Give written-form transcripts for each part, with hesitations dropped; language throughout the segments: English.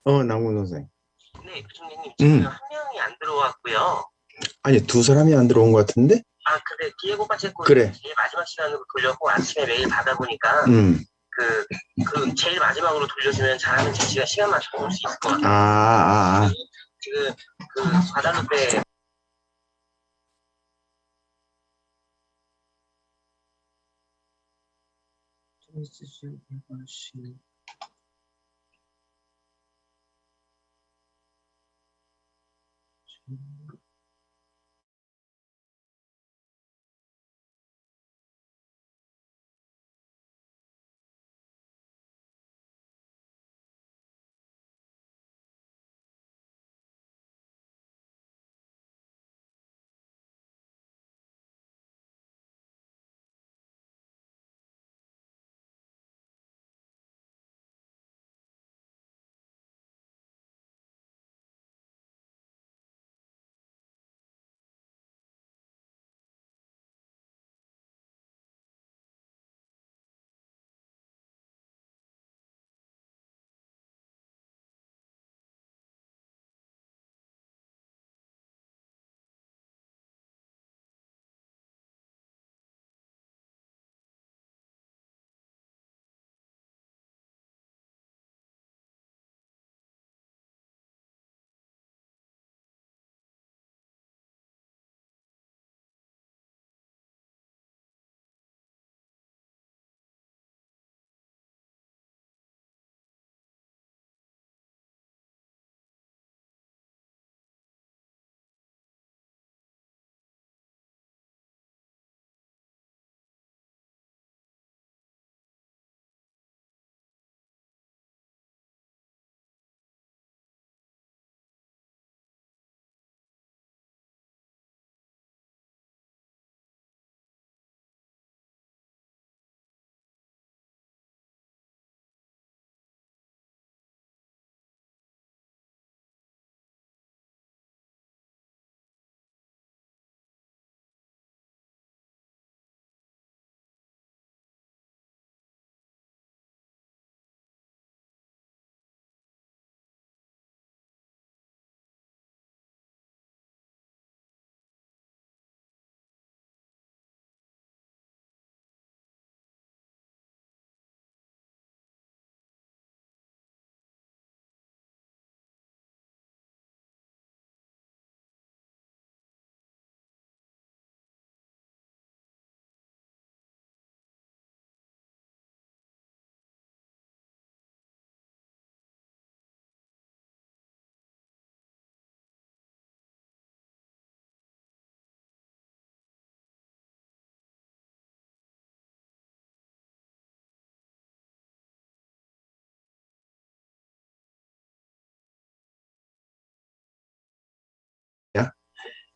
남궁동생. 네, 교수님 지금 한 명이 안 들어왔고요. 아니, 두 사람이 안 들어온 것 같은데? 아, 근데 디에고 파체코 그래. 제일 마지막 시간으로 돌렸고 아침에 매일 받아보니까 그 제일 마지막으로 돌려주면 잘하는 제시가 시간 맞춰서 올 수 있을 것 같아요. 지금 그 과달루페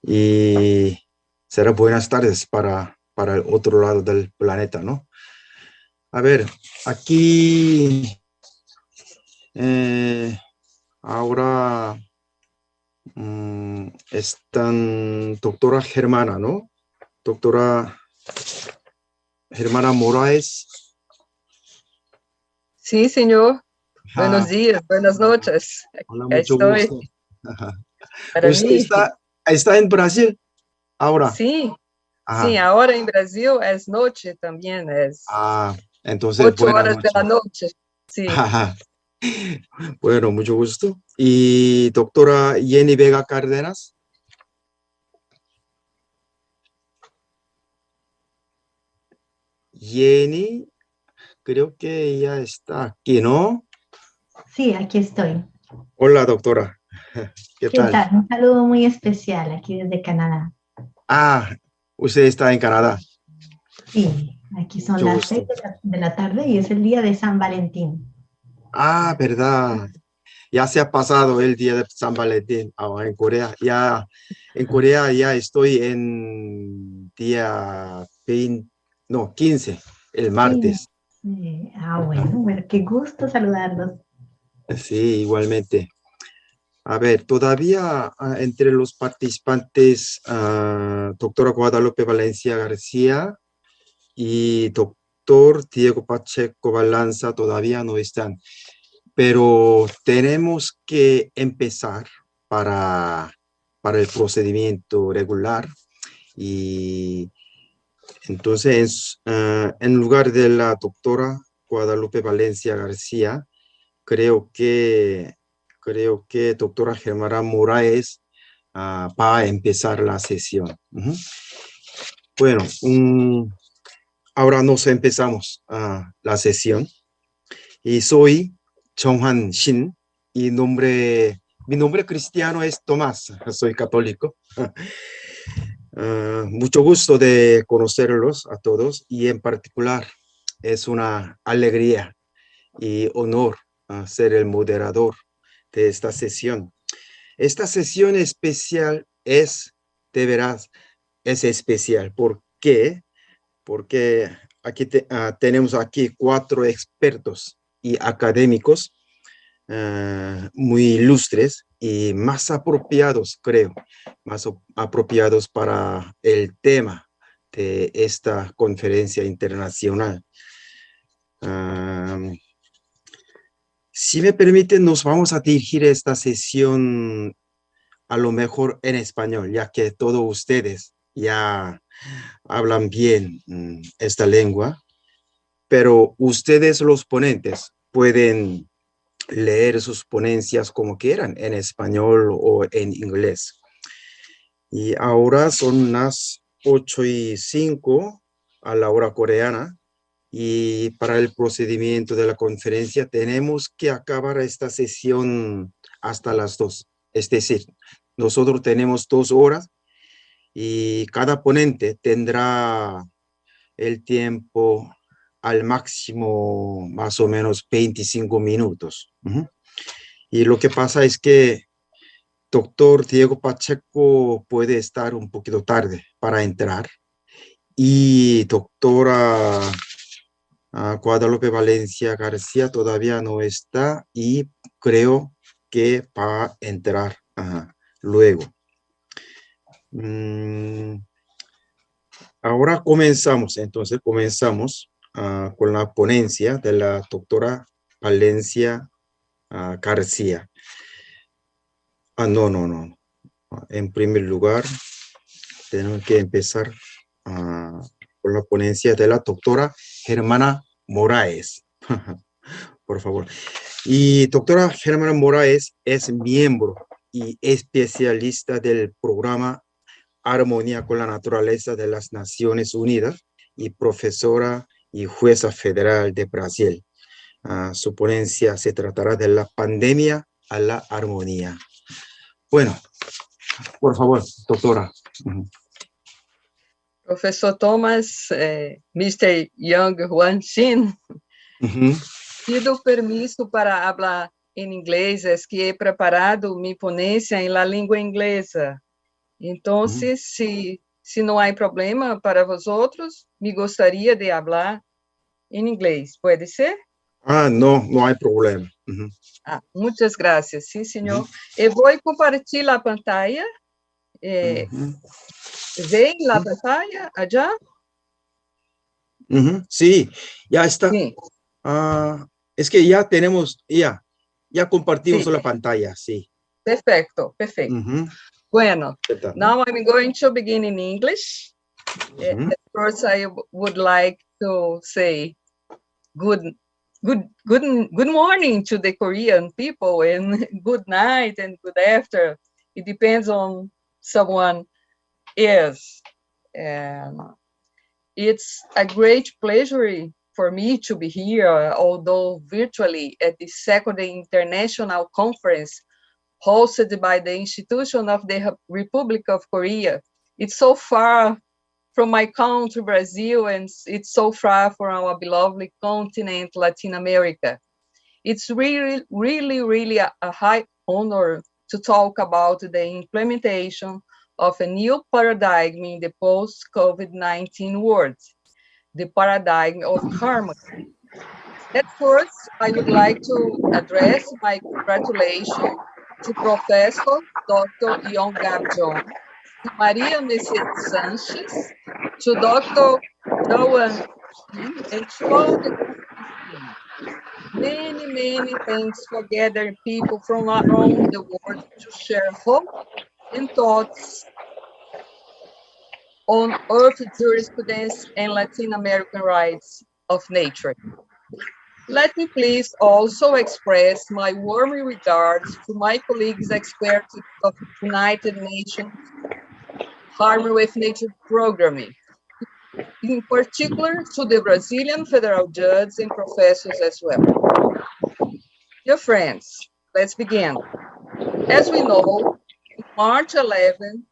Y será buenas tardes para el otro lado del planeta, ¿no? A ver, aquí ahora están doctora Germana, ¿no? Doctora Germana Moraes. Sí, señor. Buenos días, buenas noches. Hola, Acá mucho estoy. gusto. Para ¿Usted mí, está en Brasil ahora? sí, Ajá. sí, ahora en Brasil es noche también, es Entonces 8 buenas horas de la noches. noche. Sí, Ajá. Bueno, mucho gusto. Y doctora Jenny Vega Cárdenas. Jenny, creo que ella está aquí, ¿no? Sí, aquí estoy. Hola, doctora. ¿Qué ¿Qué tal? tal? Un saludo muy especial aquí desde Canadá. Usted está en Canadá. Sí, aquí son Mucho las gusto. 6 de la tarde y es el día de San Valentín. Verdad. Ya se ha pasado el día de San Valentín en Corea. En Corea ya estoy en día 15, el martes. Sí. Bueno, qué gusto saludarlos. Sí, igualmente. A ver, todavía entre los participantes, doctora Guadalupe Valencia García y doctor Diego Pacheco Balanza todavía no están. pero tenemos que empezar para el procedimiento regular. Y entonces, en lugar de la doctora Guadalupe Valencia García, creo que doctora Germana Moraes va a empezar la sesión. Bueno, ahora nos empezamos la sesión. Y soy Chonghan Shin y mi nombre cristiano es Tomás, soy católico. Mucho gusto de conocerlos a todos y en particular es una alegría y honor ser el moderador de esta sesión. Esta sesión especial es, de veras, es especial. ¿Por qué? Porque aquí tenemos aquí 4 expertos y académicos muy ilustres y más apropiados, creo, más apropiados para el tema de esta conferencia internacional. Si me permiten, nos vamos a dirigir esta sesión a lo mejor en español, ya que todos ustedes ya hablan bien esta lengua, pero ustedes los ponentes pueden leer sus ponencias como quieran, en español o en inglés. Y ahora son las 8:05 a la hora coreana. Y para el procedimiento de la conferencia tenemos que acabar esta sesión hasta las 2. Es decir, nosotros tenemos 2 horas y cada ponente tendrá el tiempo al máximo más o menos 25 minutos. Y lo que pasa es que doctor Diego Pacheco puede estar un poquito tarde para entrar y doctora Guadalupe Valencia García todavía no está y creo que va a entrar luego. Ahora comenzamos, entonces comenzamos con la ponencia de la doctora Valencia García. No. En primer lugar, tenemos que empezar con la ponencia de la doctora Germana Moraes. Por favor. Y doctora Germana Moraes es miembro y especialista del programa Armonía con la Naturaleza de las Naciones Unidas y profesora y jueza federal de Brasil. Su ponencia se tratará de la pandemia a la armonía. Bueno, por favor, doctora. Professor Thomas, Mr. Young Hwan Shin, pido permiso para hablar em inglês, é que he preparado minha ponência em la língua inglesa. Então, se não há problema para vosotros, me gostaria de falar em inglês. Pode ser? No hay problema. Muitas graças. Sim, senhor. Eu vou compartilhar a pantalla. ¿Ven la pantalla allá? Sí, ya está. Sí. Es que ya tenemos, ya compartimos Sí. la pantalla, sí. Perfecto. Bueno, now I'm going to begin in English. At first, I would like to say good morning to the Korean people and good night and good after. It depends on someone is. It's a great pleasure for me to be here, although virtually, at the second international conference hosted by the Institution of the Republic of Korea. It's so far from my country, Brazil, and it's so far from our beloved continent, Latin America. It's really a high honor to talk about the implementation of a new paradigm in the post-COVID-19 world, the paradigm of harmony. At first, I would like to address my congratulations to Professor Dr. Young Gab John, to Maria Mercedes Sanchez, to Dr. Joan, and to all the team. Many, many thanks for gathering people from around the world to share hope and thoughts on Earth jurisprudence and Latin American rights of nature. Let me please also express my warm regards to my colleagues experts of United Nations Harmony with Nature Programming, in particular to the Brazilian federal judges and professors as well. Dear friends, let's begin. As we know, March 11,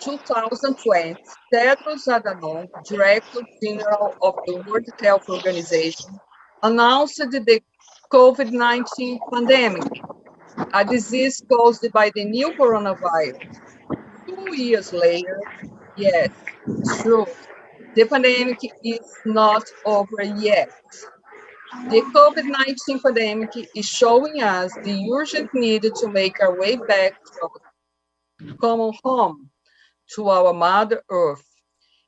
2020, Tedros Adhanom, Director General of the World Health Organization, announced the COVID-19 pandemic, a disease caused by the new coronavirus. 2 years later, yes, it's true, the pandemic is not over yet. The COVID-19 pandemic is showing us the urgent need to make our way back from common home to our Mother Earth.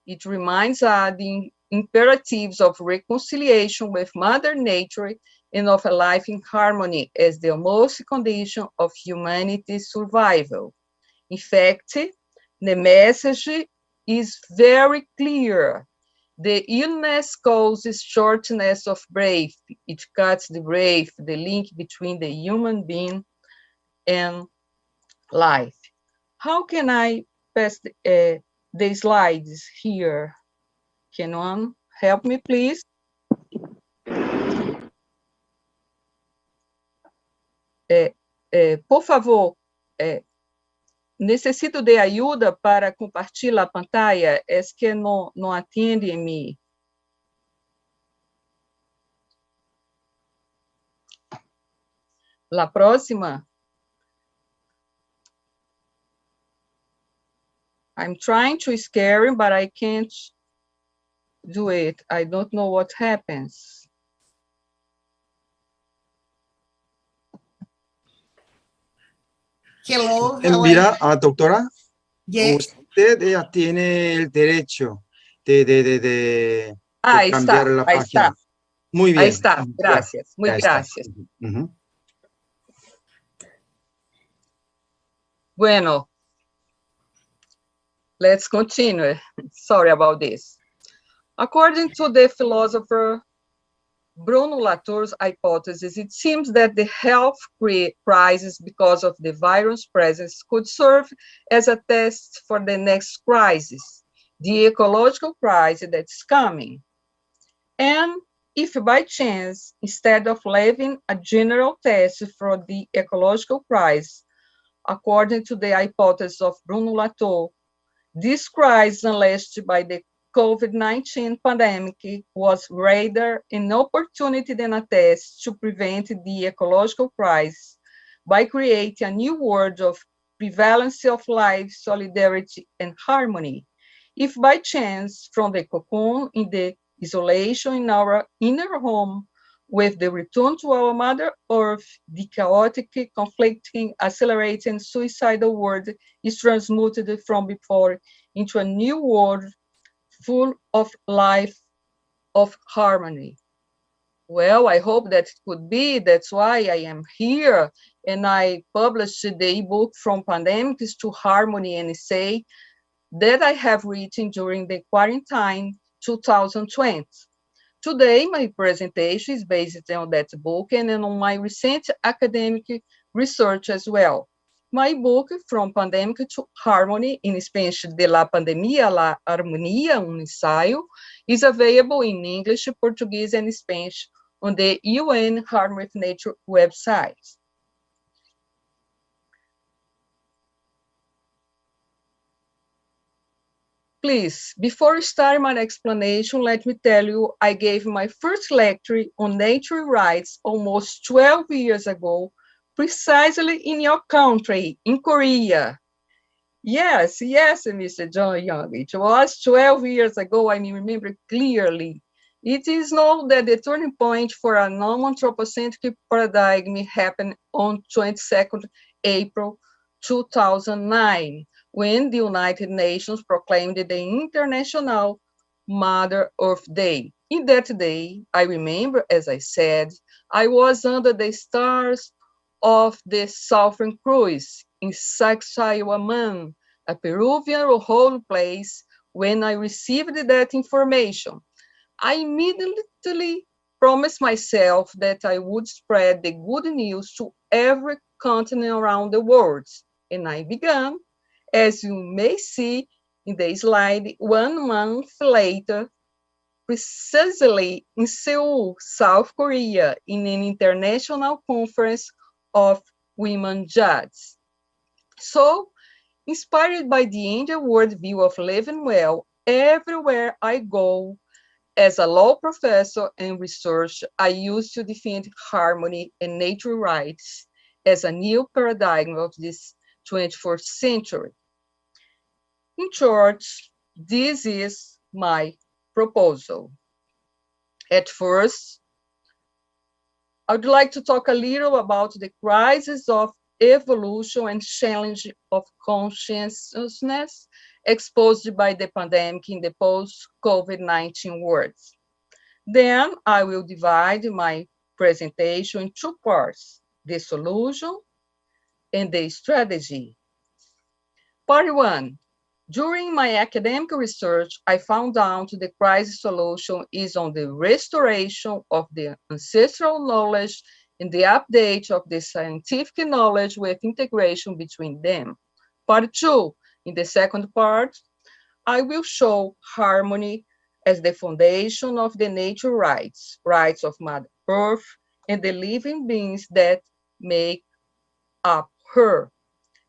It reminds us the imperatives of reconciliation with Mother Nature and of a life in harmony as the most condition of humanity's survival. In fact, the message is very clear. The illness causes shortness of breath. It cuts the breath, the link between the human being and life. How can I pass the slides here? Can one help me, please? Por favor, necessito de ajuda para compartilhar a pantalla. Es que no atiende mi. La próxima. I'm trying to scare, but I can't do it. I don't know what happens. Hello. Mira, doctora, Yes. usted ya tiene el derecho de cambiar la página. Está. Muy bien. Ahí está, gracias, muy gracias. Bueno, let's continue. Sorry about this. According to the philosopher Bruno Latour's hypothesis, it seems that the health crisis because of the virus presence could serve as a test for the next crisis, the ecological crisis that's coming. And if by chance, instead of leaving a general test for the ecological crisis, according to the hypothesis of Bruno Latour, this crisis unleashed by the COVID-19 pandemic was rather an opportunity than a test to prevent the ecological crisis by creating a new world of prevalence of life, solidarity, and harmony. If by chance, from the cocoon in the isolation in our inner home, with the return to our Mother Earth, the chaotic, conflicting, accelerating, suicidal world is transmuted from before into a new world full of life, of harmony. Well, I hope that it could be. That's why I am here. And I published the ebook From Pandemics to Harmony and Essay that I have written during the quarantine 2020. Today, my presentation is based on that book and on my recent academic research as well. My book, From Pandemic to Harmony, in Spanish, De la Pandemia a la Armonía, un ensayo, is available in English, Portuguese, and Spanish on the UN Harmony with Nature website. Please, before starting my explanation, let me tell you, I gave my first lecture on nature rights almost 12 years ago, precisely in your country, in Korea. Yes, Mr. John Young, it was 12 years ago, I remember clearly. It is known that the turning point for a non-anthropocentric paradigm happened on 22nd April 2009, when the United Nations proclaimed the International Mother Earth Day. In that day, I remember, as I said, I was under the stars of the Southern Cruise in Sacsayhuaman, a Peruvian whole place. When I received that information, I immediately promised myself that I would spread the good news to every continent around the world. And I began, as you may see in the slide, 1 month later, precisely in Seoul, South Korea, in an international conference of women judges. So, inspired by the Indian worldview of living well, everywhere I go, as a law professor and researcher, I used to defend harmony and nature rights as a new paradigm of this 21st century. In short, this is my proposal. At first, I would like to talk a little about the crisis of evolution and challenge of consciousness exposed by the pandemic in the post-COVID-19 world. Then I will divide my presentation in 2 parts, the solution and the strategy. Part 1. During my academic research, I found out the crisis solution is on the restoration of the ancestral knowledge and the update of the scientific knowledge with integration between them. Part 2. In the second part, I will show harmony as the foundation of the nature rights, rights of Mother Earth, and the living beings that make up her.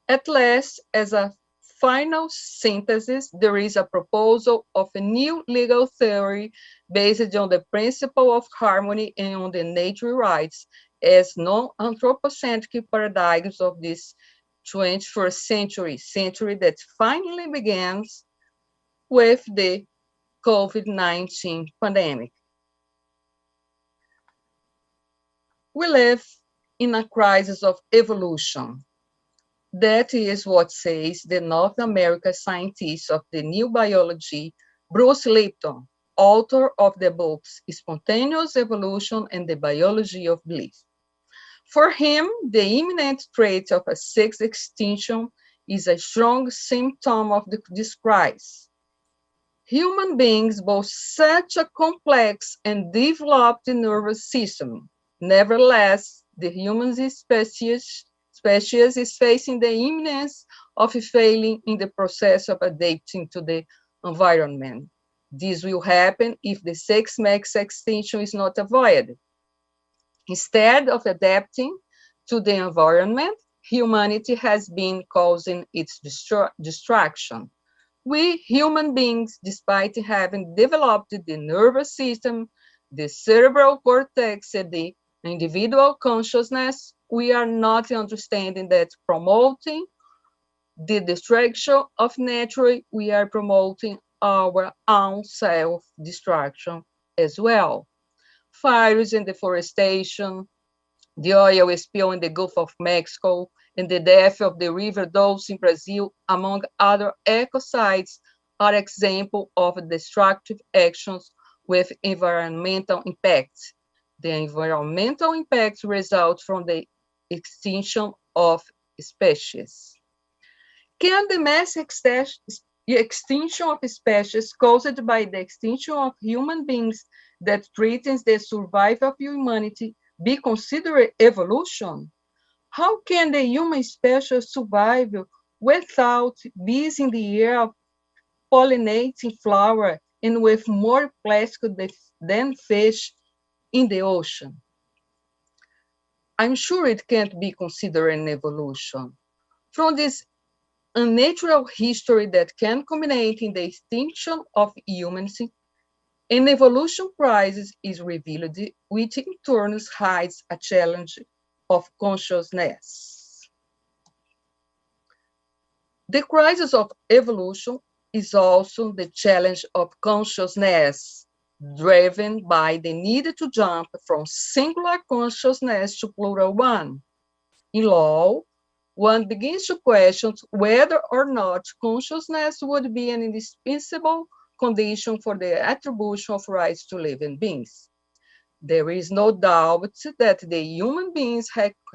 At last, as a final synthesis, there is a proposal of a new legal theory based on the principle of harmony and on the nature rights as non-anthropocentric paradigms of this 21st century that finally begins with the COVID-19 pandemic. We live in a crisis of evolution. That is what says the North American scientist of the new biology, Bruce Lipton, author of the books Spontaneous Evolution and the Biology of Bliss. For him, the imminent threat of a sex extinction is a strong symptom of this crisis. Human beings boast such a complex and developed nervous system. Nevertheless, the human species is facing the imminence of failing in the process of adapting to the environment. This will happen if the sex-mass extinction is not avoided. Instead of adapting to the environment, humanity has been causing its destruction. We human beings, despite having developed the nervous system, the cerebral cortex, and the individual consciousness, we are not understanding that promoting the destruction of nature, we are promoting our own self-destruction as well. Fires and deforestation, the oil spill in the Gulf of Mexico, and the death of the river Doce in Brazil, among other ecocides, are examples of destructive actions with environmental impacts. The environmental impacts result from the extinction of species. Can the mass extinction of species caused by the extinction of human beings that threatens the survival of humanity be considered evolution? How can the human species survive without bees in the air pollinating flowers and with more plastic than fish in the ocean? I'm sure it can't be considered an evolution. From this unnatural history that can culminate in the extinction of humanity, an evolution crisis is revealed, which in turn hides a challenge of consciousness. The crisis of evolution is also the challenge of consciousness, driven by the need to jump from singular consciousness to plural one. In law, one begins to question whether or not consciousness would be an indispensable condition for the attribution of rights to living beings. There is no doubt that the human beings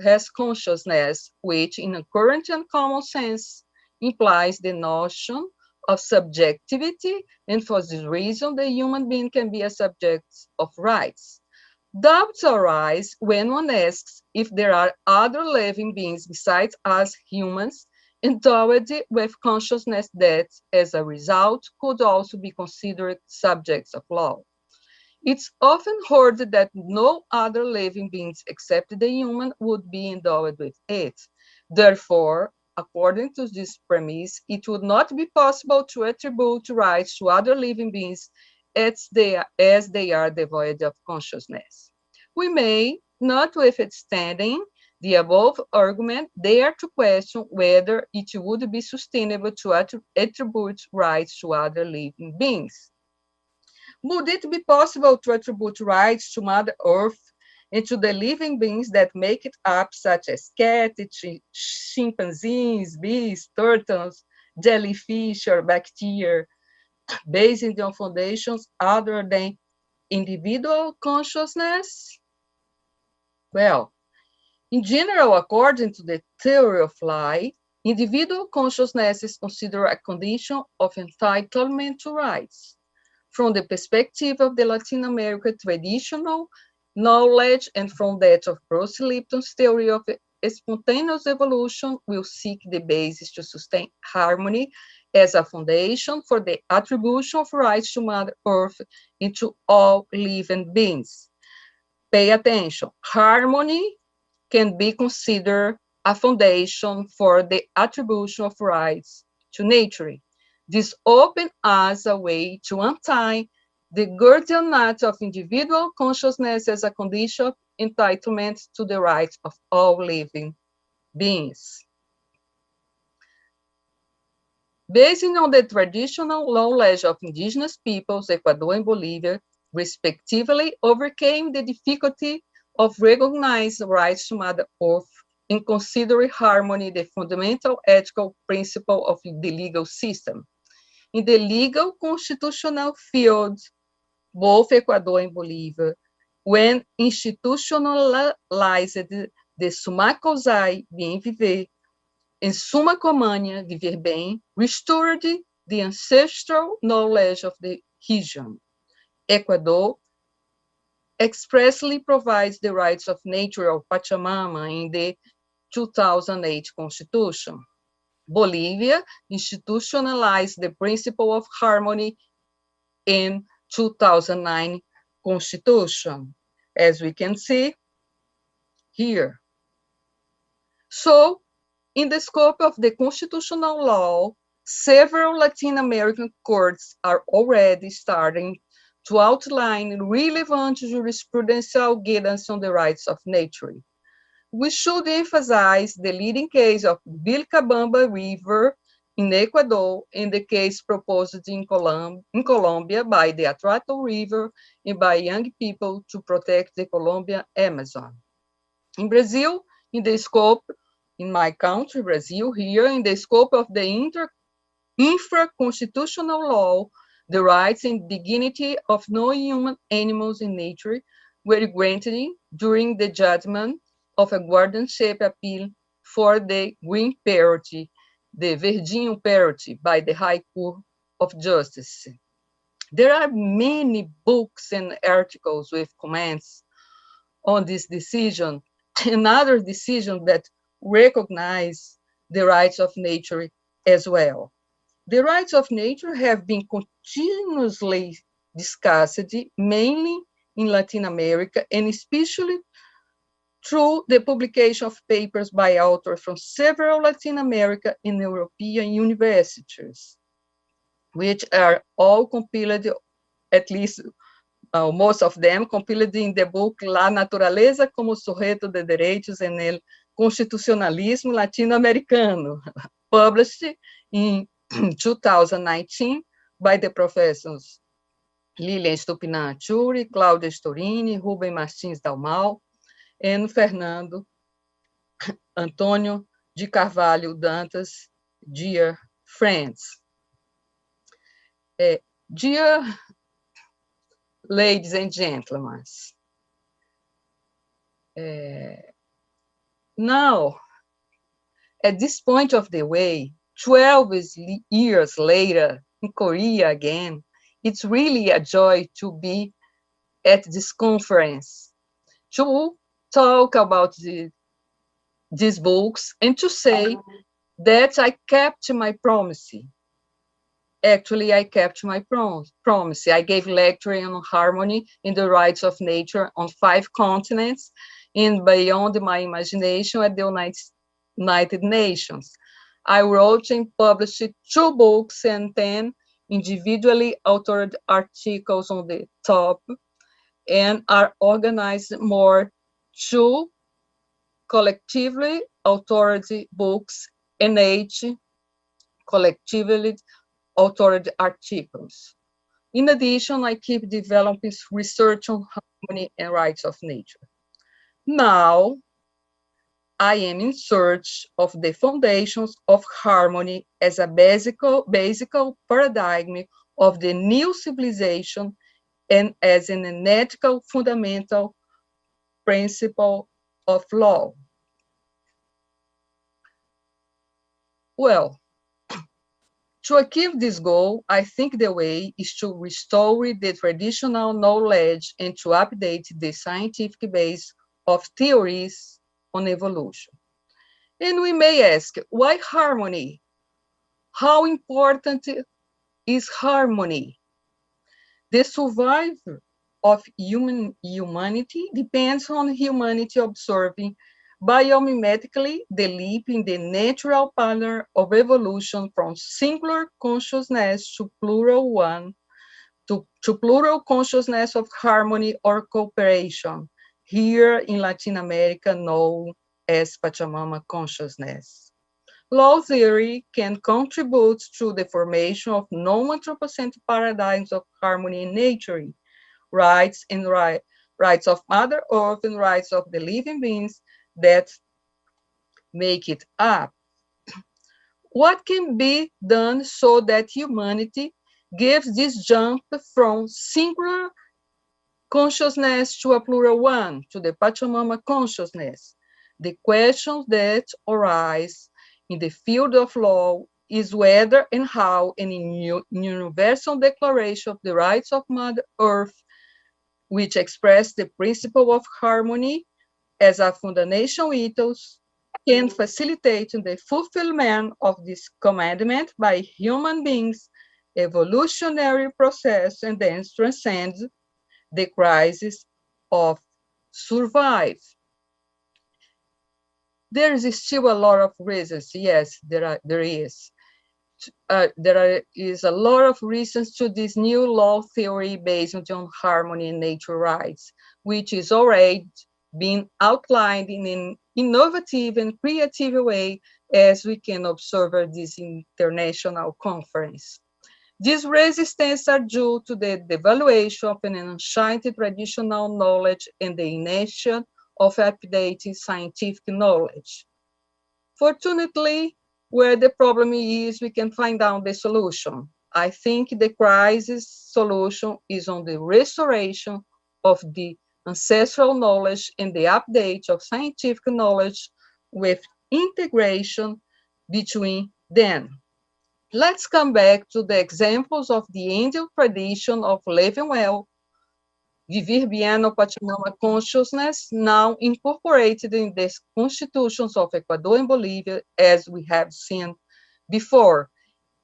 has consciousness, which in a current and common sense implies the notion of subjectivity, and for this reason, the human being can be a subject of rights. Doubts arise when one asks if there are other living beings besides us humans endowed with consciousness that, as a result, could also be considered subjects of law. It's often heard that no other living beings except the human would be endowed with it. Therefore, according to this premise, it would not be possible to attribute rights to other living beings as they are devoid of consciousness. We may, notwithstanding the above argument, dare to question whether it would be sustainable to attribute rights to other living beings. Would it be possible to attribute rights to Mother Earth and to the living beings that make it up, such as cats, chimpanzees, bees, turtles, jellyfish, or bacteria, based on foundations other than individual consciousness? Well, in general, according to the theory of life, individual consciousness is considered a condition of entitlement to rights. From the perspective of the Latin American traditional knowledge and from that of Bruce Lipton's theory of spontaneous evolution, will seek the basis to sustain harmony as a foundation for the attribution of rights to Mother Earth and to all living beings. Pay attention, harmony can be considered a foundation for the attribution of rights to nature. This opens as a way to untie the guardianate of individual consciousness as a condition of entitlement to the rights of all living beings. Based on the traditional knowledge of indigenous peoples, Ecuador and Bolivia, respectively, overcame the difficulty of recognizing rights to Mother Earth and considering harmony the fundamental ethical principle of the legal system. In the legal constitutional field, both Ecuador and Bolivia, when institutionalized the summa causae, bien viver, and summa comania, viver bem, restored the ancestral knowledge of the region. Ecuador expressly provides the rights of nature of Pachamama in the 2008 Constitution. Bolivia institutionalized the principle of harmony in 2009 Constitution, as we can see here. So, in the scope of the constitutional law, several Latin American courts are already starting to outline relevant jurisprudential guidance on the rights of nature. We should emphasize the leading case of Vilcabamba River in Ecuador and the case proposed in Colombia by the Atrato River and by young people to protect the Colombian Amazon. In Brazil, in my country, Brazil, here, in the scope of the infra-constitutional law, the rights and dignity of non-human animals in nature were granted during the judgment of a guardianship appeal for the green parity, the Verdinho parity, by the High Court of Justice. There are many books and articles with comments on this decision and other decisions that recognize the rights of nature as well. The rights of nature have been continuously discussed, mainly in Latin America, and especially through the publication of papers by authors from several Latin American and European universities, which are all compiled, at least most of them, compiled in the book La Naturaleza como Sujeto de Direitos en el Constitucionalismo Latino-Americano, published in 2019 by the professors Lilian Stupinant-Churi, Cláudia Storini, Rubem Martins Dalmal, and Fernando Antônio de Carvalho Dantas, dear friends. Dear ladies and gentlemen, now, at this point of the way, 12 years later, in Korea again, it's really a joy to be at this conference, to talk about these books and to say that I kept my promise. Actually, I kept my promise. I gave lecture on harmony in the rights of nature on 5 continents and beyond my imagination at the United Nations. I wrote and published 2 books and 10 individually authored articles on the top, and are organized more 2 collectively authored books and 8 collectively authored articles. In addition, I keep developing research on harmony and rights of nature. Now, I am in search of the foundations of harmony as a basic paradigm of the new civilization and as an ethical fundamental principle of law. Well, to achieve this goal, I think the way is to restore the traditional knowledge and to update the scientific base of theories on evolution. And we may ask, why harmony? How important is harmony? The survival of humanity depends on humanity observing biomimetically the leap in the natural pattern of evolution from singular consciousness to plural one, to plural consciousness of harmony or cooperation, here in Latin America known as Pachamama consciousness. Law theory can contribute to the formation of non-anthropocentric paradigms of harmony in nature, rights and rights of Mother Earth and rights of the living beings that make it up. What can be done so that humanity gives this jump from singular consciousness to a plural one, to the Pachamama consciousness? The questions that arise in the field of law is whether and how an universal declaration of the rights of Mother Earth, which express the principle of harmony as a foundation ethos, can facilitate the fulfillment of this commandment by human beings' evolutionary process and then transcend the crisis of survival. There is still a lot of reasons. Yes, there is. There is a lot of reasons to this new law theory based on harmony and nature rights, which is already being outlined in an innovative and creative way as we can observe at this international conference. These resistances are due to the devaluation of an ancient traditional knowledge and the inertia of updating scientific knowledge. Fortunately, where the problem is, we can find out the solution. I think the crisis solution is on the restoration of the ancestral knowledge and the update of scientific knowledge with integration between them. Let's come back to the examples of the Indian tradition of living well, Vivir Bien or Pachamama consciousness, now incorporated in the constitutions of Ecuador and Bolivia, as we have seen before.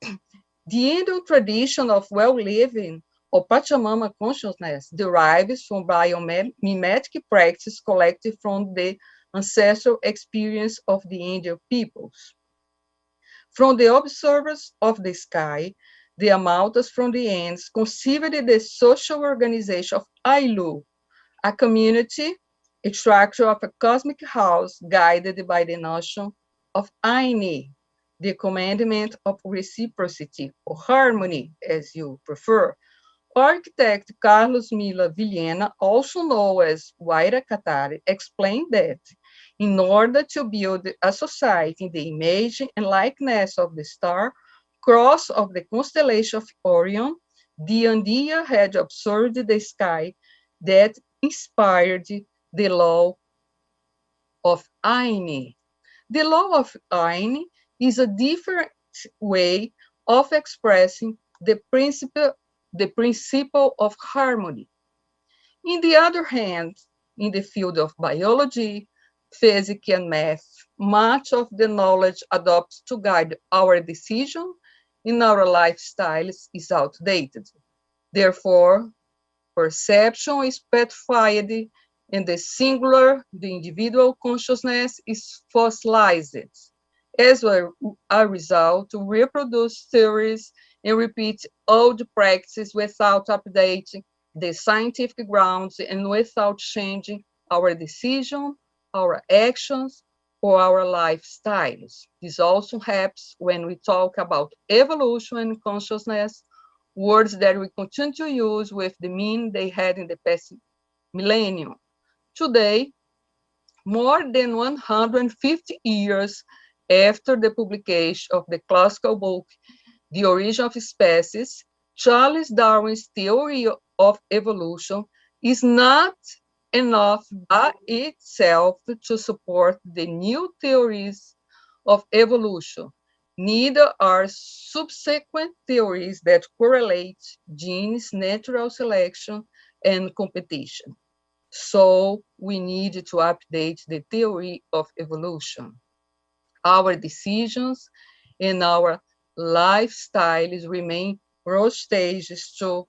The Indian tradition of well-living or Pachamama consciousness derives from biomimetic practice collected from the ancestral experience of the Indian peoples. From the observers of the sky, the Amaltas from the ends conceived the social organization of Ailu, a community, a structure of a cosmic house guided by the notion of Aini, the commandment of reciprocity or harmony, as you prefer. Architect Carlos Mila Villena, also known as Waira Katari, explained that in order to build a society in the image and likeness of the star cross of the constellation of Orion, the idea had observed the sky that inspired the law of ING. The law of ING is a different way of expressing the principle of harmony. On the other hand, in the field of biology, physics, and math, much of the knowledge adopted to guide our decision in our lifestyles is outdated. Therefore, perception is petrified, and the singular, the individual consciousness is fossilized. As a result, to reproduce theories and repeat old practices without updating the scientific grounds and without changing our decision, our actions, or our lifestyles. This also happens when we talk about evolution and consciousness, words that we continue to use with the meaning they had in the past millennium. Today, more than 150 years after the publication of the classical book, The Origin of Species, Charles Darwin's theory of evolution is not enough by itself to support the new theories of evolution. Neither are subsequent theories that correlate genes, natural selection, and competition. So we need to update the theory of evolution. Our decisions and our lifestyles remain growth stages to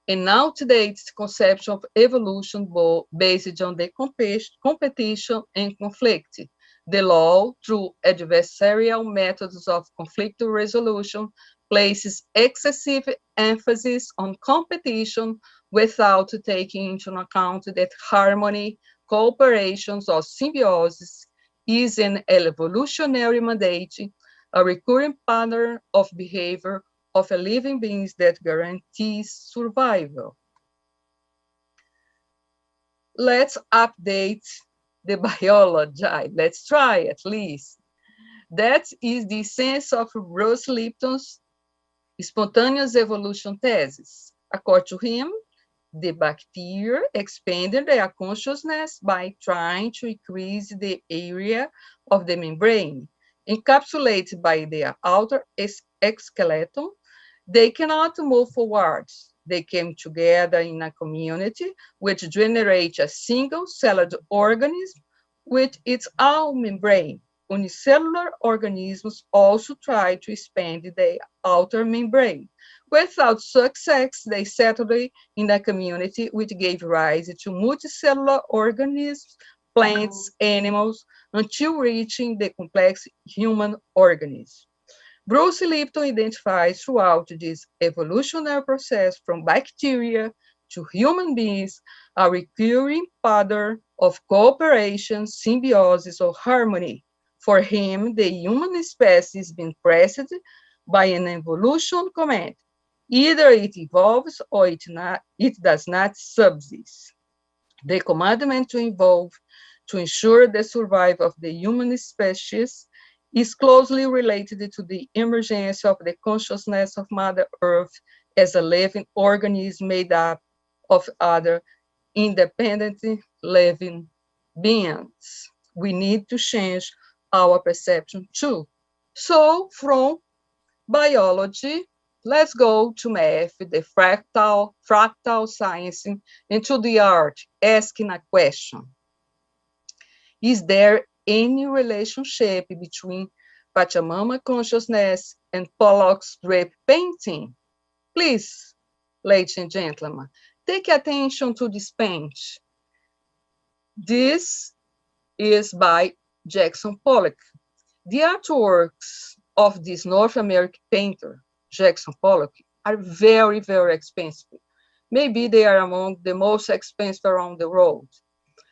an outdated conception of evolution based on the competition and conflict. The law, through adversarial methods of conflict resolution, places excessive emphasis on competition without taking into account that harmony, cooperation, or symbiosis is an evolutionary mandate, a recurring pattern of behavior of a living beings that guarantees survival. Let's update the biology. Let's try at least. That is the sense of Bruce Lipton's spontaneous evolution thesis. According to him, the bacteria expanded their consciousness by trying to increase the area of the membrane. Encapsulated by their outer skeleton, they cannot move forwards. They came together in a community which generates a single-celled organism with its own membrane. Unicellular organisms also try to expand their outer membrane. Without success, they settled in a community which gave rise to multicellular organisms, plants, animals, until reaching the complex human organism. Bruce Lipton identifies throughout this evolutionary process from bacteria to human beings a recurring pattern of cooperation, symbiosis, or harmony. For him, the human species is being pressed by an evolution command. Either it evolves or it does not subsist. The commandment to evolve to ensure the survival of the human species is closely related to the emergence of the consciousness of Mother Earth as a living organism made up of other independent living beings. We need to change our perception too. So from biology, let's go to math, the fractal science, and to the art, asking a question. Is there any relationship between Pachamama consciousness and Pollock's drip painting? Please, ladies and gentlemen, take attention to this paint. This is by Jackson Pollock. The artworks of this North American painter, Jackson Pollock, are very, very expensive. Maybe they are among the most expensive around the world.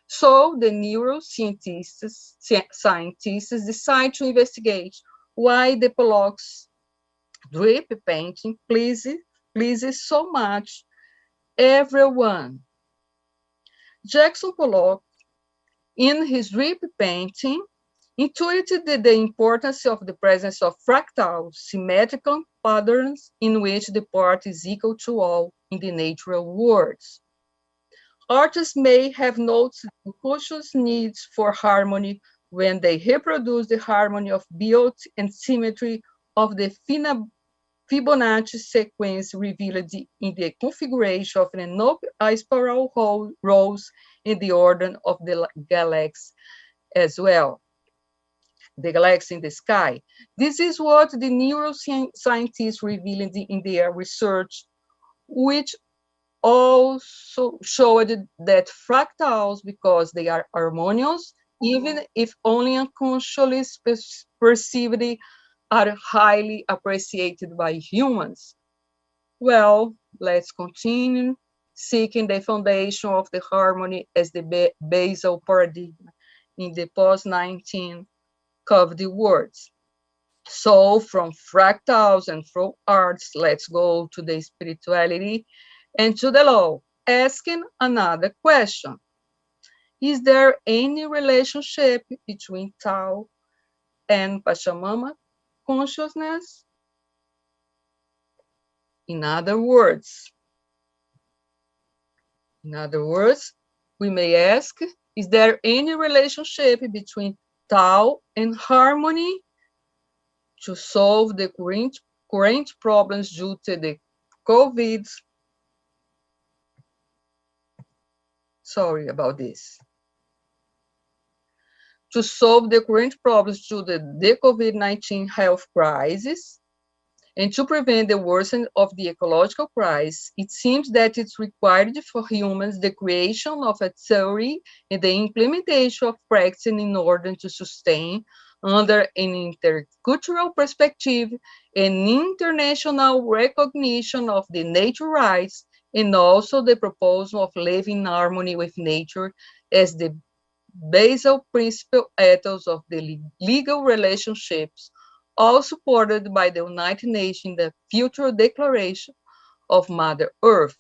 So the neuroscientists decide to investigate why the Pollock's drip painting pleases so much everyone. Jackson Pollock, in his drip painting, intuited the importance of the presence of fractal, symmetrical patterns in which the part is equal to all in the natural worlds. Artists may have noticed the conscious needs for harmony when they reproduce the harmony of beauty and symmetry of the Fibonacci sequence revealed in the configuration of an spiral rows in the order of the galaxy as well, the galaxy in the sky. This is what the neuroscientists revealed in their research, which also showed that fractals, because they are harmonious, even if only unconsciously perceived, are highly appreciated by humans. Well, let's continue seeking the foundation of the harmony as the basal paradigm in the post-19 covered words. So from fractals and from arts, let's go to the spirituality and to the law, asking another question. Is there any relationship between Tao and Pachamama consciousness? In other words, we may ask, is there any relationship between Tao and harmony to solve the current problems due to the COVID? Sorry about this. To solve the current problems due to the COVID-19 health crisis, and to prevent the worsening of the ecological crisis, it seems that it's required for humans the creation of a theory and the implementation of practice in order to sustain, under an intercultural perspective, an international recognition of the nature rights, and also the proposal of living in harmony with nature as the basal principal ethos of the legal relationships, all supported by the United Nations, the Future Declaration of Mother Earth.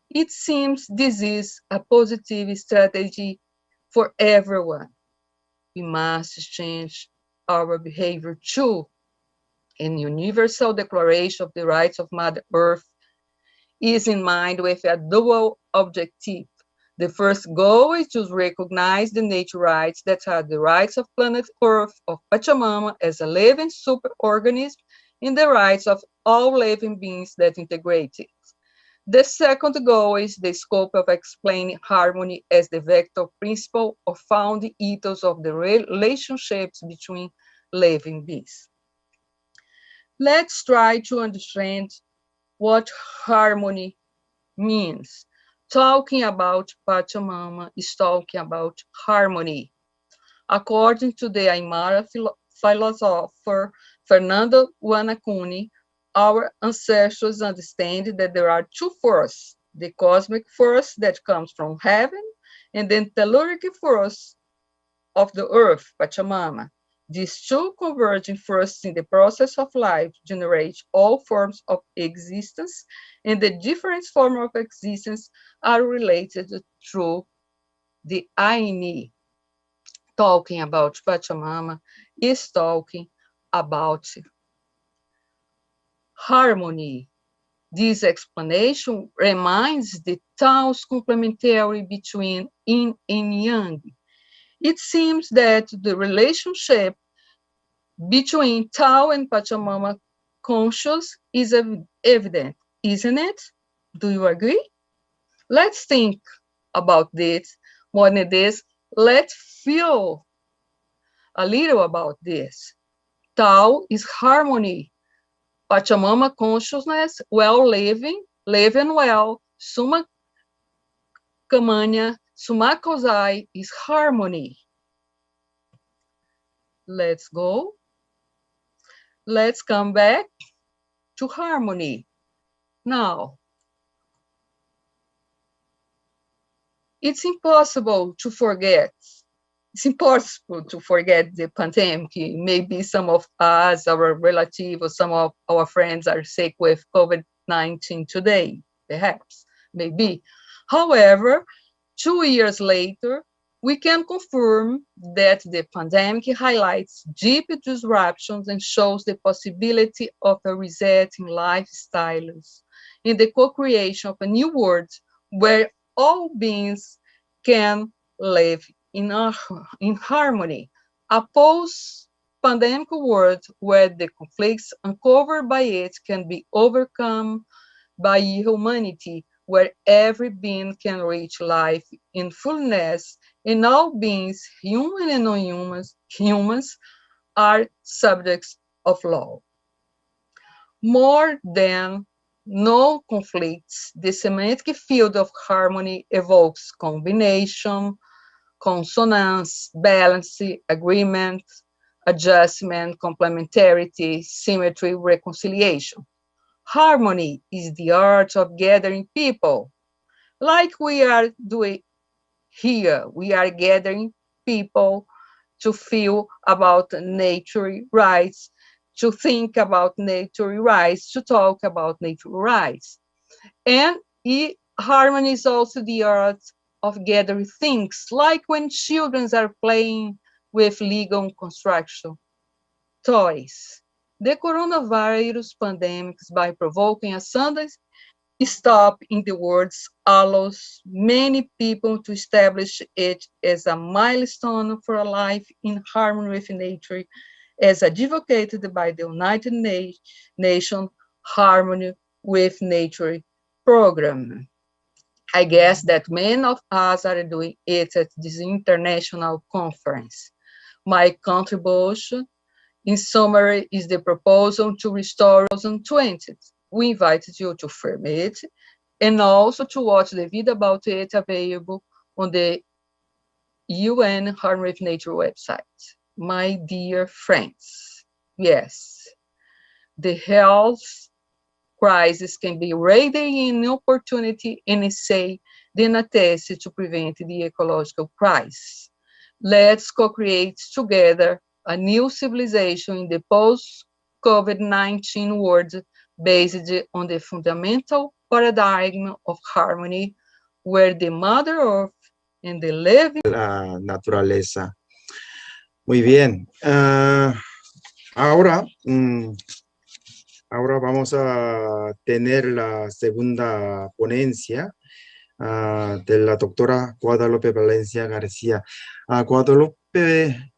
It seems this is a positive strategy for everyone. We must change our behavior too. An universal declaration of the rights of Mother Earth is in mind with a dual objective. The first goal is to recognize the nature rights that are the rights of planet Earth, of Pachamama as a living superorganism, and the rights of all living beings that integrate it. The second goal is the scope of explaining harmony as the vector principle or founding ethos of the relationships between living beings. Let's try to understand what harmony means. Talking about Pachamama is talking about harmony. According to the Aymara philosopher Fernando Wanakuni, our ancestors understand that there are two forces, the cosmic force that comes from heaven and the telluric force of the earth, Pachamama. These two converging forces in the process of life generate all forms of existence, and the different forms of existence are related through the INE. Talking about Pachamama is talking about harmony. This explanation reminds the Tao's complementarity between yin and yang. It seems that the relationship between Tao and Pachamama conscious is evident, isn't it? Do you agree? Let's think about this more than this. Let's feel a little about this. Tao is harmony. Pachamama consciousness, well living well. Summa Kamanya, Summa Kozai is harmony. Let's go. Let's come back to harmony. Now, it's impossible to forget. It's impossible to forget the pandemic. Maybe some of us, our relatives, or some of our friends are sick with COVID-19 today, perhaps, maybe. However, 2 years later, We can confirm that the pandemic highlights deep disruptions and shows the possibility of a reset in lifestyles, in the co-creation of a new world where all beings can live in harmony. A post-pandemic world where the conflicts uncovered by it can be overcome by humanity, where every being can reach life in fullness, and all beings, human and non-humans, are subjects of law. More than no conflicts, the semantic field of harmony evokes combination, consonance, balance, agreement, adjustment, complementarity, symmetry, reconciliation. Harmony is the art of gathering people, like we are doing here. We are gathering people to feel about nature rights, to think about nature rights, to talk about nature rights. And harmony is also the art of gathering things, like when children are playing with legal construction toys. The coronavirus pandemic, by provoking a sudden stop in the world, allows many people to establish it as a milestone for a life in harmony with nature, as advocated by the United Nations Harmony with Nature program. I guess that many of us are doing it at this international conference. My contribution, in summary, is the proposal to restore 2020. We invited you to firm it and also to watch the video about it available on the UN Harmony with Nature website. My dear friends, yes, the health crisis can be rather an opportunity and essay than a test to prevent the ecological crisis. Let's co-create together a new civilization in the post-COVID-19 world based on the fundamental paradigm of harmony, where the Mother Earth and the living... La naturaleza. Muy bien. Ahora vamos a tener la segunda ponencia de la doctora Guadalupe Valencia García. Guadalupe,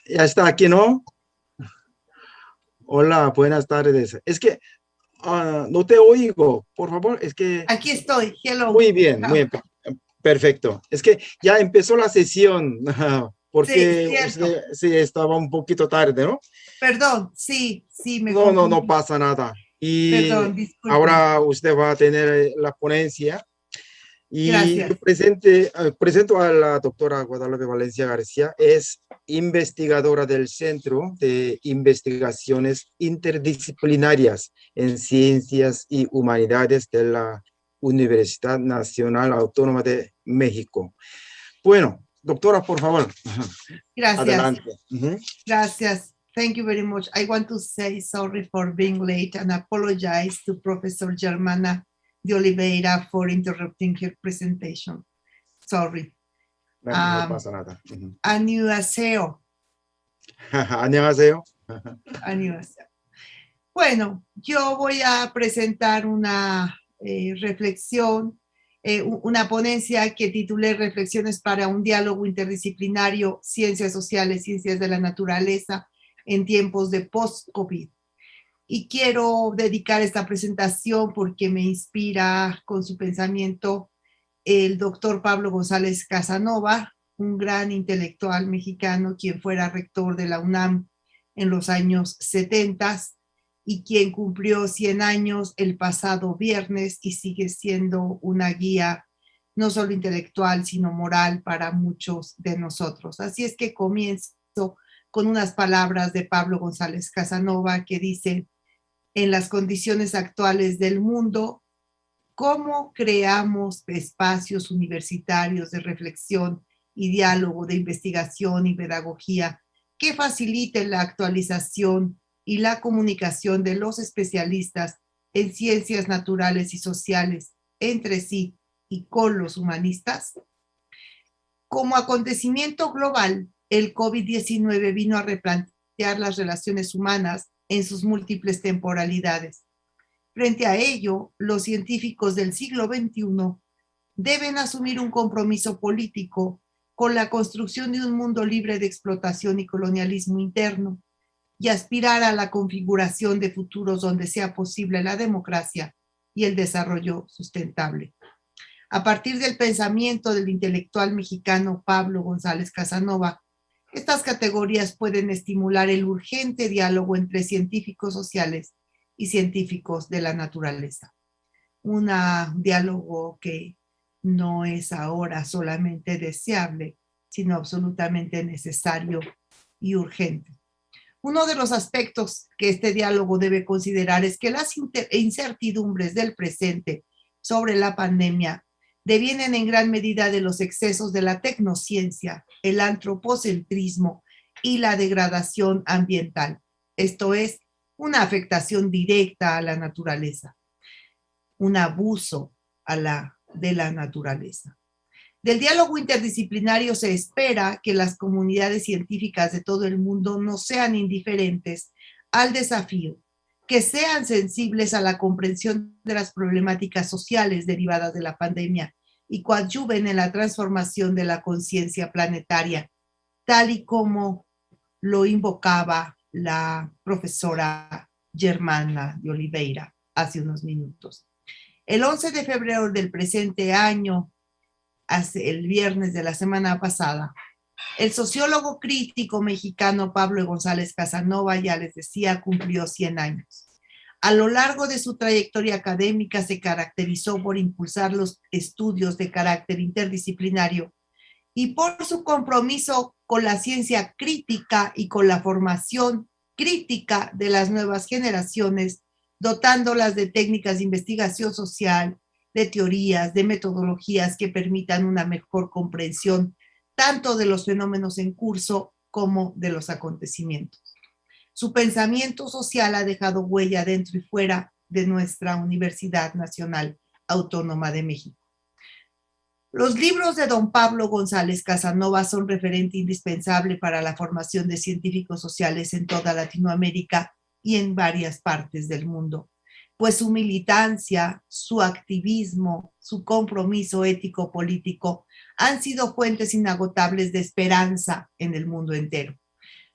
ya está aquí, ¿no? Hola, buenas tardes. Es que no te oigo, por favor. Es que... Aquí estoy, hello. Muy bien, muy bien. Perfecto. Es que ya empezó la sesión, porque sí, usted sí estaba un poquito tarde, ¿no? Perdón, sí, me No pasa nada. Y perdón, disculpe. ahora usted va a tener la ponencia. Y gracias. Presento a la doctora Guadalupe Valencia García, es investigadora del Centro de Investigaciones Interdisciplinarias en Ciencias y Humanidades de la Universidad Nacional Autónoma de México. Bueno, doctora, por favor. Gracias. Adelante. Gracias. Thank you very much. I want to say sorry for being late and apologize to Professor Germana de Oliveira for interrupting her presentation. Sorry. No pasa nada. 안녕하세요. 안녕하세요. 안녕하세요. Bueno, yo voy a presentar una reflexión, una ponencia que titulé Reflexiones para un diálogo interdisciplinario, ciencias sociales, ciencias de la naturaleza en tiempos de post-COVID. Y quiero dedicar esta presentación porque me inspira con su pensamiento el doctor Pablo González Casanova, un gran intelectual mexicano, quien fuera rector de la UNAM en los años 70 y quien cumplió 100 años el pasado viernes y sigue siendo una guía no solo intelectual, sino moral para muchos de nosotros. Así es que comienzo con unas palabras de Pablo González Casanova que dicen: en las condiciones actuales del mundo, ¿cómo creamos espacios universitarios de reflexión y diálogo, de investigación y pedagogía que faciliten la actualización y la comunicación de los especialistas en ciencias naturales y sociales entre sí y con los humanistas? Como acontecimiento global, el COVID-19 vino a replantear las relaciones humanas en sus múltiples temporalidades. Frente a ello, los científicos del siglo XXI deben asumir un compromiso político con la construcción de un mundo libre de explotación y colonialismo interno y aspirar a la configuración de futuros donde sea posible la democracia y el desarrollo sustentable. A partir del pensamiento del intelectual mexicano Pablo González Casanova, estas categorías pueden estimular el urgente diálogo entre científicos sociales y científicos de la naturaleza. Un diálogo que no es ahora solamente deseable, sino absolutamente necesario y urgente. Uno de los aspectos que este diálogo debe considerar es que las incertidumbres del presente sobre la pandemia devienen en gran medida de los excesos de la tecnociencia, el antropocentrismo y la degradación ambiental. Esto es, una afectación directa a la naturaleza, un abuso de la naturaleza. Del diálogo interdisciplinario se espera que las comunidades científicas de todo el mundo no sean indiferentes al desafío, que sean sensibles a la comprensión de las problemáticas sociales derivadas de la pandemia y coadyuven en la transformación de la conciencia planetaria, tal y como lo invocaba la profesora Germana de Oliveira hace unos minutos. El 11 de febrero del presente año, el viernes de la semana pasada, el sociólogo crítico mexicano Pablo González Casanova, ya les decía, cumplió 100 años. A lo largo de su trayectoria académica se caracterizó por impulsar los estudios de carácter interdisciplinario y por su compromiso con la ciencia crítica y con la formación crítica de las nuevas generaciones, dotándolas de técnicas de investigación social, de teorías, de metodologías que permitan una mejor comprensión tanto de los fenómenos en curso como de los acontecimientos. Su pensamiento social ha dejado huella dentro y fuera de nuestra Universidad Nacional Autónoma de México. Los libros de don Pablo González Casanova son referente indispensable para la formación de científicos sociales en toda Latinoamérica y en varias partes del mundo, pues su militancia, su activismo, su compromiso ético-político han sido fuentes inagotables de esperanza en el mundo entero.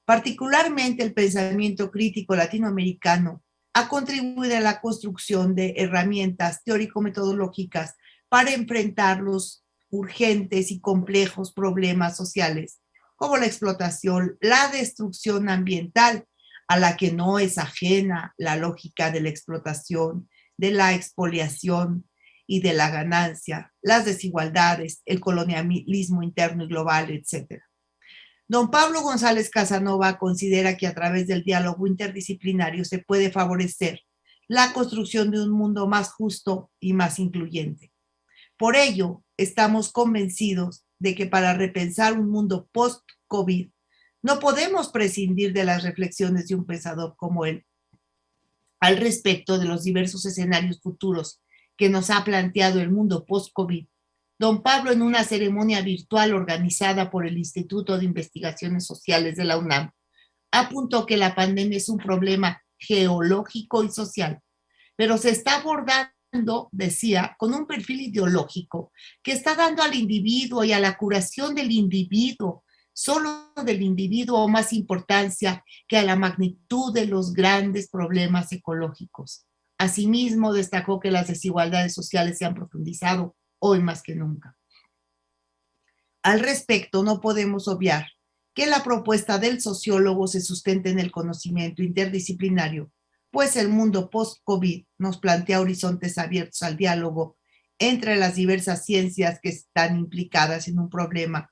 Particularmente el pensamiento crítico latinoamericano ha contribuido a la construcción de herramientas teórico-metodológicas para enfrentar los urgentes y complejos problemas sociales, como la explotación, la destrucción ambiental, a la que no es ajena la lógica de la explotación, de la expoliación y de la ganancia, las desigualdades, el colonialismo interno y global, etc. Don Pablo González Casanova considera que a través del diálogo interdisciplinario se puede favorecer la construcción de un mundo más justo y más incluyente. Por ello, estamos convencidos de que para repensar un mundo post-COVID, no podemos prescindir de las reflexiones de un pensador como él al respecto de los diversos escenarios futuros que nos ha planteado el mundo post-COVID. Don Pablo, en una ceremonia virtual organizada por el Instituto de Investigaciones Sociales de la UNAM, apuntó que la pandemia es un problema geológico y social, pero se está abordando, decía, con un perfil ideológico que está dando al individuo y a la curación del individuo, solo del individuo, más importancia que a la magnitud de los grandes problemas ecológicos. Asimismo, destacó que las desigualdades sociales se han profundizado hoy más que nunca. Al respecto, no podemos obviar que la propuesta del sociólogo se sustente en el conocimiento interdisciplinario, pues el mundo post-COVID nos plantea horizontes abiertos al diálogo entre las diversas ciencias que están implicadas en un problema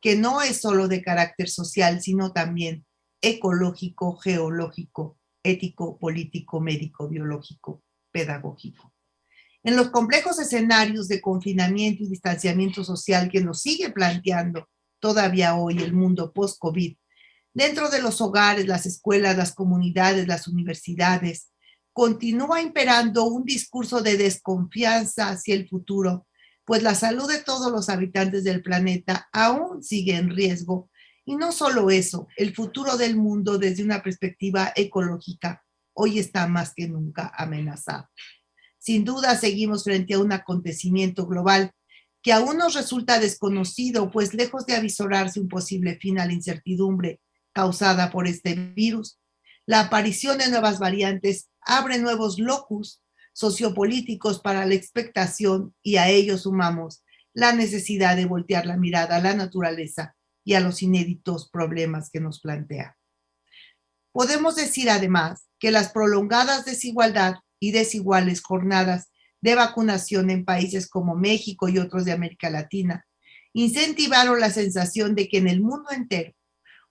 que no es solo de carácter social, sino también ecológico, geológico, ético, político, médico, biológico, pedagógico. En los complejos escenarios de confinamiento y distanciamiento social que nos sigue planteando todavía hoy el mundo post-COVID, dentro de los hogares, las escuelas, las comunidades, las universidades, continúa imperando un discurso de desconfianza hacia el futuro, pues la salud de todos los habitantes del planeta aún sigue en riesgo. Y no solo eso, el futuro del mundo desde una perspectiva ecológica hoy está más que nunca amenazado. Sin duda seguimos frente a un acontecimiento global que aún nos resulta desconocido, pues lejos de avisorarse un posible fin a la incertidumbre causada por este virus, la aparición de nuevas variantes abre nuevos locus sociopolíticos para la expectación y a ello sumamos la necesidad de voltear la mirada a la naturaleza y a los inéditos problemas que nos plantea. Podemos decir además que las prolongadas desigualdad y desiguales jornadas de vacunación en países como México y otros de América Latina incentivaron la sensación de que en el mundo entero,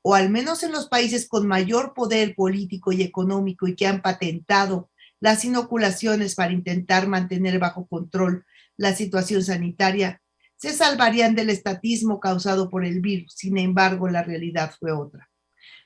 o al menos en los países con mayor poder político y económico y que han patentado las inoculaciones para intentar mantener bajo control la situación sanitaria, se salvarían del estatismo causado por el virus. Sin embargo, la realidad fue otra.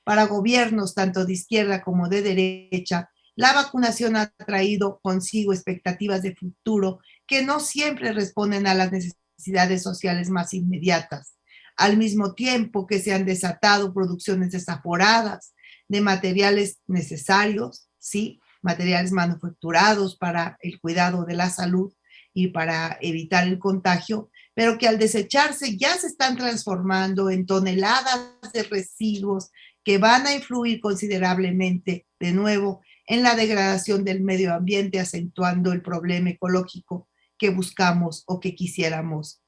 Para gobiernos tanto de izquierda como de derecha, la vacunación ha traído consigo expectativas de futuro que no siempre responden a las necesidades sociales más inmediatas, al mismo tiempo que se han desatado producciones desaforadas de materiales necesarios, ¿sí? Materiales manufacturados para el cuidado de la salud y para evitar el contagio, pero que al desecharse ya se están transformando en toneladas de residuos que van a influir considerablemente, de nuevo, en la degradación del medio ambiente, acentuando el problema ecológico que buscamos o que quisiéramos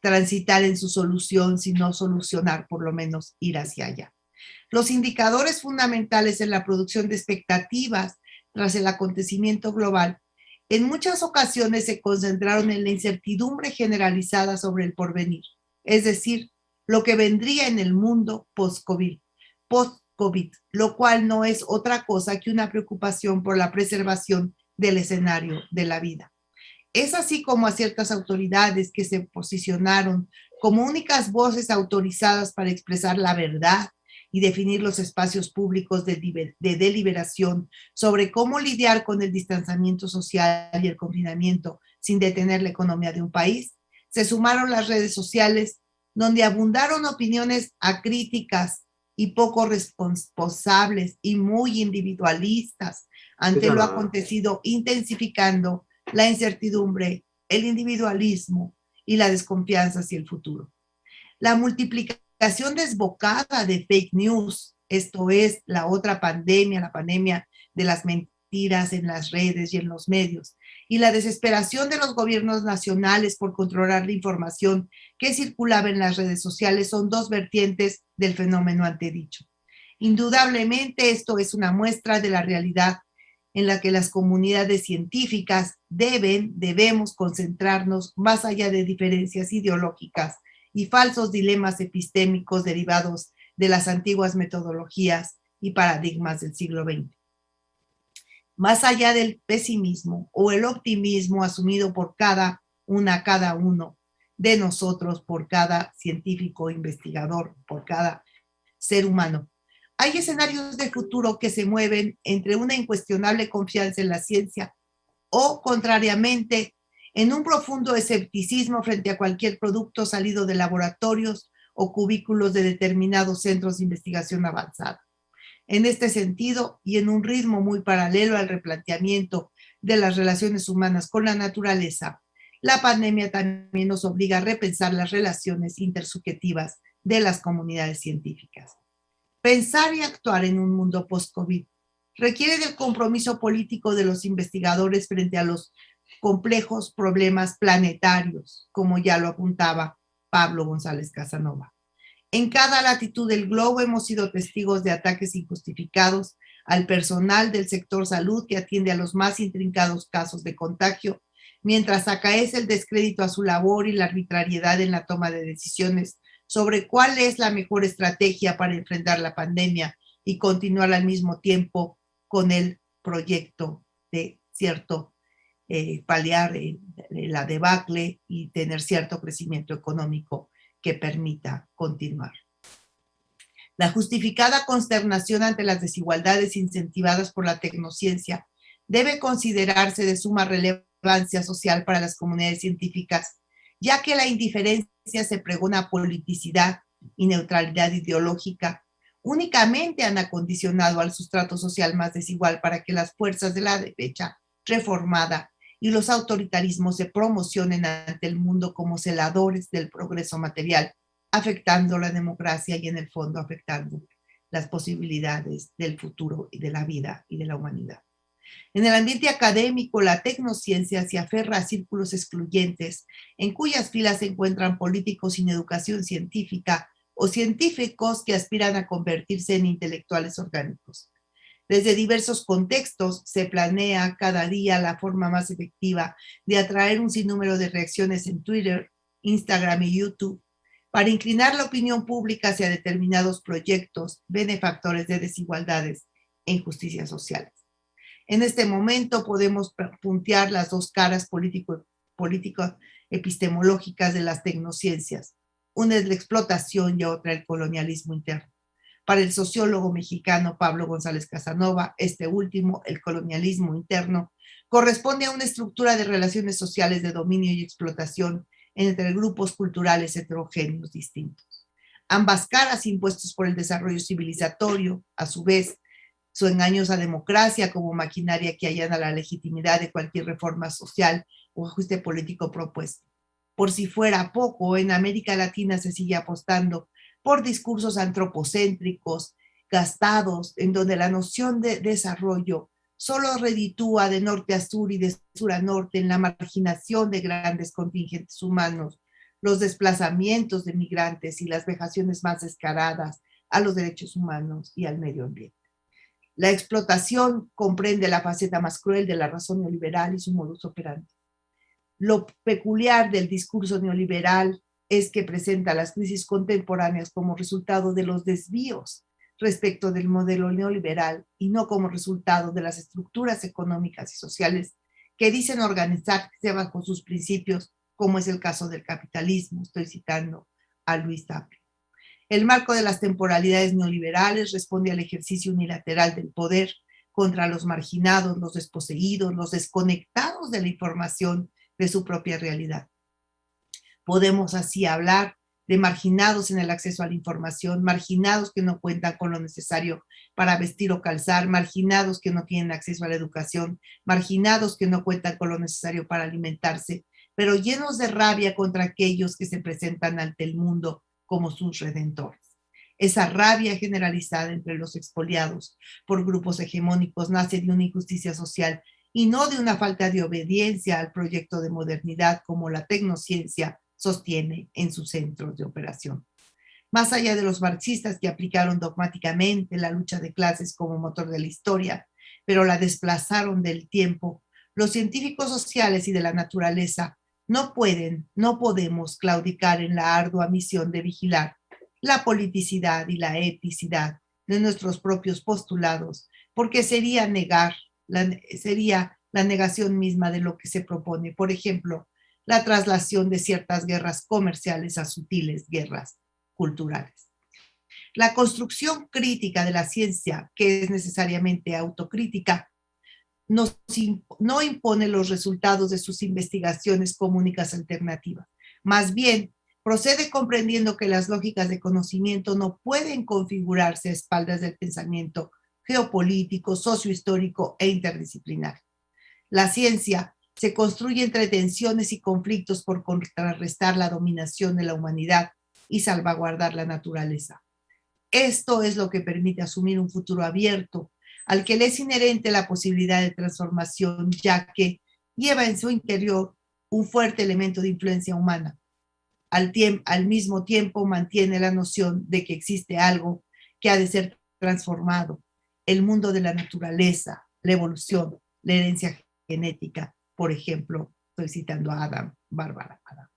transitar en su solución, si no solucionar, por lo menos ir hacia allá. Los indicadores fundamentales en la producción de expectativas tras el acontecimiento global en muchas ocasiones se concentraron en la incertidumbre generalizada sobre el porvenir, es decir, lo que vendría en el mundo post-COVID, lo cual no es otra cosa que una preocupación por la preservación del escenario de la vida. Es así como a ciertas autoridades que se posicionaron como únicas voces autorizadas para expresar la verdad y definir los espacios públicos de deliberación sobre cómo lidiar con el distanciamiento social y el confinamiento sin detener la economía de un país, se sumaron las redes sociales, donde abundaron opiniones acríticas y poco responsables y muy individualistas ante lo acontecido, intensificando la incertidumbre, el individualismo y la desconfianza hacia el futuro. La multiplicación desbocada de fake news, esto es la otra pandemia, la pandemia de las mentiras en las redes y en los medios, y la desesperación de los gobiernos nacionales por controlar la información que circulaba en las redes sociales son dos vertientes del fenómeno antedicho. Indudablemente esto es una muestra de la realidad en la que las comunidades científicas debemos concentrarnos más allá de diferencias ideológicas y falsos dilemas epistémicos derivados de las antiguas metodologías y paradigmas del siglo XX. Más allá del pesimismo o el optimismo asumido por cada uno de nosotros, por cada científico investigador, por cada ser humano, hay escenarios de futuro que se mueven entre una incuestionable confianza en la ciencia o, contrariamente, en un profundo escepticismo frente a cualquier producto salido de laboratorios o cubículos de determinados centros de investigación avanzada. En este sentido, y en un ritmo muy paralelo al replanteamiento de las relaciones humanas con la naturaleza, la pandemia también nos obliga a repensar las relaciones intersubjetivas de las comunidades científicas. Pensar y actuar en un mundo post-COVID requiere del compromiso político de los investigadores frente a los complejos problemas planetarios, como ya lo apuntaba Pablo González Casanova. En cada latitud del globo hemos sido testigos de ataques injustificados al personal del sector salud que atiende a los más intrincados casos de contagio, mientras acaece el descrédito a su labor y la arbitrariedad en la toma de decisiones sobre cuál es la mejor estrategia para enfrentar la pandemia y continuar al mismo tiempo con el proyecto de paliar la debacle y tener cierto crecimiento económico que permita continuar. La justificada consternación ante las desigualdades incentivadas por la tecnociencia debe considerarse de suma relevancia social para las comunidades científicas ya que la indiferencia se pregona politicidad y neutralidad ideológica, únicamente han acondicionado al sustrato social más desigual para que las fuerzas de la derecha reformada y los autoritarismos se promocionen ante el mundo como celadores del progreso material, afectando la democracia y en el fondo afectando las posibilidades del futuro y de la vida y de la humanidad. En el ambiente académico, la tecnociencia se aferra a círculos excluyentes, en cuyas filas se encuentran políticos sin educación científica o científicos que aspiran a convertirse en intelectuales orgánicos. Desde diversos contextos se planea cada día la forma más efectiva de atraer un sinnúmero de reacciones en Twitter, Instagram y YouTube para inclinar la opinión pública hacia determinados proyectos benefactores de desigualdades e injusticias sociales. En este momento podemos puntear las dos caras políticas epistemológicas de las tecnociencias. Una es la explotación y otra el colonialismo interno. Para el sociólogo mexicano Pablo González Casanova, este último, el colonialismo interno, corresponde a una estructura de relaciones sociales de dominio y explotación entre grupos culturales heterogéneos distintos. Ambas caras, impuestos por el desarrollo civilizatorio, a su vez, su engañosa democracia como maquinaria que allana la legitimidad de cualquier reforma social o ajuste político propuesto. Por si fuera poco, en América Latina se sigue apostando por discursos antropocéntricos, gastados, en donde la noción de desarrollo solo reditúa de norte a sur y de sur a norte en la marginación de grandes contingentes humanos, los desplazamientos de migrantes y las vejaciones más descaradas a los derechos humanos y al medio ambiente. La explotación comprende la faceta más cruel de la razón neoliberal y su modus operandi. Lo peculiar del discurso neoliberal es que presenta las crisis contemporáneas como resultado de los desvíos respecto del modelo neoliberal y no como resultado de las estructuras económicas y sociales que dicen organizarse bajo sus principios, como es el caso del capitalismo. Estoy citando a Luis Tapia. El marco de las temporalidades neoliberales responde al ejercicio unilateral del poder contra los marginados, los desposeídos, los desconectados de la información de su propia realidad. Podemos así hablar de marginados en el acceso a la información, marginados que no cuentan con lo necesario para vestir o calzar, marginados que no tienen acceso a la educación, marginados que no cuentan con lo necesario para alimentarse, pero llenos de rabia contra aquellos que se presentan ante el mundo como sus redentores. Esa rabia generalizada entre los expoliados por grupos hegemónicos nace de una injusticia social y no de una falta de obediencia al proyecto de modernidad como la tecnociencia sostiene en sus centros de operación. Más allá de los marxistas que aplicaron dogmáticamente la lucha de clases como motor de la historia, pero la desplazaron del tiempo, los científicos sociales y de la naturaleza no podemos claudicar en la ardua misión de vigilar la politicidad y la eticidad de nuestros propios postulados, porque sería la negación misma de lo que se propone. Por ejemplo, la traslación de ciertas guerras comerciales a sutiles guerras culturales. La construcción crítica de la ciencia, que es necesariamente autocrítica, no impone los resultados de sus investigaciones como únicas alternativas. Más bien, procede comprendiendo que las lógicas de conocimiento no pueden configurarse a espaldas del pensamiento geopolítico, sociohistórico e interdisciplinar. La ciencia se construye entre tensiones y conflictos por contrarrestar la dominación de la humanidad y salvaguardar la naturaleza. Esto es lo que permite asumir un futuro abierto, al que le es inherente la posibilidad de transformación, ya que lleva en su interior un fuerte elemento de influencia humana. Al mismo tiempo mantiene la noción de que existe algo que ha de ser transformado, el mundo de la naturaleza, la evolución, la herencia genética. Por ejemplo, estoy citando a Bárbara Adam.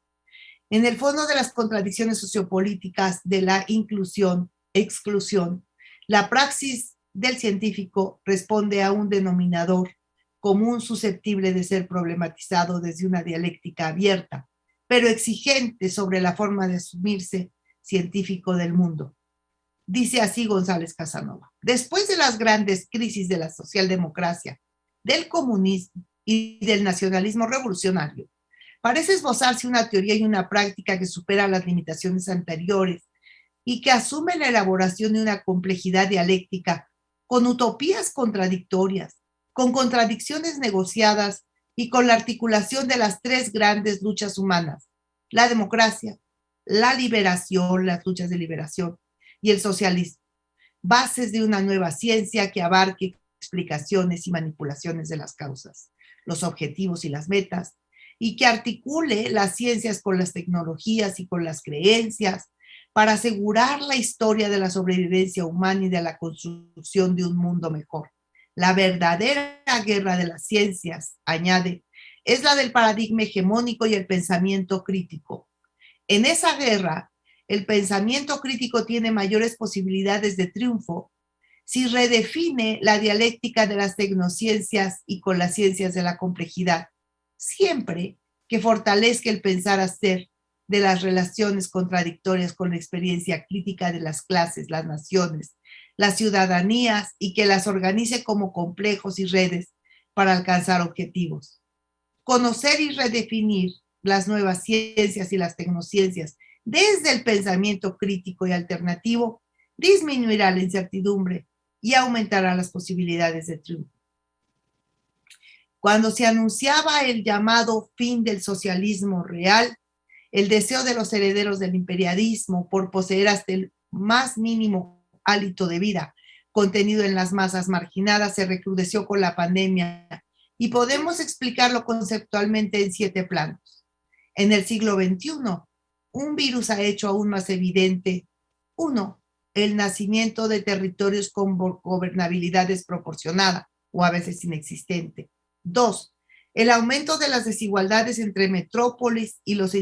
En el fondo de las contradicciones sociopolíticas de la inclusión-exclusión, la praxis del científico responde a un denominador común susceptible de ser problematizado desde una dialéctica abierta, pero exigente sobre la forma de asumirse científico del mundo. Dice así González Casanova: después de las grandes crisis de la socialdemocracia, del comunismo y del nacionalismo revolucionario, Parece esbozarse una teoría y una práctica que supera las limitaciones anteriores y que asume la elaboración de una complejidad dialéctica con utopías contradictorias, con contradicciones negociadas y con la articulación de las tres grandes luchas humanas: la democracia, la liberación, las luchas de liberación, y el socialismo, bases de una nueva ciencia que abarque explicaciones y manipulaciones de las causas, los objetivos y las metas, y que articule las ciencias con las tecnologías y con las creencias para asegurar la historia de la sobrevivencia humana y de la construcción de un mundo mejor. La verdadera guerra de las ciencias, añade, es la del paradigma hegemónico y el pensamiento crítico. En esa guerra, el pensamiento crítico tiene mayores posibilidades de triunfo si redefine la dialéctica de las tecnociencias y con las ciencias de la complejidad, siempre que fortalezca el pensar hacer de las relaciones contradictorias con la experiencia crítica de las clases, las naciones, las ciudadanías, y que las organice como complejos y redes para alcanzar objetivos. Conocer y redefinir las nuevas ciencias y las tecnociencias desde el pensamiento crítico y alternativo disminuirá la incertidumbre y aumentará las posibilidades de triunfo. Cuando se anunciaba el llamado fin del socialismo real, el deseo de los herederos del imperialismo por poseer hasta el más mínimo hálito de vida contenido en las masas marginadas se recrudeció con la pandemia, y podemos explicarlo conceptualmente en 7 planos. En el siglo XXI, un virus ha hecho aún más evidente: 1. El nacimiento de territorios con gobernabilidad desproporcionada o a veces inexistente. 2. El aumento de las desigualdades entre metrópolis y los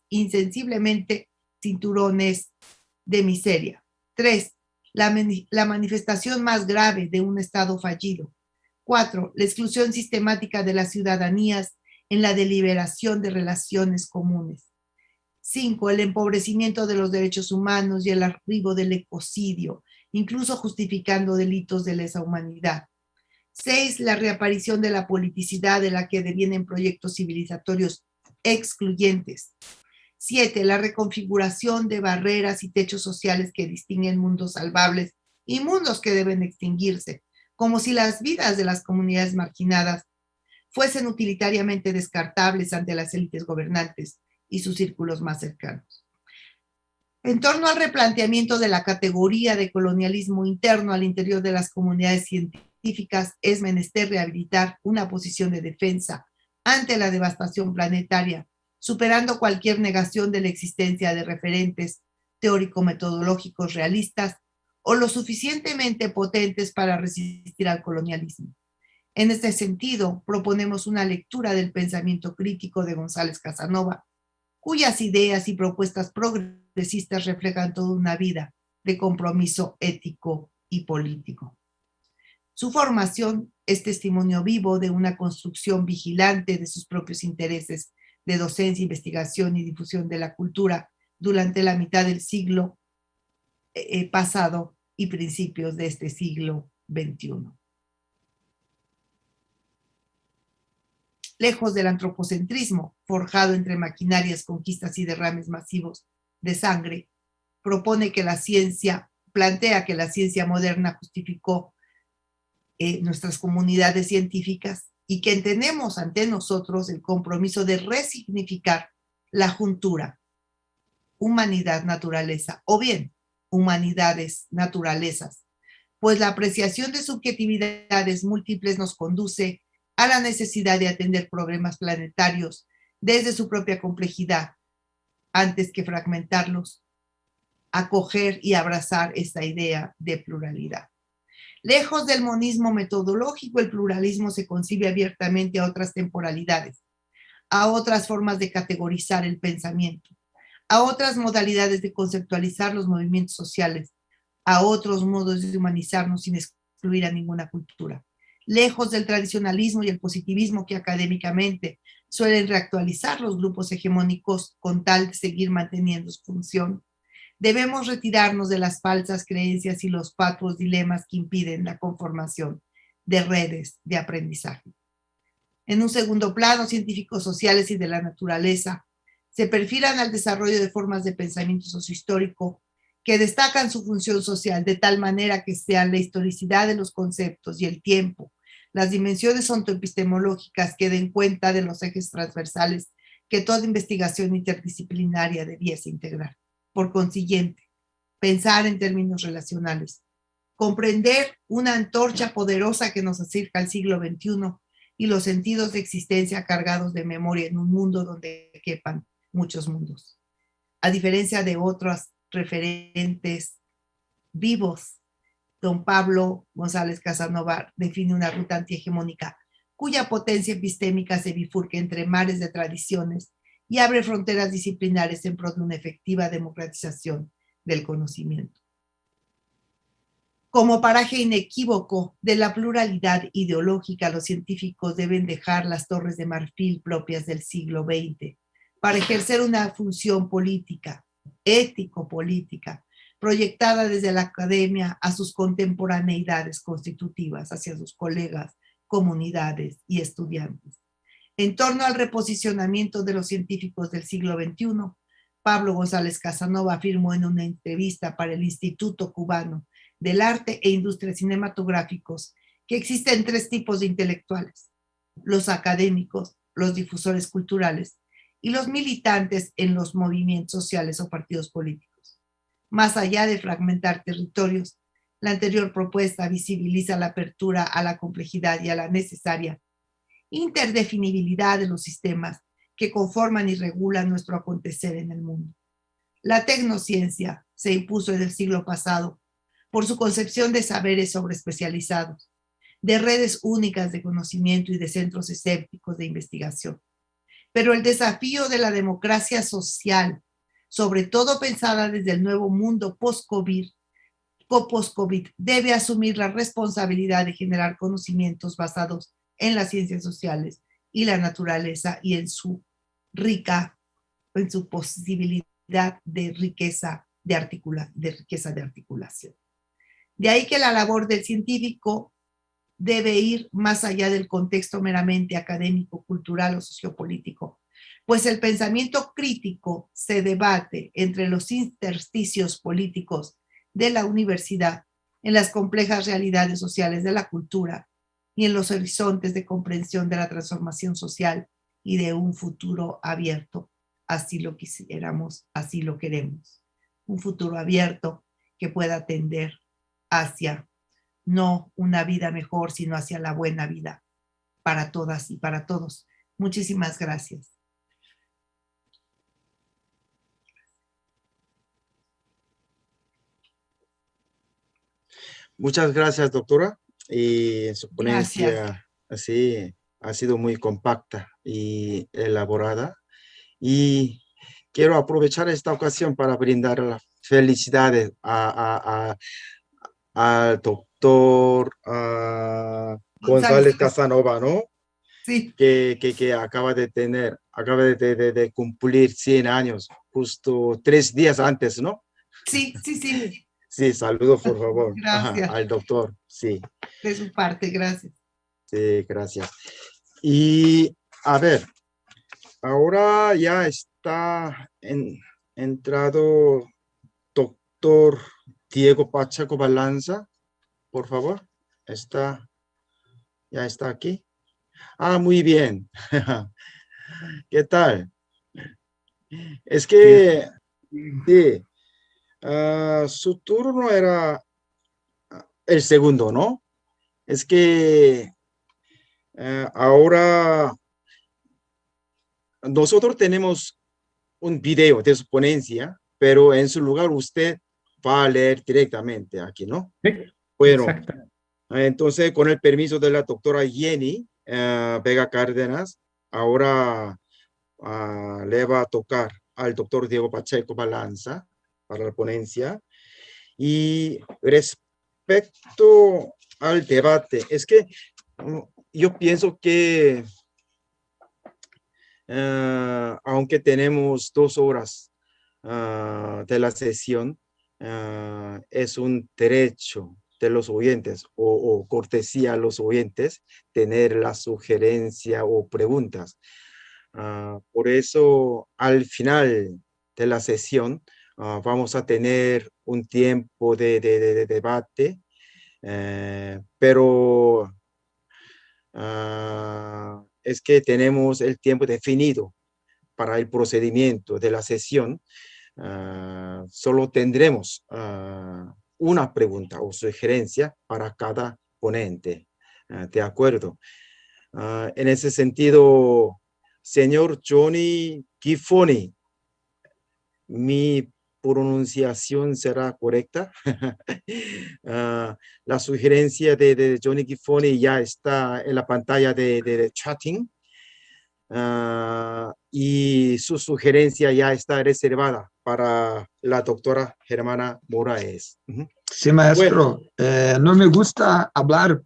insensiblemente cinturones de miseria. 3. La manifestación más grave de un Estado fallido. 4. La exclusión sistemática de las ciudadanías en la deliberación de relaciones comunes. 5. El empobrecimiento de los derechos humanos y el arribo del ecocidio, incluso justificando delitos de lesa humanidad. 6. La reaparición de la politicidad de la que devienen proyectos civilizatorios excluyentes. 7. La reconfiguración de barreras y techos sociales que distinguen mundos salvables y mundos que deben extinguirse, como si las vidas de las comunidades marginadas fuesen utilitariamente descartables ante las élites gobernantes y sus círculos más cercanos. En torno al replanteamiento de la categoría de colonialismo interno al interior de las comunidades científicas, es menester rehabilitar una posición de defensa ante la devastación planetaria, superando cualquier negación de la existencia de referentes teórico-metodológicos realistas o lo suficientemente potentes para resistir al colonialismo. En este sentido, proponemos una lectura del pensamiento crítico de González Casanova, cuyas ideas y propuestas progresistas reflejan toda una vida de compromiso ético y político. Su formación es testimonio vivo de una construcción vigilante de sus propios intereses de docencia, investigación y difusión de la cultura durante la mitad del siglo pasado y principios de este siglo XXI. Lejos del antropocentrismo, forjado entre maquinarias, conquistas y derrames masivos de sangre, plantea que la ciencia moderna justificó nuestras comunidades científicas y que tenemos ante nosotros el compromiso de resignificar la juntura humanidad-naturaleza, o bien humanidades-naturalezas, pues la apreciación de subjetividades múltiples nos conduce a la necesidad de atender problemas planetarios desde su propia complejidad, antes que fragmentarlos, acoger y abrazar esta idea de pluralidad. Lejos del monismo metodológico, el pluralismo se concibe abiertamente a otras temporalidades, a otras formas de categorizar el pensamiento, a otras modalidades de conceptualizar los movimientos sociales, a otros modos de humanizarnos sin excluir a ninguna cultura. Lejos del tradicionalismo y el positivismo que académicamente suelen reactualizar los grupos hegemónicos con tal de seguir manteniendo su función, debemos retirarnos de las falsas creencias y los fatuos dilemas que impiden la conformación de redes de aprendizaje. En un segundo plano, científicos sociales y de la naturaleza se perfilan al desarrollo de formas de pensamiento sociohistórico que destacan su función social de tal manera que sean la historicidad de los conceptos y el tiempo, las dimensiones ontoepistemológicas que den cuenta de los ejes transversales que toda investigación interdisciplinaria debiese integrar. Por consiguiente, pensar en términos relacionales, comprender una antorcha poderosa que nos acerca al siglo XXI y los sentidos de existencia cargados de memoria en un mundo donde quepan muchos mundos. A diferencia de otros referentes vivos, don Pablo González Casanova define una ruta antihegemónica cuya potencia epistémica se bifurca entre mares de tradiciones y abre fronteras disciplinares en pro de una efectiva democratización del conocimiento. Como paraje inequívoco de la pluralidad ideológica, los científicos deben dejar las torres de marfil propias del siglo XX para ejercer una función política, ético-política, proyectada desde la academia a sus contemporaneidades constitutivas, hacia sus colegas, comunidades y estudiantes. En torno al reposicionamiento de los científicos del siglo XXI, Pablo González Casanova afirmó en una entrevista para el Instituto Cubano del Arte e Industrias Cinematográficos que existen tres tipos de intelectuales: los académicos, los difusores culturales y los militantes en los movimientos sociales o partidos políticos. Más allá de fragmentar territorios, la anterior propuesta visibiliza la apertura a la complejidad y a la necesaria interdefinibilidad de los sistemas que conforman y regulan nuestro acontecer en el mundo. La tecnociencia se impuso en el siglo pasado por su concepción de saberes sobreespecializados, de redes únicas de conocimiento y de centros escépticos de investigación. Pero el desafío de la democracia social, sobre todo pensada desde el nuevo mundo post-COVID, debe asumir la responsabilidad de generar conocimientos basados en las ciencias sociales y la naturaleza y en su posibilidad de riqueza de articulación. De ahí que la labor del científico debe ir más allá del contexto meramente académico, cultural o sociopolítico, pues el pensamiento crítico se debate entre los intersticios políticos de la universidad, en las complejas realidades sociales de la cultura y en los horizontes de comprensión de la transformación social y de un futuro abierto. Así lo quisiéramos, así lo queremos. Un futuro abierto que pueda tender hacia no una vida mejor, sino hacia la buena vida para todas y para todos. Muchísimas gracias. Muchas gracias, doctora. Y su ponencia así ha sido muy compacta y elaborada. Y quiero aprovechar esta ocasión para brindar las felicidades al doctor González Casanova, ¿no? Sí. Que acaba de cumplir 100 años, justo 3 días antes, ¿no? Sí, sí, sí. Sí, saludos, por favor. Gracias. Al doctor, sí. De su parte, gracias. Sí, gracias. Y, a ver, ahora ya está entrado doctor Diego Pacheco Balanza, por favor. Ya está aquí. Ah, muy bien. ¿Qué tal? Es que, sí, su turno era el segundo, ¿no? Es que ahora nosotros tenemos un video de su ponencia, pero en su lugar usted va a leer directamente aquí, ¿no? Sí, bueno, exacto. Entonces, con el permiso de la doctora Jenny Vega Cárdenas, ahora le va a tocar al doctor Diego Pacheco Balanza para la ponencia. Y respecto al debate, es que yo pienso que aunque tenemos 2 horas de la sesión, es un derecho de los oyentes o cortesía a los oyentes tener la sugerencia o preguntas. Por eso, al final de la sesión, vamos a tener un tiempo de debate, pero es que tenemos el tiempo definido para el procedimiento de la sesión. Solo tendremos una pregunta o sugerencia para cada ponente. ¿De acuerdo? En ese sentido, señor Johnny Giffoni, ¿mi pronunciación será correcta? La sugerencia de Johnny Giffoni ya está en la pantalla de chatting. Y su sugerencia ya está reservada para la doctora Germana Moraes. Sí, maestro. Bueno. No me gusta hablar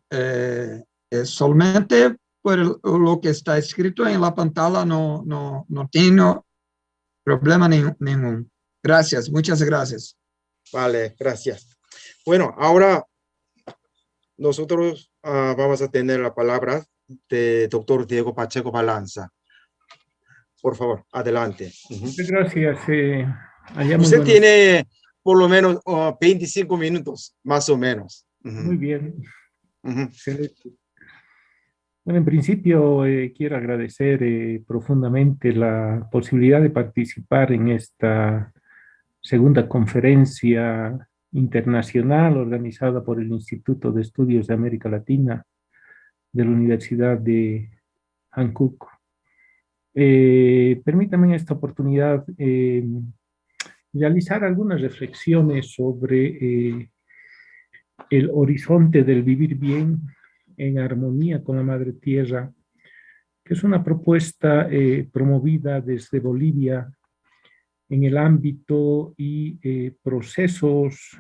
solamente por lo que está escrito en la pantalla, no tengo problema ningún. Gracias, muchas gracias. Vale, gracias. Bueno, ahora nosotros vamos a tener la palabra de doctor Diego Pacheco Balanza. Por favor, adelante. Gracias. Usted tiene por lo menos 25 minutos, más o menos. Muy bien. Excelente. Bueno, en principio quiero agradecer profundamente la posibilidad de participar en esta segunda conferencia internacional organizada por el Instituto de Estudios de América Latina de la Universidad de Hankook. Permítame en esta oportunidad realizar algunas reflexiones sobre el horizonte del vivir bien en armonía con la Madre Tierra, que es una propuesta promovida desde Bolivia en el ámbito y procesos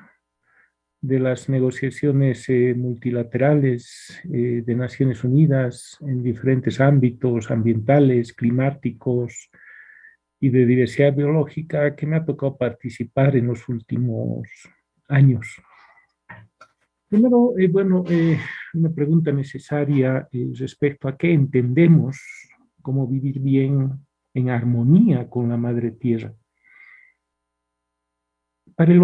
de las negociaciones multilaterales de Naciones Unidas en diferentes ámbitos ambientales, climáticos y de diversidad biológica que me ha tocado participar en los últimos años. Primero, una pregunta necesaria respecto a qué entendemos como vivir bien en armonía con la Madre Tierra. Para el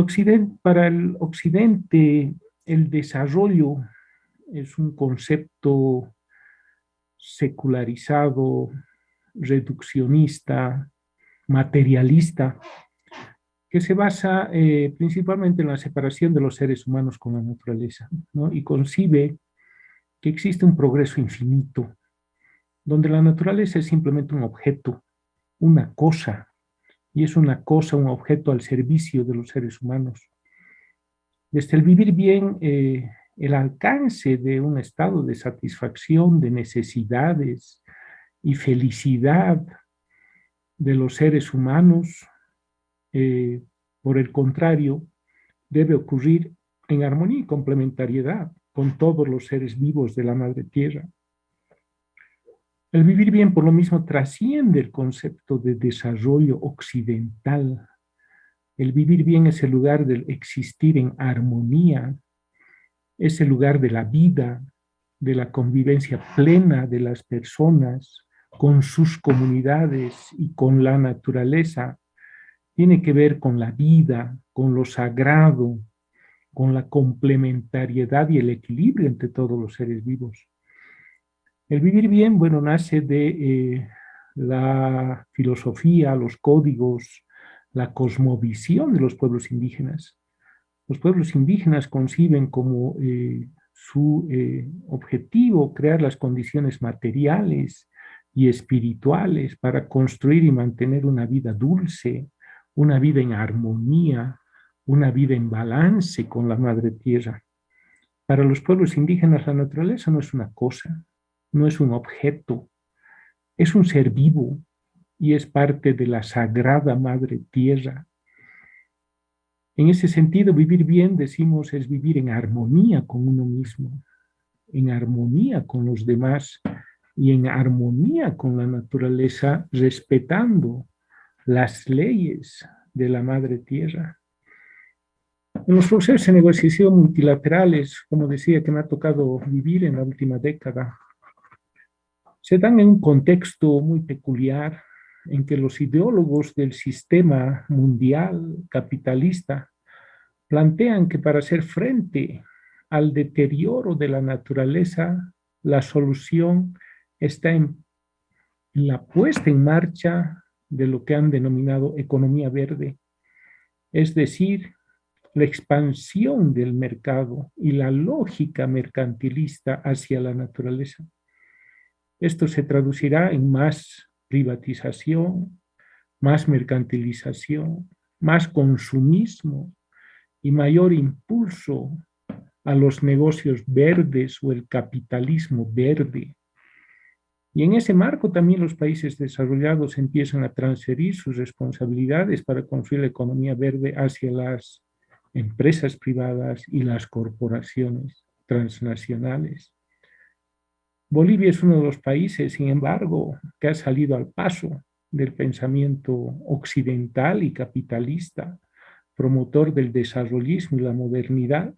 occidente, el desarrollo es un concepto secularizado, reduccionista, materialista, que se basa principalmente en la separación de los seres humanos con la naturaleza, ¿no? Y concibe que existe un progreso infinito, donde la naturaleza es simplemente un objeto, una cosa, y es una cosa, un objeto al servicio de los seres humanos. Desde el vivir bien, el alcance de un estado de satisfacción, de necesidades y felicidad de los seres humanos, por el contrario, debe ocurrir en armonía y complementariedad con todos los seres vivos de la Madre Tierra. El vivir bien, por lo mismo, trasciende el concepto de desarrollo occidental. El vivir bien es el lugar del existir en armonía, es el lugar de la vida, de la convivencia plena de las personas con sus comunidades y con la naturaleza. Tiene que ver con la vida, con lo sagrado, con la complementariedad y el equilibrio entre todos los seres vivos. El vivir bien, bueno, nace de la filosofía, los códigos, la cosmovisión de los pueblos indígenas. Los pueblos indígenas conciben como su objetivo crear las condiciones materiales y espirituales para construir y mantener una vida dulce, una vida en armonía, una vida en balance con la Madre Tierra. Para los pueblos indígenas la naturaleza no es una cosa, no es un objeto, es un ser vivo y es parte de la sagrada Madre Tierra. En ese sentido, vivir bien, decimos, es vivir en armonía con uno mismo, en armonía con los demás y en armonía con la naturaleza, respetando las leyes de la Madre Tierra. En los procesos de negociación multilaterales, como decía, que me ha tocado vivir en la última década, se dan en un contexto muy peculiar en que los ideólogos del sistema mundial capitalista plantean que para hacer frente al deterioro de la naturaleza, la solución está en la puesta en marcha de lo que han denominado economía verde, es decir, la expansión del mercado y la lógica mercantilista hacia la naturaleza. Esto se traducirá en más privatización, más mercantilización, más consumismo y mayor impulso a los negocios verdes o el capitalismo verde. Y en ese marco también los países desarrollados empiezan a transferir sus responsabilidades para construir la economía verde hacia las empresas privadas y las corporaciones transnacionales. Bolivia es uno de los países, sin embargo, que ha salido al paso del pensamiento occidental y capitalista, promotor del desarrollismo y la modernidad,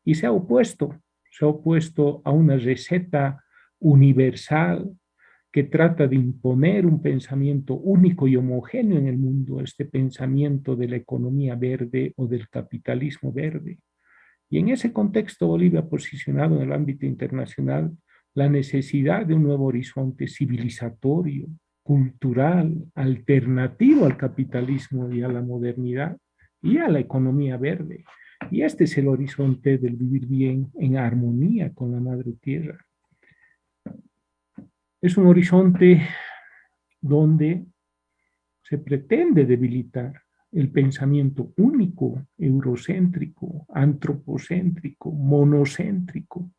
y se ha opuesto a una receta universal que trata de imponer un pensamiento único y homogéneo en el mundo, este pensamiento de la economía verde o del capitalismo verde. Y en ese contexto, Bolivia ha posicionado en el ámbito internacional la necesidad de un nuevo horizonte civilizatorio, cultural, alternativo al capitalismo y a la modernidad y a la economía verde. Y este es el horizonte del vivir bien en armonía con la madre tierra. Es un horizonte donde se pretende debilitar el pensamiento único, eurocéntrico, antropocéntrico, monocéntrico.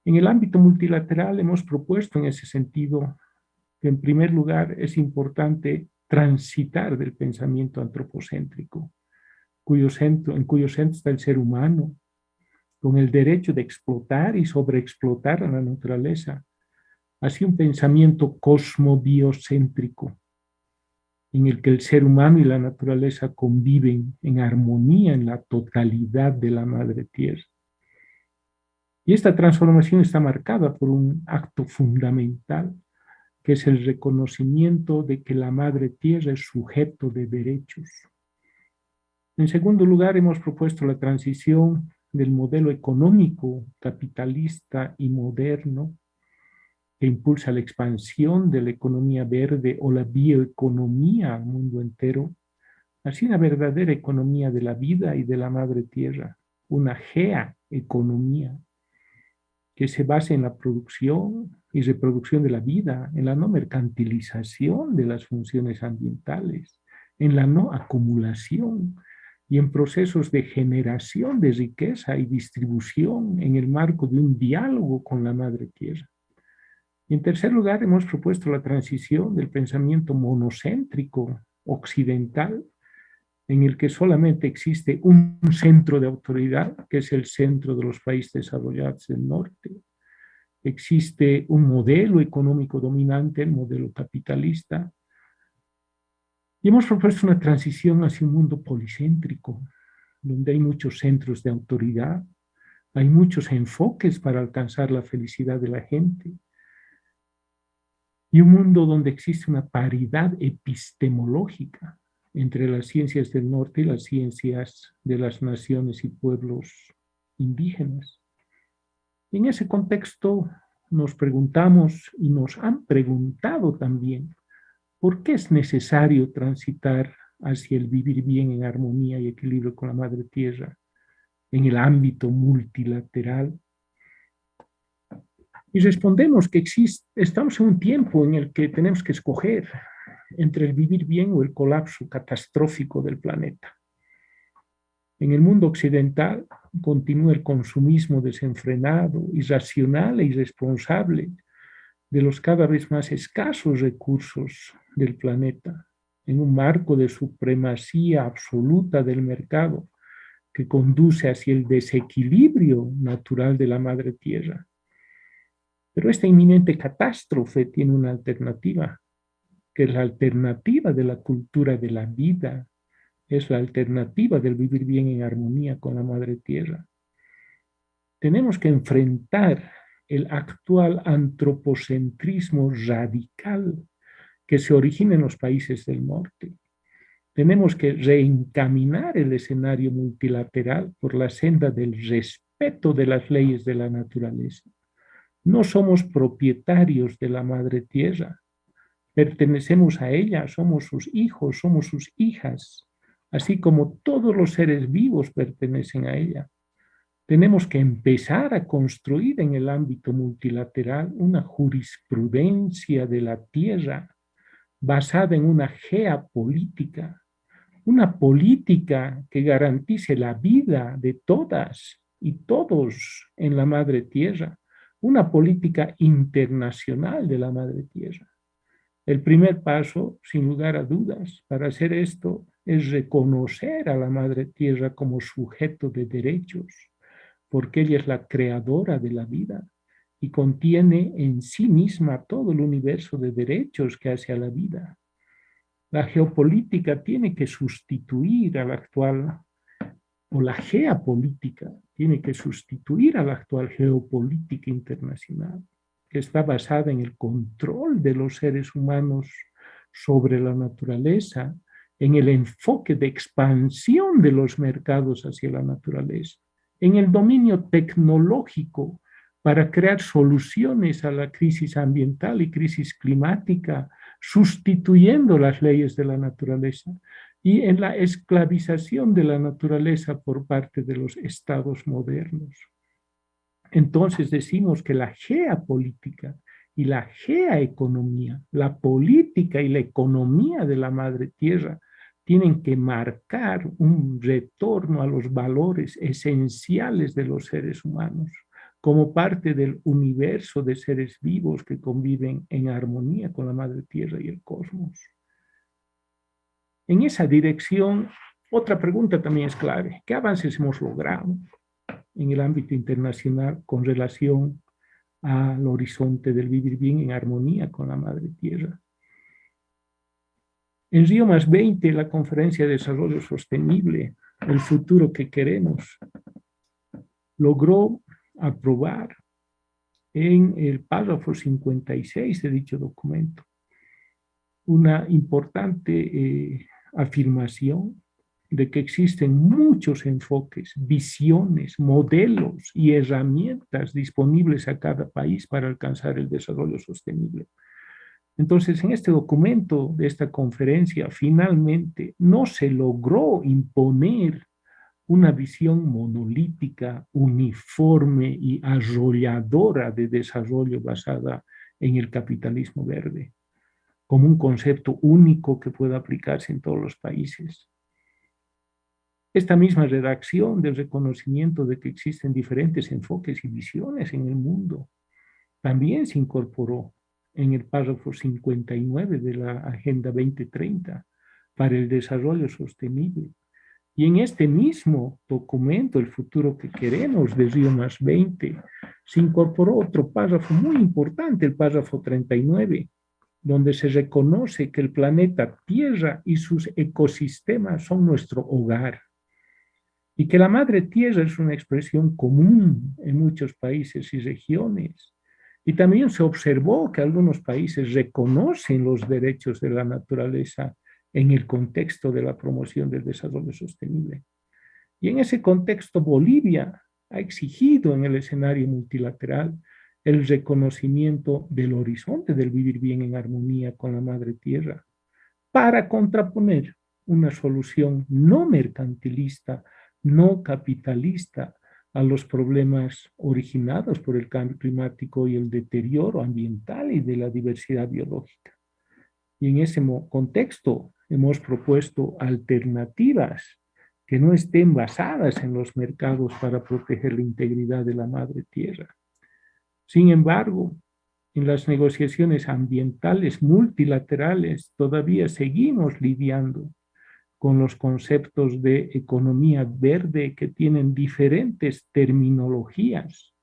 En el ámbito multilateral hemos propuesto en ese sentido que en primer lugar es importante transitar del pensamiento antropocéntrico, en cuyo centro está el ser humano, con el derecho de explotar y sobreexplotar a la naturaleza, hacia un pensamiento cosmobiocéntrico, en el que el ser humano y la naturaleza conviven en armonía en la totalidad de la madre tierra. Y esta transformación está marcada por un acto fundamental, que es el reconocimiento de que la madre tierra es sujeto de derechos. En segundo lugar, hemos propuesto la transición del modelo económico capitalista y moderno que impulsa la expansión de la economía verde o la bioeconomía al mundo entero, hacia una verdadera economía de la vida y de la madre tierra, una geaeconomía que se basa en la producción y reproducción de la vida, en la no mercantilización de las funciones ambientales, en la no acumulación y en procesos de generación de riqueza y distribución en el marco de un diálogo con la madre tierra. Y en tercer lugar, hemos propuesto la transición del pensamiento monocéntrico occidental, en el que solamente existe un centro de autoridad, que es el centro de los países desarrollados del norte. Existe un modelo económico dominante, el modelo capitalista. Y hemos propuesto una transición hacia un mundo policéntrico, donde hay muchos centros de autoridad, hay muchos enfoques para alcanzar la felicidad de la gente, y un mundo donde existe una paridad epistemológica entre las ciencias del norte y las ciencias de las naciones y pueblos indígenas. En ese contexto nos preguntamos y nos han preguntado también por qué es necesario transitar hacia el vivir bien en armonía y equilibrio con la madre tierra en el ámbito multilateral. Y respondemos que estamos en un tiempo en el que tenemos que escoger entre el vivir bien o el colapso catastrófico del planeta. En el mundo occidental continúa el consumismo desenfrenado, irracional e irresponsable de los cada vez más escasos recursos del planeta, en un marco de supremacía absoluta del mercado que conduce hacia el desequilibrio natural de la madre tierra. Pero esta inminente catástrofe tiene una alternativa, que es la alternativa de la cultura de la vida, es la alternativa del vivir bien en armonía con la madre tierra. Tenemos que enfrentar el actual antropocentrismo radical que se origina en los países del norte. Tenemos que reencaminar el escenario multilateral por la senda del respeto de las leyes de la naturaleza. No somos propietarios de la madre tierra, pertenecemos a ella, somos sus hijos, somos sus hijas, así como todos los seres vivos pertenecen a ella. Tenemos que empezar a construir en el ámbito multilateral una jurisprudencia de la tierra basada en una geopolítica, una política que garantice la vida de todas y todos en la madre tierra, una política internacional de la madre tierra. El primer paso, sin lugar a dudas, para hacer esto es reconocer a la madre tierra como sujeto de derechos, porque ella es la creadora de la vida y contiene en sí misma todo el universo de derechos que hace a la vida. La geopolítica tiene que sustituir a la actual, o la geopolítica tiene que sustituir a la actual geopolítica internacional, que está basada en el control de los seres humanos sobre la naturaleza, en el enfoque de expansión de los mercados hacia la naturaleza, en el dominio tecnológico para crear soluciones a la crisis ambiental y crisis climática, sustituyendo las leyes de la naturaleza, y en la esclavización de la naturaleza por parte de los estados modernos. Entonces decimos que la geopolítica y la geoeconomía, la política y la economía de la madre tierra, tienen que marcar un retorno a los valores esenciales de los seres humanos, como parte del universo de seres vivos que conviven en armonía con la madre tierra y el cosmos. En esa dirección, otra pregunta también es clave. ¿Qué avances hemos logrado en el ámbito internacional con relación al horizonte del vivir bien en armonía con la madre tierra? En Río+20, la Conferencia de Desarrollo Sostenible, el futuro que queremos, logró aprobar en el párrafo 56 de dicho documento una importante afirmación de que existen muchos enfoques, visiones, modelos y herramientas disponibles a cada país para alcanzar el desarrollo sostenible. Entonces, en este documento de esta conferencia, finalmente no se logró imponer una visión monolítica, uniforme y arrolladora de desarrollo basada en el capitalismo verde, como un concepto único que pueda aplicarse en todos los países. Esta misma redacción del reconocimiento de que existen diferentes enfoques y visiones en el mundo también se incorporó en el párrafo 59 de la Agenda 2030 para el desarrollo sostenible. Y en este mismo documento, el futuro que queremos de Río+20, se incorporó otro párrafo muy importante, el párrafo 39, donde se reconoce que el planeta Tierra y sus ecosistemas son nuestro hogar y que la madre Tierra es una expresión común en muchos países y regiones. Y también se observó que algunos países reconocen los derechos de la naturaleza en el contexto de la promoción del desarrollo sostenible. Y en ese contexto, Bolivia ha exigido en el escenario multilateral el reconocimiento del horizonte del vivir bien en armonía con la madre tierra, para contraponer una solución no mercantilista, no capitalista a los problemas originados por el cambio climático y el deterioro ambiental y de la diversidad biológica. Y en ese contexto hemos propuesto alternativas que no estén basadas en los mercados para proteger la integridad de la madre tierra. Sin embargo, en las negociaciones ambientales multilaterales todavía seguimos lidiando con los conceptos de economía verde que tienen diferentes terminologías,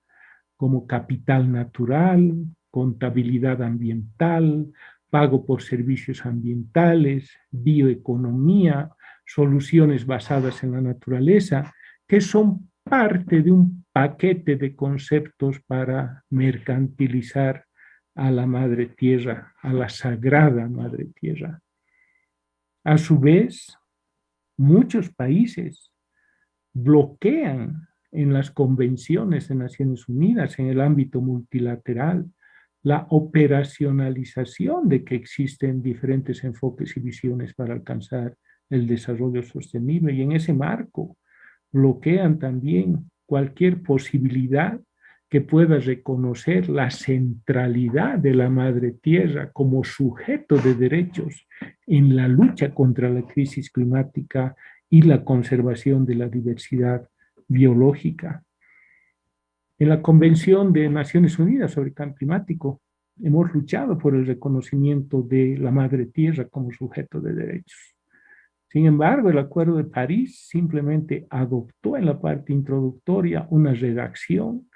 como capital natural, contabilidad ambiental, pago por servicios ambientales, bioeconomía, soluciones basadas en la naturaleza, que son parte de un paquete de conceptos para mercantilizar a la madre tierra, a la sagrada madre tierra. A su vez, muchos países bloquean en las convenciones de Naciones Unidas, en el ámbito multilateral, la operacionalización de que existen diferentes enfoques y visiones para alcanzar el desarrollo sostenible, y en ese marco bloquean también cualquier posibilidad que pueda reconocer la centralidad de la madre tierra como sujeto de derechos en la lucha contra la crisis climática y la conservación de la diversidad biológica. En la Convención de Naciones Unidas sobre el Cambio Climático hemos luchado por el reconocimiento de la madre tierra como sujeto de derechos. Sin embargo, el Acuerdo de París simplemente adoptó en la parte introductoria una redacción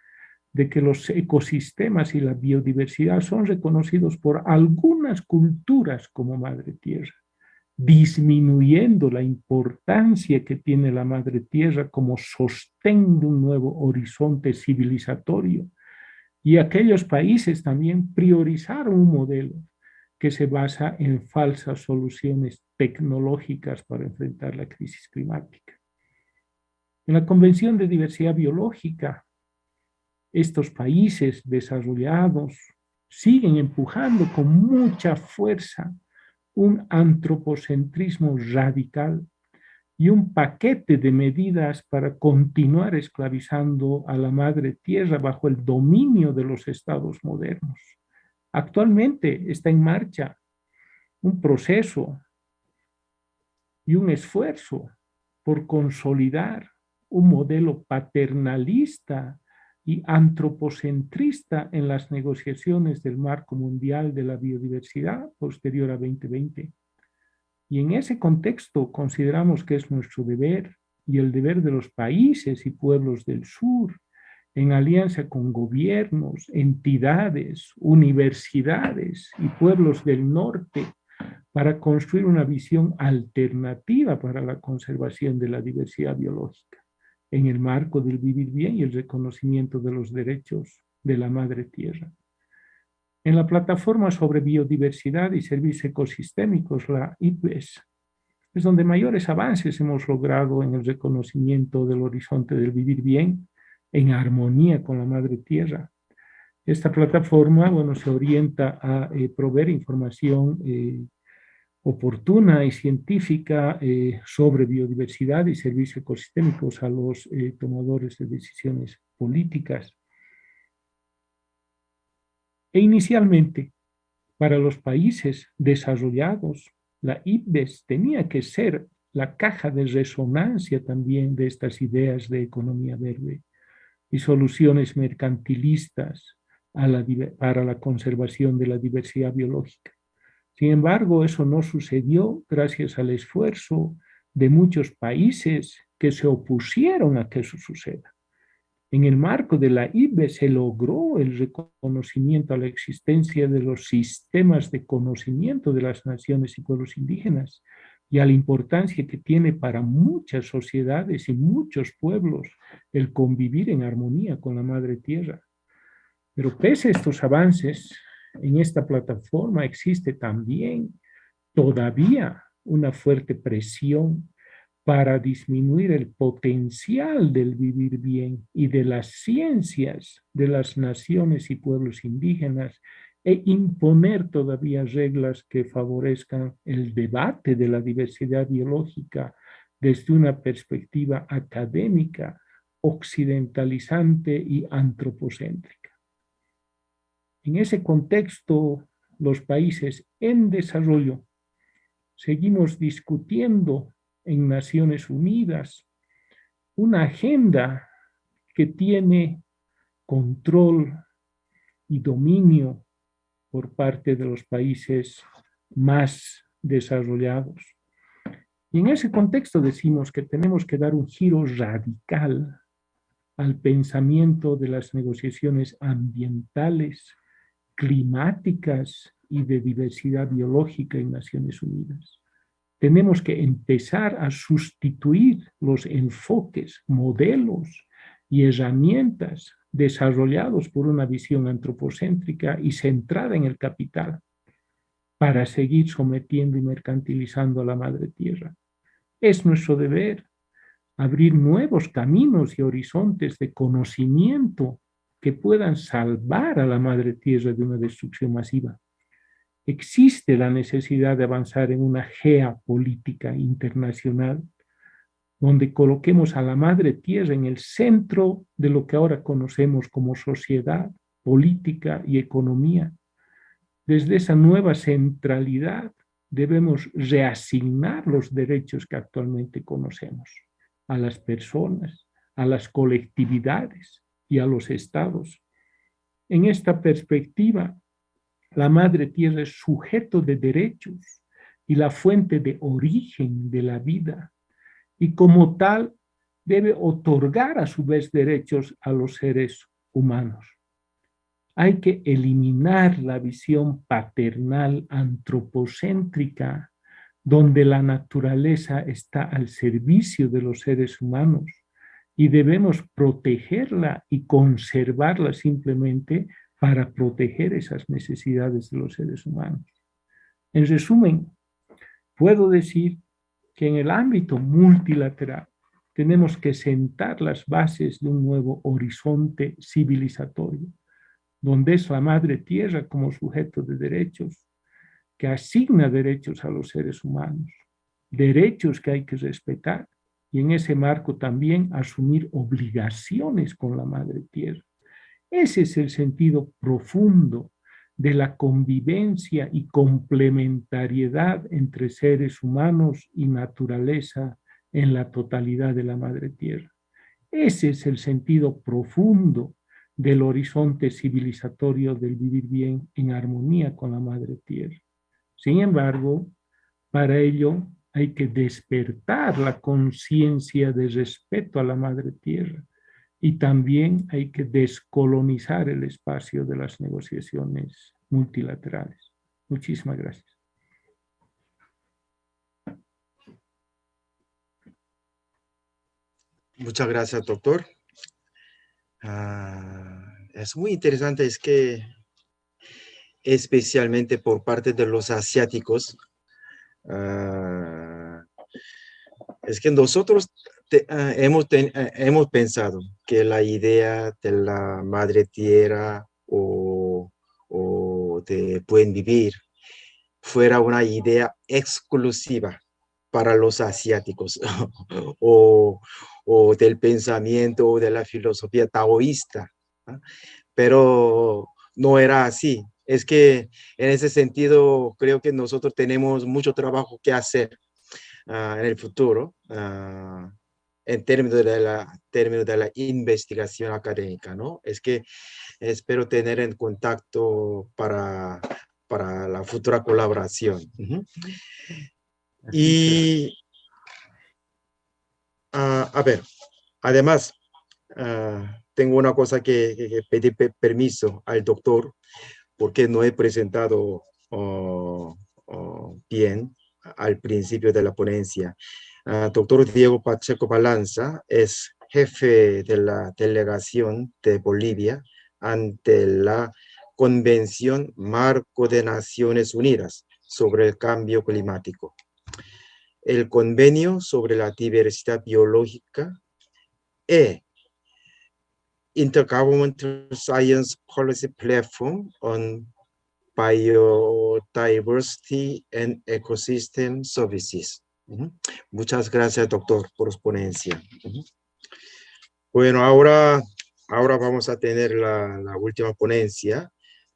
de que los ecosistemas y la biodiversidad son reconocidos por algunas culturas como madre tierra, disminuyendo la importancia que tiene la madre tierra como sostén de un nuevo horizonte civilizatorio. Y aquellos países también priorizaron un modelo que se basa en falsas soluciones tecnológicas para enfrentar la crisis climática. En la Convención de Diversidad Biológica, estos países desarrollados siguen empujando con mucha fuerza un antropocentrismo radical y un paquete de medidas para continuar esclavizando a la madre tierra bajo el dominio de los estados modernos. Actualmente está en marcha un proceso y un esfuerzo por consolidar un modelo paternalista y antropocentrista en las negociaciones del Marco Mundial de la Biodiversidad posterior a 2020. Y en ese contexto consideramos que es nuestro deber y el deber de los países y pueblos del sur, en alianza con gobiernos, entidades, universidades y pueblos del norte, para construir una visión alternativa para la conservación de la diversidad biológica, en el marco del vivir bien y el reconocimiento de los derechos de la madre tierra. En la plataforma sobre biodiversidad y servicios ecosistémicos, la IPBES, es donde mayores avances hemos logrado en el reconocimiento del horizonte del vivir bien en armonía con la madre tierra. Esta plataforma, se orienta a proveer información oportuna y científica sobre biodiversidad y servicios ecosistémicos a los tomadores de decisiones políticas. E inicialmente, para los países desarrollados, la IPBES tenía que ser la caja de resonancia también de estas ideas de economía verde y soluciones mercantilistas para la conservación de la diversidad biológica. Sin embargo, eso no sucedió gracias al esfuerzo de muchos países que se opusieron a que eso suceda. En el marco de la IPBES se logró el reconocimiento a la existencia de los sistemas de conocimiento de las naciones y pueblos indígenas y a la importancia que tiene para muchas sociedades y muchos pueblos el convivir en armonía con la madre tierra. Pero pese a estos avances, en esta plataforma existe también todavía una fuerte presión para disminuir el potencial del vivir bien y de las ciencias de las naciones y pueblos indígenas e imponer todavía reglas que favorezcan el debate de la diversidad biológica desde una perspectiva académica, occidentalizante y antropocéntrica. En ese contexto, los países en desarrollo seguimos discutiendo en Naciones Unidas una agenda que tiene control y dominio por parte de los países más desarrollados. Y en ese contexto decimos que tenemos que dar un giro radical al pensamiento de las negociaciones ambientales, climáticas y de diversidad biológica en Naciones Unidas. tenemos que empezar a sustituir los enfoques, modelos y herramientas desarrollados por una visión antropocéntrica y centrada en el capital para seguir sometiendo y mercantilizando a la madre tierra. Es nuestro deber abrir nuevos caminos y horizontes de conocimiento que puedan salvar a la madre tierra de una destrucción masiva. Existe la necesidad de avanzar en una geopolítica internacional donde coloquemos a la madre tierra en el centro de lo que ahora conocemos como sociedad, política y economía. Desde esa nueva centralidad debemos reasignar los derechos que actualmente conocemos a las personas, a las colectividades y a los estados. En esta perspectiva, la madre tierra es sujeto de derechos y la fuente de origen de la vida, y como tal debe otorgar a su vez derechos a los seres humanos. Hay que eliminar la visión paternal antropocéntrica, donde la naturaleza está al servicio de los seres humanos y debemos protegerla y conservarla simplemente para proteger esas necesidades de los seres humanos. En resumen, puedo decir que en el ámbito multilateral tenemos que sentar las bases de un nuevo horizonte civilizatorio, donde es la madre tierra como sujeto de derechos, que asigna derechos a los seres humanos, derechos que hay que respetar, y en ese marco también asumir obligaciones con la madre tierra. Ese es el sentido profundo de la convivencia y complementariedad entre seres humanos y naturaleza en la totalidad de la madre tierra. Ese es el sentido profundo del horizonte civilizatorio del vivir bien en armonía con la madre tierra. Sin embargo, para ello hay que despertar la conciencia de respeto a la madre tierra y también hay que descolonizar el espacio de las negociaciones multilaterales. Muchísimas gracias. Muchas gracias, doctor. Es muy interesante, es que especialmente por parte de los asiáticos, es que nosotros hemos pensado que la idea de la madre tierra o de buen vivir fuera una idea exclusiva para los asiáticos o del pensamiento o de la filosofía taoísta, ¿no? Pero no era así. Es que en ese sentido creo que nosotros tenemos mucho trabajo que hacer en el futuro en términos de la investigación académica, ¿no? Es que espero tener en contacto para la futura colaboración. Y a ver, además, tengo una cosa que pedir permiso al doctor porque no he presentado bien al principio de la ponencia. Doctor Diego Pacheco Balanza es jefe de la delegación de Bolivia ante la Convención Marco de Naciones Unidas sobre el Cambio Climático. El Convenio sobre la Diversidad Biológica e Intergovernmental Science Policy Platform on Biodiversity and Ecosystem Services. Muchas gracias, doctor, por su ponencia. Bueno, ahora vamos a tener la última ponencia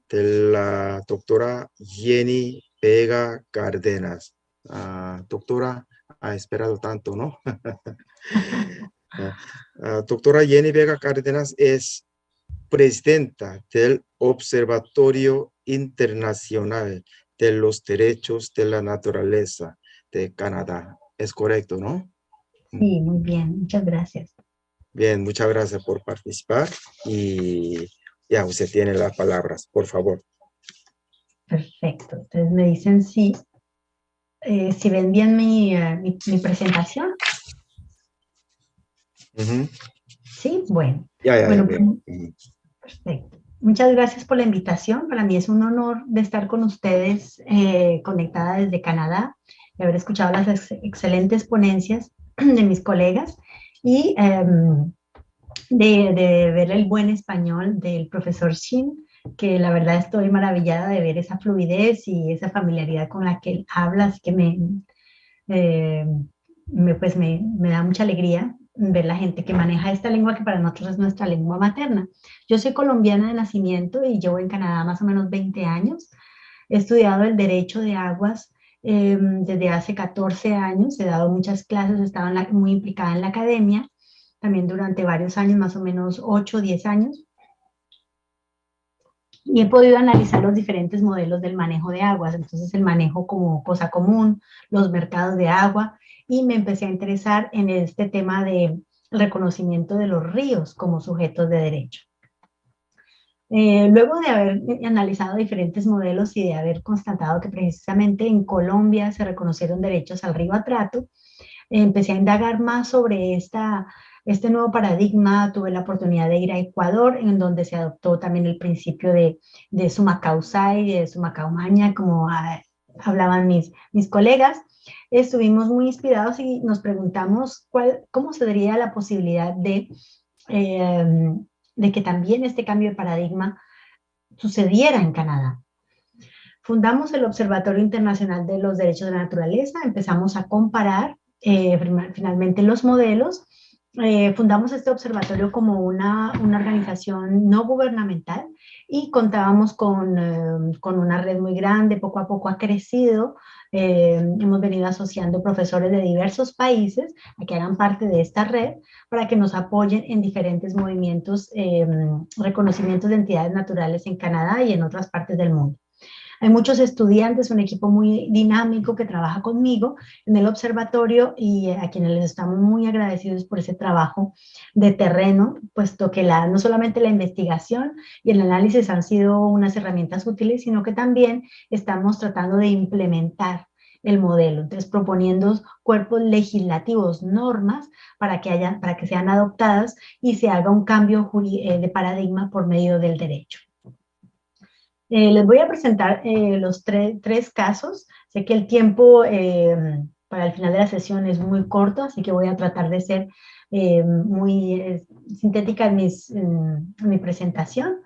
de la doctora Jenny Vega Cárdenas. Doctora, ha esperado tanto, ¿no? Doctora Jenny Vega Cárdenas es presidenta del Observatorio Internacional de los Derechos de la Naturaleza de Canadá. ¿Es correcto, no? Sí, muy bien. Muchas gracias. Bien, muchas gracias por participar y ya usted tiene las palabras, por favor. Perfecto. Ustedes me dicen sí. si ven bien mi presentación. Sí, bueno. Bueno, perfecto. Muchas gracias por la invitación. Para mí es un honor de estar con ustedes conectada desde Canadá, de haber escuchado las excelentes ponencias de mis colegas y de ver el buen español del profesor Shin, que la verdad estoy maravillada de ver esa fluidez y esa familiaridad con la que él habla, así que me da mucha alegría ver la gente que maneja esta lengua que para nosotros es nuestra lengua materna. Yo soy colombiana de nacimiento y llevo en Canadá más o menos 20 años. He estudiado el derecho de aguas desde hace 14 años, he dado muchas clases, he estado muy implicada en la academia, también durante varios años, más o menos 8 o 10 años. Y he podido analizar los diferentes modelos del manejo de aguas, entonces el manejo como cosa común, los mercados de agua, y me empecé a interesar en este tema de reconocimiento de los ríos como sujetos de derecho. Luego de haber analizado diferentes modelos y de haber constatado que precisamente en Colombia se reconocieron derechos al río a trato, empecé a indagar más sobre este nuevo paradigma. Tuve la oportunidad de ir a Ecuador, en donde se adoptó también el principio de summa causae y de summa caumaña, como hablaban mis colegas. Estuvimos muy inspirados y nos preguntamos cómo sería la posibilidad de que también este cambio de paradigma sucediera en Canadá. Fundamos el Observatorio Internacional de los Derechos de la Naturaleza, empezamos a comparar finalmente los modelos. Fundamos este observatorio como una organización no gubernamental y contábamos con una red muy grande, poco a poco ha crecido. Hemos venido asociando profesores de diversos países a que hagan parte de esta red para que nos apoyen en diferentes movimientos, reconocimientos de entidades naturales en Canadá y en otras partes del mundo. Hay muchos estudiantes, un equipo muy dinámico que trabaja conmigo en el observatorio y a quienes les estamos muy agradecidos por ese trabajo de terreno, puesto que no solamente la investigación y el análisis han sido unas herramientas útiles, sino que también estamos tratando de implementar el modelo, entonces proponiendo cuerpos legislativos, normas, para que sean adoptadas y se haga un cambio de paradigma por medio del derecho. Les voy a presentar los tres casos. Sé que el tiempo para el final de la sesión es muy corto, así que voy a tratar de ser muy sintética en mi presentación.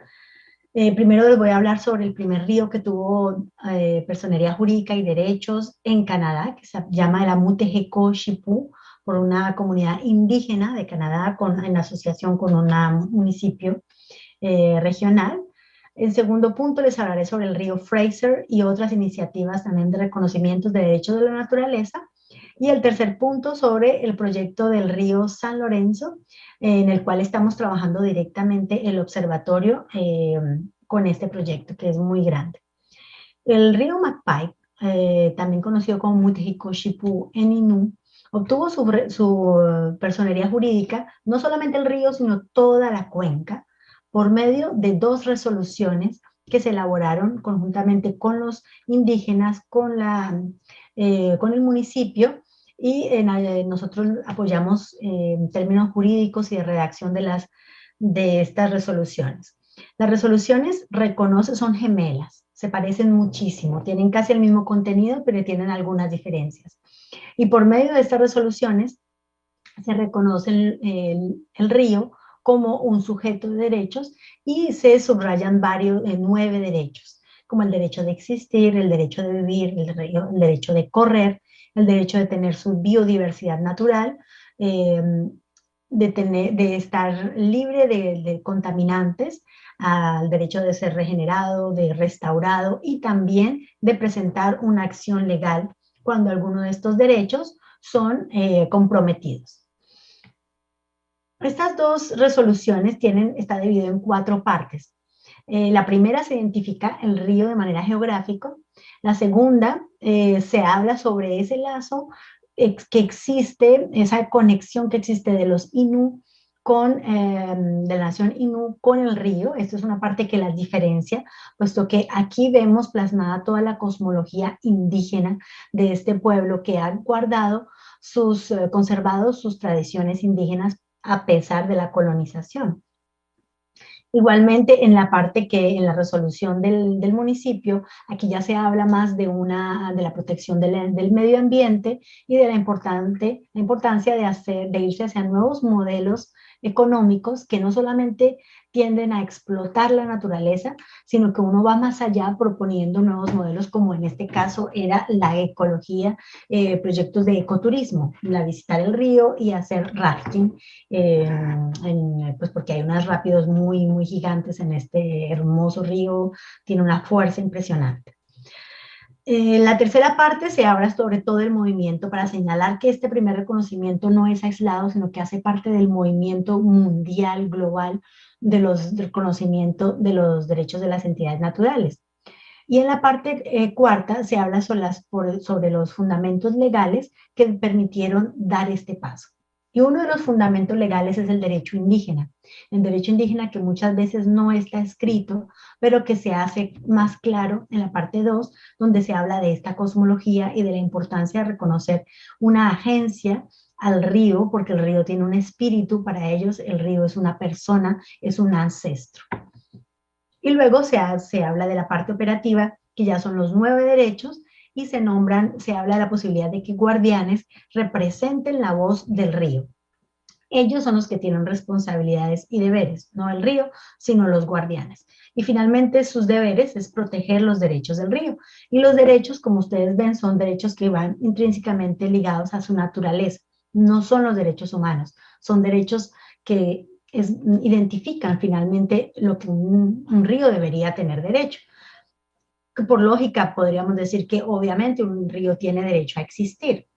Primero les voy a hablar sobre el primer río que tuvo personería jurídica y derechos en Canadá, que se llama el Amutejeko-Chipú, por una comunidad indígena de Canadá en asociación con un municipio regional. En segundo punto les hablaré sobre el río Fraser y otras iniciativas también de reconocimientos de derechos de la naturaleza. Y el tercer punto sobre el proyecto del río San Lorenzo, en el cual estamos trabajando directamente el observatorio con este proyecto que es muy grande. El río McPike, también conocido como Mutejiko-Chipú en Innu, obtuvo su personería jurídica, no solamente el río, sino toda la cuenca, por medio de 2 resoluciones que se elaboraron conjuntamente con los indígenas, con el municipio, y nosotros apoyamos en términos jurídicos y de redacción de estas resoluciones. Las resoluciones son gemelas, se parecen muchísimo, tienen casi el mismo contenido, pero tienen algunas diferencias. Y por medio de estas resoluciones se reconoce el río como un sujeto de derechos y se subrayan 9 derechos, como el derecho de existir, el derecho de vivir, el derecho de correr, el derecho de tener su biodiversidad natural, de estar libre de contaminantes, al derecho de ser regenerado, de restaurado y también de presentar una acción legal cuando alguno de estos derechos son comprometidos. Estas 2 resoluciones está dividido en 4 partes. La primera se identifica el río de manera geográfica. La segunda se habla sobre ese lazo que existe, esa conexión que existe de los Innu de la nación Innu con el río. Esto es una parte que las diferencia, puesto que aquí vemos plasmada toda la cosmología indígena de este pueblo que ha guardado conservado sus tradiciones indígenas a pesar de la colonización. Igualmente, en la parte que en la resolución del municipio, aquí ya se habla más de la protección del medio ambiente y de la importancia de irse hacia nuevos modelos económicos que no solamente tienden a explotar la naturaleza, sino que uno va más allá proponiendo nuevos modelos, como en este caso era la ecología, proyectos de ecoturismo, visitar el río y hacer rafting, pues porque hay unos rápidos muy, muy gigantes en este hermoso río, tiene una fuerza impresionante. En la tercera parte se habla sobre todo del movimiento para señalar que este primer reconocimiento no es aislado, sino que hace parte del movimiento mundial, global, del reconocimiento de los derechos de las entidades naturales. Y en la parte cuarta se habla sobre los fundamentos legales que permitieron dar este paso. Y uno de los fundamentos legales es el derecho indígena. El derecho indígena que muchas veces no está escrito, pero que se hace más claro en la parte 2, donde se habla de esta cosmología y de la importancia de reconocer una agencia al río, porque el río tiene un espíritu, para ellos el río es una persona, es un ancestro. Y luego se habla de la parte operativa, que ya son los 9 derechos, y se habla de la posibilidad de que guardianes representen la voz del río. Ellos son los que tienen responsabilidades y deberes, no el río, sino los guardianes. Y finalmente sus deberes es proteger los derechos del río. Y los derechos, como ustedes ven, son derechos que van intrínsecamente ligados a su naturaleza. No son los derechos humanos, son derechos que identifican finalmente lo que un río debería tener derecho. Por lógica podríamos decir que obviamente un río tiene derecho a existir,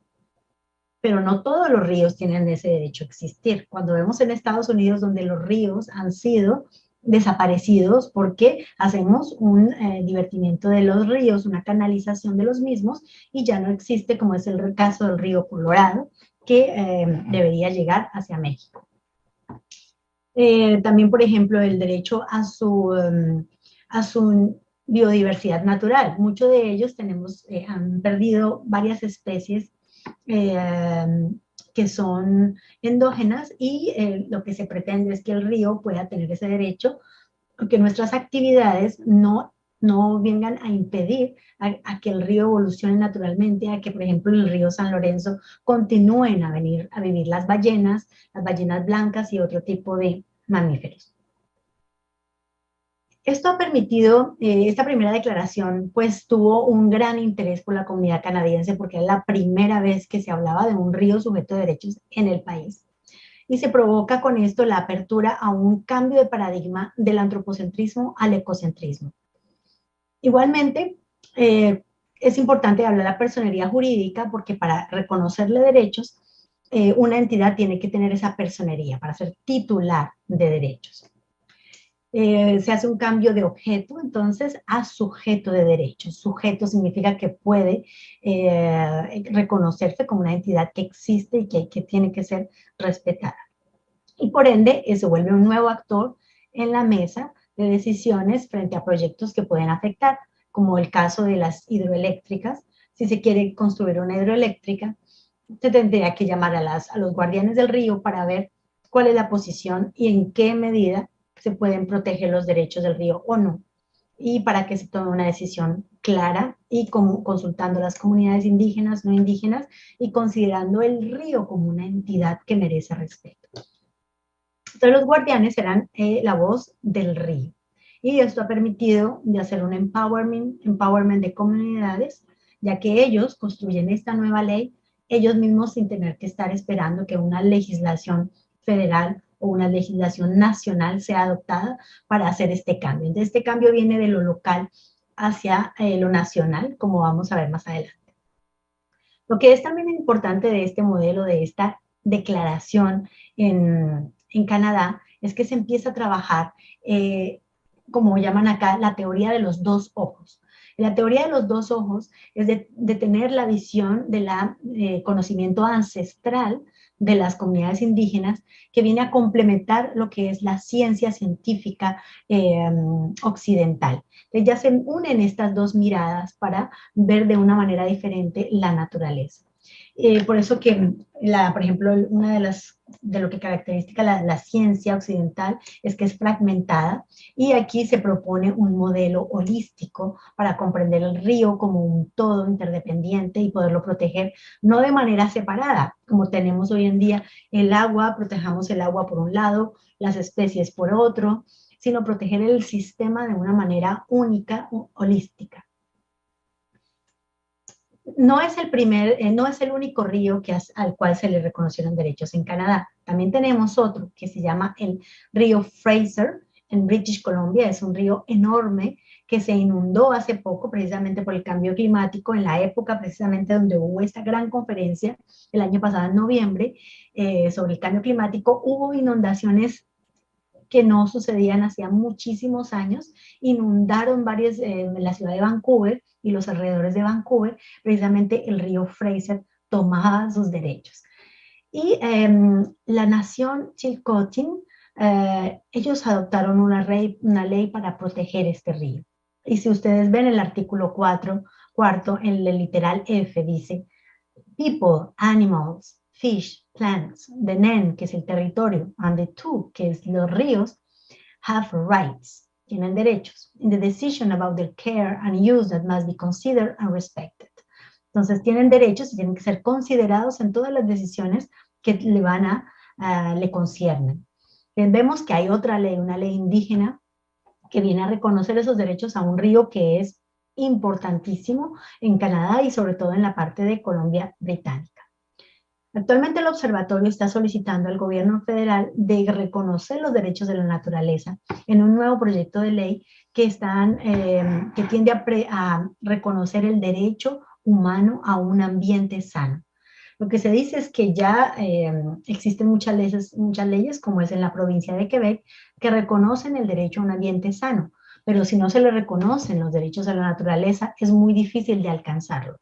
pero no todos los ríos tienen ese derecho a existir. Cuando vemos en Estados Unidos donde los ríos han sido desaparecidos porque hacemos un divertimiento de los ríos, una canalización de los mismos, y ya no existe, como es el caso del río Colorado, que debería llegar hacia México. También, por ejemplo, el derecho a su biodiversidad natural. Muchos de ellos han perdido varias especies que son endógenas, y lo que se pretende es que el río pueda tener ese derecho, porque nuestras actividades no vengan a impedir a que el río evolucione naturalmente, a que, por ejemplo, en el río San Lorenzo continúen a vivir las ballenas blancas y otro tipo de mamíferos. Esto ha permitido, esta primera declaración, pues tuvo un gran interés por la comunidad canadiense, porque es la primera vez que se hablaba de un río sujeto de derechos en el país. Y se provoca con esto la apertura a un cambio de paradigma del antropocentrismo al ecocentrismo. Igualmente, es importante hablar de la personería jurídica, porque para reconocerle derechos, una entidad tiene que tener esa personería para ser titular de derechos. Se hace un cambio de objeto, entonces, a sujeto de derechos. Sujeto significa que puede reconocerse como una entidad que existe y que tiene que ser respetada. Y por ende, se vuelve un nuevo actor en la mesa de decisiones frente a proyectos que pueden afectar, como el caso de las hidroeléctricas. Si se quiere construir una hidroeléctrica, se tendría que llamar a los guardianes del río para ver cuál es la posición y en qué medida se pueden proteger los derechos del río o no, y para que se tome una decisión clara y consultando a las comunidades indígenas, no indígenas, y considerando el río como una entidad que merece respeto. Entonces los guardianes serán la voz del río, y esto ha permitido de hacer un empowerment de comunidades, ya que ellos construyen esta nueva ley ellos mismos, sin tener que estar esperando que una legislación federal o una legislación nacional sea adoptada para hacer este cambio. Entonces, este cambio viene de lo local hacia lo nacional, como vamos a ver más adelante. Lo que es también importante de este modelo, de esta declaración en Canadá, es que se empieza a trabajar, como llaman acá, la teoría de los 2 ojos. La teoría de los 2 ojos es de tener la visión del conocimiento ancestral de las comunidades indígenas que viene a complementar lo que es la ciencia científica occidental. Entonces ya se unen estas dos miradas para ver de una manera diferente la naturaleza. Por eso que, por ejemplo, una de lo que caracteriza la ciencia occidental es que es fragmentada, y aquí se propone un modelo holístico para comprender el río como un todo interdependiente y poderlo proteger, no de manera separada, como tenemos hoy en día el agua, protejamos el agua por un lado, las especies por otro, sino proteger el sistema de una manera única, holística. No es el único río al cual se le reconocieron derechos en Canadá. También tenemos otro que se llama el río Fraser en British Columbia. Es un río enorme que se inundó hace poco precisamente por el cambio climático, en la época precisamente donde hubo esta gran conferencia el año pasado en noviembre sobre el cambio climático. Hubo inundaciones que no sucedían hacía muchísimos años, inundaron varias, la ciudad de Vancouver y los alrededores de Vancouver, precisamente el río Fraser tomaba sus derechos. Y la nación Chilcotin, ellos adoptaron una ley para proteger este río. Y si ustedes ven el artículo cuarto, en el literal F dice, people, animals, fish, plants, the NEN, que es el territorio, and the two, que es los ríos, have rights, tienen derechos, in the decision about their care and use that must be considered and respected. Entonces tienen derechos y tienen que ser considerados en todas las decisiones que le conciernen. Vemos que hay otra ley, una ley indígena, que viene a reconocer esos derechos a un río que es importantísimo en Canadá y sobre todo en la parte de Columbia Británica. Actualmente el observatorio está solicitando al gobierno federal de reconocer los derechos de la naturaleza en un nuevo proyecto de ley que tiende a reconocer el derecho humano a un ambiente sano. Lo que se dice es que ya existen muchas leyes, como es en la provincia de Quebec, que reconocen el derecho a un ambiente sano, pero si no se le reconocen los derechos a la naturaleza, es muy difícil de alcanzarlo.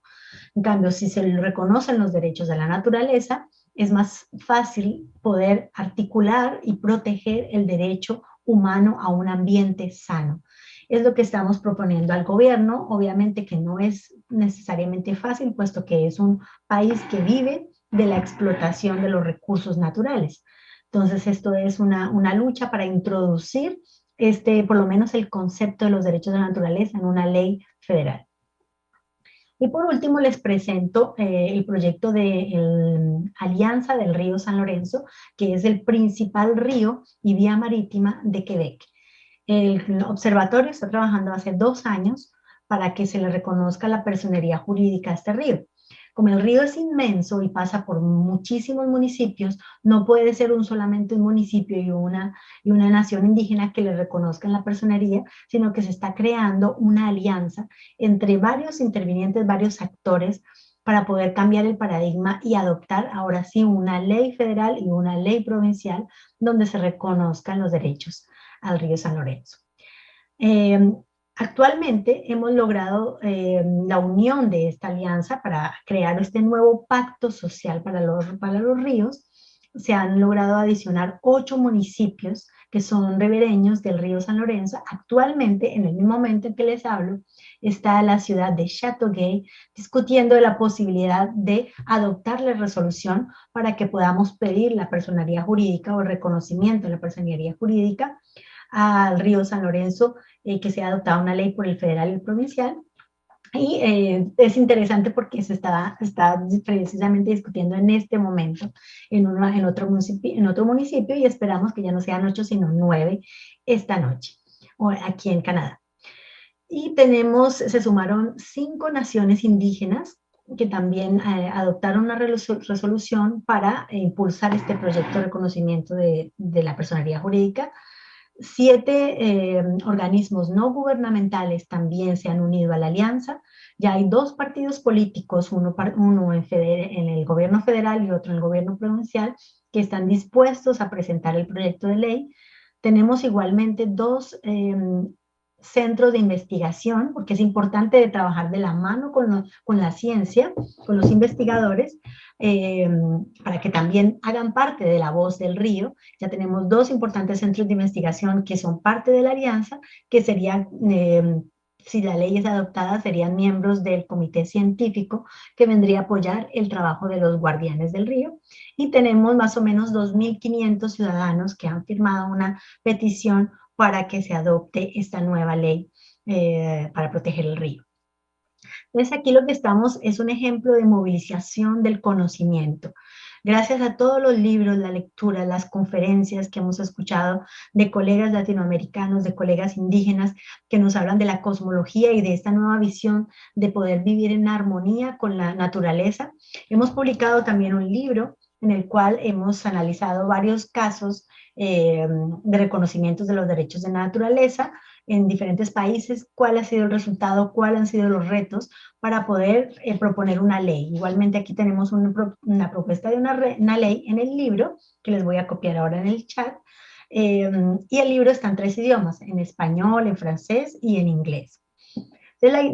En cambio, si se le reconocen los derechos de la naturaleza, es más fácil poder articular y proteger el derecho humano a un ambiente sano. Es lo que estamos proponiendo al gobierno, obviamente que no es necesariamente fácil, puesto que es un país que vive de la explotación de los recursos naturales. Entonces, esto es una lucha para introducir por lo menos el concepto de los derechos de la naturaleza en una ley federal. Y por último les presento el proyecto de Alianza del Río San Lorenzo, que es el principal río y vía marítima de Quebec. El observatorio está trabajando hace 2 años para que se le reconozca la personería jurídica a este río. Como el río es inmenso y pasa por muchísimos municipios, no puede ser solamente un municipio y una nación indígena que le reconozcan la personería, sino que se está creando una alianza entre varios intervinientes, varios actores, para poder cambiar el paradigma y adoptar ahora sí una ley federal y una ley provincial donde se reconozcan los derechos al río San Lorenzo. Actualmente hemos logrado la unión de esta alianza para crear este nuevo pacto social para los ríos. Se han logrado adicionar 8 municipios que son ribereños del río San Lorenzo. Actualmente, en el mismo momento en que les hablo, está la ciudad de Châteauguay discutiendo la posibilidad de adoptar la resolución para que podamos pedir la personería jurídica o el reconocimiento de la personería jurídica al río San Lorenzo, que se ha adoptado una ley por el federal y el provincial. Y es interesante porque se está precisamente discutiendo en este momento en otro municipio, y esperamos que ya no sean 8 sino 9 esta noche aquí en Canadá. Y se sumaron 5 naciones indígenas que también adoptaron una resolución para impulsar este proyecto de reconocimiento de la personería jurídica. 7 organismos no gubernamentales también se han unido a la alianza. Ya hay 2 partidos políticos, uno en el gobierno federal y otro en el gobierno provincial, que están dispuestos a presentar el proyecto de ley. Tenemos igualmente 2 centros de investigación, porque es importante trabajar de la mano con la ciencia, con los investigadores, para que también hagan parte de la voz del río. Ya tenemos 2 importantes centros de investigación que son parte de la alianza, que serían, si la ley es adoptada, serían miembros del comité científico que vendría a apoyar el trabajo de los guardianes del río. Y tenemos más o menos 2.500 ciudadanos que han firmado una petición para que se adopte esta nueva ley para proteger el río. Entonces aquí lo que estamos es un ejemplo de movilización del conocimiento. Gracias a todos los libros, la lectura, las conferencias que hemos escuchado de colegas latinoamericanos, de colegas indígenas que nos hablan de la cosmología y de esta nueva visión de poder vivir en armonía con la naturaleza. Hemos publicado también un libro en el cual hemos analizado varios casos de reconocimientos de los derechos de la naturaleza en diferentes países, cuál ha sido el resultado, cuáles han sido los retos para poder proponer una ley. Igualmente aquí tenemos una propuesta de una ley en el libro, que les voy a copiar ahora en el chat, y el libro está en 3 idiomas, en español, en francés y en inglés. Entonces,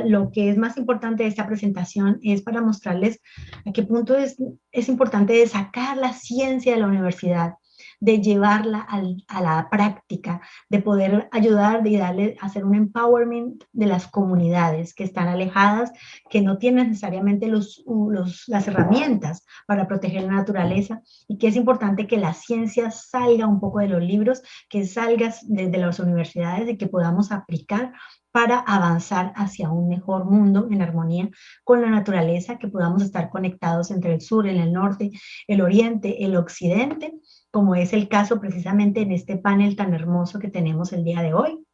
lo que es más importante de esta presentación es para mostrarles a qué punto es importante de sacar la ciencia de la universidad, de llevarla a la práctica, de poder ayudar y darle, hacer un empowerment de las comunidades que están alejadas, que no tienen necesariamente las herramientas para proteger la naturaleza, y que es importante que la ciencia salga un poco de los libros, que salga de las universidades, y que podamos aplicar para avanzar hacia un mejor mundo en armonía con la naturaleza, que podamos estar conectados entre el sur, el norte, el oriente, el occidente, como es el caso precisamente en este panel tan hermoso que tenemos el día de hoy,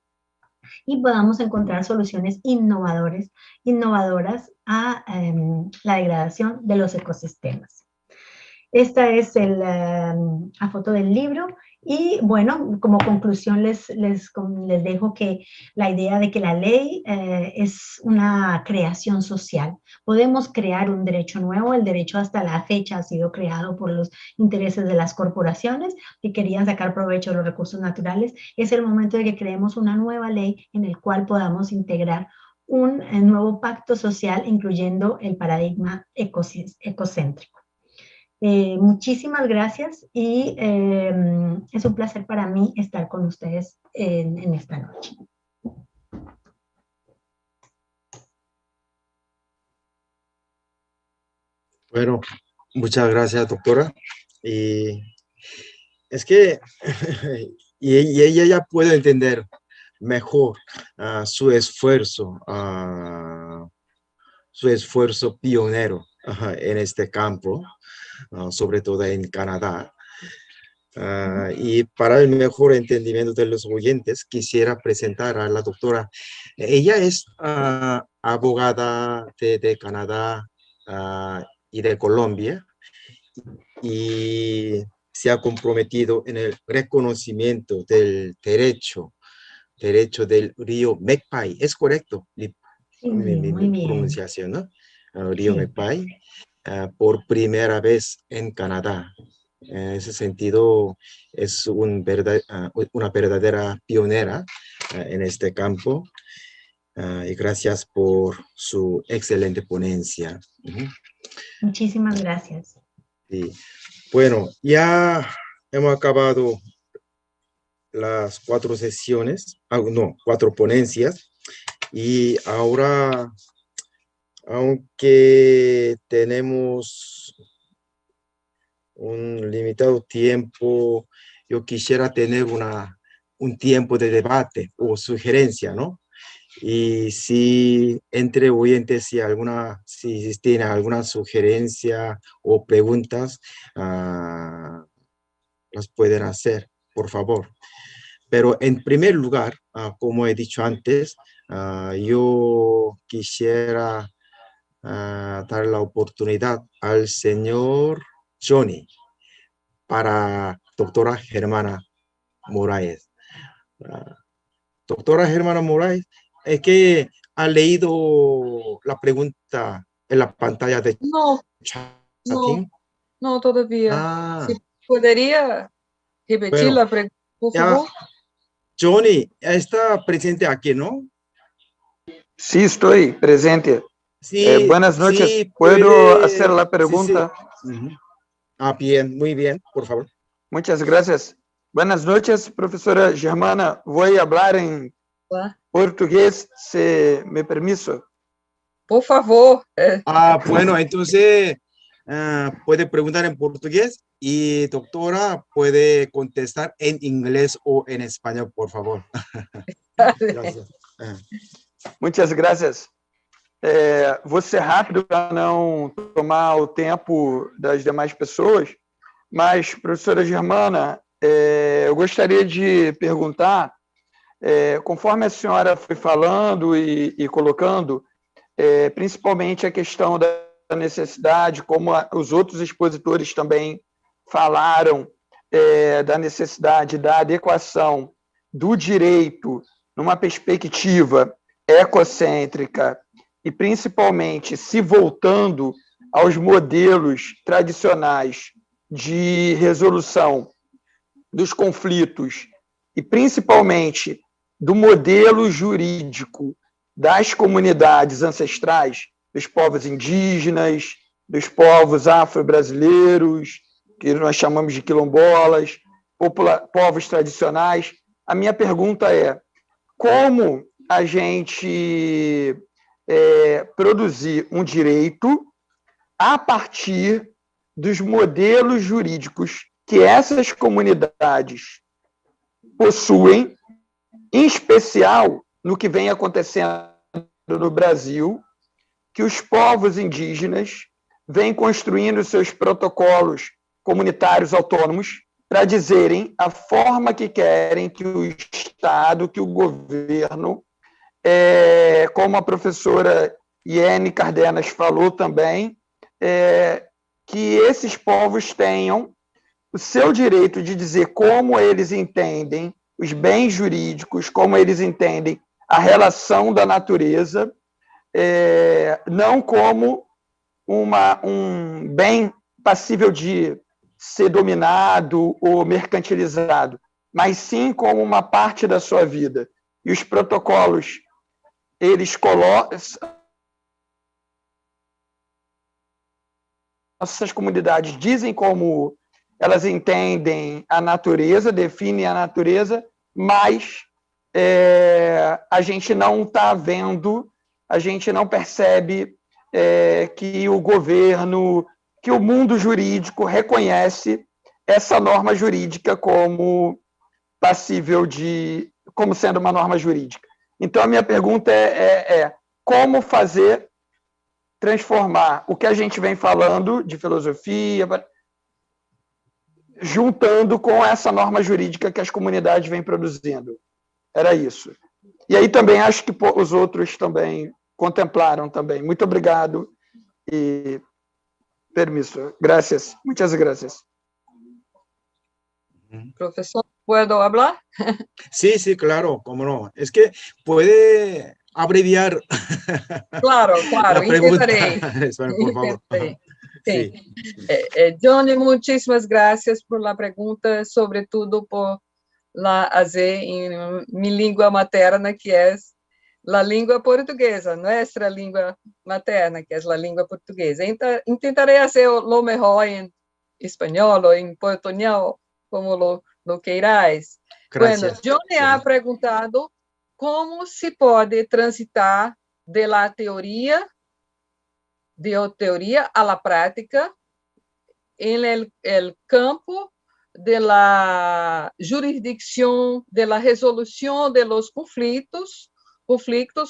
y podamos encontrar soluciones innovadoras a la degradación de los ecosistemas. Esta es la foto del libro. Y bueno, como conclusión les dejo que la idea de que la ley es una creación social. Podemos crear un derecho nuevo. El derecho hasta la fecha ha sido creado por los intereses de las corporaciones que querían sacar provecho de los recursos naturales. Es el momento de que creemos una nueva ley en el cual podamos integrar un nuevo pacto social, incluyendo el paradigma ecocéntrico. Muchísimas gracias, y es un placer para mí estar con ustedes en esta noche. Bueno, muchas gracias, doctora. Y es que y ella ya puede entender mejor su esfuerzo pionero en este campo, sobre todo en Canadá. Y para el mejor entendimiento de los oyentes, quisiera presentar a la doctora. Ella es abogada de Canadá y de Colombia, y se ha comprometido en el reconocimiento del derecho del río Mekpai. ¿Es correcto? Sí, mi pronunciación, ¿no? Río Mekpai, por primera vez en Canadá. En ese sentido, es una verdadera pionera en este campo, y gracias por su excelente ponencia. Muchísimas gracias. Sí. Bueno, ya hemos acabado las 4 sesiones, 4 ponencias, y ahora, aunque tenemos un limitado tiempo, yo quisiera tener un tiempo de debate o sugerencia, ¿no? Y si entre oyentes, si tienen alguna sugerencia o preguntas, las pueden hacer, por favor. Pero en primer lugar, como he dicho antes, yo quisiera dar la oportunidad al señor Johnny para doctora Germana Moraes. Doctora Germana Moraes, es que ha leído la pregunta en la pantalla de chatting. No, todavía. Si podría repetir la pregunta, por favor. Johnny, está presente aquí, ¿no? Sí, estoy presente. Sí, buenas noches. sí, ¿Puedo puede... hacer la pregunta? Sí, sí. Bien, muy bien, por favor. Muchas gracias. Buenas noches, profesora Germana. Voy a hablar en portugués, si me permiso. Por favor. Bueno, entonces puede preguntar en portugués y doctora puede contestar en inglés o en español, por favor. Gracias. Muitas graças. Vou ser rápido para não tomar o tempo das demais pessoas, mas, professora Germana, eu gostaria de perguntar, conforme a senhora foi falando e colocando, principalmente a questão da necessidade, como os outros expositores também falaram, da necessidade da adequação do direito numa perspectiva ecocêntrica e principalmente se voltando aos modelos tradicionais de resolução dos conflitos e principalmente do modelo jurídico das comunidades ancestrais, dos povos indígenas, dos povos afro-brasileiros, que nós chamamos de quilombolas, povos tradicionais. A minha pergunta é: como a gente produzir um direito a partir dos modelos jurídicos que essas comunidades possuem, em especial no que vem acontecendo no Brasil, que os povos indígenas vêm construindo seus protocolos comunitários autônomos para dizerem a forma que querem que o Estado, que o governo, como a professora Iene Cardenas falou também, que esses povos tenham o seu direito de dizer como eles entendem os bens jurídicos, como eles entendem a relação da natureza, não como um bem passível de ser dominado ou mercantilizado, mas sim como uma parte da sua vida. E os protocolos, eles colocam... Essas comunidades dizem como elas entendem a natureza, definem a natureza, mas a gente não está vendo, a gente não percebe que o governo, que o mundo jurídico reconhece essa norma jurídica como passível de, como sendo uma norma jurídica. Então, a minha pergunta é como fazer, transformar o que a gente vem falando de filosofia, juntando com essa norma jurídica que as comunidades vêm produzindo. Era isso. E aí também acho que os outros também contemplaram também. Muito obrigado e permiso. Gracias. Muchas gracias. Profesor, ¿puedo hablar? Sí, sí, claro, cómo no. Es que puede abreviar. Claro, claro, intentaré. Espera, por favor. Sí. Johnny, muchísimas gracias por la pregunta, sobre todo por la hacer en mi lengua materna, que es la lengua portuguesa, nuestra lengua materna, que es la lengua portuguesa. Intentaré hacer lo mejor en español o en portuñol, como lo queiráis. Gracias. Bueno, Johnny ha preguntado como se puede transitar de la teoría a la práctica en el campo de la jurisdicción, de la resolución de los conflictos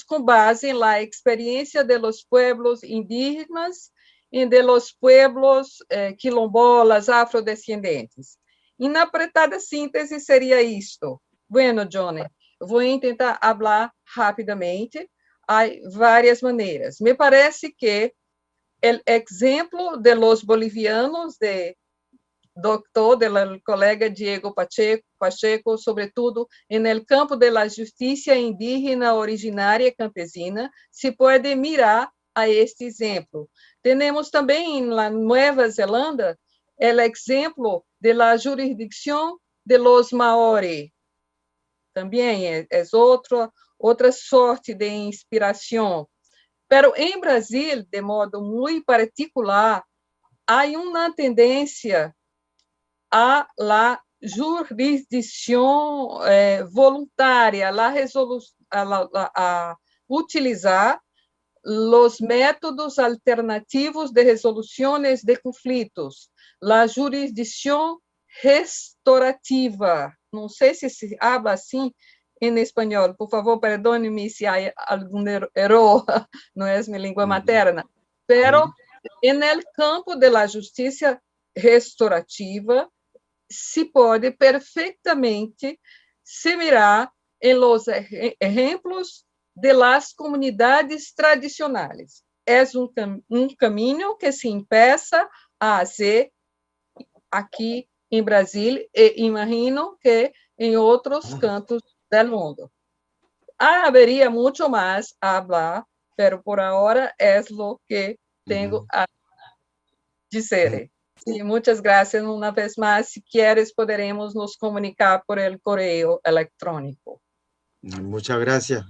con base en la experiencia de los pueblos indígenas y de los pueblos quilombolas afrodescendentes. E na apretada síntese seria isto. Bueno, Johnny, vou tentar falar rapidamente. Há várias maneiras. Me parece que o exemplo de los bolivianos, del colega Diego Pacheco, sobretudo en el campo de la justicia indígena originária campesina, se pode mirar a este exemplo. Temos também na Nova Zelândia o exemplo de la jurisdicción de los Maori, também é outra sorte de inspiração. Pero em Brasil, de modo muito particular, há uma tendência a la jurisdição voluntária, a utilizar os métodos alternativos de resoluções de conflitos, a jurisdição restaurativa. Não sei se se habla assim em espanhol, por favor, perdone-me se há algum erro, não é minha língua materna, pero en el campo de la justiça restaurativa se pode perfeitamente se mirar em los exemplos de las comunidades tradicionais. É caminho que se empieza a fazer aqui em Brasil e imagino que em outros cantos do mundo. Haveria muito mais a falar, pero por ahora é lo que tenho a dizer. Sí, muchas gracias una vez más. Si quieres, podremos nos comunicar por el correo electrónico. Muchas gracias,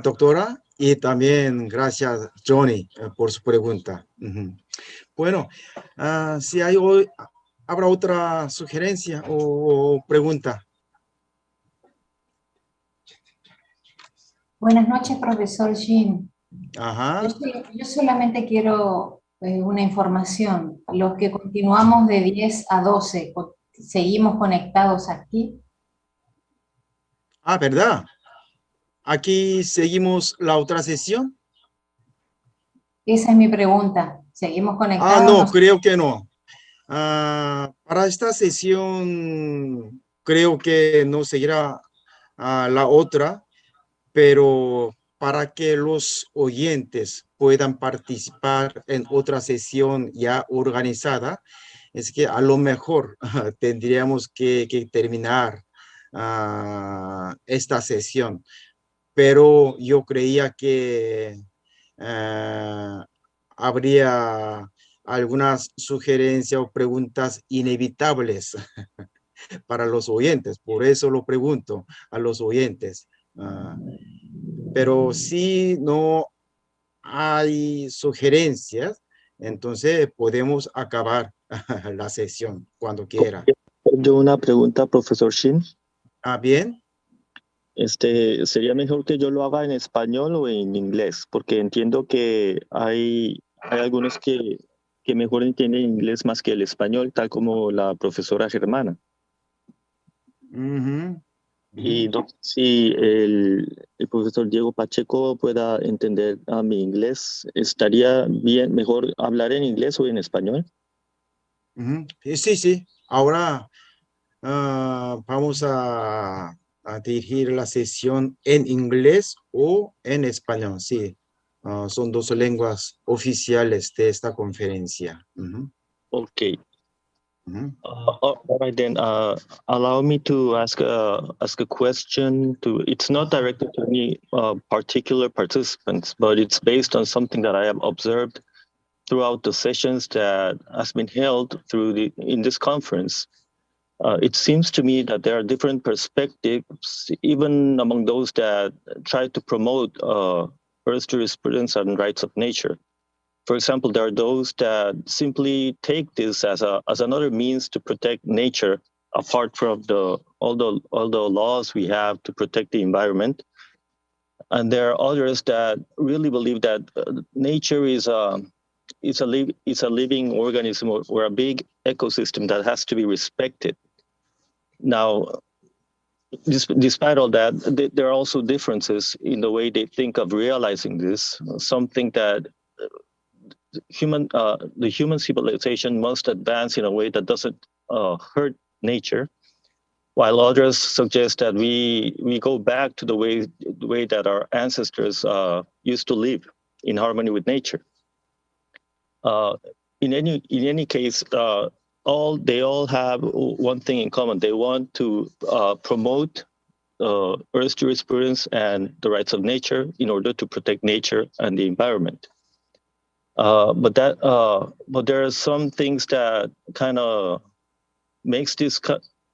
doctora, y también gracias, Johnny, por su pregunta. Bueno, si habrá otra sugerencia o pregunta. Buenas noches, profesor Jim. Ajá. Yo solamente quiero una información. Los que continuamos de 10 a 12, ¿seguimos conectados aquí? ¿Verdad? Aquí seguimos la otra sesión. Esa es mi pregunta. ¿Seguimos conectados? No, creo que no. Para esta sesión creo que no seguirá la otra, pero para que los oyentes puedan participar en otra sesión ya organizada, es que a lo mejor tendríamos que terminar esta sesión. Pero yo creía que habría algunas sugerencias o preguntas inevitables para los oyentes. Por eso lo pregunto a los oyentes. Pero si no hay sugerencias, entonces podemos acabar la sesión cuando quiera. Yo una pregunta, profesor Shin. Bien. ¿Sería mejor que yo lo haga en español o en inglés? Porque entiendo que hay algunos que mejor entienden inglés más que el español, tal como la profesora Germana. Y no sé si el profesor Diego Pacheco pueda entender mi inglés. ¿Estaría bien, mejor hablar en inglés o en español? Sí. Ahora vamos a dirigir la sesión en inglés o en español. Sí, son dos lenguas oficiales de esta conferencia. Okay. All right, then allow me to ask a question. It's not directed to any particular participants, but it's based on something that I have observed throughout the sessions that has been held in this conference. It seems to me that there are different perspectives, even among those that try to promote Earth jurisprudence and rights of nature. For example, there are those that simply take this as another means to protect nature, apart from all the laws we have to protect the environment. And there are others that really believe that nature is a living organism or a big ecosystem that has to be respected. Now, despite all that, there are also differences in the way they think of realizing this. Some think that the human civilization must advance in a way that doesn't hurt nature, while others suggest that we go back to the way that our ancestors used to live in harmony with nature. In any case, they all have one thing in common. They want to promote Earth jurisprudence and the rights of nature in order to protect nature and the environment. But there are some things that kind of makes this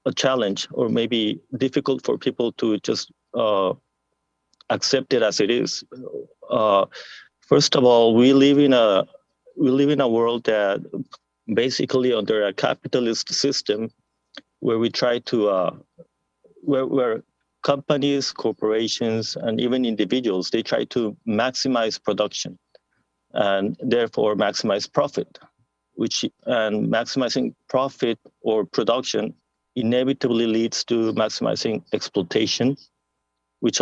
a challenge, or maybe difficult for people to just accept it as it is. First of all, we live in a world that basically under a capitalist system where we try to where companies, corporations, and even individuals, they try to maximize production and therefore maximize profit, and maximizing profit or production inevitably leads to maximizing exploitation, which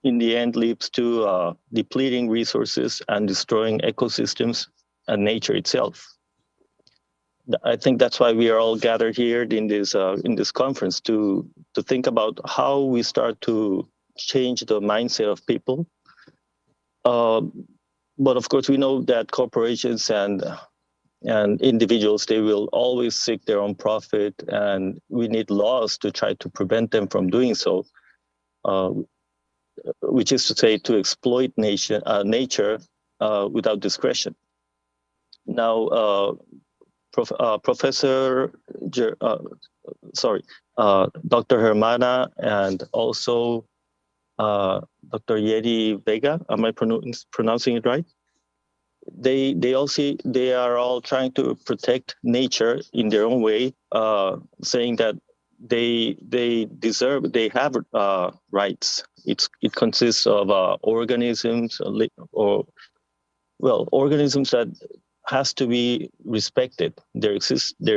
in the end leads to depleting resources and destroying ecosystems and nature itself. I think that's why we are all gathered here in this conference to think about how we start to change the mindset of people. But of course, we know that corporations and individuals, they will always seek their own profit, and we need laws to try to prevent them from doing so, which is to say, to exploit nature without discretion. Now, Dr. Hermana and also Dr. Yeri Vega, am I pronouncing it right? They are all trying to protect nature in their own way, saying that they have rights. It consists of organisms, organisms that has to be respected. Their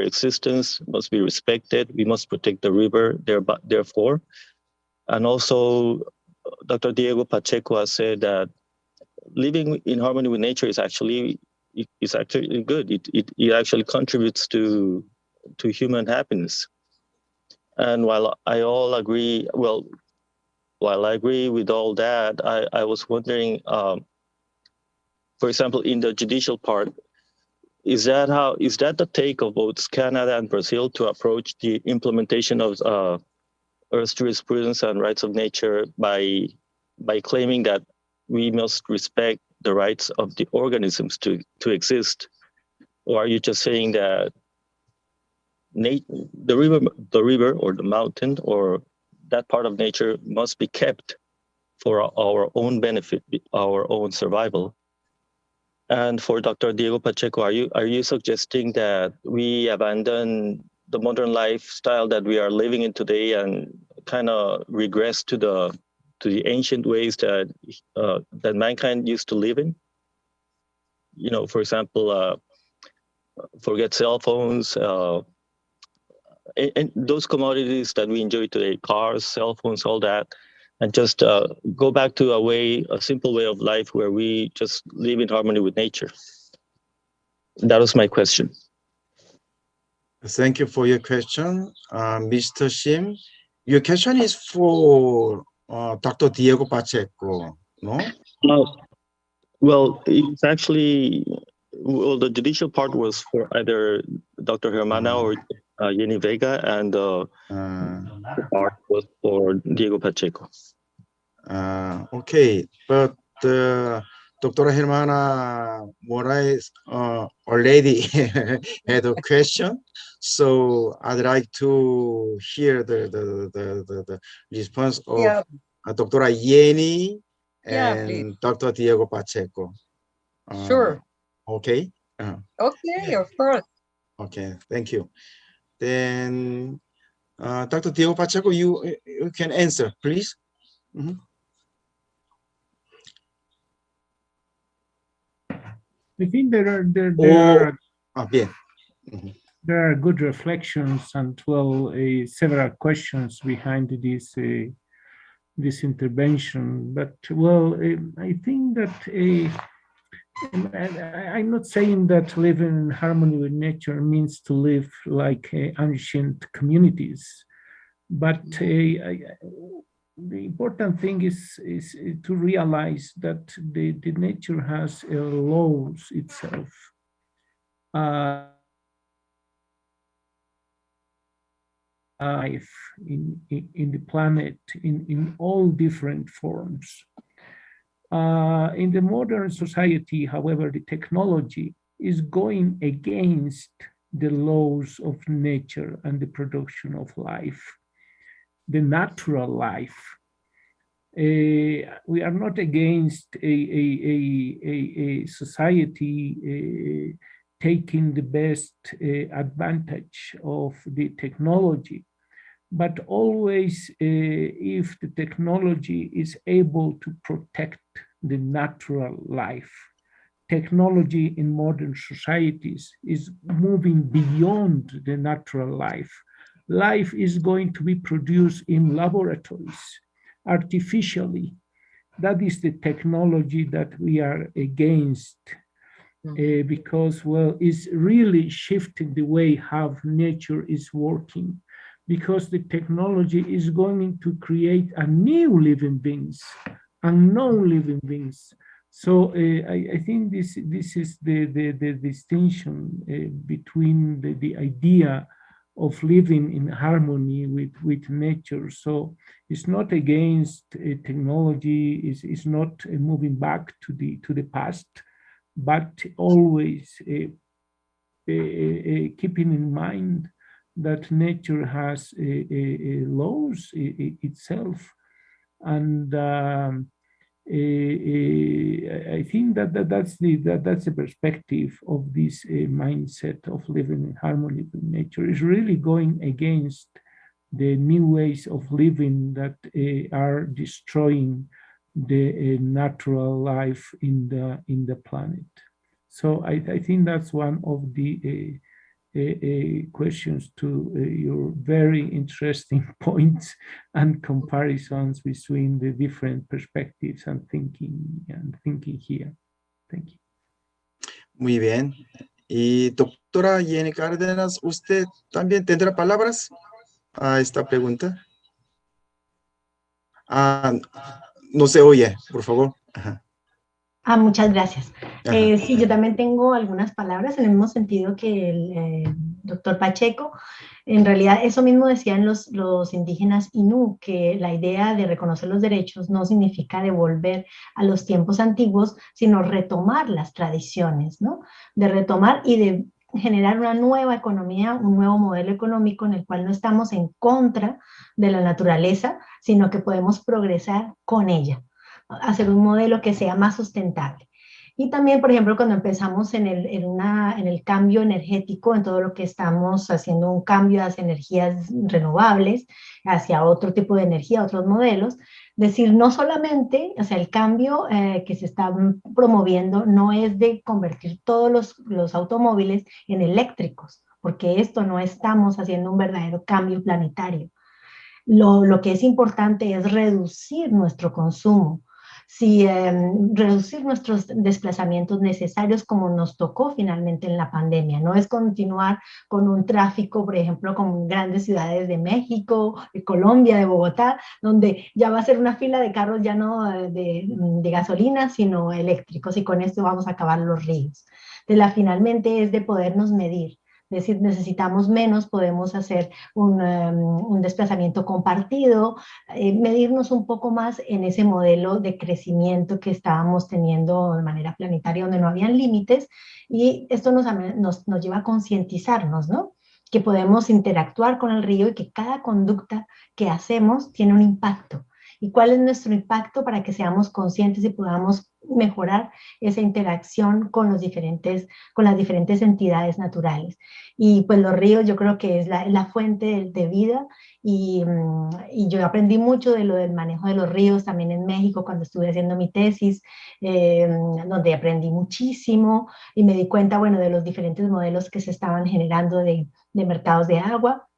existence must be respected. We must protect the river, therefore. And also, Dr. Diego Pacheco has said that living in harmony with nature is actually good. It actually contributes to human happiness. And while I agree with all that, I was wondering, for example, in the judicial part, is that the take of both Canada and Brazil to approach the implementation of Earth's jurisprudence and rights of nature by claiming that we must respect the rights of the organisms to exist? Or are you just saying that the river or the mountain or that part of nature must be kept for our own benefit, our own survival? And for Dr. Diego Pacheco, are you suggesting that we abandon the modern lifestyle that we are living in today and kind of regress to the ancient ways that mankind used to live in? You know, for example, forget cell phones and those commodities that we enjoy today, cars, cell phones, all that, and just go back to a simple way of life where we just live in harmony with nature. That was my question. Thank you for your question, Mr. Shim. Your question is for Dr. Diego Pacheco, no? Well, it's actually, the judicial part was for either Dr. Hermana or Yeni Vega, and the part was for Diego Pacheco. Okay, but Dr. Hermana Moraes already had a question, so I'd like to hear the response of Dr. Yeni and Dr. Diego Pacheco. Sure. Okay. Okay, of course. Okay, thank you. Then, Dr. Diego Pacheco, you can answer, please. Mm-hmm. I think there are good reflections and several questions behind this intervention. But I think that I'm not saying that living in harmony with nature means to live like ancient communities, but the important thing is to realize that the nature has laws itself. Life in the planet in all different forms. In the modern society, however, the technology is going against the laws of nature and the production of life, the natural life. We are not against a society taking the best advantage of the technology, but always if the technology is able to protect the natural life. Technology in modern societies is moving beyond the natural life. Life is going to be produced in laboratories, artificially. That is the technology that we are against, because, well, it's really shifting the way how nature is working, because the technology is going to create a new living beings, unknown living beings. So I think this is the distinction between the idea of living in harmony with nature. So it's not against technology, it's not moving back to the past, but always keeping in mind that nature has laws itself. And I think that's the perspective of this mindset of living in harmony with nature. Is really going against the new ways of living that are destroying the natural life in the planet. So I think that's one of the questions to your very interesting points and comparisons between the different perspectives and thinking here. Thank you. Muy bien. Y doctora Jenny Cárdenas, ¿usted también tendrá palabras a esta pregunta? No se oye, por favor. Ajá. Muchas gracias. Sí, yo también tengo algunas palabras en el mismo sentido que el doctor Pacheco. En realidad, eso mismo decían los indígenas Inú, que la idea de reconocer los derechos no significa devolver a los tiempos antiguos, sino retomar las tradiciones, ¿no? De retomar y de generar una nueva economía, un nuevo modelo económico en el cual no estamos en contra de la naturaleza, sino que podemos progresar con ella, hacer un modelo que sea más sustentable. Y también, por ejemplo, cuando empezamos en el cambio energético, en todo lo que estamos haciendo un cambio hacia energías renovables, hacia otro tipo de energía, otros modelos, decir no solamente, o sea, el cambio que se está promoviendo no es de convertir todos los automóviles en eléctricos, porque esto no estamos haciendo un verdadero cambio planetario. Lo que es importante es reducir nuestro consumo, reducir nuestros desplazamientos necesarios como nos tocó finalmente en la pandemia. No es continuar con un tráfico, por ejemplo, con grandes ciudades de México, de Colombia, de Bogotá, donde ya va a ser una fila de carros ya no de gasolina, sino eléctricos, y con esto vamos a acabar los ríos. Entonces, finalmente es de podernos medir. Es decir, necesitamos menos, podemos hacer un desplazamiento compartido, medirnos un poco más en ese modelo de crecimiento que estábamos teniendo de manera planetaria, donde no habían límites, y esto nos lleva a concientizarnos, ¿no? Que podemos interactuar con el río y que cada conducta que hacemos tiene un impacto. ¿Y cuál es nuestro impacto para que seamos conscientes y podamos mejorar esa interacción con las diferentes entidades naturales? Y pues los ríos yo creo que es la fuente de vida, y yo aprendí mucho de lo del manejo de los ríos también en México cuando estuve haciendo mi tesis, donde aprendí muchísimo y me di cuenta, bueno, de los diferentes modelos que se estaban generando de mercados de agua.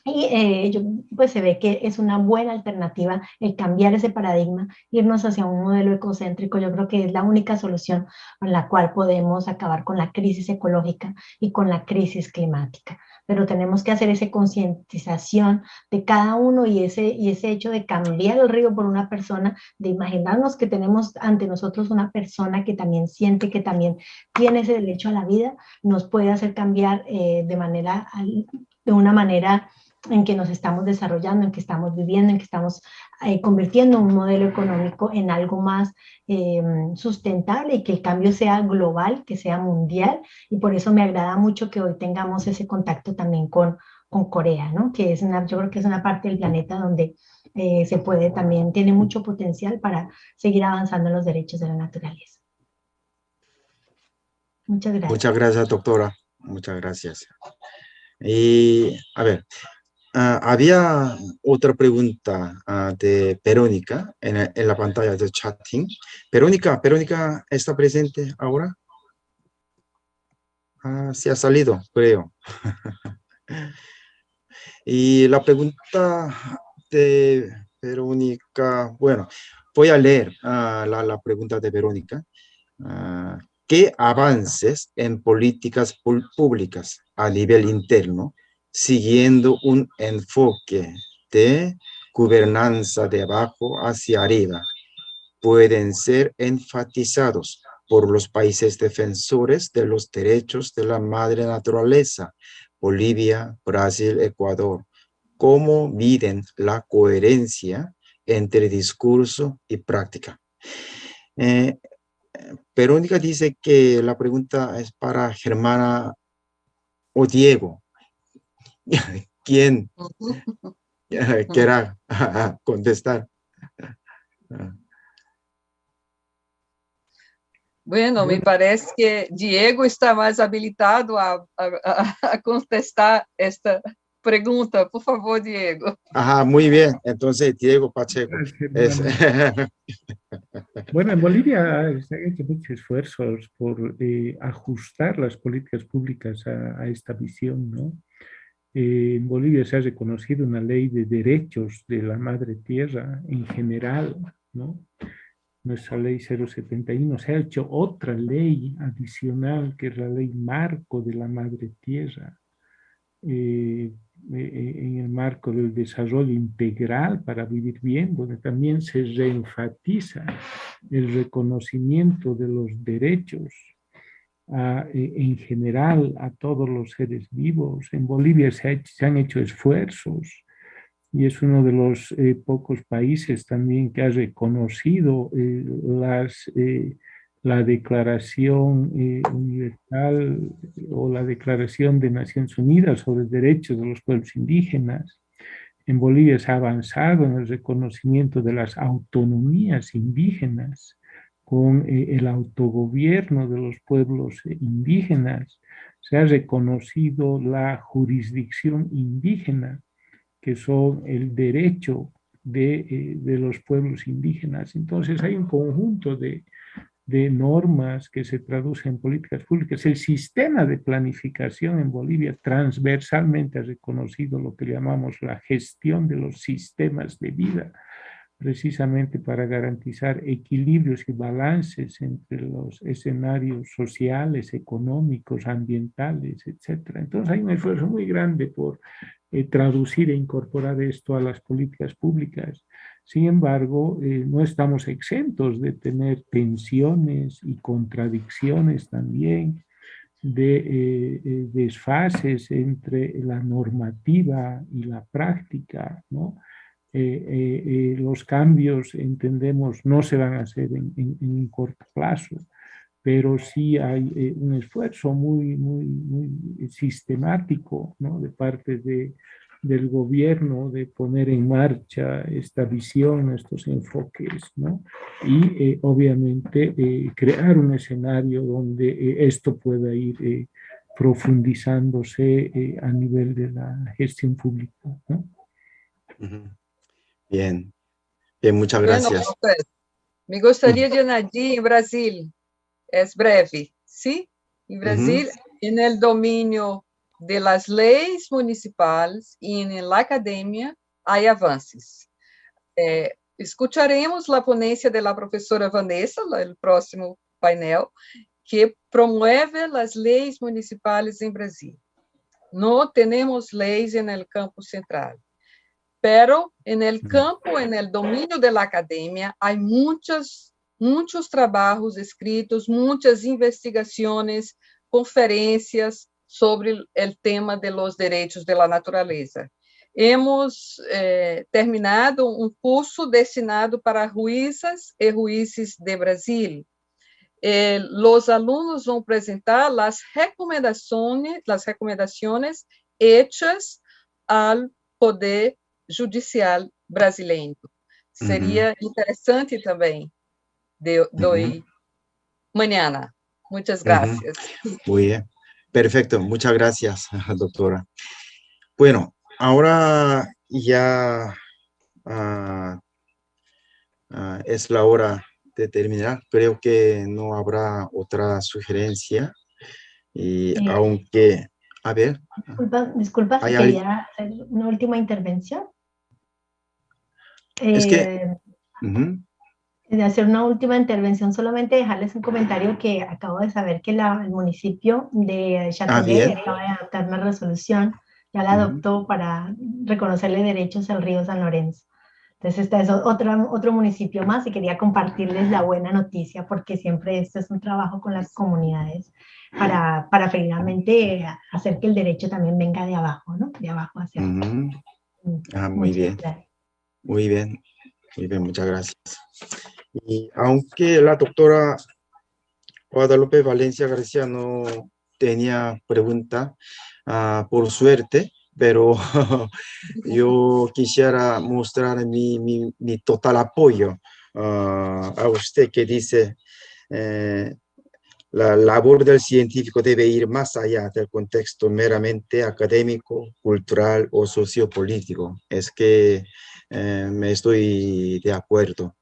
Y pues se ve que es una buena alternativa el cambiar ese paradigma, irnos hacia un modelo ecocéntrico. Yo creo que es la única solución con la cual podemos acabar con la crisis ecológica y con la crisis climática. Pero tenemos que hacer esa concientización de cada uno, y ese hecho de cambiar el río por una persona, de imaginarnos que tenemos ante nosotros una persona que también siente, que también tiene ese derecho a la vida, nos puede hacer cambiar de una manera en que nos estamos desarrollando, en que estamos viviendo, en que estamos convirtiendo un modelo económico en algo más sustentable y que el cambio sea global, que sea mundial. Y por eso me agrada mucho que hoy tengamos ese contacto también con Corea, ¿no? Que es yo creo que es una parte del planeta donde se puede también, tiene mucho potencial para seguir avanzando en los derechos de la naturaleza. Muchas gracias. Muchas gracias, doctora. Muchas gracias. Y a ver, había otra pregunta de Verónica en la pantalla de chatting. Verónica está presente ahora. Sí ha salido, creo. Y la pregunta de Verónica, bueno, voy a leer la pregunta de Verónica. ¿Qué avances en políticas públicas a nivel interno, siguiendo un enfoque de gobernanza de abajo hacia arriba, pueden ser enfatizados por los países defensores de los derechos de la madre naturaleza, Bolivia, Brasil, Ecuador? ¿Cómo miden la coherencia entre discurso y práctica? Verónica dice que la pregunta es para Germana o Diego. ¿Quién quiera contestar? Bueno, me parece que Diego está más habilitado a contestar esta pregunta. Por favor, Diego. Ajá, muy bien. Entonces, Diego Pacheco. Bueno, en Bolivia se han hecho muchos esfuerzos por ajustar las políticas públicas a esta visión, ¿no? En Bolivia se ha reconocido una ley de derechos de la madre tierra en general, ¿no? Nuestra ley 071, se ha hecho otra ley adicional que es la ley marco de la madre tierra, en el marco del desarrollo integral para vivir bien, donde también se reenfatiza el reconocimiento de los derechos en general a todos los seres vivos. En Bolivia se han hecho esfuerzos y es uno de los pocos países también que ha reconocido la Declaración Universal o la Declaración de Naciones Unidas sobre Derechos de los Pueblos Indígenas. En Bolivia se ha avanzado en el reconocimiento de las autonomías indígenas con el autogobierno de los pueblos indígenas. Se ha reconocido la jurisdicción indígena, que son el derecho de los pueblos indígenas. Entonces hay un conjunto de normas que se traducen en políticas públicas. El sistema de planificación en Bolivia transversalmente ha reconocido lo que llamamos la gestión de los sistemas de vida, precisamente para garantizar equilibrios y balances entre los escenarios sociales, económicos, ambientales, etc. Entonces hay un esfuerzo muy grande por traducir e incorporar esto a las políticas públicas. Sin embargo, no estamos exentos de tener tensiones y contradicciones también, de desfases entre la normativa y la práctica, ¿no? Los cambios, entendemos, no se van a hacer en un corto plazo, pero sí hay un esfuerzo muy sistemático, ¿no?, de parte del gobierno de poner en marcha esta visión, estos enfoques, ¿no? Y obviamente crear un escenario donde esto pueda ir profundizándose a nivel de la gestión pública, ¿no? Bien, muchas gracias. Bueno, pues, me gustaría de añadir en Brasil, es breve, ¿sí? En Brasil, en el dominio de las leyes municipales y en la academia hay avances. Escucharemos la ponencia de la profesora Vanessa, el próximo painel, que promueve las leyes municipales en Brasil. No tenemos leyes en el campo central, pero en el campo, en el dominio de la academia, hay muchos trabajos escritos, muchas investigaciones, conferencias sobre el tema de los derechos de la naturaleza. hemos terminado um curso destinado para juízas e juízes de Brasil. Os alunos vão apresentar as recomendações hechas ao Poder Judicial brasileiro. Seria interessante também de hoy mañana. Muchas gracias. Muy bien. Perfecto. Muchas gracias, doctora. Bueno, ahora ya es la hora de terminar. Creo que no habrá otra sugerencia. Y aunque, a ver. Disculpa si quería hacer una última intervención. Es que... De hacer una última intervención, solamente dejarles un comentario que acabo de saber que el municipio de Châtelet acaba de adoptar una resolución, ya la adoptó para reconocerle derechos al río San Lorenzo. Entonces, este es otro municipio más y quería compartirles la buena noticia porque siempre esto es un trabajo con las comunidades para finalmente hacer que el derecho también venga de abajo, ¿no? De abajo hacia arriba. Muy bien. Muy bien. Muy bien, muchas gracias. Y aunque la doctora Guadalupe Valencia García no tenía pregunta, por suerte, pero yo quisiera mostrar mi total apoyo a usted que dice la labor del científico debe ir más allá del contexto meramente académico, cultural o sociopolítico. Es que me estoy de acuerdo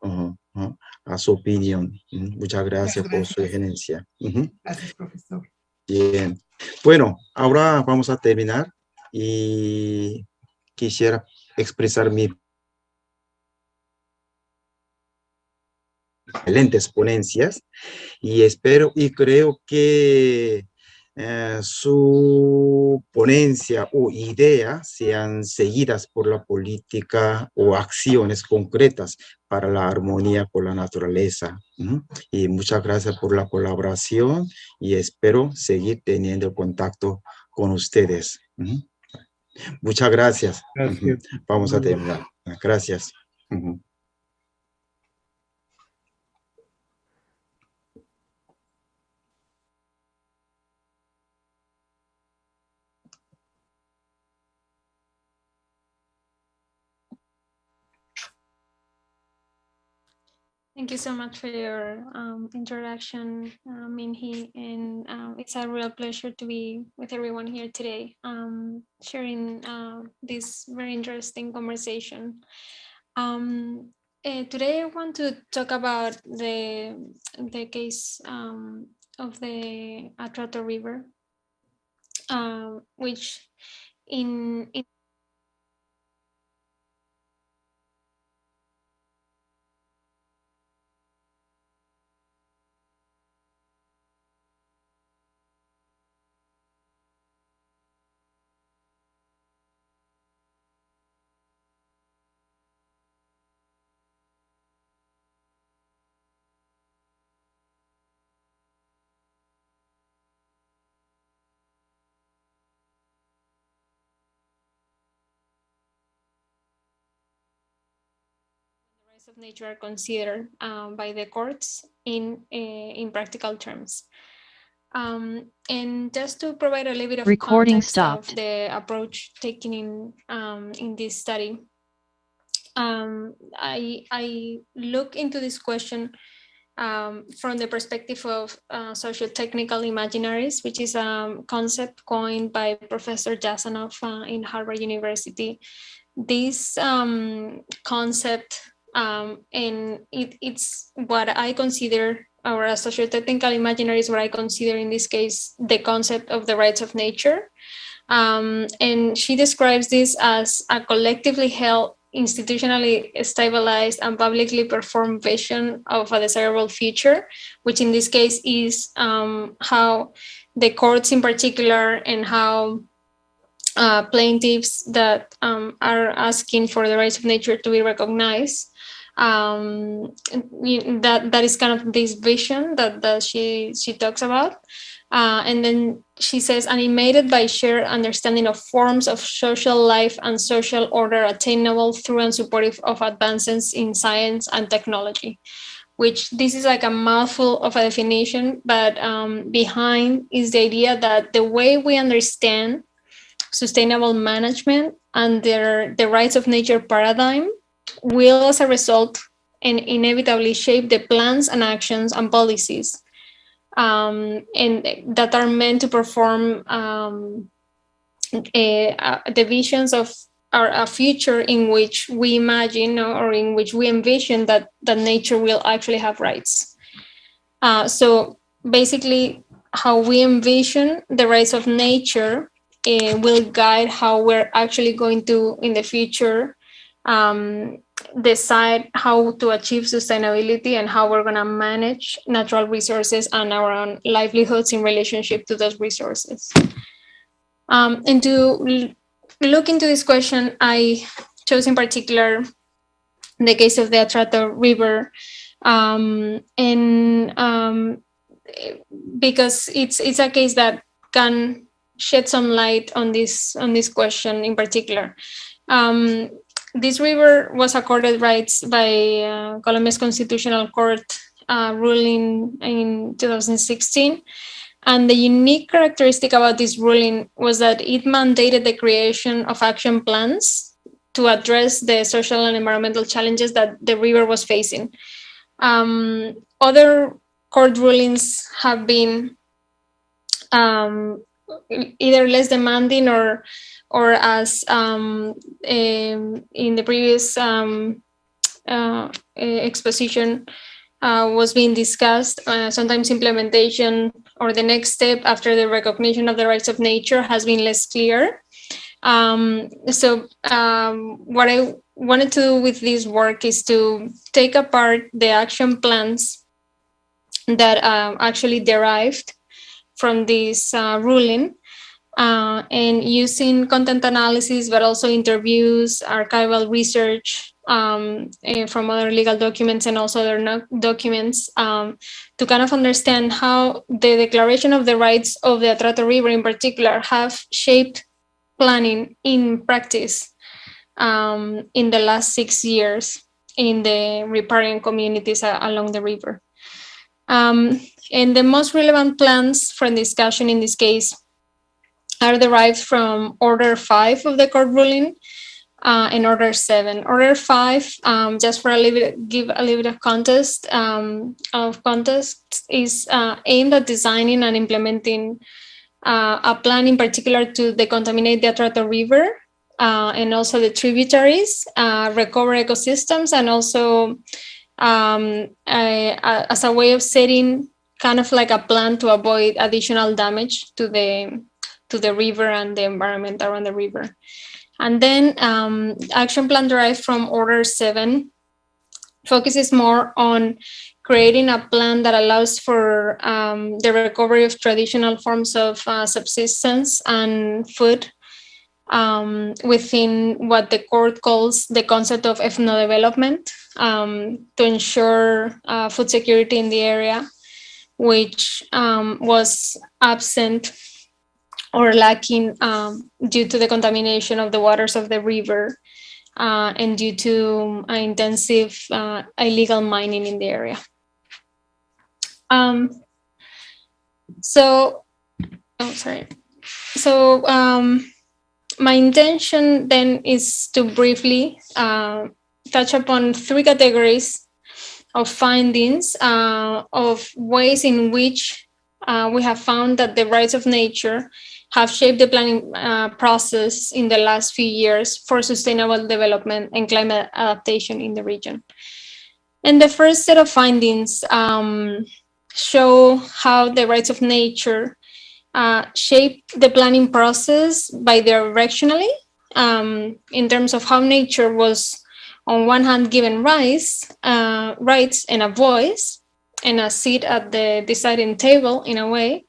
a su opinión. Muchas gracias por su sugerencia. Gracias, profesor. Bien. Bueno, ahora vamos a terminar y quisiera expresar mi excelentes ponencias y espero y creo que su ponencia o idea sean seguidas por la política o acciones concretas para la armonía con la naturaleza. Y muchas gracias por la colaboración y espero seguir teniendo contacto con ustedes. Muchas gracias. Vamos a terminar. Gracias. Thank you so much for your introduction, Minhee, and it's a real pleasure to be with everyone here today, sharing this very interesting conversation. Today I want to talk about the case of the Atrato River, which in of nature are considered by the courts in practical terms. And just to provide a little bit of context of the approach taken in this study, I look into this question from the perspective of socio-technical imaginaries, which is a concept coined by Professor Jasanoff in Harvard University. This concept, and it's what I consider, or a socio-technical imaginary is what I consider in this case the concept of the rights of nature. And she describes this as a collectively held, institutionally stabilized, and publicly performed vision of a desirable future, which in this case is how the courts in particular and how plaintiffs that are asking for the rights of nature to be recognized, that is kind of this vision that she talks about. And then she says, animated by shared understanding of forms of social life and social order attainable through and supportive of advances in science and technology, which this is like a mouthful of a definition, but behind is the idea that the way we understand sustainable management and the rights of nature paradigm will, as a result, and inevitably shape the plans and actions and policies and that are meant to perform the visions of a future in which we imagine or in which we envision that nature will actually have rights. So basically, how we envision the rights of nature will guide how we're actually going to, in the future, decide how to achieve sustainability and how we're going to manage natural resources and our own livelihoods in relationship to those resources. And to look into this question, I chose in particular the case of the Atrato River, because it's a case that can shed some light on this question in particular. This river was accorded rights by Colombia's Constitutional Court ruling in 2016. And the unique characteristic about this ruling was that it mandated the creation of action plans to address the social and environmental challenges that the river was facing. Other court rulings have been either less demanding or as in the previous exposition was being discussed, sometimes implementation or the next step after the recognition of the rights of nature has been less clear. So what I wanted to do with this work is to take apart the action plans that actually derived from this ruling, and using content analysis, but also interviews, archival research from other legal documents and also other documents to kind of understand how the declaration of the rights of the Atrato River in particular have shaped planning in practice in the last 6 years in the riparian communities along the river. And the most relevant plans for discussion in this case are derived from Order 5 of the court ruling and Order 7. Order 5, just for give a little bit of context, is aimed at designing and implementing a plan in particular to decontaminate the Atrato River and also the tributaries, recover ecosystems, and also as a way of setting kind of like a plan to avoid additional damage to the river and the environment around the river. And then action plan derived from Order 7 focuses more on creating a plan that allows for the recovery of traditional forms of subsistence and food within what the court calls the concept of ethno-development to ensure food security in the area, which was absent or lacking due to the contamination of the waters of the river and due to intensive illegal mining in the area. So my intention then is to briefly touch upon 3 categories of findings of ways in which we have found that the rights of nature have shaped the planning process in the last few years for sustainable development and climate adaptation in the region. And the first set of findings show how the rights of nature shape the planning process bidirectionally in terms of how nature was, on one hand, given rights and a voice and a seat at the deciding table in a way,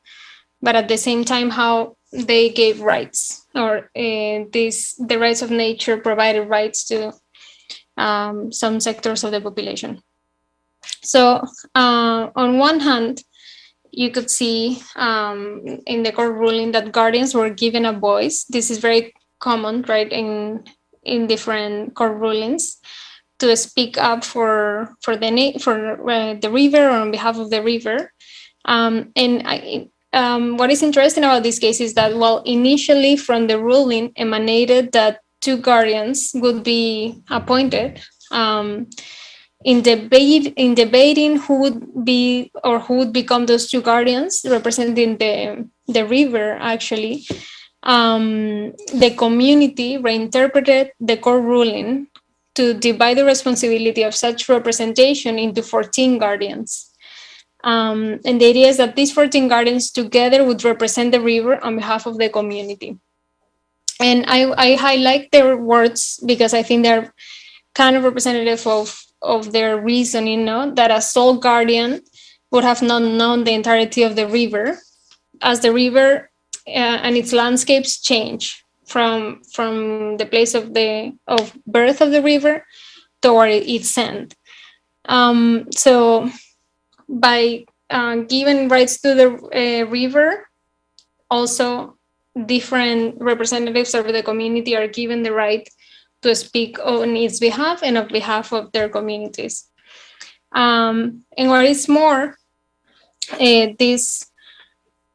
but at the same time how they gave rights, or the rights of nature provided rights to some sectors of the population. So on one hand, you could see in the court ruling that guardians were given a voice. This is very common, right, in different court rulings, to speak up for the river or on behalf of the river. What is interesting about this case is that, well, initially from the ruling emanated that 2 guardians would be appointed. In debating who would be or who would become those 2 guardians representing the river, actually, the community reinterpreted the court ruling to divide the responsibility of such representation into 14 guardians. And the idea is that these 14 guardians together would represent the river on behalf of the community. And I highlight their words because I think they're kind of representative of their reasoning, that a sole guardian would have not known the entirety of the river, as the river and its landscapes change from the place of birth of the river toward its end. So by giving rights to the river, also different representatives of the community are given the right to speak on its behalf and on behalf of their communities. And what is more, this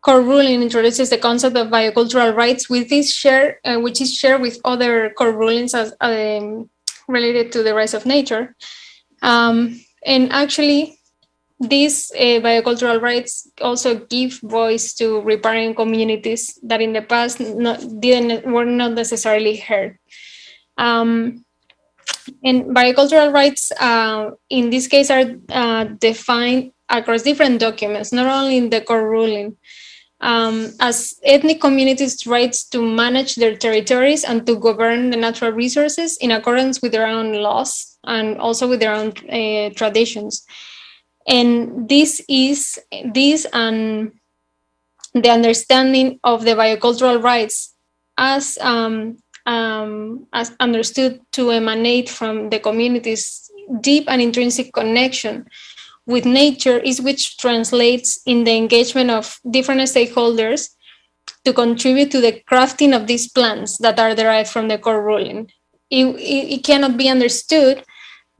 court ruling introduces the concept of biocultural rights, which is shared with other court rulings as related to the rights of nature. And actually, these biocultural rights also give voice to riparian communities that in the past were not necessarily heard. And biocultural rights in this case are defined across different documents, not only in the court ruling, as ethnic communities' rights to manage their territories and to govern the natural resources in accordance with their own laws and also with their own traditions. And this and the understanding of the biocultural rights as understood to emanate from the community's deep and intrinsic connection with nature is which translates in the engagement of different stakeholders to contribute to the crafting of these plans that are derived from the court ruling. It cannot be understood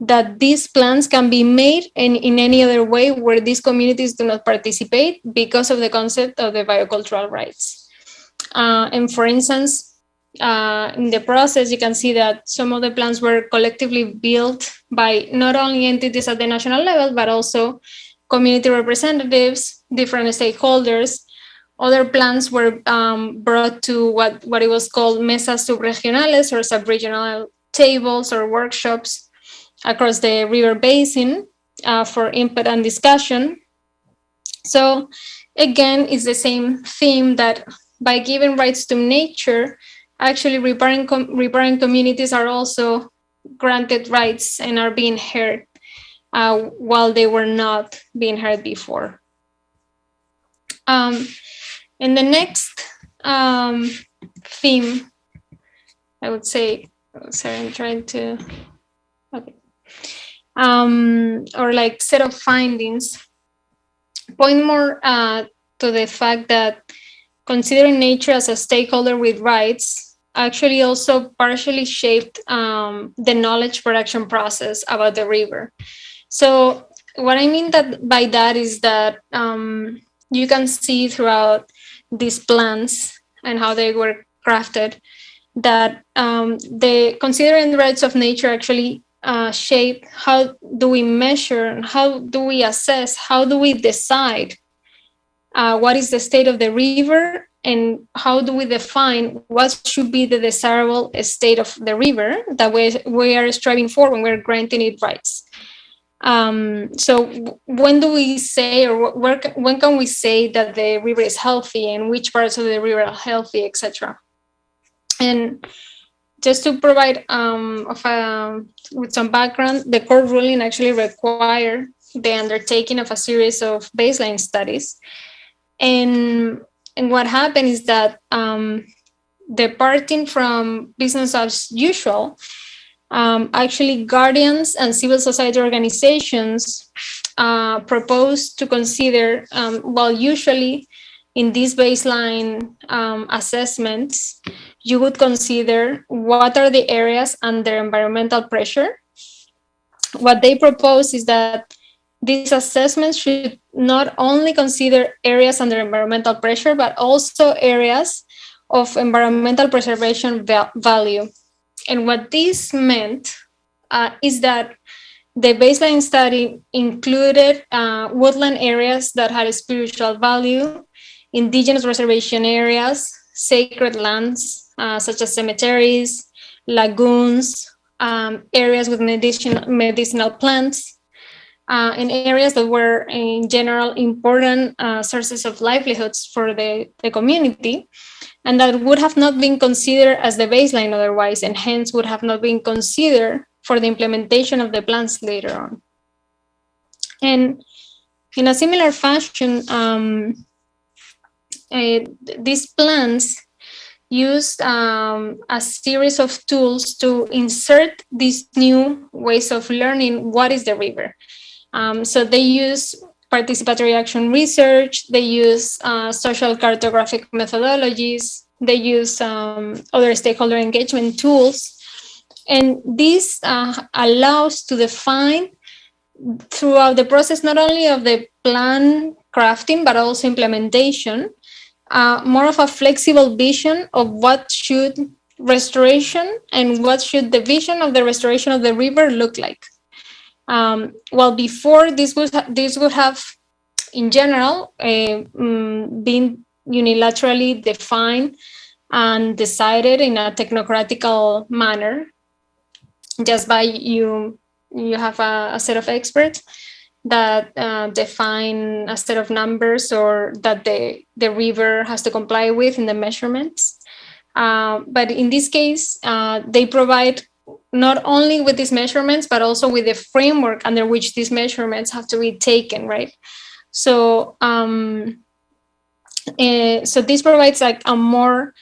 that these plans can be made in any other way where these communities do not participate because of the concept of the biocultural rights. And for instance, in the process, you can see that some of the plans were collectively built by not only entities at the national level, but also community representatives, different stakeholders. Other plans were brought to what it was called mesas subregionales or sub-regional tables or workshops across the river basin for input and discussion. So again, it's the same theme that by giving rights to nature, actually riparian communities are also granted rights and are being heard while they were not being heard before. And the next theme, I would say, sorry, I'm trying to, okay. Or like set of findings point more to the fact that considering nature as a stakeholder with rights actually also partially shaped the knowledge production process about the river. So what I mean by that is that you can see throughout these plans and how they were crafted that the considering the rights of nature actually shape how do we measure, how do we assess, how do we decide what is the state of the river, and how do we define what should be the desirable state of the river that we are striving for when we're granting it rights. So when do we say, or when can we say that the river is healthy and which parts of the river are healthy, etc.? And just to provide with some background, the court ruling actually required the undertaking of a series of baseline studies. And what happened is that departing from business as usual, Actually, guardians and civil society organizations propose to consider, well, usually in these baseline assessments, you would consider what are the areas under environmental pressure. What they propose is that these assessments should not only consider areas under environmental pressure, but also areas of environmental preservation value. And what this meant is that the baseline study included woodland areas that had a spiritual value, indigenous reservation areas, sacred lands, such as cemeteries, lagoons, areas with medicinal plants, and areas that were in general important sources of livelihoods for the community, and that would have not been considered as the baseline otherwise, and hence would have not been considered for the implementation of the plans later on. And in a similar fashion, these plans used a series of tools to insert these new ways of learning what is the river. So they use participatory action research, they use social cartographic methodologies, they use other stakeholder engagement tools. And this allows to define throughout the process, not only of the plan crafting, but also implementation, more of a flexible vision of what should restoration and what should the vision of the restoration of the river look like. Well, before this would have, in general, been unilaterally defined and decided in a technocratical manner, just by you have a set of experts that define a set of numbers or that the river has to comply with in the measurements. But in this case, they provide not only with these measurements, but also with the framework under which these measurements have to be taken, right? So, so this provides like a more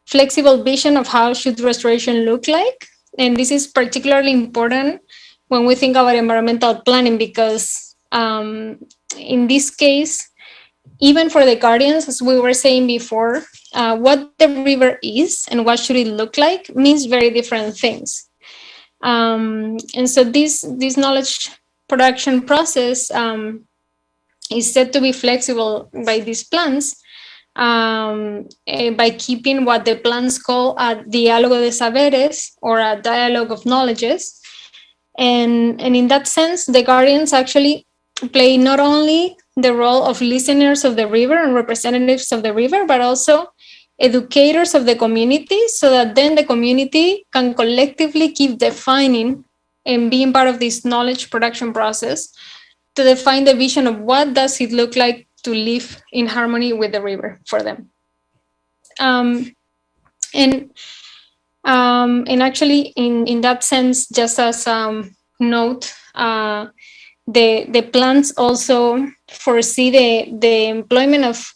flexible vision of how should restoration look like. And this is particularly important when we think about environmental planning, because in this case, even for the guardians, as we were saying before, what the river is and what should it look like means very different things. And so this knowledge production process is said to be flexible by these plans, by keeping what the plans call a diálogo de saberes, or a dialogue of knowledges. And in that sense, the guardians actually play not only the role of listeners of the river and representatives of the river, but also educators of the community, so that then the community can collectively keep defining and being part of this knowledge production process to define the vision of what does it look like to live in harmony with the river for them. And actually, in that sense, just as note, the plans also foresee the employment of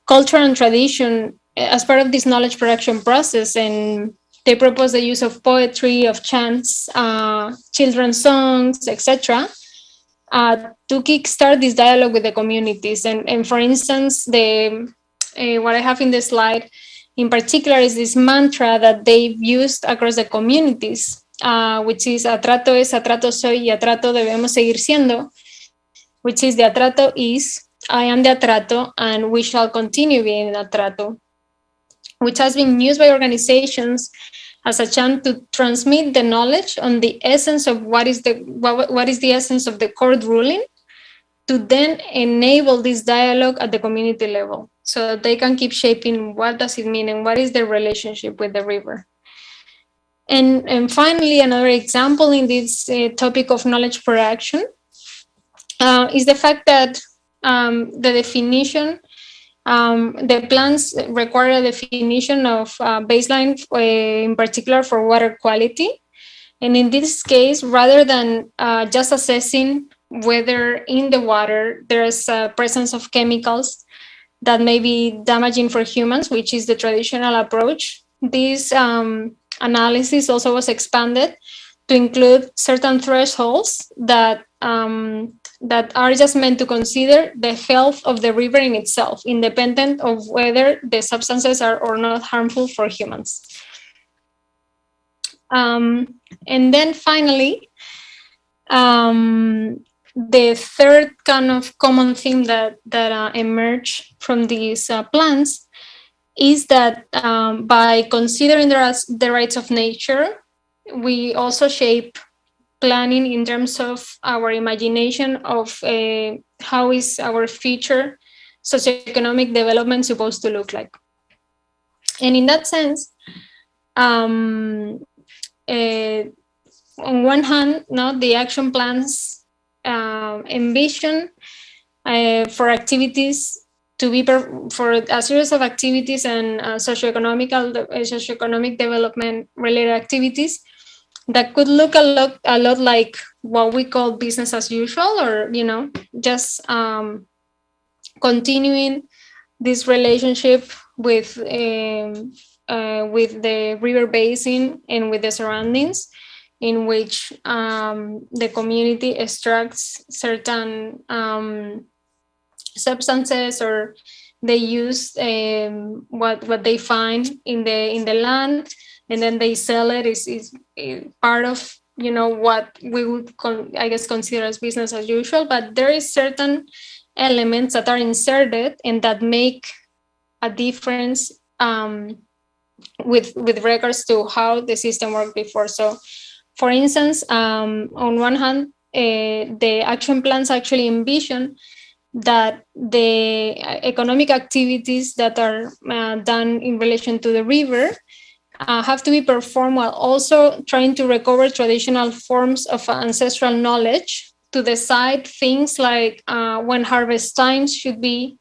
culture and tradition as part of this knowledge production process, and they propose the use of poetry, of chants, children's songs, etc., to kickstart this dialogue with the communities. And for instance, what I have in the slide in particular is this mantra that they've used across the communities, which is atrato es, atrato soy, y atrato debemos seguir siendo, which is the atrato is, I am the atrato, and we shall continue being atrato, which has been used by organizations as a chant to transmit the knowledge on the essence of what is the essence of the court ruling, to then enable this dialogue at the community level, so that they can keep shaping what does it mean and what is the relationship with the river. And finally, another example in this topic of knowledge production is the fact that the definition, the plans require a definition of baseline, in particular for water quality. And in this case, rather than just assessing whether in the water there's a presence of chemicals that may be damaging for humans, which is the traditional approach, this analysis also was expanded to include certain thresholds that that are just meant to consider the health of the river in itself, independent of whether the substances are or not harmful for humans. And then finally, the third kind of common theme that emerged from these plans is that by considering the rights of nature, we also shape planning in terms of our imagination of how is our future socioeconomic development supposed to look like. And in that sense, on one hand, the action plans envision for activities to be for a series of activities and socioeconomic development related activities that could look a lot like what we call business as usual, or just continuing this relationship with the river basin and with the surroundings, in which the community extracts certain substances, or they use what they find in the land, and then they sell it. Is part of what we would consider as business as usual. But there is certain elements that are inserted and that make a difference with regards to how the system worked before. So, for instance, on one hand, the action plans actually envision that the economic activities that are done in relation to the river have to be performed while also trying to recover traditional forms of ancestral knowledge, to decide things like when harvest times should be,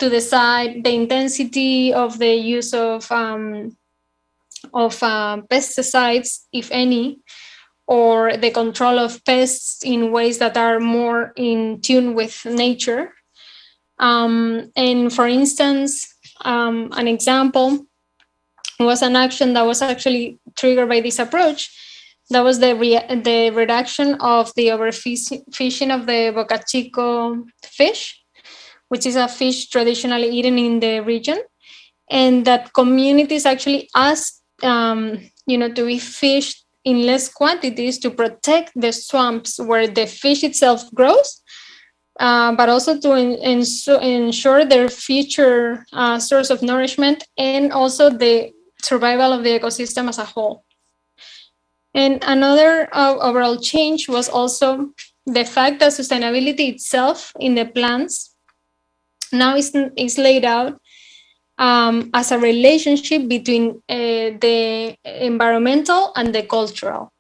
to decide the intensity of the use of pesticides, if any, or the control of pests in ways that are more in tune with nature. And for instance, an example was an action that was actually triggered by this approach. That was the reduction of the overfishing of the Boca Chico fish, which is a fish traditionally eaten in the region, and that communities actually asked, to be fished in less quantities to protect the swamps where the fish itself grows, but also to ensure their future source of nourishment, and also the survival of the ecosystem as a whole. And another overall change was also the fact that sustainability itself in the plans now is laid out as a relationship between the environmental and the cultural.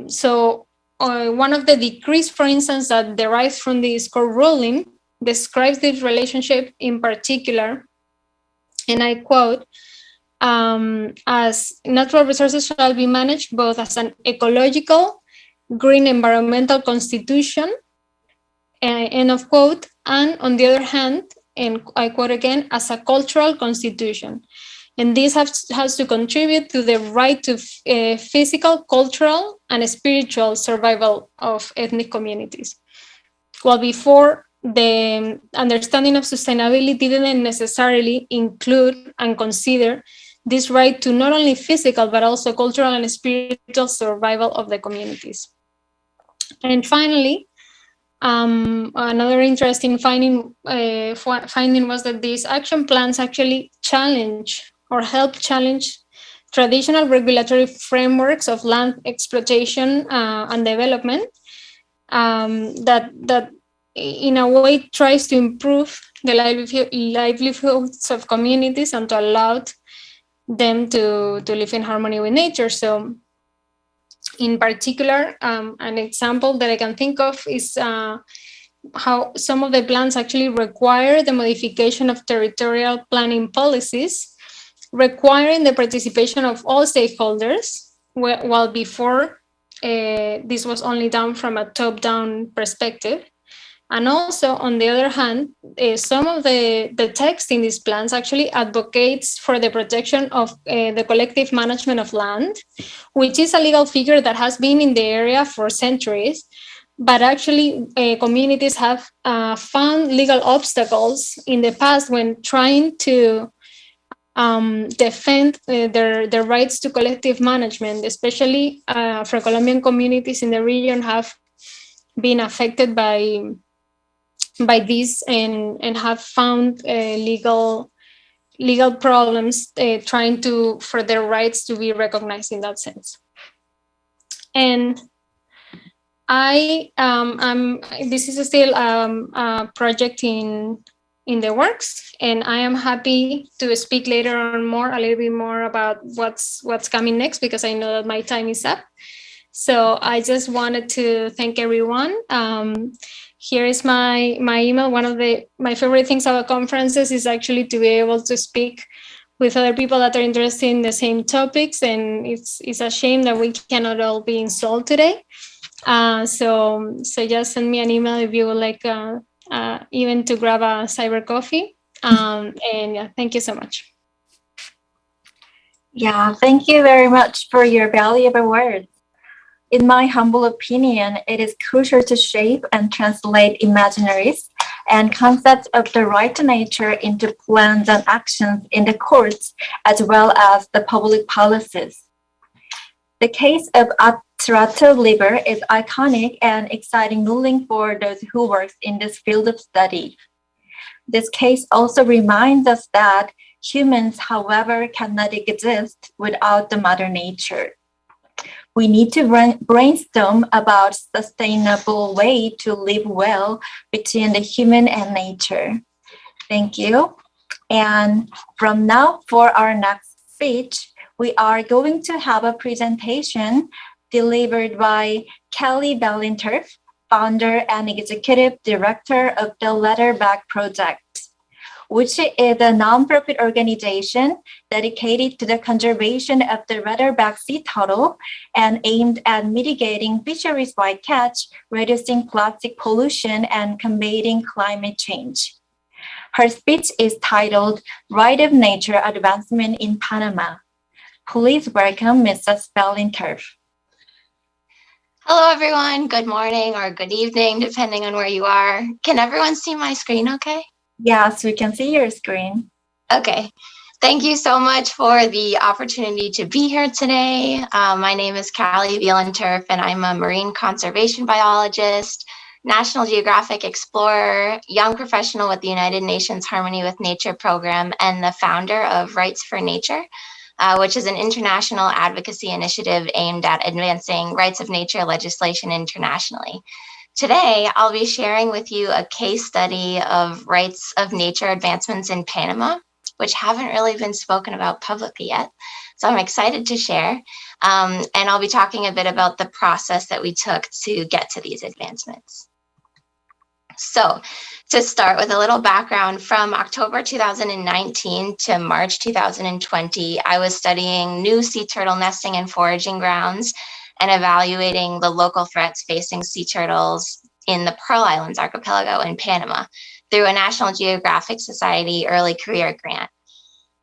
So one of the decrees, for instance, that derives from the score ruling describes this relationship in particular, and I quote, as natural resources shall be managed both as an ecological, green environmental constitution, end of quote, and on the other hand, and I quote again, as a cultural constitution. And this has to contribute to the right to physical, cultural, and spiritual survival of ethnic communities. Well, before, the understanding of sustainability didn't necessarily include and consider this right to not only physical, but also cultural and spiritual survival of the communities. And finally, another interesting finding was that these action plans actually challenge or help challenge traditional regulatory frameworks of land exploitation and development that in a way tries to improve the livelihoods of communities and to allow them to live in harmony with nature. So in particular, an example that I can think of is how some of the plans actually require the modification of territorial planning policies, requiring the participation of all stakeholders, while before this was only done from a top-down perspective. And also, on the other hand, some of the text in these plans actually advocates for the protection of the collective management of land, which is a legal figure that has been in the area for centuries. But actually, communities have found legal obstacles in the past when trying to defend their rights to collective management, especially Afro-Colombian communities in the region have been affected by this and have found legal problems trying for their rights to be recognized in that sense. And this is still a project in the works, and I am happy to speak later on a little bit more about what's coming next, because I know that my time is up. So I just wanted to thank everyone. Here is my email. One of my favorite things about conferences is actually to be able to speak with other people that are interested in the same topics, and it's a shame that we cannot all be in Seoul today. So just send me an email if you would like even to grab a cyber coffee. And yeah, thank you so much. Yeah, thank you very much for your valuable words. In my humble opinion, it is crucial to shape and translate imaginaries and concepts of the right to nature into plans and actions in the courts, as well as the public policies. The case of Atrato Liver is iconic and exciting ruling for those who work in this field of study. This case also reminds us that humans, however, cannot exist without the Mother Nature. We need to brainstorm about sustainable way to live well between the human and nature. Thank you. And from now, for our next speech, we are going to have a presentation delivered by Kelly Ballinturf, founder and executive director of the Letterback Project, which is a nonprofit organization dedicated to the conservation of the leatherback sea turtle and aimed at mitigating fisheries bycatch, reducing plastic pollution, and combating climate change. Her speech is titled Right of Nature Advancement in Panama. Please welcome Mrs. Ballinturf. Hello, everyone. Good morning or good evening, depending on where you are. Can everyone see my screen okay? Yes, we can see your screen. Okay. Thank you so much for the opportunity to be here today. My name is Callie Ballinturf, and I'm a marine conservation biologist, National Geographic explorer, young professional with the United Nations Harmony with Nature program, and the founder of Rights for Nature, which is an international advocacy initiative aimed at advancing rights of nature legislation internationally. Today, I'll be sharing with you a case study of rights of nature advancements in Panama, which haven't really been spoken about publicly yet. So I'm excited to share. And I'll be talking a bit about the process that we took to get to these advancements. So to start with a little background, from October 2019 to March 2020, I was studying new sea turtle nesting and foraging grounds and evaluating the local threats facing sea turtles in the Pearl Islands archipelago in Panama through a National Geographic Society early career grant.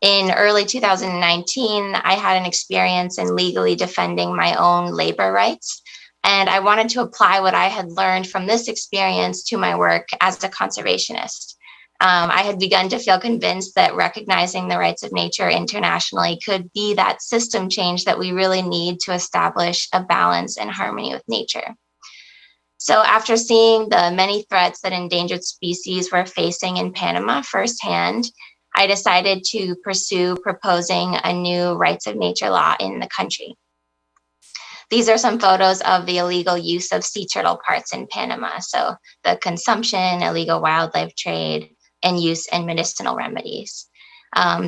In early 2019, I had an experience in legally defending my own labor rights, and I wanted to apply what I had learned from this experience to my work as a conservationist. I had begun to feel convinced that recognizing the rights of nature internationally could be that system change that we really need to establish a balance and harmony with nature. So after seeing the many threats that endangered species were facing in Panama firsthand, I decided to pursue proposing a new rights of nature law in the country. These are some photos of the illegal use of sea turtle parts in Panama. So the consumption, illegal wildlife trade, and use and medicinal remedies.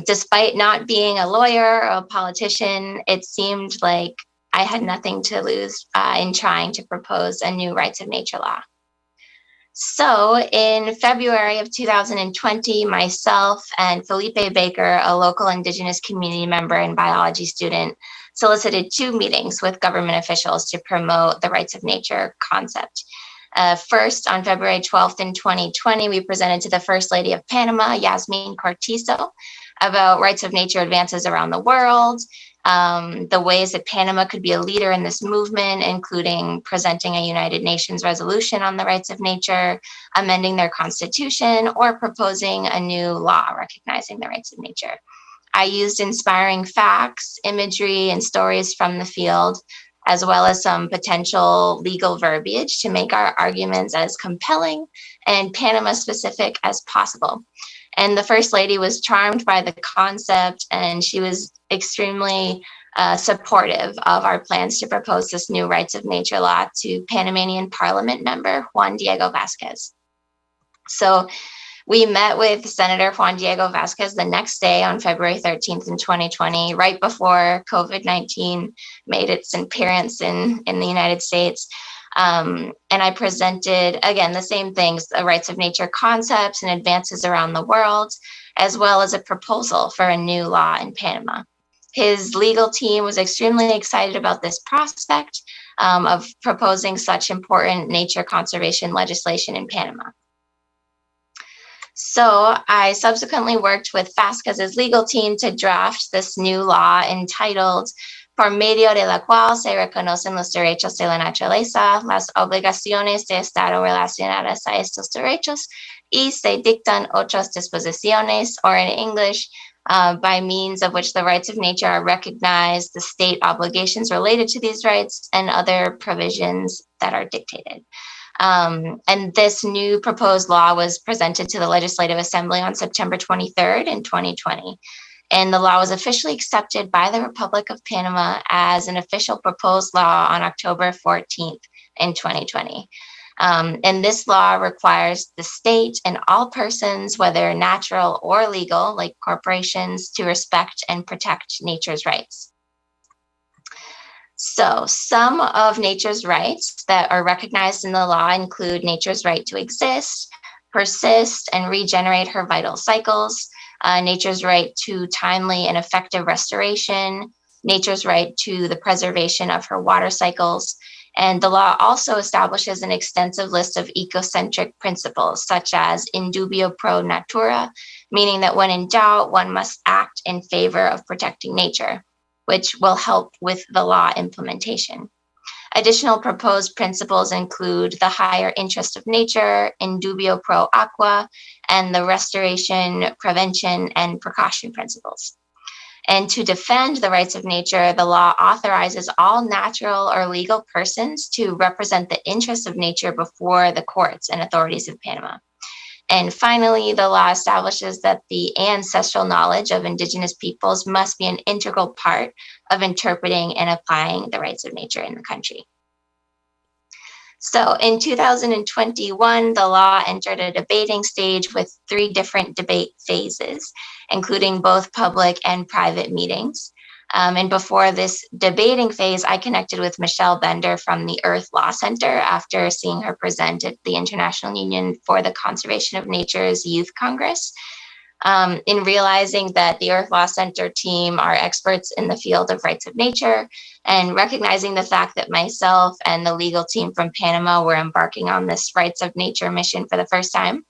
Despite not being a lawyer or a politician, it seemed like I had nothing to lose in trying to propose a new rights of nature law. So in February of 2020, myself and Felipe Baker, a local indigenous community member and biology student, solicited 2 meetings with government officials to promote the rights of nature concept. First, on February 12th in 2020, we presented to the First Lady of Panama, Yasmin Cortizo, about rights of nature advances around the world, the ways that Panama could be a leader in this movement, including presenting a United Nations resolution on the rights of nature, amending their constitution, or proposing a new law recognizing the rights of nature. I used inspiring facts, imagery, and stories from the field, as well as some potential legal verbiage to make our arguments as compelling and Panama-specific as possible. And the First Lady was charmed by the concept, and she was extremely supportive of our plans to propose this new rights of nature law to Panamanian Parliament member Juan Diego Vasquez. So we met with Senator Juan Diego Vasquez the next day on February 13th in 2020, right before COVID-19 made its appearance in the United States. And I presented, again, the same things, the rights of nature concepts and advances around the world, as well as a proposal for a new law in Panama. His legal team was extremely excited about this prospect of proposing such important nature conservation legislation in Panama. So I subsequently worked with Vasquez's legal team to draft this new law entitled por medio de la cual se reconocen los derechos de la naturaleza, las obligaciones de Estado relacionadas a estos derechos, y se dictan otras disposiciones, or in English, by means of which the rights of nature are recognized, the state obligations related to these rights, and other provisions that are dictated. And this new proposed law was presented to the Legislative Assembly on September 23rd in 2020. And the law was officially accepted by the Republic of Panama as an official proposed law on October 14th in 2020. And this law requires the state and all persons, whether natural or legal, like corporations, to respect and protect nature's rights. So some of nature's rights that are recognized in the law include nature's right to exist, persist, and regenerate her vital cycles, nature's right to timely and effective restoration, nature's right to the preservation of her water cycles. And the law also establishes an extensive list of ecocentric principles, such as in dubio pro natura, meaning that when in doubt, one must act in favor of protecting nature, which will help with the law implementation. Additional proposed principles include the higher interest of nature, in dubio pro aqua, and the restoration, prevention, and precaution principles. And to defend the rights of nature, the law authorizes all natural or legal persons to represent the interests of nature before the courts and authorities of Panama. And finally, the law establishes that the ancestral knowledge of indigenous peoples must be an integral part of interpreting and applying the rights of nature in the country. So in 2021, the law entered a debating stage with 3 different debate phases, including both public and private meetings. And before this debating phase, I connected with Michelle Bender from the Earth Law Center after seeing her present at the International Union for the Conservation of Nature's Youth Congress. In realizing that the Earth Law Center team are experts in the field of rights of nature, and recognizing the fact that myself and the legal team from Panama were embarking on this rights of nature mission for the first time,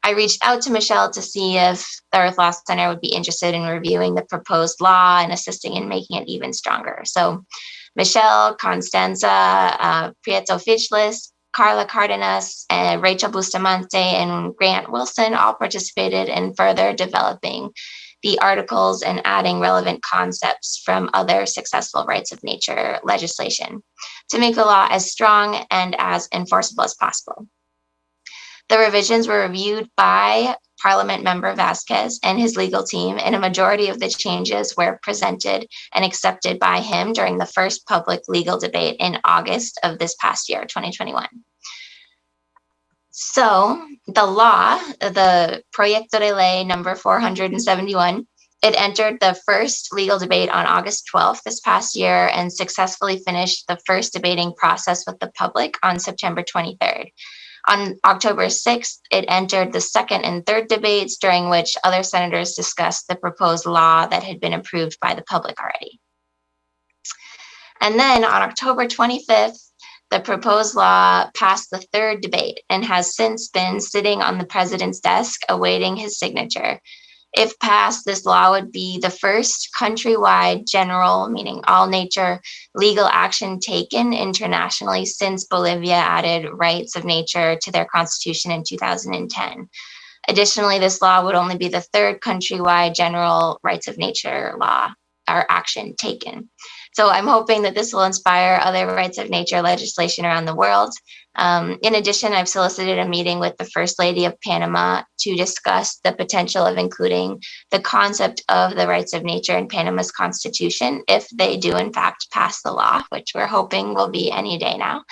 I reached out to Michelle to see if the Earth Law Center would be interested in reviewing the proposed law and assisting in making it even stronger. So Michelle, Constanza, Prieto Fichlis, Carla Cardenas, and Rachel Bustamante, and Grant Wilson all participated in further developing the articles and adding relevant concepts from other successful rights of nature legislation to make the law as strong and as enforceable as possible. The revisions were reviewed by Parliament member Vasquez and his legal team, and a majority of the changes were presented and accepted by him during the first public legal debate in August of this past year, 2021. So the law, the Proyecto de Ley number 471, it entered the first legal debate on August 12th this past year and successfully finished the first debating process with the public on September 23rd. On October 6th, it entered the second and third debates, during which other senators discussed the proposed law that had been approved by the public already. And then on October 25th, The proposed law passed the third debate and has since been sitting on the president's desk awaiting his signature. If passed, this law would be the first countrywide general, meaning all nature, legal action taken internationally since Bolivia added rights of nature to their constitution in 2010. Additionally, this law would only be the third countrywide general rights of nature law or action taken. So I'm hoping that this will inspire other rights of nature legislation around the world. In addition, I've solicited a meeting with the First Lady of Panama to discuss the potential of including the concept of the rights of nature in Panama's constitution if they do in fact pass the law, which we're hoping will be any day now.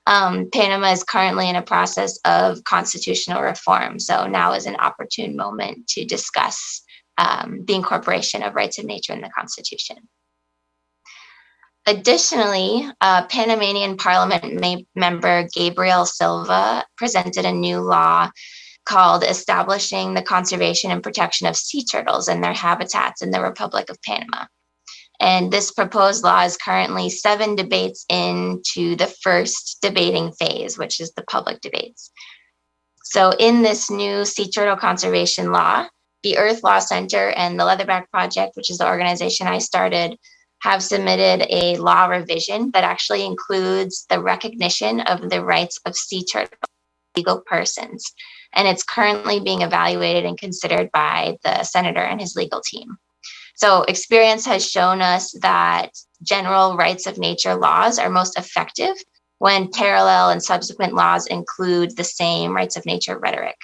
Panama is currently in a process of constitutional reform, so now is an opportune moment to discuss the incorporation of rights of nature in the Constitution. Additionally, Panamanian Parliament member Gabriel Silva presented a new law called Establishing the Conservation and Protection of Sea Turtles and Their Habitats in the Republic of Panama. And this proposed law is currently 7 debates into the first debating phase, which is the public debates. So in this new sea turtle conservation law, the Earth Law Center and the Leatherback Project, which is the organization I started, have submitted a law revision that actually includes the recognition of the rights of sea turtles as legal persons. And it's currently being evaluated and considered by the senator and his legal team. So experience has shown us that general rights of nature laws are most effective when parallel and subsequent laws include the same rights of nature rhetoric.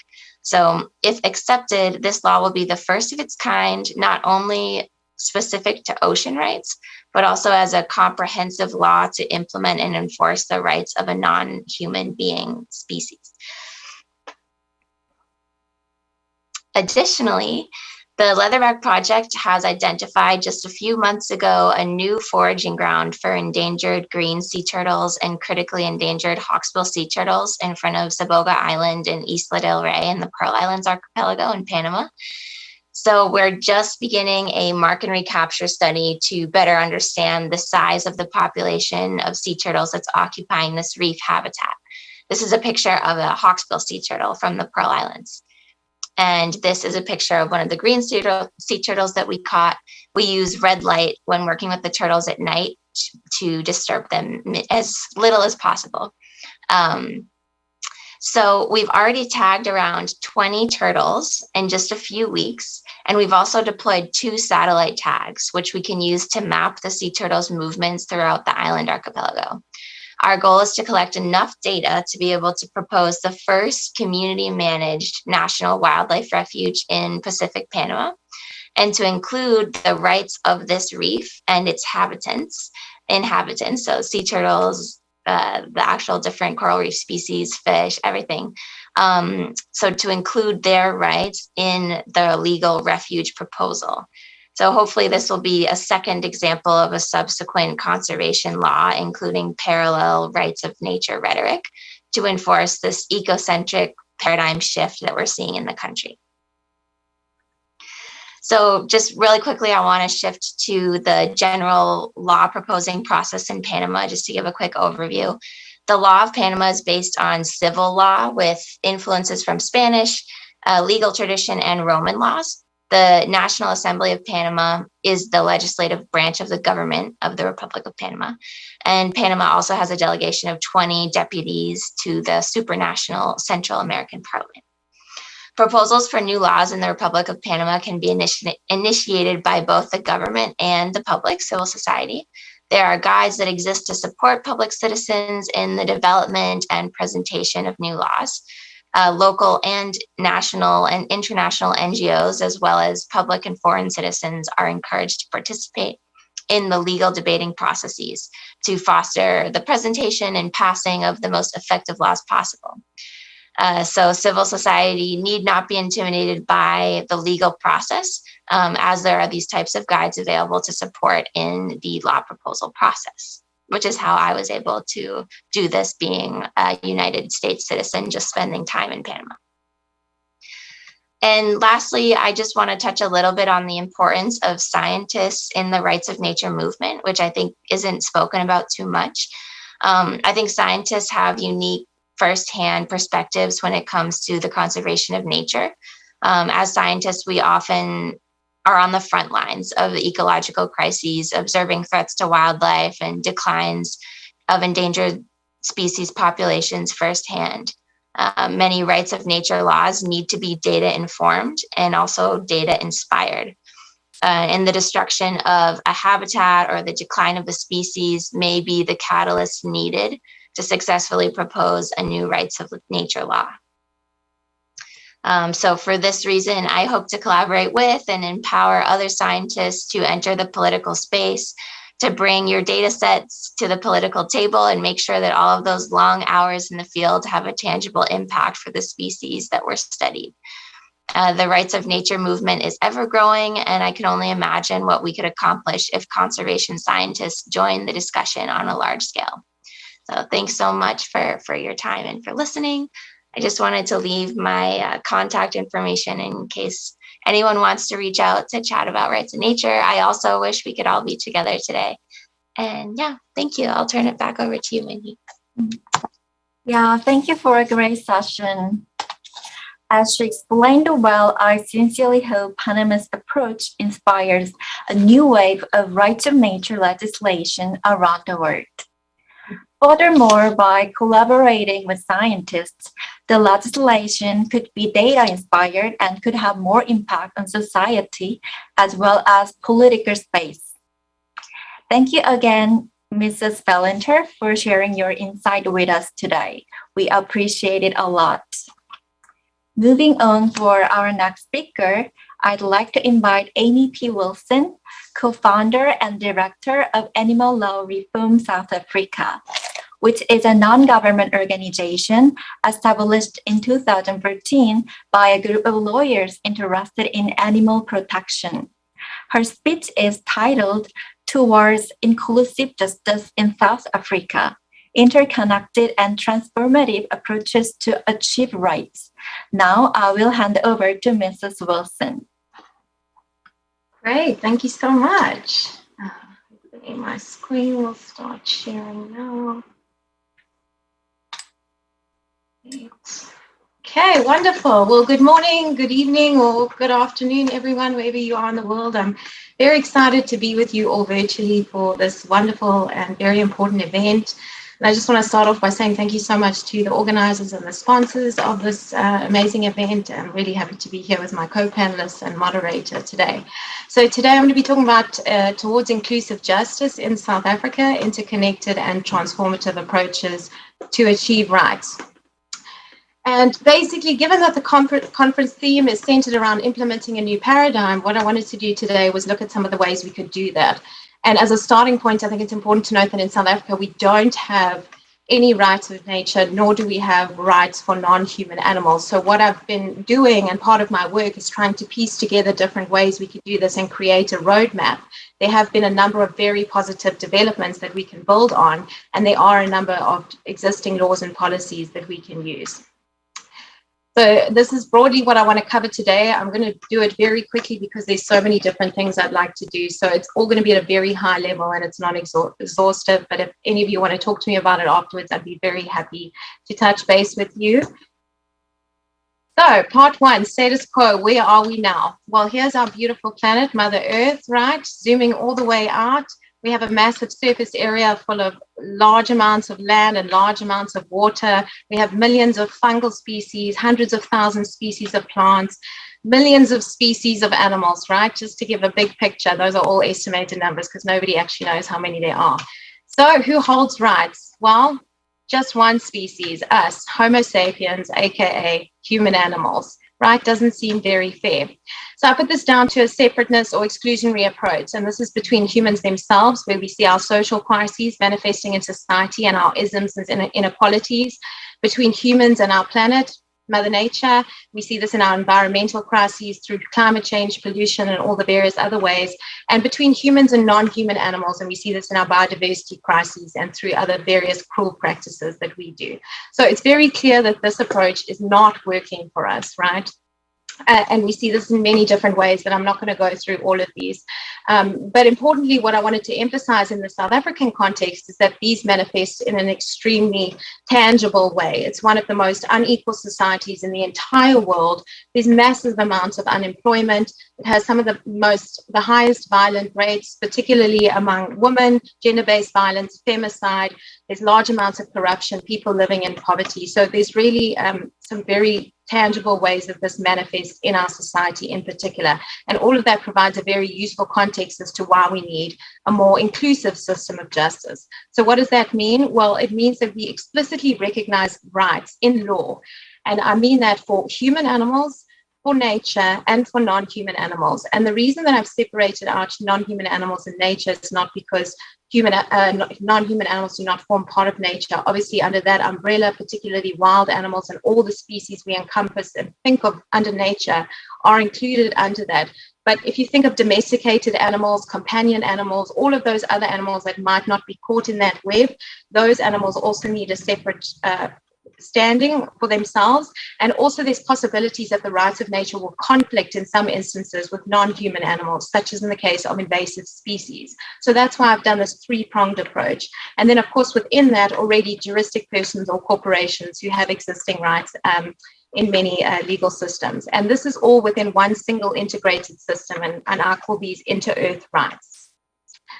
So if accepted, this law will be the first of its kind, not only specific to ocean rights, but also as a comprehensive law to implement and enforce the rights of a non-human being species. Additionally, the Leatherback Project has identified just a few months ago a new foraging ground for endangered green sea turtles and critically endangered hawksbill sea turtles in front of Saboga Island in Isla del Rey in the Pearl Islands archipelago in Panama. So we're just beginning a mark and recapture study to better understand the size of the population of sea turtles that's occupying this reef habitat. This is a picture of a hawksbill sea turtle from the Pearl Islands. And this is a picture of one of the green sea turtles that we caught. We use red light when working with the turtles at night to disturb them as little as possible. So we've already tagged around 20 turtles in just a few weeks. And we've also deployed 2 satellite tags, which we can use to map the sea turtles' movements throughout the island archipelago. Our goal is to collect enough data to be able to propose the first community-managed national wildlife refuge in Pacific Panama, and to include the rights of this reef and its inhabitants, so sea turtles, the actual different coral reef species, fish, everything. So to include their rights in the legal refuge proposal. So hopefully this will be a second example of a subsequent conservation law, including parallel rights of nature rhetoric to enforce this ecocentric paradigm shift that we're seeing in the country. So just really quickly, I want to shift to the general law proposing process in Panama, just to give a quick overview. The law of Panama is based on civil law with influences from Spanish, legal tradition, and Roman laws. The National Assembly of Panama is the legislative branch of the government of the Republic of Panama. And Panama also has a delegation of 20 deputies to the supranational Central American Parliament. Proposals for new laws in the Republic of Panama can be initiated by both the government and the public, civil society. There are guides that exist to support public citizens in the development and presentation of new laws. Local and national and international NGOs, as well as public and foreign citizens, are encouraged to participate in the legal debating processes to foster the presentation and passing of the most effective laws possible. So civil society need not be intimidated by the legal process, as there are these types of guides available to support in the law proposal process, which is how I was able to do this, being a United States citizen, just spending time in Panama. And lastly, I just want to touch a little bit on the importance of scientists in the rights of nature movement, which I think isn't spoken about too much. I think scientists have unique firsthand perspectives when it comes to the conservation of nature. As scientists, we often are on the front lines of the ecological crises, observing threats to wildlife and declines of endangered species populations firsthand. Many rights of nature laws need to be data informed and also data inspired. And the destruction of a habitat or the decline of the species may be the catalyst needed to successfully propose a new rights of nature law. So for this reason, I hope to collaborate with and empower other scientists to enter the political space, to bring your data sets to the political table and make sure that all of those long hours in the field have a tangible impact for the species that were studied. The rights of nature movement is ever growing, and I can only imagine what we could accomplish if conservation scientists join the discussion on a large scale. So thanks so much for your time and for listening. I just wanted to leave my contact information in case anyone wants to reach out to chat about rights of nature. I also wish we could all be together today. And yeah, thank you. I'll turn it back over to you, Mindy. Yeah, thank you for a great session. As she explained well, I sincerely hope Panama's approach inspires a new wave of rights of nature legislation around the world. Furthermore, by collaborating with scientists, the legislation could be data-inspired and could have more impact on society as well as political space. Thank you again, Mrs. Ballantyre, for sharing your insight with us today. We appreciate it a lot. Moving on for our next speaker, I'd like to invite Amy P. Wilson, co-founder and director of Animal Law Reform South Africa, which is a non-government organization established in 2014 by a group of lawyers interested in animal protection. Her speech is titled Towards Inclusive Justice in South Africa, Interconnected and Transformative Approaches to Achieve Rights. Now I will hand over to Mrs. Wilson. Great, thank you so much. My screen will start sharing now. Okay, wonderful. Well, good morning, good evening, or good afternoon, everyone, wherever you are in the world. I'm very excited to be with you all virtually for this wonderful and very important event. And I just want to start off by saying thank you so much to the organizers and the sponsors of this amazing event. I'm really happy to be here with my co-panelists and moderator today. So today I'm going to be talking about towards inclusive justice in South Africa, interconnected and transformative approaches to achieve rights. And basically, given that the conference theme is centered around implementing a new paradigm, what I wanted to do today was look at some of the ways we could do that. And as a starting point, I think it's important to note that in South Africa, we don't have any rights of nature, nor do we have rights for non-human animals. So what I've been doing, and part of my work, is trying to piece together different ways we could do this and create a roadmap. There have been a number of very positive developments that we can build on, and there are a number of existing laws and policies that we can use. So this is broadly what I want to cover today. I'm going to do it very quickly because there's so many different things I'd like to do. So it's all going to be at a very high level and it's not exhaustive. But if any of you want to talk to me about it afterwards, I'd be very happy to touch base with you. So part one, status quo, where are we now? Well, here's our beautiful planet, Mother Earth, right? Zooming all the way out. We have a massive surface area full of large amounts of land and large amounts of water. We have millions of fungal species, hundreds of thousands of species of plants, millions of species of animals, right? Just to give a big picture, those are all estimated numbers because nobody actually knows how many there are. So who holds rights? Well, just one species, us, Homo sapiens, aka human animals. Right, doesn't seem very fair. So I put this down to a separateness or exclusionary approach, and this is between humans themselves, where we see our social crises manifesting in society and our isms and inequalities, between humans and our planet, Mother Nature. We see this in our environmental crises through climate change, pollution, and all the various other ways, and between humans and non-human animals, and we see this in our biodiversity crises and through other various cruel practices that we do. So it's very clear that this approach is not working for us, right? And we see this in many different ways that I'm not going to go through all of these. But importantly, what I wanted to emphasize in the South African context is that these manifest in an extremely tangible way. It's one of the most unequal societies in the entire world. There's massive amounts of unemployment. It has some of the highest violent rates, particularly among women, gender-based violence, femicide. There's large amounts of corruption, people living in poverty. So there's really some very tangible ways that this manifests in our society in particular. And all of that provides a very useful context as to why we need a more inclusive system of justice. So what does that mean? Well, it means that we explicitly recognize rights in law. And I mean that for human animals, for nature, and for non-human animals. And the reason that I've separated out non-human animals and nature is not because non-human animals do not form part of nature. Obviously, under that umbrella, particularly wild animals and all the species we encompass and think of under nature are included under that. But if you think of domesticated animals, companion animals, all of those other animals that might not be caught in that web, those animals also need a separate standing for themselves. And also there's possibilities that the rights of nature will conflict in some instances with non-human animals, such as in the case of invasive species. So that's why I've done this three-pronged approach. And then of course within that already juristic persons or corporations who have existing rights in many legal systems. And this is all within one single integrated system, and I call these inter-earth rights.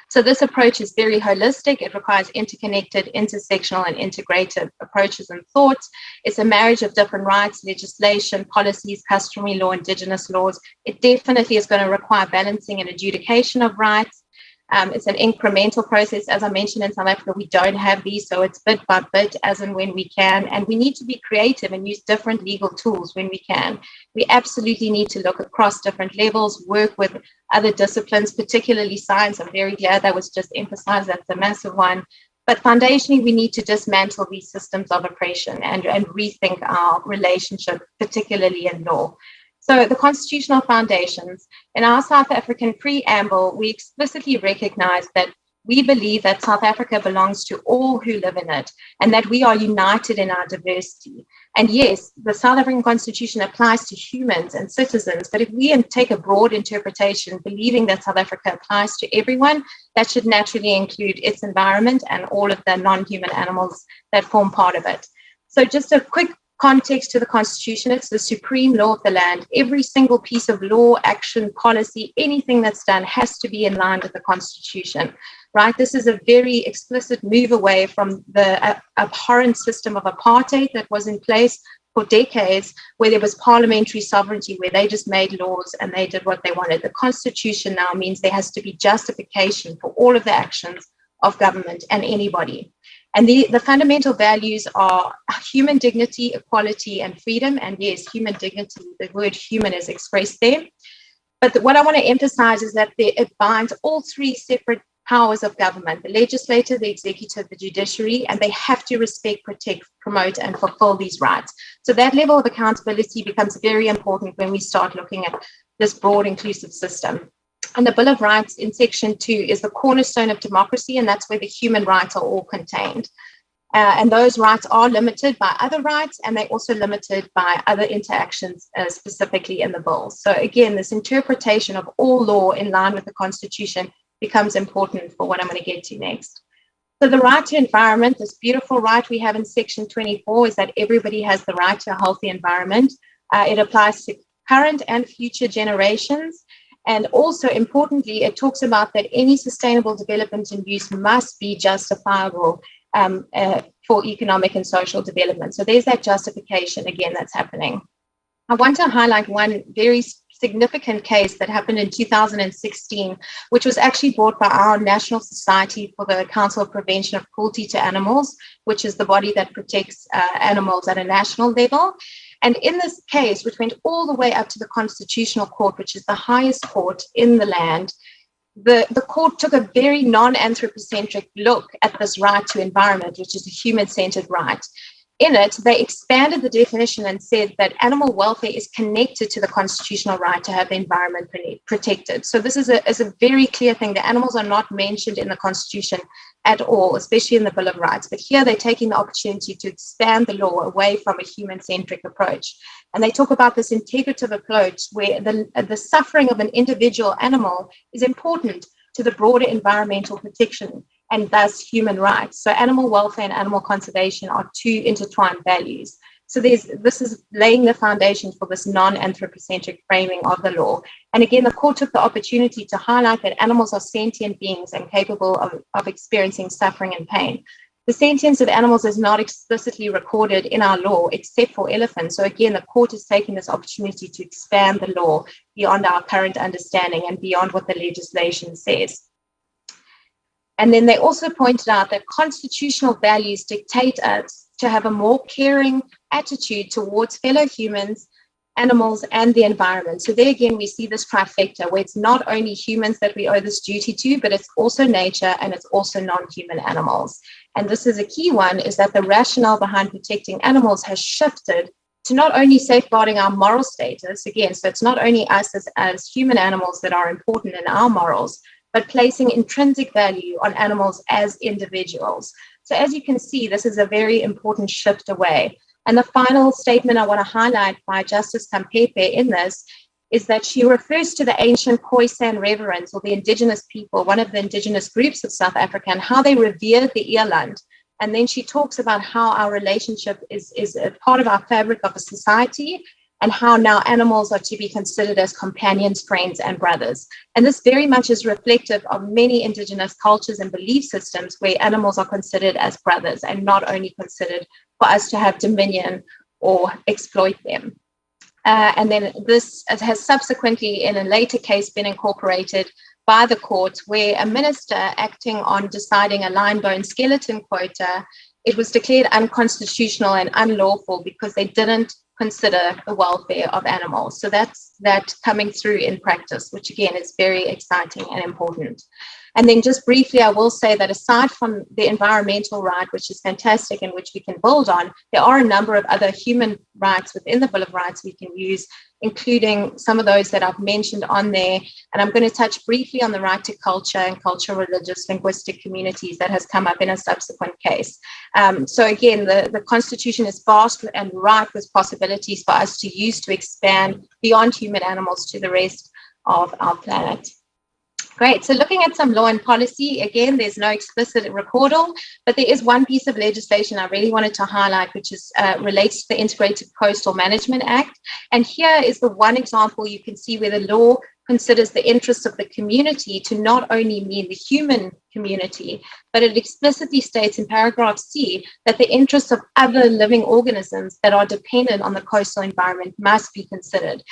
So this approach is very holistic. It requires interconnected, intersectional, and integrative approaches and thoughts. It's a marriage of different rights, legislation, policies, customary law, indigenous laws. It definitely is going to require balancing and adjudication of rights. It's an incremental process. As I mentioned, in South Africa, we don't have these, so it's bit by bit, as and when we can. And we need to be creative and use different legal tools when we can. We absolutely need to look across different levels, work with other disciplines, particularly science. I'm very glad that was just emphasized. That's a massive one. But foundationally, we need to dismantle these systems of oppression and rethink our relationship, particularly in law. So the constitutional foundations, in our South African preamble, we explicitly recognize that we believe that South Africa belongs to all who live in it and that we are united in our diversity. And yes, the South African Constitution applies to humans and citizens, but if we take a broad interpretation, believing that South Africa applies to everyone, that should naturally include its environment and all of the non-human animals that form part of it. So just a quick context to the Constitution. It's the supreme law of the land. Every single piece of law, action, policy, anything that's done has to be in line with the Constitution, right? This is a very explicit move away from the abhorrent system of apartheid that was in place for decades, where there was parliamentary sovereignty, where they just made laws and they did what they wanted. The Constitution now means there has to be justification for all of the actions of government and anybody. And the fundamental values are human dignity, equality, and freedom. And yes, human dignity, the word human is expressed there. But what I want to emphasize is that it binds all three separate powers of government, the legislature, the executive, the judiciary, and they have to respect, protect, promote, and fulfill these rights. So that level of accountability becomes very important when we start looking at this broad, inclusive system. And the Bill of Rights in Section 2 is the cornerstone of democracy, and that's where the human rights are all contained. And those rights are limited by other rights, and they're also limited by other interactions specifically in the bill. So again, this interpretation of all law in line with the Constitution becomes important for what I'm going to get to next. So the right to environment, this beautiful right we have in Section 24, is that everybody has the right to a healthy environment. It applies to current and future generations. And also, importantly, it talks about that any sustainable development and use must be justifiable for economic and social development. So there's that justification, again, that's happening. I want to highlight one very significant case that happened in 2016, which was actually brought by our National Society for the Council of Prevention of Cruelty to Animals, which is the body that protects animals at a national level. And in this case, which went all the way up to the Constitutional Court, which is the highest court in the land, the court took a very non-anthropocentric look at this right to environment, which is a human-centered right. In it, they expanded the definition and said that animal welfare is connected to the constitutional right to have the environment protected. So this is a very clear thing. The animals are not mentioned in the Constitution at all, especially in the Bill of Rights. But here they're taking the opportunity to expand the law away from a human-centric approach. And they talk about this integrative approach where the suffering of an individual animal is important to the broader environmental protection and thus human rights. So animal welfare and animal conservation are two intertwined values. So this is laying the foundation for this non-anthropocentric framing of the law. And again, the court took the opportunity to highlight that animals are sentient beings and capable of experiencing suffering and pain. The sentience of animals is not explicitly recorded in our law, except for elephants. So again, the court is taking this opportunity to expand the law beyond our current understanding and beyond what the legislation says. And then they also pointed out that constitutional values dictate us to have a more caring attitude towards fellow humans, animals, and the environment. So there again, we see this trifecta where it's not only humans that we owe this duty to, but it's also nature and it's also non-human animals. And this is a key one, is that the rationale behind protecting animals has shifted to not only safeguarding our moral status, again, so it's not only us as human animals that are important in our morals, but placing intrinsic value on animals as individuals. So as you can see, this is a very important shift away. And the final statement I want to highlight by Justice Kampepe in this is that she refers to the ancient Khoisan reverence, or the indigenous people, one of the indigenous groups of South Africa, and how they revered the eland. And then she talks about how our relationship is a part of our fabric of a society, and how now animals are to be considered as companions, friends, and brothers. And this very much is reflective of many indigenous cultures and belief systems where animals are considered as brothers and not only considered for us to have dominion or exploit them. And then this has subsequently, in a later case, been incorporated by the court, where a minister acting on deciding a lion bone skeleton quota, it was declared unconstitutional and unlawful because they didn't consider the welfare of animals. So that's that coming through in practice, which again is very exciting and important. And then just briefly, I will say that aside from the environmental right, which is fantastic and which we can build on, there are a number of other human rights within the Bill of Rights we can use, including some of those that I've mentioned on there. And I'm going to touch briefly on the right to culture and cultural, religious, linguistic communities that has come up in a subsequent case. So again, the Constitution is vast and ripe with possibilities for us to use to expand beyond human animals to the rest of our planet. Great. So looking at some law and policy, again, there's no explicit recordal, but there is one piece of legislation I really wanted to highlight, which is relates to the Integrated Coastal Management Act. And here is the one example you can see where the law considers the interests of the community to not only mean the human community, but it explicitly states in paragraph C that the interests of other living organisms that are dependent on the coastal environment must be considered.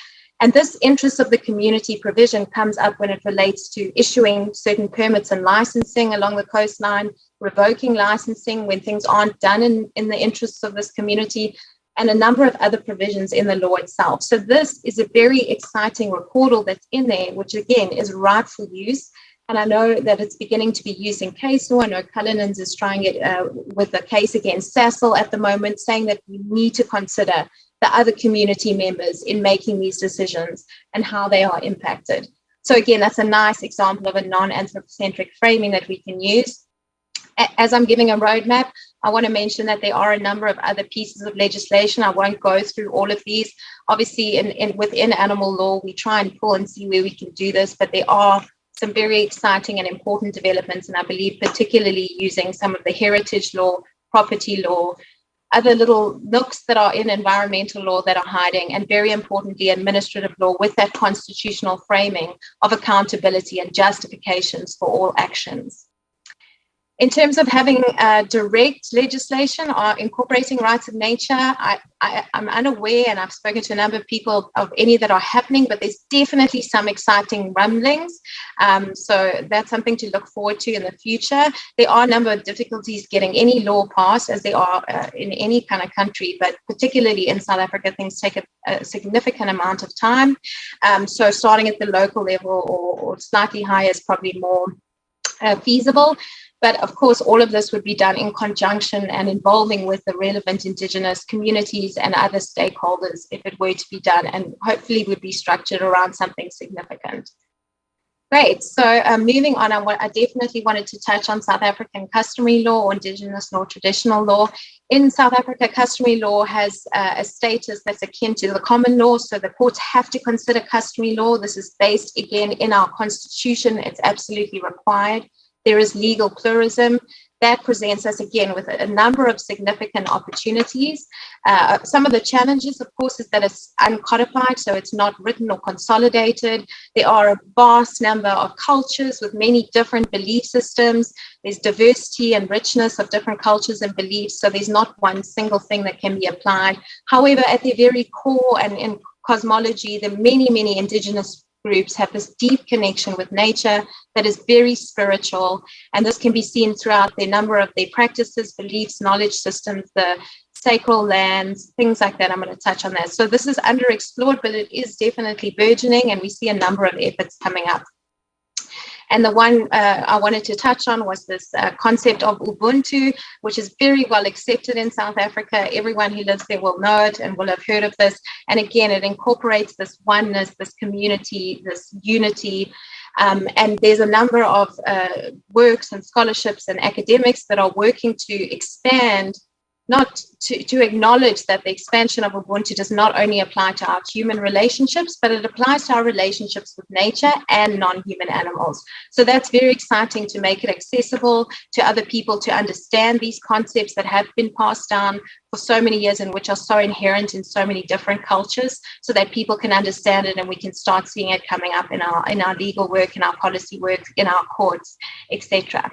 And this interest of the community provision comes up when it relates to issuing certain permits and licensing along the coastline, revoking licensing when things aren't done in the interests of this community, and a number of other provisions in the law itself. So this is a very exciting recordal that's in there, which again is ripe for use. And I know that it's beginning to be used in case law. I know Cullinan's is trying it with a case against Sassel at the moment, saying that we need to consider the other community members in making these decisions and how they are impacted. So again, that's a nice example of a non-anthropocentric framing that we can use. As I'm giving a roadmap, I want to mention that there are a number of other pieces of legislation. I won't go through all of these. Obviously, within animal law, we try and pull and see where we can do this, but there are some very exciting and important developments, and I believe particularly using some of the heritage law, property law, other little nooks that are in environmental law that are hiding, and very importantly, administrative law with that constitutional framing of accountability and justifications for all actions. In terms of having direct legislation or incorporating rights of nature, I'm unaware, and I've spoken to a number of people, of any that are happening, but there's definitely some exciting rumblings. So that's something to look forward to in the future. There are a number of difficulties getting any law passed, as there are in any kind of country, but particularly in South Africa, things take a significant amount of time. So starting at the local level or slightly higher is probably more feasible. But of course, all of this would be done in conjunction and involving with the relevant Indigenous communities and other stakeholders if it were to be done, and hopefully would be structured around something significant. Great. So moving on, I definitely wanted to touch on South African customary law or Indigenous law, traditional law. In South Africa, customary law has a status that's akin to the common law. So the courts have to consider customary law. This is based, again, in our constitution. It's absolutely required. There is legal pluralism. That presents us, again, with a number of significant opportunities. Some of the challenges, of course, is that it's uncodified, so it's not written or consolidated. There are a vast number of cultures with many different belief systems. There's diversity and richness of different cultures and beliefs, so there's not one single thing that can be applied. However, at their very core and in cosmology, the many Indigenous groups have this deep connection with nature that is very spiritual, and this can be seen throughout the number of their practices, beliefs, knowledge systems, the sacral lands, things like that. I'm going to touch on that. So this is underexplored, but it is definitely burgeoning, and we see a number of efforts coming up. And the one I wanted to touch on was this concept of Ubuntu, which is very well accepted in South Africa. Everyone who lives there will know it and will have heard of this. And again, it incorporates this oneness, this community, this unity. And there's a number of works and scholarships and academics that are working to expand, not to acknowledge that the expansion of Ubuntu does not only apply to our human relationships, but it applies to our relationships with nature and non-human animals. So that's very exciting to make it accessible to other people to understand these concepts that have been passed down for so many years and which are so inherent in so many different cultures, so that people can understand it and we can start seeing it coming up in our legal work, in our policy work, in our courts, etc.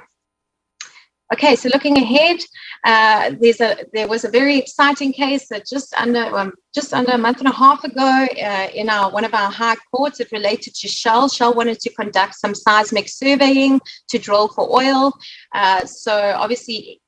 Okay, so looking ahead, there was a very exciting case that just under a month and a half ago in one of our high courts. It related to Shell. Shell wanted to conduct some seismic surveying to drill for oil. So obviously,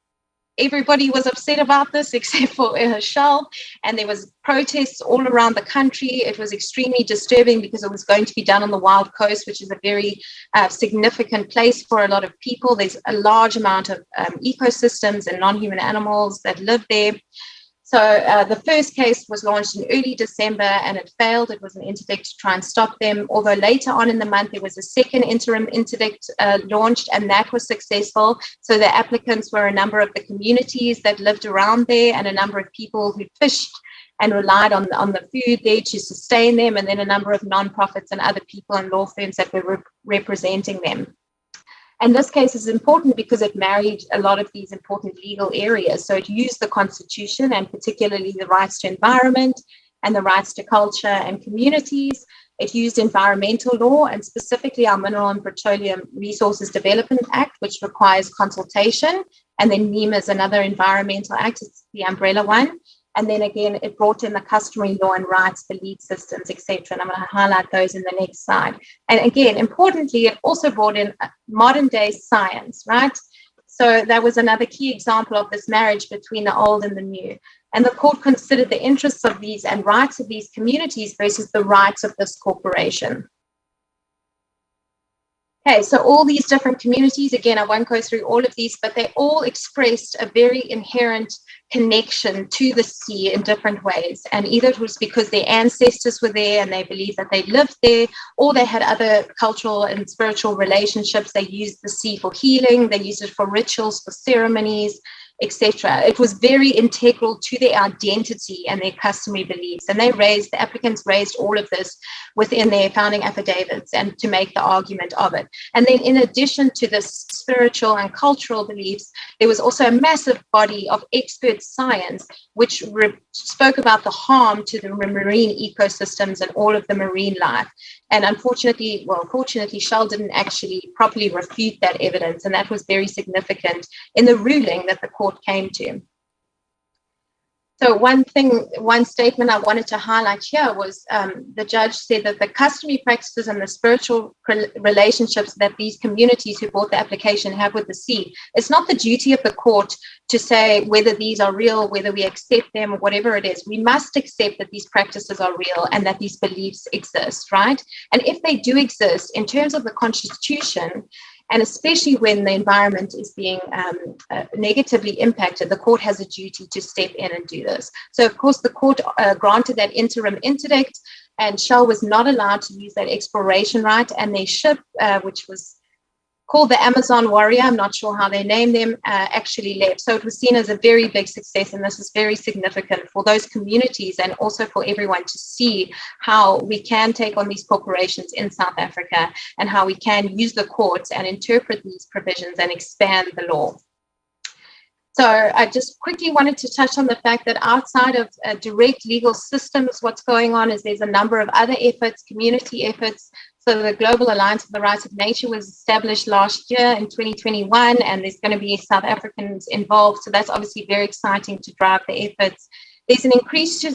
everybody was upset about this except for Shell, and there was protests all around the country. It was extremely disturbing because it was going to be done on the Wild Coast, which is a very significant place for a lot of people. There's a large amount of ecosystems and non-human animals that live there. So the first case was launched in early December and it failed. It was an interdict to try and stop them. Although later on in the month, there was a second interim interdict launched, and that was successful. So the applicants were a number of the communities that lived around there and a number of people who fished and relied on the food there to sustain them, and then a number of nonprofits and other people and law firms that were representing them. And this case is important because it married a lot of these important legal areas. So it used the Constitution, and particularly the rights to environment and the rights to culture and communities. It used environmental law, and specifically our Mineral and Petroleum Resources Development Act, which requires consultation. And then NEMA is another environmental act. It's the umbrella one. And then again, it brought in the customary law and rights, belief systems, etc. And I'm going to highlight those in the next slide. And again, importantly, it also brought in modern day science, right? So that was another key example of this marriage between the old and the new. And the court considered the interests of these and rights of these communities versus the rights of this corporation. Okay, so all these different communities, again, I won't go through all of these, but they all expressed a very inherent connection to the sea in different ways. And either it was because their ancestors were there and they believed that they lived there, or they had other cultural and spiritual relationships. They used the sea for healing, they used it for rituals, for ceremonies, etc. It was very integral to their identity and their customary beliefs. And the applicants raised all of this within their founding affidavits and to make the argument of it. And then in addition to this spiritual and cultural beliefs, there was also a massive body of expert science which spoke about the harm to the marine ecosystems and all of the marine life. And fortunately, Shell didn't actually properly refute that evidence, and that was very significant in the ruling that the court came to. So one statement I wanted to highlight here was the judge said that the customary practices and the spiritual relationships that these communities who brought the application have with the sea, it's not the duty of the court to say whether these are real, whether we accept them, or whatever it is. We must accept that these practices are real and that these beliefs exist, right? And if they do exist in terms of the Constitution, and especially when the environment is being negatively impacted, the court has a duty to step in and do this. So, of course, the court granted that interim interdict, and Shell was not allowed to use that exploration right, and their ship, which was called the Amazon Warrior, I'm not sure how they named them, actually left. So it was seen as a very big success, and this is very significant for those communities and also for everyone to see how we can take on these corporations in South Africa and how we can use the courts and interpret these provisions and expand the law. So I just quickly wanted to touch on the fact that outside of direct legal systems, what's going on is there's a number of other efforts, community efforts. So the Global Alliance for the Rights of Nature was established last year in 2021, and there's going to be South Africans involved. So that's obviously very exciting to drive the efforts. There's an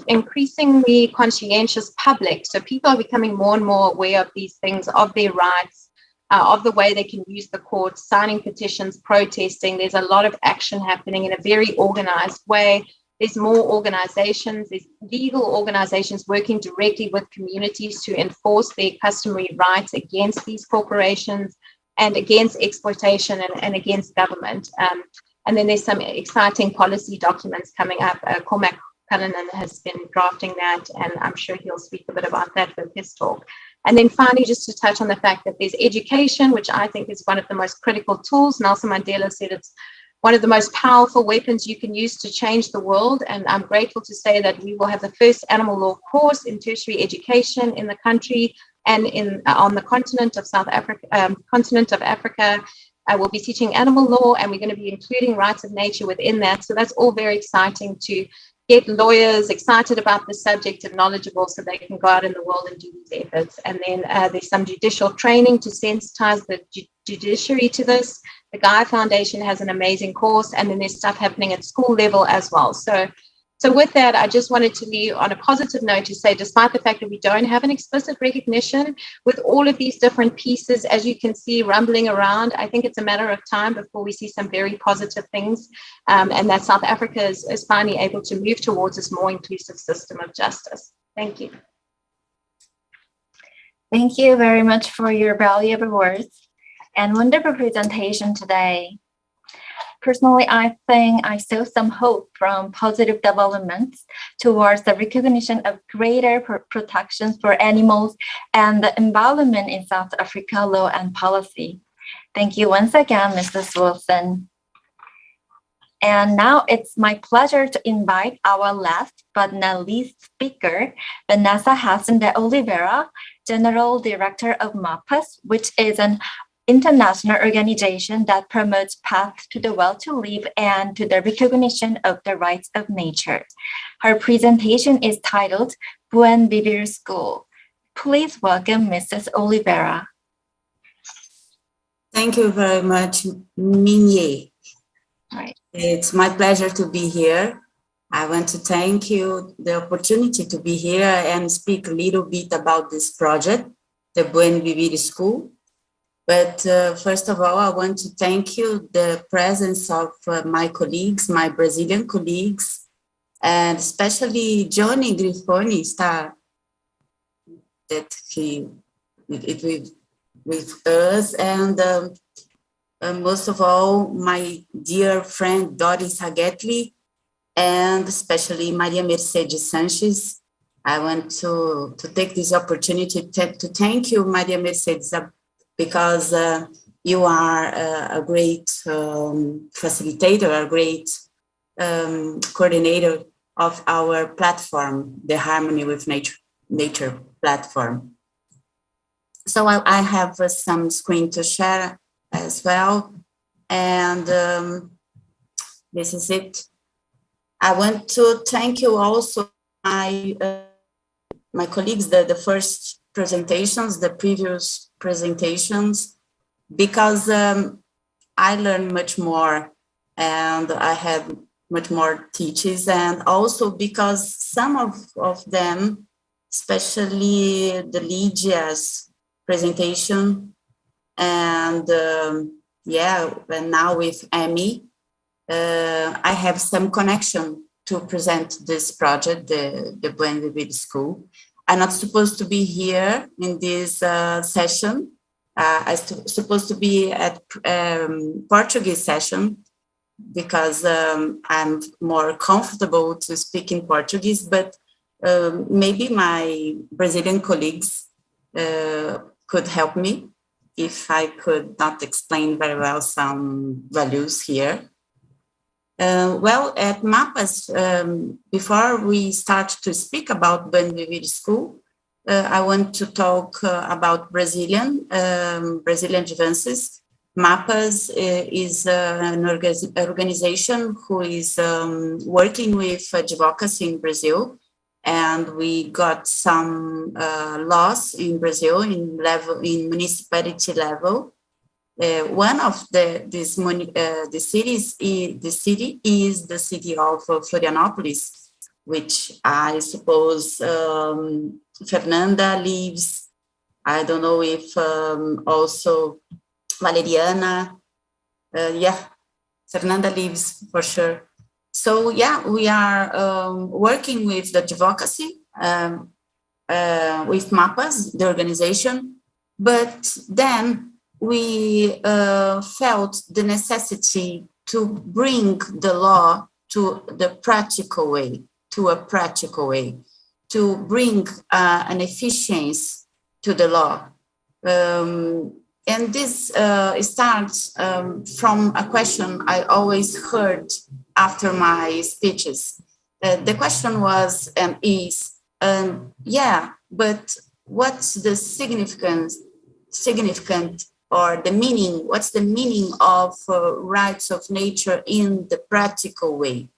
increasingly conscientious public. So people are becoming more and more aware of these things, of their rights, of the way they can use the courts, signing petitions, protesting. There's a lot of action happening in a very organized way. There's more organizations, there's legal organizations working directly with communities to enforce their customary rights against these corporations and against exploitation and against government. And then there's some exciting policy documents coming up. Cormac Cullinan has been drafting that, and I'm sure he'll speak a bit about that with his talk. And then finally, just to touch on the fact that there's education, which I think is one of the most critical tools. Nelson Mandela said it's one of the most powerful weapons you can use to change the world. And I'm grateful to say that we will have the first animal law course in tertiary education in the country and on the continent of Africa. I will be teaching animal law, and we're going to be including rights of nature within that. So that's all very exciting to get lawyers excited about the subject and knowledgeable so they can go out in the world and do these efforts. And then there's some judicial training to sensitize the judiciary to this. The Gaia Foundation has an amazing course, and then there's stuff happening at school level as well. So with that, I just wanted to leave on a positive note to say, despite the fact that we don't have an explicit recognition with all of these different pieces, as you can see, rumbling around, I think it's a matter of time before we see some very positive things, and that South Africa is finally able to move towards this more inclusive system of justice. Thank you. Thank you very much for your valuable words and wonderful presentation today. Personally, I think I saw some hope from positive developments towards the recognition of greater protections for animals and the environment in South Africa law and policy. Thank you once again, Mrs. Wilson. And now it's my pleasure to invite our last but not least speaker, Vanessa Hassan de Oliveira, General Director of MAPAS, which is an international organization that promotes paths to the will to live and to the recognition of the rights of nature. Her presentation is titled Buen Vivir School. Please welcome Mrs. Oliveira. Thank you very much, Minye. Right. It's my pleasure to be here. I want to thank you the opportunity to be here and speak a little bit about this project, the Buen Vivir School. But first of all, I want to thank you the presence of my colleagues, my Brazilian colleagues, and especially Johnny Grifoni, that he with us, and most of all, my dear friend Doris Hagetli, and especially Maria Mercedes Sanchez. I want to take this opportunity to thank you, Maria Mercedes, because you are a great facilitator, a great coordinator of our platform, the Harmony with Nature platform. So I have some screen to share as well, and this is it. I want to thank you also, my colleagues, the first presentations, the previous presentations, because I learned much more and I had much more teachers, and also because some of them, especially the Lydia's presentation, and and now with Amy, I have some connection to present this project, the Buen Vivir School. I'm not supposed to be here in this session. I'm supposed to be at Portuguese session because I'm more comfortable to speak in Portuguese, but Maybe my Brazilian colleagues could help me if I could not explain very well some values here. Well, at MAPAS, before we start to speak about Buen Vivir School, I want to talk about Brazilian advances. MAPAS is an organization who is working with advocacy in Brazil, and we got some laws in Brazil in municipality level. One of the city is the city of Florianópolis, which I suppose Fernanda lives. I don't know if also Valeriana. Yeah, Fernanda lives for sure. So yeah, we are working with the advocacy with MAPAS, the organization, but then we felt the necessity to bring the law to the practical way, to bring an efficiency to the law. And this starts from a question I always heard after my speeches. The question was and is, yeah, but what's the significant or the meaning, what's the meaning of rights of nature in the practical way?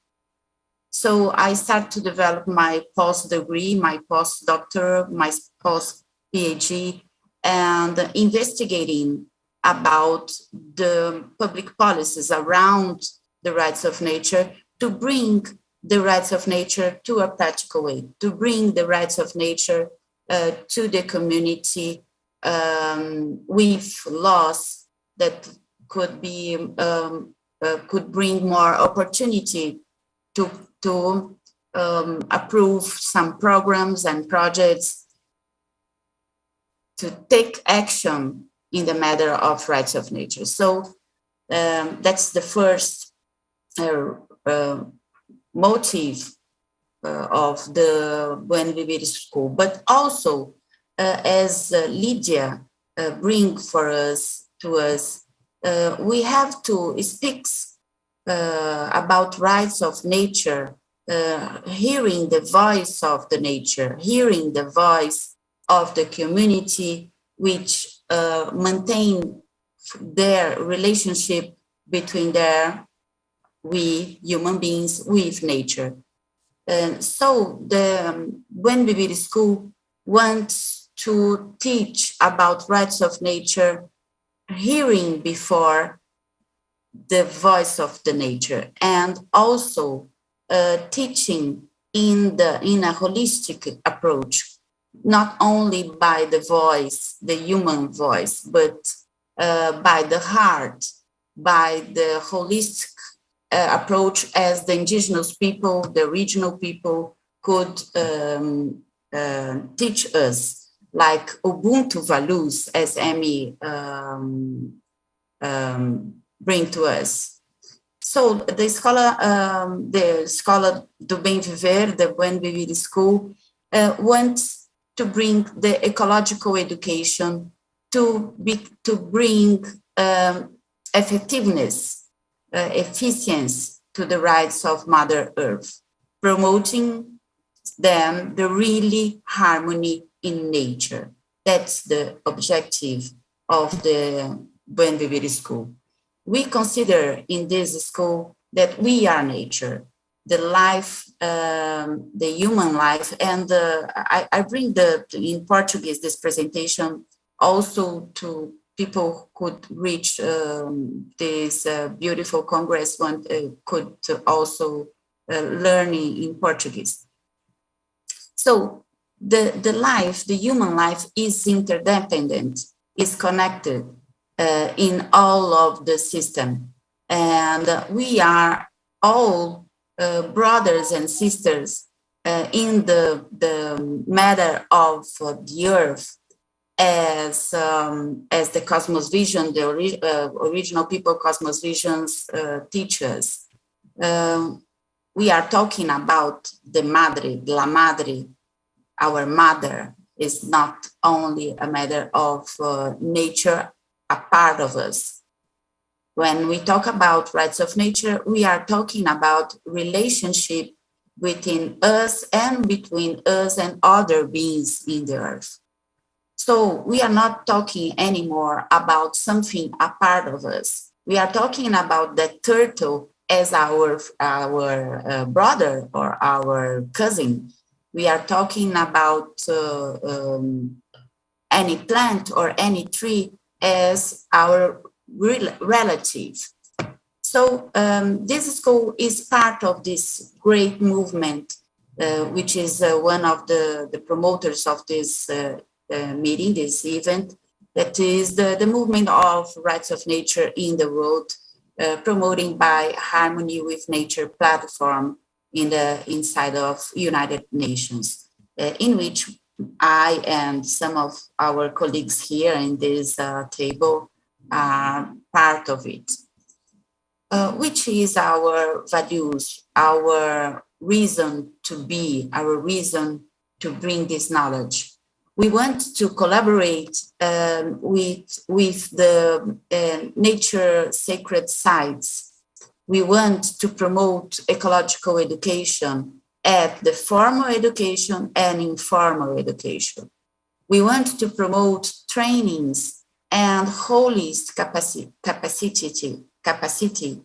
So I started to develop my post degree, my postdoctoral, my post PhD, and investigating about the public policies around the rights of nature to bring the rights of nature to a practical way, to bring the rights of nature to the community with laws that could be could bring more opportunity to approve some programs and projects to take action in the matter of rights of nature. So that's the first motive of the Buen Vivir School, but also as Lydia bring to us, we have to speak about rights of nature, hearing the voice of the nature, hearing the voice of the community, which maintain their relationship between we human beings with nature. And so the Buen Vivir School wants to teach about rights of nature, hearing before the voice of the nature, and also teaching in a holistic approach, not only by the voice, the human voice, but by the heart, by the holistic approach as the indigenous people, the regional people could teach us, like Ubuntu values, as Amy bring to us. So the Escola do Bem Viver, the Buen Vivir School, wants to bring the ecological education to bring effectiveness, efficiency to the rights of Mother Earth, promoting them the really harmony in nature. That's the objective of the Buen Vivir School. We consider in this school that we are nature, the life, the human life, and I bring in Portuguese this presentation also to people who could reach this beautiful Congress, could also learn in Portuguese. So the life, the human life is interdependent, is connected in all of the system. And we are all brothers and sisters in the matter of the earth, as the Cosmos Vision, the original people Cosmos Visions teach us. We are talking about the Madre, La Madre, our mother is not only a matter of nature, a part of us. When we talk about rights of nature, we are talking about relationship within us and between us and other beings in the earth. So we are not talking anymore about something a part of us. We are talking about the turtle as our brother or our cousin. We are talking about any plant or any tree as our relative. So this school is part of this great movement, which is one of the promoters of this meeting, this event, that is the movement of rights of nature in the world, promoting by Harmony with Nature platform inside of United Nations, in which I and some of our colleagues here in this table are part of it. Which is our values, our reason to be, our reason to bring this knowledge. We want to collaborate with the nature sacred sites. We want to promote ecological education at the formal education and informal education. We want to promote trainings and holistic capacity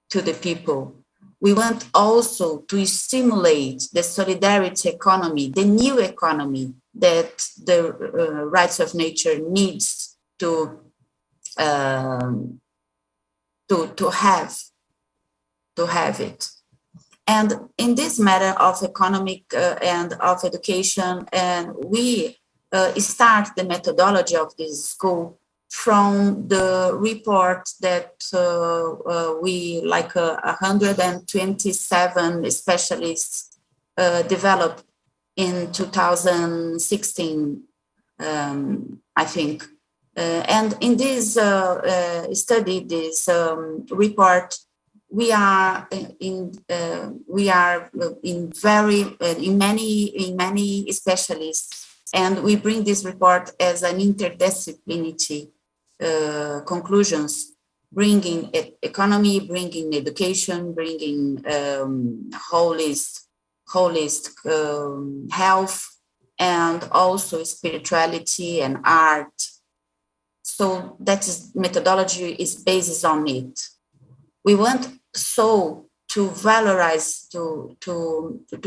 to the people. We want also to stimulate the solidarity economy, the new economy that the rights of nature needs to have it. And in this matter of economic and of education, and we start the methodology of this school from the report that we, like 127 specialists developed in 2016, I think. And in this study, this report, we are in many specialists, and we bring this report as an interdisciplinary conclusions, bringing economy, bringing education, bringing holistic health, and also spirituality and art. So that is methodology is based on it. We want so to valorize, to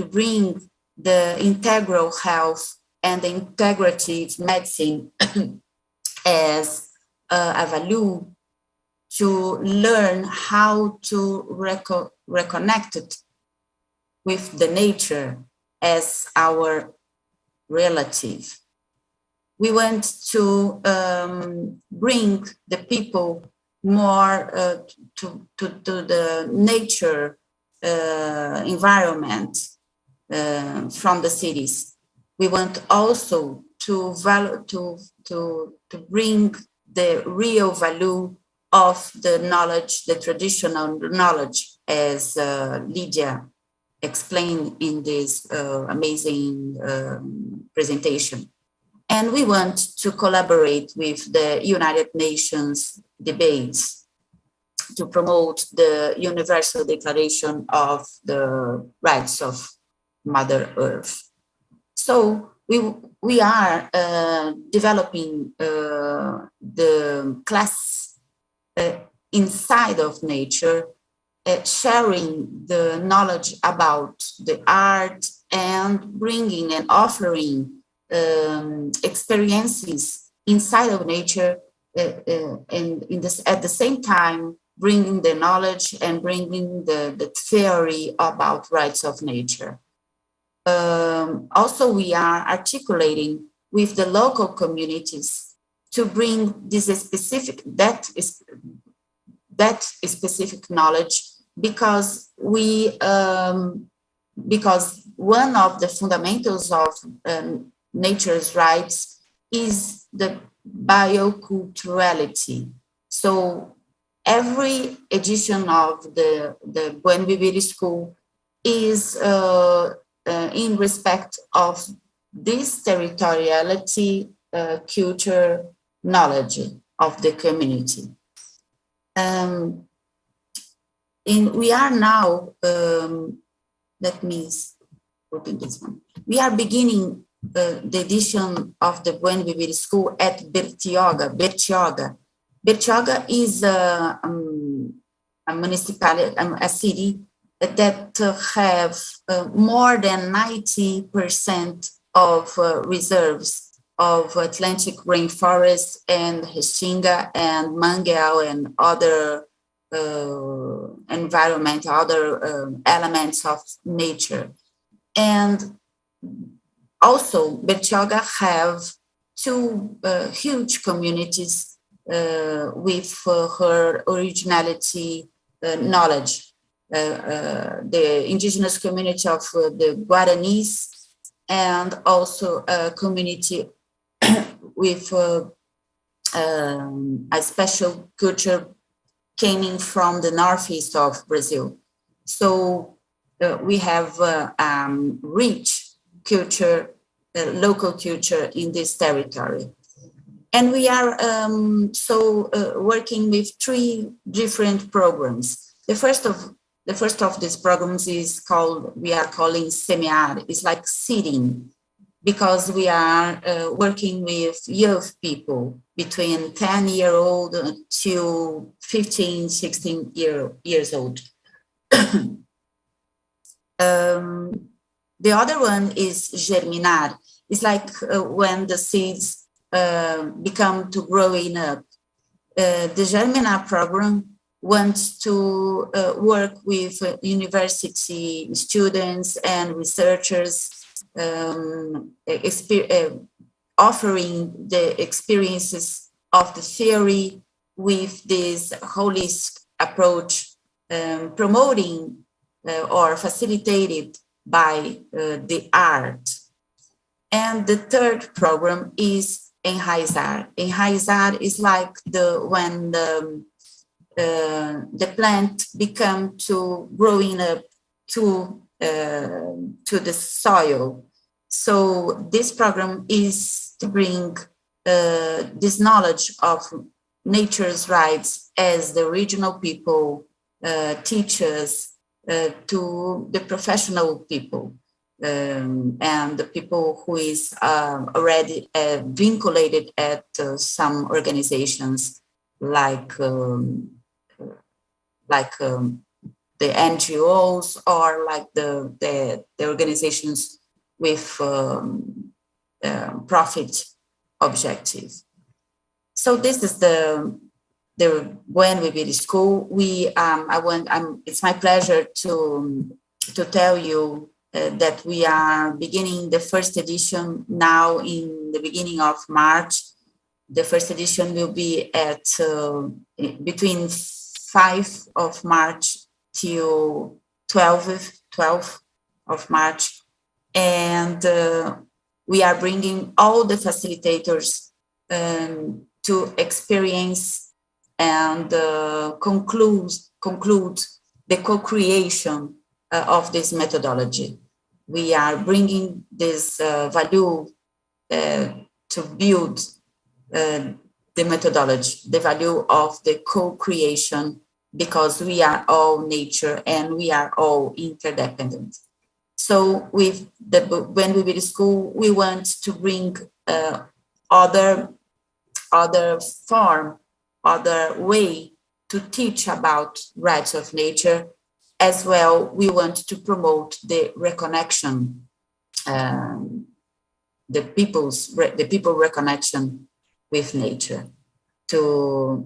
bring the integral health and the integrative medicine as a value, to learn how to reconnect it with the nature as our relative. We want to bring the people more to the nature environment from the cities. We want also to bring the real value of the knowledge, the traditional knowledge, as Lydia explained in this amazing presentation. And we want to collaborate with the United Nations debates to promote the Universal Declaration of the Rights of Mother Earth. So we are developing the class inside of nature, sharing the knowledge about the art and bringing and offering experiences inside of nature, and at the same time bringing the knowledge and bringing the theory about rights of nature. Also, we are articulating with the local communities to bring this specific specific knowledge, because because one of the fundamentals of nature's rights is the bioculturality. So every edition of the Buen Vivir School is in respect of this territoriality, culture, knowledge of the community. We are now, let me open this one. We are beginning the edition of the Buen Vivir School at Bertioga. Bertioga is a municipality, a city that have more than 90% of reserves of Atlantic rainforest and Restinga and Manguel and other environment, other elements of nature. And also Bertioga have two huge communities with her originality knowledge. The indigenous community of the Guaranis, and also a community with a special culture coming from the northeast of Brazil. So we have rich culture, local culture in this territory. And we are working with three different programs. The first of these programs is we are calling Semear. It's like seeding, because we are working with young people between 10-year-old to 15, 16 years old. The other one is Germinar. It's like when the seeds become to growing up. The Germinar program wants to work with university students and researchers, offering the experiences of the theory with this holistic approach, promoting or facilitated by the art. And the third program is Enraizar. Enraizar is like when the plant become to growing up to the soil. So this program is to bring this knowledge of nature's rights as the regional people, teachers, to the professional people, and the people who is already vinculated at some organizations like the NGOs, or like the organizations with profit objective. So this is the Buen Vivir School. It's my pleasure to tell you that we are beginning the first edition now in the beginning of March. The first edition will be at between 5 of March till 12th of March. And we are bringing all the facilitators to experience and conclude the co-creation of this methodology. We are bringing this value to build the methodology, the value of the co-creation, because we are all nature and we are all interdependent. So with the Buen Vivir School, we want to bring other way to teach about rights of nature. As well, we want to promote the reconnection, the people reconnection with nature, to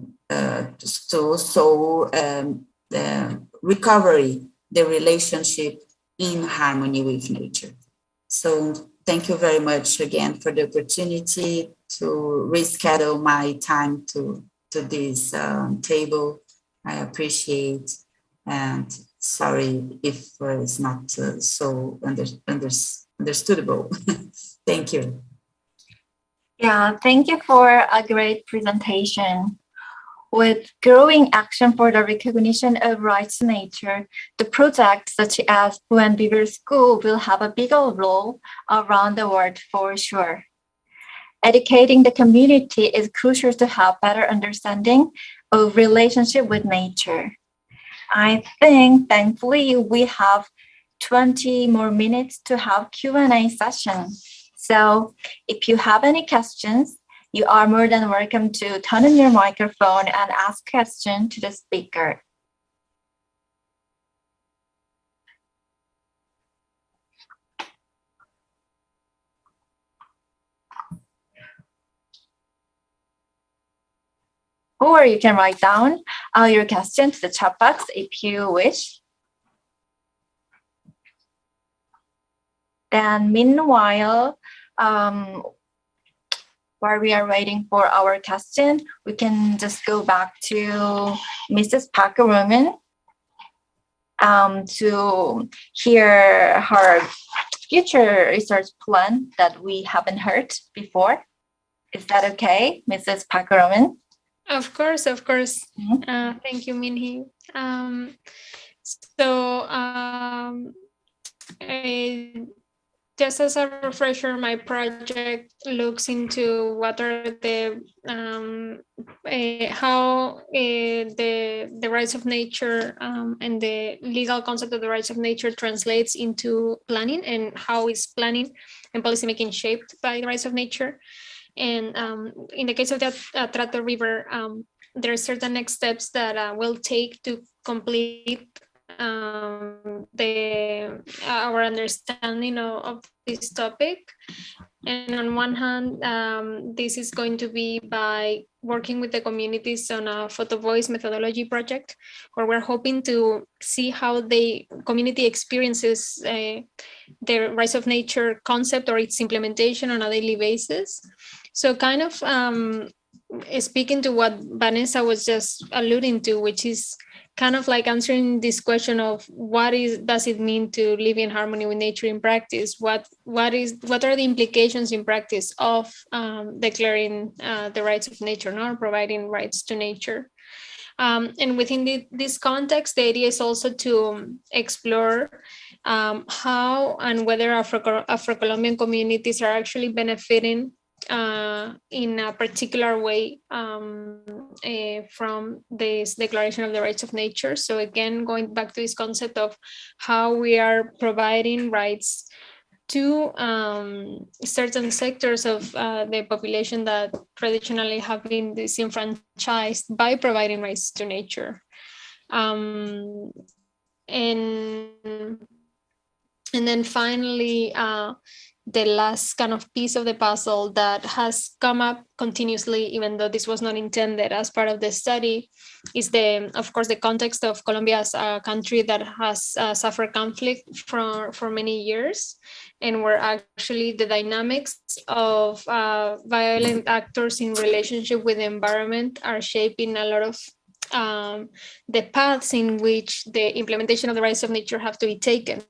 recovery the relationship in harmony with nature. So thank you very much again for the opportunity to reschedule my time to this table. I appreciate, and sorry if it's not so understandable. Thank you. Yeah, thank you for a great presentation. With growing action for the recognition of rights to nature, the projects such as When Beaver School will have a bigger role around the world for sure. Educating the community is crucial to have better understanding of relationship with nature. I think, thankfully, we have 20 more minutes to have Q&A session. So if you have any questions, you are more than welcome to turn on your microphone and ask questions to the speaker. Or you can write down your question to the chat box if you wish. Then meanwhile, while we are waiting for our question, we can just go back to Mrs. Parker Roman to hear her future research plan that we haven't heard before. Is that okay, Mrs. Parker Roman? Of course, of course. Mm-hmm. Thank you, Minhee. Just as a refresher, my project looks into what are the how the rights of nature and the legal concept of the rights of nature translates into planning, and how is planning and policymaking shaped by the rights of nature. And in the case of the Atrato River, there are certain next steps that we'll take to complete our understanding of this topic. And on one hand, this is going to be by working with the communities on a photo voice methodology project, where we're hoping to see how the community experiences the rights of nature concept or its implementation on a daily basis. So kind of speaking to what Vanessa was just alluding to, which is kind of like answering this question of what does it mean to live in harmony with nature in practice? What are the implications in practice of declaring the rights of nature, not providing rights to nature? And within this context, the idea is also to explore how and whether Afro-Colombian communities are actually benefiting in a particular way from this Declaration of the Rights of Nature. So again, going back to this concept of how we are providing rights to certain sectors of the population that traditionally have been disenfranchised by providing rights to nature. And then finally, the last kind of piece of the puzzle that has come up continuously, even though this was not intended as part of the study, is of course, the context of Colombia as a country that has suffered conflict for many years, and where actually the dynamics of violent actors in relationship with the environment are shaping a lot of the paths in which the implementation of the rights of nature have to be taken.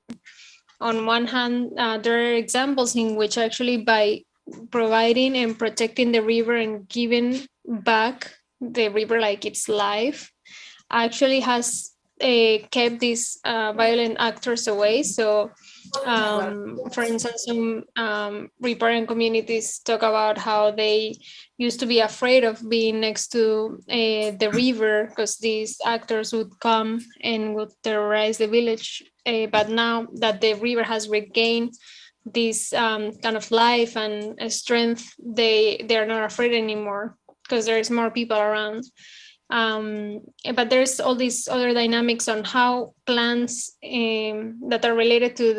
On one hand, there are examples in which actually by providing and protecting the river and giving back the river like its life actually has kept these violent actors away. So, for instance, some riparian communities talk about how they used to be afraid of being next to the river because these actors would come and would terrorize the village. But now that the river has regained this kind of life and strength, they are not afraid anymore because there's more people around. But there's all these other dynamics on how plants that are related to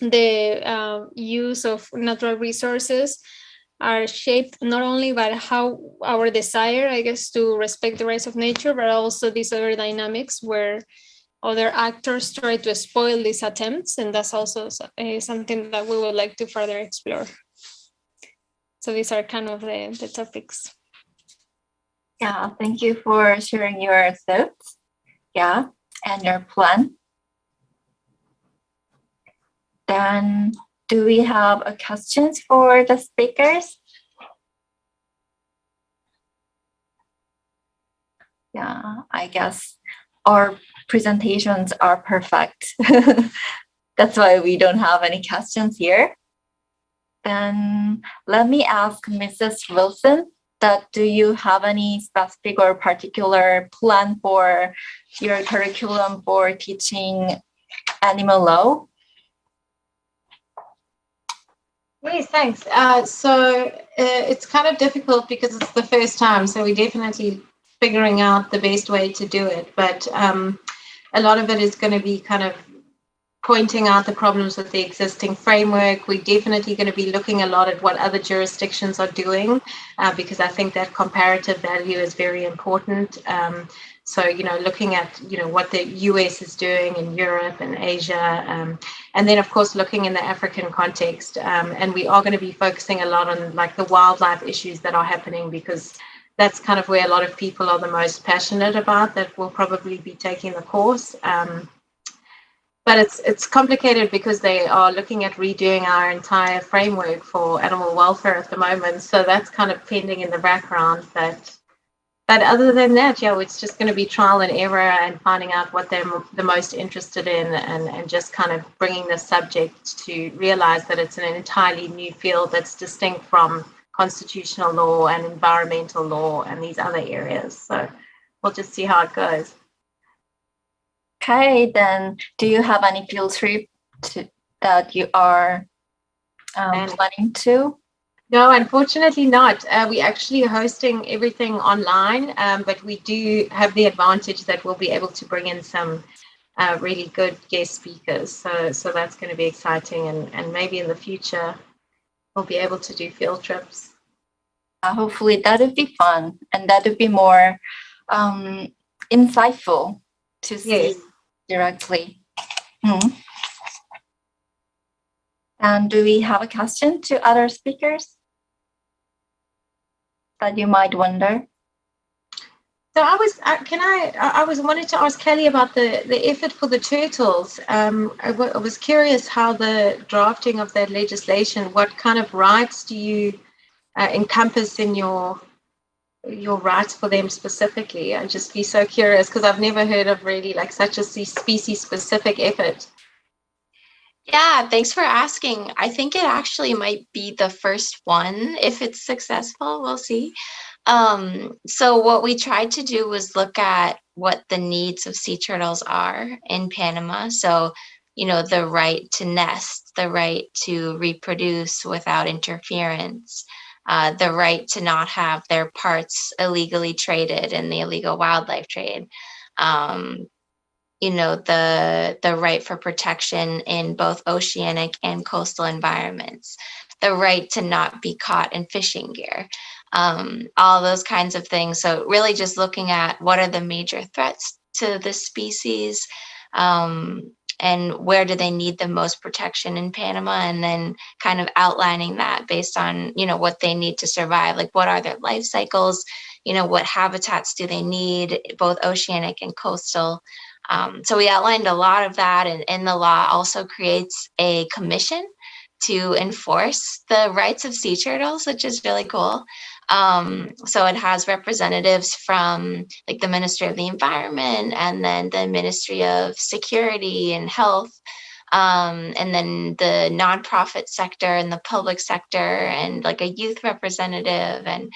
the use of natural resources are shaped not only by how our desire, I guess, to respect the rights of nature, but also these other dynamics where other actors try to spoil these attempts, and that's also something that we would like to further explore. So these are kind of the topics. Yeah, thank you for sharing your thoughts. Yeah, and your plan. Then, do we have questions for the speakers? Yeah, I guess our presentations are perfect. That's why we don't have any questions here. Then let me ask Mrs. Wilson that do you have any specific or particular plan for your curriculum for teaching animal law? Yes, thanks. So it's kind of difficult because it's the first time, so we're definitely figuring out the best way to do it. But a lot of it is going to be kind of pointing out the problems with the existing framework. We're definitely going to be looking a lot at what other jurisdictions are doing, because I think that comparative value is very important. So, looking at, what the US is doing in Europe and Asia, and then, of course, looking in the African context. And we are going to be focusing a lot on, like, the wildlife issues that are happening, because that's kind of where a lot of people are the most passionate about, that will probably be taking the course. But it's complicated because they are looking at redoing our entire framework for animal welfare at the moment. So that's kind of pending in the background. But other than that, it's just going to be trial and error and finding out what they're the most interested in, and just kind of bringing the subject to realize that it's an entirely new field that's distinct from constitutional law and environmental law and these other areas. So we'll just see how it goes. Okay, then do you have any field trip that you are planning to? No, unfortunately not. We're actually hosting everything online, but we do have the advantage that we'll be able to bring in some really good guest speakers. So that's going to be exciting, and maybe in the future we'll be able to do field trips. Hopefully that would be fun, and that would be more insightful to see directly. And do we have a question to other speakers that you might wonder? So I wanted to ask Kelly about the effort for the turtles. I was curious how the drafting of that legislation, what kind of rights do you encompass in your rights for them specifically? I'd just be so curious, because I've never heard of really like such a species specific effort. Yeah, thanks for asking. I think it actually might be the first one. If it's successful, we'll see. So what we tried to do was look at what the needs of sea turtles are in Panama. So, the right to nest, the right to reproduce without interference, the right to not have their parts illegally traded in the illegal wildlife trade, the right for protection in both oceanic and coastal environments, the right to not be caught in fishing gear, all those kinds of things. So really just looking at what are the major threats to the species, and where do they need the most protection in Panama, and then kind of outlining that based on, what they need to survive, like what are their life cycles, what habitats do they need, both oceanic and coastal. So we outlined a lot of that, and the law also creates a commission to enforce the rights of sea turtles, which is really cool. So it has representatives from like the Ministry of the Environment, and then the Ministry of Security and Health, and then the nonprofit sector and the public sector, and like a youth representative. And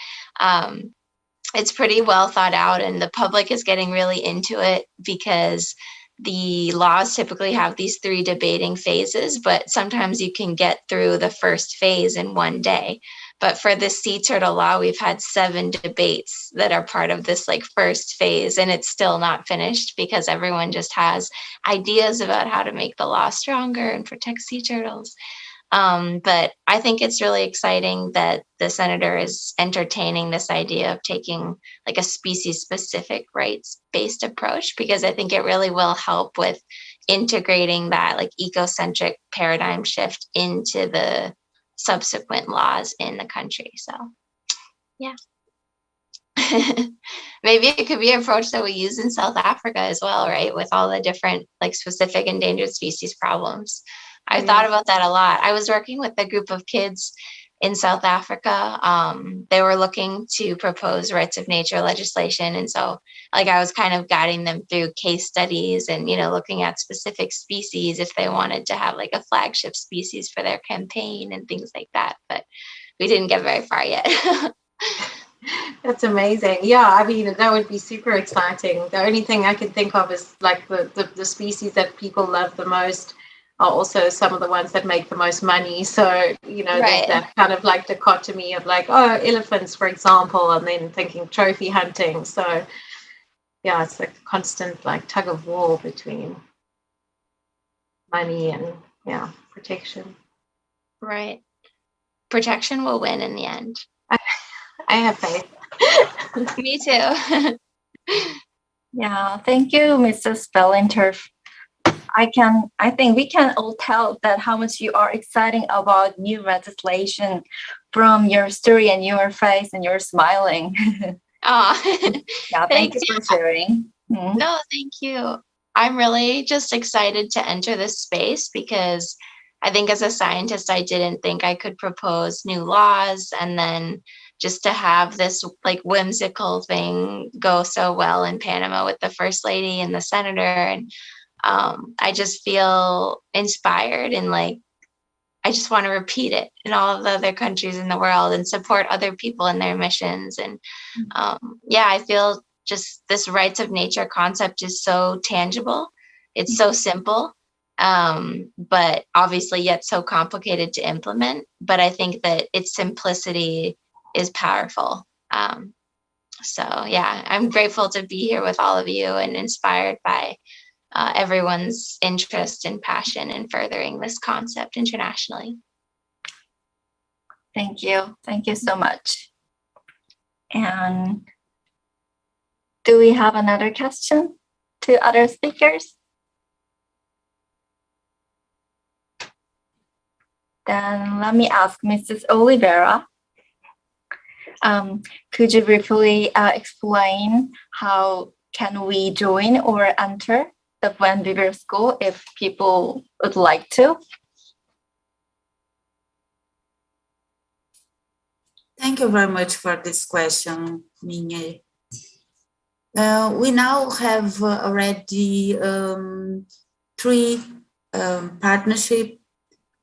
it's pretty well thought out, and the public is getting really into it, because the laws typically have these 3 debating phases, but sometimes you can get through the first phase in one day. But for the sea turtle law, we've had 7 debates that are part of this like first phase, and it's still not finished because everyone just has ideas about how to make the law stronger and protect sea turtles. But I think it's really exciting that the senator is entertaining this idea of taking like a species-specific rights-based approach, because I think it really will help with integrating that like ecocentric paradigm shift into the subsequent laws in the country. So, yeah. Maybe it could be an approach that we use in South Africa as well, right? With all the different like specific endangered species problems. I thought about that a lot. I was working with a group of kids in South Africa. They were looking to propose rights of nature legislation. And so like I was kind of guiding them through case studies and, you know, looking at specific species if they wanted to have like a flagship species for their campaign and things like that. But we didn't get very far yet. That's amazing. Yeah, I mean, that would be super exciting. The only thing I could think of is like the species that people love the most are also some of the ones that make the most money. So, you know, there's that kind of like dichotomy of like, oh, elephants, for example, and then thinking trophy hunting. So, yeah, it's like a constant like tug of war between money and, yeah, protection. Right. Protection will win in the end. I have faith. Me too. Yeah, thank you, Mrs. Bellinter. I think we can all tell that how much you are excited about new legislation from your story and your face and you're smiling. Oh, yeah, thank you for sharing. No, thank you. I'm really just excited to enter this space because I think as a scientist, I didn't think I could propose new laws, and then just to have this like whimsical thing go so well in Panama with the First Lady and the Senator. And I just feel inspired and like, I just want to repeat it in all of the other countries in the world and support other people in their missions. And yeah, I feel just this rights of nature concept is so tangible. It's so simple, but obviously yet so complicated to implement. But I think that its simplicity is powerful. So yeah, I'm grateful to be here with all of you and inspired by everyone's interest and passion in furthering this concept internationally. Thank you. Thank you so much. And do we have another question to other speakers? Then let me ask Mrs. Oliveira. Could you briefly explain how can we join or enter the Van Beaver School if people would like to? Thank you very much for this question, Minha. We now have already 3 partnerships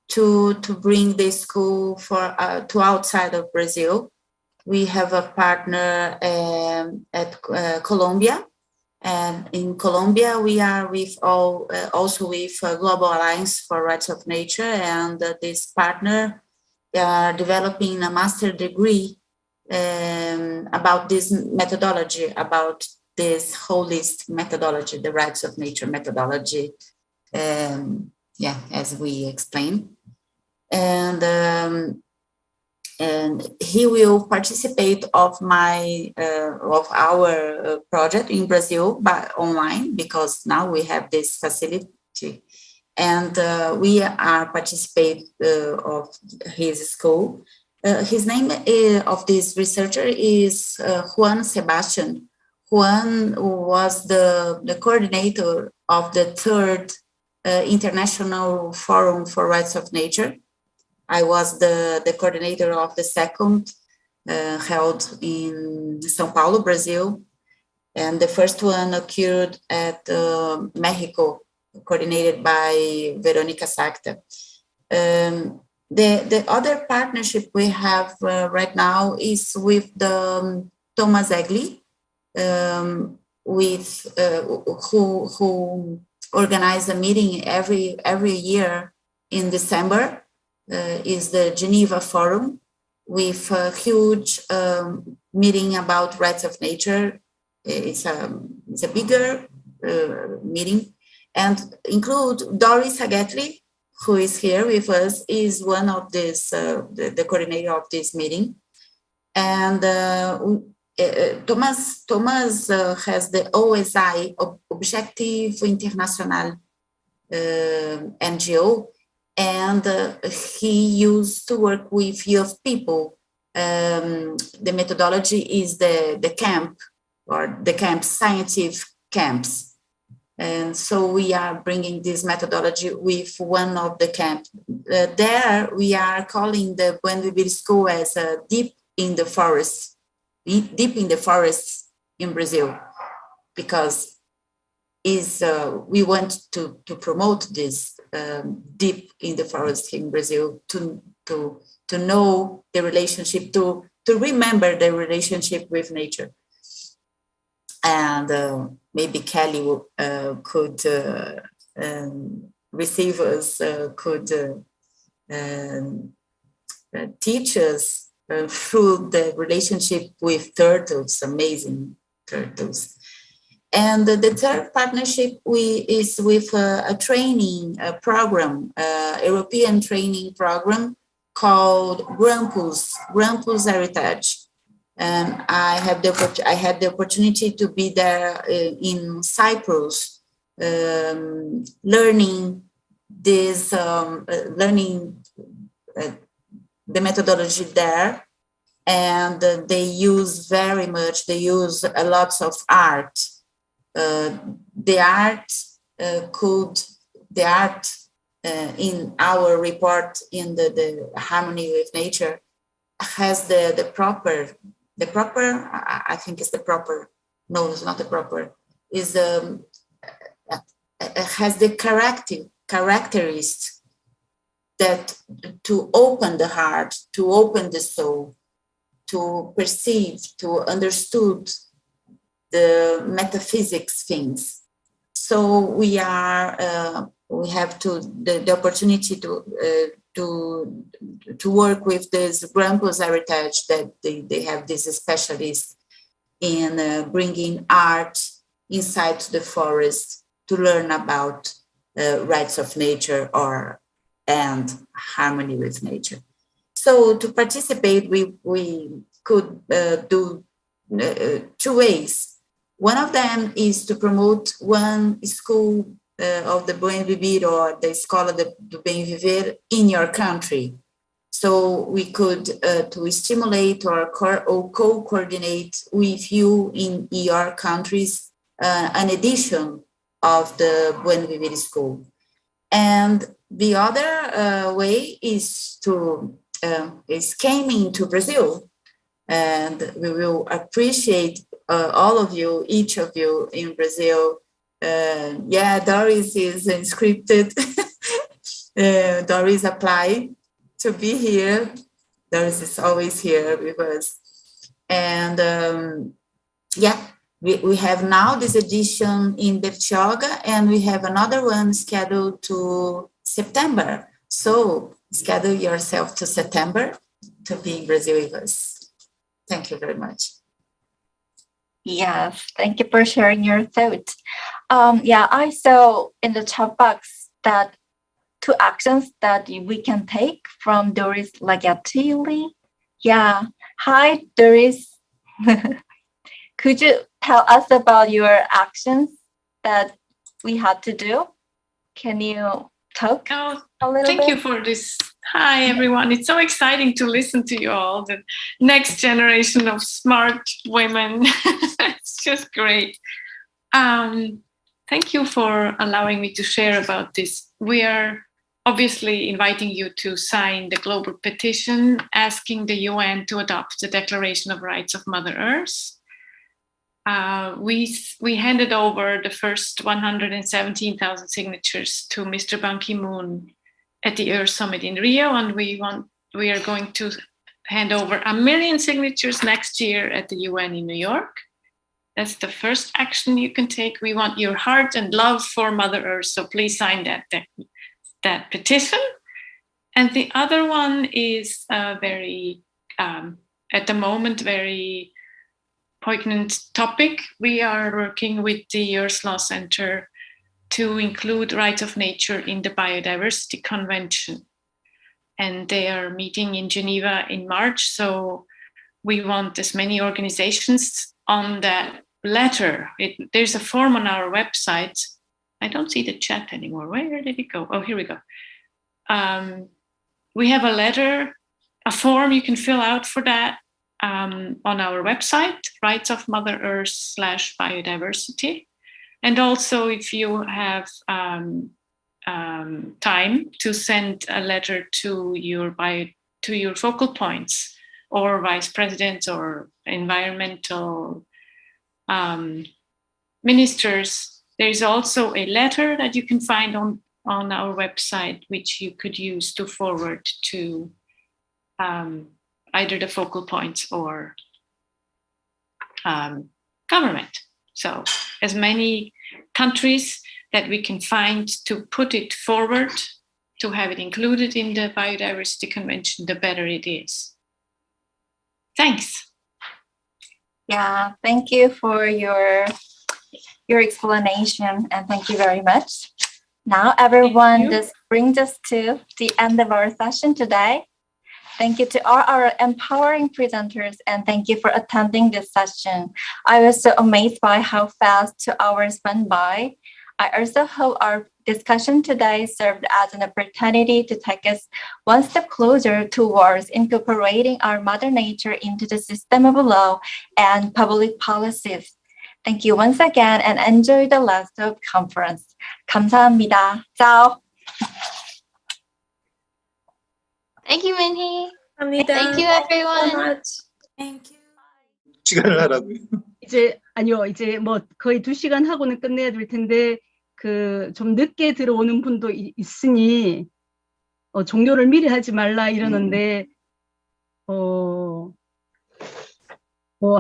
to bring the school to outside of Brazil. We have a partner at Colombia, and in Colombia we are with also with Global Alliance for Rights of Nature, and this partner are developing a master degree about this methodology, about this holistic methodology, the rights of nature methodology, as we explained. And he will participate of our project in Brazil, but online, because now we have this facility, and we are participate of his school. His name of this researcher is Juan Sebastian. Juan was the coordinator of the 3rd International Forum for Rights of Nature. I was the coordinator of the 2nd, held in São Paulo, Brazil. And the first one occurred at Mexico, coordinated by Veronica Sacta. The other partnership we have right now is with the Thomas Egli, who organize a meeting every year in December. Is the Geneva Forum, with a huge meeting about rights of nature. It's a bigger meeting, and include Doris Hagetli, who is here with us, is one of this the coordinator of this meeting. And Thomas has the OSI, Objective International NGO, and he used to work with youth people. The methodology is the camp, or the camp scientific camps. And so we are bringing this methodology with one of the camps. There we are calling the Buen Vivir School as deep in the forest in Brazil, because we want to promote this deep in the forest in Brazil, to know the relationship, to remember the relationship with nature. And maybe Kelly could receive us, could teach us through the relationship with turtles, amazing turtles. And the third partnership is with a training program, European training program called Grampus Heritage. And I had the opportunity to be there in Cyprus, learning this, the methodology there. And they use a lot of art. The art in our report in the Harmony with Nature has the proper, I think it's the proper, no, it's not the proper, is has the characteristics that to open the heart, to open the soul, to perceive, to understood the metaphysics things. So we have the opportunity to work with this Grampus Heritage, that they have this specialist in bringing art inside the forest to learn about rights of nature and harmony with nature. So to participate, we could do 2 ways. One of them is to promote one school of the Buen Vivir, or the Escola do Bem Viver in your country. So we could to stimulate or co-coordinate with you in your countries an edition of the Buen Vivir School. And the other way is coming to Brazil, and we will appreciate all of you, each of you in Brazil. Doris is inscripted. Doris applied to be here. Doris is always here with us. And we have now this edition in Bertioga, and we have another one scheduled to September. So schedule yourself to September to be in Brazil with us. Thank you very much. Yes, thank you for sharing your thoughts. I saw in the chat box that 2 actions that we can take from Doris Lagatieli. Yeah, hi Doris. Could you tell us about your actions that we had to do? Can you talk a little bit? Thank you for this. Hi, everyone. It's so exciting to listen to you all, the next generation of smart women. It's just great. Thank you for allowing me to share about this. We are obviously inviting you to sign the global petition asking the UN to adopt the Declaration of Rights of Mother Earth. We handed over the first 117,000 signatures to Mr. Ban Ki-moon at the Earth Summit in Rio, and we are going to hand over 1 million signatures next year at the UN in New York. That's the first action you can take. We want your heart and love for Mother Earth, so please sign that petition. And the other one is very, at the moment, very poignant topic. We are working with the Earth Law Center to include rights of nature in the Biodiversity Convention. And they are meeting in Geneva in March. So we want as many organizations on that letter. There's a form on our website. I don't see the chat anymore. Where did it go? Oh, here we go. We have a letter, a form you can fill out for that on our website, Rights of Mother Earth /biodiversity. And also, if you have time to send a letter to your focal points or vice presidents or environmental ministers, there is also a letter that you can find on our website, which you could use to forward to either the focal points or government. So as many countries that we can find to put it forward, to have it included in the Biodiversity Convention, the better it is. Thanks. Yeah, thank you for your explanation, and thank you very much. Now, everyone, this brings us to the end of our session today. Thank you to all our empowering presenters, and thank you for attending this session. I was so amazed by how fast 2 hours went by. I also hope our discussion today served as an opportunity to take us one step closer towards incorporating our Mother Nature into the system of law and public policies. Thank you once again, and enjoy the rest of the conference. 감사합니다. Ciao. Thank you, Minhee. 감사합니다. Thank you, everyone. Thank you. 시간을 하라고요. 이제 뭐 거의 2시간 하고는 끝내야 될 텐데 좀 늦게 들어오는 분도 있으니 종료를 미리 하지 말라 이러는데 뭐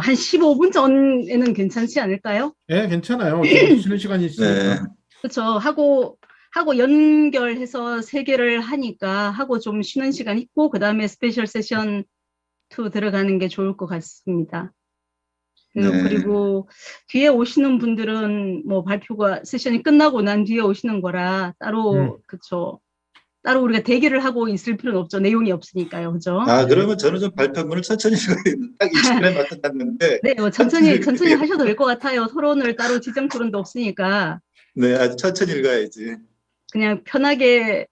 한 15분 전에는 괜찮지 않을까요? 네, 괜찮아요. 지금 쉬는 시간이 있으니까. 네. 그렇죠. 하고 연결해서 3개를 하니까 하고 좀 쉬는 시간 있고 그 다음에 스페셜 세션 2 들어가는 게 좋을 것 같습니다. 그리고 뒤에 오시는 분들은 뭐 발표가 세션이 끝나고 난 뒤에 오시는 거라 따로 그렇죠. 따로 우리가 대기를 하고 있을 필요는 없죠. 내용이 없으니까요. 그죠? 그러면 저는 좀 발표문을 천천히 딱 20분에 맡았는데. 네, 천천히 하셔도 될 것 같아요. 토론을 따로 지정 토론도 없으니까. 네, 아주 천천히 읽어야지. 그냥 편하게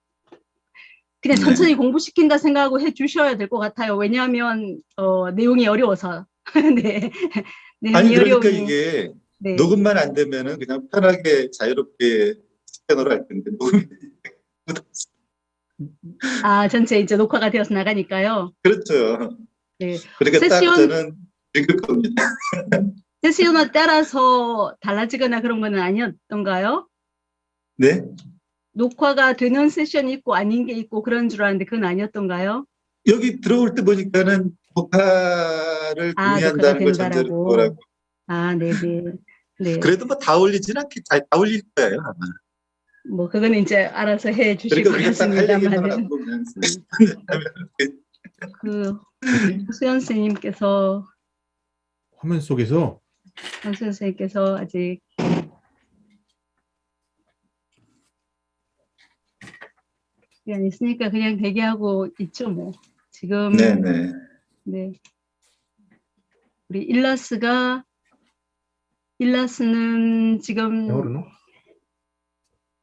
그냥 천천히 공부시킨다 생각하고 해 주셔야 될 것 같아요. 왜냐하면 내용이 어려워서. 네. 아니 그러니까 이게 녹음만 안 되면은 그냥 편하게 자유롭게 스캐너로 할 텐데 녹음이 전체 이제 녹화가 되어서 나가니까요. 그렇죠. 네. 그러니까 딱 저는 읽을 겁니다. 세션에 따라서 달라지거나 그런 거는 아니었던가요? 네. 녹화가 되는 세션이 있고 아닌 게 있고 그런 줄 알았는데 그건 아니었던가요? 여기 들어올 때 보니까는 녹화를 동의한다는 걸 전제로 보라고. 네네. 네. 그래도 뭐 다 올리지는 않겠, 다 올릴 거예요 아마. 뭐 그거는 이제 알아서 해 주실 것 같습니다만은. 수연 선생님께서 화면 속에서 수연 선생님께서 아직 시간 있으니까 그냥 대기하고 있죠 뭐. 지금 네. 우리 일라스는 지금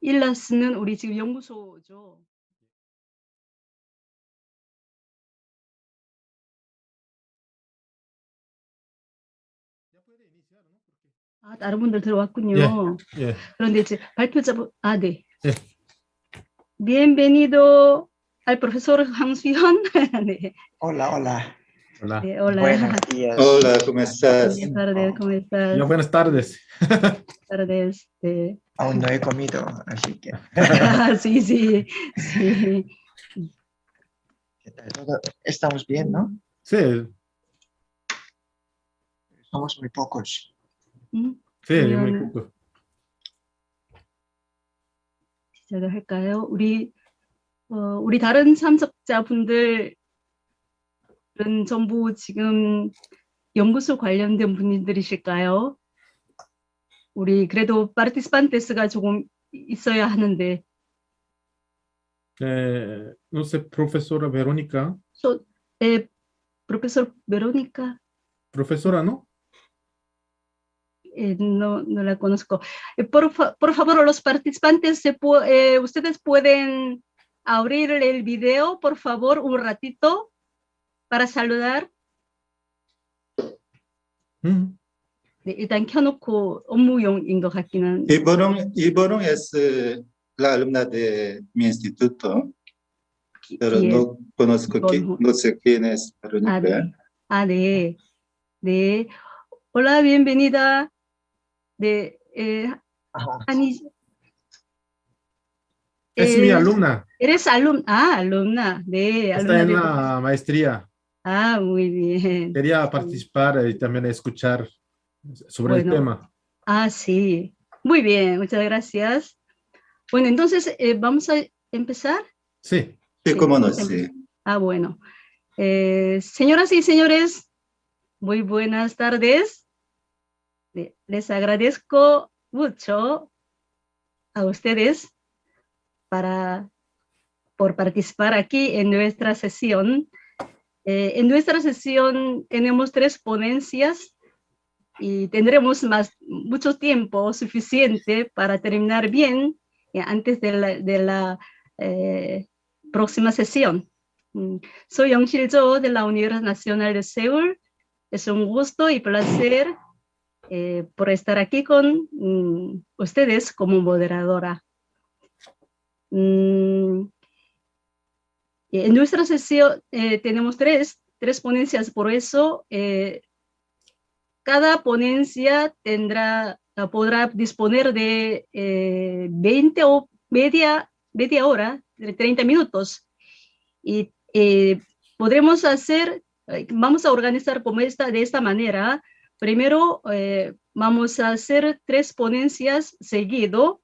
일라스는 우리 지금 연구소죠. 다른 분들 들어왔군요. 예. 그런데 이제 발표자분 네. 예. Bienvenido al profesor Hang-Suyun. 네. Hola. Sí, hola. Buenos días. Hola, ¿cómo estás? Buenas tardes, ¿cómo estás? Buenas tardes. Buenas tardes. Sí. Aún no he comido, así que. Sí. ¿Qué tal? Estamos bien, ¿no? Sí. Somos muy pocos. Sí, muy pocos. 시작을 할까요? 우리 다른 참석자분들 전부 지금 연구소 관련된 분들이실까요? 우리 그래도 participantes 조금 있어야 하는데. No sé, profesora Verónica. Profesor Verónica. Profesora, ¿no? No la conozco. Por favor, los participantes, ustedes pueden abrir el video, por favor, un ratito. Para saludar. 네, 일단 켜놓고 업무용인 것 같기는. Iborong es la alumna de mi instituto, pero no conozco, no sé quién es Verónica. 네. 네. Hola, bienvenida. 네, Ani. Es mi alumna. Eres alumna. 네, Está alumna en de... la maestría. Muy bien. Quería participar y también escuchar sobre el tema. Sí. Muy bien, muchas gracias. Bueno, entonces, ¿vamos a empezar? Sí, cómo no, sí. Bueno. Señoras y señores, muy buenas tardes. Les agradezco mucho a ustedes por participar aquí en nuestra sesión. En nuestra sesión tenemos 3 ponencias y tendremos mucho tiempo suficiente para terminar bien antes de la próxima sesión. Soy Young-Sil de la Universidad Nacional de Seúl. Es un gusto y placer por estar aquí con ustedes como moderadora. En nuestra sesión tenemos tres ponencias, por eso cada ponencia podrá disponer de 20 o media hora, de 30 minutos. Y vamos a organizar de esta manera. Primero vamos a hacer 3 ponencias seguido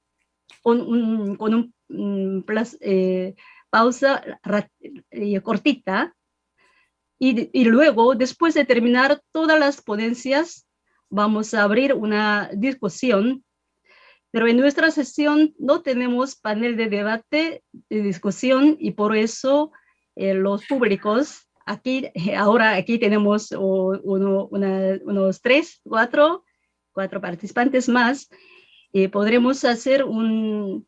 con un pausa cortita. Y luego, después de terminar todas las ponencias, vamos a abrir una discusión. Pero en nuestra sesión no tenemos panel de debate, de discusión, y por eso los públicos, aquí tenemos unos 4 participantes más, y podremos hacer un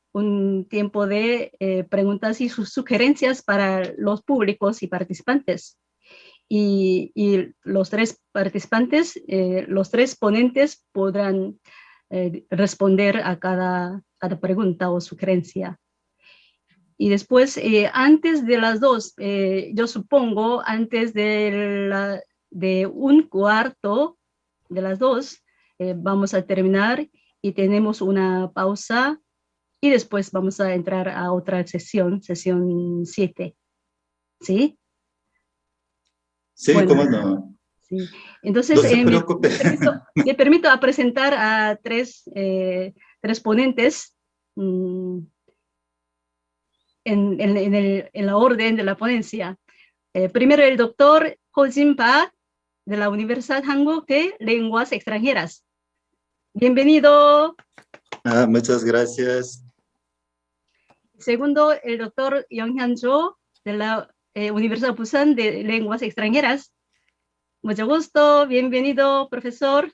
tiempo de preguntas y sus sugerencias para los públicos y participantes. Y los 3 participantes, los 3 ponentes podrán responder a cada pregunta o sugerencia. Y después, antes de las 2, yo supongo, antes de 1/4 de las 2, vamos a terminar y tenemos una pausa y después vamos a entrar a otra sesión 7. ¿Sí? Sí, bueno, cómo no. Sí. Entonces, no se preocupe. Me permito a presentar a 3 ponentes en la orden de la ponencia. Primero, el doctor Ho-Jin Park, de la Universidad Hanguk de Lenguas Extranjeras. Bienvenido. Muchas gracias. Segundo, el doctor Young-Han Cho, de la Universidad Busan de Lenguas Extranjeras. Mucho gusto, bienvenido, profesor.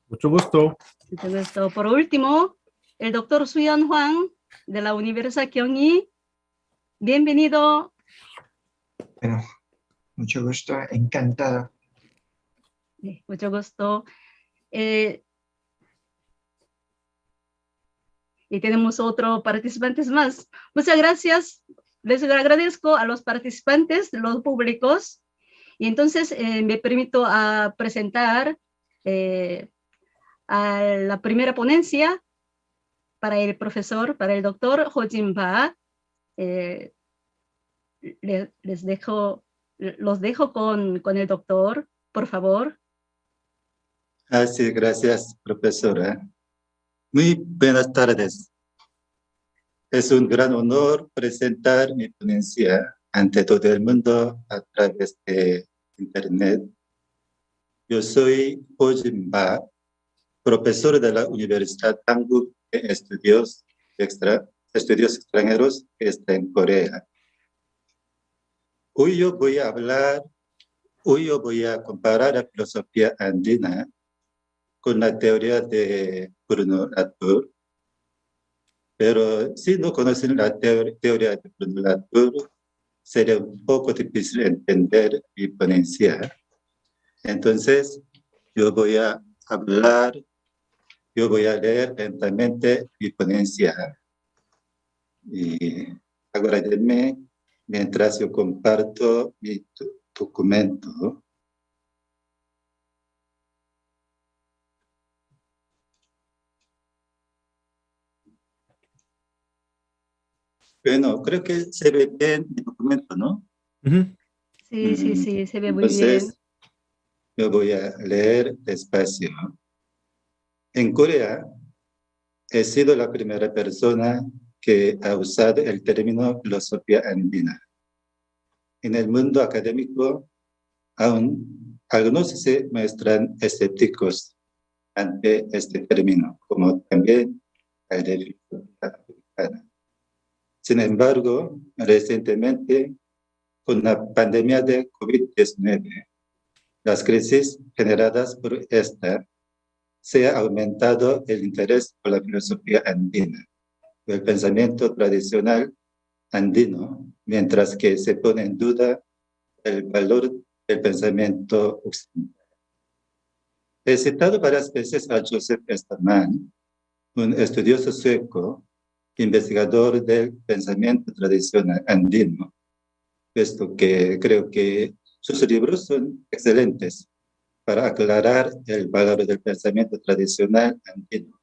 Mucho gusto. Mucho gusto. Por último, el doctor Suyeon Hwang, de la Universidad Kyunghee. Bienvenido. Bueno, mucho gusto, encantado. Mucho gusto. Y tenemos otros participantes más. Muchas gracias. Les agradezco a los participantes, los públicos. Y entonces me permito a presentar a la primera ponencia para el doctor Ho-Jin Park. Los dejo con el doctor, por favor. Sí, gracias, profesora. Muy buenas tardes. Es un gran honor presentar mi ponencia ante todo el mundo a través de Internet. Yo soy Ho-Jin Park, profesor de la Universidad Hanguk de Estudios Extranjeros que está en Corea. Hoy yo voy a comparar la filosofía andina con la teoría de Bruno Latour. Pero si no conocen la teoría de Bruno Latour, sería un poco difícil entender mi ponencia. Entonces, yo voy a hablar, yo voy a leer lentamente mi ponencia. Y aguárdenme mientras yo comparto mi documento. Bueno, creo que se ve bien mi documento, ¿no? Sí, se ve muy bien. Entonces, yo voy a leer despacio. En Corea, he sido la primera persona que ha usado el término filosofía andina. En el mundo académico, aún algunos se muestran escépticos ante este término, como también el de filosofía africana. Sin embargo, recientemente, con la pandemia de COVID-19, las crisis generadas por esta, se ha aumentado el interés por la filosofía andina, el pensamiento tradicional andino, mientras que se pone en duda el valor del pensamiento occidental. He citado varias veces a Joseph Esterman, un estudioso sueco, investigador del pensamiento tradicional andino, puesto que creo que sus libros son excelentes para aclarar el valor del pensamiento tradicional andino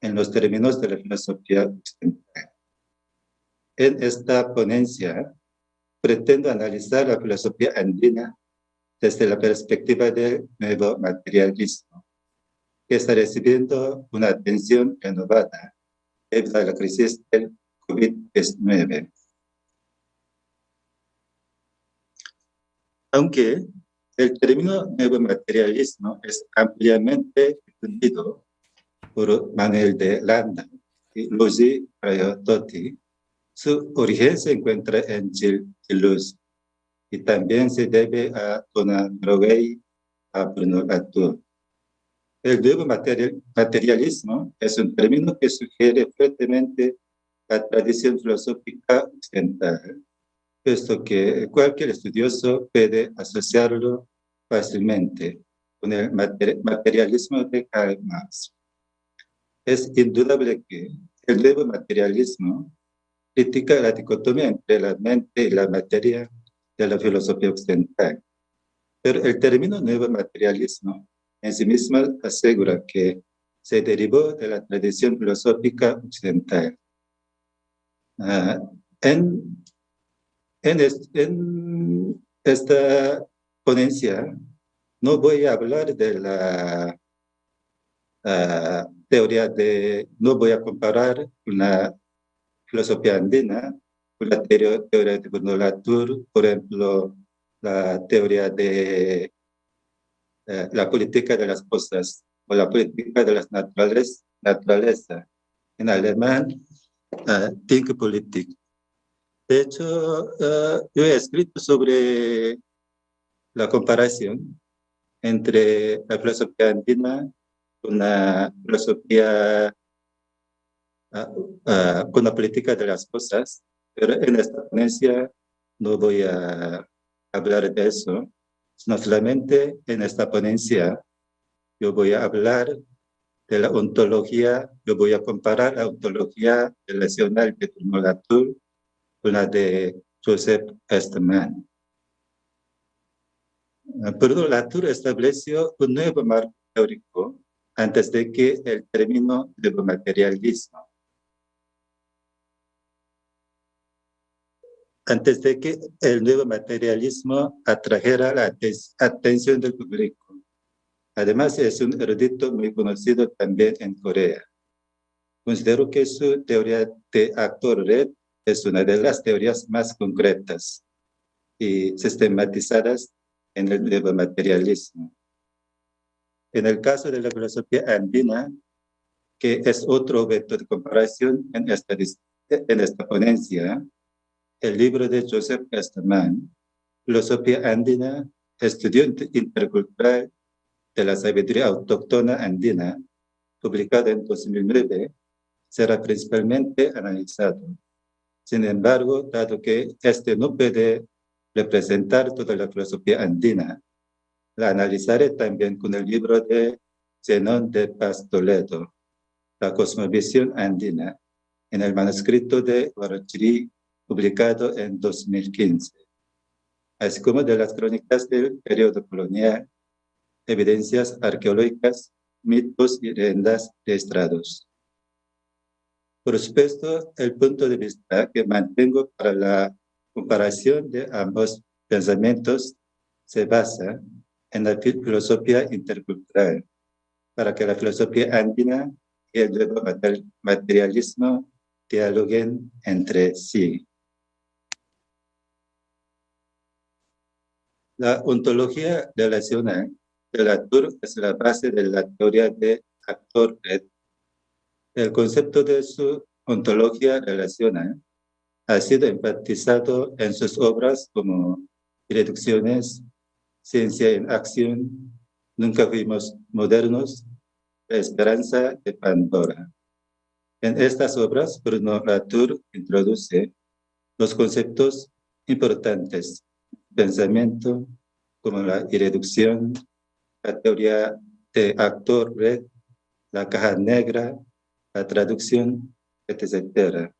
en los términos de la filosofía occidental. En esta ponencia pretendo analizar la filosofía andina desde la perspectiva del nuevo materialismo, que está recibiendo una atención renovada debido a la crisis del COVID-19. Aunque el término nuevo materialismo es ampliamente difundido por Manuel de Landa y Luigi Priototti, su origen se encuentra en Gilles Deleuze y también se debe a Donald Rowe y a Bruno Latour. El nuevo materialismo es un término que sugiere fuertemente la tradición filosófica occidental, puesto que cualquier estudioso puede asociarlo fácilmente con el materialismo de Karl Marx. Es indudable que el nuevo materialismo critica la dicotomía entre la mente y la materia de la filosofía occidental. Pero el término nuevo materialismo en sí mismo asegura que se derivó de la tradición filosófica occidental. En esta ponencia no voy a hablar de la teoría no voy a comparar una filosofía andina con la teoría de Bruno Latour, por ejemplo, la teoría de la política de las cosas o la política de las naturaleza. En alemán, Denkpolitik. De hecho, yo he escrito sobre la comparación entre la filosofía andina con la filosofía, con la política de las cosas, pero en esta ponencia no voy a hablar de eso, sino solamente en esta ponencia yo voy a hablar de la ontología, yo voy a comparar la ontología relacional de Bruno Latour con la de Joseph Esterman. Bruno Latour estableció un nuevo marco teórico antes de que el término nuevo materialismo, antes de que el nuevo materialismo atrajera la atención del público. Además, es un erudito muy conocido también en Corea. Considero que su teoría de actor red es una de las teorías más concretas y sistematizadas en el nuevo materialismo. En el caso de la filosofía andina, que es otro objeto de comparación en esta ponencia, el libro de Joseph Esterman, Filosofía andina, Estudio intercultural de la sabiduría autóctona andina, publicado en 2009, será principalmente analizado. Sin embargo, dado que este no puede representar toda la filosofía andina, la analizaré también con el libro de Zenón de Paz Toledo, La cosmovisión andina, en el manuscrito de Huarochirí, publicado en 2015, así como de las crónicas del periodo colonial, evidencias arqueológicas, mitos y leyendas de estrados. Por supuesto, el punto de vista que mantengo para la comparación de ambos pensamientos se basa en la filosofía intercultural, para que la filosofía andina y el nuevo materialismo dialoguen entre sí. La ontología relacional de la TUR es la base de la teoría de actor-red. El concepto de su ontología relacional ha sido enfatizado en sus obras como Reducciones, Ciencia en Acción, Nunca Fuimos Modernos, La Esperanza de Pandora. En estas obras, Bruno Latour introduce los conceptos importantes: pensamiento, como la irreducción, la teoría de actor-red, la caja negra, la traducción, etc.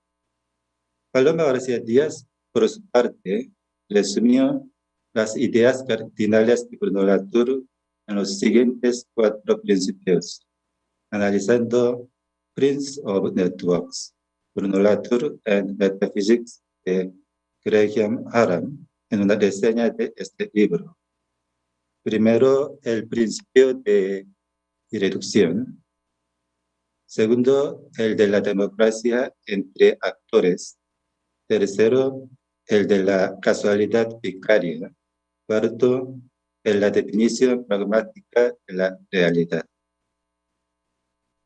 Paloma García Díaz, por su parte, resumió las ideas cardinales de Bruno Latour en los siguientes 4 principios, analizando Prince of Networks, Bruno Latour and Metaphysics de Graham Aram, en una reseña de este libro. Primero, el principio de irreducción. Segundo, el de la democracia entre actores. Tercero, el de la casualidad vicaria. Cuarto, la definición pragmática de la realidad.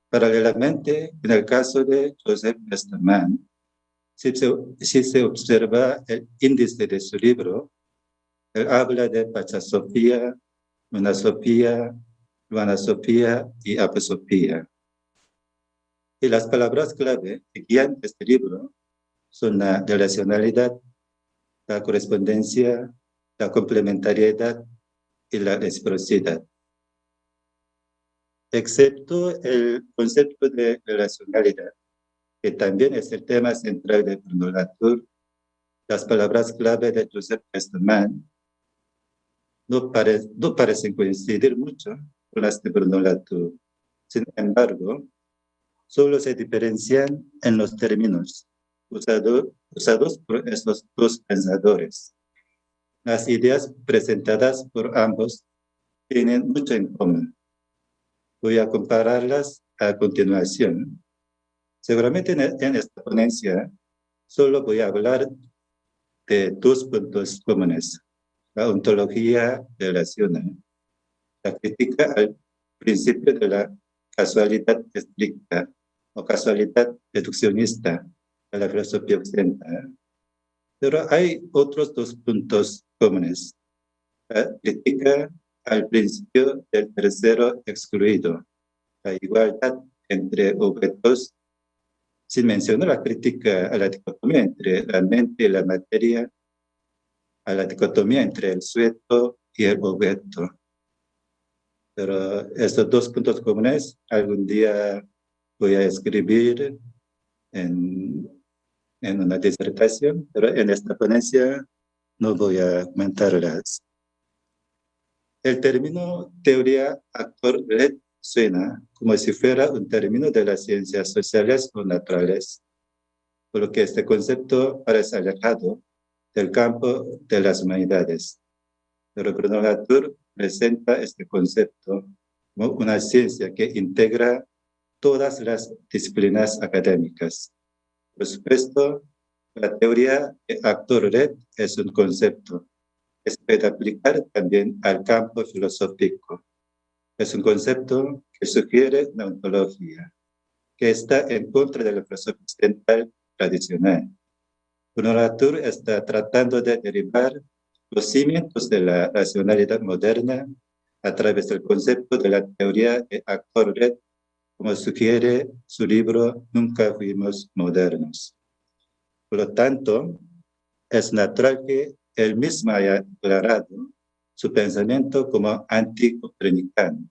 Paralelamente, en el caso de Joseph Westermann, si se observa el índice de su libro, él habla de Pachasofía, Lunasofía, Luanasofía y Aposofía. Y las palabras clave que guían este libro son la relacionalidad, la correspondencia, la complementariedad y la reciprocidad. Excepto el concepto de relacionalidad, que también es el tema central de Bruno Latour, las palabras clave de Joseph Westermann no parecen coincidir mucho con las de Bruno Latour. Sin embargo, solo se diferencian en los términos usados por estos dos pensadores. Las ideas presentadas por ambos tienen mucho en común. Voy a compararlas a continuación. Seguramente en esta ponencia solo voy a hablar de 2 puntos comunes: la ontología relacional, la crítica al principio de la casualidad estricta o casualidad reduccionista de la filosofía occidental. Pero hay otros 2 puntos comunes: la crítica al principio del tercero excluido, la igualdad entre objetos, sin mencionar la crítica a la dicotomía entre la mente y la materia, a la dicotomía entre el sujeto y el objeto. Pero estos 2 puntos comunes algún día voy a escribir en una disertación, pero en esta ponencia no voy a comentarlas. El término teoría actor-red suena como si fuera un término de las ciencias sociales o naturales, por lo que este concepto parece alejado del campo de las humanidades. Pero Bruno Latour presenta este concepto como una ciencia que integra todas las disciplinas académicas. Por supuesto, la teoría de actor-red es un concepto que se puede aplicar también al campo filosófico. Es un concepto que sugiere una ontología, que está en contra de la filosofía occidental tradicional. Bruno Latour está tratando de derivar los cimientos de la racionalidad moderna a través del concepto de la teoría de actor-red, como sugiere su libro Nunca Fuimos Modernos. Por lo tanto, es natural que él mismo haya declarado su pensamiento como anticopernicano.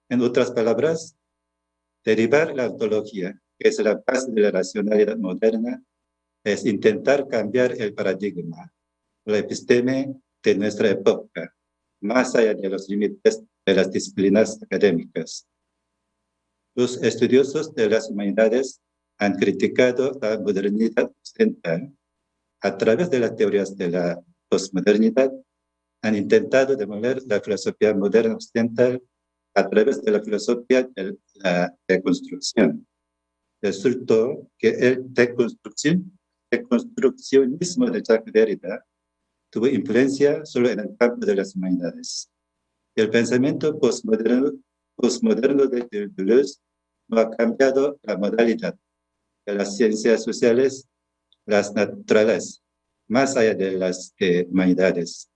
En otras palabras, derivar la ontología, que es la base de la racionalidad moderna, es intentar cambiar el paradigma, la episteme de nuestra época, más allá de los límites de las disciplinas académicas. Los estudiosos de las humanidades han criticado la modernidad occidental. A través de las teorías de la posmodernidad, han intentado demoler la filosofía moderna occidental a través de la filosofía de la deconstrucción. Resultó que el deconstruccionismo de Jacques Derrida tuvo influencia solo en el campo de las humanidades. El pensamiento postmoderno de Deleuze no ha cambiado la modalidad de las ciencias sociales, las naturales, más allá de las humanidades.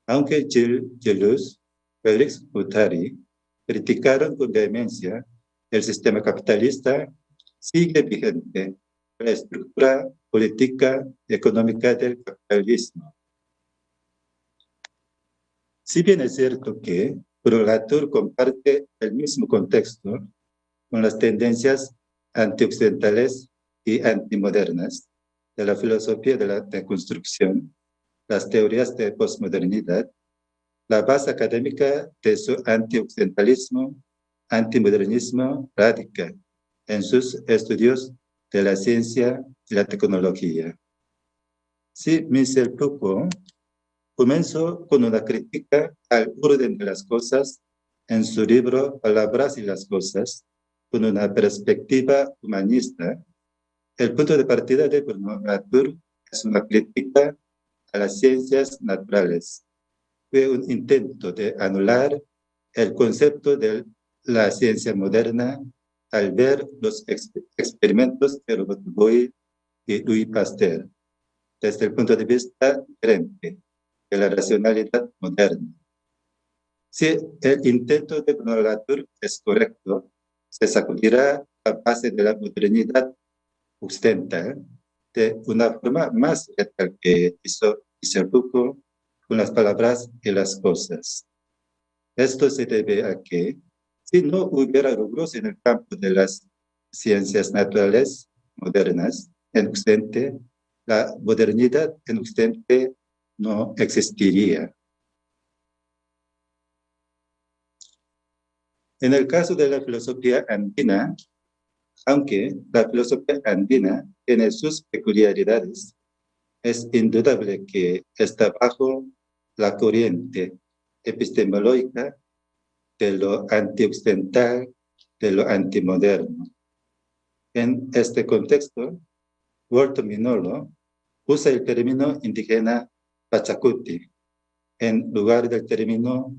Aunque Deleuze, Félix Guattari criticaron con vehemencia el sistema capitalista, sigue vigente la estructura política y económica del capitalismo. Si bien es cierto que Pollock comparte el mismo contexto con las tendencias antioccidentales y antimodernas de la filosofía de la deconstrucción, las teorías de posmodernidad, la base académica de su antioccidentalismo, antimodernismo radica en sus estudios de la ciencia y la tecnología. Si Michel Foucault comenzó con una crítica al orden de las cosas en su libro Palabras y las cosas, con una perspectiva humanista, el punto de partida de Pollock es una crítica a las ciencias naturales. Fue un intento de anular el concepto de la ciencia moderna al ver los experimentos de Robert Boyle y Louis Pasteur desde el punto de vista diferente de la racionalidad moderna. Si el intento de Pollock es correcto, se sacudirá la base de la modernidad occidental de una forma más radical que hizo Foucault con las palabras y las cosas. Esto se debe a que, si no hubiera logros en el campo de las ciencias naturales modernas en Occidente, la modernidad en Occidente no existiría. En el caso de la filosofía andina, aunque la filosofía andina tiene sus peculiaridades, es indudable que está bajo la corriente epistemológica de lo antioccidental, de lo antimoderno. En este contexto, Walter Minolo usa el término indígena Pachacuti en lugar del término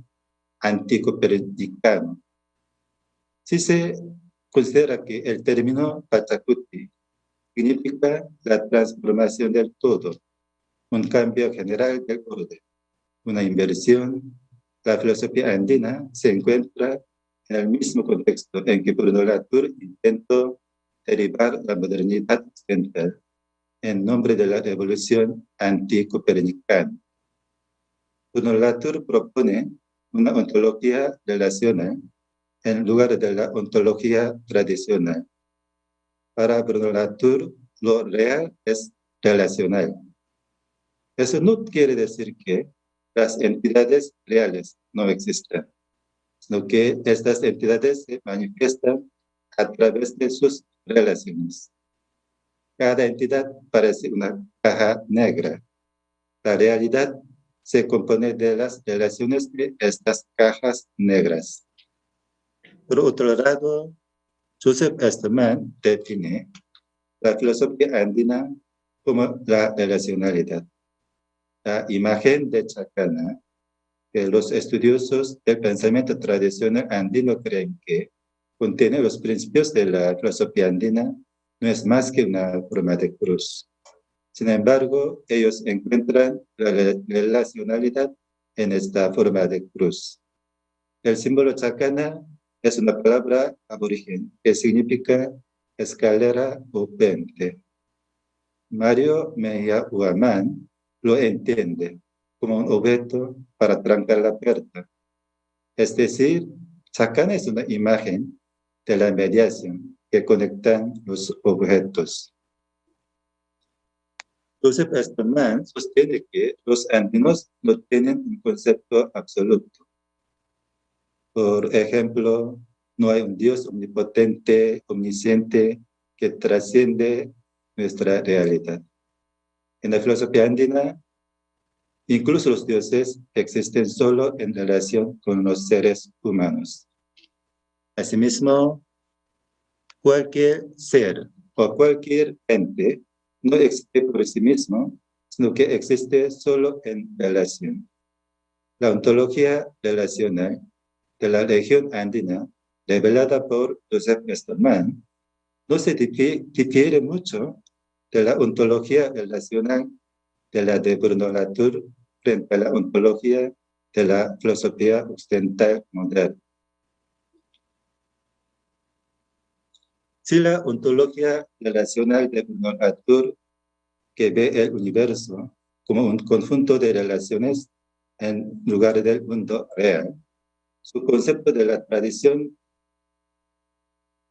anticopernicano. Si se considera que el término Pachacuti significa la transformación del todo, un cambio general del orden, una inversión, la filosofía andina se encuentra en el mismo contexto en que Pollock intentó derivar la modernidad occidental en nombre de la revolución anticopernicana. Pollock propone una ontología relacional en lugar de la ontología tradicional. Para Pollock, lo real es relacional. Eso no quiere decir que las entidades reales no existan, sino que estas entidades se manifiestan a través de sus relaciones. Cada entidad parece una caja negra. La realidad se compone de las relaciones de estas cajas negras. Por otro lado, Joseph Esterman define la filosofía andina como la relacionalidad. La imagen de Chacana, que los estudiosos del pensamiento tradicional andino creen que contiene los principios de la filosofía andina, no es más que una forma de cruz. Sin embargo, ellos encuentran la relacionalidad en esta forma de cruz. El símbolo Chacana es una palabra aborigen que significa escalera o puente. Mario Mejía Huamán lo entiende como un objeto para trancar la puerta, es decir, Sacan es una imagen de la mediación que conectan los objetos. Joseph Esterman sostiene que los andinos no tienen un concepto absoluto. Por ejemplo, no hay un Dios omnipotente, omnisciente, que trasciende nuestra realidad. En la filosofía andina, incluso los dioses existen solo en relación con los seres humanos. Asimismo, cualquier ser o cualquier ente no existe por sí mismo, sino que existe solo en relación. La ontología relacional de la región andina, revelada por Joseph Esterman, no se difiere mucho de la ontología relacional de la de Bruno Latour frente a la ontología de la filosofía occidental moderna. Si la ontología relacional de Bruno Latour, que ve el universo como un conjunto de relaciones en lugar del mundo real, su concepto de la tradición,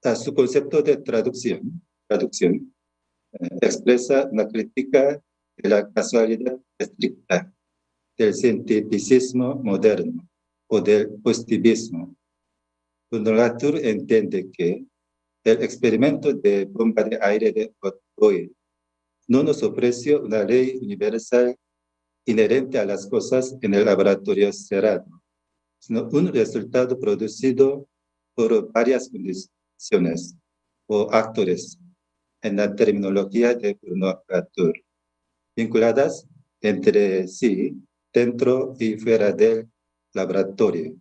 su concepto de traducción expresa una crítica de la casualidad estricta, del cientificismo moderno o del positivismo. Bruno Latour entiende que el experimento de bomba de aire de Boyle no nos ofreció una ley universal inherente a las cosas en el laboratorio cerrado, sino un resultado producido por varias condiciones o actores, en la terminología de Bruno Latour, vinculadas entre sí, dentro y fuera del laboratorio.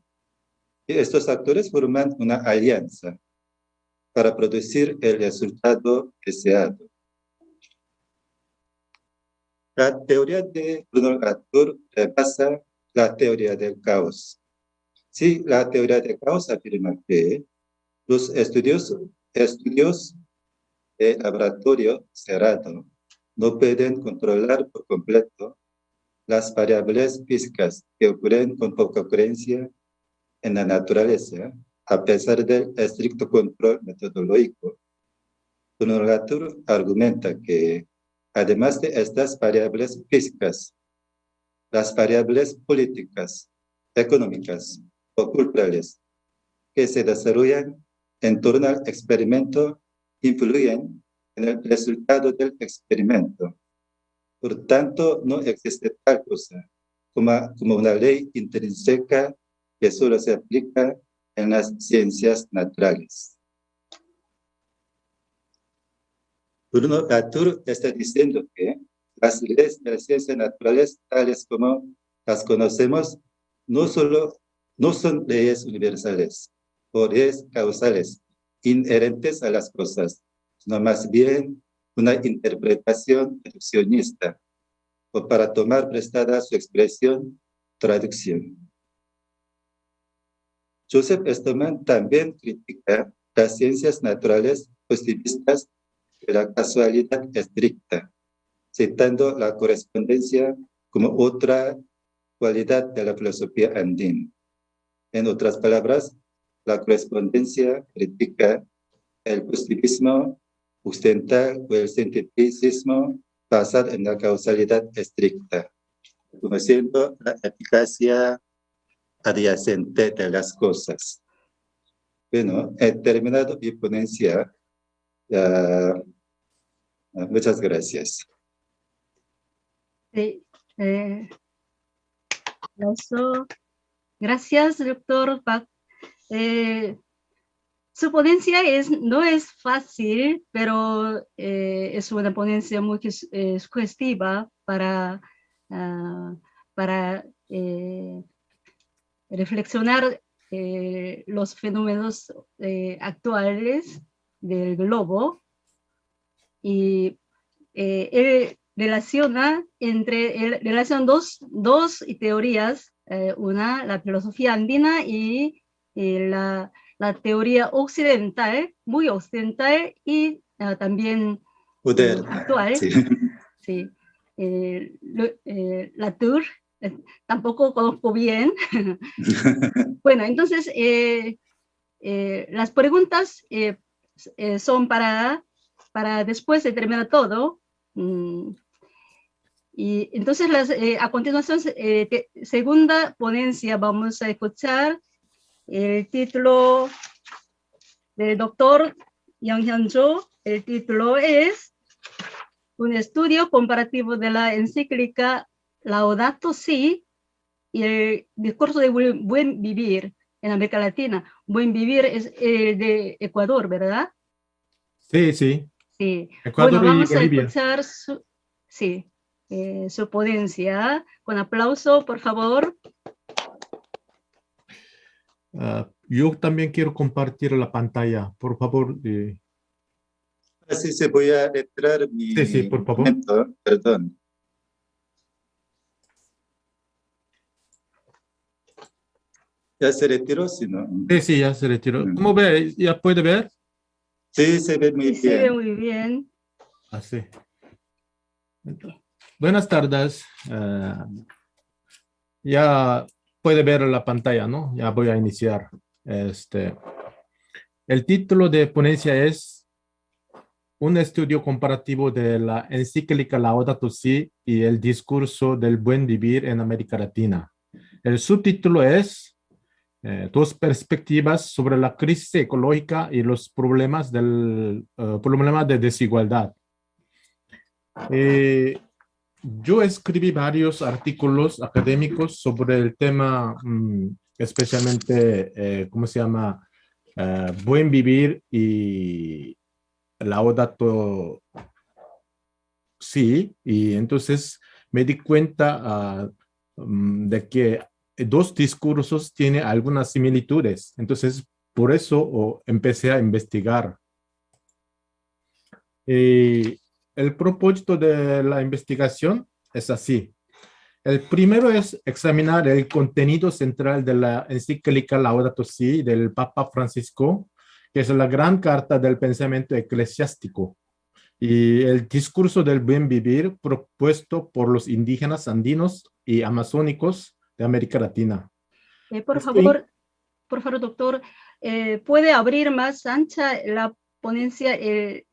Y estos actores forman una alianza para producir el resultado deseado. La teoría de Bruno Latour repasa la teoría del caos. Sí, la teoría del caos afirma que los estudios de laboratorio cerrado no pueden controlar por completo las variables físicas que ocurren con poca ocurrencia en la naturaleza, a pesar del estricto control metodológico. Bruno Latour argumenta que, además de estas variables físicas, las variables políticas, económicas o culturales que se desarrollan en torno al experimento influyen en el resultado del experimento. Por tanto, no existe tal cosa como una ley intrínseca que solo se aplica en las ciencias naturales. Bruno Latour está diciendo que las leyes de las ciencias naturales, tales como las conocemos, no son leyes universales o leyes causales inherentes a las cosas, sino más bien una interpretación reduccionista, o para tomar prestada su expresión, traducción. Joseph Esterman también critica las ciencias naturales positivistas de la casualidad estricta, citando la correspondencia como otra cualidad de la filosofía andina. En otras palabras, la correspondencia critica el positivismo occidental o el cientificismo basado en la causalidad estricta, conociendo la eficacia adyacente de las cosas. Bueno, he terminado mi ponencia. Muchas gracias. Sí, gracias, doctor Pak. Su ponencia no es fácil, pero es una ponencia muy sugestiva para reflexionar los fenómenos actuales del globo, y él relaciona dos teorías, una, la filosofía andina, y la teoría occidental, muy occidental, y también actual. Sí. Sí. Latour tampoco conozco bien. Bueno, entonces las preguntas son para después de terminar todo. Y entonces a continuación, segunda ponencia, vamos a escuchar el título del doctor Yang Hyun-jo. El título es Un estudio comparativo de la encíclica Laudato Si y el discurso de buen vivir en América Latina. Buen vivir es de Ecuador, ¿verdad? Sí, sí. Sí. Ecuador Bueno, vamos y Bolivia. a escuchar su ponencia. Con aplauso, por favor. Yo también quiero compartir la pantalla, por favor. Así se voy a entrar mi Sí, por favor. momento, perdón. ¿Ya se retiró, si no? Sí, ya se retiró. ¿Cómo ve? ¿Ya puede ver? Sí, se ve muy bien. Se ve muy bien. Así. Buenas tardes. Ya puede ver la pantalla, ¿no? Ya voy a iniciar. El título de ponencia es Un estudio comparativo de la encíclica Laudato Si y el discurso del buen vivir en América Latina. El subtítulo es Dos perspectivas sobre la crisis ecológica y los problemas de desigualdad. Yo escribí varios artículos académicos sobre el tema, especialmente, ¿cómo se llama? Buen vivir y Laudato Si. Y entonces me di cuenta de que dos discursos tienen algunas similitudes. Entonces, por eso empecé a investigar. El propósito de la investigación es así. El primero es examinar el contenido central de la encíclica Laudato Si del Papa Francisco, que es la gran carta del pensamiento eclesiástico, y el discurso del buen vivir propuesto por los indígenas andinos y amazónicos de América Latina. Por favor, doctor, ¿puede abrir más ancha la ponencia, el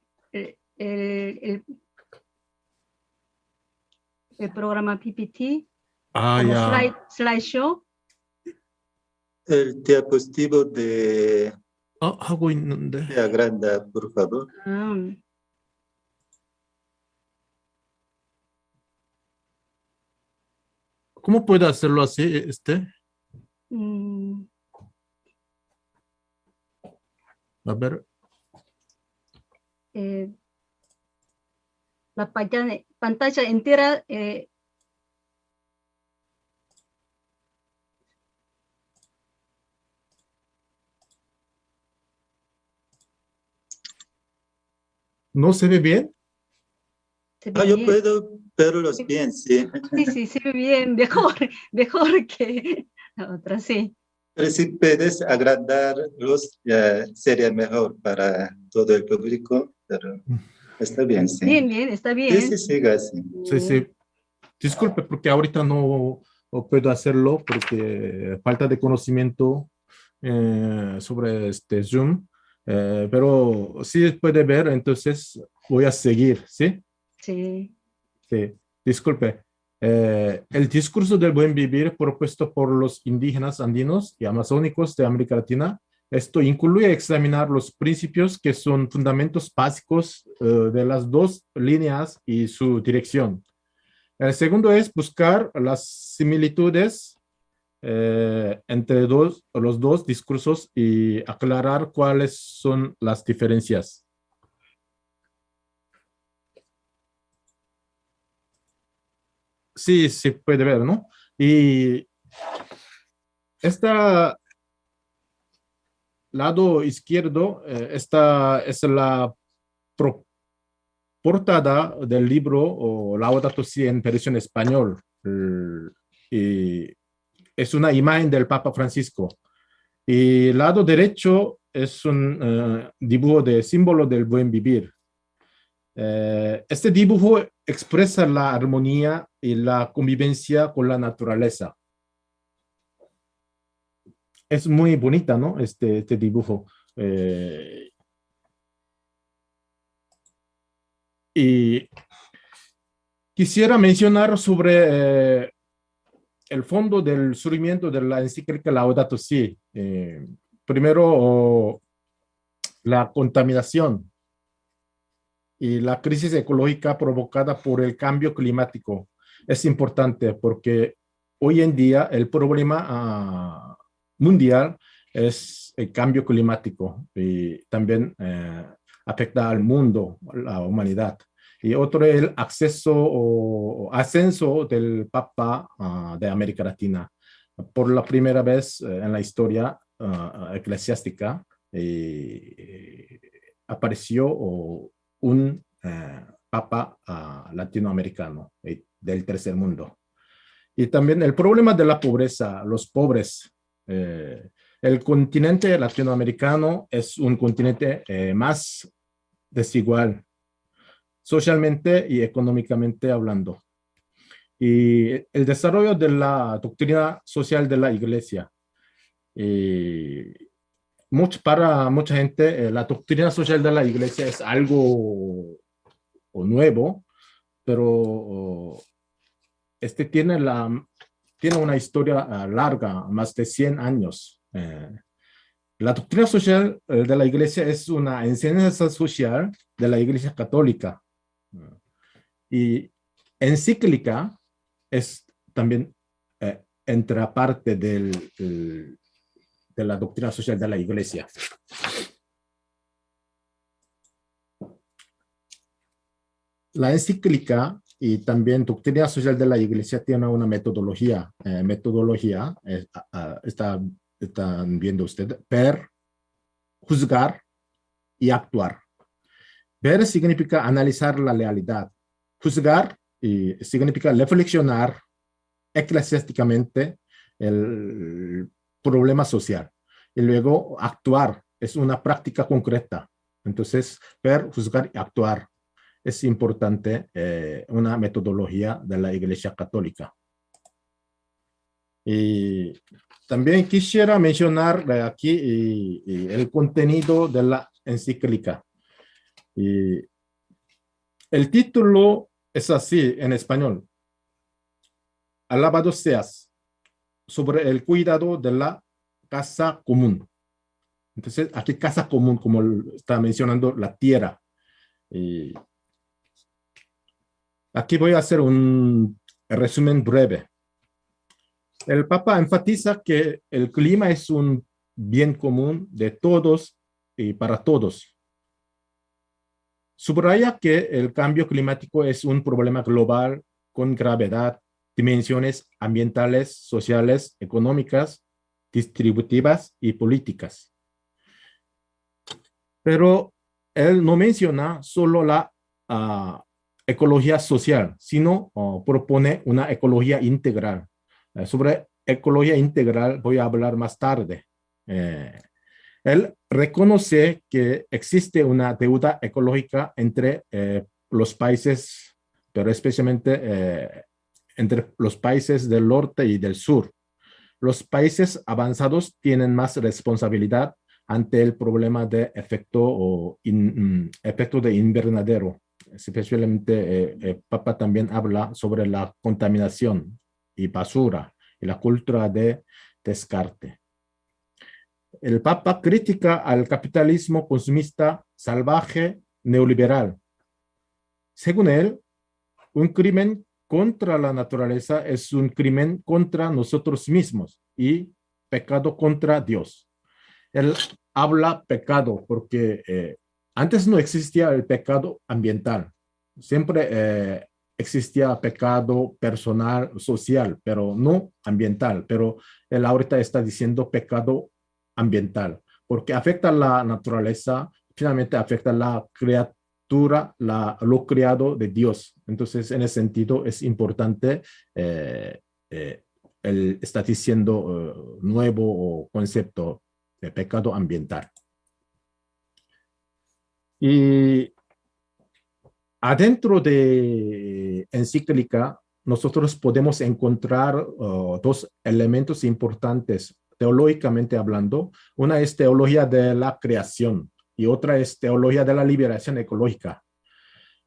programa PPT? Ya. Slideshow. El diapositivo de agranda, por favor. ¿Cómo puedo hacerlo así, A ver. La pantalla entera. ¿No se ve bien? Yo bien. puedo verlos bien, sí. Sí, se ve bien, mejor que la otra, sí. Pero si puedes agrandarlos, sería mejor para todo el público, pero está bien, sí. Bien, está bien. Sí, siga así. Sí. Disculpe, porque ahorita no puedo hacerlo porque falta de conocimiento sobre Zoom, pero sí puede ver, entonces voy a seguir, ¿sí? Sí. Sí, disculpe. El discurso del buen vivir propuesto por los indígenas andinos y amazónicos de América Latina, esto incluye examinar los principios que son fundamentos básicos de las dos líneas y su dirección. El segundo es buscar las similitudes entre los dos discursos y aclarar cuáles son las diferencias. Sí, se puede ver, ¿no? Y este lado izquierdo, esta es la portada del libro o Laudato Si en versión español. Y es una imagen del Papa Francisco. Y el lado derecho es un dibujo de símbolo del buen vivir. Este dibujo expresa la armonía y la convivencia con la naturaleza. es muy bonita, ¿no? Este dibujo. Y quisiera mencionar sobre el fondo del surgimiento de la encíclica Laudato Si. Primero, la contaminación y la crisis ecológica provocada por el cambio climático. Es importante porque hoy en día el problema mundial es el cambio climático y también afecta al mundo, a la humanidad. Y otro es el acceso o ascenso del Papa de América Latina. Por la primera vez en la historia eclesiástica apareció un Papa latinoamericano del tercer mundo. Y también el problema de la pobreza, los pobres. El continente latinoamericano es un continente más desigual, socialmente y económicamente hablando. Y el desarrollo de la doctrina social de la Iglesia. Para mucha gente, la doctrina social de la Iglesia es algo nuevo, pero tiene una historia larga, más de 100 años. La doctrina social de la Iglesia es una enseñanza social de la Iglesia Católica. Y encíclica es también entra parte de la doctrina social de la Iglesia. La encíclica y también doctrina social de la Iglesia tiene una metodología. Están viendo ustedes, ver, juzgar y actuar. Ver significa analizar la realidad. Juzgar significa reflexionar eclesiásticamente el problema social. Y luego actuar es una práctica concreta. Entonces, ver, juzgar y actuar es importante, una metodología de la Iglesia Católica. Y también quisiera mencionar aquí el contenido de la encíclica. El título es así en español: Alabado seas, sobre el cuidado de la casa común. Entonces, aquí casa común, como está mencionando, la tierra. Aquí voy a hacer un resumen breve. El Papa enfatiza que el clima es un bien común de todos y para todos. Subraya que el cambio climático es un problema global con gravedad, dimensiones ambientales, sociales, económicas, distributivas y políticas. Pero él no menciona solo la ecología social, sino propone una ecología integral. Sobre ecología integral voy a hablar más tarde. Él reconoce que existe una deuda ecológica entre los países, pero especialmente entre los países del norte y del sur. Los países avanzados tienen más responsabilidad ante el problema de efecto de invernadero. Especialmente el Papa también habla sobre la contaminación y basura y la cultura de descarte. El Papa critica al capitalismo consumista salvaje neoliberal. Según él, un crimen contra la naturaleza es un crimen contra nosotros mismos y pecado contra Dios. Él habla pecado porque antes no existía el pecado ambiental. Siempre existía pecado personal, social, pero no ambiental. Pero él ahorita está diciendo pecado ambiental, porque afecta a la naturaleza, finalmente afecta a la criatura, lo creado de Dios. Entonces, en ese sentido, es importante, él está diciendo nuevo concepto de pecado ambiental. Y adentro de encíclica, nosotros podemos encontrar dos elementos importantes teológicamente hablando. Una es teología de la creación y otra es teología de la liberación ecológica.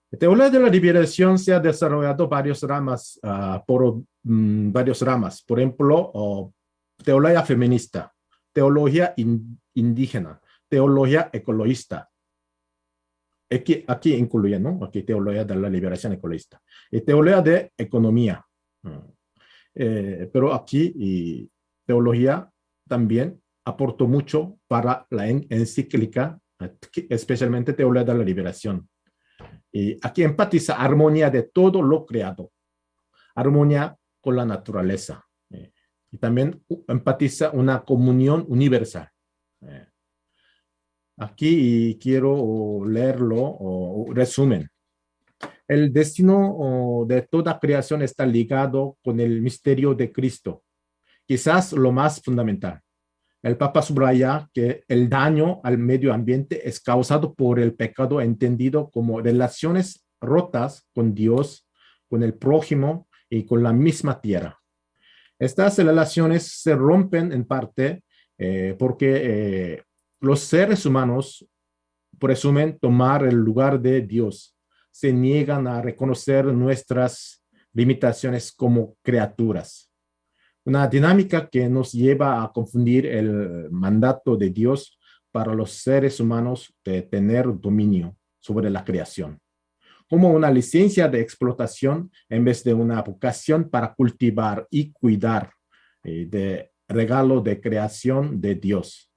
La teología de la liberación se ha desarrollado varias ramas, varias ramas. Por ejemplo, teología feminista, teología indígena, teología ecologista. Aquí incluye, ¿no? Aquí teología de la liberación ecologista. Y teología de economía. Pero aquí teología también aportó mucho para la encíclica, especialmente teología de la liberación. Y aquí enfatiza armonía de todo lo creado, armonía con la naturaleza. Y también enfatiza una comunión universal. Aquí quiero leerlo o resumen. El destino de toda creación está ligado con el misterio de Cristo, quizás lo más fundamental. El Papa subraya que el daño al medio ambiente es causado por el pecado entendido como relaciones rotas con Dios, con el prójimo y con la misma tierra. Estas relaciones se rompen en parte porque los seres humanos presumen tomar el lugar de Dios. Se niegan a reconocer nuestras limitaciones como criaturas. Una dinámica que nos lleva a confundir el mandato de Dios para los seres humanos de tener dominio sobre la creación, como una licencia de explotación en vez de una vocación para cultivar y cuidar de regalo de creación de Dios.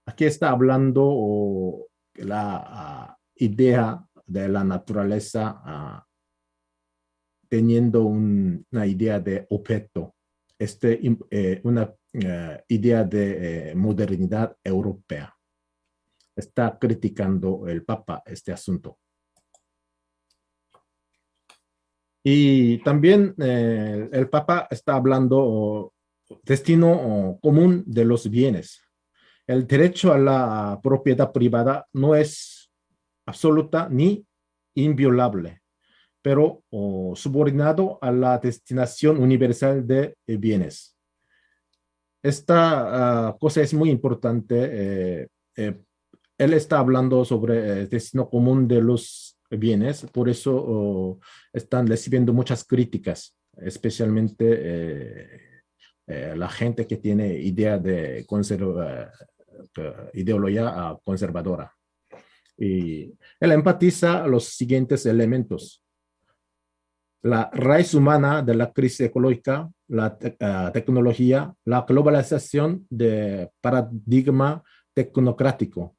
Aquí está hablando la idea de la naturaleza teniendo una idea de objeto, una idea de modernidad europea. Está criticando el Papa este asunto. Y también el Papa está hablando destino común de los bienes. El derecho a la propiedad privada no es absoluta ni inviolable, pero subordinado a la destinación universal de bienes. Esta cosa es muy importante. Él está hablando sobre el destino común de los bienes, por eso están recibiendo muchas críticas, especialmente la gente que tiene idea de ideología conservadora. Y él enfatiza los siguientes elementos: la raíz humana de la crisis ecológica, la tecnología, la globalización de paradigma tecnocrático,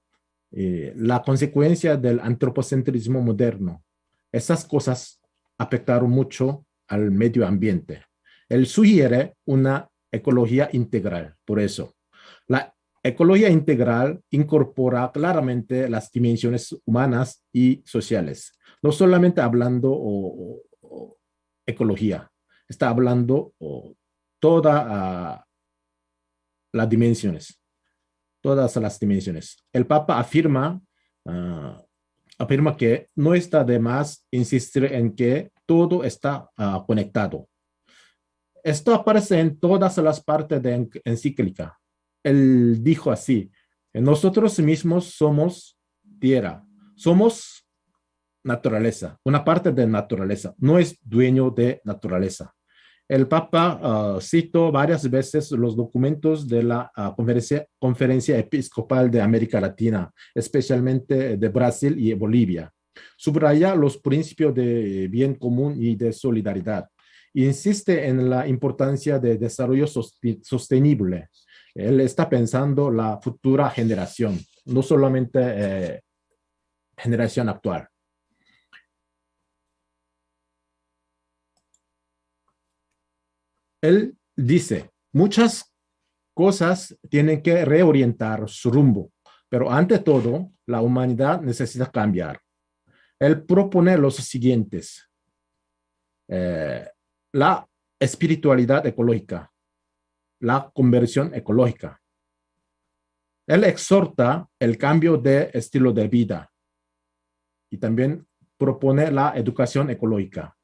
la consecuencia del antropocentrismo moderno. Esas cosas afectaron mucho al medio ambiente. Él sugiere una ecología integral, por eso. La ecología integral incorpora claramente las dimensiones humanas y sociales, no solamente hablando ecología, está hablando todas las dimensiones. El Papa afirma que no está de más insistir en que todo está conectado. Esto aparece en todas las partes de la encíclica. Él dijo así: nosotros mismos somos tierra, somos naturaleza, una parte de naturaleza, no es dueño de naturaleza. El Papa citó varias veces los documentos de la Conferencia Episcopal de América Latina, especialmente de Brasil y Bolivia. Subraya los principios de bien común y de solidaridad. Insiste en la importancia de desarrollo sostenible. Él está pensando la futura generación, no solamente generación actual. Él dice, muchas cosas tienen que reorientar su rumbo, pero ante todo, la humanidad necesita cambiar. Él propone los siguientes: la espiritualidad ecológica, la conversión ecológica. Él exhorta el cambio de estilo de vida y también propone la educación ecológica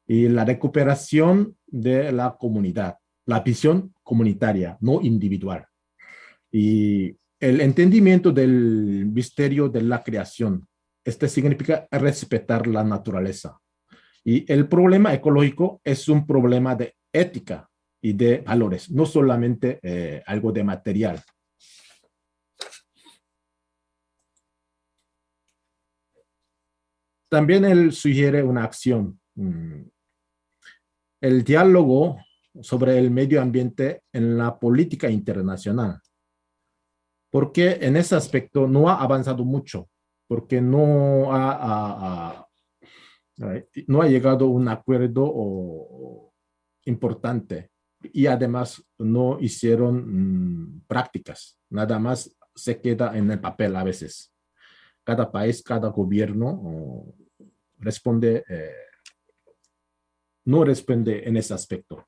y la recuperación de la comunidad. la visión comunitaria, no individual. Y el entendimiento del misterio de la creación. Este significa respetar la naturaleza. Y el problema ecológico es un problema de ética y de valores, no solamente algo de material. También él sugiere una acción. El diálogo sobre el medio ambiente en la política internacional. Porque en ese aspecto no ha avanzado mucho, porque no ha llegado a un acuerdo importante y además no hicieron prácticas. Nada más se queda en el papel a veces. Cada país, cada gobierno responde, no responde en ese aspecto.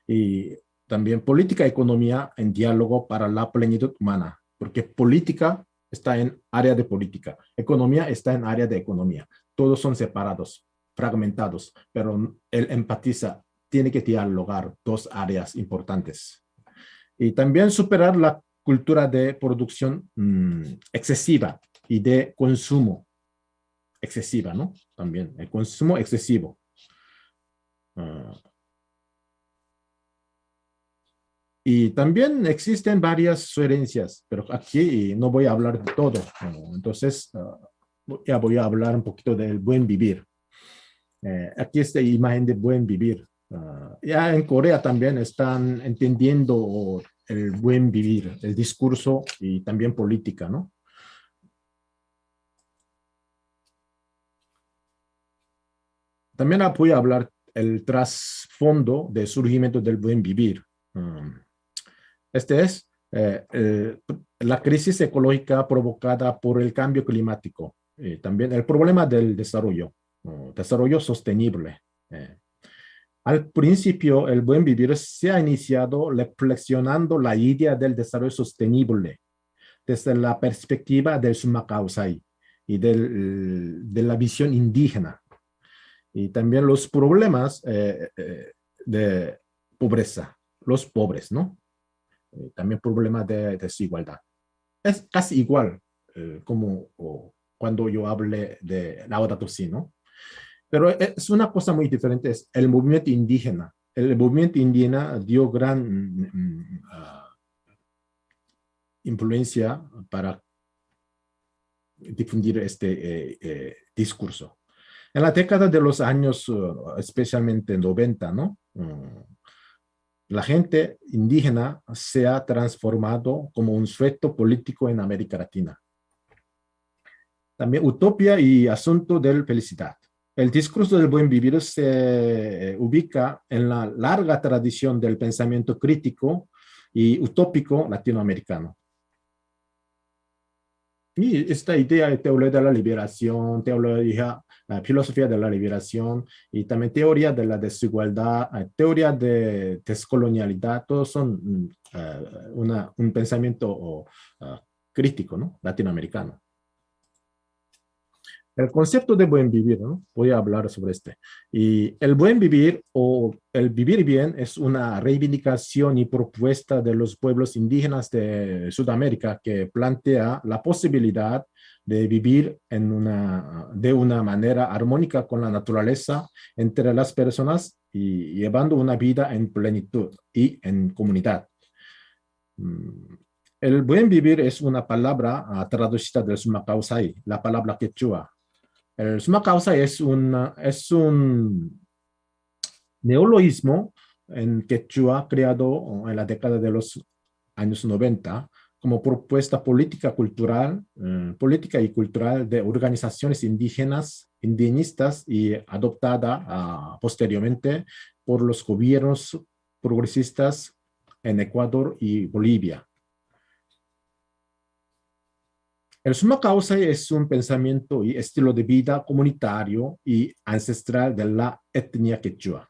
Y también política y economía en diálogo para la plenitud humana, porque política está en área de política, economía está en área de economía. Todos son separados, fragmentados, pero él empatiza, tiene que dialogar dos áreas importantes. Y también superar la cultura de producción excesiva y de consumo excesiva, ¿no? También el consumo excesivo. Y también existen varias sugerencias, pero aquí no voy a hablar de todo. Entonces, ya voy a hablar un poquito del buen vivir. Aquí esta imagen de buen vivir. Ya en Corea también están entendiendo el buen vivir, el discurso y también política, ¿no? También voy a hablar el trasfondo del surgimiento del buen vivir. Este es la crisis ecológica provocada por el cambio climático. También el problema del desarrollo sostenible. Al principio, el buen vivir se ha iniciado reflexionando la idea del desarrollo sostenible desde la perspectiva del summa causai y de la visión indígena. Y también los problemas de pobreza, los pobres, ¿no? También problemas de desigualdad. Es casi igual como cuando yo hablé de Laudato Si, ¿no? Pero es una cosa muy diferente, es el movimiento indígena. El movimiento indígena dio gran influencia para difundir este discurso. En la década de los años, especialmente 90, ¿no? La gente indígena se ha transformado como un sujeto político en América Latina. También utopía y asunto de la felicidad. El discurso del buen vivir se ubica en la larga tradición del pensamiento crítico y utópico latinoamericano. Y esta idea de teoría de la liberación, filosofía de la liberación y también teoría de la desigualdad, teoría de descolonialidad, todos son un pensamiento crítico, ¿no? Latinoamericano. El concepto de buen vivir, ¿no? Voy a hablar sobre este. Y el buen vivir o el vivir bien es una reivindicación y propuesta de los pueblos indígenas de Sudamérica que plantea la posibilidad de vivir de una manera armónica con la naturaleza entre las personas y llevando una vida en plenitud y en comunidad. El buen vivir es una palabra traducida del summa causai, la palabra quechua. El summa causai es un neologismo en quechua creado en la década de los años 90 como propuesta política y cultural de organizaciones indigenistas y adoptada posteriormente por los gobiernos progresistas en Ecuador y Bolivia. El summa causai es un pensamiento y estilo de vida comunitario y ancestral de la etnia quechua.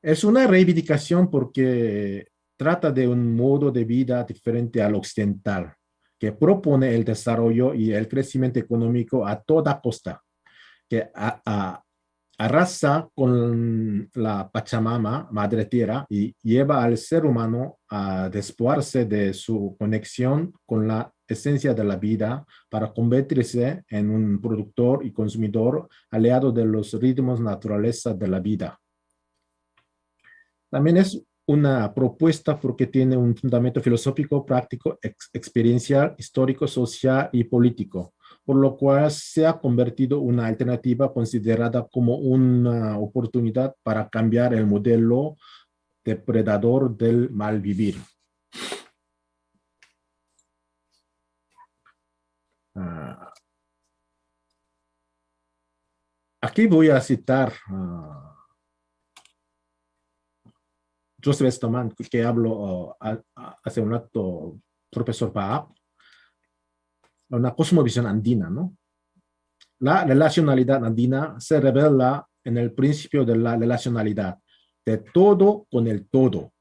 Es una reivindicación porque trata de un modo de vida diferente al occidental, que propone el desarrollo y el crecimiento económico a toda costa, que arrasa con la Pachamama, Madre Tierra, y lleva al ser humano a despojarse de su conexión con la esencia de la vida para convertirse en un productor y consumidor aliado de los ritmos naturaleza de la vida. También es una propuesta porque tiene un fundamento filosófico, práctico, experiencial, histórico, social y político, por lo cual se ha convertido en una alternativa considerada como una oportunidad para cambiar el modelo depredador del mal vivir. Aquí voy a citar Joseph Stoman, que habló hace un rato, profesor Baab, una cosmovisión andina, ¿no? La relacionalidad andina se revela en el principio de la relacionalidad, de todo con el todo.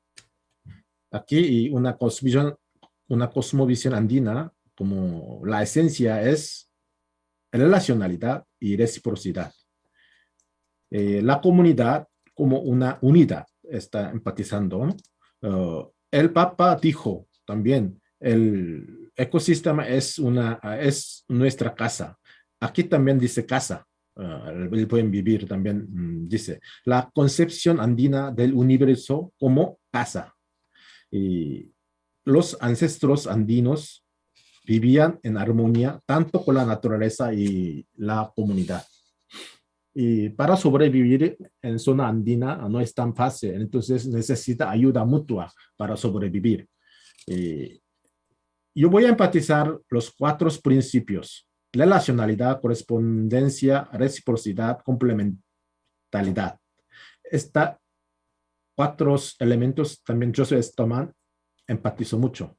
Aquí una cosmovisión andina, como la esencia es relacionalidad y reciprocidad. La comunidad como una unidad está enfatizando, ¿no? El Papa dijo también, el ecosistema es nuestra casa. Aquí también dice casa, el buen vivir también dice, la concepción andina del universo como casa. Y los ancestros andinos vivían en armonía tanto con la naturaleza y la comunidad. Y para sobrevivir en zona andina no es tan fácil, entonces necesita ayuda mutua para sobrevivir. Yo voy a enfatizar los 4 principios: relacionalidad, correspondencia, reciprocidad, complementariedad. Estos 4 elementos también Joseph Stoman enfatizó mucho.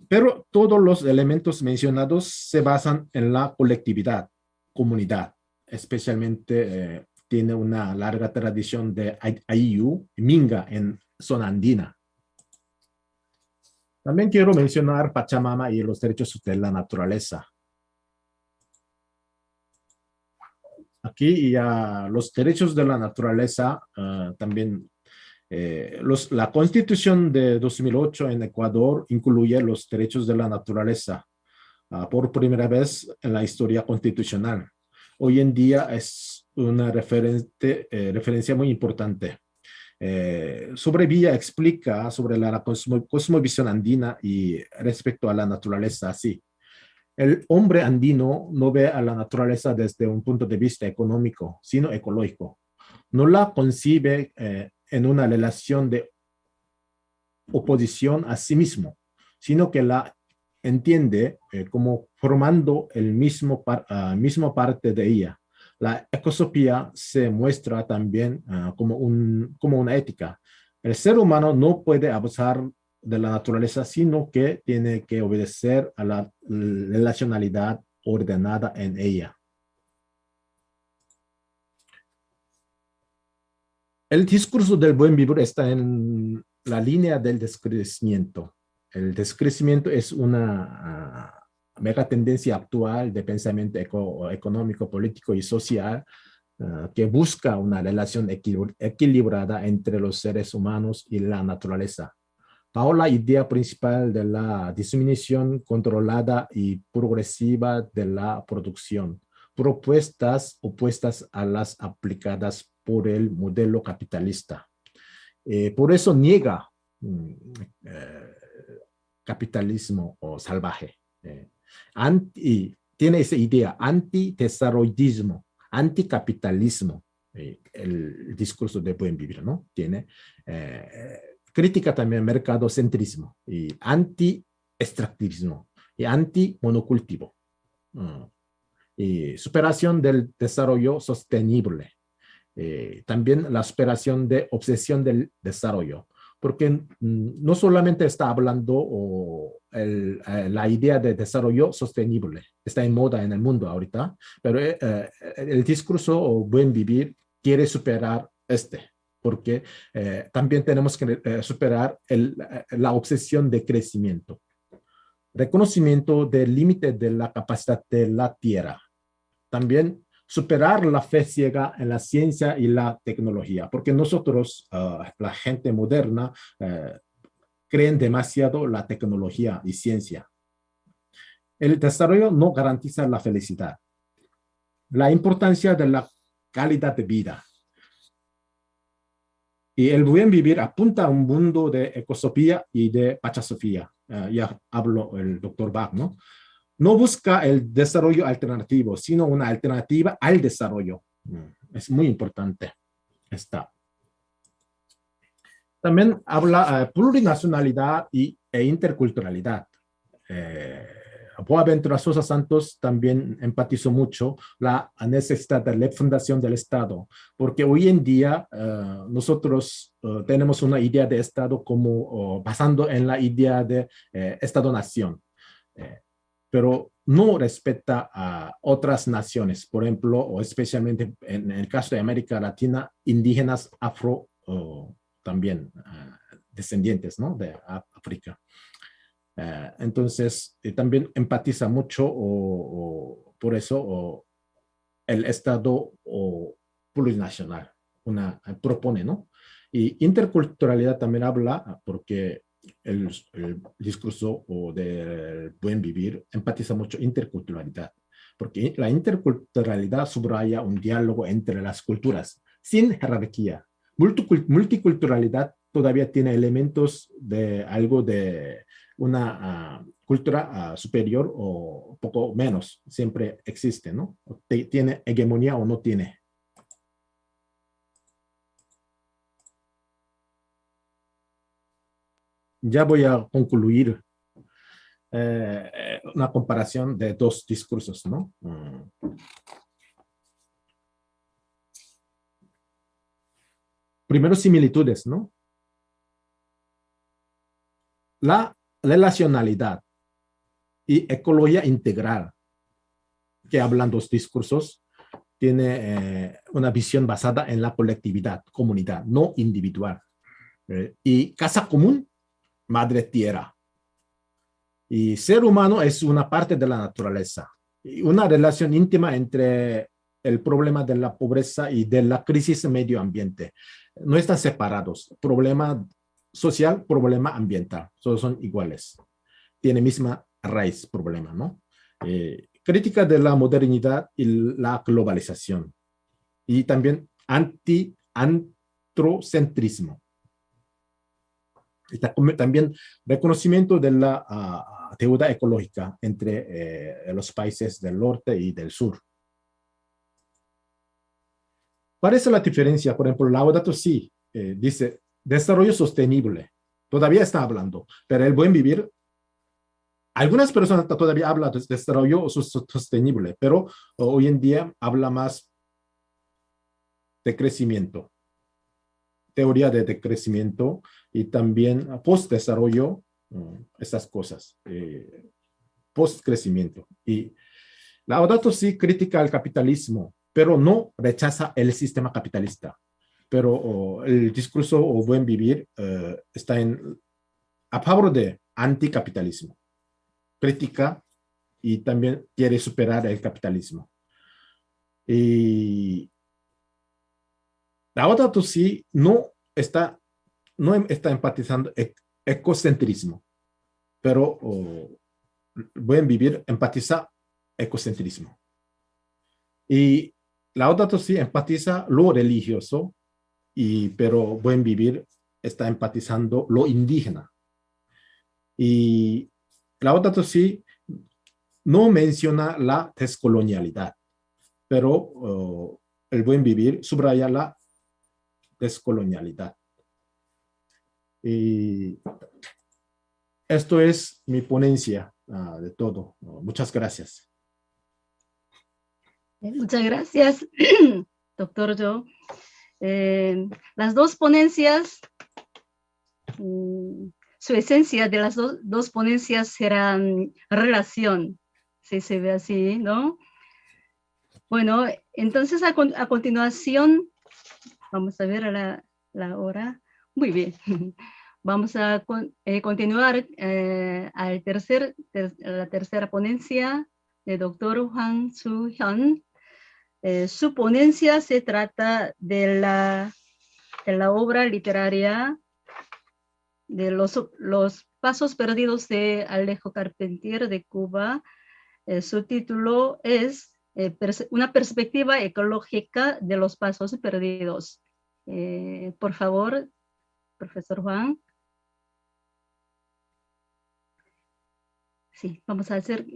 Pero todos los elementos mencionados se basan en la colectividad, comunidad. Especialmente tiene una larga tradición de Ayllu, Minga en zona andina. También quiero mencionar Pachamama y los derechos de la naturaleza. Aquí ya los derechos de la naturaleza también. La Constitución de 2008 en Ecuador incluye los derechos de la naturaleza por primera vez en la historia constitucional. Hoy en día es una referencia muy importante. Sobre Villa explica sobre la cosmovisión andina y respecto a la naturaleza así. El hombre andino no ve a la naturaleza desde un punto de vista económico, sino ecológico. No la concibe en una relación de oposición a sí mismo, sino que la entiende como formando el mismo parte de ella. La ecosopía se muestra también como una ética. El ser humano no puede abusar de la naturaleza, sino que tiene que obedecer a la relacionalidad ordenada en ella. El discurso del buen vivir está en la línea del descrecimiento. El descrecimiento es una mega tendencia actual de pensamiento económico, político y social que busca una relación equilibrada entre los seres humanos y la naturaleza. Bajo la idea principal de la disminución controlada y progresiva de la producción, propuestas opuestas a las aplicadas por el modelo capitalista. Por eso niega capitalismo o salvaje. Tiene esa idea antidesarrollismo, anticapitalismo, el discurso de buen vivir, ¿no? Tiene crítica también mercadocentrismo y anti-extractivismo y anti-monocultivo. Y superación del desarrollo sostenible. También la superación de obsesión del desarrollo, porque no solamente está hablando la idea de desarrollo sostenible, está en moda en el mundo ahorita, pero el discurso o buen vivir quiere superar porque también tenemos que superar la obsesión de crecimiento. Reconocimiento del límite de la capacidad de la tierra. También superar la fe ciega en la ciencia y la tecnología, porque nosotros, la gente moderna, creen demasiado la tecnología y ciencia. El desarrollo no garantiza la felicidad. La importancia de la calidad de vida. Y el buen vivir apunta a un mundo de ecosofía y de pachasofía. Ya habló el doctor Bach, ¿no? No busca el desarrollo alternativo, sino una alternativa al desarrollo. Es muy importante esta. También habla plurinacionalidad e interculturalidad. Boaventura Sosa Santos también enfatizó mucho la necesidad de la fundación del Estado, porque hoy en día nosotros tenemos una idea de Estado como basando en la idea de Estado-nación, pero no respeta a otras naciones, por ejemplo, o especialmente en el caso de América Latina, indígenas afro también descendientes, ¿no? De África. Entonces, también empatiza mucho por eso el Estado plurinacional, propone, ¿no? Y interculturalidad también habla porque el discurso del buen vivir empatiza mucho interculturalidad, porque la interculturalidad subraya un diálogo entre las culturas, sin jerarquía. Multiculturalidad todavía tiene elementos de algo de una cultura superior o poco menos, siempre existe, ¿no? Tiene hegemonía o no tiene. Ya voy a concluir una comparación de dos discursos, ¿no? Primero, similitudes, ¿no? La relacionalidad y ecología integral que hablan dos discursos tiene una visión basada en la colectividad, comunidad, no individual. Y casa común, madre tierra. Y ser humano es una parte de la naturaleza. Y una relación íntima entre el problema de la pobreza y de la crisis medio ambiente. No están separados. Problema social, problema ambiental. Todos son iguales. Tiene misma raíz, problema, ¿no? Crítica de la modernidad y la globalización. Y también anti-antrocentrismo. También reconocimiento de la deuda ecológica entre los países del norte y del sur. ¿Cuál es la diferencia? Por ejemplo, Laudato Si dice desarrollo sostenible. Todavía está hablando, pero el buen vivir, algunas personas todavía hablan de desarrollo sostenible, pero hoy en día habla más de crecimiento. Teoría de decrecimiento y también post-desarrollo, estas cosas, post-crecimiento. Y Laudato Si critica el capitalismo, pero no rechaza el sistema capitalista. Pero el discurso o buen vivir está a favor de anticapitalismo. Critica y también quiere superar el capitalismo. Y Laudato Si no está empatizando ecocentrismo, pero buen vivir empatiza ecocentrismo. Y Laudato Si empatiza lo religioso, pero buen vivir está empatizando lo indígena. Y Laudato Si no menciona la descolonialidad, pero el buen vivir subraya la descolonialidad. Y esto es mi ponencia de todo. Muchas gracias. Muchas gracias, doctor Joe. Las dos ponencias, su esencia de las dos ponencias serán relación, si se ve así, ¿no? Bueno, entonces a continuación, vamos a ver la hora. Muy bien. Vamos a continuar a la tercera ponencia del doctor Hwang Soo-hyun. Su ponencia se trata de la obra literaria de los pasos perdidos de Alejo Carpentier de Cuba. Su título es Una perspectiva ecológica de los pasos perdidos. Por favor, profesor Juan. Sí, vamos a hacer...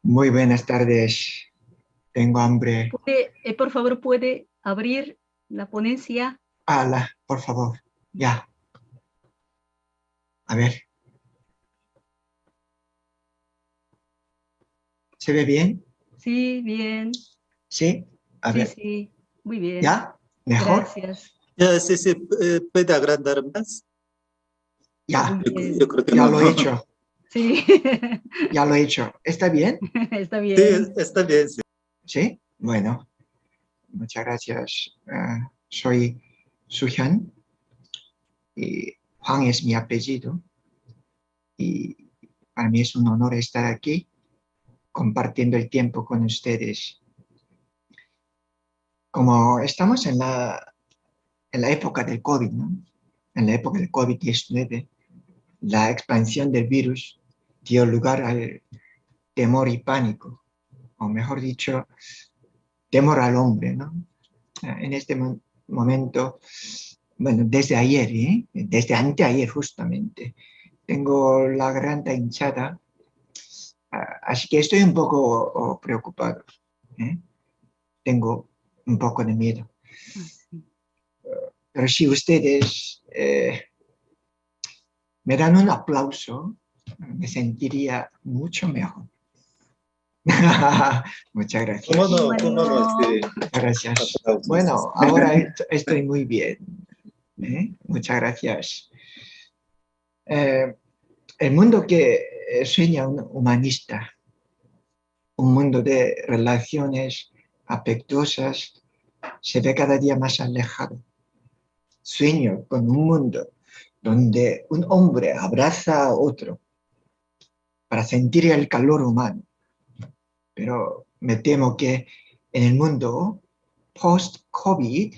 Muy buenas tardes. Tengo hambre. Por favor, ¿puede abrir la ponencia? Por favor. Ya. A ver. ¿Se ve bien? Sí, bien. ¿Sí? A ver. Sí, muy bien. ¿Ya? ¿Mejor? Gracias. Ya, sí, ¿puede agrandar más? Ya, yo creo que ya no. lo he hecho. Sí. Ya lo he hecho. ¿Está bien? Está bien. Sí, está bien. Sí. ¿Sí? Bueno, muchas gracias. Soy Suhyun y Juan es mi apellido. Y para mí es un honor estar aquí compartiendo el tiempo con ustedes. Como estamos en la época del COVID, ¿no? En la época del COVID-19, la expansión del virus dio lugar al temor y pánico, o mejor dicho, temor al hombre, ¿no? En este momento, bueno, desde ayer, desde anteayer justamente, tengo la garganta hinchada, así que estoy un poco preocupado. Tengo un poco de miedo. Pero si ustedes me dan un aplauso, me sentiría mucho mejor. Muchas gracias. ¿Cómo no? Sí. Gracias. Bueno, ahora estoy muy bien. Muchas gracias. El mundo que sueña un humanista, un mundo de relaciones afectuosas, se ve cada día más alejado. Sueño con un mundo donde un hombre abraza a otro para sentir el calor humano. Pero me temo que en el mundo post-COVID,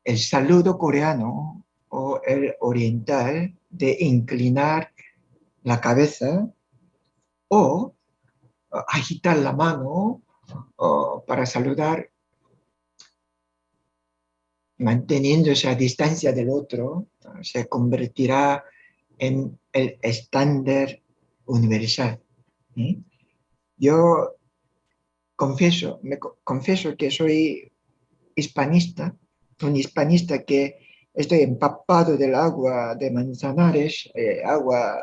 el saludo coreano o el oriental de inclinar la cabeza o agitar la mano para saludar manteniendo esa distancia del otro, se convertirá en el estándar universal. Yo confieso que soy hispanista, un hispanista que estoy empapado del agua de Manzanares, agua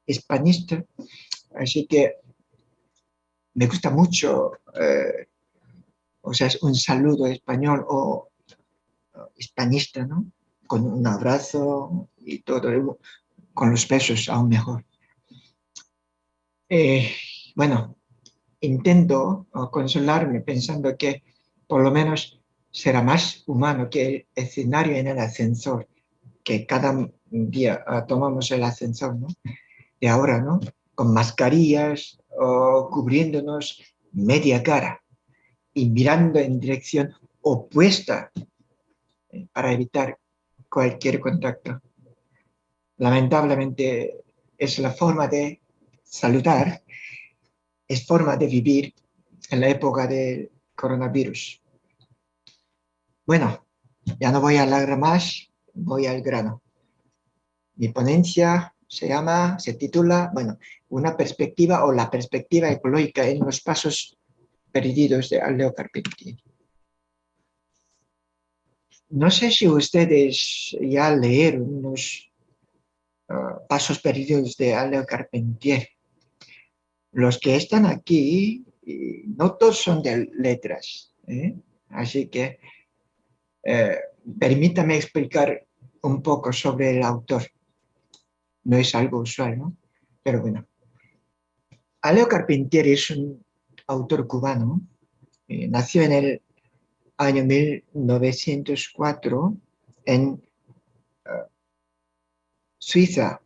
hispanista, así que me gusta mucho, o sea, es un saludo español o hispanista, ¿no? Con un abrazo y todo, con los besos aún mejor. Bueno, intento consolarme pensando que por lo menos será más humano que el escenario en el ascensor, que cada día tomamos el ascensor, ¿no? De ahora, ¿no? Con mascarillas o cubriéndonos media cara y mirando en dirección opuesta para evitar cualquier contacto. Lamentablemente es la forma de saludar, es forma de vivir en la época del coronavirus. Bueno, ya no voy a alargar más, voy al grano. Mi ponencia se titula, bueno, una perspectiva o la perspectiva ecológica en los pasos perdidos de Alejo Carpentier. No sé si ustedes ya leyeron los pasos perdidos de Alejo Carpentier. Los que están aquí, no todos son de letras, así que permítame explicar un poco sobre el autor. No es algo usual, ¿no? Pero bueno. Alejo Carpentier es un autor cubano. Nació en el año 1904 en Suiza,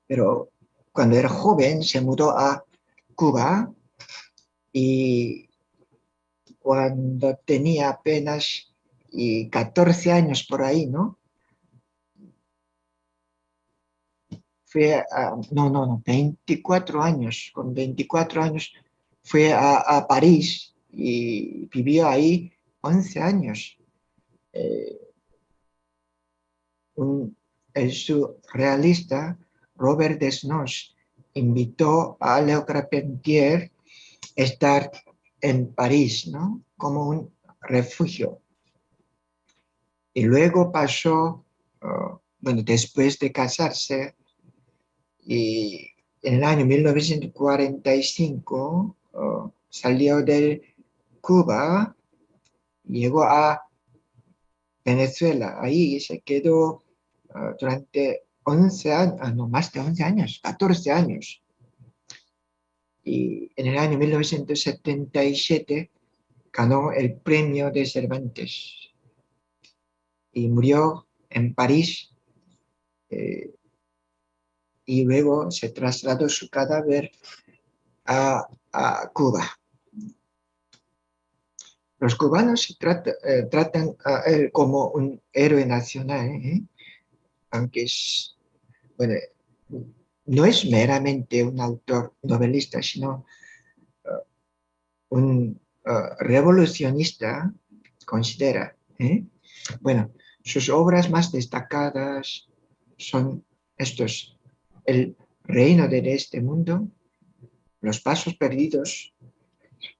pero cuando era joven se mudó a Cuba y cuando tenía apenas 14 años por ahí, ¿no? Fue no, 24 años. Con 24 años fue a París y vivió ahí 11 años. El surrealista Robert Desnos invitó a Leo Carpentier a estar en París, ¿no? Como un refugio. Y luego pasó, bueno, después de casarse, y en el año 1945 salió de Cuba, llegó a Venezuela. Ahí se quedó durante 11 años, no, más de 11 años, 14 años. Y en el año 1977 ganó el premio de Cervantes y murió en París, y luego se trasladó su cadáver a Cuba. Los cubanos tratan a él como un héroe nacional, aunque bueno, no es meramente un autor novelista, sino un revolucionista, considera. Bueno, sus obras más destacadas son estos: El reino de este mundo, Los pasos perdidos,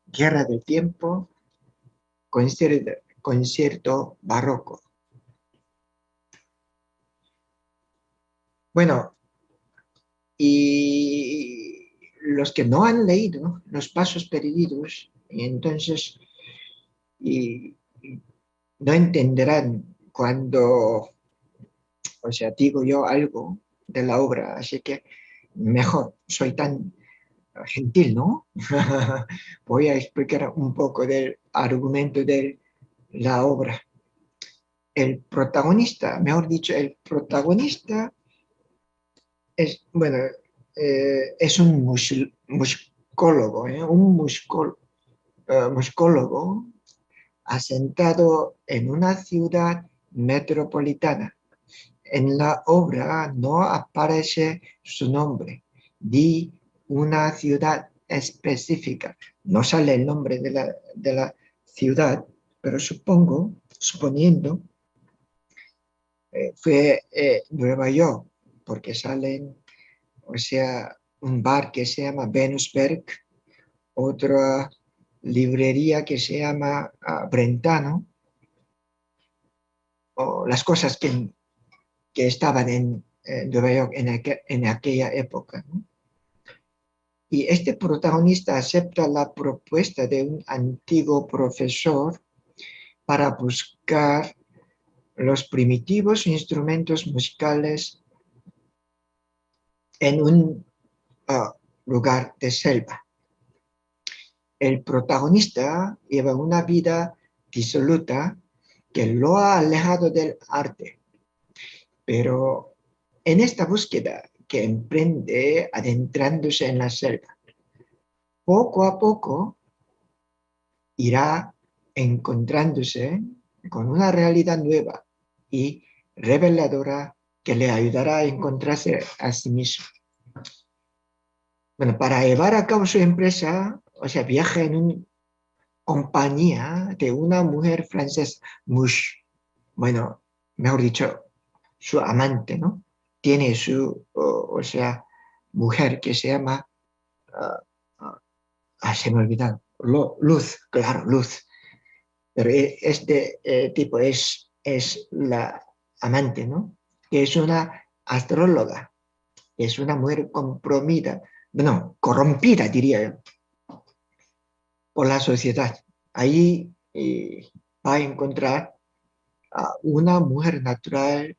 Guerra del tiempo, Concierto barroco. Bueno, y los que no han leído Los pasos perdidos, entonces no entenderán cuando, o sea, digo yo algo de la obra, así que mejor, soy tan gentil, ¿no? Voy a explicar un poco del argumento de la obra. El protagonista, mejor dicho, el protagonista es, bueno, es un muscólogo, un muscólogo asentado en una ciudad metropolitana. En la obra no aparece su nombre, di una ciudad específica. No sale el nombre de la ciudad, pero suponiendo, fue Nueva York, porque salen, o sea, un bar que se llama Venusberg, otra librería que se llama Brentano, o las cosas que estaban en Nueva York en aquella época, ¿no? Y este protagonista acepta la propuesta de un antiguo profesor para buscar los primitivos instrumentos musicales en un lugar de selva. El protagonista lleva una vida disoluta que lo ha alejado del arte, pero en esta búsqueda que emprende adentrándose en la selva, poco a poco irá encontrándose con una realidad nueva y reveladora que le ayudará a encontrarse a sí mismo. Bueno, para llevar a cabo su empresa, o sea, viaja en una compañía de una mujer francesa, bueno, mejor dicho, su amante, ¿no? Tiene su, o sea, mujer que se llama, se me ha olvidado, Luz, claro, Luz. Pero este tipo es la amante, ¿no? Que es una astróloga, es una mujer corrompida, diría yo, por la sociedad. Ahí va a encontrar a una mujer natural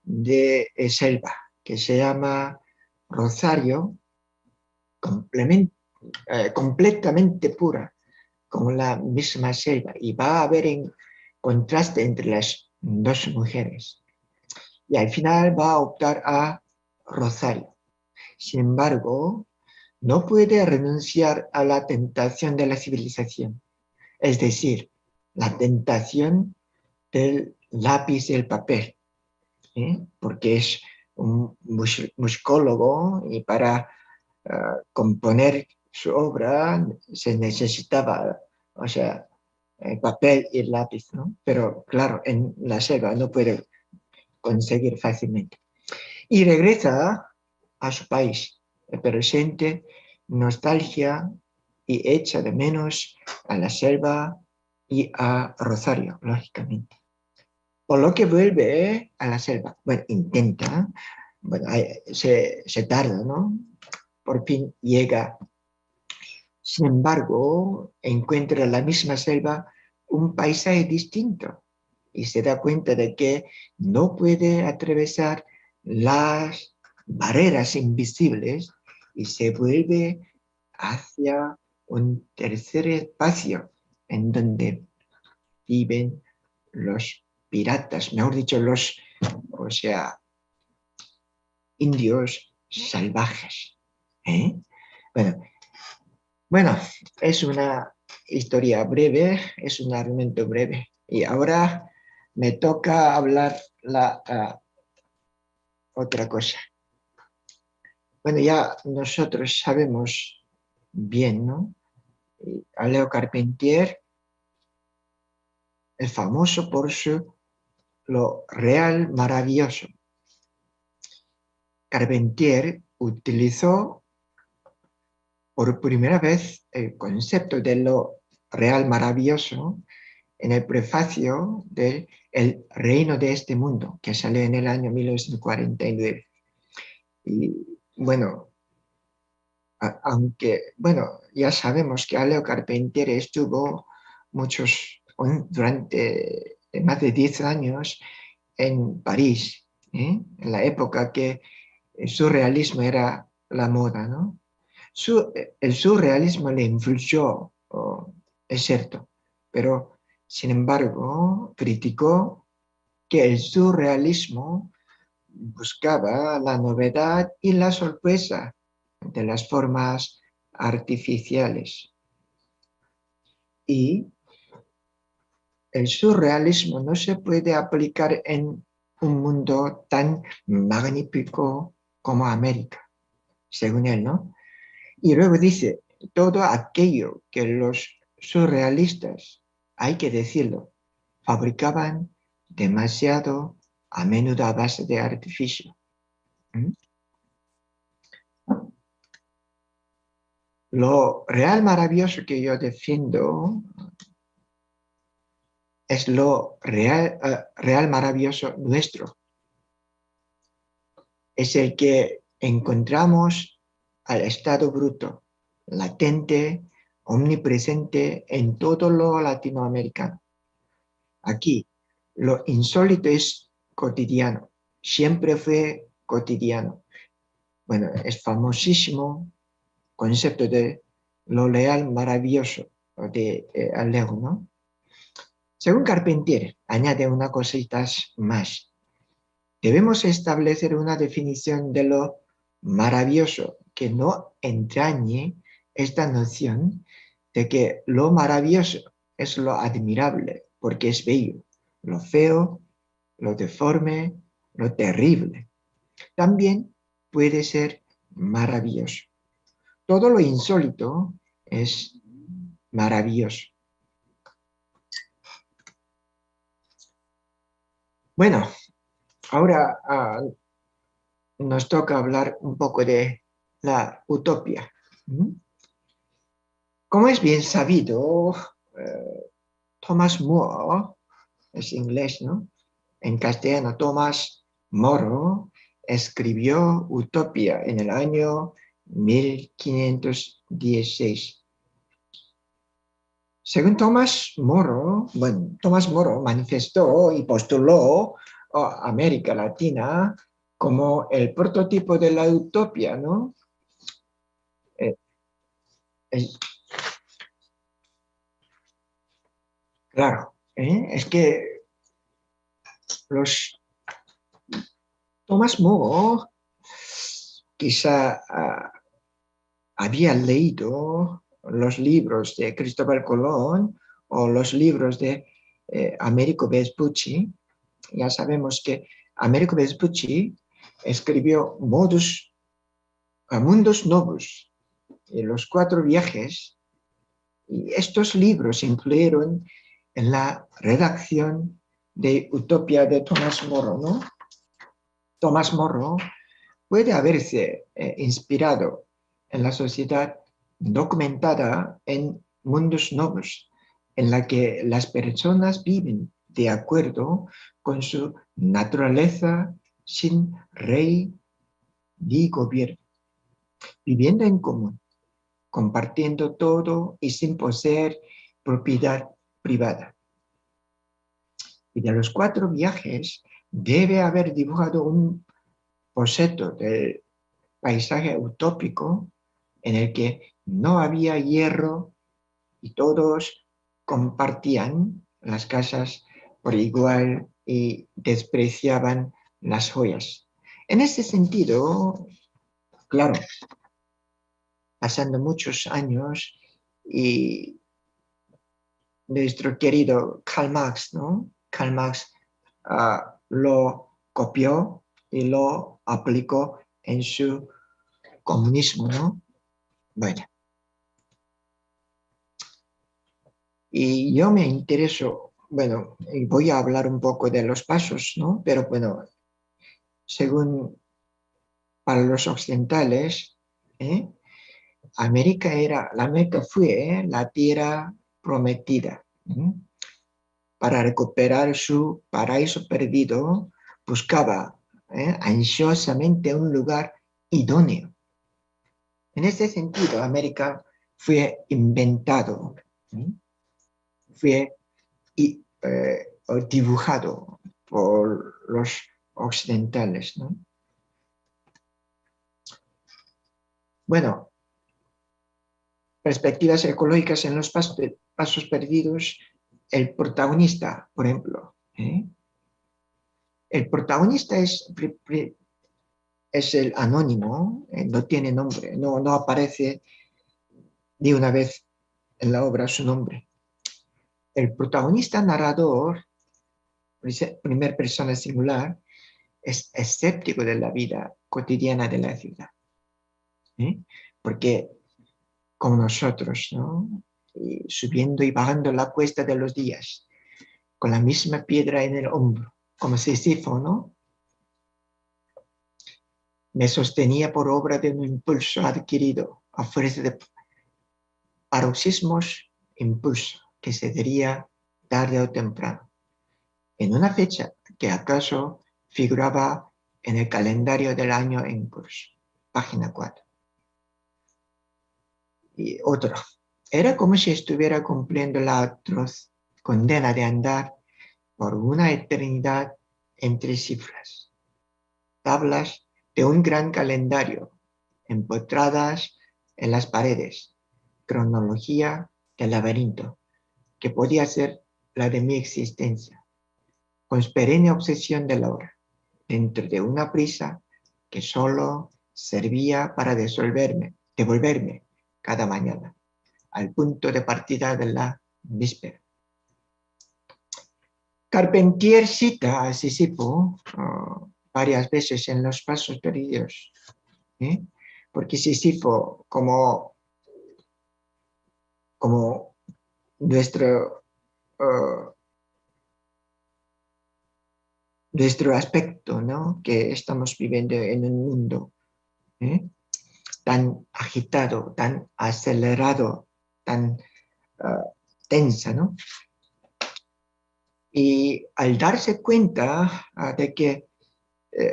de selva, que se llama Rosario, completamente pura, como la misma selva, y va a haber contraste entre las dos mujeres. Y al final va a optar a Rosario. Sin embargo, no puede renunciar a la tentación de la civilización, es decir, la tentación del lápiz y el papel, porque es un musicólogo y para componer su obra se necesitaba, o sea, papel y lápiz, ¿no? Pero claro, en la selva no puede conseguir fácilmente. Y regresa a su país, pero siente nostalgia y echa de menos a la selva y a Rosario, lógicamente. Por lo que vuelve a la selva. Bueno, intenta, bueno, se tarda, ¿no? Por fin llega. Sin embargo, encuentra en la misma selva un paisaje distinto y se da cuenta de que no puede atravesar las barreras invisibles y se vuelve hacia un tercer espacio en donde viven los piratas, mejor dicho, o sea, indios salvajes. Bueno, es una historia breve, es un argumento breve. Y ahora me toca hablar otra cosa. Bueno, ya nosotros sabemos bien, ¿no? A Leo Carpentier es famoso por lo real maravilloso. Carpentier utilizó por primera vez el concepto de lo real maravilloso en el prefacio de El reino de este mundo, que salió en el año 1949. Y bueno, aunque, bueno, ya sabemos que Leo Carpentier estuvo durante más de 10 años en París, en la época que el surrealismo era la moda, ¿no? El surrealismo le influyó, es cierto, pero sin embargo criticó que el surrealismo buscaba la novedad y la sorpresa de las formas artificiales. Y el surrealismo no se puede aplicar en un mundo tan magnífico como América, según él, ¿no? Y luego dice, todo aquello que los surrealistas, hay que decirlo, fabricaban demasiado a menudo a base de artificio. Lo real maravilloso que yo defiendo es lo real maravilloso nuestro. Es el que encontramos al estado bruto, latente, omnipresente en todo lo latinoamericano. Aquí, lo insólito es cotidiano, siempre fue cotidiano. Bueno, es famosísimo concepto de lo real maravilloso de Alejo, ¿no? Según Carpentier, añade una cosita más. Debemos establecer una definición de lo maravilloso que no entrañe esta noción de que lo maravilloso es lo admirable, porque es bello, lo feo, lo deforme, lo terrible. También puede ser maravilloso. Todo lo insólito es maravilloso. Bueno, ahora nos toca hablar un poco de la utopía. Como es bien sabido, Thomas More, es inglés, ¿no? En castellano, Thomas More escribió Utopía en el año 1516. Según Thomas More manifestó y postuló a América Latina como el prototipo de la utopía, ¿no? Claro, es que Thomas More quizá había leído los libros de Cristóbal Colón o los libros de Amerigo Vespucci. Ya sabemos que Amerigo Vespucci escribió Mundos Novos y los 4 viajes, y estos libros influyeron en la redacción de Utopía de Tomás Moro, ¿no? Tomás Moro puede haberse inspirado en la sociedad documentada en Mundos Novos, en la que las personas viven de acuerdo con su naturaleza sin rey ni gobierno, viviendo en común, compartiendo todo y sin poseer propiedad privada. Y de los 4 viajes debe haber dibujado un boceto del paisaje utópico en el que no había hierro y todos compartían las casas por igual y despreciaban las joyas. En ese sentido, claro, pasando muchos años y nuestro querido Karl Marx, ¿no? Karl Marx lo copió y lo aplicó en su comunismo, ¿no? Bueno. Y yo me intereso, bueno, voy a hablar un poco de los pasos, ¿no? Pero bueno, según para los occidentales, América fue la tierra prometida. Para recuperar su paraíso perdido, buscaba ansiosamente un lugar idóneo. En ese sentido, América fue inventado, fue dibujado por los occidentales, ¿no? Bueno, perspectivas ecológicas en los pasos perdidos. El protagonista, por ejemplo, el protagonista es el anónimo, no tiene nombre, no aparece ni una vez en la obra su nombre. El protagonista narrador, primera persona singular, es escéptico de la vida cotidiana de la ciudad. Porque como nosotros, ¿no? Y subiendo y bajando la cuesta de los días, con la misma piedra en el hombro, como Sísifo, ¿no? Me sostenía por obra de un impulso adquirido a fuerza de paroxismos, impulso que cedería tarde o temprano, en una fecha que acaso figuraba en el calendario del año en curso. Página 4. Y otro. Era como si estuviera cumpliendo la atroz condena de andar por una eternidad entre cifras, tablas de un gran calendario empotradas en las paredes, cronología del laberinto, que podía ser la de mi existencia, con perenne obsesión de la hora, dentro de una prisa que solo servía para devolverme cada mañana al punto de partida de la víspera. Carpentier cita a Sísifo varias veces en los pasos perdidos, porque Sísifo, como nuestro aspecto, ¿no? Que estamos viviendo en un mundo tan agitado, tan acelerado, tan tensa, ¿no? Y al darse cuenta de que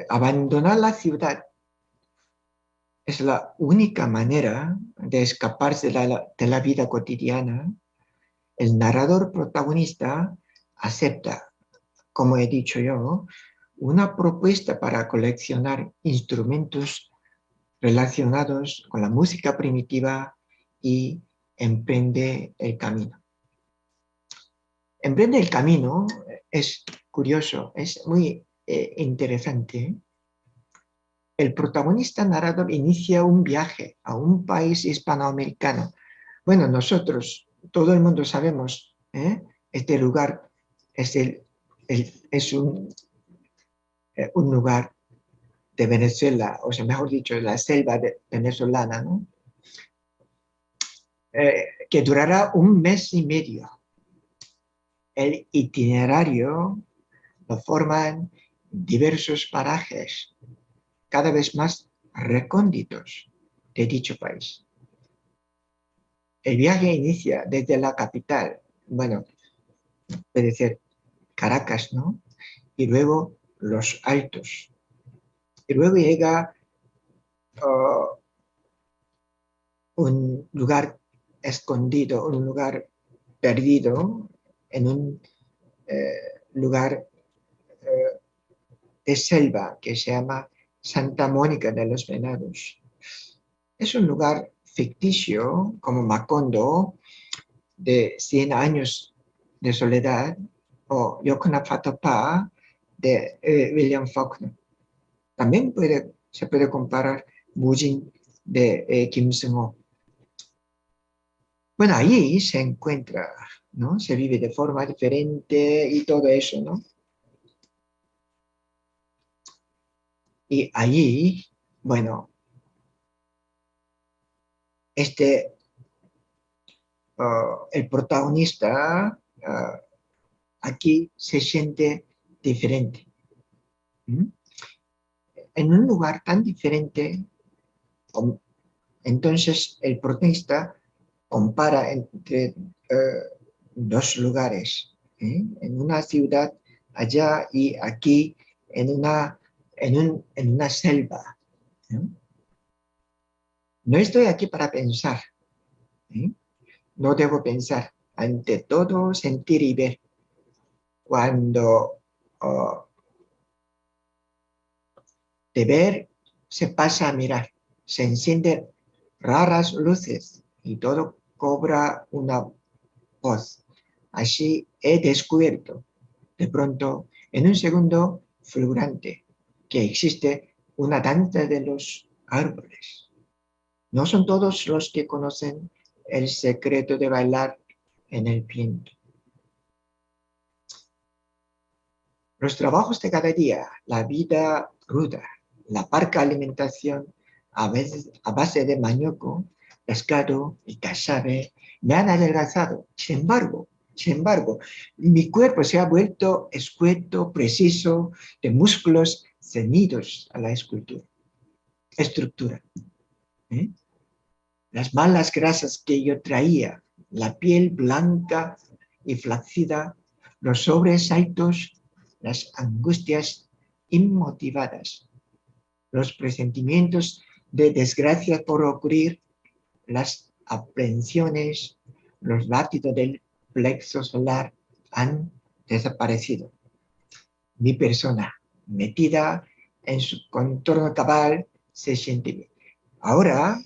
abandonar la ciudad es la única manera de escaparse de la vida cotidiana, el narrador protagonista acepta, como he dicho yo, una propuesta para coleccionar instrumentos relacionados con la música primitiva y emprende el camino. Emprende el camino es curioso, es muy interesante. el protagonista narrador inicia un viaje a un país hispanoamericano. Bueno, nosotros, todo el mundo sabemos, este lugar es un lugar de Venezuela, o sea, mejor dicho, la selva venezolana, ¿no? Que durará 1 mes y medio. El itinerario lo forman diversos parajes, cada vez más recónditos de dicho país. El viaje inicia desde la capital, bueno, puede ser Caracas, ¿no? Y luego Los Altos. Y luego llega un lugar escondido, un lugar perdido, en un lugar de selva que se llama Santa Mónica de los Venados. Es un lugar ficticio, como Macondo, de 100 años de soledad, o Yokona Fatopá, de William Faulkner. También se puede comparar Mujin, de Kim Seung-ho. Bueno, allí se encuentra, ¿no? Se vive de forma diferente y todo eso, ¿no? Y allí, bueno, el protagonista aquí se siente diferente. En un lugar tan diferente, entonces el protagonista compara entre 2 lugares, en una ciudad allá y aquí en una selva. No estoy aquí para pensar, no debo pensar, ante todo sentir y ver. Cuando de ver se pasa a mirar, se encienden raras luces y todo cobra una voz. Así he descubierto, de pronto, en un segundo fulgurante, que existe una danza de los árboles. No son todos los que conocen el secreto de bailar en el viento. Los trabajos de cada día, la vida ruda, la parca alimentación, a veces a base de manioco, pescado y casabe, me han adelgazado. Sin embargo, mi cuerpo se ha vuelto escueto, preciso, de músculos ceñidos a la estructura. Las malas grasas que yo traía, la piel blanca y flácida, los sobresaltos, las angustias inmotivadas, los presentimientos de desgracia por ocurrir, las aprensiones, los latidos del plexo solar han desaparecido. Mi persona, metida en su contorno cabal, se siente bien. Ahora,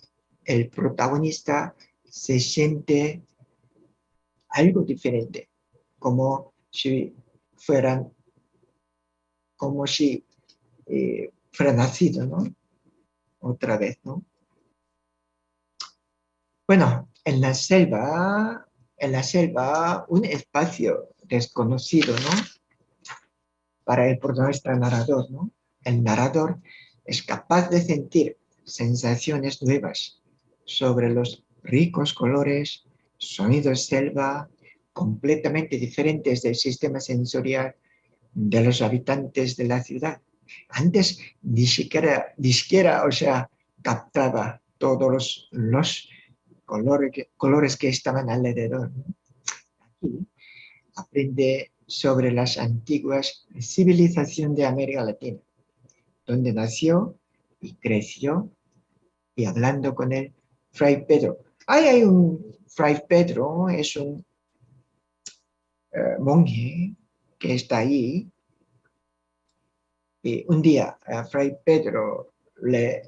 el protagonista se siente algo diferente, como si fuera nacido, ¿no? Otra vez, ¿no? Bueno, en la selva, un espacio desconocido, ¿no? Para el protagonista narrador, ¿no? El narrador es capaz de sentir sensaciones nuevas sobre los ricos colores, sonidos selva, completamente diferentes del sistema sensorial de los habitantes de la ciudad. Antes ni siquiera, o sea, captaba todos los colores que estaban alrededor. Aquí aprende sobre las antiguas civilizaciones de América Latina, donde nació y creció, y hablando con el Fray Pedro. Hay un Fray Pedro, es un monje que está ahí, y un día Fray Pedro le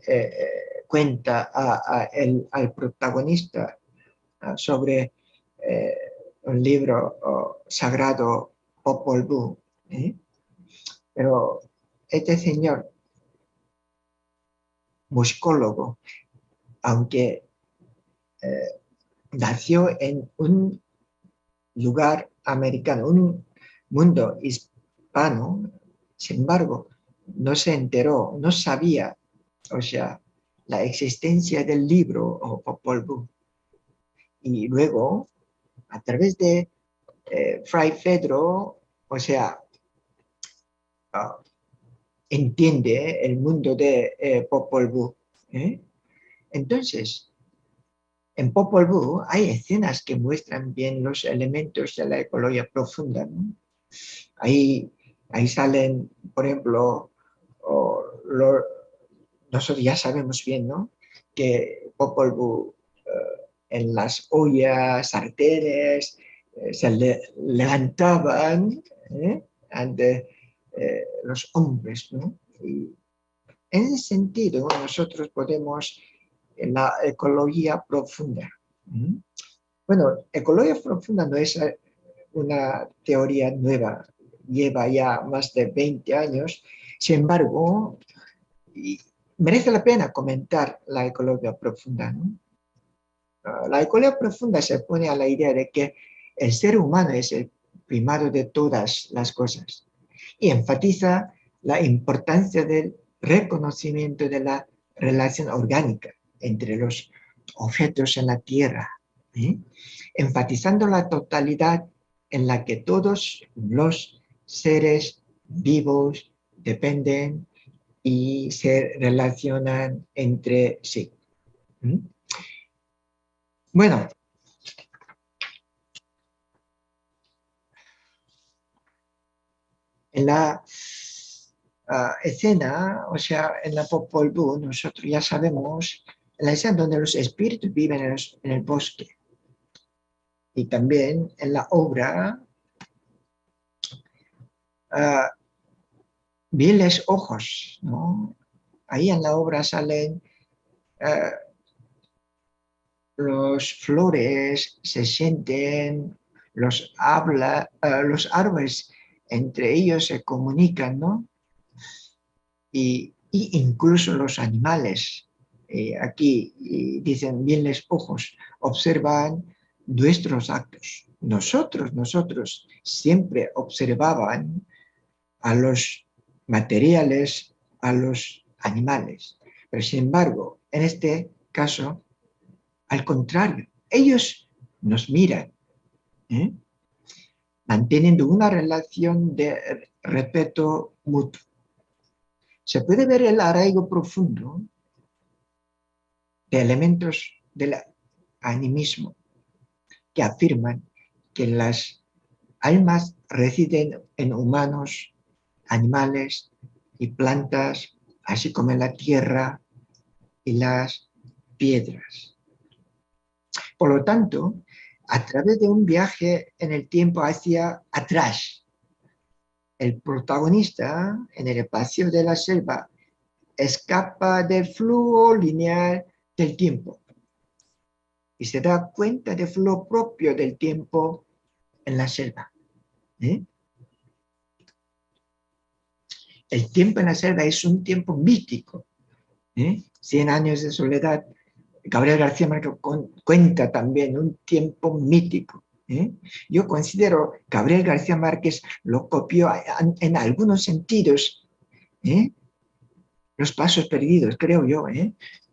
cuenta al protagonista sobre un libro sagrado Popol Vuh. Pero este señor musicólogo, aunque nació en un lugar americano, un mundo hispano, sin embargo, no se enteró, no sabía, o sea, la existencia del libro o Popol Vuh. Y luego, a través de Fray Pedro, o sea, entiende el mundo de Popol Vuh. Entonces, en Popol Vuh hay escenas que muestran bien los elementos de la ecología profunda, ¿no? Ahí salen, por ejemplo, nosotros ya sabemos bien, ¿no?, que Popol Vuh en las ollas, sartenes, se levantaban ante los hombres, ¿no? Y en ese sentido, nosotros podemos, en la ecología profunda. Bueno, ecología profunda no es una teoría nueva, lleva ya más de 20 años, sin embargo, merece la pena comentar la ecología profunda, ¿no? La ecología profunda se pone a la idea de que el ser humano es el primado de todas las cosas y enfatiza la importancia del reconocimiento de la relación orgánica entre los objetos en la Tierra, enfatizando la totalidad en la que todos los seres vivos dependen y se relacionan entre sí. Bueno, en la escena, o sea, en la Popol Vuh, nosotros ya sabemos, en la escena donde los espíritus viven en el bosque. Y también en la obra, Viles ojos, ¿no? Ahí en la obra salen los flores, se sienten, los árboles entre ellos se comunican, ¿no? Y incluso los animales, aquí dicen Viles ojos, observan nuestros actos. Nosotros siempre observaban a los materiales, a los animales. Pero sin embargo, en este caso, al contrario, ellos nos miran, manteniendo una relación de respeto mutuo. Se puede ver el arraigo profundo de elementos del animismo que afirman que las almas residen en humanos, animales y plantas, así como en la tierra y las piedras. Por lo tanto, a través de un viaje en el tiempo hacia atrás, el protagonista en el espacio de la selva escapa del flujo lineal del tiempo y se da cuenta del flujo propio del tiempo en la selva. El tiempo en la selva es un tiempo mítico. 100 años de soledad, Gabriel García Márquez cuenta también un tiempo mítico. Yo considero que Gabriel García Márquez lo copió en algunos sentidos. Los pasos perdidos, creo yo.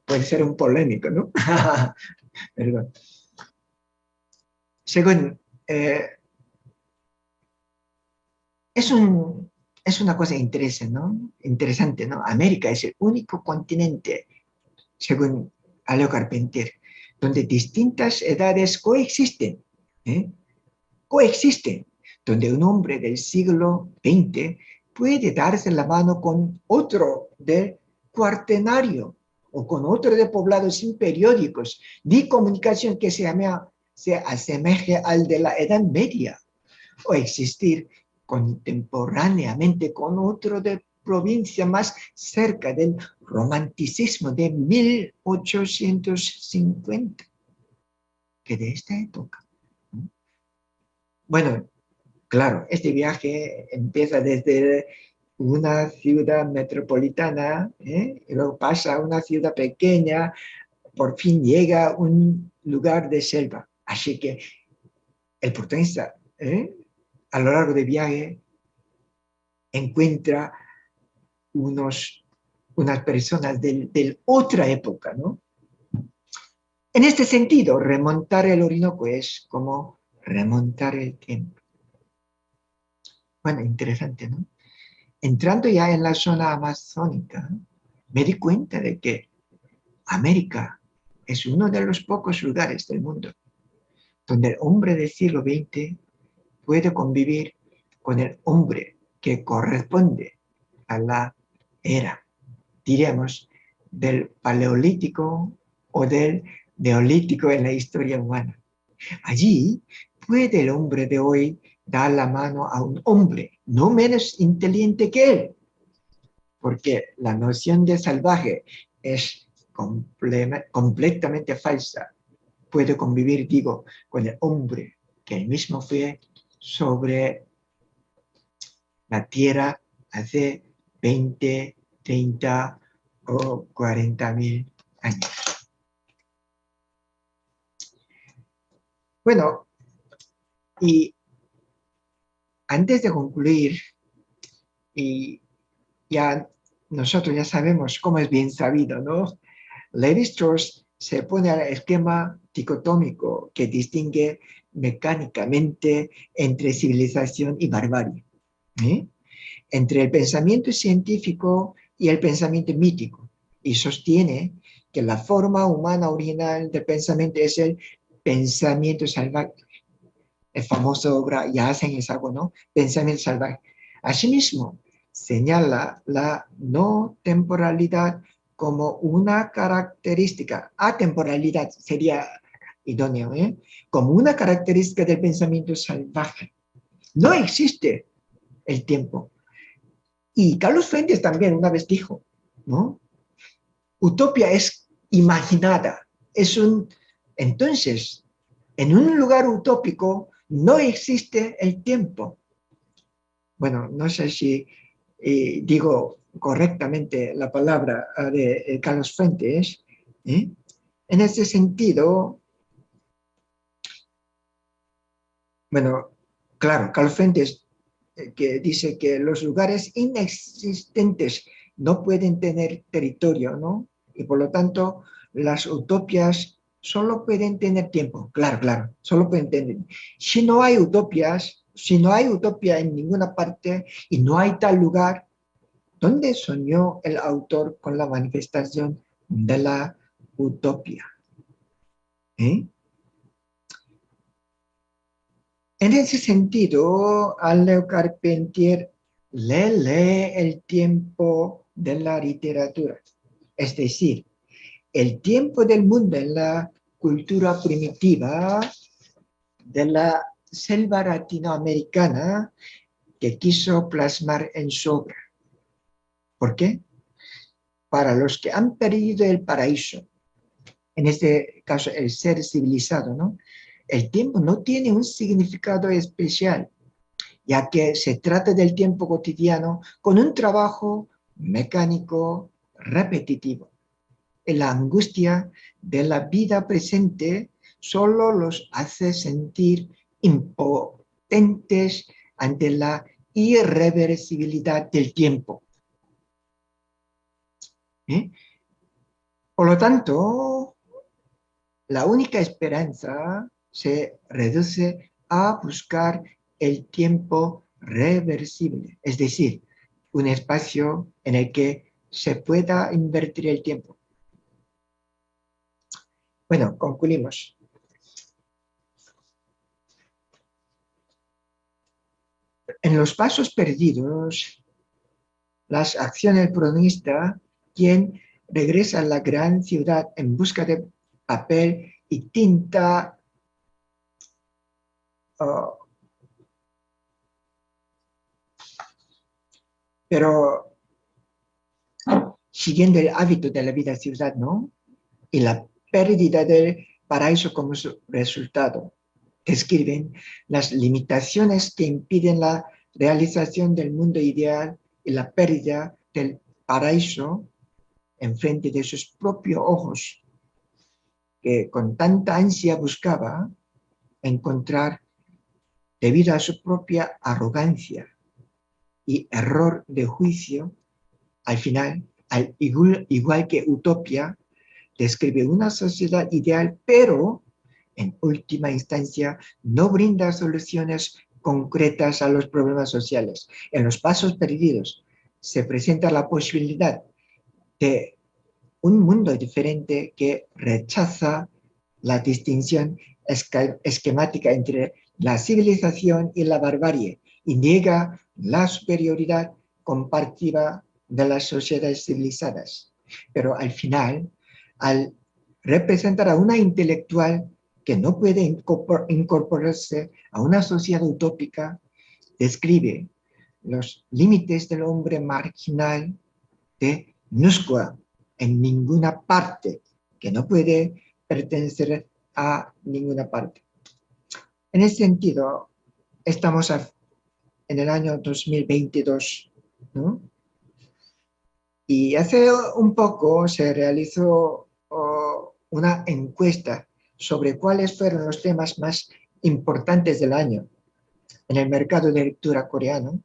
Puede ser un polémico, ¿no? Perdón. Según, es una cosa interesante, ¿no? América es el único continente, según Aleo Carpentier, donde distintas edades coexisten, donde un hombre del siglo XX puede darse la mano con otro de cuartenario o con otro de poblados sin periódicos, ni comunicación que se asemeje al de la Edad Media, o existir contemporáneamente con otro de provincia más cerca del romanticismo de 1850, que de esta época. Bueno, claro, este viaje empieza desde una ciudad metropolitana, y luego pasa a una ciudad pequeña, por fin llega a un lugar de selva. Así que el protagonista, a lo largo del viaje, encuentra unas personas de otra época, ¿no? En este sentido, remontar el Orinoco es como remontar el tiempo. Bueno, interesante, ¿no? Entrando ya en la zona amazónica, me di cuenta de que América es uno de los pocos lugares del mundo donde el hombre del siglo XX puede convivir con el hombre que corresponde a la era, diríamos, del paleolítico o del neolítico en la historia humana. Allí puede el hombre de hoy dar la mano a un hombre no menos inteligente que él, porque la noción de salvaje es completamente falsa. Puede convivir, digo, con el hombre que él mismo fue sobre la tierra hace 20, 30 o 40.000 años. Bueno, y antes de concluir, y ya nosotros ya sabemos cómo es bien sabido, ¿no? Lévi-Strauss se pone al esquema dicotómico que distingue mecánicamente entre civilización y barbarie, entre el pensamiento científico y el pensamiento mítico, y sostiene que la forma humana original del pensamiento es el pensamiento salvaje. El famoso obra ya hacen esa, ¿no? Pensamiento salvaje. Asimismo, señala la no temporalidad como una característica, atemporalidad sería idóneo, como una característica del pensamiento salvaje. No existe el tiempo. Y Carlos Fuentes también una vez dijo, ¿no? Utopía es imaginada. Entonces, en un lugar utópico no existe el tiempo. Bueno, no sé si digo correctamente la palabra de Carlos Fuentes. En ese sentido, bueno, claro, Carlos Fuentes que dice que los lugares inexistentes no pueden tener territorio, ¿no? Y por lo tanto, las utopías solo pueden tener tiempo. Claro, claro, solo pueden tener. Si no hay utopias, si no hay utopía en ninguna parte y no hay tal lugar, ¿dónde soñó el autor con la manifestación de la utopía? En ese sentido, Leo Carpentier lee el tiempo de la literatura, es decir, el tiempo del mundo en la cultura primitiva de la selva latinoamericana que quiso plasmar en su obra. ¿Por qué? Para los que han perdido el paraíso, en este caso el ser civilizado, ¿no? El tiempo no tiene un significado especial, ya que se trata del tiempo cotidiano con un trabajo mecánico repetitivo. La angustia de la vida presente solo los hace sentir impotentes ante la irreversibilidad del tiempo. Por lo tanto, la única esperanza se reduce a buscar el tiempo reversible, es decir, un espacio en el que se pueda invertir el tiempo. Bueno, concluimos. En los pasos perdidos, las acciones del protagonista, quien regresa a la gran ciudad en busca de papel y tinta, pero siguiendo el hábito de la vida ciudad, ¿no? Y la pérdida del paraíso como resultado, describen las limitaciones que impiden la realización del mundo ideal y la pérdida del paraíso enfrente de sus propios ojos, que con tanta ansia buscaba encontrar debido a su propia arrogancia y error de juicio. Al final, igual que Utopía, describe una sociedad ideal, pero en última instancia no brinda soluciones concretas a los problemas sociales. En los pasos perdidos se presenta la posibilidad de un mundo diferente que rechaza la distinción esquemática entre la civilización y la barbarie y niega la superioridad compartida de las sociedades civilizadas. Pero al final, al representar a una intelectual que no puede incorporarse a una sociedad utópica, describe los límites del hombre marginal de Nusqua en ninguna parte, que no puede pertenecer a ninguna parte. En ese sentido, estamos en el año 2022, ¿no? Y hace un poco se realizó una encuesta sobre cuáles fueron los temas más importantes del año en el mercado de lectura coreano,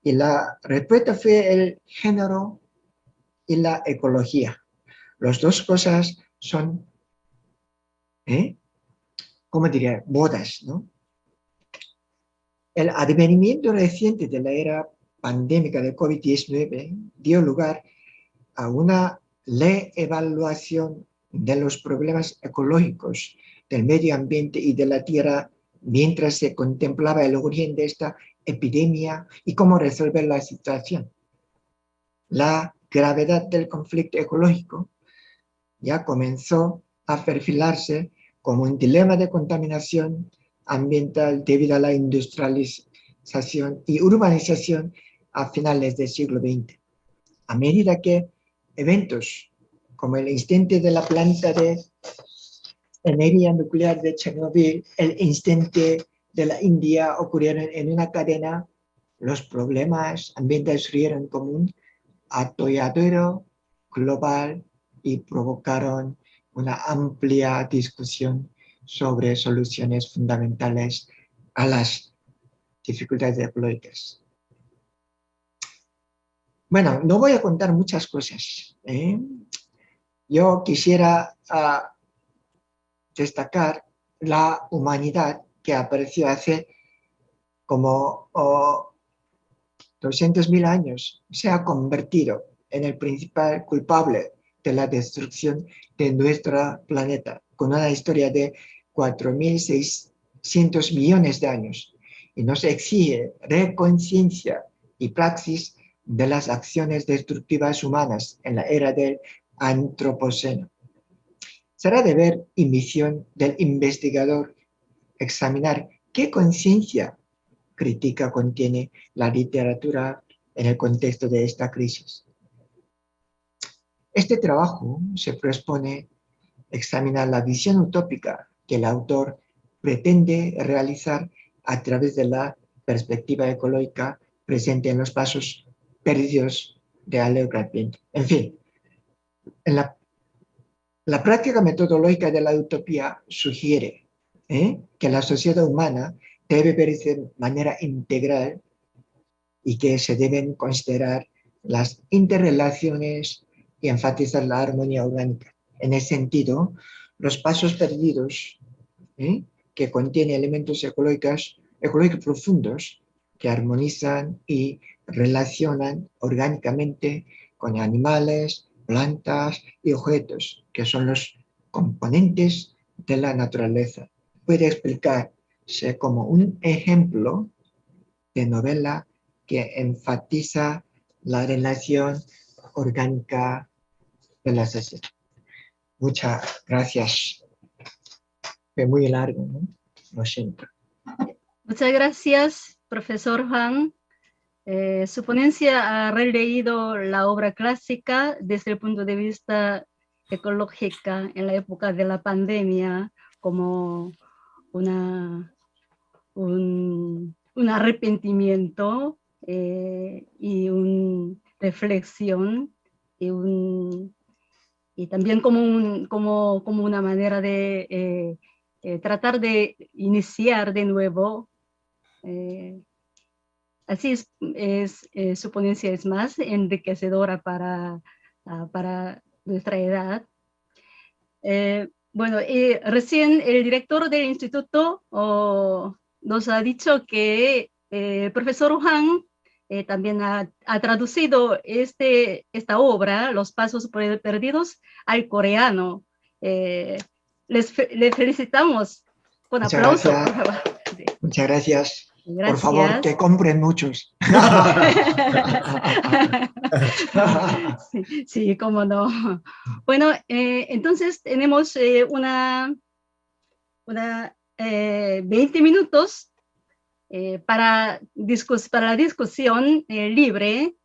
y la respuesta fue el género y la ecología. Las dos cosas son, ¿cómo diría? Bodas, ¿no? El advenimiento reciente de la era pandémica de COVID-19 dio lugar a una reevaluación de los problemas ecológicos del medio ambiente y de la tierra mientras se contemplaba el origen de esta epidemia y cómo resolver la situación. La gravedad del conflicto ecológico ya comenzó a perfilarse como un dilema de contaminación ambiental debido a la industrialización y urbanización a finales del siglo XX. A medida que eventos como el incidente de la planta de energía nuclear de Chernobyl, el incidente de la India ocurrieron en una cadena, los problemas ambientales surgieron como un atolladero global y provocaron una amplia discusión sobre soluciones fundamentales a las dificultades ecológicas. Bueno, no voy a contar muchas cosas. Yo quisiera destacar la humanidad que apareció hace como 200.000 años, se ha convertido en el principal culpable de la destrucción de nuestro planeta, con una historia de 4.600 millones de años, y nos exige reconciencia y praxis de las acciones destructivas humanas en la era del antropoceno. Será deber y misión del investigador examinar qué conciencia crítica contiene la literatura en el contexto de esta crisis. Este trabajo se propone examinar la visión utópica que el autor pretende realizar a través de la perspectiva ecológica presente en los pasos perdidos de Alegramiento. En fin, en la práctica metodológica de la utopía sugiere que la sociedad humana debe verse de manera integral y que se deben considerar las interrelaciones y enfatizar la armonía orgánica. En ese sentido, los pasos perdidos, que contienen elementos ecológicos profundos que armonizan y relacionan orgánicamente con animales, plantas y objetos, que son los componentes de la naturaleza. Puede explicarse como un ejemplo de novela que enfatiza la relación orgánica de la sociedad. Muchas gracias. Fue muy largo, ¿no? Lo siento. Muchas gracias, profesor Juan. Su ponencia ha releído la obra clásica desde el punto de vista ecológico en la época de la pandemia como un arrepentimiento y una reflexión y también como una manera de tratar de iniciar de nuevo. Así su ponencia es más enriquecedora para nuestra edad. Bueno, recién el director del instituto nos ha dicho que el profesor Juan también ha traducido esta obra, Los Pasos Perdidos, al coreano. Le felicitamos con Muchas aplauso, gracias. por favor. Sí. Muchas gracias. Gracias. Por favor, que compren muchos. Sí, sí, cómo no. Bueno, entonces tenemos 20 minutos para la discusión libre.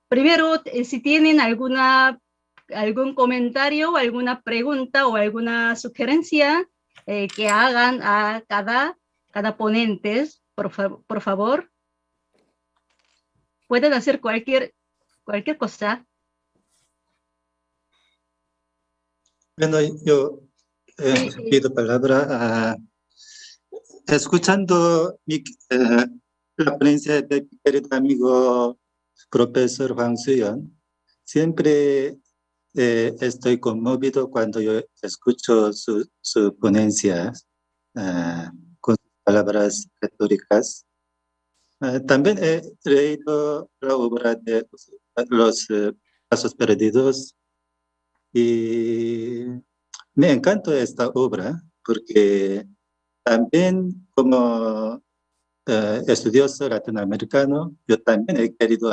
Primero, si tienen algún comentario, alguna pregunta o alguna sugerencia que hagan a cada ponente, por favor. Pueden hacer cualquier cosa. Bueno, yo pido palabra escuchando la ponencia de mi querido amigo profesor Juan Suyon. Siempre estoy conmovido cuando yo escucho su ponencia con sus palabras retóricas. También he leído la obra de Los Pasos Perdidos y me encanta esta obra porque también como estudioso latinoamericano, yo también he querido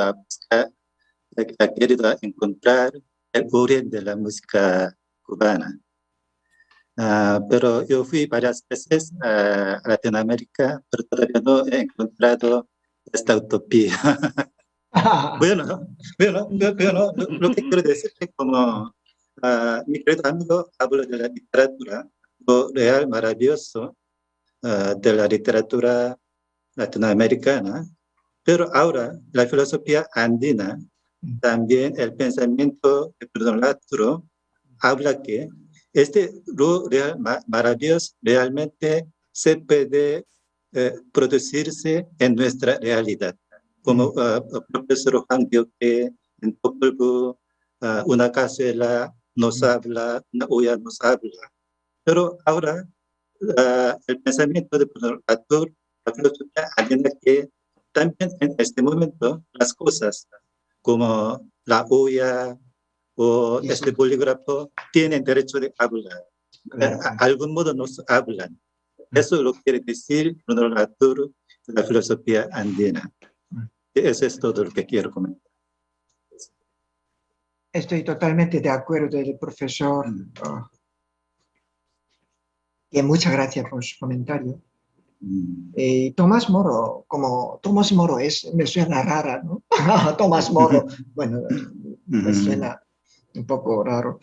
encontrar el origen de la música cubana. Pero yo fui varias veces a Latinoamérica, pero todavía no he encontrado esta utopía. Bueno, lo que quiero decir es como mi querido amigo habla de la literatura, lo real maravilloso de la literatura latinoamericana, pero ahora la filosofía andina, también el pensamiento vernáculo, habla que lo real maravilloso realmente se puede producirse en nuestra realidad. Como el profesor Juan dijo que en Popol una cazuela nos habla, una olla nos habla. Pero ahora el pensamiento de autor, la filosofía andina, que también en este momento las cosas como la olla o este bolígrafo tienen derecho de hablar. Claro. De algún modo nos hablan. Eso lo quiere decir el autor de la filosofía andina. Eso es todo lo que quiero comentar. Estoy totalmente de acuerdo del profesor. Y muchas gracias por su comentario. Tomás Moro, como Tomás Moro me suena rara, ¿no? Tomás Moro, bueno, me suena un poco raro.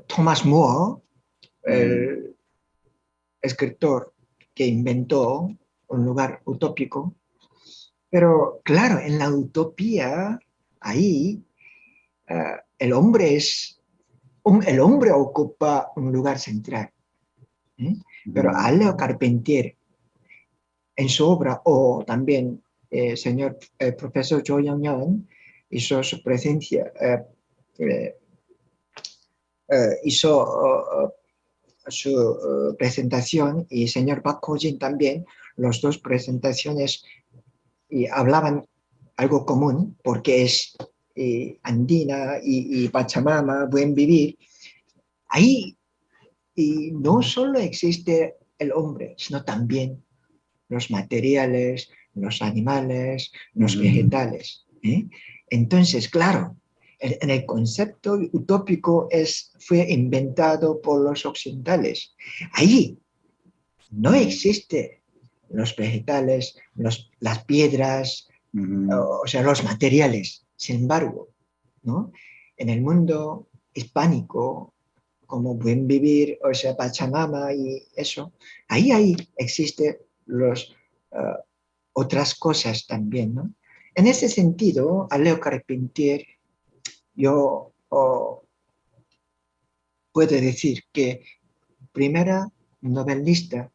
Tomás Moro, el escritor que inventó un lugar utópico, pero claro, en la utopía, ahí, el hombre ocupa un lugar central. Pero Leo Carpentier, en su obra, o también el señor profesor Zhou Yang hizo su presencia, hizo su presentación, y el señor Pak Ho-jin también, las dos presentaciones, y hablaban algo común, porque es andina y Pachamama, buen vivir. Ahí y no solo existe el hombre, sino también los materiales, los animales, los vegetales. Entonces, claro, en el concepto utópico fue inventado por los occidentales. Ahí no existen los vegetales, las piedras, o sea, los materiales. Sin embargo, ¿no? En el mundo hispánico, como buen vivir, o sea, Pachamama y eso, ahí existen los otras cosas también, ¿no? En ese sentido, a Leo Carpentier, yo puedo decir que primera novelista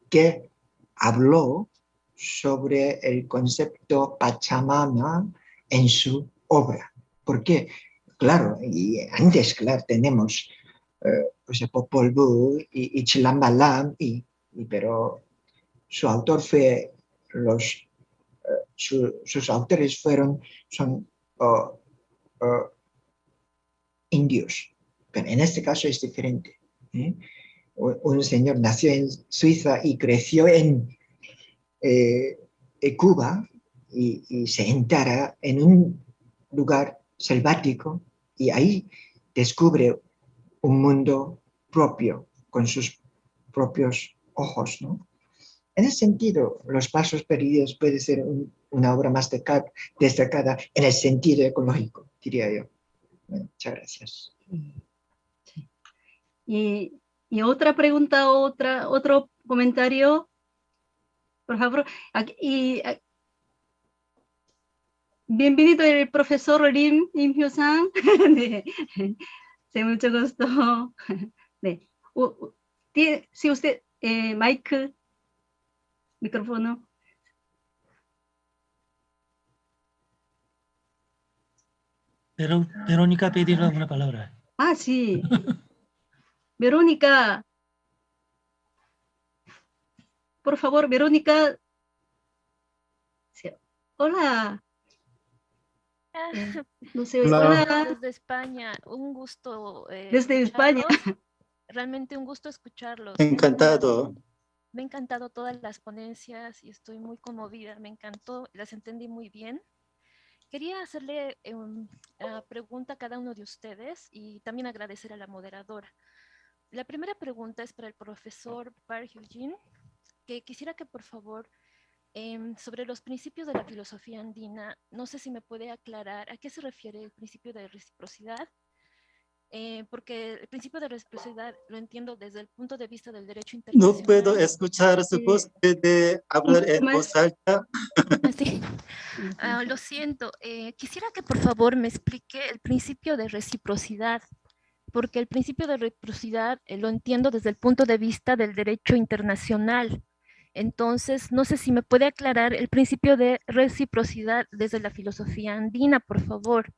que habló sobre el concepto Pachamama en su obra. ¿Por qué? Claro, y antes, claro, tenemos pues Popol Vuh y Chilambalam, pero su autor fue sus autores son indios, pero en este caso es diferente. Un señor nació en Suiza y creció en Cuba y se entera en un lugar selvático y ahí descubre un mundo propio con sus propios ojos, ¿no? En ese sentido, Los Pasos Perdidos puede ser una obra más destacada en el sentido ecológico, diría yo. Bueno, muchas gracias. Y otra pregunta, otro comentario, por favor. Bienvenido el profesor Lim Hyo-sang. Sí, mucho gusto. Si usted, micrófono. Verónica pedir una palabra. Ah, sí. Verónica. Por favor, Verónica. Sí. Hola. No sé, hola. Desde España, un gusto. Desde España. Realmente un gusto escucharlos. Encantado. Me ha encantado todas las ponencias y estoy muy conmovida. Me encantó, las entendí muy bien. Quería hacerle una pregunta a cada uno de ustedes y también agradecer a la moderadora. La primera pregunta es para el profesor Park Hyuk-jin, que quisiera que por favor, sobre los principios de la filosofía andina, no sé si me puede aclarar a qué se refiere el principio de reciprocidad, porque el principio de reciprocidad lo entiendo desde el punto de vista del derecho internacional. No puedo escuchar su voz de hablar en voz alta. Sí. Lo siento. Quisiera que por favor me explique el principio de reciprocidad, porque el principio de reciprocidad lo entiendo desde el punto de vista del derecho internacional. Entonces, no sé si me puede aclarar el principio de reciprocidad desde la filosofía andina, por favor.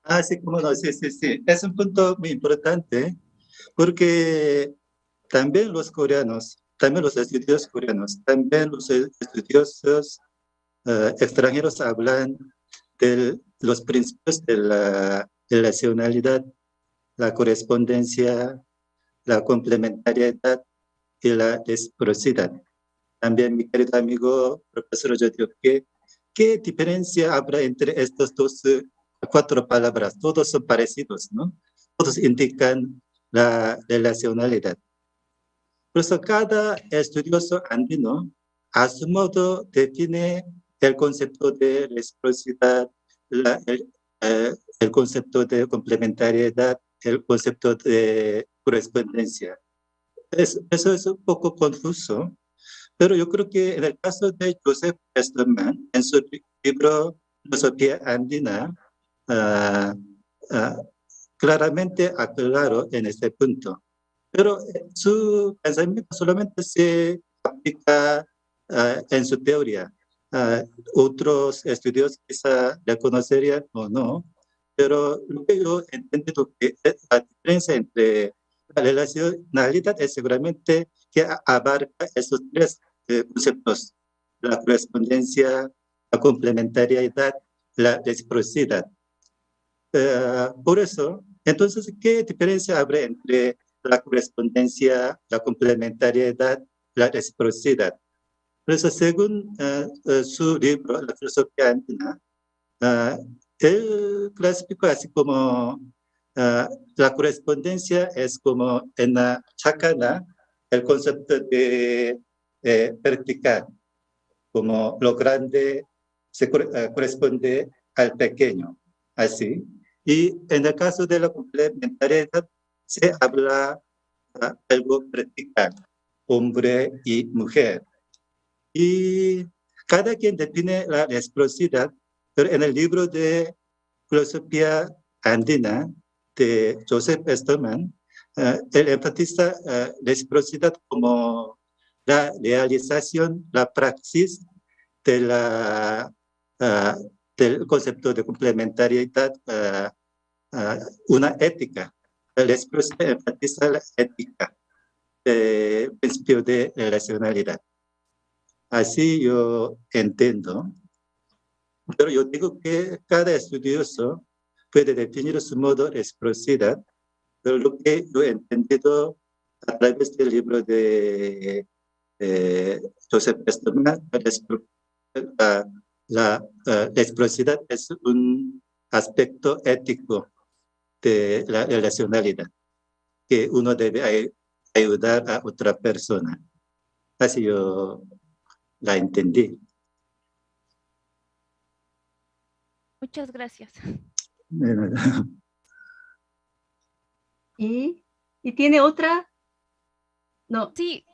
Ah, sí, cómo no, sí. Es un punto muy importante porque también los coreanos, también los estudiosos coreanos, también los estudiosos extranjeros hablan de los principios de la relacionalidad, la correspondencia, la complementariedad y la reciprocidad. También mi querido amigo profesor, yo digo que ¿qué diferencia habrá entre estas dos 4 palabras? Todos son parecidos, ¿no? Todos indican la relacionalidad. Por eso cada estudioso andino a su modo define el concepto de reciprocidad, el concepto de complementariedad, el concepto de correspondencia. Eso es un poco confuso, pero yo creo que en el caso de Joseph Westermann, en su libro Filosofía Andina, claramente aclaró en este punto. Pero su pensamiento solamente se aplica en su teoría. Otros estudios quizá le conocerían o no, pero lo que yo entiendo que la diferencia entre la relacionalidad es seguramente que abarca esos 3 conceptos: la correspondencia, la complementariedad, la reciprocidad. Por eso, entonces, ¿qué diferencia habrá entre la correspondencia, la complementariedad, la reciprocidad? Por eso, según su libro, La filosofía andina, él clasificó así como la correspondencia es como en la chacana, el concepto de vertical, como lo grande se corresponde al pequeño, así. Y en el caso de la complementariedad se habla algo vertical, hombre y mujer. Y cada quien define la reciprocidad, pero en el libro de Filosofía Andina de Joseph Esterman, él enfatiza reciprocidad como la realización, la praxis de del concepto de complementariedad, una ética. La reciprocidad enfatiza la ética, el principio de racionalidad. Así yo entiendo. Pero yo digo que cada estudioso puede definir su modo de reciprocidad, pero lo que yo he entendido a través del libro de Joseph Esterman, la reciprocidad es un aspecto ético de la relacionalidad, que uno debe ayudar a otra persona. Así yo la entendí. Muchas gracias. ¿Y tiene otra? No. Sí,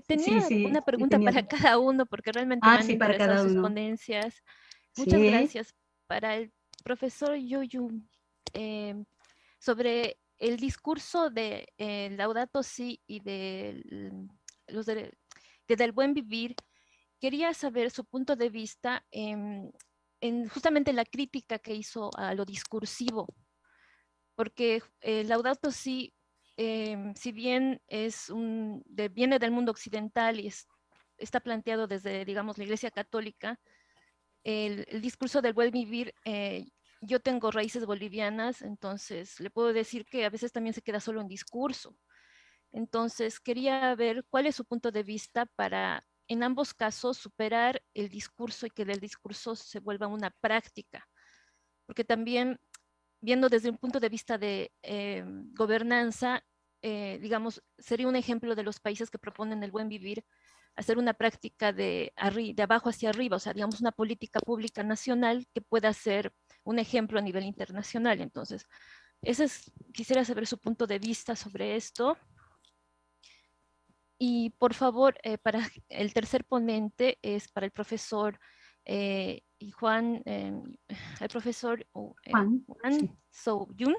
tenía una pregunta para cada uno, porque realmente me han interesado sus ponencias. Muchas gracias. Para el profesor Yoyu, sobre el discurso de Laudato Si y del buen vivir, quería saber su punto de vista en justamente la crítica que hizo a lo discursivo, porque Laudato Si, si bien viene del mundo occidental y está planteado desde, digamos, la Iglesia Católica, el discurso del buen vivir, yo tengo raíces bolivianas, entonces le puedo decir que a veces también se queda solo en discurso. Entonces quería ver cuál es su punto de vista para, en ambos casos, superar el discurso y que del discurso se vuelva una práctica. Porque también, viendo desde un punto de vista de gobernanza, digamos, sería un ejemplo de los países que proponen el buen vivir, hacer una práctica de abajo hacia arriba, o sea, digamos, una política pública nacional que pueda ser un ejemplo a nivel internacional. Entonces, quisiera saber su punto de vista sobre esto. Y por favor, para el tercer ponente es para el profesor Juan, el profesor Juan So-Yun.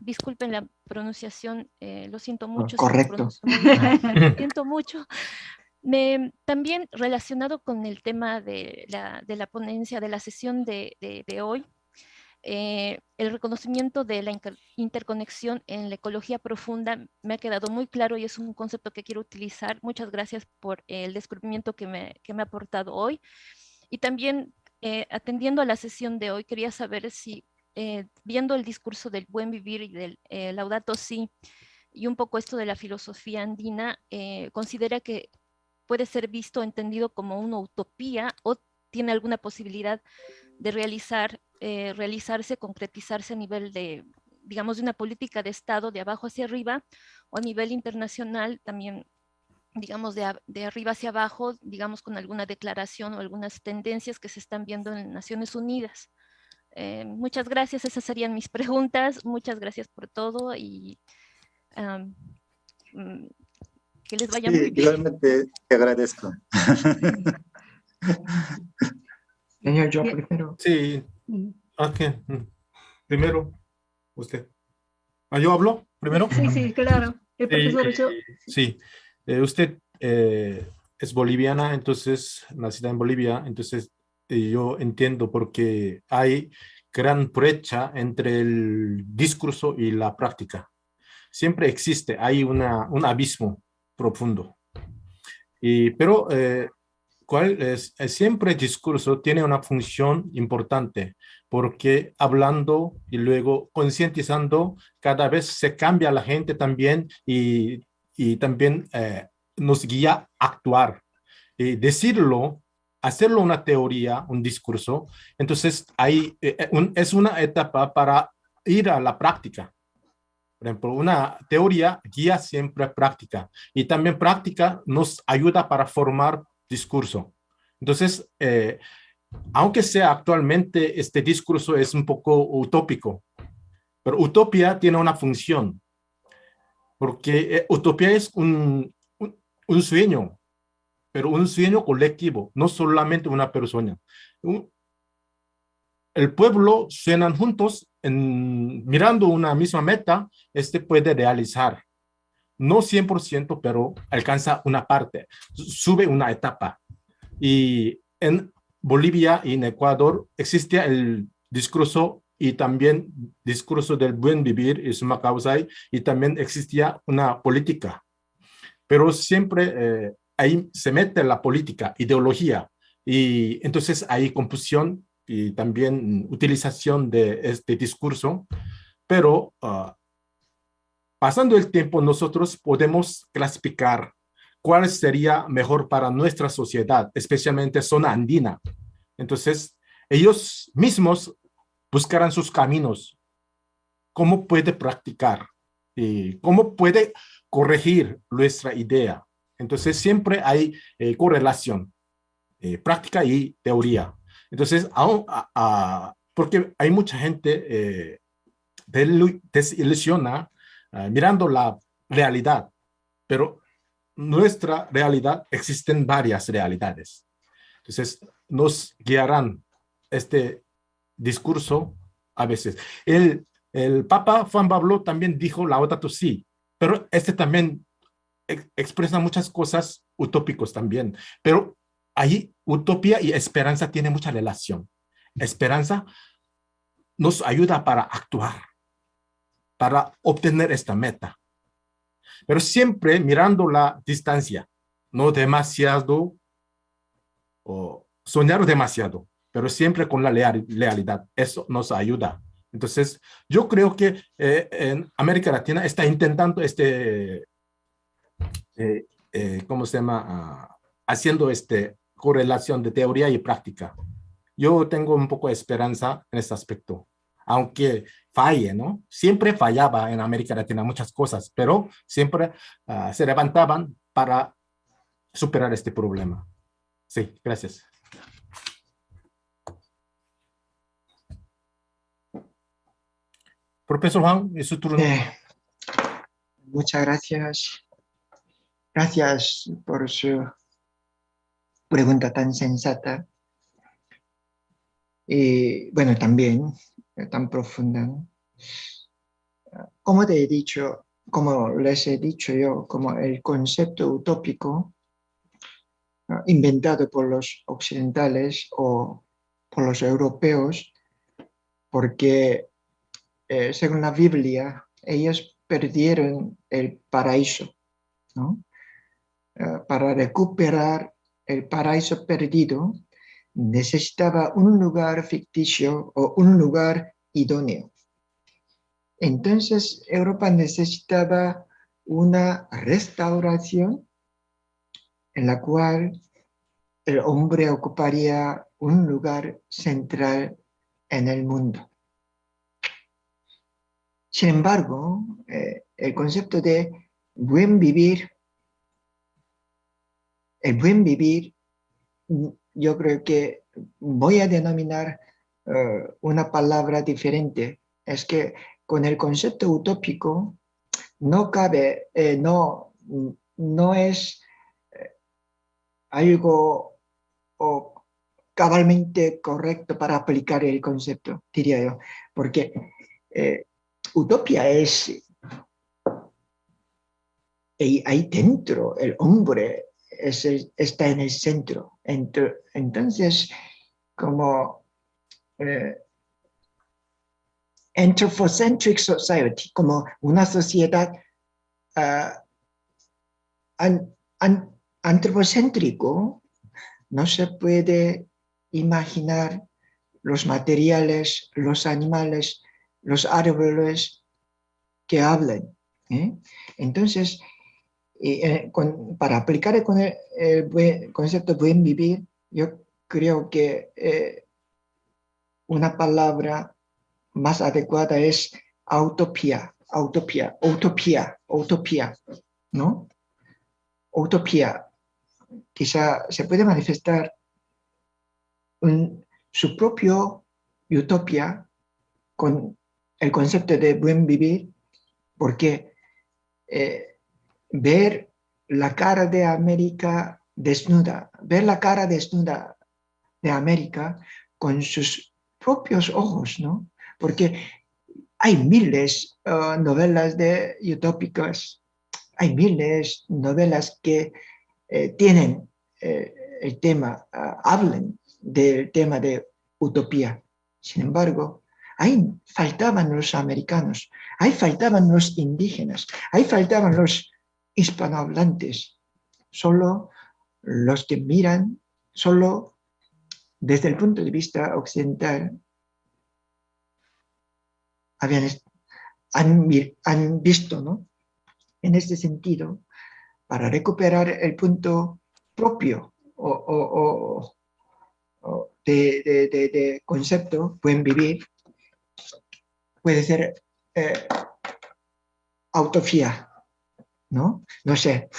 Disculpen la pronunciación, lo siento mucho. Correcto. Lo siento mucho. También relacionado con el tema de la ponencia, de la sesión de hoy, el reconocimiento de la interconexión en la ecología profunda me ha quedado muy claro y es un concepto que quiero utilizar. Muchas gracias por el descubrimiento que me ha aportado hoy. Y también, atendiendo a la sesión de hoy, quería saber si, viendo el discurso del buen vivir y del Laudato Si, y un poco esto de la filosofía andina, considera que puede ser visto, entendido como una utopía o tiene alguna posibilidad de realizarse, concretizarse a nivel de, digamos, de una política de Estado de abajo hacia arriba o a nivel internacional también, digamos, de arriba hacia abajo, digamos, con alguna declaración o algunas tendencias que se están viendo en Naciones Unidas. Muchas gracias, esas serían mis preguntas. Muchas gracias por todo y que les vaya muy bien. Igualmente te agradezco. Señor, yo primero. Sí. Okay. Primero, usted. ¿Yo hablo primero? Sí, claro. El profesor yo. Sí. Usted es boliviana, entonces, nacida en Bolivia, entonces yo entiendo porque hay gran brecha entre el discurso y la práctica. Siempre existe, hay un abismo profundo. Pero siempre el discurso tiene una función importante, porque hablando y luego concientizando, cada vez se cambia la gente también y también nos guía a actuar. Decirlo, hacerlo una teoría, un discurso, entonces es una etapa para ir a la práctica. Por ejemplo, una teoría guía siempre a práctica y también práctica nos ayuda para formar discurso. Entonces, aunque sea actualmente este discurso es un poco utópico, pero utopía tiene una función, porque utopía es un sueño, pero un sueño colectivo, no solamente una persona. El pueblo sueñan juntos, mirando una misma meta, puede realizar. No 100%, pero alcanza una parte, sube una etapa. Y en Bolivia y en Ecuador existía el discurso y también discurso del buen vivir y suma causa, y también existía una política. Pero siempre ahí se mete la política, ideología, y entonces hay confusión y también utilización de este discurso, pero pasando el tiempo nosotros podemos clasificar cuál sería mejor para nuestra sociedad, especialmente zona andina. Entonces, ellos mismos buscarán sus caminos, cómo puede practicar y cómo puede corregir nuestra idea. Entonces, siempre hay correlación, práctica y teoría. Entonces, porque hay mucha gente desilusiona mirando la realidad, pero nuestra realidad, existen varias realidades. Entonces, nos guiarán este discurso a veces. El Papa Juan Pablo también dijo Laudato Si, pero también expresa muchas cosas utópicos también, pero ahí utopía y esperanza tienen mucha relación. Esperanza nos ayuda para actuar, para obtener esta meta, pero siempre mirando la distancia, no demasiado o soñar demasiado, pero siempre con la lealidad. Eso nos ayuda. Entonces, yo creo que en América Latina está intentando ¿cómo se llama? Haciendo correlación de teoría y práctica. Yo tengo un poco de esperanza en este aspecto, aunque falle, ¿no? Siempre fallaba en América Latina muchas cosas, pero siempre se levantaban para superar este problema. Sí, gracias. Profesor Juan, es su turno. Muchas gracias. Gracias por su pregunta tan sensata. Y bueno, también tan profunda, ¿no? Como les he dicho yo, como el concepto utópico inventado por los occidentales o por los europeos, porque según la Biblia, ellos perdieron el paraíso, ¿no? Para recuperar el paraíso perdido, necesitaba un lugar ficticio o un lugar idóneo. Entonces, Europa necesitaba una restauración en la cual el hombre ocuparía un lugar central en el mundo. Sin embargo, el concepto de buen vivir, yo creo que voy a denominar una palabra diferente. Es que con el concepto utópico no cabe, no es algo cabalmente correcto para aplicar el concepto, diría yo, porque utopía es ahí dentro, el hombre está en el centro. Entonces, como anthropocentric society, como una sociedad antropocéntrico, no se puede imaginar los materiales, los animales, los árboles que hablan. Entonces, para aplicar el concepto de buen vivir, yo creo que una palabra más adecuada es utopía, ¿no? Utopía. Quizá se puede manifestar su propio utopía con el concepto de buen vivir, porque ver la cara de América desnuda, ver la cara desnuda de América con sus propios ojos, ¿no? Porque hay miles de novelas utópicas, hay miles de novelas que tienen el tema, hablan del tema de utopía. Sin embargo, ahí faltaban los americanos, ahí faltaban los indígenas, ahí faltaban los hispanohablantes, solo los que miran, solo desde el punto de vista occidental, han visto, ¿no? En este sentido, para recuperar el punto propio de concepto, buen vivir, puede ser autofía, ¿no? No sé.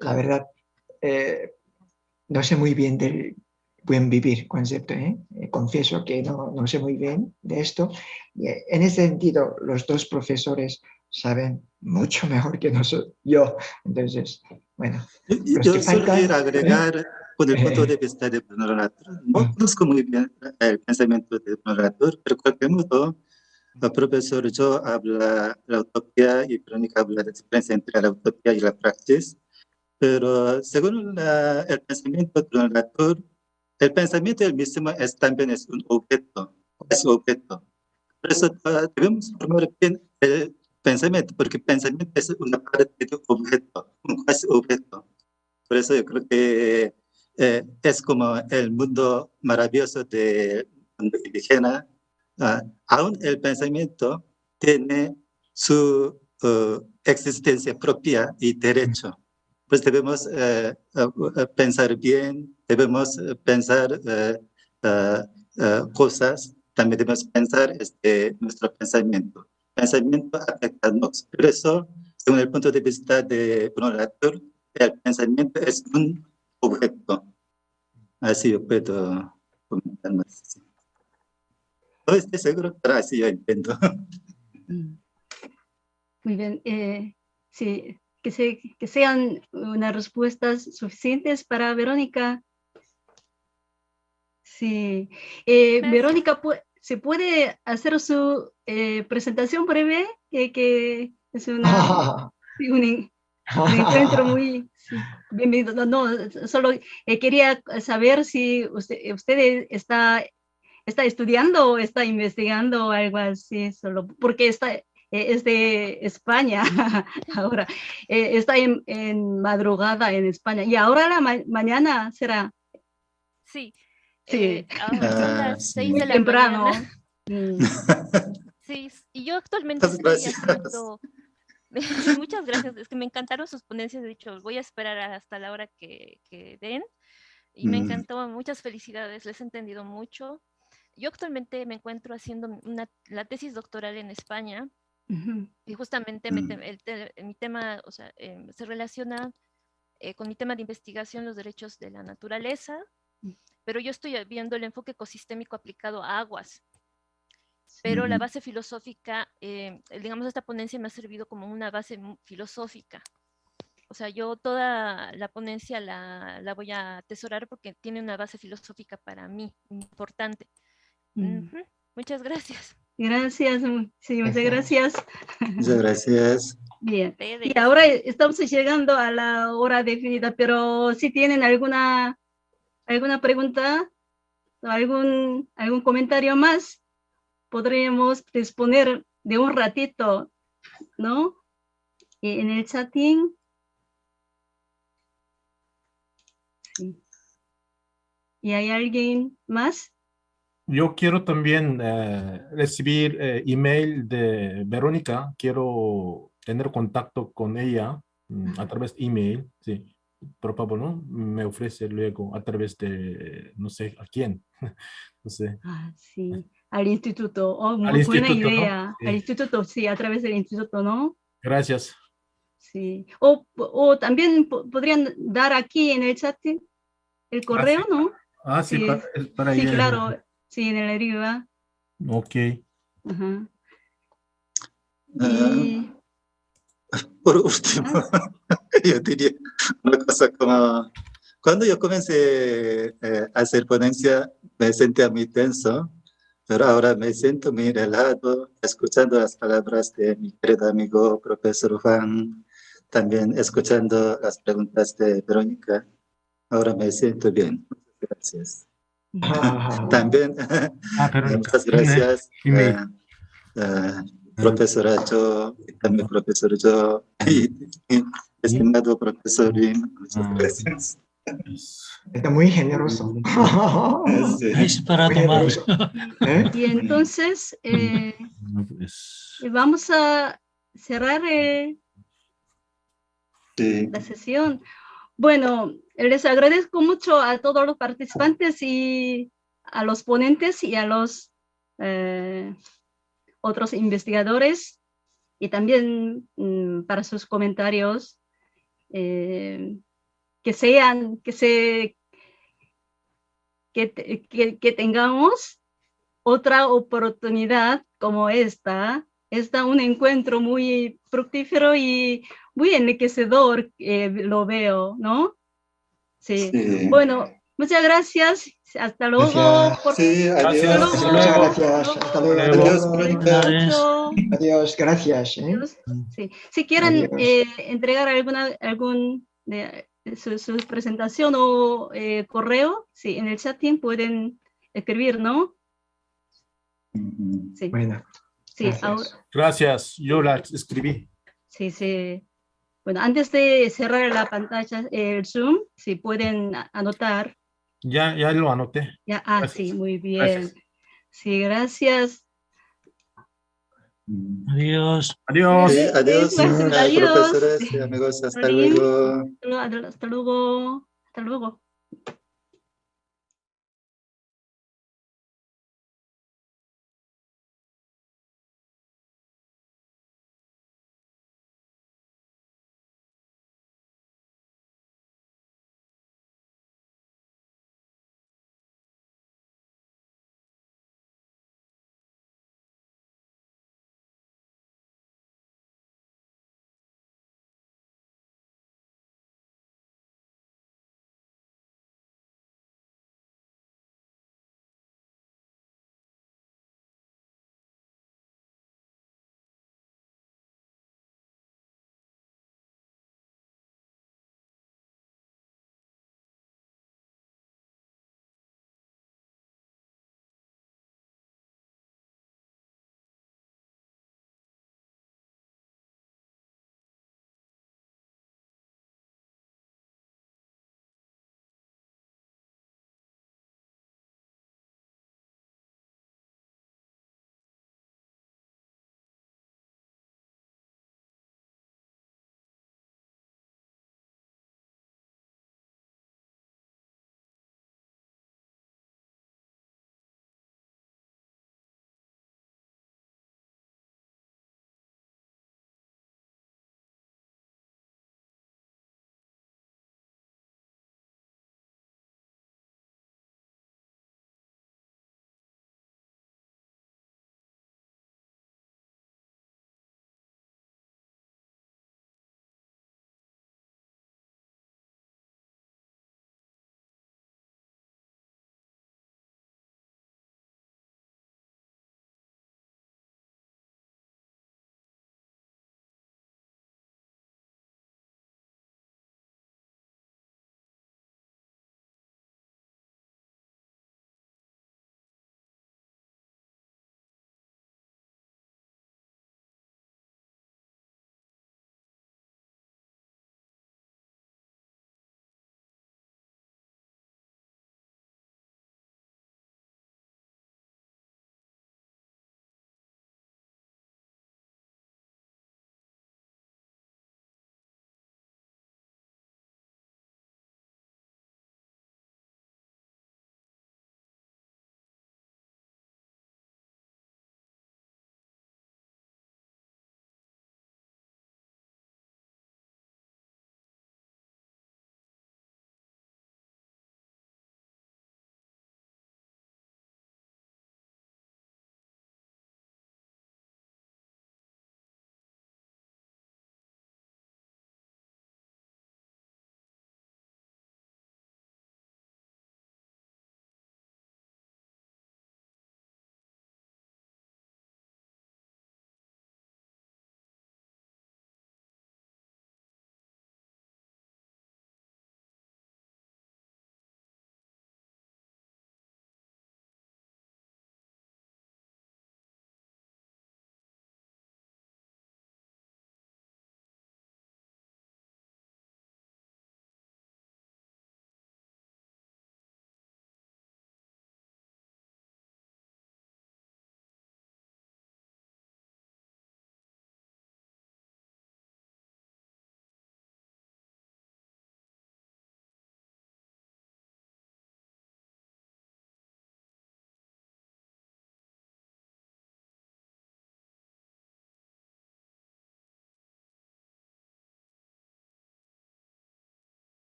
La verdad, no sé muy bien del buen vivir concepto, confieso que no sé muy bien de esto. En ese sentido, los dos profesores saben mucho mejor que yo. Entonces, bueno. Yo solo quiero agregar, por el punto de vista de Bruno Latour, no conozco muy bien el pensamiento de Bruno Latour, pero de cualquier modo, el profesor Joe habla de la utopía y Verónica habla de la diferencia entre la utopía y la praxis, pero según el pensamiento de Bruno Latour, el pensamiento del mismo también es un objeto, es objeto. Por eso debemos formar bien el pensamiento, porque el pensamiento es una parte de un objeto, un cuasi objeto. Por eso yo creo que es como el mundo maravilloso del mundo indígena. Aún el pensamiento tiene su existencia propia y derecho. Pues debemos pensar bien, debemos pensar cosas, también debemos pensar nuestro pensamiento. Pensamiento afectarnos. Por eso, según el punto de vista de Bruno Latour, el pensamiento es un objeto. Así yo puedo comentar más. No estoy seguro, pero así yo intento. Muy bien. Sí, que sean unas respuestas suficientes para Verónica. Sí. Verónica, ¿se puede hacer su presentación breve? Que es un encuentro muy bienvenido. No, solo quería saber si usted está estudiando o está investigando algo así, solo porque es de España ahora, está en madrugada en España y ahora la mañana será. Sí. Sí. Son las 6 de la temprano. Mañana. Sí, y yo actualmente estoy haciendo... Sí, muchas gracias. Es que me encantaron sus ponencias. De hecho, voy a esperar hasta la hora que den. Y me encantó. Muchas felicidades. Les he entendido mucho. Yo actualmente me encuentro haciendo la tesis doctoral en España. Y justamente mi tema, o sea, se relaciona con mi tema de investigación, los derechos de la naturaleza. Pero yo estoy viendo el enfoque ecosistémico aplicado a aguas. Pero la base filosófica, digamos, esta ponencia me ha servido como una base filosófica. O sea, yo toda la ponencia la voy a atesorar porque tiene una base filosófica para mí importante. Muchas gracias. Gracias, sí, muchas gracias. Muchas gracias. Bien. Y ahora estamos llegando a la hora definida, pero si tienen alguna pregunta o algún comentario más, podríamos disponer de un ratito, ¿no? En el chatting. Sí. ¿Y hay alguien más? Yo quiero también recibir email de Verónica. Quiero tener contacto con ella a través de email. Sí, por favor, ¿no? Me ofrece luego a través de, no sé, ¿a quién? No sé. Sí, al instituto. Oh, Al muy buena instituto, idea. ¿no? Sí. Al instituto, sí, a través del instituto, ¿no? Gracias. Sí. O también podrían dar aquí en el chat el correo, sí. ¿no? Sí, para sí, ella. claro. Sí, en el arriba. Ok. Y... por último, yo diría una cosa como, cuando yo comencé a hacer ponencia, me sentía muy tenso, pero ahora me siento muy relajado, escuchando las palabras de mi querido amigo profesor Juan, también escuchando las preguntas de Verónica. Ahora me siento bien. Gracias. También, muchas gracias, profesora Jo, y también profesor Jo, y estimado profesor Rin, muchas gracias. Está muy generoso. Sí. Para tomar. Y entonces vamos a cerrar la sesión. Bueno, les agradezco mucho a todos los participantes y a los ponentes y a los otros investigadores, y también para sus comentarios que tengamos otra oportunidad como esta un encuentro muy fructífero y muy enriquecedor, lo veo, ¿no? Sí. Bueno, muchas gracias. Hasta luego. Gracias. Sí, adiós. Muchas gracias. Hasta luego. Adiós. Adiós, gracias. Sí. Si quieren Adiós. entregar algún de su presentación o correo, sí, en el chat pueden escribir, ¿no? Sí. Bueno, sí, gracias. ahora, Gracias, yo la escribí. sí, sí. Bueno, antes de cerrar la pantalla, el Zoom, si pueden anotar. Ya lo anoté. Ya, Gracias. sí, muy bien. Gracias. Sí, gracias. Adiós. Adiós. Sí, adiós, Adiós. profesores y amigos, hasta luego. Hasta luego. Hasta luego.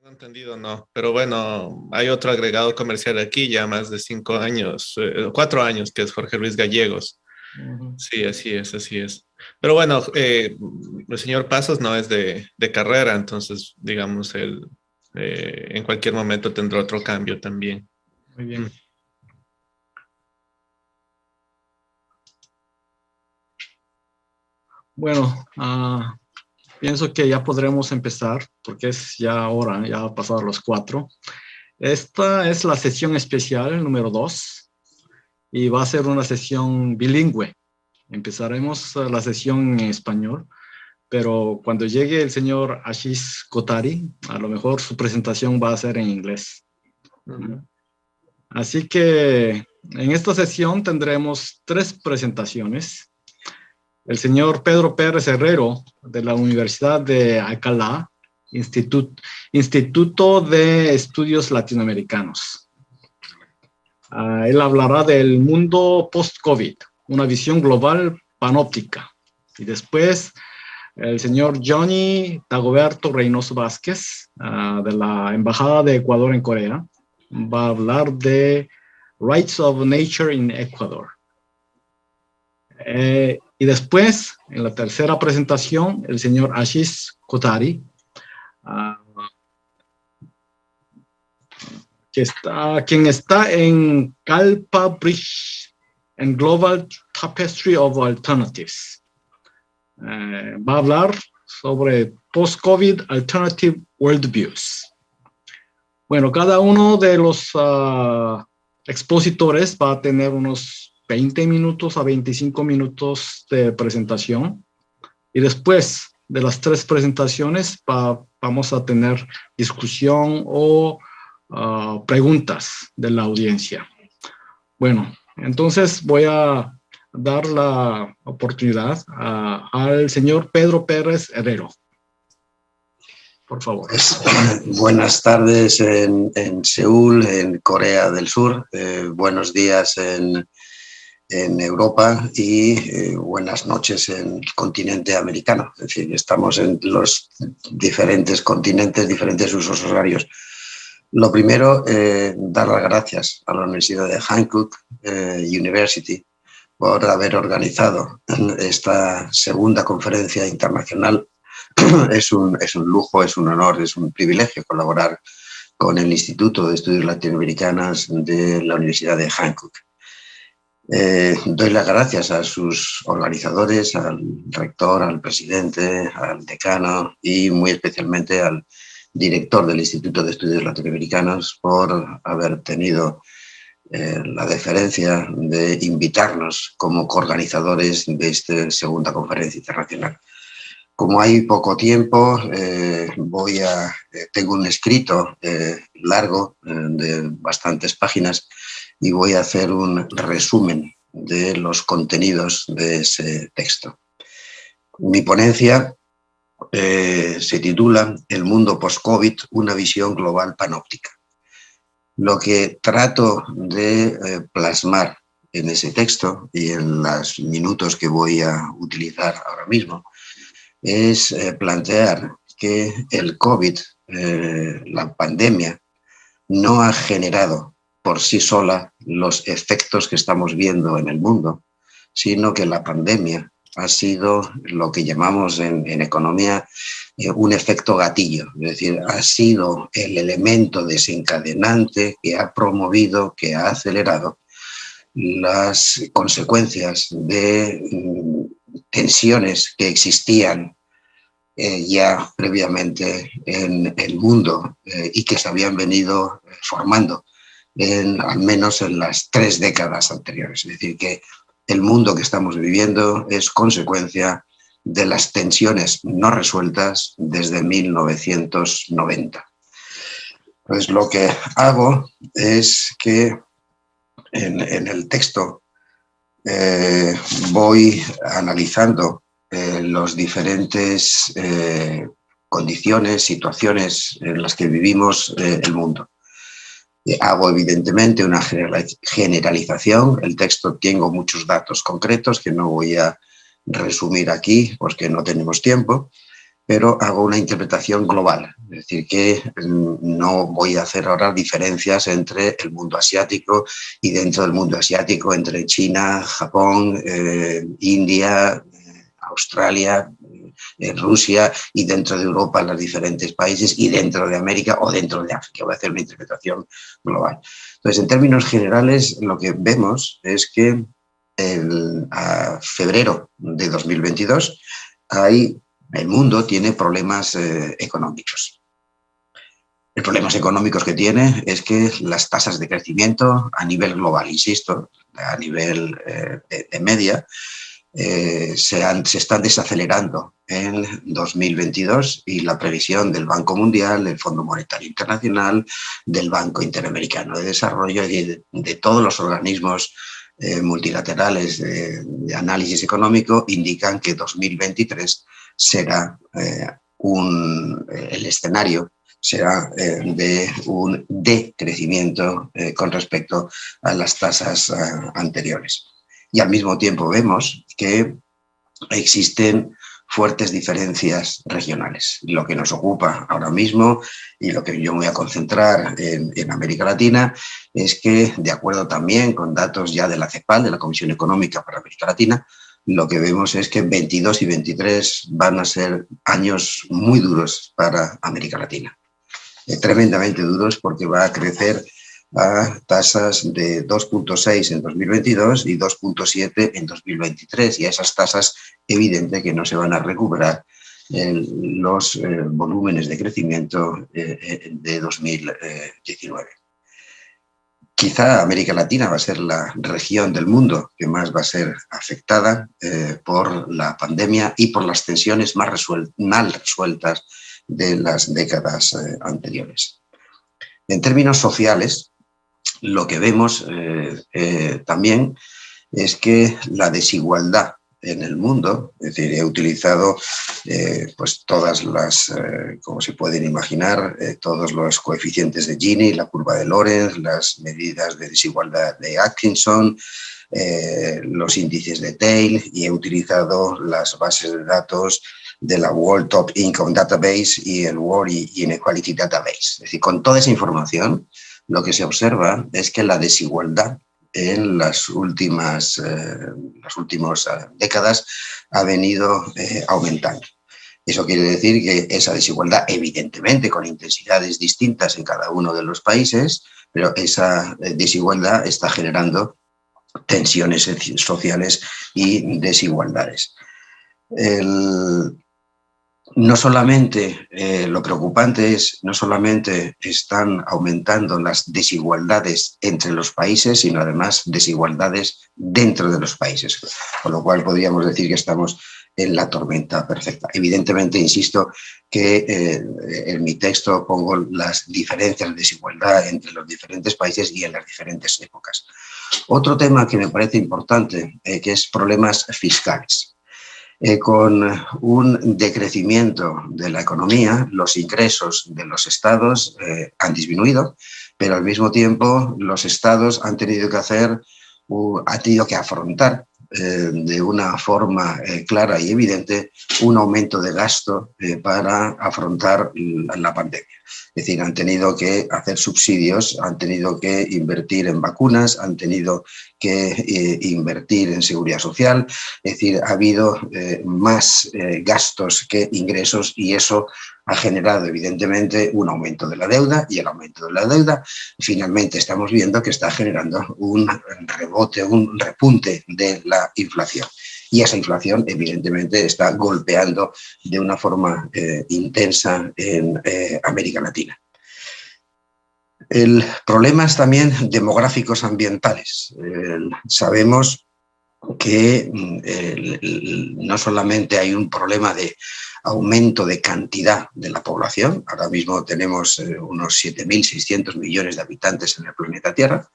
Entendido, no, pero bueno, hay otro agregado comercial aquí ya más de 5 años, 4 años, que es Jorge Luis Gallegos. Sí, así es, así es. Pero bueno, el señor Pasos no es de carrera, entonces, digamos, él en cualquier momento tendrá otro cambio también. Muy bien. Bueno, pienso que ya podremos empezar, porque es ya hora, ya ha pasado los 4. Esta es la sesión especial número 2 y va a ser una sesión bilingüe. Empezaremos la sesión en español, pero cuando llegue el señor Ashish Kotari, a lo mejor su presentación va a ser en inglés. Así que en esta sesión tendremos 3 presentaciones. El señor Pedro Pérez Herrero, de la Universidad de Alcalá, Instituto de Estudios Latinoamericanos. Él hablará del mundo post-COVID, una visión global panóptica. Y después, el señor Johnny Dagoberto Reynoso Vázquez, de la Embajada de Ecuador en Corea, va a hablar de Rights of Nature in Ecuador. Y después, en la tercera presentación, el señor Ashish Kotari, quien está en Kalpa Bridge and Global Tapestry of Alternatives. Va a hablar sobre Post-COVID Alternative Worldviews. Bueno, cada uno de los expositores va a tener unos 20 minutos a 25 minutos de presentación. Y después de las 3 presentaciones vamos a tener discusión o preguntas de la audiencia. Bueno, entonces voy a dar la oportunidad al señor Pedro Pérez Herrero. Por favor. Buenas tardes en Seúl, en Corea del Sur. Buenos días en Europa y buenas noches en el continente americano. Es decir, estamos en los diferentes continentes, diferentes usos horarios. Lo primero, dar las gracias a la Universidad de Hankook University por haber organizado esta segunda conferencia internacional. Es un lujo, es un honor, es un privilegio colaborar con el Instituto de Estudios Latinoamericanos de la Universidad de Hankook. Doy las gracias a sus organizadores, al rector, al presidente, al decano y muy especialmente al director del Instituto de Estudios Latinoamericanos por haber tenido la deferencia de invitarnos como coorganizadores de esta segunda conferencia internacional. Como hay poco tiempo, tengo un escrito largo de bastantes páginas y voy a hacer un resumen de los contenidos de ese texto. Mi ponencia se titula El mundo post-COVID, una visión global panóptica. Lo que trato de plasmar en ese texto y en los minutos que voy a utilizar ahora mismo es plantear que el COVID, la pandemia, no ha generado por sí sola los efectos que estamos viendo en el mundo, sino que la pandemia ha sido lo que llamamos en economía un efecto gatillo, es decir, ha sido el elemento desencadenante que ha promovido, que ha acelerado las consecuencias de tensiones que existían ya previamente en el mundo y que se habían venido formando al menos en las 3 décadas anteriores. Es decir, que el mundo que estamos viviendo es consecuencia de las tensiones no resueltas desde 1990. Pues lo que hago es que en el texto voy analizando los diferentes condiciones, situaciones en las que vivimos el mundo. Hago evidentemente una generalización. El texto tengo muchos datos concretos que no voy a resumir aquí porque no tenemos tiempo. pero hago una interpretación global. Es decir, que no voy a hacer ahora diferencias entre el mundo asiático y dentro del mundo asiático entre China, Japón, India, Australia, Rusia, y dentro de Europa los diferentes países, y dentro de América o dentro de África. Voy a hacer una interpretación global. Entonces, en términos generales, lo que vemos es que a febrero de 2022 el mundo tiene problemas económicos. Los problemas económicos que tiene es que las tasas de crecimiento a nivel global, insisto, a nivel de media, se están desacelerando en 2022, y la previsión del Banco Mundial, del Fondo Monetario Internacional, del Banco Interamericano de Desarrollo y de todos los organismos multilaterales de análisis económico indican que 2023 será el escenario será de un decrecimiento con respecto a las tasas anteriores. Y al mismo tiempo vemos que existen fuertes diferencias regionales. Lo que nos ocupa ahora mismo y lo que yo me voy a concentrar en América Latina es que, de acuerdo también con datos ya de la CEPAL, de la Comisión Económica para América Latina, lo que vemos es que 22 y 23 van a ser años muy duros para América Latina. Tremendamente duros, porque va a crecer a tasas de 2.6 en 2022 y 2.7 en 2023, y a esas tasas evidente que no se van a recuperar los volúmenes de crecimiento de 2019. Quizá América Latina va a ser la región del mundo que más va a ser afectada por la pandemia y por las tensiones mal resueltas de las décadas anteriores. En términos sociales, lo que vemos también es que la desigualdad en el mundo, es decir, he utilizado pues todas las, como se pueden imaginar, todos los coeficientes de Gini, la curva de Lorenz, las medidas de desigualdad de Atkinson, los índices de Tail, y he utilizado las bases de datos de la World Top Income Database y el World Inequality Database. Es decir, con toda esa información, lo que se observa es que la desigualdad en las últimas décadas ha venido aumentando. Eso quiere decir que esa desigualdad, evidentemente con intensidades distintas en cada uno de los países, pero esa desigualdad está generando tensiones sociales y desigualdades. No solamente lo preocupante es, no solamente están aumentando las desigualdades entre los países, sino además desigualdades dentro de los países, con lo cual podríamos decir que estamos en la tormenta perfecta. Evidentemente, insisto que en mi texto pongo las diferencias de desigualdad entre los diferentes países y en las diferentes épocas. Otro tema que me parece importante, que es problemas fiscales. Con un decrecimiento de la economía, los ingresos de los estados han disminuido, pero al mismo tiempo los estados han tenido que afrontar de una forma clara y evidente un aumento de gasto para afrontar la pandemia. Es decir, han tenido que hacer subsidios, han tenido que invertir en vacunas, han tenido que invertir en seguridad social. Es decir, ha habido más gastos que ingresos, y eso ha generado evidentemente un aumento de la deuda, y el aumento de la deuda finalmente estamos viendo que está generando un rebote, un repunte de la inflación. Y esa inflación evidentemente está golpeando de una forma intensa en América Latina. El problema es también demográficos ambientales. Sabemos que no solamente hay un problema de aumento de cantidad de la población, ahora mismo tenemos unos 7.600 millones de habitantes en el planeta Tierra.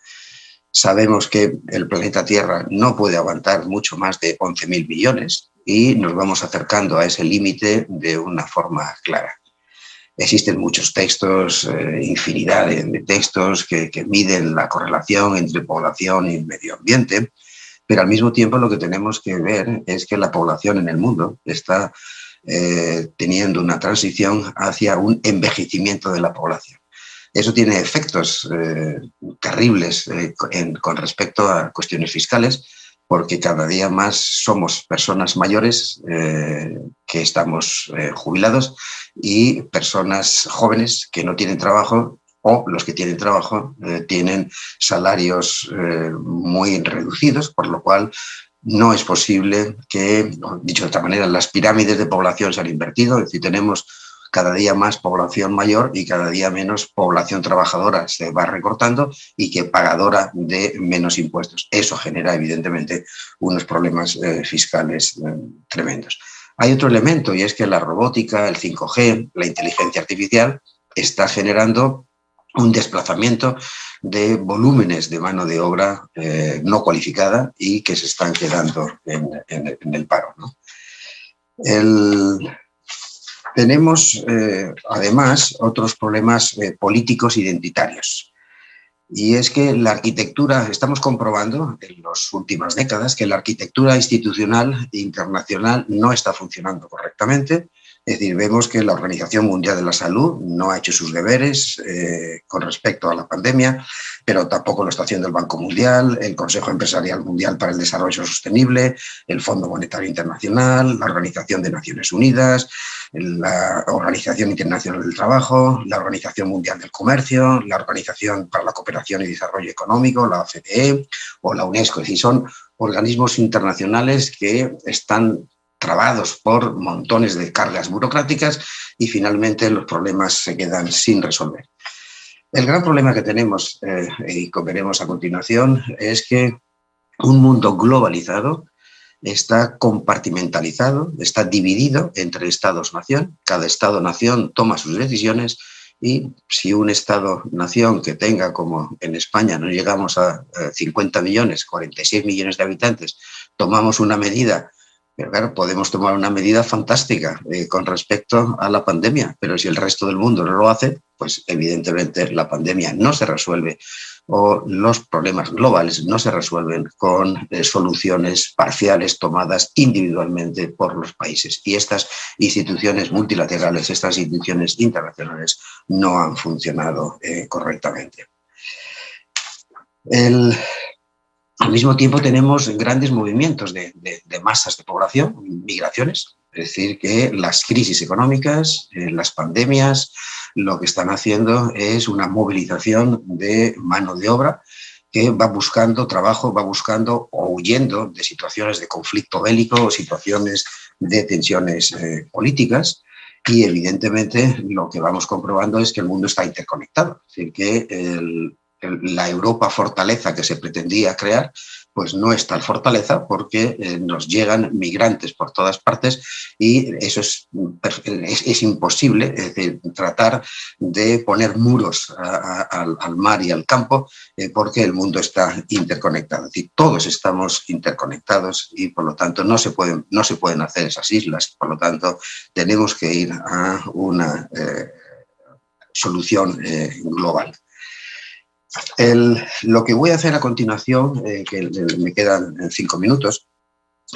Sabemos que el planeta Tierra no puede aguantar mucho más de 11.000 millones y nos vamos acercando a ese límite de una forma clara. Existen muchos textos, infinidad de textos que miden la correlación entre población y medio ambiente, pero al mismo tiempo lo que tenemos que ver es que la población en el mundo está teniendo una transición hacia un envejecimiento de la población. Eso tiene efectos terribles con respecto a cuestiones fiscales, porque cada día más somos personas mayores que estamos jubilados y personas jóvenes que no tienen trabajo, o los que tienen trabajo tienen salarios muy reducidos, por lo cual no es posible que, dicho de otra manera, las pirámides de población se han invertido, es decir, tenemos cada día más población mayor y cada día menos población trabajadora, se va recortando y que pagadora de menos impuestos. Eso genera, evidentemente, unos problemas fiscales tremendos. Hay otro elemento, y es que la robótica, el 5G, la inteligencia artificial está generando un desplazamiento de volúmenes de mano de obra no cualificada y que se están quedando en el paro, ¿no? Tenemos, además, otros problemas políticos identitarios. Y es que la arquitectura, estamos comprobando en las últimas décadas que la arquitectura institucional internacional no está funcionando correctamente. Es decir, vemos que la Organización Mundial de la Salud no ha hecho sus deberes con respecto a la pandemia, pero tampoco lo está haciendo el Banco Mundial, el Consejo Empresarial Mundial para el Desarrollo Sostenible, el Fondo Monetario Internacional, la Organización de Naciones Unidas, la Organización Internacional del Trabajo, la Organización Mundial del Comercio, la Organización para la Cooperación y Desarrollo Económico, la OCDE o la UNESCO. Es decir, son organismos internacionales que están trabados por montones de cargas burocráticas y finalmente los problemas se quedan sin resolver. El gran problema que tenemos, y que veremos a continuación, es que un mundo globalizado está compartimentalizado, está dividido entre estados-nación. Cada estado-nación toma sus decisiones y si un estado-nación que tenga, como en España, no llegamos a 50 millones, 46 millones de habitantes, tomamos una medida. Pero claro, podemos tomar una medida fantástica con respecto a la pandemia, pero si el resto del mundo no lo hace, pues evidentemente la pandemia no se resuelve o los problemas globales no se resuelven con soluciones parciales tomadas individualmente por los países. Y estas instituciones multilaterales, estas instituciones internacionales no han funcionado correctamente. Al mismo tiempo tenemos grandes movimientos de masas de población, migraciones, es decir, que las crisis económicas, las pandemias, lo que están haciendo es una movilización de mano de obra que va buscando trabajo, va buscando o huyendo de situaciones de conflicto bélico o situaciones de tensiones políticas. Y evidentemente lo que vamos comprobando es que el mundo está interconectado, es decir, que la Europa fortaleza que se pretendía crear, pues no es tal fortaleza porque nos llegan migrantes por todas partes y eso es imposible, es decir, tratar de poner muros al mar y al campo porque el mundo está interconectado. Es decir, todos estamos interconectados y por lo tanto no se pueden hacer esas islas, por lo tanto tenemos que ir a una solución global. Lo que voy a hacer a continuación, que me quedan 5 minutos,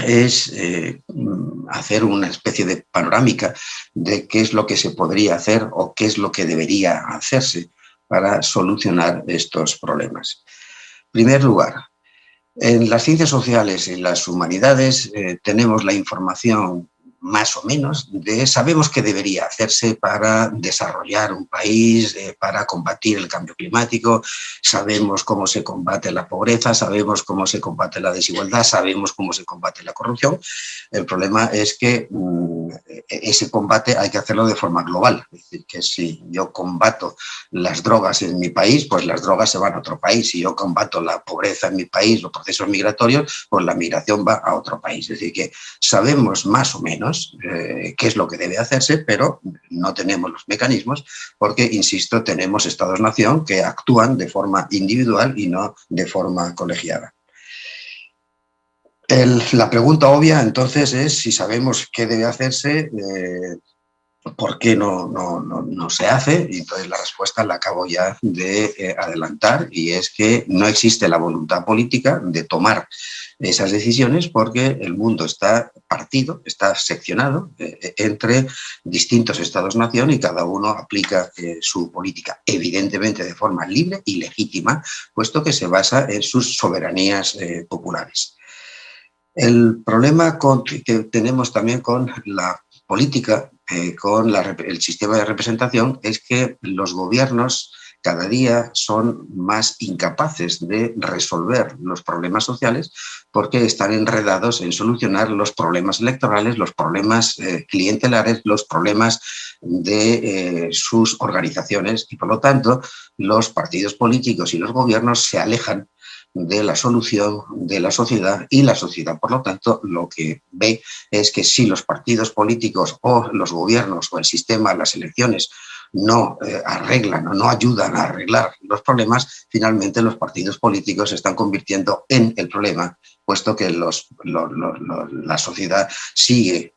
es hacer una especie de panorámica de qué es lo que se podría hacer o qué es lo que debería hacerse para solucionar estos problemas. En primer lugar, en las ciencias sociales y las humanidades tenemos la información más o menos, sabemos qué debería hacerse para desarrollar un país, para combatir el cambio climático, sabemos cómo se combate la pobreza, sabemos cómo se combate la desigualdad, sabemos cómo se combate la corrupción. El problema es que ese combate hay que hacerlo de forma global, es decir, que si yo combato las drogas en mi país, pues las drogas se van a otro país, si yo combato la pobreza en mi país, los procesos migratorios, pues la migración va a otro país. Es decir, que sabemos más o menos qué es lo que debe hacerse, pero no tenemos los mecanismos porque, insisto, tenemos estados-nación que actúan de forma individual y no de forma colegiada. La pregunta obvia, entonces, es si sabemos qué debe hacerse, ¿por qué no se hace? Y entonces la respuesta la acabo ya de adelantar, y es que no existe la voluntad política de tomar esas decisiones porque el mundo está partido, está seccionado entre distintos estados-nación y cada uno aplica su política, evidentemente de forma libre y legítima, puesto que se basa en sus soberanías populares. El problema que tenemos también con la política, con el sistema de representación, es que los gobiernos cada día son más incapaces de resolver los problemas sociales porque están enredados en solucionar los problemas electorales, los problemas clientelares, los problemas de sus organizaciones, y por lo tanto los partidos políticos y los gobiernos se alejan de la solución de la sociedad, y la sociedad, por lo tanto, lo que ve es que si los partidos políticos o los gobiernos o el sistema, las elecciones, no arreglan o no ayudan a arreglar los problemas, finalmente los partidos políticos se están convirtiendo en el problema, puesto que la sociedad sigue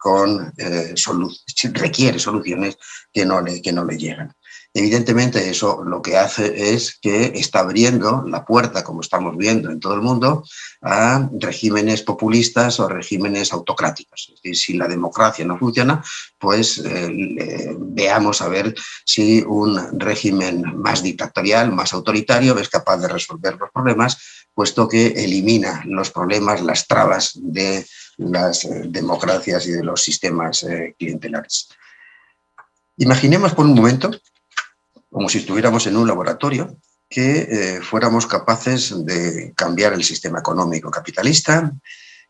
requiere soluciones que no le llegan. Evidentemente eso lo que hace es que está abriendo la puerta, como estamos viendo en todo el mundo, a regímenes populistas o regímenes autocráticos. Es decir, si la democracia no funciona, pues veamos a ver si un régimen más dictatorial, más autoritario, es capaz de resolver los problemas, puesto que elimina los problemas, las trabas de las democracias y de los sistemas clientelares. Imaginemos por un momento, como si estuviéramos en un laboratorio, que fuéramos capaces de cambiar el sistema económico capitalista,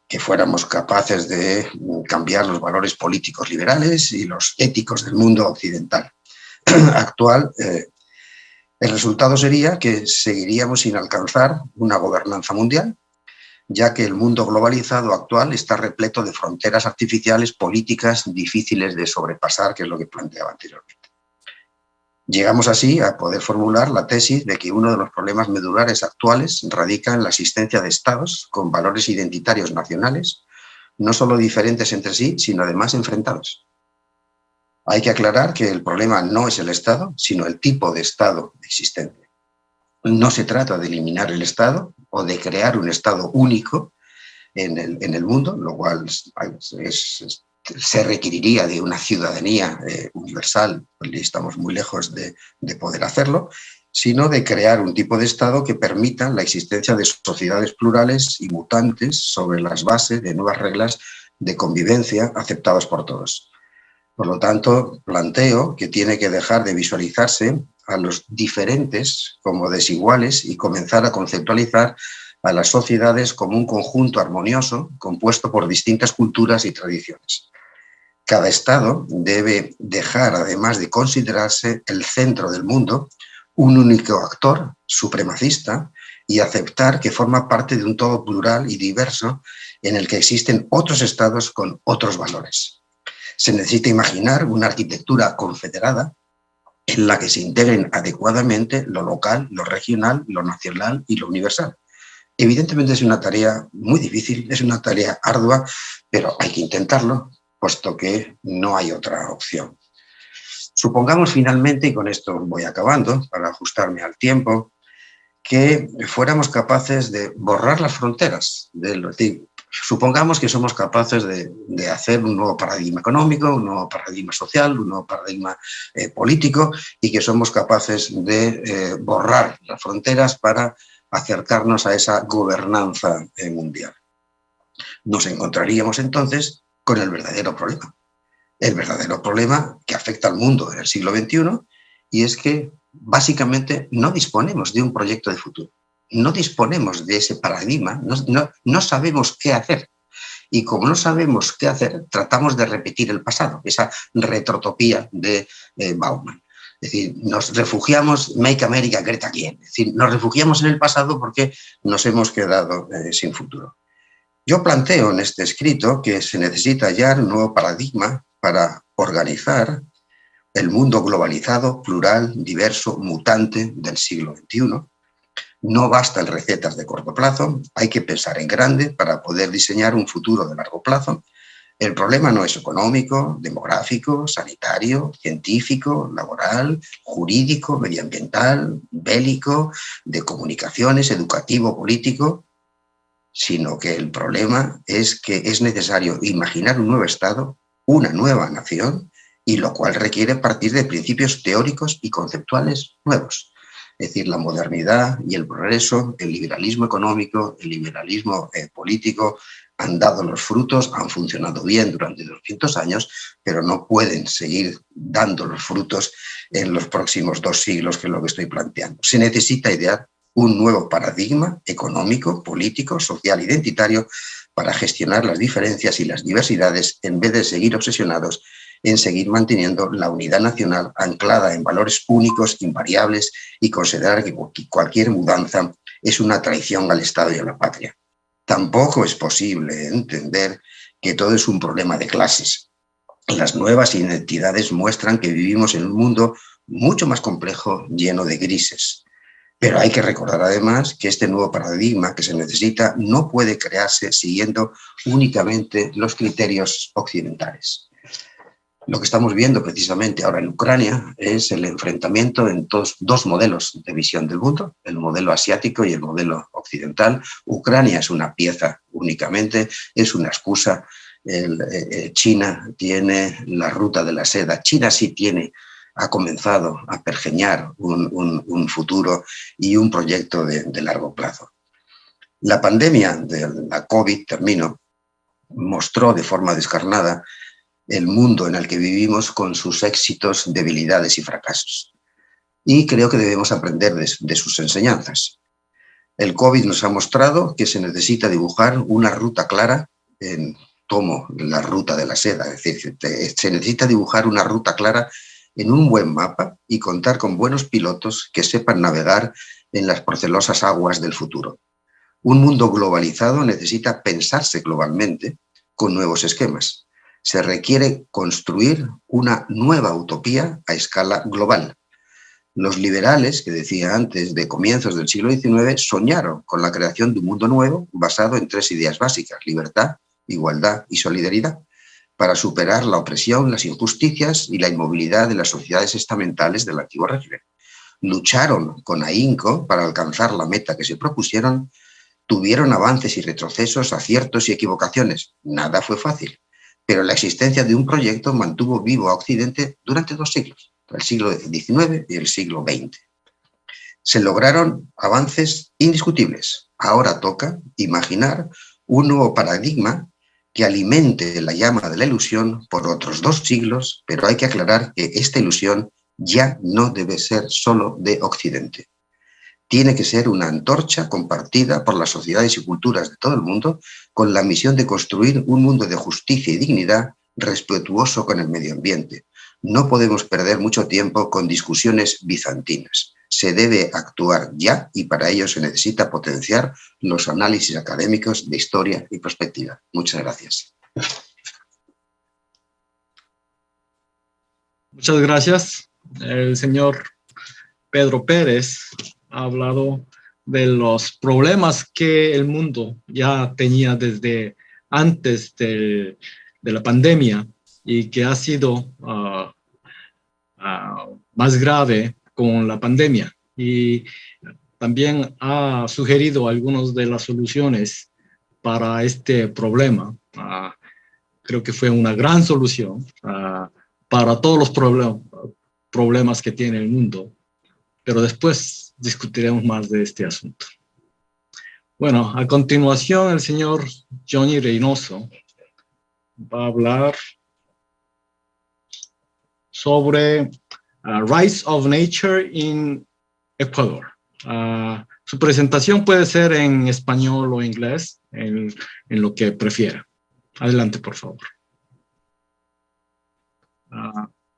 que fuéramos capaces de cambiar los valores políticos liberales y los éticos del mundo occidental actual. El resultado sería que seguiríamos sin alcanzar una gobernanza mundial, ya que el mundo globalizado actual está repleto de fronteras artificiales políticas difíciles de sobrepasar, que es lo que planteaba anteriormente. Llegamos así a poder formular la tesis de que uno de los problemas medulares actuales radica en la existencia de estados con valores identitarios nacionales, no solo diferentes entre sí, sino además enfrentados. Hay que aclarar que el problema no es el Estado, sino el tipo de Estado existente. No se trata de eliminar el Estado o de crear un Estado único en el mundo, lo cual se requeriría de una ciudadanía universal, y estamos muy lejos de poder hacerlo, sino de crear un tipo de Estado que permita la existencia de sociedades plurales y mutantes sobre las bases de nuevas reglas de convivencia aceptadas por todos. Por lo tanto, planteo que tiene que dejar de visualizarse a los diferentes como desiguales y comenzar a conceptualizar a las sociedades como un conjunto armonioso compuesto por distintas culturas y tradiciones. Cada Estado debe dejar, además de considerarse el centro del mundo, un único actor supremacista y aceptar que forma parte de un todo plural y diverso en el que existen otros Estados con otros valores. Se necesita imaginar una arquitectura confederada en la que se integren adecuadamente lo local, lo regional, lo nacional y lo universal. Evidentemente es una tarea muy difícil, es una tarea ardua, pero hay que intentarlo, puesto que no hay otra opción. Supongamos finalmente, y con esto voy acabando para ajustarme al tiempo, que fuéramos capaces de borrar las fronteras. Supongamos que somos capaces de hacer un nuevo paradigma económico, un nuevo paradigma social, un nuevo paradigma político, y que somos capaces de borrar las fronteras para acercarnos a esa gobernanza mundial. Nos encontraríamos entonces con el verdadero problema que afecta al mundo en el siglo XXI, y es que básicamente no disponemos de un proyecto de futuro, no disponemos de ese paradigma, no sabemos qué hacer. Y como no sabemos qué hacer, tratamos de repetir el pasado, esa retrotopía de Bauman. Es decir, nos refugiamos, Make America Great Again, es decir, nos refugiamos en el pasado porque nos hemos quedado sin futuro. Yo planteo en este escrito que se necesita ya un nuevo paradigma para organizar el mundo globalizado, plural, diverso, mutante del siglo XXI. No bastan recetas de corto plazo, hay que pensar en grande para poder diseñar un futuro de largo plazo. El problema no es económico, demográfico, sanitario, científico, laboral, jurídico, medioambiental, bélico, de comunicaciones, educativo, político, sino que el problema es que es necesario imaginar un nuevo Estado, una nueva nación, y lo cual requiere partir de principios teóricos y conceptuales nuevos. Es decir, la modernidad y el progreso, el liberalismo económico, el liberalismo político han dado los frutos, han funcionado bien durante 200 años, pero no pueden seguir dando los frutos en los próximos 2 siglos, que es lo que estoy planteando. Se necesita idear un nuevo paradigma económico, político, social, identitario para gestionar las diferencias y las diversidades en vez de seguir obsesionados en seguir manteniendo la unidad nacional anclada en valores únicos, invariables y considerar que cualquier mudanza es una traición al Estado y a la patria. Tampoco es posible entender que todo es un problema de clases. Las nuevas identidades muestran que vivimos en un mundo mucho más complejo, lleno de grises. Pero hay que recordar además que este nuevo paradigma que se necesita no puede crearse siguiendo únicamente los criterios occidentales. Lo que estamos viendo precisamente ahora en Ucrania es el enfrentamiento en dos modelos de visión del mundo, el modelo asiático y el modelo occidental. Ucrania es una pieza únicamente, es una excusa. China tiene la ruta de la seda. China sí ha comenzado a pergeñar un futuro y un proyecto de largo plazo. La pandemia de la COVID, mostró de forma descarnada el mundo en el que vivimos con sus éxitos, debilidades y fracasos. Y creo que debemos aprender de sus enseñanzas. El COVID nos ha mostrado que se necesita dibujar una ruta clara, tomo la ruta de la seda, es decir, se necesita dibujar una ruta clara en un buen mapa y contar con buenos pilotos que sepan navegar en las procelosas aguas del futuro. Un mundo globalizado necesita pensarse globalmente con nuevos esquemas. Se requiere construir una nueva utopía a escala global. Los liberales, que decía antes, de comienzos del siglo XIX, soñaron con la creación de un mundo nuevo basado en 3 ideas básicas: libertad, igualdad y solidaridad, para superar la opresión, las injusticias y la inmovilidad de las sociedades estamentales del antiguo régimen. Lucharon con ahínco para alcanzar la meta que se propusieron, tuvieron avances y retrocesos, aciertos y equivocaciones. Nada fue fácil. Pero la existencia de un proyecto mantuvo vivo a Occidente durante 2 siglos, el siglo XIX y el siglo XX. Se lograron avances indiscutibles. Ahora toca imaginar un nuevo paradigma que alimente la llama de la ilusión por otros 2 siglos, pero hay que aclarar que esta ilusión ya no debe ser solo de Occidente. Tiene que ser una antorcha compartida por las sociedades y culturas de todo el mundo con la misión de construir un mundo de justicia y dignidad respetuoso con el medio ambiente. No podemos perder mucho tiempo con discusiones bizantinas. Se debe actuar ya y para ello se necesita potenciar los análisis académicos de historia y perspectiva. Muchas gracias. Muchas gracias. El señor Pedro Pérez ha hablado de los problemas que el mundo ya tenía desde antes de la pandemia y que ha sido más grave con la pandemia. Y también ha sugerido algunas de las soluciones para este problema. Creo que fue una gran solución para todos los problemas que tiene el mundo. Pero después discutiremos más de este asunto. Bueno, a continuación el señor Johnny Reynoso va a hablar sobre Rights of Nature in Ecuador. Su presentación puede ser en español o inglés, en lo que prefiera. Adelante, por favor.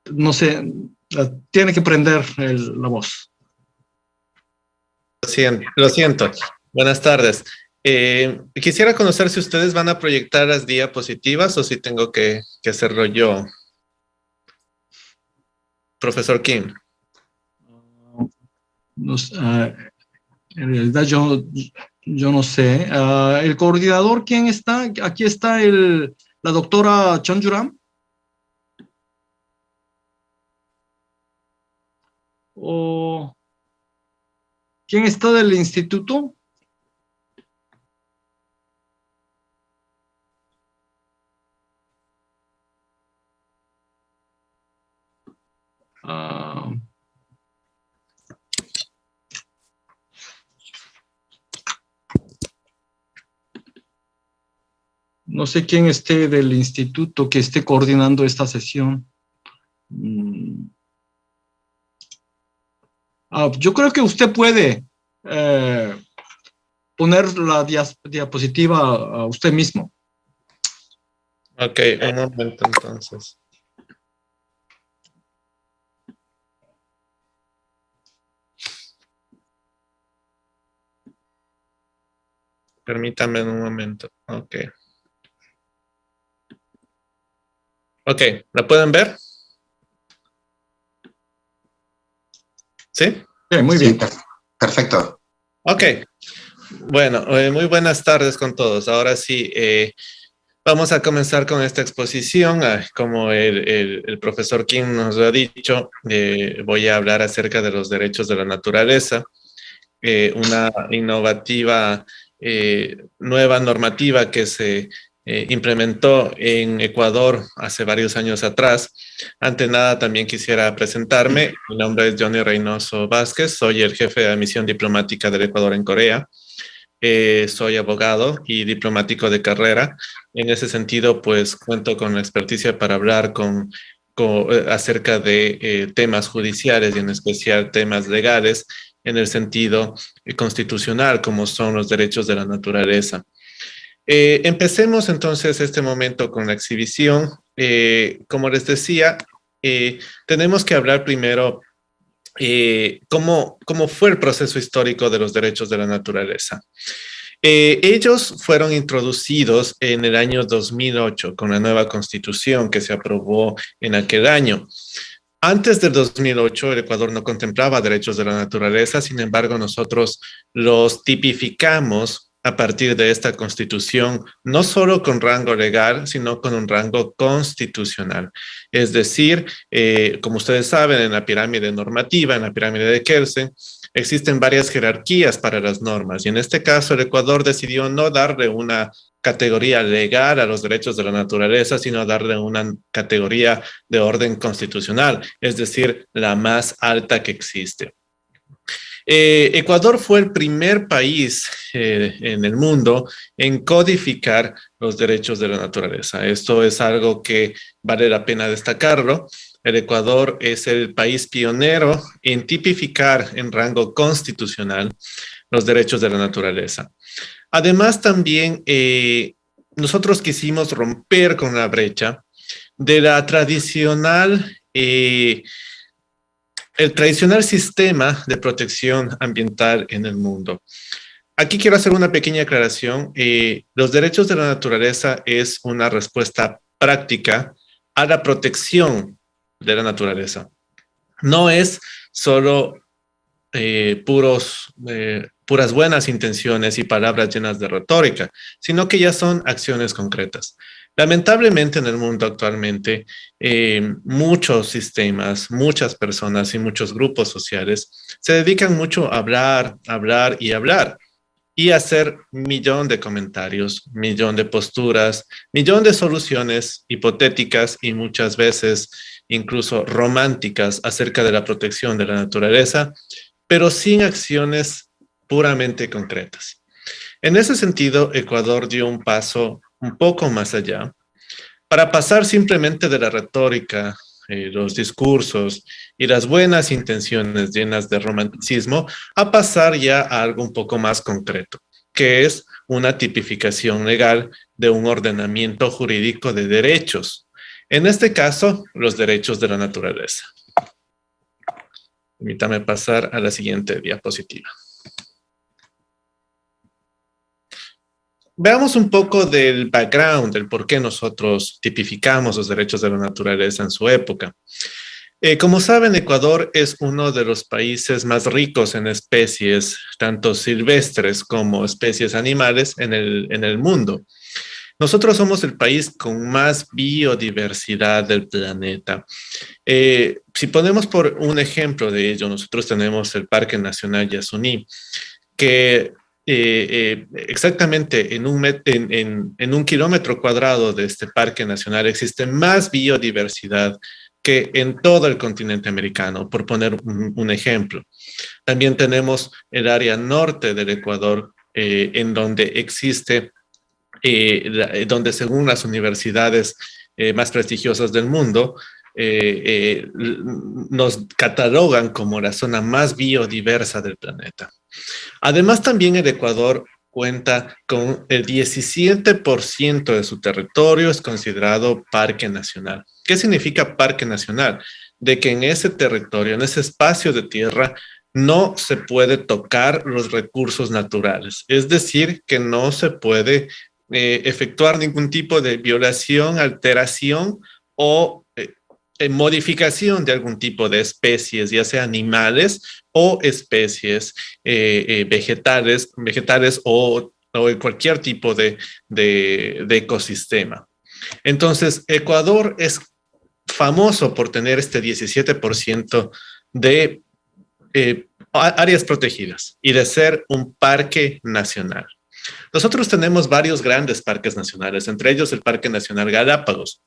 No sé, tiene que prender la voz. Lo siento. Buenas tardes. Quisiera conocer si ustedes van a proyectar las diapositivas o si tengo que hacerlo yo. Profesor Kim. En realidad yo no sé. El coordinador, ¿quién está? Aquí está el la doctora Chanjuram. ¿O quién está del instituto? No sé quién esté del instituto que esté coordinando esta sesión. Yo creo que usted puede poner la diapositiva a usted mismo. Ok, un momento entonces. Permítame un momento. Ok. Ok, ¿la pueden ver? ¿Sí? Sí, muy bien. Perfecto. Ok. Bueno, muy buenas tardes con todos. Ahora sí, vamos a comenzar con esta exposición. Como el profesor Kim nos lo ha dicho, voy a hablar acerca de los derechos de la naturaleza, una innovativa nueva normativa que se implementó en Ecuador hace varios años atrás. Ante nada, también quisiera presentarme. Mi nombre es Johnny Reynoso Vázquez, soy el jefe de la misión diplomática del Ecuador en Corea. Soy abogado y diplomático de carrera. En ese sentido, pues cuento con la experticia para hablar acerca de temas judiciales y en especial temas legales en el sentido constitucional, como son los derechos de la naturaleza. Empecemos entonces este momento con la exhibición. Como les decía, tenemos que hablar primero cómo fue el proceso histórico de los derechos de la naturaleza. Ellos fueron introducidos en el año 2008 con la nueva constitución que se aprobó en aquel año. Antes del 2008, el Ecuador no contemplaba derechos de la naturaleza, sin embargo, nosotros los tipificamos a partir de esta constitución, no solo con rango legal, sino con un rango constitucional. Es decir, como ustedes saben, en la pirámide normativa, en la pirámide de Kelsen, existen varias jerarquías para las normas y en este caso el Ecuador decidió no darle una categoría legal a los derechos de la naturaleza, sino darle una categoría de orden constitucional, es decir, la más alta que existe. Ecuador fue el primer país en el mundo en codificar los derechos de la naturaleza. Esto es algo que vale la pena destacarlo. El Ecuador es el país pionero en tipificar en rango constitucional los derechos de la naturaleza. Además, también nosotros quisimos romper con la brecha de la tradicional, el tradicional sistema de protección ambiental en el mundo. Aquí quiero hacer una pequeña aclaración. Los derechos de la naturaleza es una respuesta práctica a la protección de la naturaleza. No es solo puras buenas intenciones y palabras llenas de retórica, sino que ya son acciones concretas. Lamentablemente en el mundo actualmente, muchos sistemas, muchas personas y muchos grupos sociales se dedican mucho a hablar, hablar y hablar y hacer millón de comentarios, millón de posturas, millón de soluciones hipotéticas y muchas veces incluso románticas acerca de la protección de la naturaleza, pero sin acciones puramente concretas. En ese sentido, Ecuador dio un paso un poco más allá para pasar simplemente de la retórica, los discursos y las buenas intenciones llenas de romanticismo a pasar ya a algo un poco más concreto, que es una tipificación legal de un ordenamiento jurídico de derechos. En este caso, los derechos de la naturaleza. Permítame pasar a la siguiente diapositiva. Veamos un poco del background, del por qué nosotros tipificamos los derechos de la naturaleza en su época. Como saben, Ecuador es uno de los países más ricos en especies, tanto silvestres como especies animales en el mundo. Nosotros somos el país con más biodiversidad del planeta. Si ponemos por un ejemplo de ello, nosotros tenemos el Parque Nacional Yasuní, que exactamente en un kilómetro cuadrado de este parque nacional existe más biodiversidad que en todo el continente americano, por poner un ejemplo. También tenemos el área norte del Ecuador, en donde existe, donde según las universidades más prestigiosas del mundo, nos catalogan como la zona más biodiversa del planeta. Además, también el Ecuador cuenta con el 17% de su territorio es considerado parque nacional. ¿Qué significa parque nacional? De que en ese territorio, en ese espacio de tierra, no se puede tocar los recursos naturales. Es decir, que no se puede efectuar ningún tipo de violación, alteración o modificación de algún tipo de especies, ya sea animales o especies vegetales o cualquier tipo de ecosistema. Entonces, Ecuador es famoso por tener este 17% de áreas protegidas y de ser un parque nacional. Nosotros tenemos varios grandes parques nacionales, entre ellos el Parque Nacional Galápagos.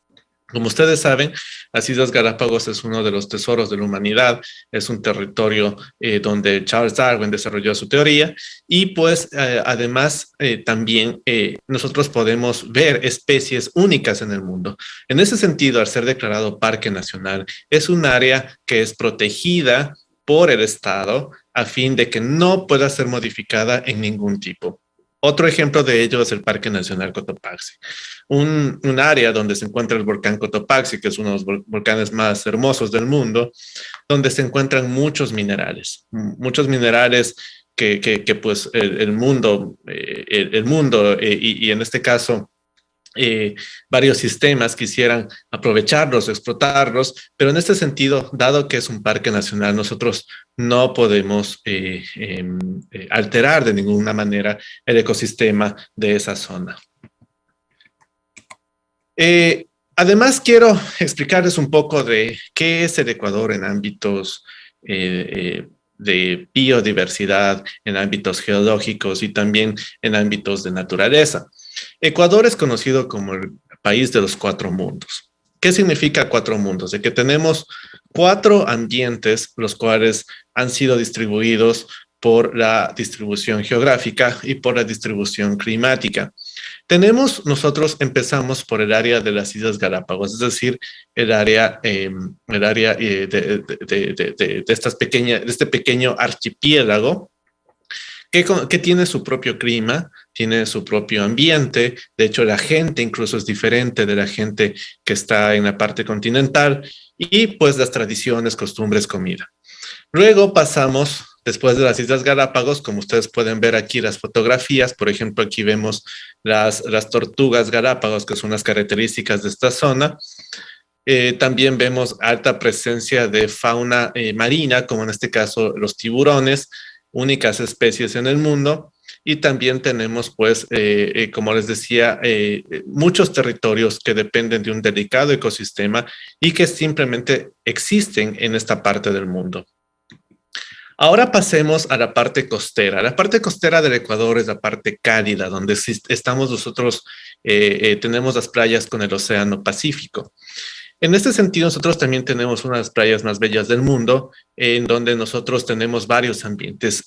Como ustedes saben, las Islas Galápagos es uno de los tesoros de la humanidad, es un territorio donde Charles Darwin desarrolló su teoría y pues además también nosotros podemos ver especies únicas en el mundo. En ese sentido, al ser declarado Parque Nacional, es un área que es protegida por el Estado a fin de que no pueda ser modificada en ningún tipo. Otro ejemplo de ello es el Parque Nacional Cotopaxi, un área donde se encuentra el volcán Cotopaxi, que es uno de los volcanes más hermosos del mundo, donde se encuentran muchos minerales que pues el mundo y en este caso varios sistemas quisieran aprovecharlos, explotarlos, pero en este sentido, dado que es un parque nacional, nosotros no podemos alterar de ninguna manera el ecosistema de esa zona. Además, quiero explicarles un poco de qué es el Ecuador en ámbitos de biodiversidad, en ámbitos geológicos y también en ámbitos de naturaleza. Ecuador es conocido como el país de los 4 mundos. ¿Qué significa 4 mundos? De que tenemos 4 ambientes, los cuales han sido distribuidos por la distribución geográfica y por la distribución climática. Empezamos por el área de las Islas Galápagos, es decir, el área de este pequeño archipiélago que tiene su propio clima, tiene su propio ambiente. De hecho, la gente incluso es diferente de la gente que está en la parte continental y pues las tradiciones, costumbres, comida. Luego pasamos, después de las Islas Galápagos, como ustedes pueden ver aquí las fotografías, por ejemplo, aquí vemos las tortugas Galápagos, que son las características de esta zona. También vemos alta presencia de fauna marina, como en este caso los tiburones, únicas especies en el mundo. Y también tenemos, pues, como les decía, muchos territorios que dependen de un delicado ecosistema y que simplemente existen en esta parte del mundo. Ahora pasemos a la parte costera. La parte costera del Ecuador es la parte cálida, donde estamos nosotros, tenemos las playas con el Océano Pacífico. En este sentido, nosotros también tenemos una de las playas más bellas del mundo, en donde nosotros tenemos varios ambientes,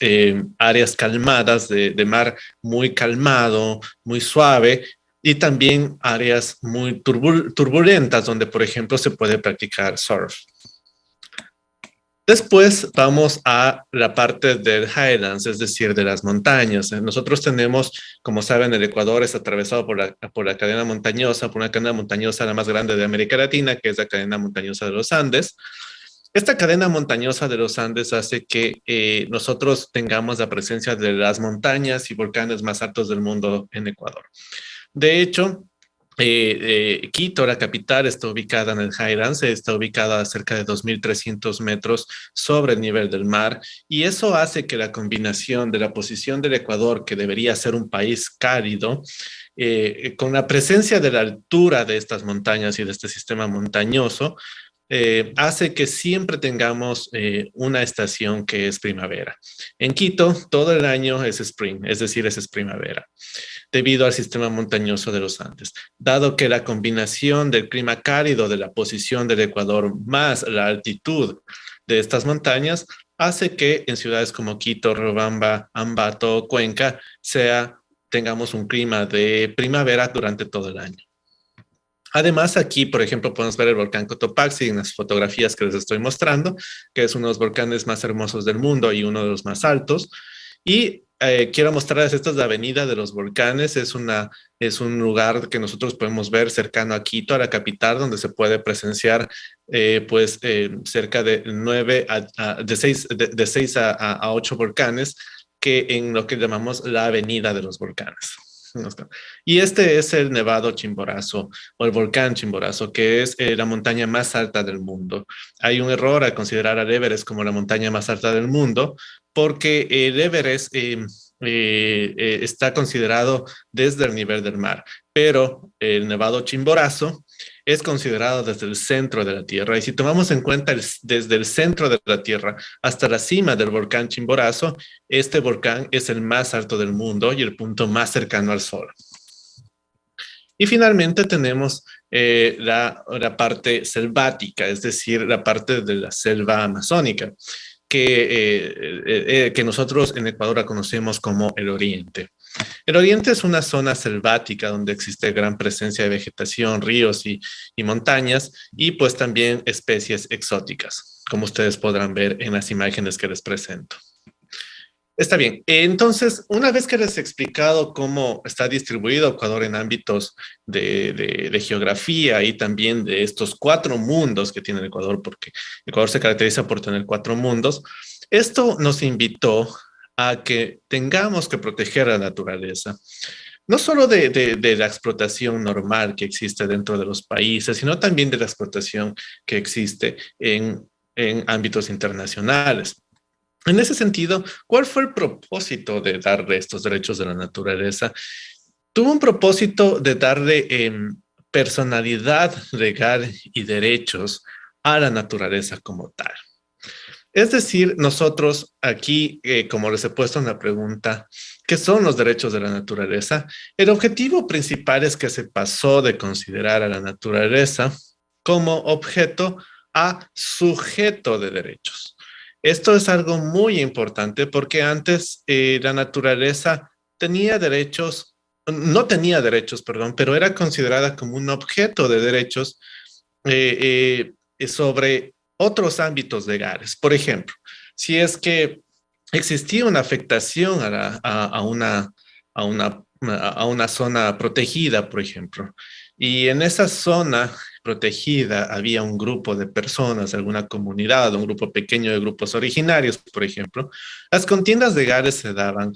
áreas calmadas, de mar muy calmado, muy suave, y también áreas muy turbulentas, donde, por ejemplo, se puede practicar surf. Después vamos a la parte del highlands, es decir, de las montañas. Nosotros tenemos, como saben, el Ecuador es atravesado por la cadena montañosa, por una cadena montañosa la más grande de América Latina, que es la cadena montañosa de los Andes. Esta cadena montañosa de los Andes hace que nosotros tengamos la presencia de las montañas y volcanes más altos del mundo en Ecuador. De hecho, Quito, la capital, está ubicada en el Highlands, está ubicada a cerca de 2.300 metros sobre el nivel del mar, y eso hace que la combinación de la posición del Ecuador, que debería ser un país cálido, con la presencia de la altura de estas montañas y de este sistema montañoso, hace que siempre tengamos una estación que es primavera. En Quito, todo el año es spring, es decir, es primavera, debido al sistema montañoso de los Andes. Dado que la combinación del clima cálido de la posición del Ecuador más la altitud de estas montañas hace que en ciudades como Quito, Riobamba, Ambato, Cuenca, tengamos un clima de primavera durante todo el año. Además, aquí, por ejemplo, podemos ver el volcán Cotopaxi en las fotografías que les estoy mostrando, que es uno de los volcanes más hermosos del mundo y uno de los más altos. Y quiero mostrarles, esta es la avenida de los volcanes, es un lugar que nosotros podemos ver cercano a Quito, a la capital, donde se puede presenciar cerca de 6 a 8 volcanes, que en lo que llamamos la avenida de los volcanes. Y este es el Nevado Chimborazo, o el volcán Chimborazo, que es la montaña más alta del mundo. Hay un error al considerar al Everest como la montaña más alta del mundo, porque el Everest está considerado desde el nivel del mar, pero el Nevado Chimborazo es considerado desde el centro de la Tierra. Y si tomamos en cuenta desde el centro de la Tierra hasta la cima del volcán Chimborazo, este volcán es el más alto del mundo y el punto más cercano al Sol. Y finalmente tenemos la parte selvática, es decir, la parte de la selva amazónica, que nosotros en Ecuador la conocemos como el Oriente. El Oriente es una zona selvática donde existe gran presencia de vegetación, ríos y montañas, y pues también especies exóticas, como ustedes podrán ver en las imágenes que les presento. Está bien, entonces, una vez que les he explicado cómo está distribuido Ecuador en ámbitos de geografía y también de estos 4 mundos que tiene el Ecuador, porque Ecuador se caracteriza por tener 4 mundos, esto nos invitó a que tengamos que proteger la naturaleza, no solo de la explotación normal que existe dentro de los países, sino también de la explotación que existe en ámbitos internacionales. En ese sentido, ¿cuál fue el propósito de darle estos derechos de la naturaleza? Tuvo un propósito de darle personalidad legal y derechos a la naturaleza como tal. Es decir, nosotros aquí, como les he puesto en la pregunta, ¿qué son los derechos de la naturaleza? El objetivo principal es que se pasó de considerar a la naturaleza como objeto a sujeto de derechos. Esto es algo muy importante porque antes la naturaleza tenía derechos, no tenía derechos, perdón, pero era considerada como un objeto de derechos sobre otros ámbitos legales. Por ejemplo, si es que existía una afectación a una zona protegida, por ejemplo, y en esa zona protegida había un grupo de personas, alguna comunidad, un grupo pequeño de grupos originarios, por ejemplo, las contiendas legales se daban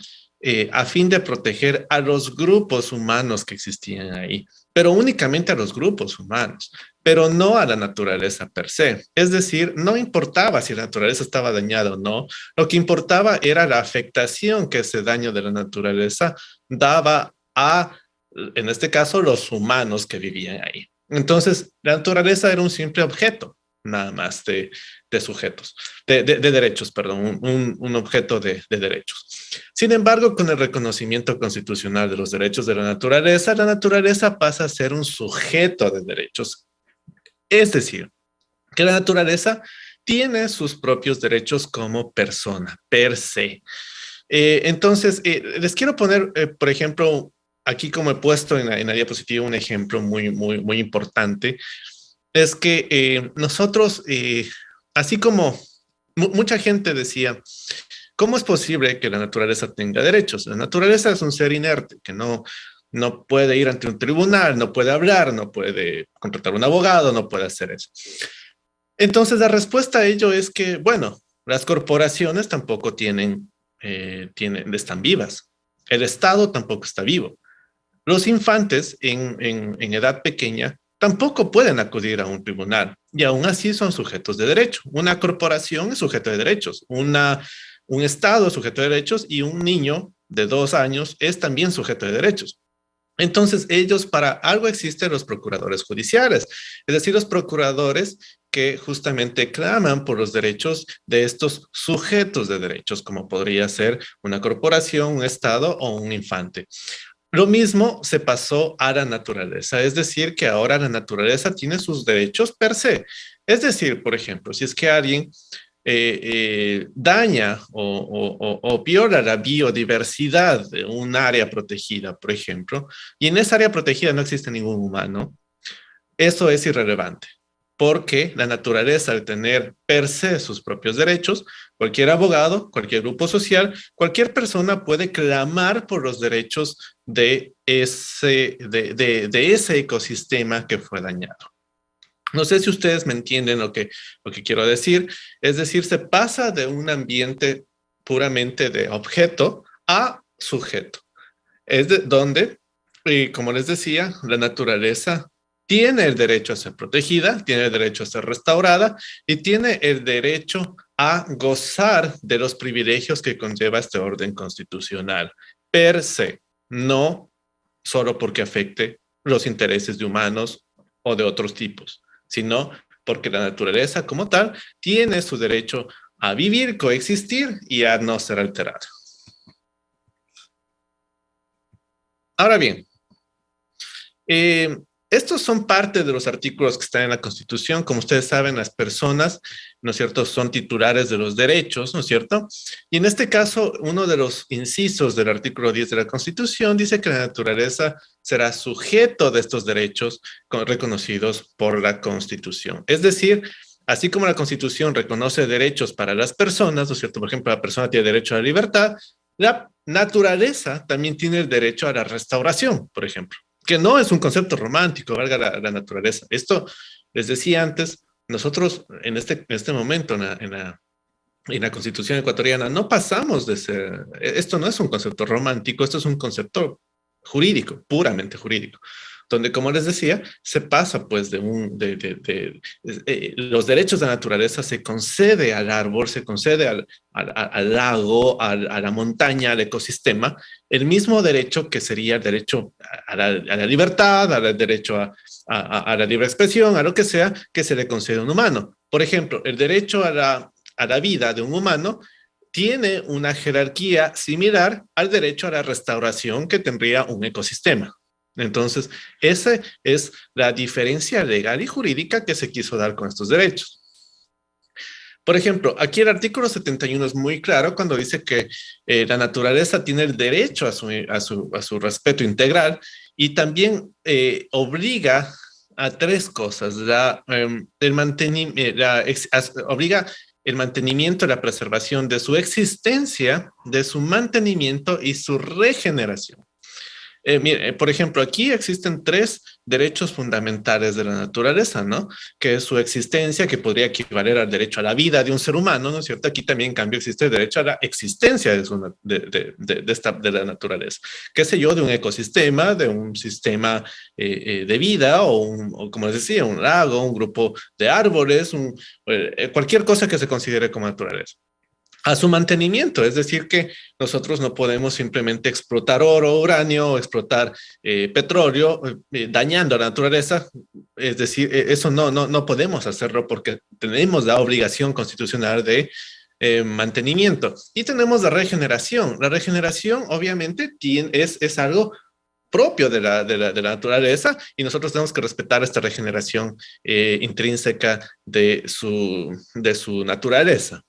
a fin de proteger a los grupos humanos que existían ahí, pero únicamente a los grupos humanos, pero no a la naturaleza per se. Es decir, no importaba si la naturaleza estaba dañada o no, lo que importaba era la afectación que ese daño de la naturaleza daba a, en este caso, los humanos que vivían ahí. Entonces, la naturaleza era un simple objeto, nada más de sujetos, de derechos, perdón, un objeto de derechos. Sin embargo, con el reconocimiento constitucional de los derechos de la naturaleza pasa a ser un sujeto de derechos. Es decir, que la naturaleza tiene sus propios derechos como persona, per se. Entonces, les quiero poner, por ejemplo, aquí como he puesto en la diapositiva un ejemplo muy importante, es que nosotros, así como mucha gente decía, ¿cómo es posible que la naturaleza tenga derechos? La naturaleza es un ser inerte que no puede ir ante un tribunal, no puede hablar, no puede contratar un abogado, no puede hacer eso. Entonces, la respuesta a ello es que, bueno, las corporaciones tampoco están vivas. El Estado tampoco está vivo. Los infantes en edad pequeña tampoco pueden acudir a un tribunal y aún así son sujetos de derecho. Una corporación es sujeto de derechos, un Estado es sujeto de derechos y un niño de 2 años es también sujeto de derechos. Entonces, ellos, para algo existen los procuradores judiciales, es decir, los procuradores que justamente claman por los derechos de estos sujetos de derechos, como podría ser una corporación, un Estado o un infante. Lo mismo se pasó a la naturaleza, es decir, que ahora la naturaleza tiene sus derechos per se. Es decir, por ejemplo, si es que alguien daña o viola la biodiversidad de un área protegida, por ejemplo, y en esa área protegida no existe ningún humano, eso es irrelevante, porque la naturaleza, al tener per se sus propios derechos, cualquier abogado, cualquier grupo social, cualquier persona puede clamar por los derechos de ese ecosistema que fue dañado. No sé si ustedes me entienden lo que quiero decir. Es decir, se pasa de un ambiente puramente de objeto a sujeto. Es de donde, como les decía, la naturaleza tiene el derecho a ser protegida, tiene el derecho a ser restaurada y tiene el derecho a gozar de los privilegios que conlleva este orden constitucional, per se, no solo porque afecte los intereses de humanos o de otros tipos, sino porque la naturaleza como tal tiene su derecho a vivir, coexistir y a no ser alterada. Ahora bien, estos son parte de los artículos que están en la Constitución. Como ustedes saben, las personas, ¿no es cierto?, son titulares de los derechos, ¿no es cierto? Y en este caso, uno de los incisos del artículo 10 de la Constitución dice que la naturaleza será sujeto de estos derechos reconocidos por la Constitución. Es decir, así como la Constitución reconoce derechos para las personas, ¿no es cierto? Por ejemplo, la persona tiene derecho a la libertad, la naturaleza también tiene el derecho a la restauración, por ejemplo, que no es un concepto romántico, valga la naturaleza. Esto, les decía antes, nosotros en este momento en la Constitución ecuatoriana no pasamos de ser, esto no es un concepto romántico, esto es un concepto jurídico, puramente jurídico, donde, como les decía, se pasa pues los derechos de la naturaleza se concede al árbol, se concede al lago, a la montaña, al ecosistema, el mismo derecho que sería el derecho a la libertad, al derecho a la libre expresión, a lo que sea, que se le concede a un humano. Por ejemplo, el derecho a la vida de un humano tiene una jerarquía similar al derecho a la restauración que tendría un ecosistema. Entonces, esa es la diferencia legal y jurídica que se quiso dar con estos derechos. Por ejemplo, aquí el artículo 71 es muy claro cuando dice que la naturaleza tiene el derecho a su respeto integral y también obliga a 3 cosas. Obliga el mantenimiento y la preservación de su existencia, de su mantenimiento y su regeneración. Mire, por ejemplo, aquí existen 3 derechos fundamentales de la naturaleza, ¿no? Que es su existencia, que podría equivaler al derecho a la vida de un ser humano, ¿no es cierto? Aquí también, en cambio, existe el derecho a la existencia de la naturaleza. ¿Qué sé yo? De un ecosistema, de un sistema de vida, o como les decía, un lago, un grupo de árboles, cualquier cosa que se considere como naturaleza. A su mantenimiento, es decir, que nosotros no podemos simplemente explotar oro, uranio, o explotar petróleo, dañando a la naturaleza. Es decir, eso no podemos hacerlo porque tenemos la obligación constitucional de mantenimiento. Y tenemos la regeneración. La regeneración, obviamente, es algo propio de la naturaleza y nosotros tenemos que respetar esta regeneración intrínseca de su naturaleza.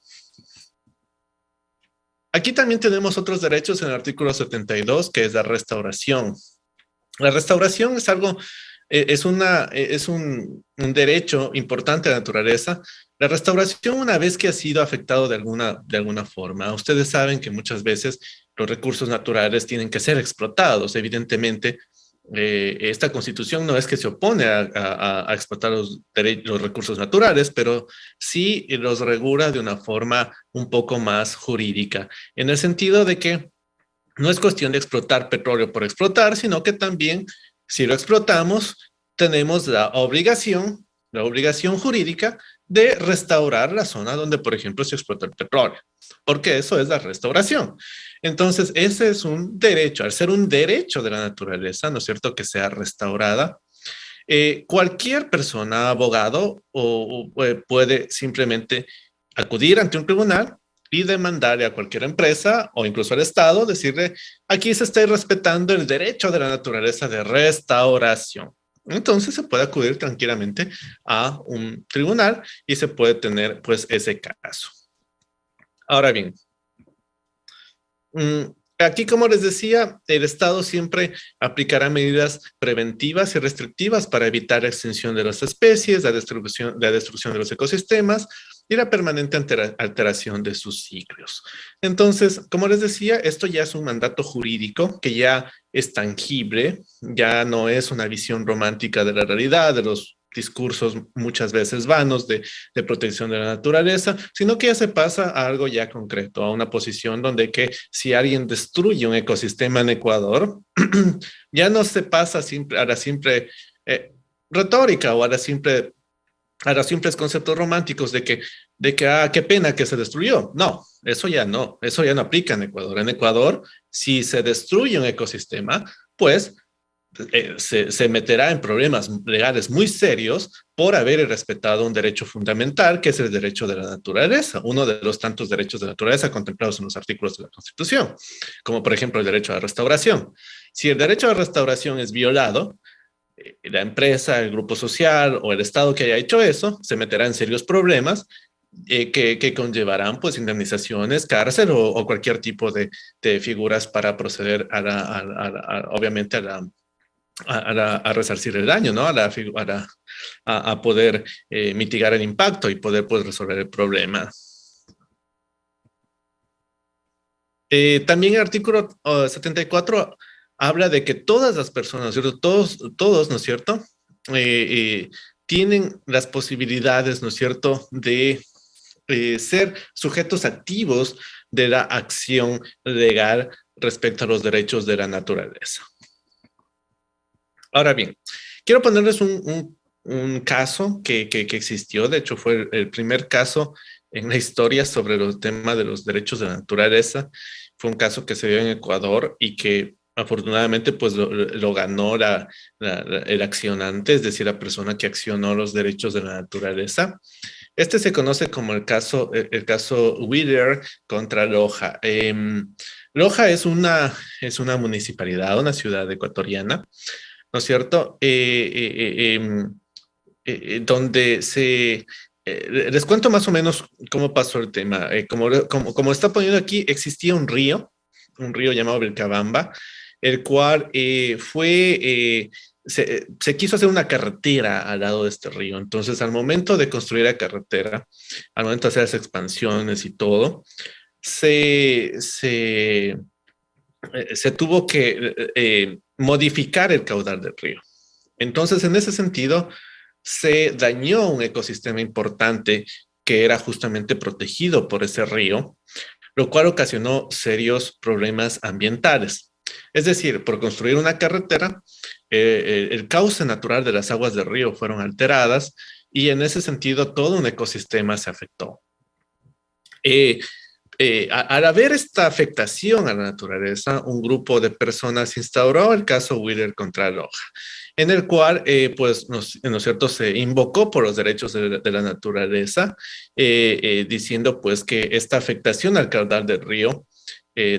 Aquí también tenemos otros derechos en el artículo 72, que es la restauración. La restauración es algo, es un derecho importante de la naturaleza. La restauración, una vez que ha sido afectado de alguna forma, ustedes saben que muchas veces los recursos naturales tienen que ser explotados. Evidentemente, esta constitución no es que se opone a explotar los recursos naturales, pero sí los regula de una forma un poco más jurídica, en el sentido de que no es cuestión de explotar petróleo por explotar, sino que también, si lo explotamos, tenemos la obligación jurídica de restaurar la zona donde, por ejemplo, se explotó el petróleo, porque eso es la restauración. Entonces, ese es un derecho, al ser un derecho de la naturaleza, ¿no es cierto?, que sea restaurada. Cualquier persona, abogado, puede simplemente acudir ante un tribunal y demandarle a cualquier empresa o incluso al Estado, decirle, aquí se está irrespetando el derecho de la naturaleza de restauración. Entonces se puede acudir tranquilamente a un tribunal y se puede tener pues ese caso. Ahora bien, aquí, como les decía, el Estado siempre aplicará medidas preventivas y restrictivas para evitar la extinción de las especies, la destrucción de los ecosistemas y la permanente alteración de sus ciclos. Entonces, como les decía, esto ya es un mandato jurídico que ya es tangible, ya no es una visión romántica de la realidad, de los discursos muchas veces vanos de protección de la naturaleza, sino que ya se pasa a algo ya concreto, a una posición donde que si alguien destruye un ecosistema en Ecuador, ya no se pasa a la simple retórica o a los simples conceptos románticos de que qué pena que se destruyó. No, eso ya no aplica en Ecuador. En Ecuador, si se destruye un ecosistema, pues se meterá en problemas legales muy serios por haber irrespetado un derecho fundamental, que es el derecho de la naturaleza, uno de los tantos derechos de la naturaleza contemplados en los artículos de la Constitución, como por ejemplo el derecho a la restauración. Si el derecho a la restauración es violado, la empresa, el grupo social o el Estado que haya hecho eso se meterá en serios problemas que conllevarán pues indemnizaciones, cárcel o cualquier tipo de figuras para proceder obviamente a resarcir el daño, ¿no? A poder mitigar el impacto y poder pues resolver el problema. También el artículo 74 habla de que todas las personas, todos, ¿no es cierto?, tienen las posibilidades, ¿no es cierto?, de ser sujetos activos de la acción legal respecto a los derechos de la naturaleza. Ahora bien, quiero ponerles un caso que existió, de hecho fue el primer caso en la historia sobre el tema de los derechos de la naturaleza. Fue un caso que se dio en Ecuador y que afortunadamente pues lo ganó el accionante, es decir, la persona que accionó los derechos de la naturaleza. Este se conoce como el caso Wheeler contra Loja. Loja es una municipalidad, una ciudad ecuatoriana, ¿no es cierto? Donde les cuento más o menos cómo pasó el tema. Como está poniendo aquí, existía un río llamado Vilcabamba, el cual se quiso hacer una carretera al lado de este río. Entonces, al momento de construir la carretera, al momento de hacer las expansiones y todo, se tuvo que modificar el caudal del río. Entonces, en ese sentido, se dañó un ecosistema importante que era justamente protegido por ese río, lo cual ocasionó serios problemas ambientales. Es decir, por construir una carretera, el cauce natural de las aguas del río fueron alteradas y en ese sentido todo un ecosistema se afectó. Al haber esta afectación a la naturaleza, un grupo de personas instauró el caso Wheeler contra Loja, en el cual, pues, ¿no es cierto?, se invocó por los derechos de la naturaleza, diciendo, pues, que esta afectación al caudal del río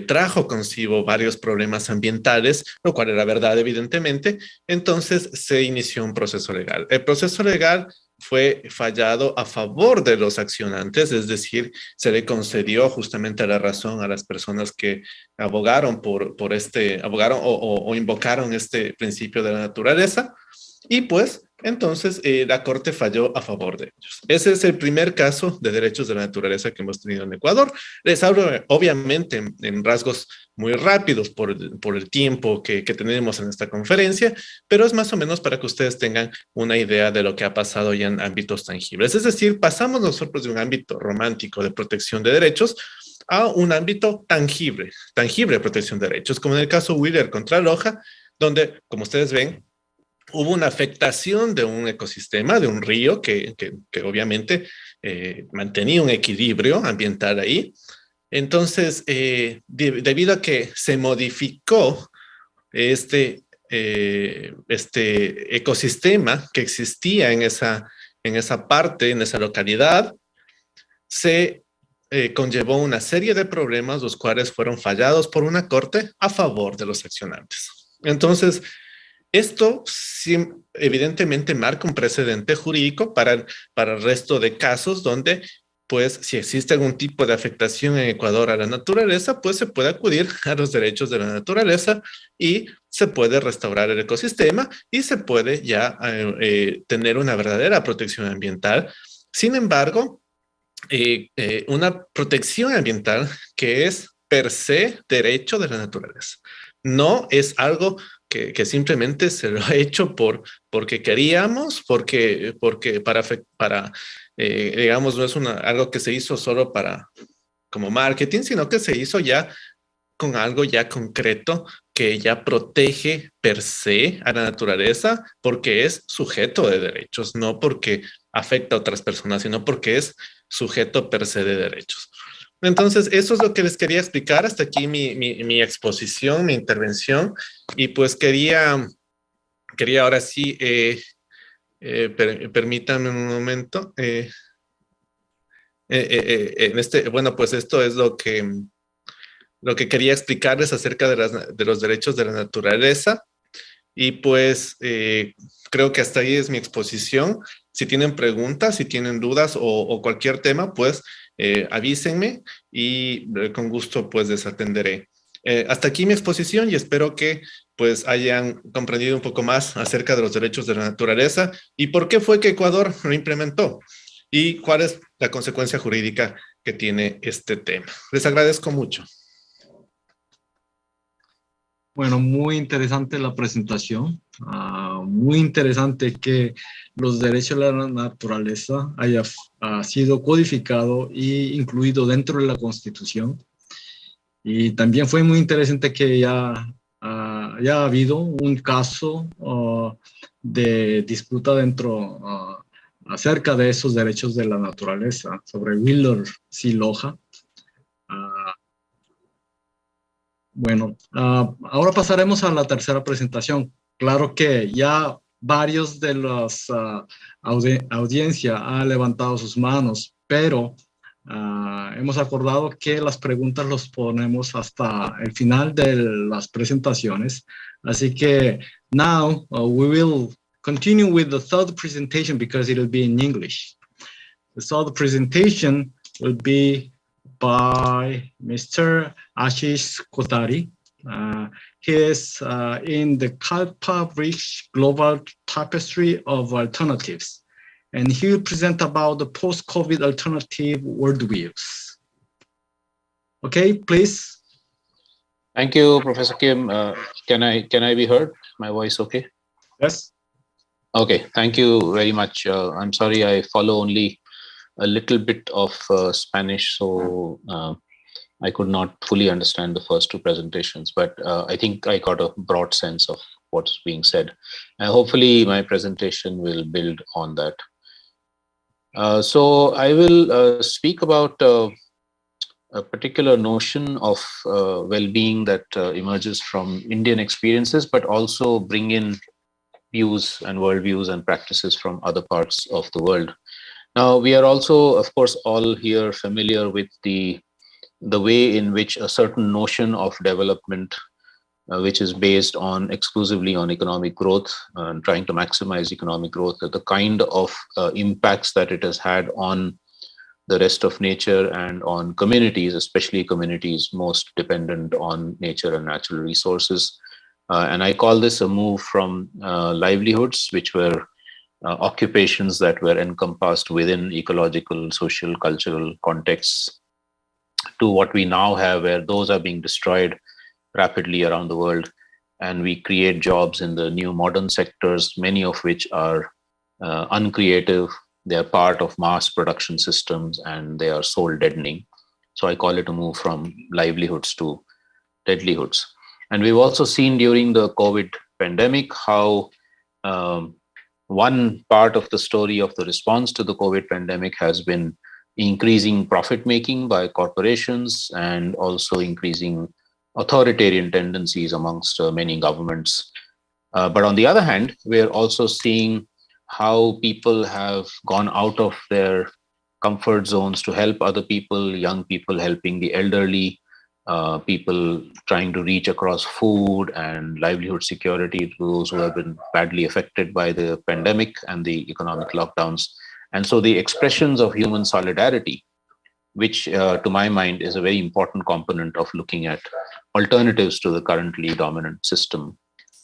trajo consigo varios problemas ambientales, lo cual era verdad, evidentemente. Entonces, se inició un proceso legal. El proceso legal fue fallado a favor de los accionantes, es decir, se le concedió justamente la razón a las personas que abogaron abogaron o invocaron este principio de la naturaleza, y pues entonces la Corte falló a favor de ellos. Ese es el primer caso de derechos de la naturaleza que hemos tenido en Ecuador. Les hablo obviamente en rasgos muy rápidos por el tiempo que tenemos en esta conferencia, pero es más o menos para que ustedes tengan una idea de lo que ha pasado ya en ámbitos tangibles. Es decir, pasamos nosotros de un ámbito romántico de protección de derechos a un ámbito tangible de protección de derechos, como en el caso Wheeler contra Loja, donde, como ustedes ven, hubo una afectación de un ecosistema, de un río que obviamente mantenía un equilibrio ambiental ahí. Entonces, debido a que se modificó este ecosistema que existía en esa parte, en esa localidad, se conllevó una serie de problemas, los cuales fueron fallados por una corte a favor de los accionantes. Entonces, esto evidentemente marca un precedente jurídico para el resto de casos donde, pues, si existe algún tipo de afectación en Ecuador a la naturaleza, pues se puede acudir a los derechos de la naturaleza y se puede restaurar el ecosistema y se puede ya tener una verdadera protección ambiental. Sin embargo, una protección ambiental que es per se derecho de la naturaleza. No es algo que simplemente se lo ha hecho porque queríamos, porque digamos, no es algo que se hizo solo como marketing, sino que se hizo ya con algo ya concreto que ya protege per se a la naturaleza porque es sujeto de derechos, no porque afecta a otras personas, sino porque es sujeto per se de derechos. Entonces, eso es lo que les quería explicar. Hasta aquí mi exposición, mi intervención. Y pues quería ahora sí, permítanme un momento. Bueno, pues esto es lo que quería explicarles acerca de los derechos de la naturaleza. Y pues creo que hasta ahí es mi exposición. Si tienen preguntas, si tienen dudas o cualquier tema, pues avísenme y con gusto pues les atenderé. Hasta aquí mi exposición y espero que pues hayan comprendido un poco más acerca de los derechos de la naturaleza y por qué fue que Ecuador lo implementó y cuál es la consecuencia jurídica que tiene este tema. Les agradezco mucho. Bueno, muy interesante la presentación. Muy interesante que los derechos de la naturaleza haya sido codificado e incluido dentro de la Constitución. Y también fue muy interesante que ya ha habido un caso de disputa acerca de esos derechos de la naturaleza sobre Wheeler y Loja. Bueno, ahora pasaremos a la tercera presentación. Claro que ya varios de las audiencia han levantado sus manos, pero hemos acordado que las preguntas los ponemos hasta el final de las presentaciones. Así que now we will continue with the third presentation because it will be in English. The third presentation will be by Mr. Ashish Kotari. He is in the Kalpa-Rich Global Tapestry of Alternatives, and he will present about the post-COVID alternative worldviews. Okay, please. Thank you, Professor Kim. Can I be heard? My voice okay? Yes. Okay, thank you very much. I'm sorry I follow only a little bit of Spanish, so I could not fully understand the first two presentations, but I think I got a broad sense of what's being said. And hopefully my presentation will build on that. So I will speak about a particular notion of well-being that emerges from Indian experiences, but also bring in views and worldviews and practices from other parts of the world. Now, we are also, of course, all here familiar with the way in which a certain notion of development, which is based exclusively on economic growth and trying to maximize economic growth, the kind of impacts that it has had on the rest of nature and on communities, especially communities most dependent on nature and natural resources. And I call this a move from livelihoods, which were occupations that were encompassed within ecological, social, cultural contexts, to what we now have, where those are being destroyed rapidly around the world, and we create jobs in the new modern sectors, many of which are uncreative. They are part of mass production systems and they are soul deadening. So I call it a move from livelihoods to deadlihoods. And we've also seen during the COVID pandemic how one part of the story of the response to the COVID pandemic has been increasing profit making by corporations and also increasing authoritarian tendencies amongst many governments. But on the other hand, we're also seeing how people have gone out of their comfort zones to help other people, young people helping the elderly, people trying to reach across food and livelihood security to those who have been badly affected by the pandemic and the economic lockdowns. And so the expressions of human solidarity, which to my mind is a very important component of looking at alternatives to the currently dominant system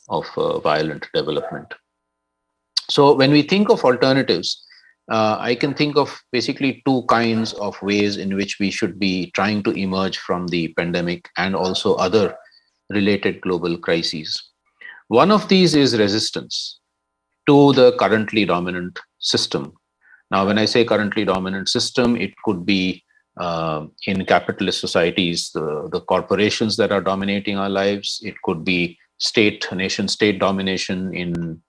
of violent development. So when we think of alternatives, I can think of basically two kinds of ways in which we should be trying to emerge from the pandemic and also other related global crises. One of these is resistance to the currently dominant system. Now, when I say currently dominant system, it could be in capitalist societies, the corporations that are dominating our lives. It could be nation-state domination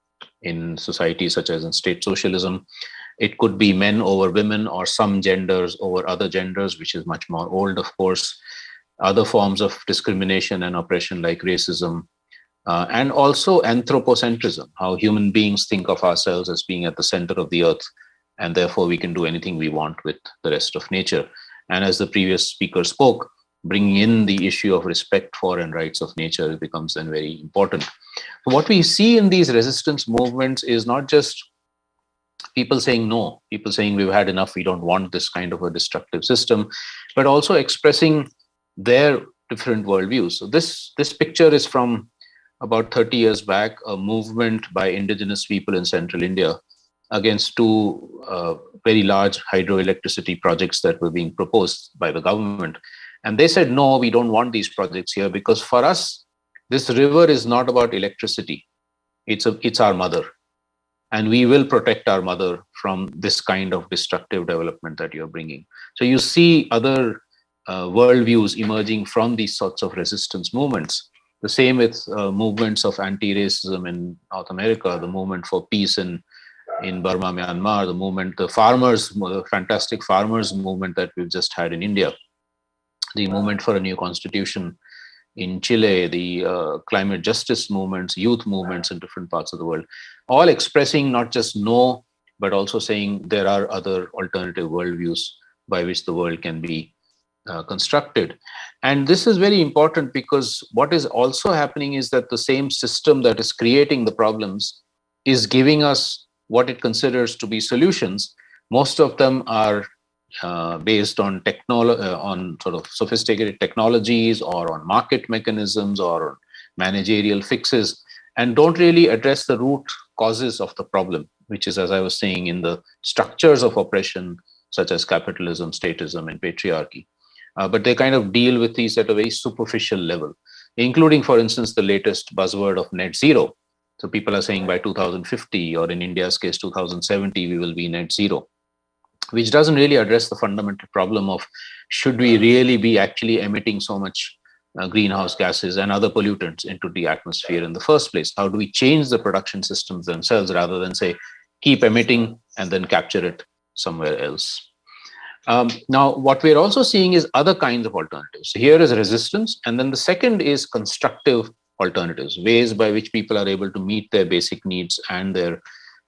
in societies such as in state socialism. It could be men over women or some genders over other genders, which is much more old, of course. Other forms of discrimination and oppression like racism. And also anthropocentrism, how human beings think of ourselves as being at the center of the earth, and therefore we can do anything we want with the rest of nature. And as the previous speaker spoke, bringing in the issue of respect for and rights of nature becomes then very important. So what we see in these resistance movements is not just people saying no, people saying we've had enough, we don't want this kind of a destructive system, but also expressing their different worldviews. So this picture is from about 30 years back, a movement by indigenous people in central India against two very large hydroelectricity projects that were being proposed by the government. And they said, no, we don't want these projects here because for us, this river is not about electricity. It's our mother. And we will protect our mother from this kind of destructive development that you're bringing. So you see other worldviews emerging from these sorts of resistance movements. The same with movements of anti-racism in North America, the movement for peace in Burma, Myanmar, the fantastic farmers movement that we've just had in India, the movement for a new constitution in Chile, the climate justice movements, youth movements in different parts of the world, all expressing not just no, but also saying there are other alternative worldviews by which the world can be constructed. And this is very important because what is also happening is that the same system that is creating the problems is giving us what it considers to be solutions. Most of them are based on on sort of sophisticated technologies or on market mechanisms or managerial fixes, and don't really address the root causes of the problem, which is, as I was saying, in the structures of oppression, such as capitalism, statism, and patriarchy. But they kind of deal with these at a very superficial level, including, for instance, the latest buzzword of net zero. So people are saying by 2050, or in India's case, 2070, we will be net zero, which doesn't really address the fundamental problem of should we really be actually emitting so much greenhouse gases and other pollutants into the atmosphere in the first place? How do we change the production systems themselves rather than say, keep emitting and then capture it somewhere else? Now, what we're also seeing is other kinds of alternatives. So here is resistance. And then the second is constructive alternatives, ways by which people are able to meet their basic needs and their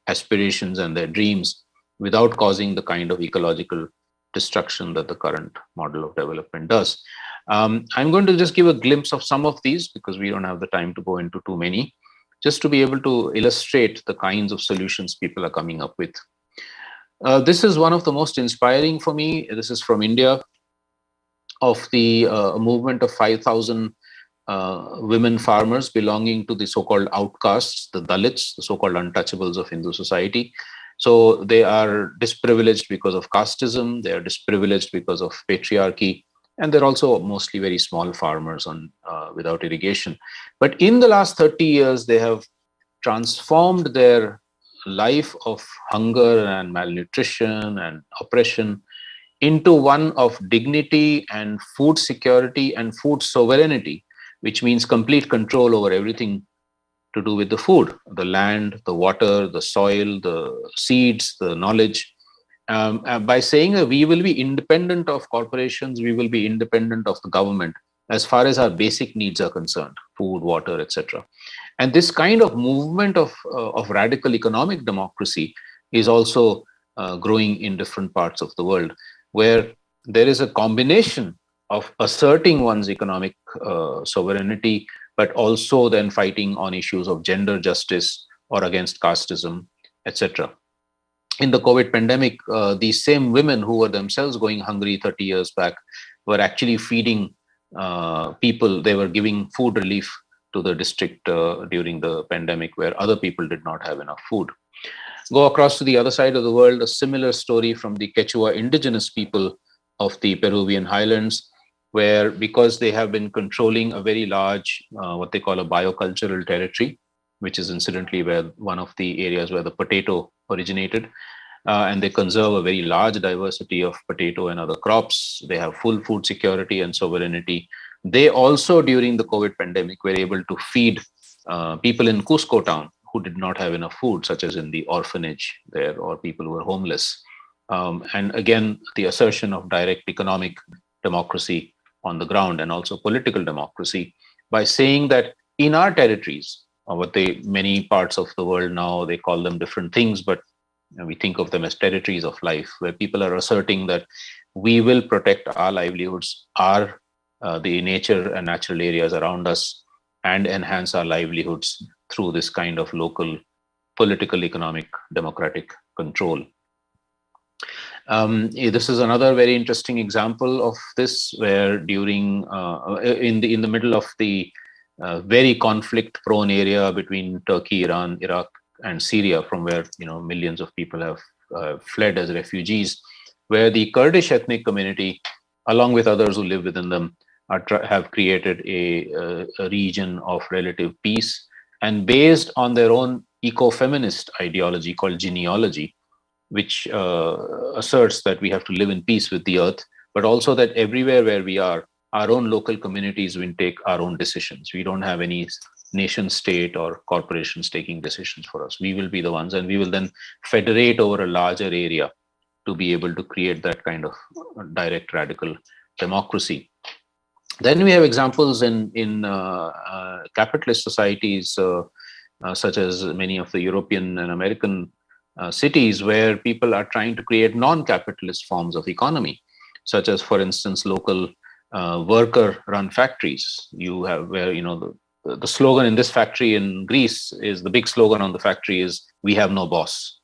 aspirations and their dreams without causing the kind of ecological destruction that the current model of development does. I'm going to just give a glimpse of some of these because we don't have the time to go into too many, just to be able to illustrate the kinds of solutions people are coming up with. This is one of the most inspiring for me. This is from India, of the movement of 5,000 women farmers belonging to the so-called outcasts, the Dalits, the so-called untouchables of Hindu society. So they are disprivileged because of casteism, they are disprivileged because of patriarchy, and they're also mostly very small farmers without irrigation. But in the last 30 years, they have transformed their life of hunger and malnutrition and oppression into one of dignity and food security and food sovereignty, which means complete control over everything to do with the food, the land, the water, the soil, the seeds, the knowledge. By saying that we will be independent of corporations, we will be independent of the government as far as our basic needs are concerned, food, water, etc. And this kind of movement of radical economic democracy is also growing in different parts of the world, where there is a combination of asserting one's economic sovereignty, but also then fighting on issues of gender justice or against casteism, etc. In the COVID pandemic, these same women who were themselves going hungry 30 years back were actually feeding people. They were giving food relief to the district during the pandemic where other people did not have enough food. Go across to the other side of the world, a similar story from the Quechua indigenous people of the Peruvian highlands, where because they have been controlling a very large, what they call a biocultural territory, which is incidentally where one of the areas where the potato originated, and they conserve a very large diversity of potato and other crops. They have full food security and sovereignty. They also, during the COVID pandemic, were able to feed people in Cusco town who did not have enough food, such as in the orphanage there, or people who were homeless. And again, the assertion of direct economic democracy on the ground and also political democracy by saying that in our territories, many parts of the world now, they call them different things, but we think of them as territories of life, where people are asserting that we will protect our livelihoods, the nature and natural areas around us, and enhance our livelihoods through this kind of local political, economic, democratic control. This is another very interesting example of this, where during in the middle of the very conflict-prone area between Turkey, Iran, Iraq, and Syria, from where millions of people have fled as refugees, where the Kurdish ethnic community, along with others who live within them, have created a region of relative peace, and based on their own eco-feminist ideology called genealogy, which asserts that we have to live in peace with the earth, but also that everywhere where we are, our own local communities will take our own decisions. We don't have any nation state or corporations taking decisions for us. We will be the ones, and we will then federate over a larger area to be able to create that kind of direct radical democracy. Then we have examples in capitalist societies, such as many of the European and American cities, where people are trying to create non-capitalist forms of economy, such as, for instance, local worker-run factories. You have where the slogan in this factory in Greece is, the big slogan on the factory is, "We have no boss."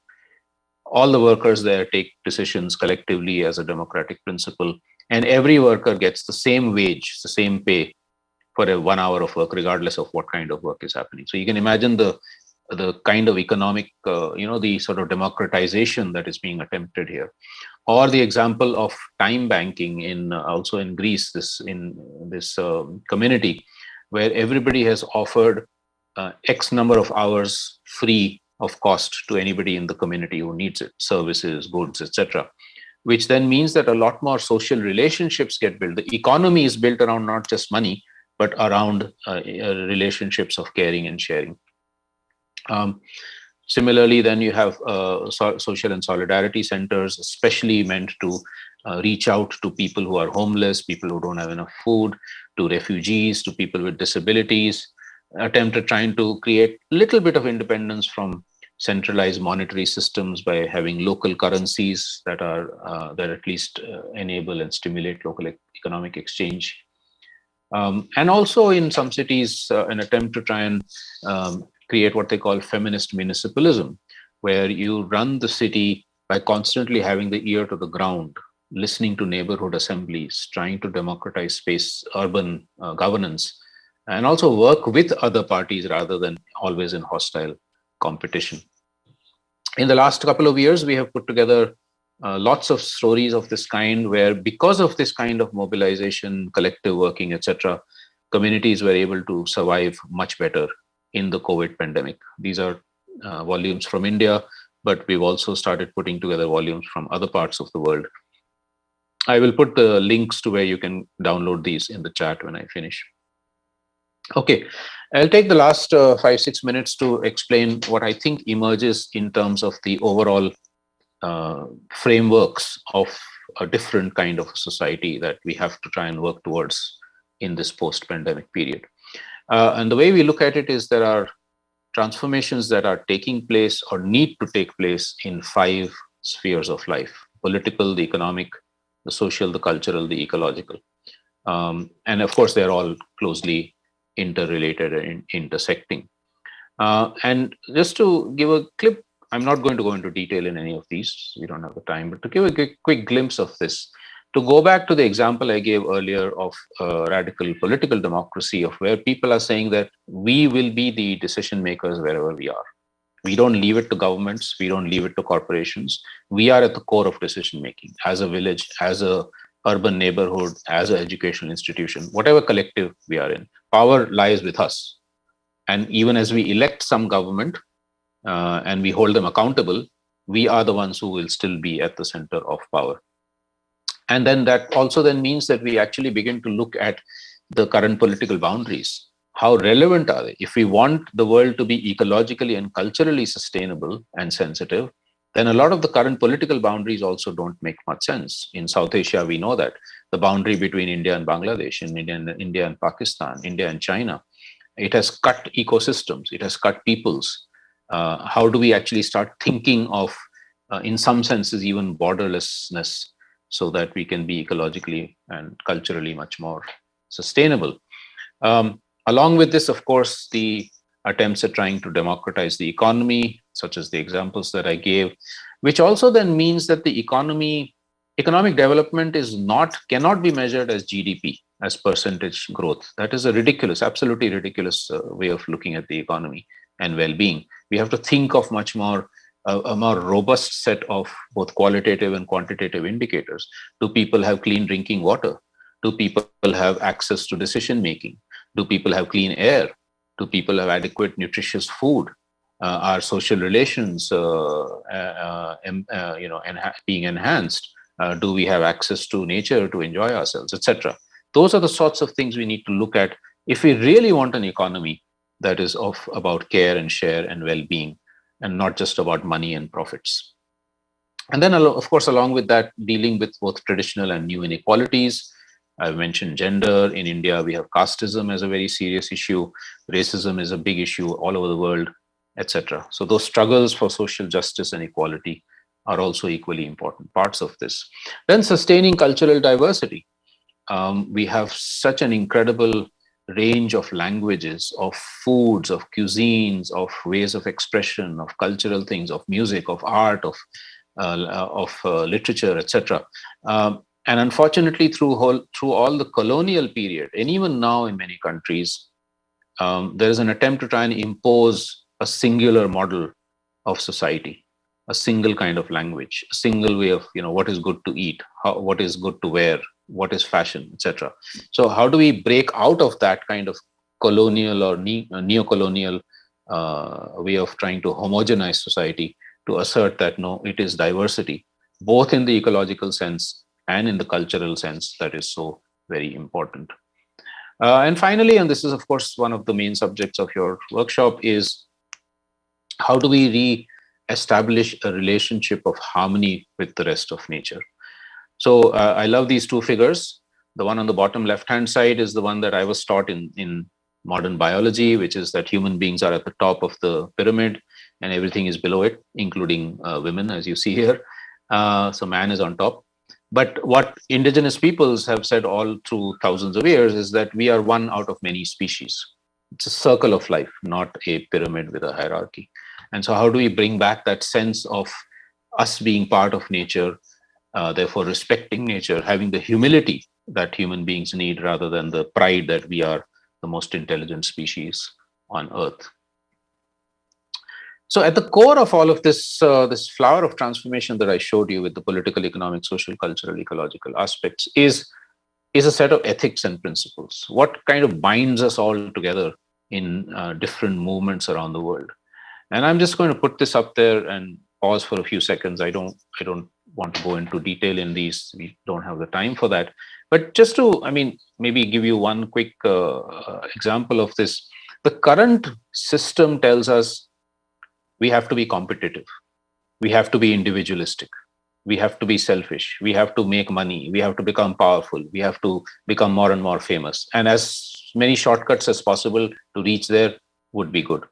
All the workers there take decisions collectively as a democratic principle, and every worker gets the same wage, the same pay for a 1 hour of work, regardless of what kind of work is happening. So you can imagine the kind of economic, the sort of democratization that is being attempted here. Or the example of time banking also in Greece, this community, where everybody has offered X number of hours free of cost to anybody in the community who needs it, services, goods, etc. Which then means that a lot more social relationships get built. The economy is built around not just money, but around relationships of caring and sharing. Similarly, then you have social and solidarity centers, especially meant to reach out to people who are homeless, people who don't have enough food, to refugees, to people with disabilities, attempt at trying to create a little bit of independence from centralized monetary systems by having local currencies that at least enable and stimulate local economic exchange. And also in some cities, an attempt to try and create what they call feminist municipalism, where you run the city by constantly having the ear to the ground, listening to neighborhood assemblies, trying to democratize space, urban governance, and also work with other parties rather than always in hostile competition. In the last couple of years, we have put together lots of stories of this kind, where because of this kind of mobilization, collective working, etc., communities were able to survive much better in the COVID pandemic. These are volumes from India, but we've also started putting together volumes from other parts of the world. I will put the links to where you can download these in the chat when I finish. Okay, I'll take the last 5-6 minutes to explain what I think emerges in terms of the overall frameworks of a different kind of society that we have to try and work towards in this post-pandemic period. And the way we look at it is there are transformations that are taking place or need to take place in 5 spheres of life: political, the economic, the social, the cultural, the ecological. And of course, they're all closely interrelated and intersecting. And just to give a clip, I'm not going to go into detail in any of these, we don't have the time, but to give a quick glimpse of this, to go back to the example I gave earlier of radical political democracy, of where people are saying that we will be the decision makers wherever we are. We don't leave it to governments, we don't leave it to corporations. We are at the core of decision making, as a village, as a urban neighborhood, as an educational institution, whatever collective we are in. Power lies with us. And even as we elect some government and we hold them accountable, we are the ones who will still be at the center of power. And then that also then means that we actually begin to look at the current political boundaries. How relevant are they? If we want the world to be ecologically and culturally sustainable and sensitive, then a lot of the current political boundaries also don't make much sense. In South Asia, we know that the boundary between India and Bangladesh, and India and Pakistan, India and China, it has cut ecosystems, it has cut peoples. How do we actually start thinking of, in some senses, even borderlessness, so that we can be ecologically and culturally much more sustainable? Along with this, of course, the attempts at trying to democratize the economy, such as the examples that I gave, which also then means that the economic development cannot be measured as GDP, as percentage growth. That is a ridiculous, absolutely ridiculous way of looking at the economy and well-being. We have to think of much more, a more robust set of both qualitative and quantitative indicators. Do people have clean drinking water? Do people have access to decision making? Do people have clean air? Do people have adequate nutritious food? Are social relations being enhanced? Do we have access to nature to enjoy ourselves, etc.? Those are the sorts of things we need to look at if we really want an economy that is about care and share and well-being, and not just about money and profits. And then, of course, along with that, dealing with both traditional and new inequalities. I've mentioned gender. In India, we have casteism as a very serious issue. Racism is a big issue all over the world, etc. So those struggles for social justice and equality are also equally important parts of this. Then sustaining cultural diversity. We have such an incredible range of languages, of foods, of cuisines, of ways of expression, of cultural things, of music, of art, of literature, etc. And unfortunately, through all the colonial period, and even now in many countries, there is an attempt to try and impose a singular model of society, a single kind of language, a single way of, what is good to eat, what is good to wear, what is fashion, etc. So how do we break out of that kind of colonial or neo-colonial way of trying to homogenize society to assert that, no, it is diversity, both in the ecological sense and in the cultural sense, that is so very important. And finally, and this is, of course, one of the main subjects of your workshop, is how do we re-establish a relationship of harmony with the rest of nature? So I love these two figures. The one on the bottom left-hand side is the one that I was taught in modern biology, which is that human beings are at the top of the pyramid and everything is below it, including women, as you see here. So man is on top. But what indigenous peoples have said all through thousands of years is that we are one out of many species. It's a circle of life, not a pyramid with a hierarchy. And so how do we bring back that sense of us being part of nature, therefore respecting nature, having the humility that human beings need rather than the pride that we are the most intelligent species on Earth? So at the core of all of this, this flower of transformation that I showed you with the political, economic, social, cultural, ecological aspects is a set of ethics and principles. What kind of binds us all together in different movements around the world? And I'm just going to put this up there and pause for a few seconds. I don't want to go into detail in these. We don't have the time for that. But just to, maybe give you one quick example of this. The current system tells us we have to be competitive. We have to be individualistic. We have to be selfish. We have to make money. We have to become powerful. We have to become more and more famous. And as many shortcuts as possible to reach there would be good.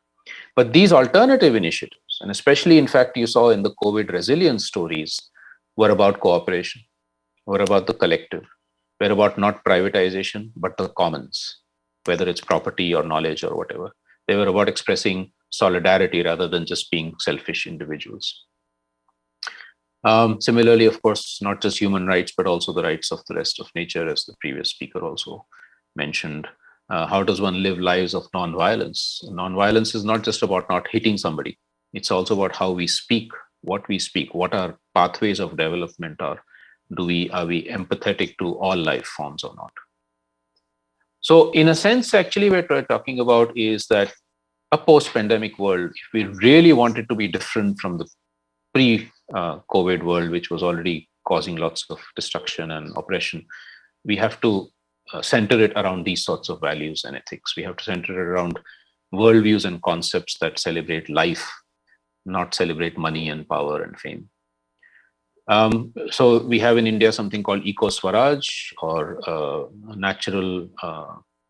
But these alternative initiatives, and especially, in fact, you saw in the COVID resilience stories, were about cooperation, were about the collective, were about not privatization, but the commons, whether it's property or knowledge or whatever. They were about expressing solidarity rather than just being selfish individuals. Similarly, of course, not just human rights, but also the rights of the rest of nature, as the previous speaker also mentioned. How does one live lives of non-violence? Non-violence is not just about not hitting somebody. It's also about how we speak, what our pathways of development are. Are we empathetic to all life forms or not? So in a sense, actually, what we're talking about is that a post-pandemic world, if we really want it to be different from the pre-COVID world, which was already causing lots of destruction and oppression, we have to center it around these sorts of values and ethics. We have to center it around worldviews and concepts that celebrate life, not celebrate money and power and fame. So we have in India something called eco-Swaraj, or natural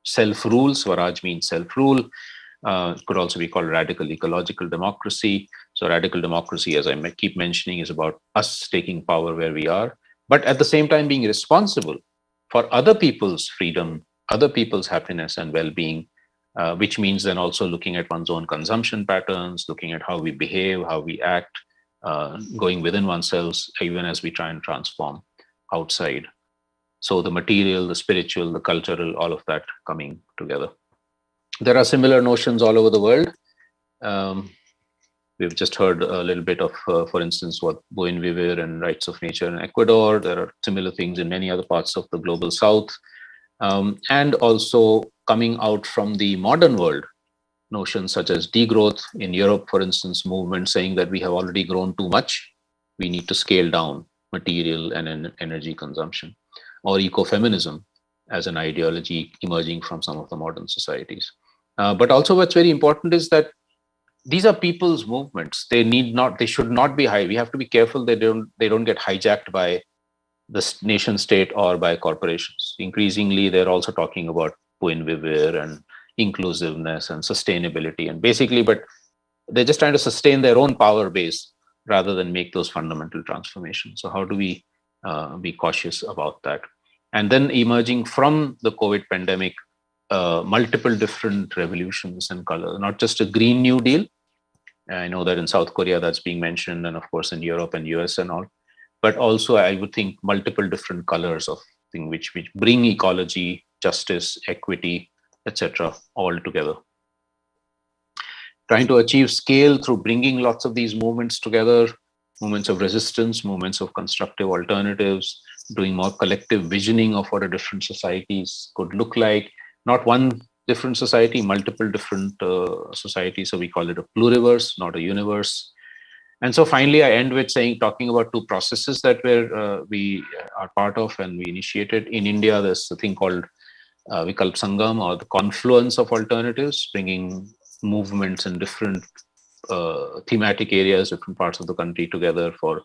self-rule. Swaraj means self-rule. It could also be called radical ecological democracy. So radical democracy, as I keep mentioning, is about us taking power where we are, but at the same time being responsible for other people's freedom, other people's happiness and well-being, which means then also looking at one's own consumption patterns, looking at how we behave, how we act, going within oneself, even as we try and transform outside. So the material, the spiritual, the cultural, all of that coming together. There are similar notions all over the world. We've just heard a little bit of, for instance, what buen vivir and rights of nature in Ecuador. There are similar things in many other parts of the global south. And also coming out from the modern world, notions such as degrowth. In Europe, for instance, movement saying that we have already grown too much. We need to scale down material and energy consumption. Or ecofeminism as an ideology emerging from some of the modern societies. But also what's very important is that these are people's movements. They should not be high. We have to be careful they don't get hijacked by the nation state or by corporations. Increasingly, they're also talking about buen vivir and inclusiveness and sustainability, and basically, but they're just trying to sustain their own power base rather than make those fundamental transformations. So how do we be cautious about that? And then emerging from the COVID pandemic, multiple different revolutions and colors, not just a Green New Deal. I know that in South Korea that's being mentioned, and of course in Europe and US and all, but also I would think multiple different colors of things which bring ecology, justice, equity, etc. all together. Trying to achieve scale through bringing lots of these movements together, movements of resistance, movements of constructive alternatives, doing more collective visioning of what a different societies could look like. Not one different society, multiple different societies. So we call it a pluriverse, not a universe. And so finally, I end with talking about two processes that we are part of and we initiated. In India, there's a thing called Vikalp Sangam, or the confluence of alternatives, bringing movements in different thematic areas, different parts of the country together for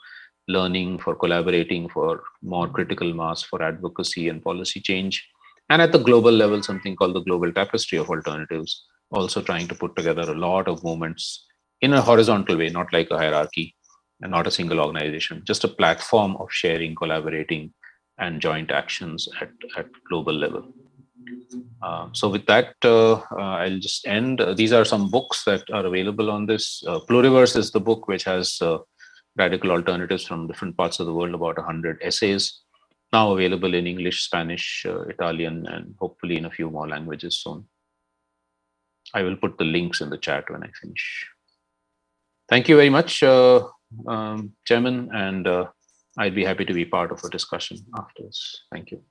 learning, for collaborating, for more critical mass, for advocacy and policy change. And at the global level, something called the Global Tapestry of Alternatives, also trying to put together a lot of movements in a horizontal way, not like a hierarchy and not a single organization, just a platform of sharing, collaborating, and joint actions at global level. So with that, I'll just end. These are some books that are available on this. Pluriverse is the book which has radical alternatives from different parts of the world, about 100 essays, now available in English, Spanish, Italian, and hopefully in a few more languages soon. I will put the links in the chat when I finish. Thank you very much, Chairman, and I'd be happy to be part of a discussion afterwards. Thank you.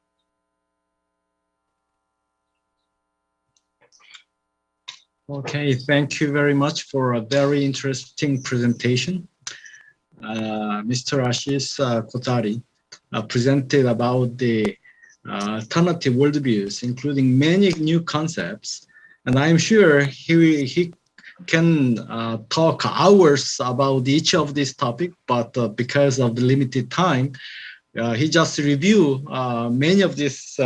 Okay, thank you very much for a very interesting presentation. Mr. Ashish Kotari presented about the alternative worldviews, including many new concepts. And I'm sure he can talk hours about each of these topics, but because of the limited time, he just reviewed many of these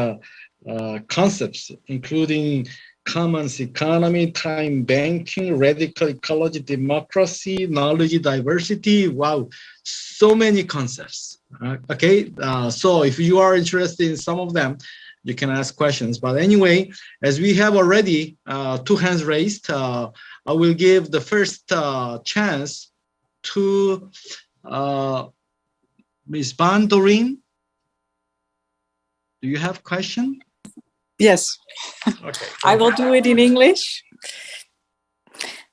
concepts, including commons economy, time banking, radical ecology, democracy, knowledge diversity. Wow, so many concepts. Okay, so if you are interested in some of them, you can ask questions. But anyway, as we have already 2 hands raised, I will give the first chance to Ms. Van Dorin. Do you have a question? Yes. Okay. I will do it in English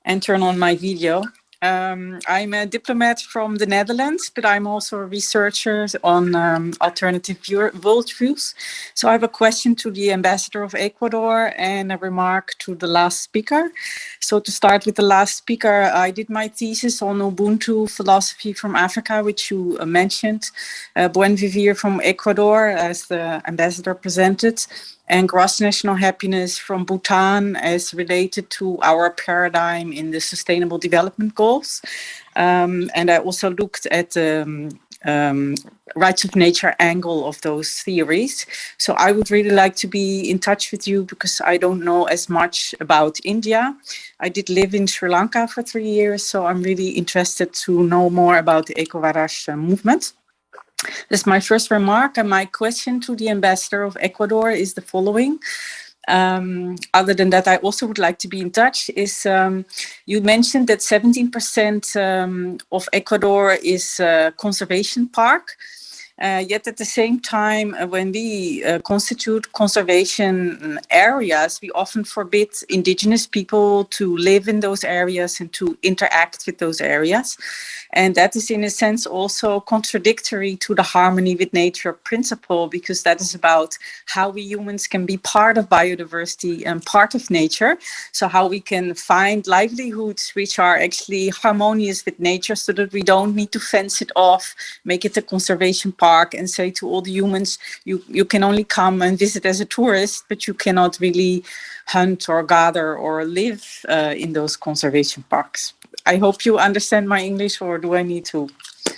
and turn on my video. I'm a diplomat from the Netherlands, but I'm also a researcher on alternative worldviews. So I have a question to the ambassador of Ecuador and a remark to the last speaker. So to start with the last speaker, I did my thesis on Ubuntu philosophy from Africa, which you mentioned. Buen Vivir from Ecuador, as the ambassador presented, and gross national happiness from Bhutan as related to our paradigm in the Sustainable Development Goals. And I also looked at the rights of nature angle of those theories. So I would really like to be in touch with you because I don't know as much about India. I did live in Sri Lanka for 3 years, so I'm really interested to know more about the Eco-Varash movement. That's my first remark, and my question to the ambassador of Ecuador is the following. Other than that, I also would like to be in touch. You mentioned that 17% of Ecuador is a conservation park. Yet at the same time, when we constitute conservation areas, we often forbid indigenous people to live in those areas and to interact with those areas. And that is in a sense also contradictory to the harmony with nature principle, because that is about how we humans can be part of biodiversity and part of nature. So how we can find livelihoods which are actually harmonious with nature so that we don't need to fence it off, make it a conservation park and say to all the humans, you can only come and visit as a tourist, but you cannot really hunt or gather or live in those conservation parks. I hope you understand my English, or do I need to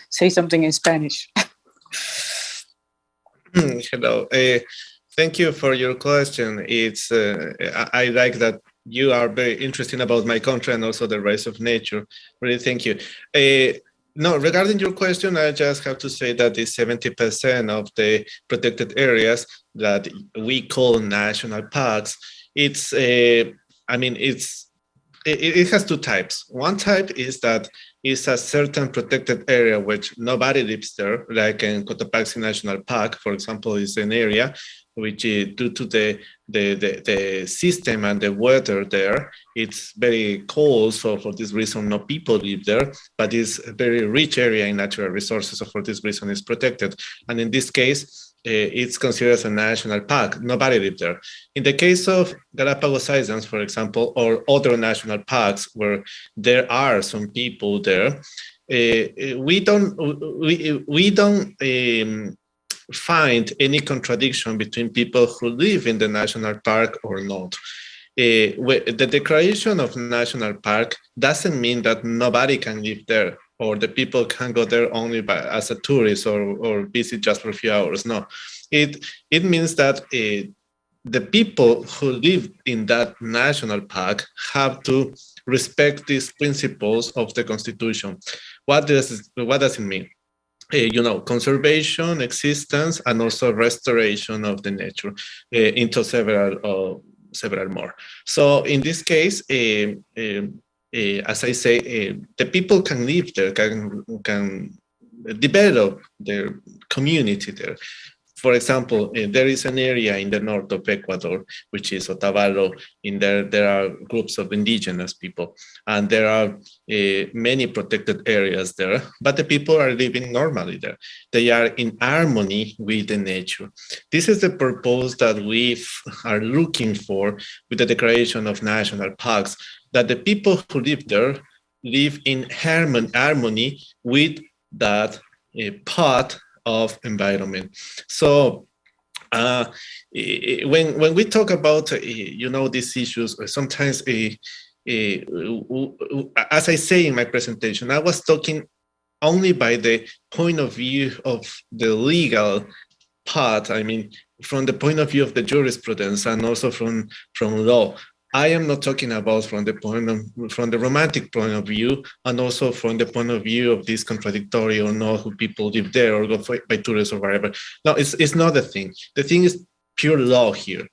say something in Spanish? Hello. Thank you for your question. It's I like that you are very interested about my country and also the rights of nature. Really, thank you. No, regarding your question, I just have to say that the 70% of the protected areas that we call national parks, it's it has two types. One type is that it's a certain protected area which nobody lives there, like in Cotopaxi National Park, for example, is an area which due to the system and the weather there, it's very cold. So for this reason, no people live there, but it's a very rich area in natural resources. So for this reason, it's protected. And in this case, it's considered as a national park. Nobody lives there. In the case of Galapagos Islands, for example, or other national parks where there are some people there, we don't find any contradiction between people who live in the national park or not. The declaration of national park doesn't mean that nobody can live there, or the people can go there only as a tourist or visit just for a few hours. No, it means that the people who live in that national park have to respect these principles of the Constitution. What does it mean? Conservation, existence, and also restoration of the nature into several more. So in this case, as I say, the people can live there, can develop their community there. For example, there is an area in the north of Ecuador, which is Otavalo. In there are groups of indigenous people, and there are many protected areas there, but the people are living normally there. They are in harmony with the nature. This is the purpose that we are looking for with the declaration of national parks, that the people who live there live in harmony with that part of environment. So when we talk about these issues, sometimes as I say in my presentation, I was talking only by the point of view of the legal part. I mean, from the point of view of the jurisprudence and also from law. I am not talking about from the romantic point of view, and also from the point of view of this contradictory or not, who people live there or go by tourists or whatever. No, it's not the thing. The thing is pure law here.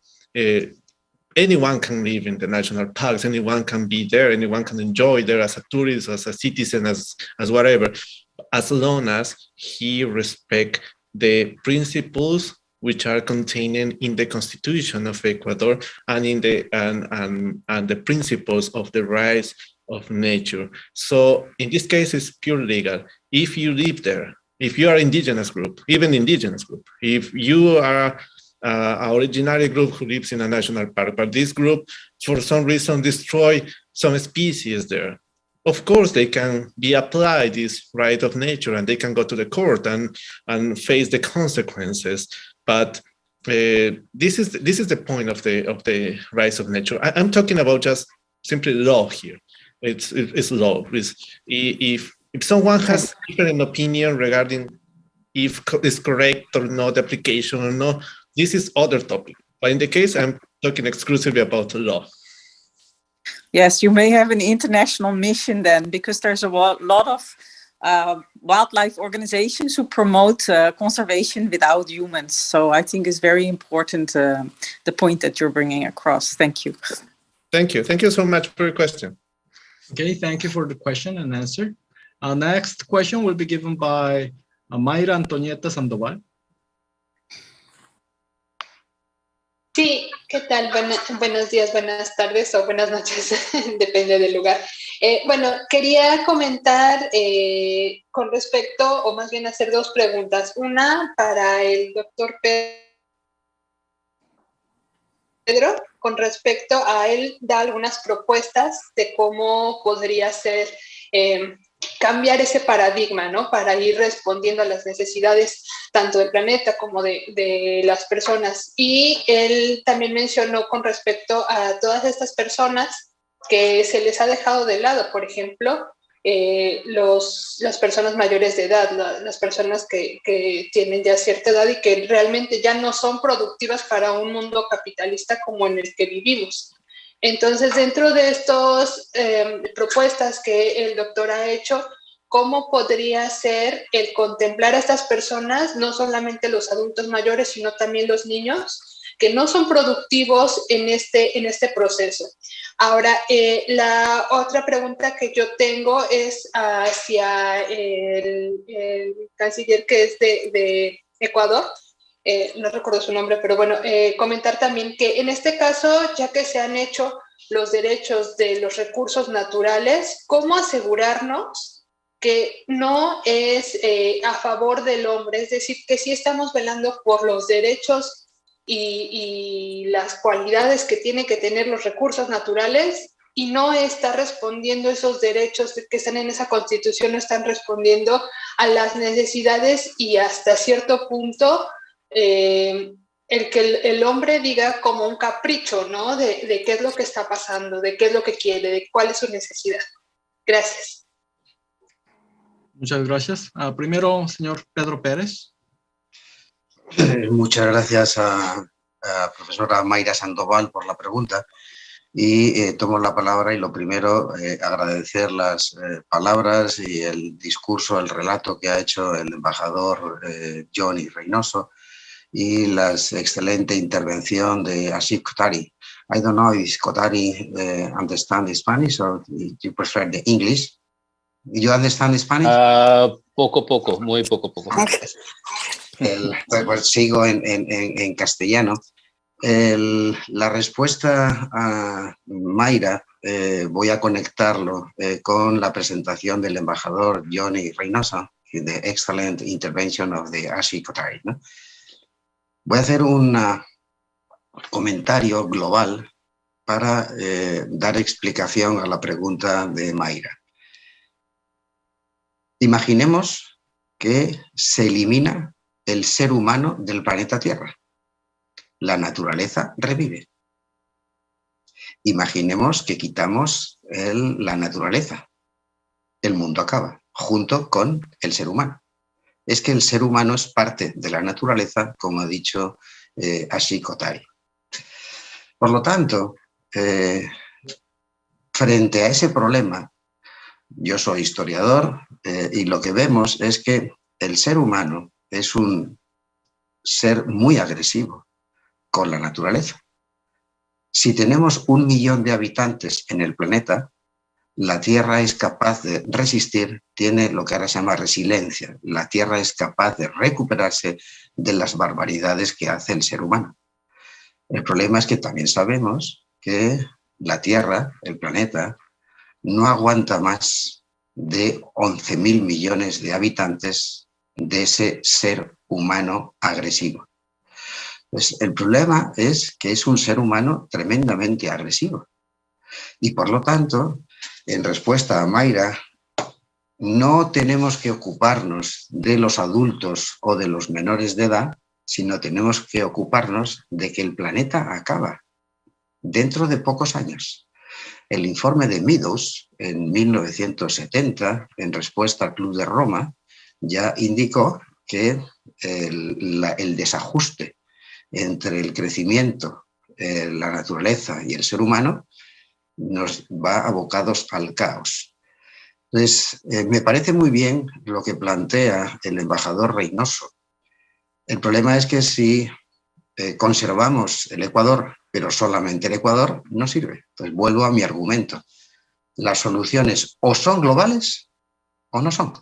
Anyone can live in the national parks. Anyone can be there. Anyone can enjoy there as a tourist, as a citizen, as whatever, as long as he respects the principles which are contained in the Constitution of Ecuador and in the and the principles of the rights of nature. So in this case, it's pure legal. If you live there, if you are indigenous group, even indigenous group, if you are a originary group who lives in a national park, but this group for some reason destroy some species there, of course they can be applied this right of nature and they can go to the court and face the consequences. But this is the point of the rights of nature. I'm talking about just simply law here. It's law. If someone has different opinion regarding if it's correct or not, application or not, this is other topic. But in the case, I'm talking exclusively about law. Yes, you may have an international mission then, because there's a lot of wildlife organizations who promote conservation without humans. So I think it's very important, the point that you're bringing across. Thank you. Thank you. Thank you so much for your question. Okay, thank you for the question and answer. Our next question will be given by Mayra Antonieta Sandoval. Sí, ¿qué tal? Buenos días, buenas tardes o buenas noches, depende del lugar. Bueno, quería comentar con respecto, o más bien hacer dos preguntas. Una para el doctor Pedro, con respecto a él da algunas propuestas de cómo podría ser cambiar ese paradigma, ¿no? Para ir respondiendo a las necesidades tanto del planeta como de las personas. Y él también mencionó con respecto a todas estas personas que se les ha dejado de lado, por ejemplo, las personas mayores de edad, las personas que tienen ya cierta edad y que realmente ya no son productivas para un mundo capitalista como en el que vivimos. Entonces, dentro de estas propuestas que el doctor ha hecho, ¿cómo podría ser el contemplar a estas personas, no solamente los adultos mayores, sino también los niños, que no son productivos en este proceso? Ahora, la otra pregunta que yo tengo es hacia el canciller que es de Ecuador. No recuerdo su nombre, pero bueno, comentar también que en este caso, ya que se han hecho los derechos de los recursos naturales, ¿cómo asegurarnos que no es a favor del hombre? Es decir, que sí estamos velando por los derechos y las cualidades que tienen que tener los recursos naturales y no está respondiendo esos derechos que están en esa constitución, no están respondiendo a las necesidades y hasta cierto punto el que el hombre diga como un capricho, ¿no? De qué es lo que está pasando, de qué es lo que quiere, de cuál es su necesidad. Gracias. Muchas gracias. Primero, señor Pedro Pérez. Muchas gracias a profesora Mayra Sandoval por la pregunta. Y tomo la palabra y lo primero, agradecer las palabras y el discurso, el relato que ha hecho el embajador Johnny Reynoso, y la excelente intervención de Asif Kotari. I don't know if Kotari understand Spanish or you prefer the English. You understand Spanish? Poco, muy poco. Pues sigo en castellano. La respuesta a Mayra voy a conectarlo con la presentación del embajador Johnny Reynoso, the excellent intervention of the Asif Kotari, ¿no? Voy a hacer un comentario global para dar explicación a la pregunta de Mayra. Imaginemos que se elimina el ser humano del planeta Tierra. La naturaleza revive. Imaginemos que quitamos la naturaleza. El mundo acaba, junto con el ser humano. Es que el ser humano es parte de la naturaleza, como ha dicho Ashiko Tai. Por lo tanto, frente a ese problema, yo soy historiador y lo que vemos es que el ser humano es un ser muy agresivo con la naturaleza. Si tenemos 1 millón de habitantes en el planeta, la Tierra es capaz de resistir, tiene lo que ahora se llama resiliencia. La Tierra es capaz de recuperarse de las barbaridades que hace el ser humano. El problema es que también sabemos que la Tierra, el planeta, no aguanta más de 11.000 millones de habitantes de ese ser humano agresivo. Pues el problema es que es un ser humano tremendamente agresivo. Y por lo tanto, en respuesta a Mayra, no tenemos que ocuparnos de los adultos o de los menores de edad, sino tenemos que ocuparnos de que el planeta acaba dentro de pocos años. El informe de Meadows, en 1970, en respuesta al Club de Roma, ya indicó que el desajuste entre el crecimiento, la naturaleza y el ser humano nos va abocados al caos. Entonces, me parece muy bien lo que plantea el embajador Reynoso. El problema es que si conservamos el Ecuador, pero solamente el Ecuador, no sirve. Entonces, vuelvo a mi argumento. Las soluciones o son globales o no son.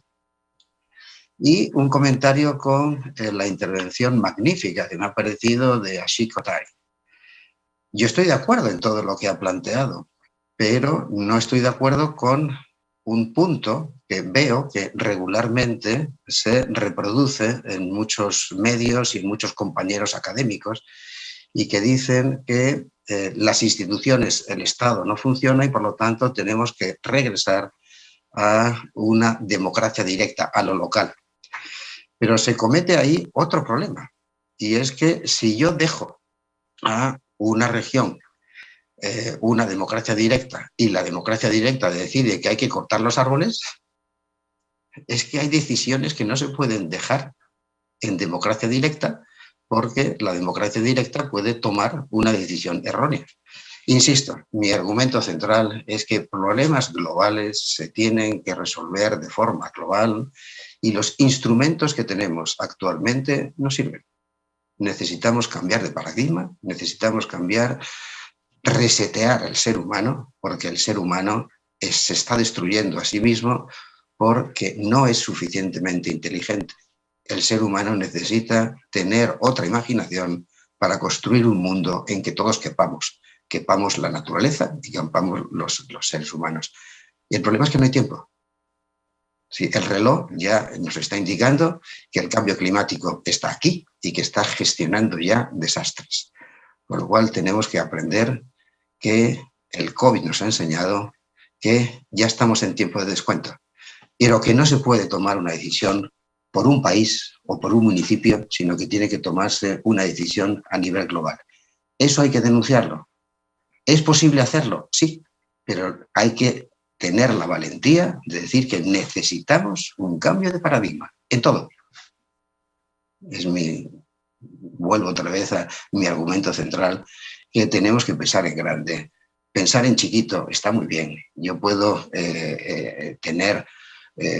Y un comentario con la intervención magnífica que me ha parecido de Ashiko Tai. Yo estoy de acuerdo en todo lo que ha planteado, pero no estoy de acuerdo con un punto que veo que regularmente se reproduce en muchos medios y en muchos compañeros académicos y que dicen que las instituciones, el Estado no funciona y por lo tanto tenemos que regresar a una democracia directa, a lo local. Pero se comete ahí otro problema y es que si yo dejo a una región una democracia directa y la democracia directa decide que hay que cortar los árboles, es que hay decisiones que no se pueden dejar en democracia directa porque la democracia directa puede tomar una decisión errónea. Insisto, mi argumento central es que problemas globales se tienen que resolver de forma global y los instrumentos que tenemos actualmente no sirven. Necesitamos cambiar de paradigma, necesitamos resetear al ser humano, porque el ser humano se está destruyendo a sí mismo porque no es suficientemente inteligente. El ser humano necesita tener otra imaginación para construir un mundo en que todos quepamos la naturaleza y quepamos los seres humanos. Y el problema es que no hay tiempo. Sí, el reloj ya nos está indicando que el cambio climático está aquí y que está gestionando ya desastres. Con lo cual tenemos que aprender que el COVID nos ha enseñado que ya estamos en tiempo de descuento, pero que no se puede tomar una decisión por un país o por un municipio, sino que tiene que tomarse una decisión a nivel global. Eso hay que denunciarlo. ¿Es posible hacerlo? Sí, pero hay que tener la valentía de decir que necesitamos un cambio de paradigma en todo. Vuelvo otra vez a mi argumento central, que tenemos que pensar en grande. Pensar en chiquito está muy bien. Yo puedo tener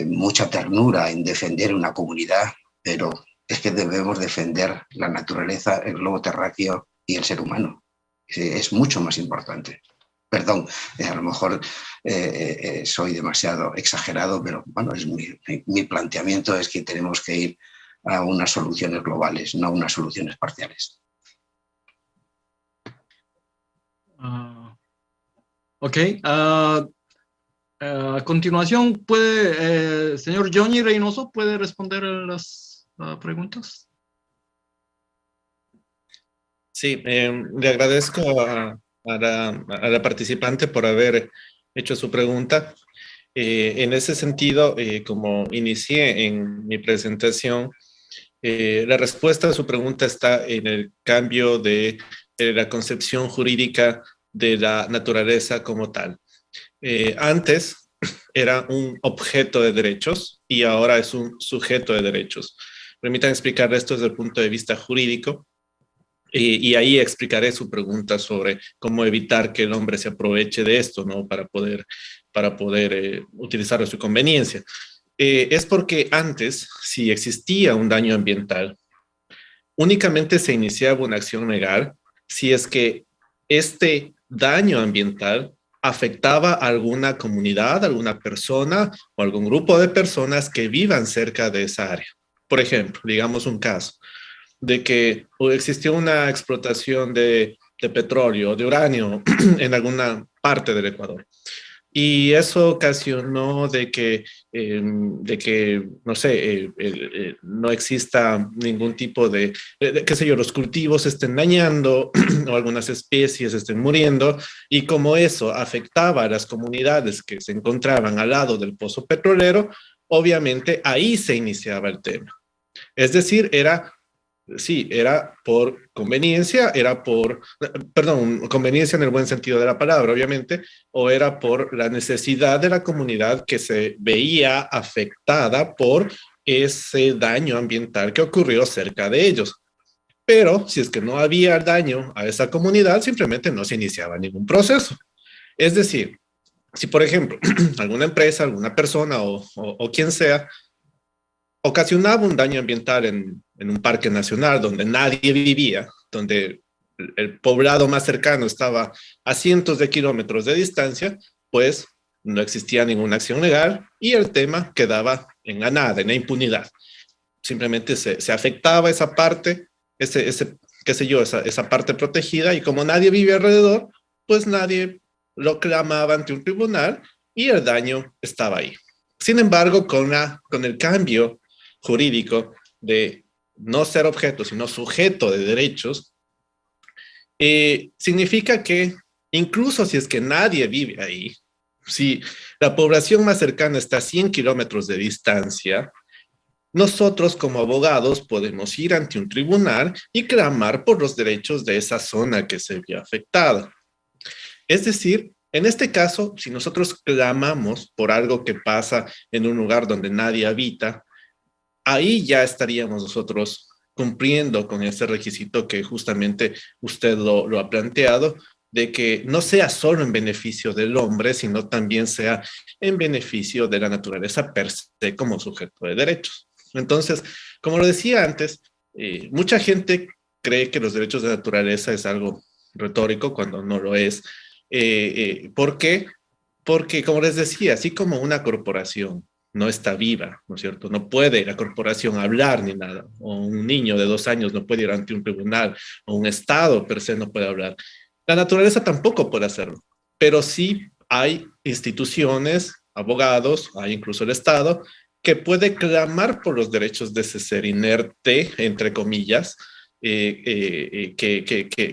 mucha ternura en defender una comunidad, pero es que debemos defender la naturaleza, el globo terráqueo y el ser humano. Es mucho más importante. Perdón, a lo mejor soy demasiado exagerado, pero bueno, mi planteamiento es que tenemos que ir a unas soluciones globales, no a unas soluciones parciales. Ok. A continuación, señor Johnny Reynoso, ¿puede responder a las preguntas? Sí, le agradezco a la participante por haber hecho su pregunta. En ese sentido, como inicié en mi presentación, la respuesta a su pregunta está en el cambio de la concepción jurídica de la naturaleza como tal. Antes era un objeto de derechos y ahora es un sujeto de derechos. Permítanme explicar esto desde el punto de vista jurídico y ahí explicaré su pregunta sobre cómo evitar que el hombre se aproveche de esto, ¿no? Para poder utilizarlo a su conveniencia. Es porque antes, si existía un daño ambiental, únicamente se iniciaba una acción legal si es que este daño ambiental afectaba a alguna comunidad, alguna persona o algún grupo de personas que vivan cerca de esa área. Por ejemplo, digamos un caso de que existió una explotación de petróleo, de uranio en alguna parte del Ecuador. Y eso ocasionó de que no sé, no exista ningún tipo qué sé yo, los cultivos se estén dañando o algunas especies estén muriendo. Y como eso afectaba a las comunidades que se encontraban al lado del pozo petrolero, obviamente ahí se iniciaba el tema. Es decir, era por conveniencia, conveniencia en el buen sentido de la palabra, obviamente, o era por la necesidad de la comunidad que se veía afectada por ese daño ambiental que ocurrió cerca de ellos. Pero si es que no había daño a esa comunidad, simplemente no se iniciaba ningún proceso. Es decir, si por ejemplo alguna empresa, alguna persona o quien sea ocasionaba un daño ambiental en un parque nacional donde nadie vivía, donde el poblado más cercano estaba a cientos de kilómetros de distancia, pues no existía ninguna acción legal y el tema quedaba en la nada, en la impunidad. Simplemente se afectaba esa parte, qué sé yo, esa parte protegida, y como nadie vive alrededor, pues nadie lo clamaba ante un tribunal y el daño estaba ahí. Sin embargo, con el cambio jurídico de no ser objeto, sino sujeto de derechos, significa que incluso si es que nadie vive ahí, si la población más cercana está a 100 kilómetros de distancia, nosotros como abogados podemos ir ante un tribunal y clamar por los derechos de esa zona que se vio afectada. Es decir, en este caso, si nosotros clamamos por algo que pasa en un lugar donde nadie habita, ahí ya estaríamos nosotros cumpliendo con ese requisito que justamente usted lo ha planteado, de que no sea solo en beneficio del hombre, sino también sea en beneficio de la naturaleza per se como sujeto de derechos. Entonces, como lo decía antes, mucha gente cree que los derechos de naturaleza es algo retórico cuando no lo es. ¿Por qué? Porque, como les decía, así como una corporación no está viva, ¿no es cierto? No puede la corporación hablar ni nada, o un niño de 2 años no puede ir ante un tribunal, o un Estado per se no puede hablar. La naturaleza tampoco puede hacerlo, pero sí hay instituciones, abogados, hay incluso el Estado, que puede clamar por los derechos de ese ser inerte, entre comillas, que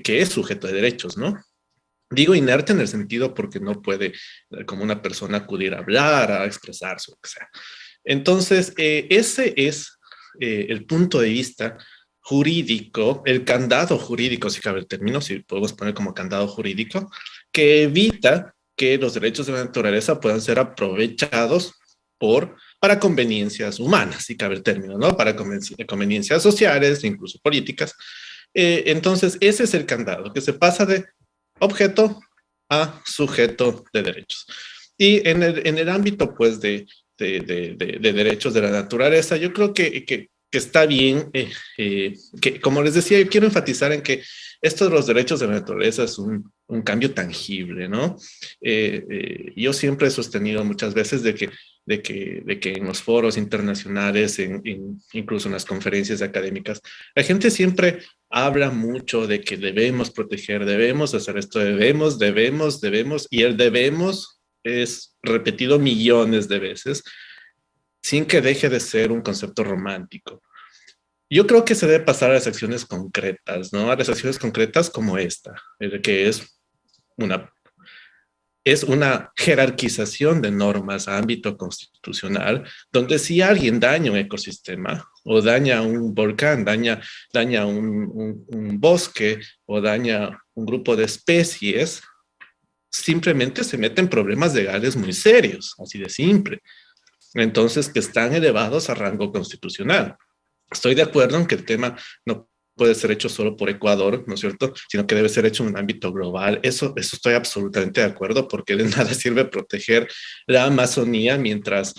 es sujeto de derechos, ¿no? Digo inerte en el sentido porque no puede, como una persona, acudir a hablar, a expresarse, o lo que sea. Entonces, ese es el punto de vista jurídico, el candado jurídico, si cabe el término, si podemos poner como candado jurídico, que evita que los derechos de la naturaleza puedan ser aprovechados para conveniencias humanas, si cabe el término, ¿no? Para conveniencias sociales, incluso políticas. Entonces, ese es el candado, que se pasa de objeto a sujeto de derechos. Y en el ámbito, pues, de derechos de la naturaleza, yo creo que está bien, que, como les decía, yo quiero enfatizar en que esto de los derechos de la naturaleza es un cambio tangible, ¿no? Yo siempre he sostenido muchas veces de que en los foros internacionales, incluso en las conferencias académicas, la gente siempre habla mucho de que debemos proteger, debemos hacer esto, debemos, y el debemos es repetido millones de veces sin que deje de ser un concepto romántico. Yo creo que se debe pasar a las acciones concretas, ¿no? A las acciones concretas como esta, que es es una jerarquización de normas a ámbito constitucional, donde si alguien daña un ecosistema o daña un volcán, daña un bosque o daña un grupo de especies, simplemente se meten problemas legales muy serios, así de simple. Entonces, que están elevados a rango constitucional. Estoy de acuerdo en que el tema no puede ser hecho solo por Ecuador, ¿no es cierto? Sino que debe ser hecho en un ámbito global. Eso estoy absolutamente de acuerdo, porque de nada sirve proteger la Amazonía mientras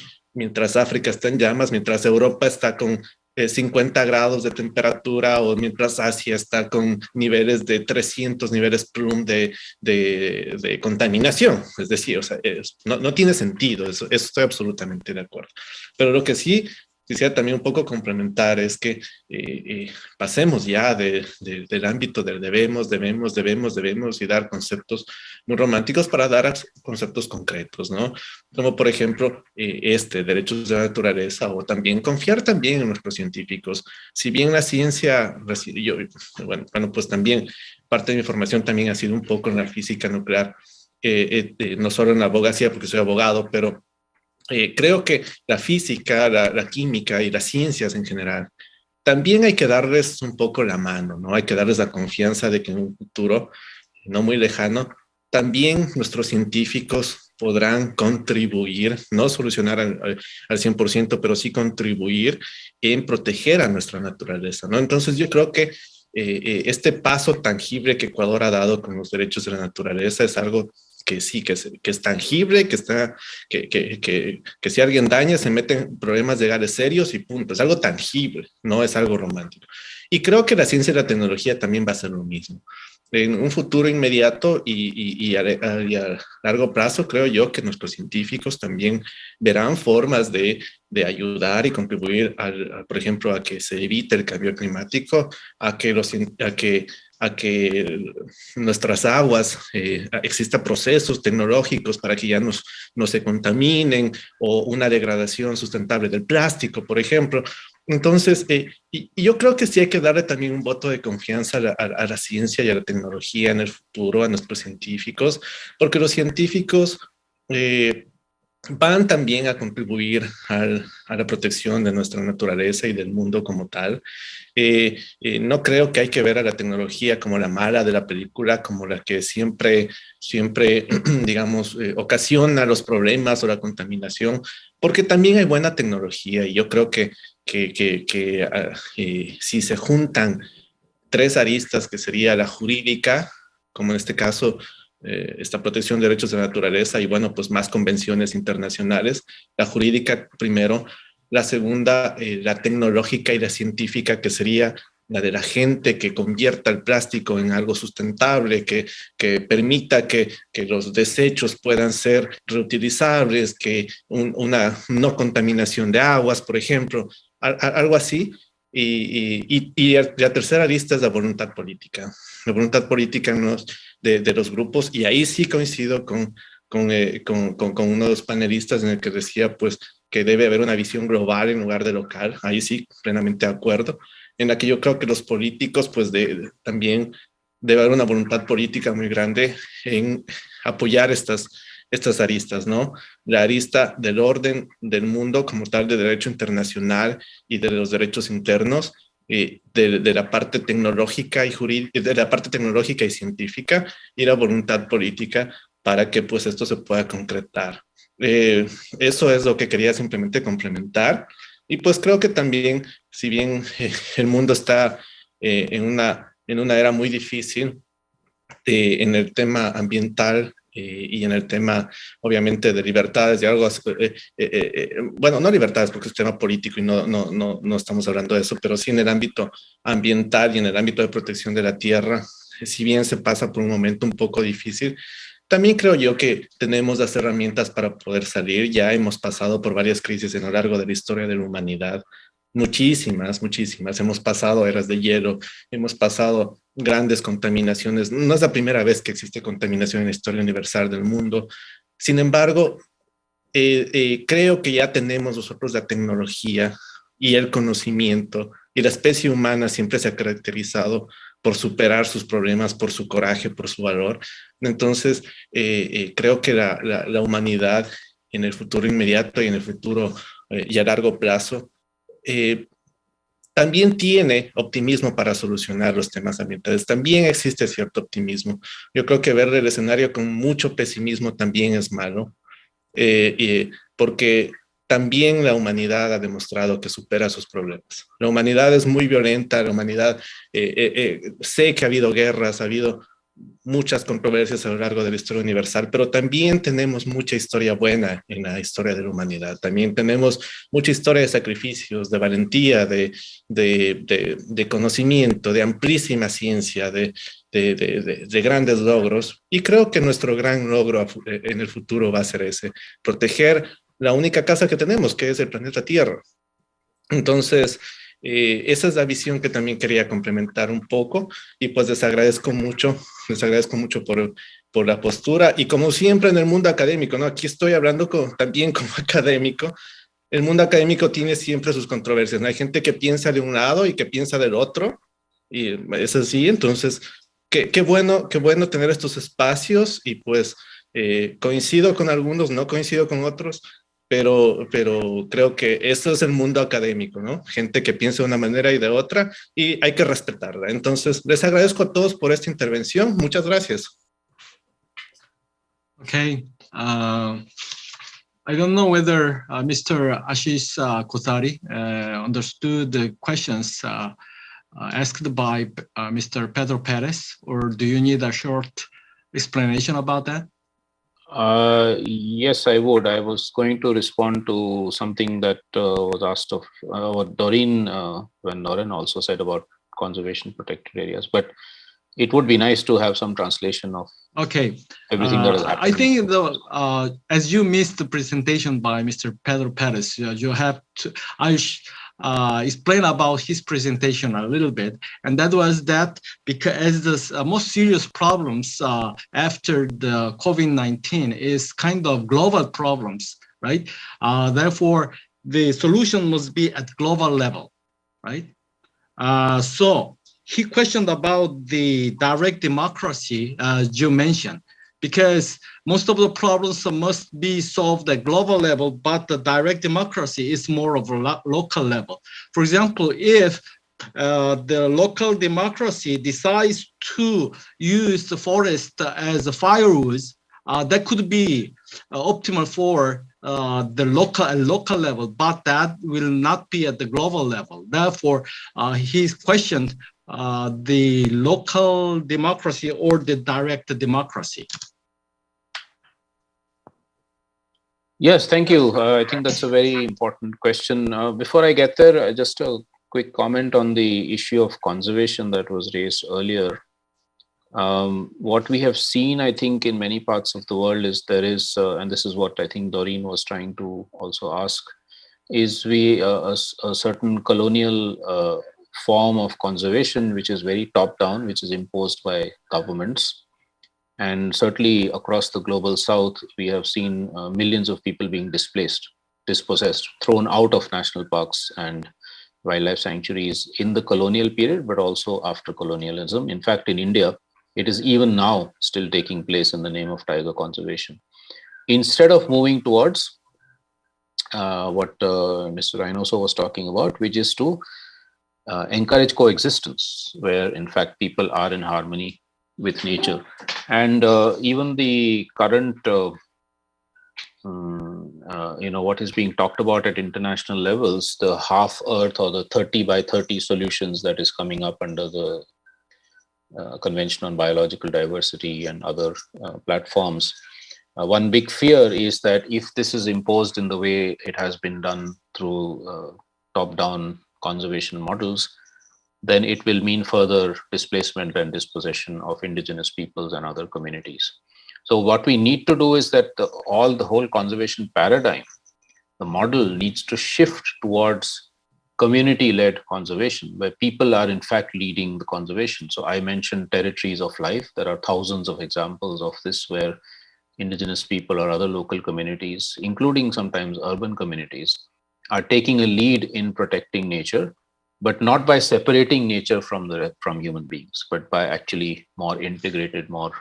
África está en llamas, mientras Europa está con 50 grados de temperatura, o mientras Asia está con niveles de 300 niveles plum de contaminación. Es decir, o sea, no tiene sentido, eso estoy absolutamente de acuerdo. Pero lo que sí quisiera también un poco complementar es que pasemos ya del ámbito del debemos y dar conceptos muy románticos para dar conceptos concretos, ¿no? Como por ejemplo derechos de la naturaleza, o también confiar también en nuestros científicos. Si bien la ciencia, bueno, pues también parte de mi formación también ha sido un poco en la física nuclear, no solo en la abogacía porque soy abogado, pero creo que la física, la química y las ciencias en general, también hay que darles un poco la mano, ¿no? Hay que darles la confianza de que en un futuro no muy lejano, también nuestros científicos podrán contribuir, no solucionar al 100%, pero sí contribuir en proteger a nuestra naturaleza, ¿no? Entonces yo creo que este paso tangible que Ecuador ha dado con los derechos de la naturaleza es algo que sí, que es tangible, que si alguien daña se mete en problemas legales serios y punto. Es algo tangible, no es algo romántico. Y creo que la ciencia y la tecnología también va a ser lo mismo. En un futuro inmediato y a largo plazo, creo yo que nuestros científicos también verán formas de ayudar y contribuir, por ejemplo, a que se evite el cambio climático, a que nuestras aguas exista procesos tecnológicos para que ya no se contaminen, o una degradación sustentable del plástico, por ejemplo. Entonces, y yo creo que sí hay que darle también un voto de confianza a la ciencia y a la tecnología en el futuro, a nuestros científicos, porque los científicos van también a contribuir a la protección de nuestra naturaleza y del mundo como tal. No creo que hay que ver a la tecnología como la mala de la película, como la que siempre digamos, ocasiona los problemas o la contaminación, porque también hay buena tecnología, y yo creo que si se juntan tres aristas, que sería la jurídica, como en este caso esta protección de derechos de la naturaleza, y bueno, pues más convenciones internacionales, la jurídica primero, la segunda, la tecnológica y la científica, que sería la de la gente que convierta el plástico en algo sustentable, que permita que los desechos puedan ser reutilizables, que una no contaminación de aguas, por ejemplo, algo así. Y la tercera lista es la voluntad política de los grupos, y ahí sí coincido con uno de los panelistas en el que decía pues que debe haber una visión global en lugar de local. Ahí sí, plenamente de acuerdo, en la que yo creo que los políticos pues también debe haber una voluntad política muy grande en apoyar estas aristas, ¿no? La arista del orden del mundo como tal, de derecho internacional y de los derechos internos, de la parte tecnológica y jurídica, de la parte tecnológica y científica, y la voluntad política para que pues esto se pueda concretar. Eso es lo que quería simplemente complementar. Y pues creo que también, si bien el mundo está en una era muy difícil en el tema ambiental, y en el tema, obviamente, de libertades y algo así, bueno, no libertades porque es un tema político y no estamos hablando de eso, pero sí en el ámbito ambiental y en el ámbito de protección de la tierra, si bien se pasa por un momento un poco difícil, también creo yo que tenemos las herramientas para poder salir. Ya hemos pasado por varias crisis a lo largo de la historia de la humanidad, muchísimas. Hemos pasado eras de hielo, hemos pasado grandes contaminaciones. No es la primera vez que existe contaminación en la historia universal del mundo. Sin embargo, creo que ya tenemos nosotros la tecnología y el conocimiento, y la especie humana siempre se ha caracterizado por superar sus problemas, por su coraje, por su valor. Entonces, creo que la humanidad en el futuro inmediato y en el futuro y a largo plazo también tiene optimismo para solucionar los temas ambientales. También existe cierto optimismo. Yo creo que ver el escenario con mucho pesimismo también es malo, porque también la humanidad ha demostrado que supera sus problemas. La humanidad es muy violenta, la humanidad, sé que ha habido guerras, ha habido muchas controversias a lo largo de la historia universal, pero también tenemos mucha historia buena en la historia de la humanidad. También tenemos mucha historia de sacrificios, de valentía, de conocimiento, de amplísima ciencia, de grandes logros. Y creo que nuestro gran logro en el futuro va a ser ese, proteger la única casa que tenemos, que es el planeta Tierra. Entonces, esa es la visión que también quería complementar un poco, y pues les agradezco mucho por la postura, y como siempre en el mundo académico, ¿no? Aquí estoy hablando también como académico. El mundo académico tiene siempre sus controversias, ¿no? Hay gente que piensa de un lado y que piensa del otro, y es así. Entonces, qué bueno tener estos espacios, y pues coincido con algunos, no coincido con otros, pero creo que esto es el mundo académico, ¿no? Gente que piensa de una manera y de otra, y hay que respetarla. Entonces, les agradezco a todos por esta intervención. Muchas gracias. Okay. I don't know whether Mr. Ashish Kothari understood the questions asked by Mr. Pedro Perez, or do you need a short explanation about that? Yes, I would. I was going to respond to something that was asked of Doreen when Noren also said about conservation protected areas, but it would be nice to have some translation of everything that is happening. I think as you missed the presentation by Mr. Pedro Perez, you have to explain about his presentation a little bit, and that was that because the most serious problems after the COVID-19 is kind of global problems, right? Therefore, the solution must be at global level, right? So he questioned about the direct democracy, as you mentioned, because most of the problems must be solved at global level, but the direct democracy is more of a local level. For example, if the local democracy decides to use the forest as a firewood, that could be optimal for the local level, but that will not be at the global level. Therefore, he's questioned the local democracy or the direct democracy. Yes, thank you. I think that's a very important question. Before I get there, just a quick comment on the issue of conservation that was raised earlier. What we have seen, I think, in many parts of the world is there is, and this is what I think Doreen was trying to also ask, is a certain colonial form of conservation which is very top-down, which is imposed by governments. And certainly across the global south, we have seen millions of people being displaced, dispossessed, thrown out of national parks and wildlife sanctuaries in the colonial period, but also after colonialism. In fact, in India, it is even now still taking place in the name of tiger conservation. Instead of moving towards what Mr. Reynoso was talking about, which is to encourage coexistence, where in fact people are in harmony with nature. And even the current, what is being talked about at international levels, the half Earth or the 30 by 30 solutions that is coming up under the Convention on Biological Diversity and other platforms. One big fear is that if this is imposed in the way it has been done through top-down conservation models, then it will mean further displacement and dispossession of indigenous peoples and other communities. So what we need to do is that the whole conservation paradigm, the model needs to shift towards community-led conservation, where people are in fact leading the conservation. So I mentioned territories of life. There are thousands of examples of this where indigenous people or other local communities, including sometimes urban communities, are taking a lead in protecting nature but not by separating nature from human beings, but by actually more integrated, more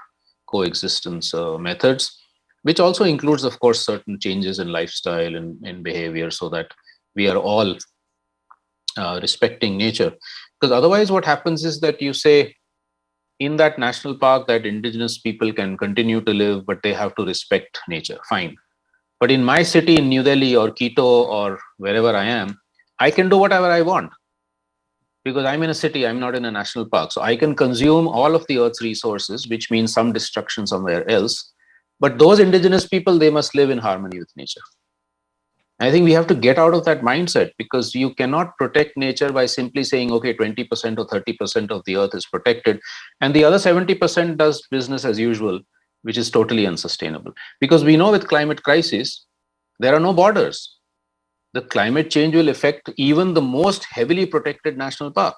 coexistence methods, which also includes, of course, certain changes in lifestyle and in behavior, so that we are all respecting nature. Because otherwise what happens is that you say, in that national park, that indigenous people can continue to live, but they have to respect nature. Fine. But in my city, in New Delhi or Quito or wherever I am, I can do whatever I want. Because I'm in a city, I'm not in a national park. So I can consume all of the earth's resources, which means some destruction somewhere else. But those indigenous people, they must live in harmony with nature. I think we have to get out of that mindset, because you cannot protect nature by simply saying, okay, 20% or 30% of the earth is protected, and the other 70% does business as usual, which is totally unsustainable. Because we know with climate crisis, there are no borders. The climate change will affect even the most heavily protected national park.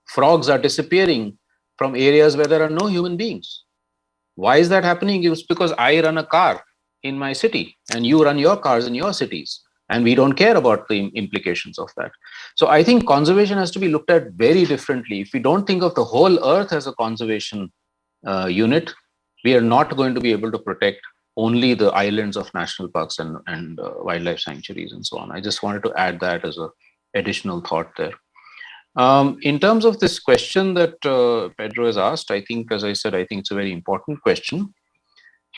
Frogs are disappearing from areas where there are no human beings. Why is that happening? It's because I run a car in my city and you run your cars in your cities, and we don't care about the implications of that. So I think conservation has to be looked at very differently. If we don't think of the whole earth as a conservation unit, we are not going to be able to protect only the islands of national parks and wildlife sanctuaries and so on. I just wanted to add that as an additional thought there. In terms of this question that Pedro has asked, I think, as I said, I think it's a very important question.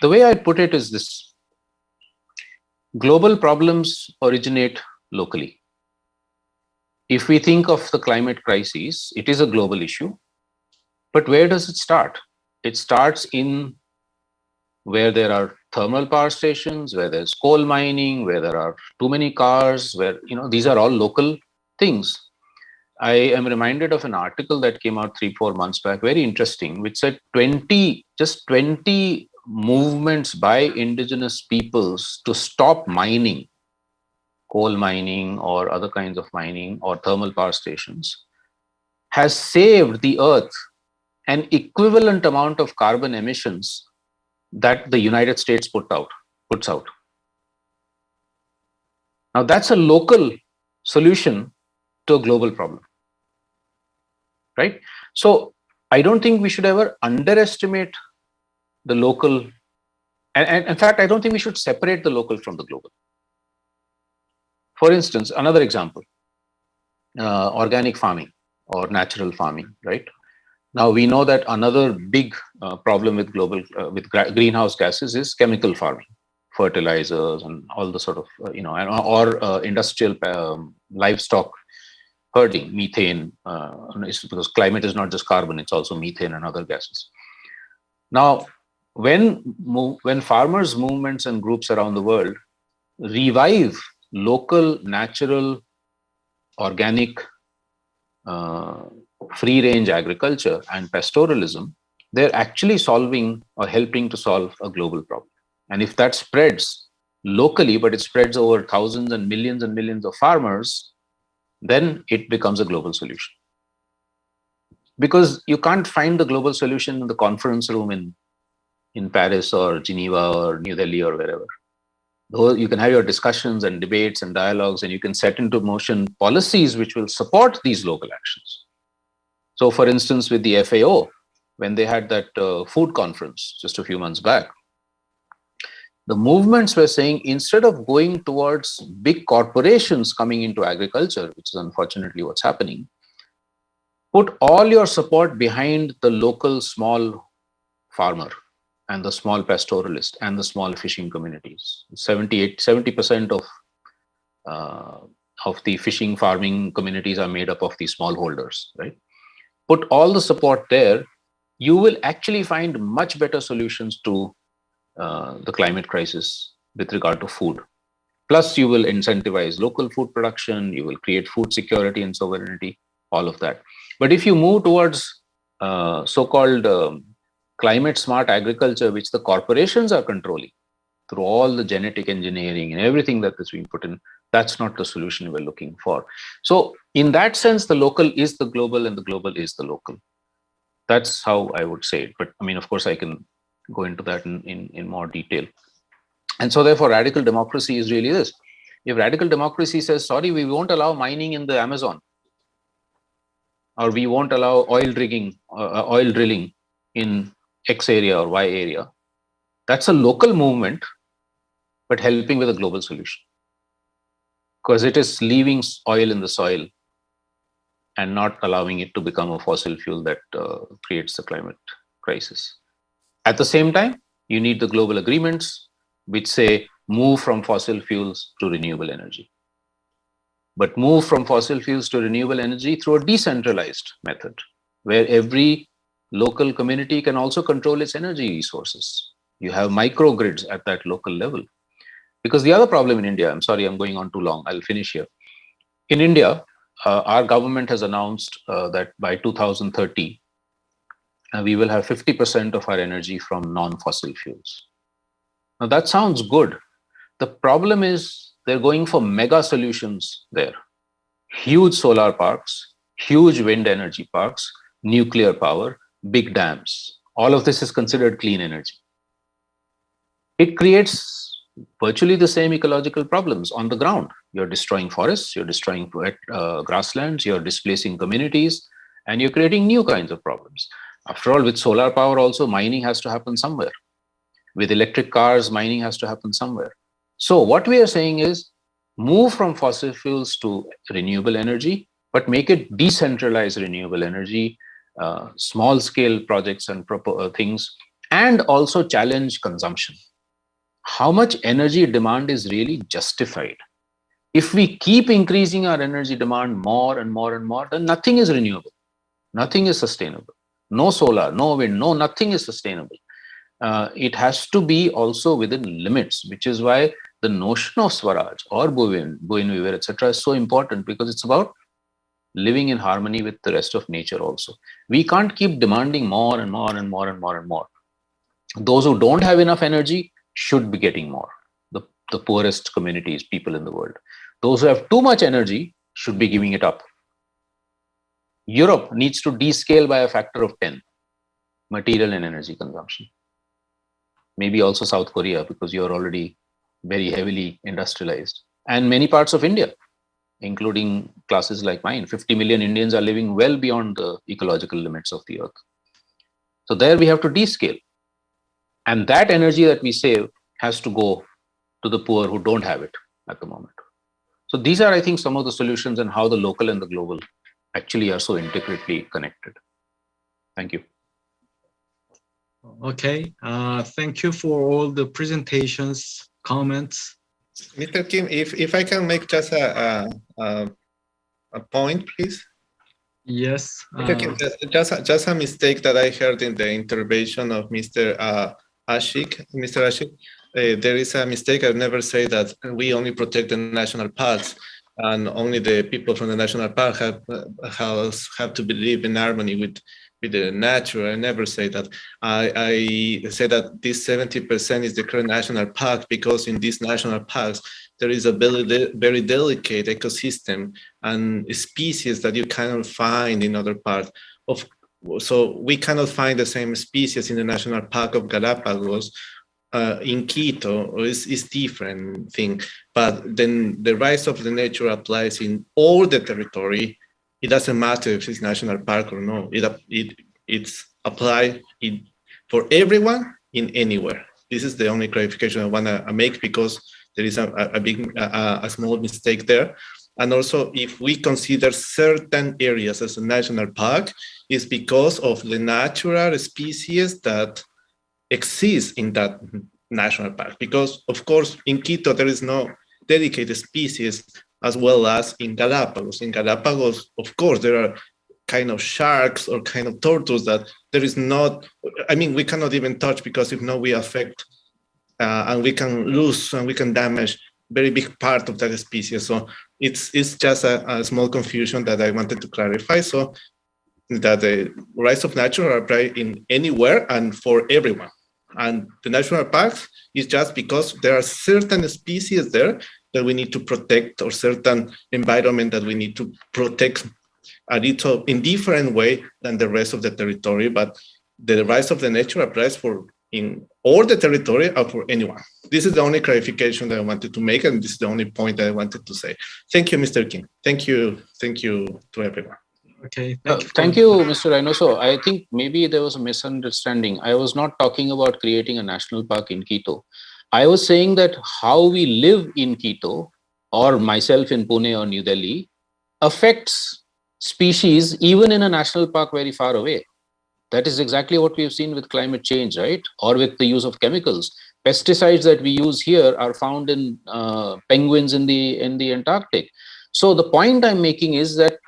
The way I put it is this: global problems originate locally. If we think of the climate crisis, it is a global issue. But where does it start? It starts in where there are thermal power stations, where there's coal mining, where there are too many cars, where, these are all local things. I am reminded of an article that came out 3-4 months back, very interesting, which said 20 movements by indigenous peoples to stop mining, coal mining or other kinds of mining or thermal power stations, has saved the earth an equivalent amount of carbon emissions that the United States puts out. Now that's a local solution to a global problem, right? So I don't think we should ever underestimate the local, and in fact, I don't think we should separate the local from the global. For instance, another example, organic farming or natural farming, right? Now we know that another big problem with greenhouse gases is chemical farming, fertilizers and all the sort of, or industrial livestock herding, methane, because climate is not just carbon, it's also methane and other gases. Now, when farmers' movements and groups around the world revive local, natural, organic, free-range agriculture and pastoralism, they're actually solving or helping to solve a global problem. And if that spreads locally, but it spreads over thousands and millions of farmers, then it becomes a global solution. Because you can't find the global solution in the conference room in Paris or Geneva or New Delhi or wherever. Though you can have your discussions and debates and dialogues, and you can set into motion policies which will support these local actions. So for instance, with the FAO, when they had that food conference just a few months back, the movements were saying, instead of going towards big corporations coming into agriculture, which is unfortunately what's happening, put all your support behind the local small farmer and the small pastoralist and the small fishing communities. 70% of the fishing farming communities are made up of these smallholders, right? Put all the support there, you will actually find much better solutions to the climate crisis with regard to food. Plus, you will incentivize local food production, you will create food security and sovereignty, all of that. But if you move towards so-called climate smart agriculture, which the corporations are controlling through all the genetic engineering and everything that is being put in, that's not the solution we're looking for. So in that sense, the local is the global and the global is the local. That's how I would say it. But I mean, of course, I can go into that in more detail. And so therefore, radical democracy is really this. If radical democracy says, sorry, we won't allow mining in the Amazon, or we won't allow oil drilling in X area or Y area, that's a local movement, but helping with a global solution. Because it is leaving oil in the soil and not allowing it to become a fossil fuel that creates the climate crisis. At the same time, you need the global agreements which say move from fossil fuels to renewable energy. But move from fossil fuels to renewable energy through a decentralized method, where every local community can also control its energy resources. You have microgrids at that local level. Because the other problem in India, I'm sorry, I'm going on too long, I'll finish here. In India, our government has announced that by 2030, we will have 50% of our energy from non-fossil fuels. Now that sounds good. The problem is they're going for mega solutions there. Huge solar parks, huge wind energy parks, nuclear power, big dams. All of this is considered clean energy. It creates virtually the same ecological problems on the ground. You're destroying forests, you're destroying grasslands, you're displacing communities, and you're creating new kinds of problems. After all, with solar power also, mining has to happen somewhere. With electric cars, mining has to happen somewhere. So what we are saying is move from fossil fuels to renewable energy, but make it decentralized renewable energy, small-scale projects and things, and also challenge consumption. How much energy demand is really justified? If we keep increasing our energy demand more and more and more, then nothing is renewable. Nothing is sustainable. No solar, no wind, no, nothing is sustainable. It has to be also within limits, which is why the notion of Swaraj or Bhuin Vivir, etc. is so important, because it's about living in harmony with the rest of nature also. We can't keep demanding more and more and more and more and more. Those who don't have enough energy should be getting more. The poorest communities, people in the world. Those who have too much energy should be giving it up. Europe needs to descale by a factor of 10, material and energy consumption. Maybe also South Korea, because you're already very heavily industrialized. And many parts of India, including classes like mine. 50 million Indians are living well beyond the ecological limits of the earth. So there we have to descale. And that energy that we save has to go to the poor who don't have it at the moment. So these are, I think, some of the solutions and how the local and the global actually are so intricately connected. Thank you. Okay, thank you for all the presentations, comments. Mr. Kim, if I can make just a point, please. Yes. Mr. Kim, just a mistake that I heard in the intervention of Mr. Ashik. Mr. Ashik, there is a mistake. I never say that we only protect the national parks and only the people from the national park have to live in harmony with the nature. I never say that. I say that this 70% is the current national park, because in these national parks, there is a very delicate ecosystem and species that you cannot find in other parts. So we cannot find the same species in the National Park of Galapagos. In Quito is different thing, but then the rights of the nature applies in all the territory. It doesn't matter if it's national park or no. It's applied for everyone in anywhere. This is the only clarification I want to make, because there is a small mistake there. And also, if we consider certain areas as a national park, it's because of the natural species that exist in that national park. Because, of course, in Quito, there is no dedicated species, as well as in Galapagos. In Galapagos, of course, there are kind of sharks or kind of turtles that there is not, I mean, we cannot even touch, because if not, we affect and we can lose and we can damage very big part of that species. So it's just a small confusion that I wanted to clarify, so that the rights of nature are applied in anywhere and for everyone. And the national parks is just because there are certain species there that we need to protect, or certain environment that we need to protect a little in different way than the rest of the territory. But the rights of the nature applies for in all the territory or for anyone. This is the only clarification that I wanted to make, and this is the only point that I wanted to say. Thank you, Mr. King. Thank you to everyone. Okay, thank you, Mr. Reynoso. I think maybe there was a misunderstanding. I was not talking about creating a national park in Quito. I was saying that how we live in Quito, or myself in Pune or New Delhi, affects species even in a national park very far away. That is exactly what we've seen with climate change, right? Or with the use of chemicals. Pesticides that we use here are found in penguins in the Antarctic. So the point I'm making is that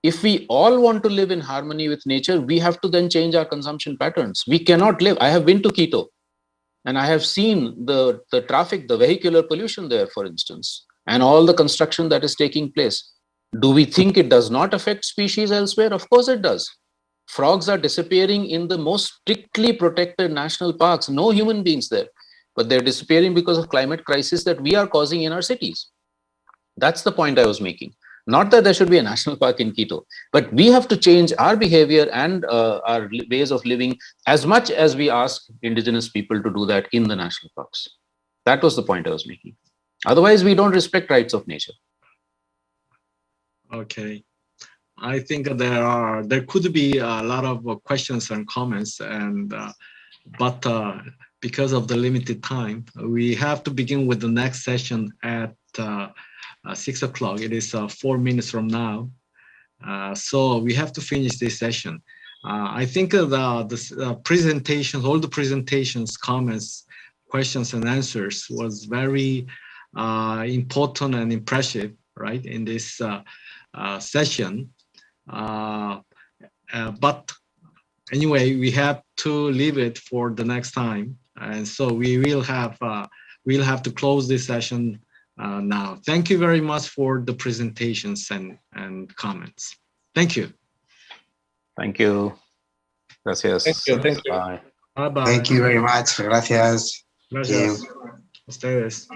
if we all want to live in harmony with nature, we have to then change our consumption patterns. We cannot live. I have been to Quito and I have seen the traffic, the vehicular pollution there, for instance, and all the construction that is taking place. Do we think it does not affect species elsewhere? Of course it does. Frogs are disappearing in the most strictly protected national parks. No human beings there, but they're disappearing because of climate crisis that we are causing in our cities. That's the point I was making. Not that there should be a national park in Quito, but we have to change our behavior and our ways of living as much as we ask indigenous people to do that in the national parks. That was the point I was making. Otherwise, we don't respect rights of nature. Okay. I think there could be a lot of questions and comments, and but because of the limited time, we have to begin with the next session at 6 o'clock. It is 4 minutes from now, so we have to finish this session. I think the presentations, all the presentations, comments, questions, and answers was very important and impressive, right, in this session. But anyway, we have to leave it for the next time, and so we will have we'll have to close this session now. Thank you very much for the presentations and comments. Thank you. Thank you. Gracias. Thank you. Thank you. Bye. Bye bye. Thank you very much. Gracias. Gracias. Ustedes.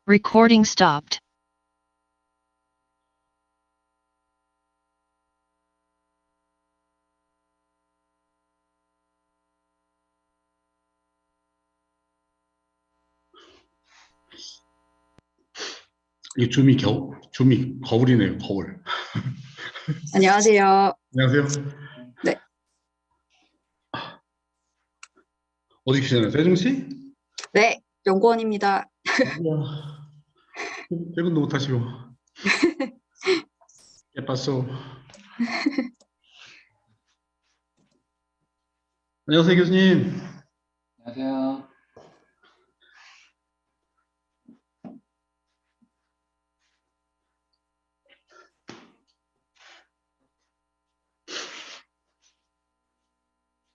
Recording stopped. 이 줌이 거울이네요, 거울. 안녕하세요. 안녕하세요. 네. 어디 계시나요, 세중 씨? 네, 연구원입니다. 퇴근도 못하시고. 예뻤어. 안녕하세요, 교수님. 안녕하세요.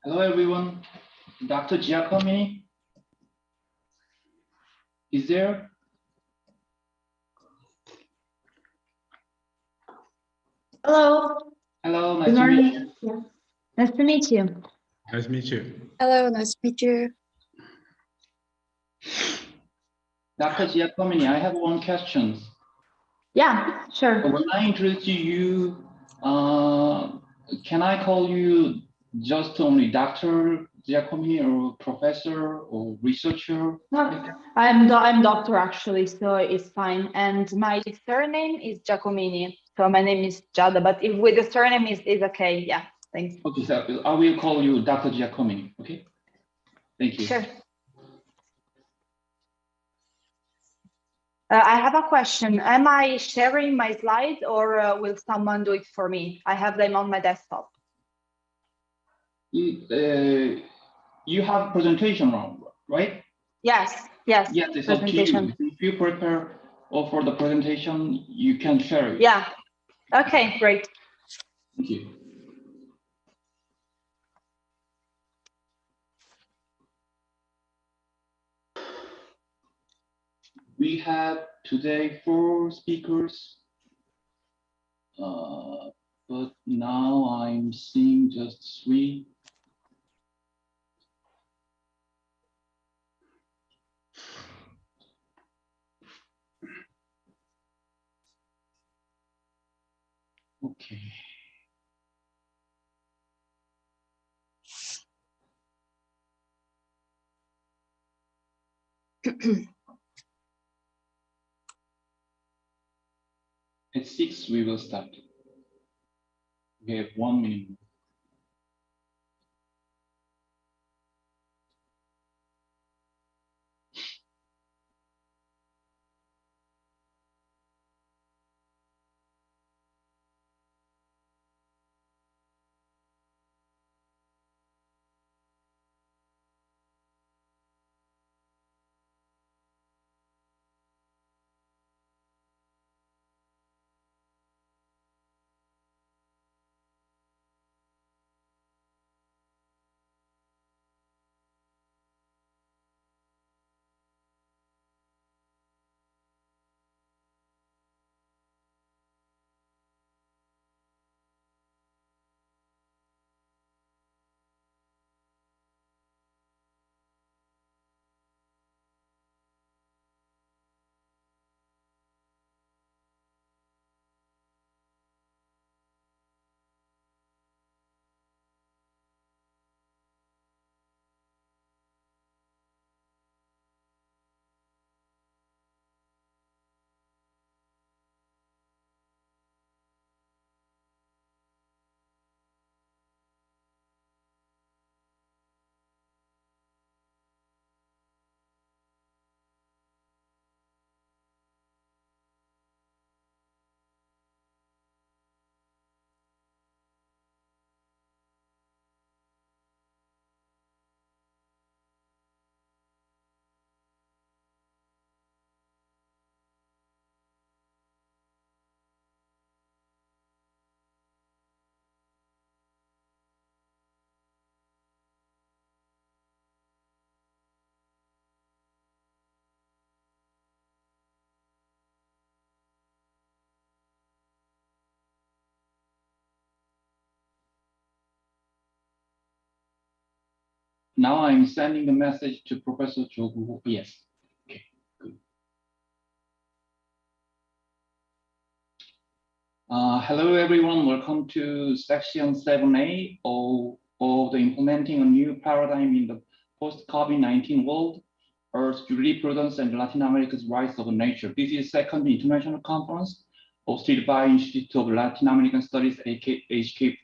Hello, everyone. Dr. Giacomi is there? Hello. Hello, nice Good to meet morning. you. Yeah. Nice to meet you. Nice to meet you. Hello, nice to meet you. Dr. Giacomi, I have one question. Yeah, sure. When I introduce you, can I call you just only Dr. Giacomi or professor or researcher? No, I'm doctor actually, so it's fine. And my surname is Giacomini. So my name is Giada, but if with the surname is okay. Yeah, thanks. Okay, so I will call you Dr. Giacomi. Okay, thank you. Sure. I have a question. Am I sharing my slides or will someone do it for me? I have them on my desktop. You have presentation wrong, right? Yes, yes. Yes, it's up to you. If you prepare for the presentation, you can share it. Yeah. Okay, great. Thank you. We have today 4 speakers, but now I'm seeing just 3. Okay. At 6, we will start. We have 1 minute. Now I'm sending a message to Professor Chogu. Yes. Okay, good. Hello, everyone. Welcome to section 7A of the Implementing a New Paradigm in the Post-COVID-19 World, Earth, Jurisprudence, and Latin America's Rights of Nature. This is second international conference hosted by Institute of Latin American Studies, HK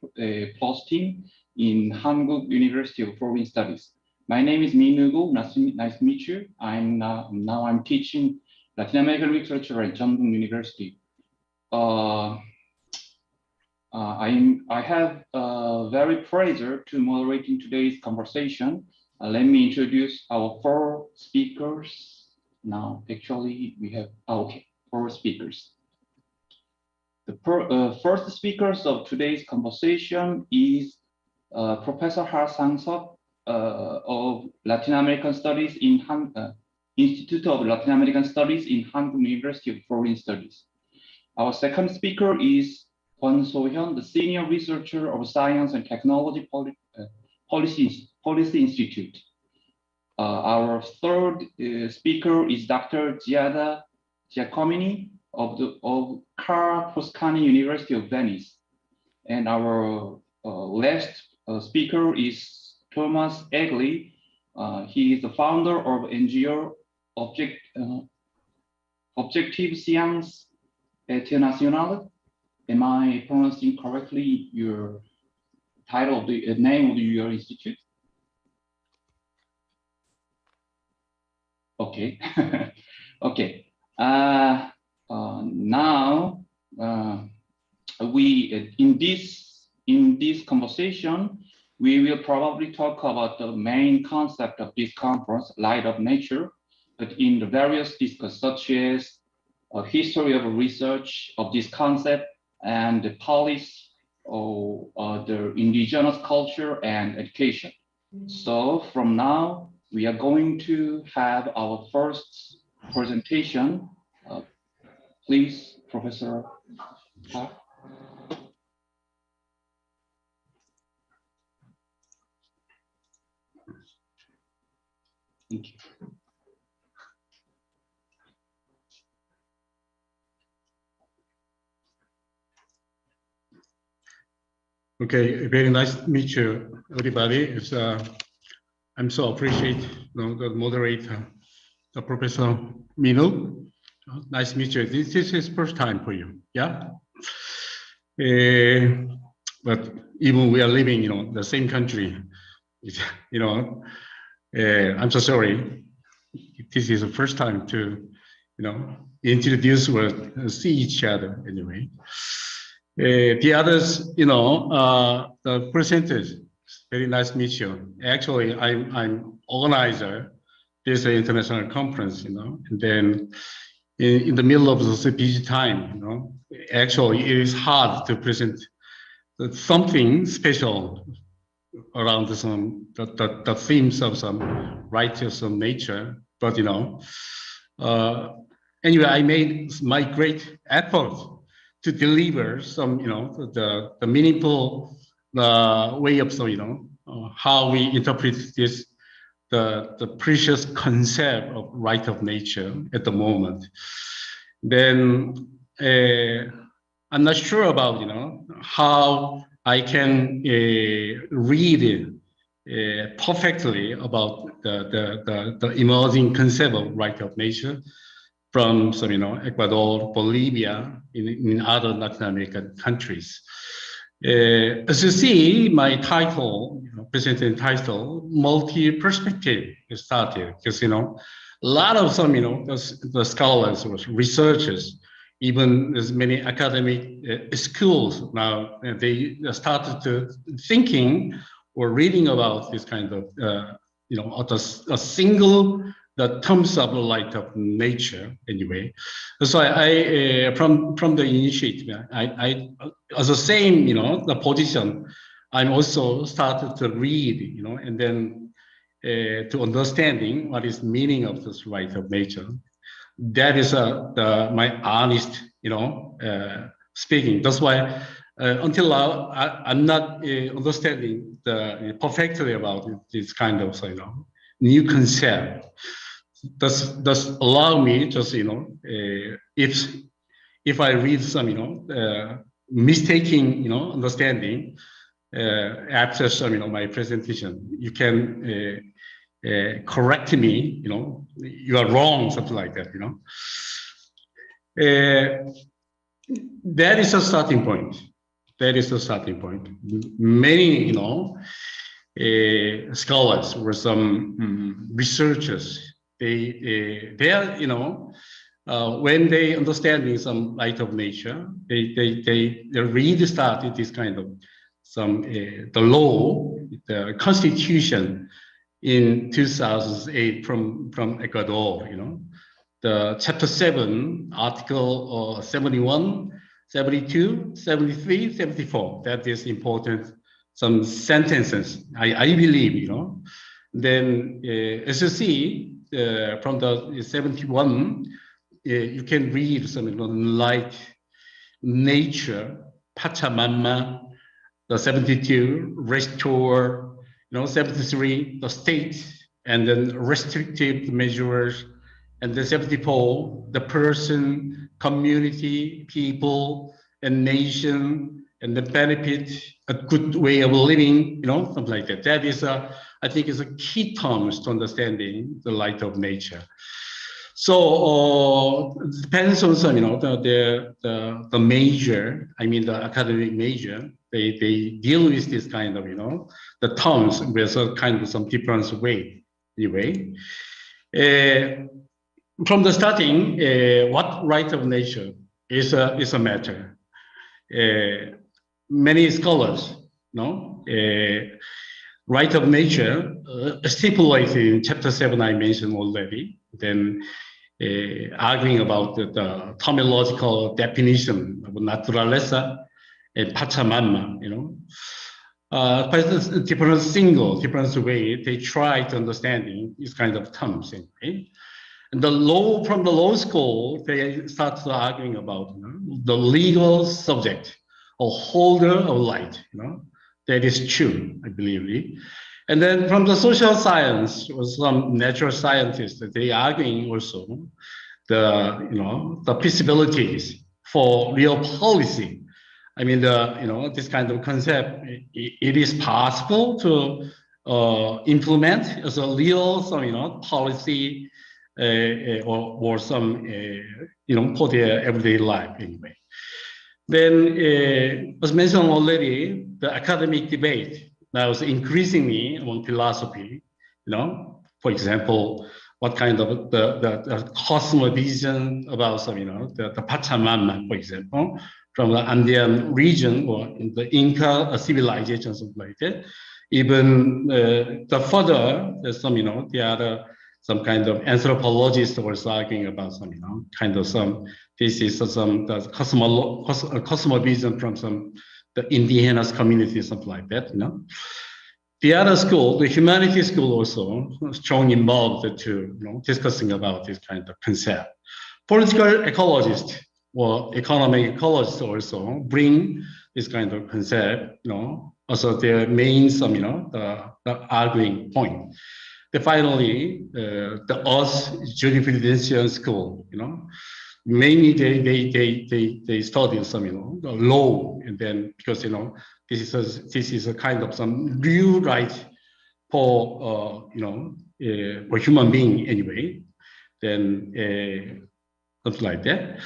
Postal, in Hanguk University of Foreign Studies. My name is Minugo. Nice to meet you. Now I'm teaching Latin American literature at Jeonnam University. I have a very pleasure to moderating today's conversation. Let me introduce our 4 speakers. Now, actually, we have 4 speakers. The first speakers of today's conversation is Professor Ha Sang-seok of Latin American Studies in Institute of Latin American Studies in Hanguk University of Foreign Studies. Our second speaker is Kwon So-hyun, the Senior Researcher of Science and Technology Policy Institute. Our third speaker is Dr. Giada Giacomini of Ca' Foscari University of Venice. And our last speaker is Thomas Egli. He is the founder of NGO Objective Science International. Am I pronouncing correctly your title of the name of your institute? Okay. Okay. Now we in this conversation we will probably talk about the main concept of this conference, Light of Nature, but in the various discussions such as a history of research of this concept and the policy of the indigenous culture and education. So from now, we are going to have our first presentation. Please, Professor Ha. Thank you. Okay, very nice to meet you, everybody. It's I'm so appreciate the moderator, the Professor Minu. Nice to meet you. This is first time for you, yeah. But even we are living, the same country, I'm so sorry. This is the first time to, introduce or see each other anyway. The others, the presenters, very nice to meet you. Actually, I'm organizer this international conference, and then in the middle of the busy time, actually it is hard to present something special around the themes of some writers of nature. But anyway, I made my great effort to deliver some, the meaningful way of, how we interpret this, the precious concept of right of nature at the moment. Then I'm not sure about, how I can read perfectly about the emerging concept of right of nature from some, Ecuador, Bolivia, in other Latin American countries. As you see, my title, presenting title, multi-perspective started, because, a lot of some, the scholars, researchers, even as many academic schools now, they started to thinking or reading about this kind of, a single, the terms of light of nature anyway. So I from the initiative, I as the same, the position, I'm also started to read, and then to understanding what is meaning of this right of nature. That is my honest, speaking. That's why until now I'm not understanding perfectly about this kind of, new concept. Does allow me just, if I read some, mistaking, understanding after some, my presentation, you can correct me, you are wrong, something like that, that is a starting point. That is the starting point. Many, scholars or some researchers, they are, when they understanding some light of nature, they really started this kind of some the law, the constitution in 2008 from Ecuador, the chapter 7, article 71, 72, 73, 74. That is important. Some sentences, I believe, Then as you see, from the 71, you can read something like nature, Pachamama, the 72, restore, 73, the state, and then restrictive measures, and the 74, the person, community, people, and nation, and the benefit, a good way of living, something like that. That is, I think, is a key terms to understanding the light of nature. So it depends on some, the major, I mean the academic major, they deal with this kind of, the terms with a kind of some different way. Anyway, from the starting, what right of nature is a matter. Many scholars, right of nature stipulated in chapter 7 I mentioned already. Then arguing about the terminological definition of naturaleza and Pachamama, but different way they try to understanding these kind of terms. Anyway. And from the law school, they start arguing about the legal subject or holder of light. That is true, I believe. And then from the social science or some natural scientists, they arguing also the the possibilities for real policy I mean, this kind of concept, it is possible to implement as a real, policy or some, for their everyday life anyway. Then, as mentioned already, the academic debate now is increasingly among philosophy, for example, what kind of the cosmovision about some, the Pachamama, for example, from the Andean region or in the Inca civilization, something like that. Even the further, there's some, the other, some kind of anthropologist was talking about some, kind of some, this is some the cosmovision from some, the indigenous community, something like that, The other school, the humanities school also, strongly involved to, discussing about this kind of concept. Political ecologists or economic ecologists also bring this kind of concept, also their main, some, the arguing point. Then finally, the US jurisprudential school, mainly they study some, the law, and then because this is a kind of some real right for for human being anyway. Then something like that.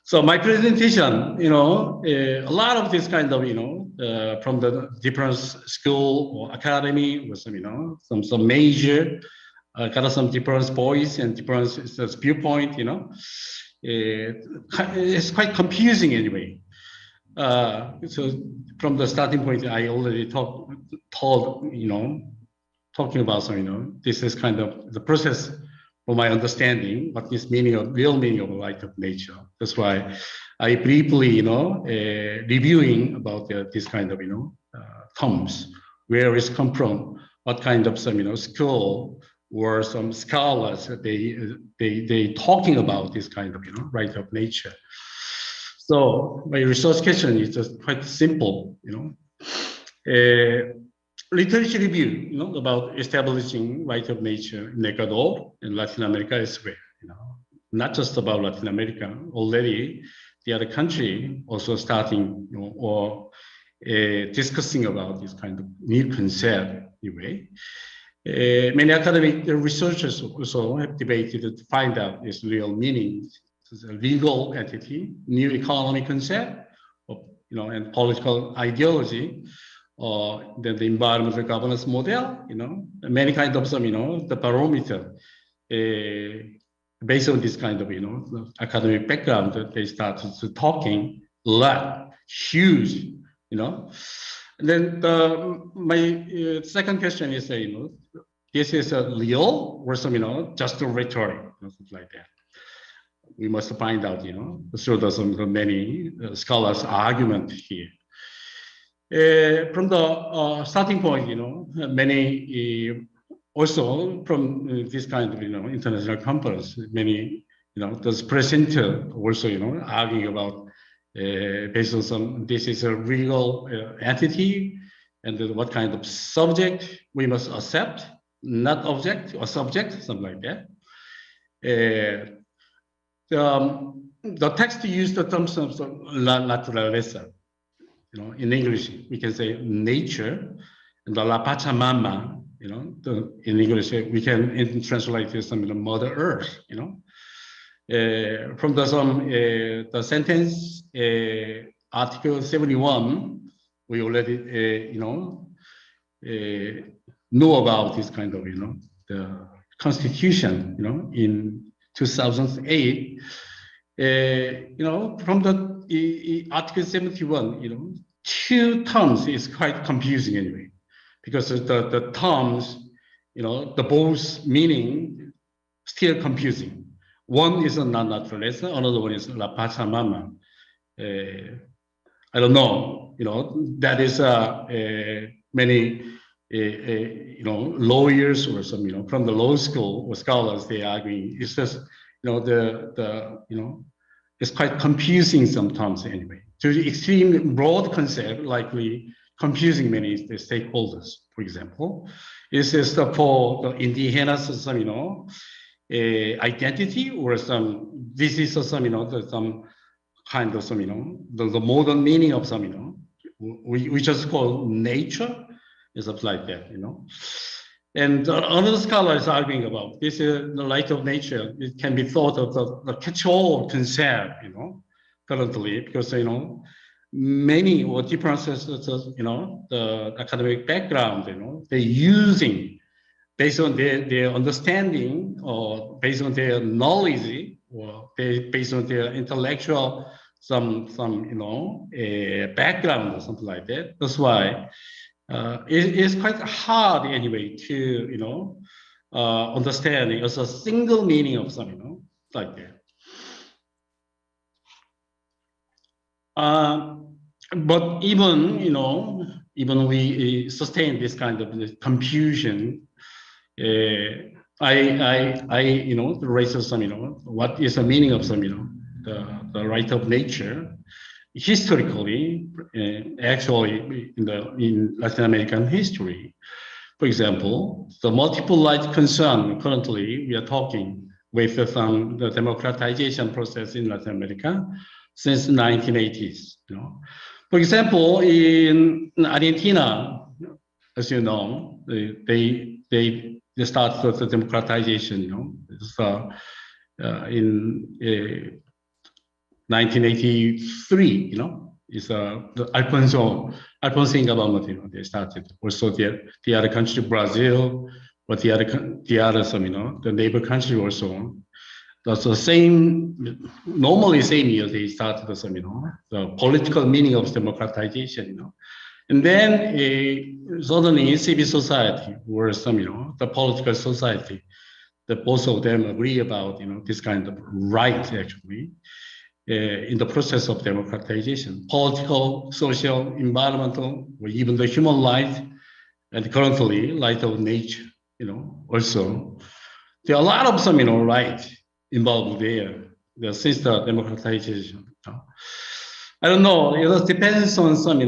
So my presentation, a lot of this kind of, from the different school or academy with some, some major, got some different voice and different viewpoint, it's quite confusing anyway. So from the starting point, I already talking about some, this is kind of the process for my understanding what is real meaning of light of nature. That's why I briefly, reviewing about this kind of, terms, where it's come from, what kind of some, school or some scholars they talking about this kind of, right of nature. So my research question is just quite simple, literature review, about establishing right of nature in Ecuador and Latin America is rare, not just about Latin America. Already, the other country also starting, or discussing about this kind of new concept anyway. Many academic researchers also have debated to find out its real meaning. It's a legal entity, new economic concept, and political ideology. Then the environmental governance model, many kind of some, the barometer, based on this kind of, academic background, that they started to talking a lot, huge, And then my second question is, this is a real or some, just a rhetoric, something like that. We must find out, through some many scholars' argument here. From the starting point, many also from this kind of international conference, many those presenter also arguing about based on some this is a real entity and what kind of subject we must accept, not object or subject, something like that. The text used the terms of la naturaleza. In English, we can say nature, and the La Pachamama, in English, we can translate this as Mother Earth, From the sentence, Article 71, we already, know about this kind of, the Constitution, in 2008, from the Article 71, two terms is quite confusing anyway, because the terms, the both meaning still confusing. One is a non-naturaleza, another one is La Pachamama. I don't know, that is many, lawyers or some, from the law school or scholars, they arguing. It's just, it's quite confusing sometimes anyway. To the extreme broad concept, likely confusing many stakeholders. For example, is this for the indigenous, some identity or some this is some some kind of some, the modern meaning of some, we just call nature, and stuff like that, And another scholar is arguing about this is the light of nature. It can be thought of the catch-all concept, currently, because many or differences, the academic background, they're using based on their understanding or based on their knowledge or based on their intellectual some background or something like that. That's why it's quite hard anyway to understand it as a single meaning of some like that. But even even we sustain this kind of confusion. I raise some what is the meaning of some the right of nature historically, actually in Latin American history. For example, the multiple light concern currently we are talking with the democratization process in Latin America since the 1980s. For example, in Argentina, as you know, they started the democratization. In 1983, is the Alfonso government, they started. Also the other country, Brazil, but the other some, the neighbor country also. That's the same, normally same year they started some, the political meaning of democratization, And then suddenly civil society or some, the political society, that both of them agree about, this kind of right actually. In the process of democratization, political, social, environmental, or even the human life, and currently light of nature, also. There are a lot of some, rights involved there since the democratization. I don't know, it depends on some,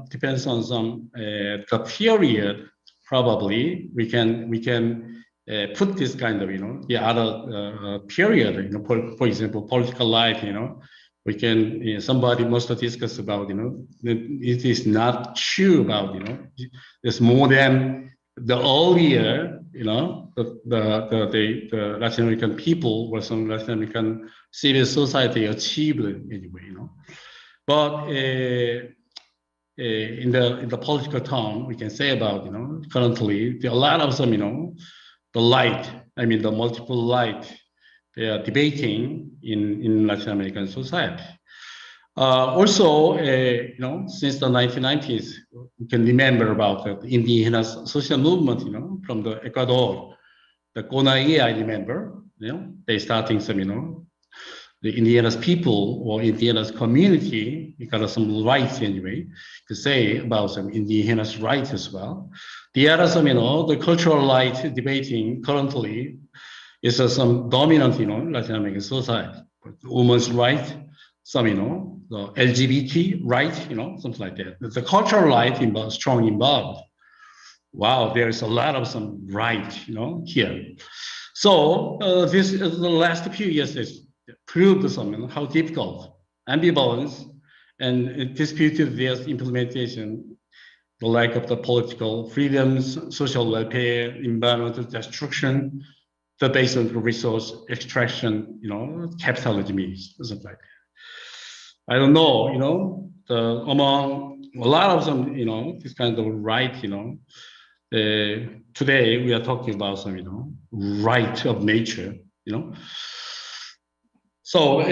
depends on some, the period, probably, we can put this kind of, the other period, for example, political life, we can, somebody must discuss about, it is not true about, there's more than the earlier, the Latin American people or some Latin American civil society achieved anyway, But in the political term, we can say about, currently, there are a lot of some, the light, the multiple light, they are debating in Latin American society. Also, since the 1990s, we can remember about the indigenous social movement, from the Ecuador, the CONAIE, I remember, they starting some, the indigenous people or indigenous community, you got some rights anyway, to say about some indigenous rights as well. The other some, the cultural right debating currently is some dominant, Latin American society. Women's right, some, the LGBT right, something like that. The cultural right involved, strong involved. Wow, there is a lot of some right, here. So this is the last few years is proved some, how difficult, ambivalence, and disputed their implementation, the lack of the political freedoms, social welfare, environmental destruction, the base on resource extraction, capitalism is something like that. I don't know, among a lot of them, this kind of right, today we are talking about some, right of nature, So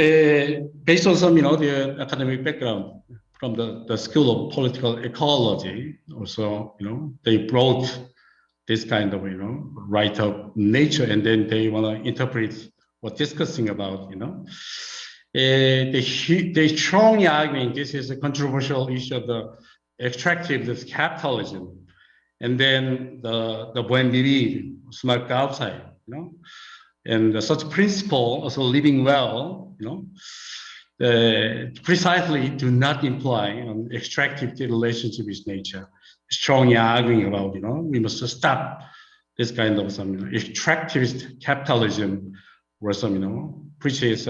based on some, the academic background from the School of Political Ecology, also, they brought this kind of, right of nature, and then they want to interpret or discussing about, they strongly arguing this is a controversial issue of the extractive capitalism, and then the buen vivir, smoke outside, and such principle, also living well, precisely do not imply an extractive relationship with nature. Strongly arguing about, we must stop this kind of some extractivist capitalism, or some, preaches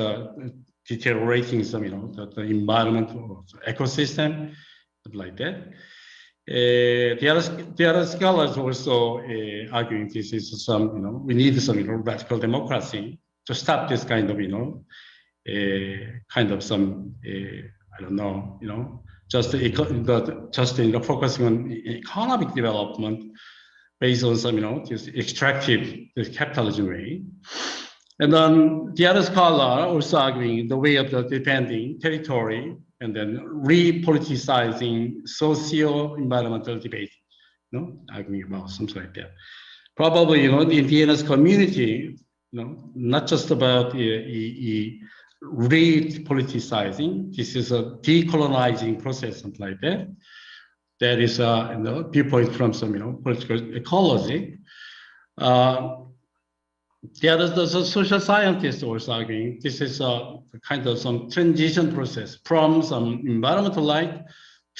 deteriorating some, the environment or ecosystem, something like that. The other scholars also arguing this is some, we need some, radical democracy to stop this kind of, kind of some, I don't know, just focusing on economic development based on some, this extractive, this capitalism way. And then the other scholar also arguing the way of the defending territory and then repoliticizing socio-environmental debate, arguing about something like that. Probably, the indigenous community, not just about repoliticizing, this is a decolonizing process, something like that. That is a viewpoint from some, political ecology. The other, the social scientists also arguing this is a kind of some transition process from some environmental right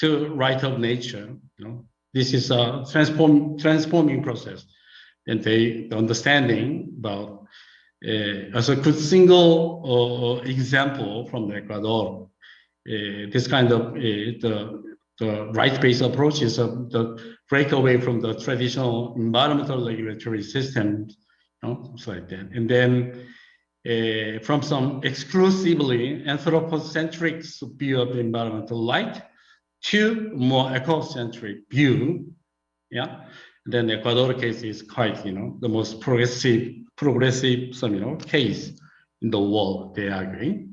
to right of nature. This is a transforming process, and the understanding about as a good single example from Ecuador, this kind of the right-based approach is the breakaway from the traditional environmental regulatory system. It's like that. And then from some exclusively anthropocentric view of the environmental light to more ecocentric view. Yeah. And then the Ecuador case is quite, the most progressive some, case in the world, they are agreeing.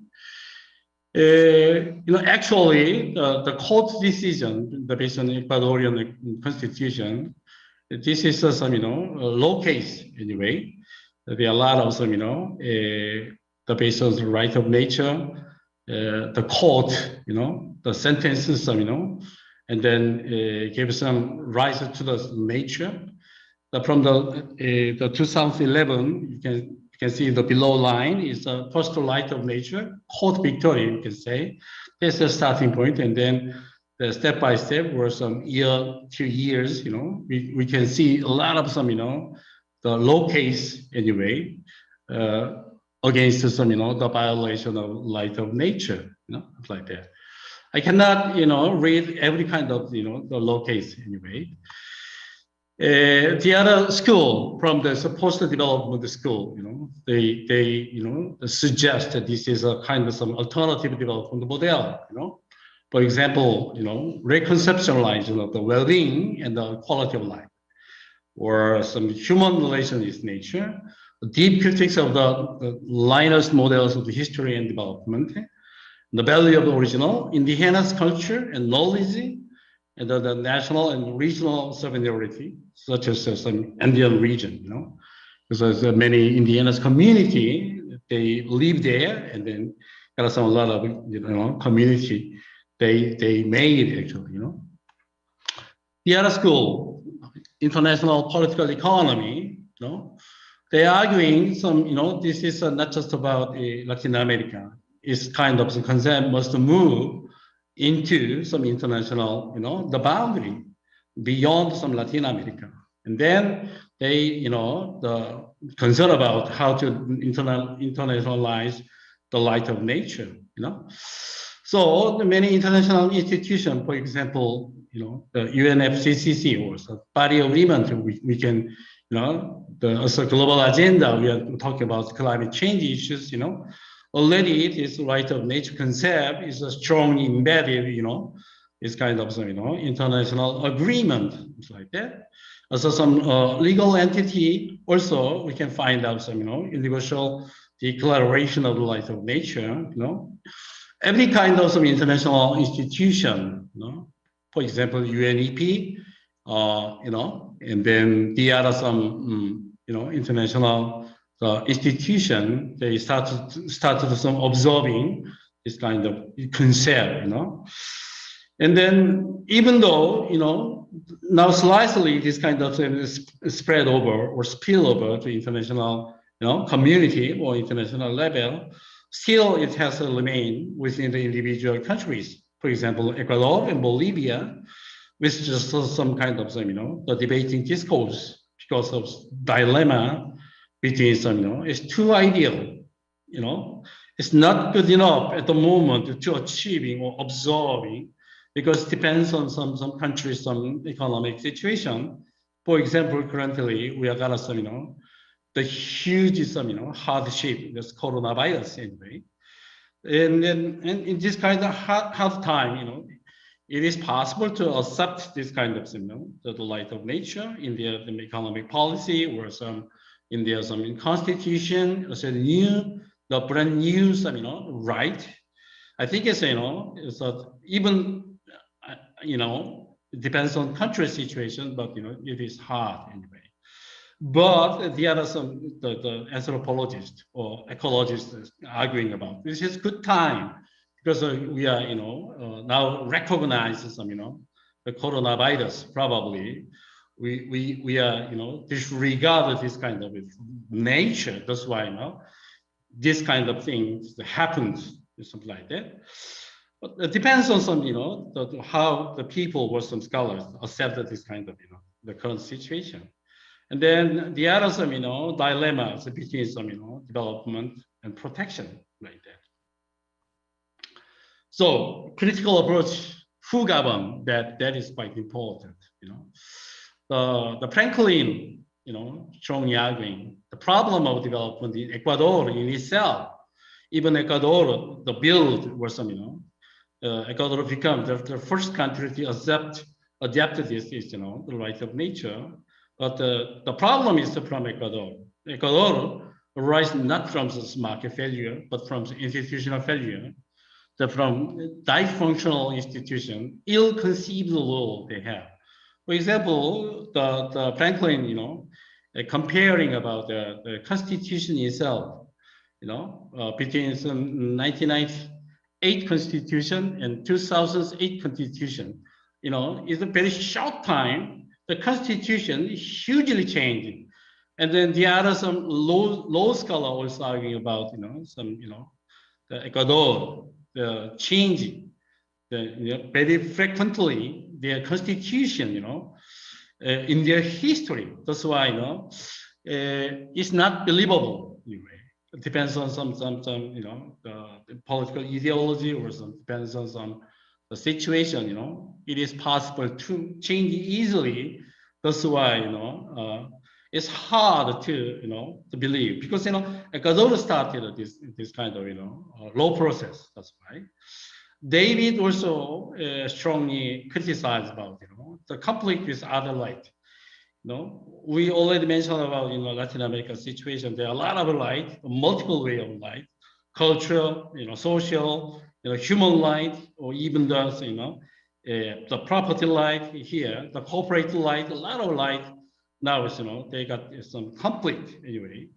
Actually, the court decision, based on the Ecuadorian constitution, this is some, a low case anyway. There are a lot of some, the based on the right of nature, the court, the sentences, some, and then gave some rise to the nature. From the 2011, you can see the below line is the first right of nature, court victory, you can say. That's the starting point, and then the step by step were some year, 2 years, we can see a lot of some, the low case anyway, against some, the violation of light of nature, like that. I cannot, read every kind of, the low case anyway. The other school from the Postal development school, they suggest that this is a kind of some alternative development model, For example, reconceptualization of the well-being and the quality of life, or some human relationship nature, deep critiques of the Linus models of the history and development, the value of the original, indigenous culture and knowledge, and the national and regional sovereignty, such as some Andean region, because there's many indigenous community, they live there, and then there are a lot of, community they made actually, The other school, international political economy, they are arguing some, this is not just about Latin America. It's kind of the concept must move into some international, the boundary beyond some Latin America. And then they, the concern about how to internationalize the light of nature, So the many international institutions, for example, the UNFCCC or the Paris Agreement, we can, as a global agenda, we are talking about climate change issues, Already this right of nature concept is a strongly embedded, it's kind of some, international agreement, it's like that. Also some legal entity, also we can find out some, universal declaration of the right of nature, Every kind of some international institution, For example, UNEP, and then the other some, international institution, they started some observing this kind of concept, And then even though, now slightly this kind of thing is spread over or spill over to international, community or international level, still it has to remain within the individual countries. For example, Ecuador and Bolivia, with just some kind of, the debating discourse because of dilemma between some, it's too ideal, it's not good enough at the moment to achieving or absorbing, because it depends on some countries, some economic situation. For example, currently we are gonna some, the huge some, hardship, this coronavirus anyway. And in this kind of hard time, it is possible to accept this kind of the light of nature in the economic policy, or some in their some constitution, so the brand new right. I think it's it's even it depends on country situation, but it is hard anyway. But there are some the anthropologists or ecologists arguing about this is good time, because we are now recognize some the coronavirus. Probably we are disregard this kind of nature. That's why this kind of things happens, something like that. But it depends on some how the people or some scholars accept this kind of the current situation. And then the other some dilemmas between some development and protection, like that. So critical approach, who govern, that is quite important. The Franklin strongly arguing the problem of development in Ecuador in itself. Even Ecuador, the build was some Ecuador became the first country to adapt this the right of nature. But the problem is from Ecuador. Ecuador arises not from this market failure, but from institutional failure. From dysfunctional institution, ill-conceived law they have. For example, the Franklin, comparing about the Constitution itself, between some 1998 Constitution and 2008 Constitution, is a very short time. The Constitution is hugely changing, and then there are some law scholar also arguing about some the Ecuador the changing very frequently their Constitution in their history. That's why it's not believable anyway. It depends on some the political ideology, or some depends on some the situation. It is possible to change easily. That's why it's hard to to believe, because Ecuador started this kind of law process. That's why David also strongly criticized about the conflict with other light. We already mentioned about Latin American situation. There are a lot of light, multiple way of light, cultural, social, human light, or even the property light here, the corporate light, a lot of light. Now they got some conflict anyway.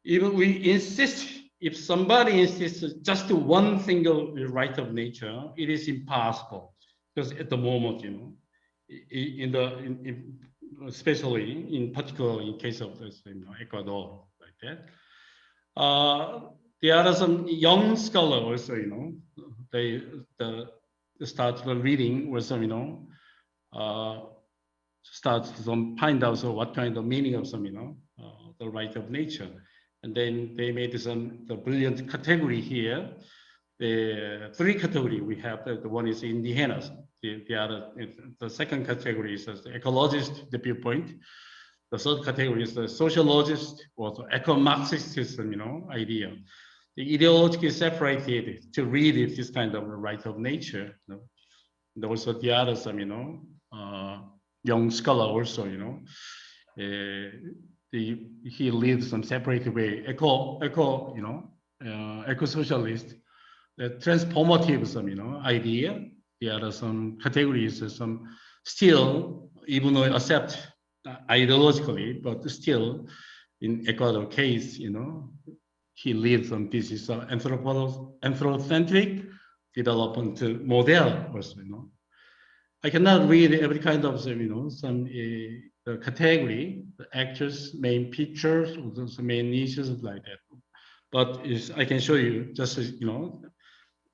Even we insist, if somebody insists just one single right of nature, it is impossible, because at the moment, especially in particular in case of this, Ecuador, like that. There are some young scholars also, they start reading with some, start to find out what kind of meaning of some, the right of nature. And then they made the brilliant category here. The three category we have, the one is indigenous. The second category is the ecologist, the viewpoint. The third category is the sociologist, or the eco-Marxism, idea. The ideologically separated to read this kind of right of nature. And also the other some, young scholar also, he lives some separate way, eco-socialist, the transformative some, idea. There are some categories, some still, even though accept ideologically, but still in Ecuador case, he lives on this is anthropocentric development model also, I cannot read every kind of some category, the actors, main pictures, or the main niches like that. But I can show you just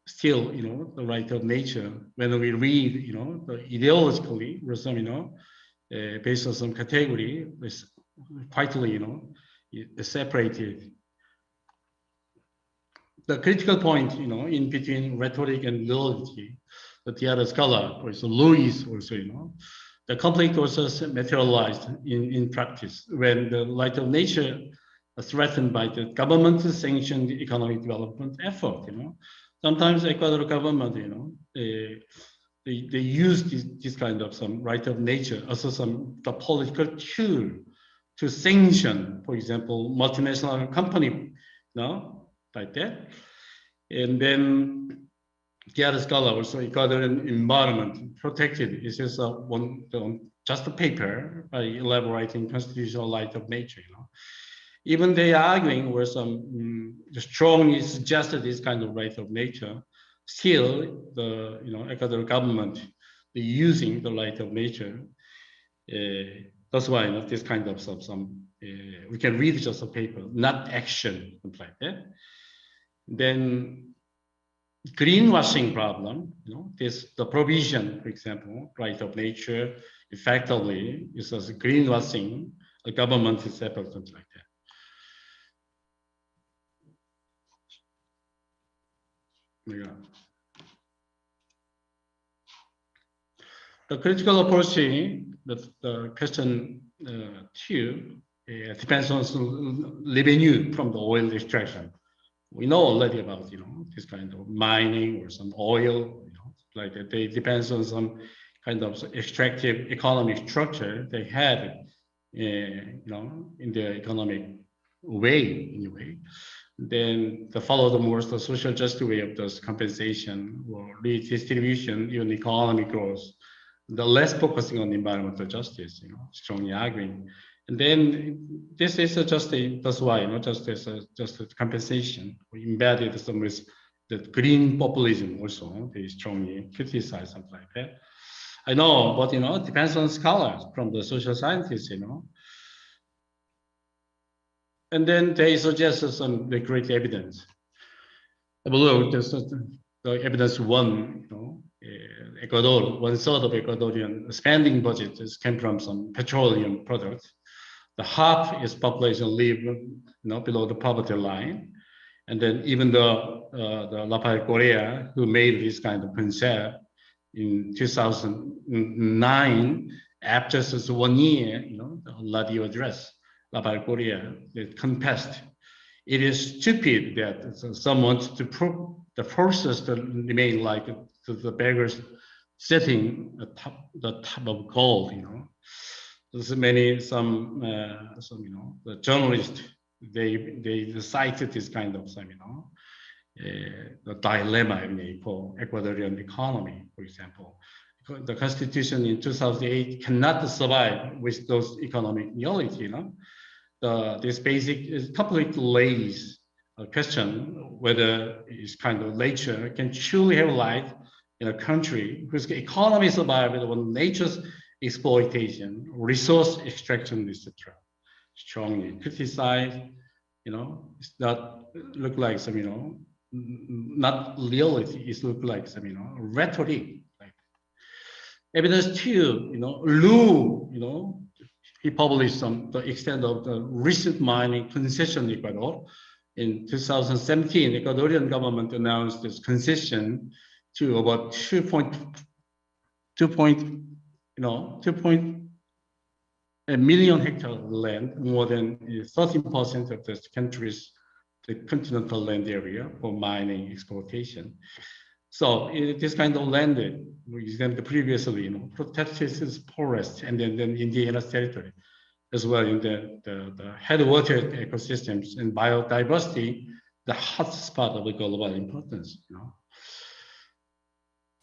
still the right of nature when we read the ideologically or some based on some category is quietly separated. the critical point, in between rhetoric and reality, the other scholar, also Louis, also, the conflict also materialized in practice when the right of nature is threatened by the government-sanctioned economic development effort. Sometimes Ecuador government, they use this kind of some right of nature as the political tool to sanction, for example, multinational company, like that. And then the other scholar also, Ecuadorian environment protected is just just a paper by elaborating constitutional right of nature. Even they are arguing where some strongly suggested this kind of right of nature. Still, the Ecuador government is using the right of nature. That's why this kind of we can read just a paper, not action, something like that. Then greenwashing problem, the provision, for example, right of nature, effectively is as greenwashing a government is effort, something like that. Yeah. The critical approach, the question 2, depends on revenue from the oil extraction. We know already about this kind of mining or some oil, like that. They depends on some kind of extractive economic structure they had, in the economic way, anyway. Then the follow the more the social justice way of this compensation or redistribution, even economic growth, the less focusing on environmental justice, strongly arguing. And then this is that's why, just a compensation. We embedded some with the green populism also. They strongly criticize something like that. I know, but it depends on scholars from the social scientists, And then they suggest some the great evidence. Below, the evidence 1, Ecuador, 1/3 of Ecuadorian spending budget came from some petroleum products. The half is population live, below the poverty line, and then even the Rafael Correa, who made this kind of concept in 2009, after just 1 year, the radio address, Rafael Correa, it confessed, it is stupid that someone to prove the forces to remain like the beggars sitting atop the top of gold, There's the journalists, they cited this kind of the dilemma for Ecuadorian economy, for example. The constitution in 2008 cannot survive with those economic reality, This basic is completely lays a question whether it's kind of nature can truly have life in a country whose economy survives when nature's exploitation, resource extraction, etc. Strongly criticized, it's not look like some, not reality, it look like some, rhetoric. Like evidence 2, Lu, he published the extent of the recent mining concession in Ecuador. In 2017, the Ecuadorian government announced this concession to about 2.1 million hectare of land, more than 13% of the country's continental land area for mining exploitation. So this kind of land, we examined previously, protected its forest and then indigenous territory, as well in the headwater ecosystems and biodiversity, the hotspot of the global importance.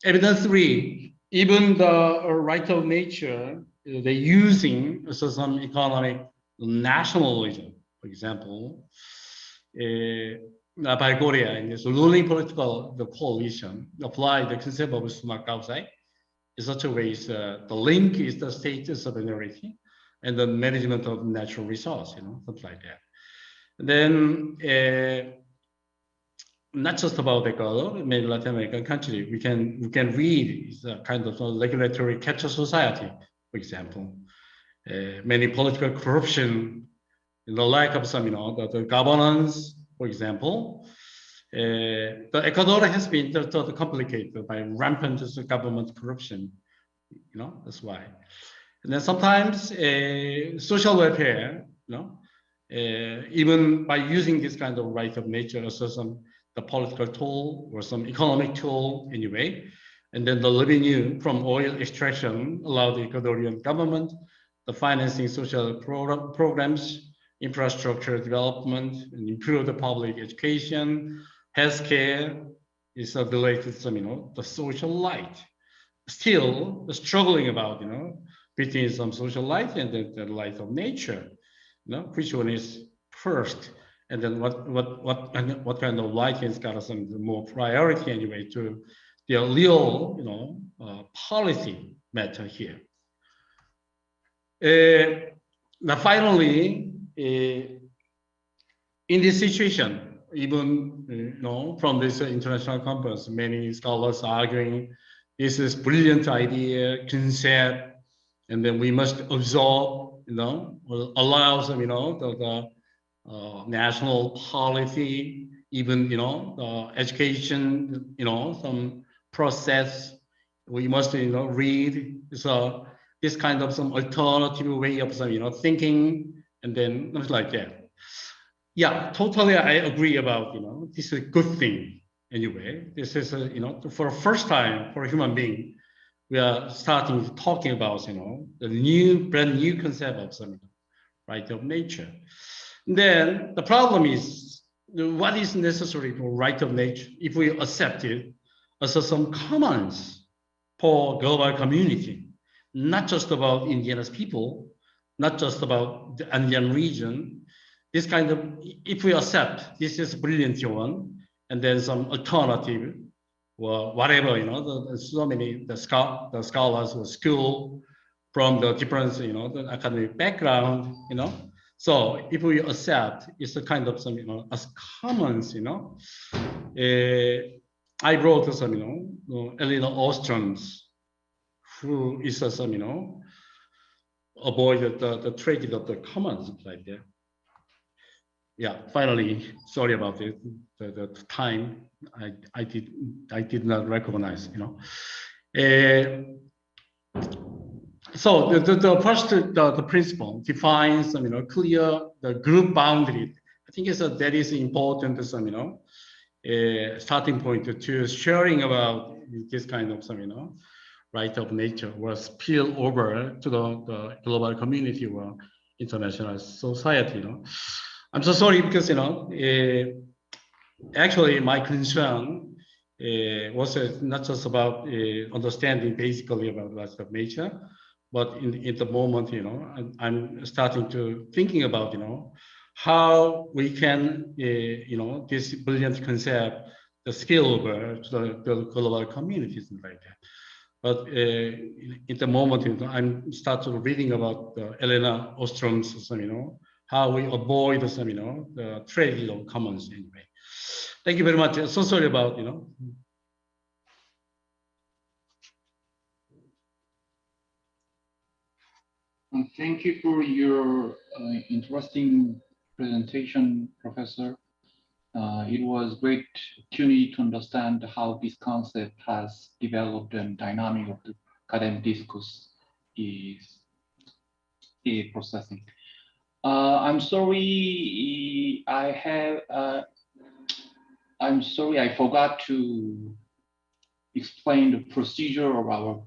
Evidence 3, even the right of nature, they're using some economic nationalism, for example. By Korea in this ruling political coalition applied the concept of smart outside in such a way the link is the state sovereignty and the management of natural resource, something like that. And then not just about Ecuador, many Latin American countries, we can read is a kind of a regulatory capture society, for example. Many political corruption, the lack of some, the governance, for example, the Ecuador has been totally complicated by rampant government corruption. You know, that's why. And then sometimes social welfare, you know, even by using this kind of right of nature as some the political tool or some economic tool anyway, and then the revenue from oil extraction allow the Ecuadorian government the financing social programs, infrastructure development, and improve the public education, healthcare is related to some, you know, the social light. Still struggling about, you know, between some social light and the light of nature, you know, which one is first, and then what kind of light has got some more priority anyway to the real, you know, policy matter here. Now finally, in this situation, even you know, from this international conference, many scholars are arguing this is brilliant idea, concept, and then we must absorb, you know, allow some, you know, the national policy, even, you know, the education, you know, some process. We must, you know, read. So this kind of some alternative way of some, you know, thinking, and then it's like that. Yeah, totally, I agree about, you know, this is a good thing. Anyway, this is, you know, for the first time for a human being, we are starting talking about, you know, the brand new concept of some right of nature. Then the problem is, what is necessary for right of nature if we accept it as some commons for global community, not just about indigenous people, not just about the Andean region. This kind of, if we accept this is a brilliant one, and then some alternative, or whatever, you know, so many the scholars or school from the different, you know, the academic background, you know. So if we accept, it's a kind of some, you know, as commons, you know. I wrote some, you know, Elena Ostrom's, who is some, you know, avoided the trade of the commons like that. Yeah, finally, sorry about it. The time I did not recognize, you know. So the first the principle defines some, you know, clear the group boundary. I think that is important, some, you know, starting point to sharing about this kind of some, you know, right of nature was spill over to the global community or international society, you know. I'm so sorry because, you know, actually my concern was not just about understanding basically about rights of nature, but in the moment, you know, I'm starting to thinking about, you know, how we can, you know, this brilliant concept, the skill over to the global communities and like that. But in the moment, you know, I'm started reading about Elena Ostrom's, you know, how we avoid some, you know, the trade of commons anyway. Thank you very much. So sorry about, you know. Thank you for your interesting presentation, Professor. It was great opportunity to understand how this concept has developed and dynamic of the academic discourse is processing. I'm sorry, I'm sorry, I forgot to explain the procedure of our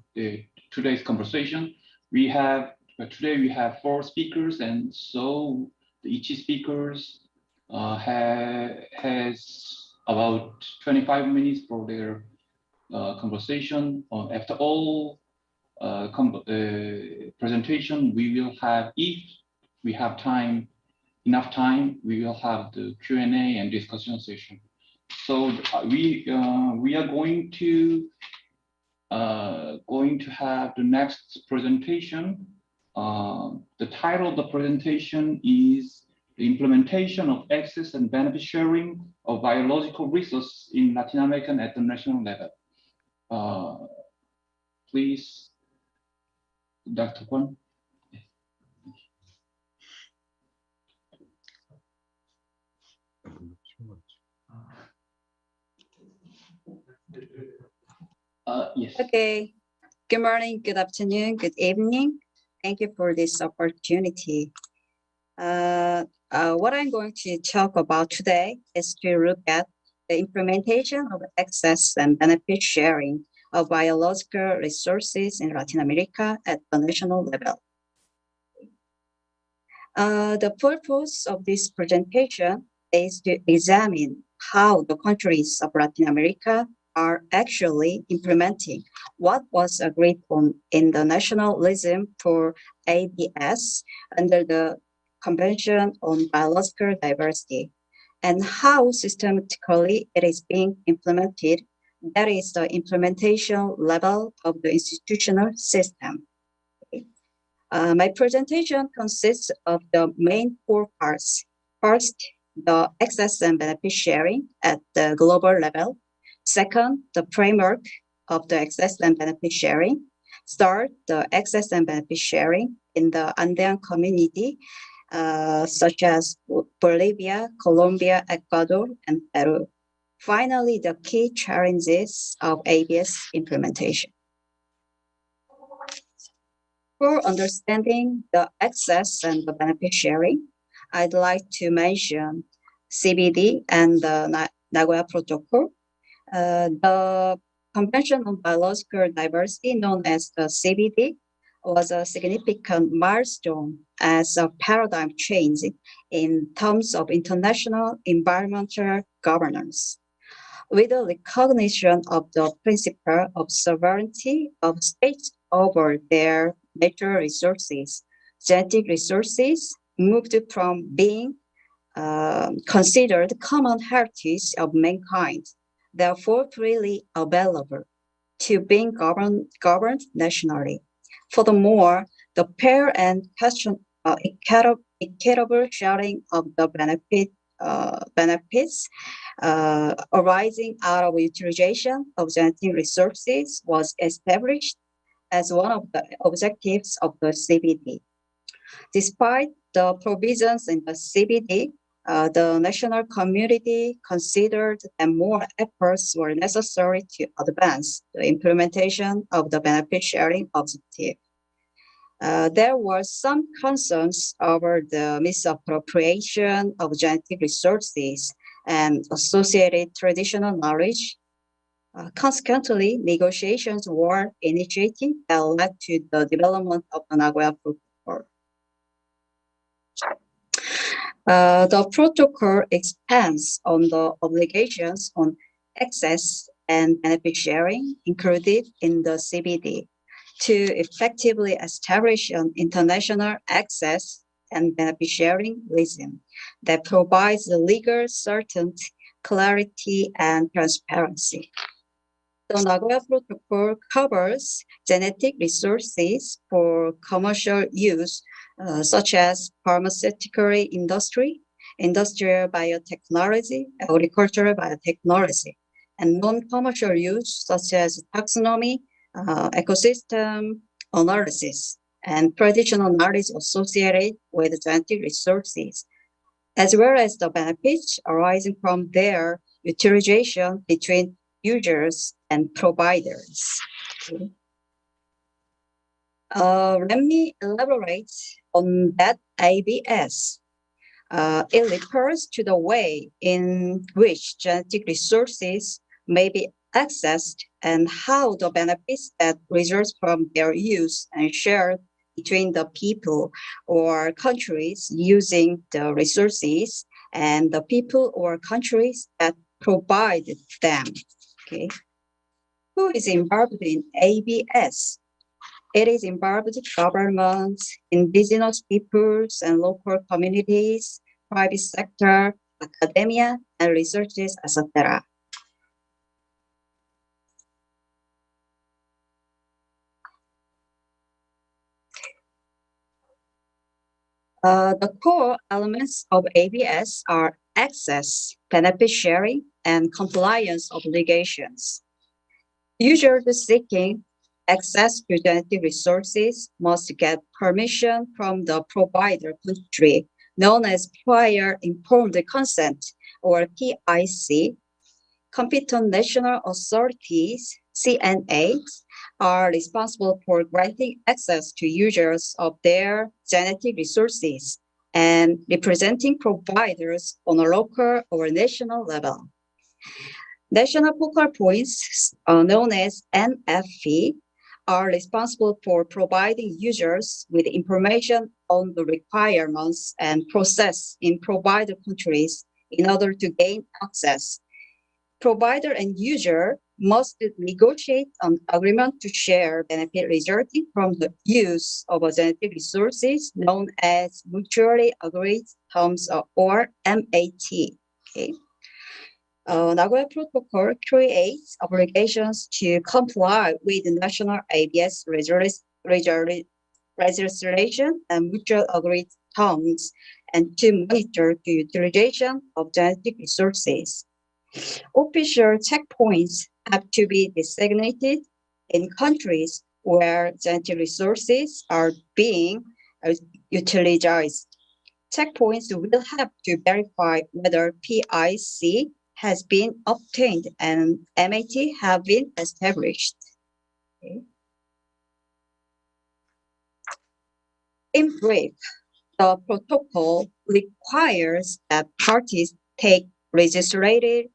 today's conversation. Today we have 4 speakers, and so each speakers has about 25 minutes for their conversation. After all presentation, we will have, if we have time, enough time, we will have the Q&A and discussion session. So we are going to have the next presentation. The title of the presentation is The Implementation of Access and Benefit Sharing of Biological Resources in Latin American at the National Level. Please, Dr. Kwon. Yes. Okay. Good morning, good afternoon, good evening. Thank you for this opportunity. What I'm going to talk about today is to look at the implementation of access and benefit sharing of biological resources in Latin America at the national level. The purpose of this presentation is to examine how the countries of Latin America are actually implementing what was agreed on in the nationalism for ABS under the Convention on Biological Diversity, and how systematically it is being implemented. That is the implementation level of the institutional system. My presentation consists of the main four parts. First, the access and benefit sharing at the global level. Second, the framework of the access and benefit sharing. Third, the access and benefit sharing in the Andean community, such as Bolivia, Colombia, Ecuador, and Peru. Finally, the key challenges of ABS implementation. For understanding the access and the benefit sharing, I'd like to mention CBD and the Nagoya Protocol. The Convention on Biological Diversity, known as the CBD, was a significant milestone as a paradigm change in terms of international environmental governance. With the recognition of the principle of sovereignty of states over their natural resources, genetic resources moved from being considered common heritage of mankind, therefore freely available, to being governed nationally. Furthermore, the fair and equitable sharing of the benefits arising out of utilization of genetic resources was established as one of the objectives of the CBD. Despite the provisions in the CBD, the national community considered that more efforts were necessary to advance the implementation of the benefit sharing objective. There were some concerns over the misappropriation of genetic resources and associated traditional knowledge. Consequently, negotiations were initiated that led to the development of the Nagoya Protocol. The protocol expands on the obligations on access and benefit sharing included in the CBD to effectively establish an international access and benefit sharing regime that provides the legal certainty, clarity, and transparency. The Nagoya Protocol covers genetic resources for commercial use, such as pharmaceutical industry, industrial biotechnology, agricultural biotechnology, and non-commercial use, such as taxonomy, ecosystem analysis, and traditional knowledge associated with genetic resources, as well as the benefits arising from their utilization between users and providers. Let me elaborate on that ABS. It refers to the way in which genetic resources may be accessed and how the benefits that result from their use and shared between the people or countries using the resources and the people or countries that provide them. Okay. Who is involved in ABS? It is involved governments, indigenous peoples and local communities, private sector, academia, and researchers, etc. The core elements of ABS are access, benefit sharing, and compliance obligations. Users seeking access to genetic resources must get permission from the provider country, known as prior informed consent, or PIC, competent national authorities, CNAs, are responsible for granting access to users of their genetic resources and representing providers on a local or national level. National focal points, known as NFP, are responsible for providing users with information on the requirements and process in provider countries in order to gain access. Provider and user must negotiate an agreement to share benefit resulting from the use of genetic resources known as mutually agreed terms or MAT. Okay. Nagoya Protocol creates obligations to comply with the national ABS legislation and mutual agreed terms and to monitor the utilization of genetic resources. Official checkpoints have to be designated in countries where genetic resources are being utilized. Checkpoints will have to verify whether PIC has been obtained and MAT have been established. Okay. In brief, the protocol requires that parties take legislative,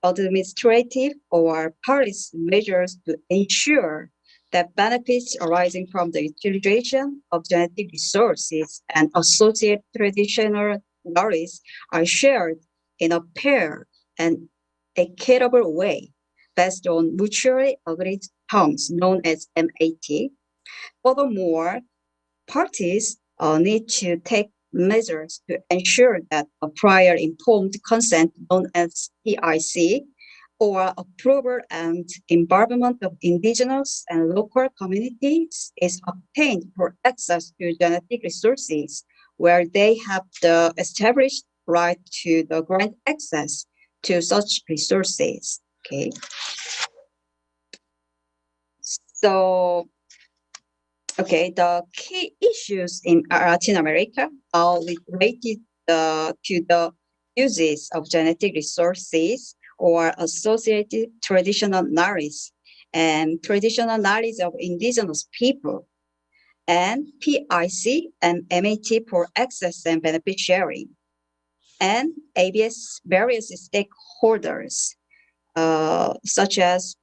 administrative, or policy measures to ensure that benefits arising from the utilization of genetic resources and associated traditional knowledge are shared in a fair and equitable way based on mutually agreed terms known as MAT. Furthermore, parties need to take measures to ensure that a prior informed consent known as PIC or approval and involvement of indigenous and local communities is obtained for access to genetic resources where they have the established right to the grant access to such resources. Okay. So, okay, the key issues in Latin America are related to the uses of genetic resources or associated traditional knowledge and traditional knowledge of indigenous people, and PIC and MAT for access and benefit sharing, and ABS various stakeholders, such as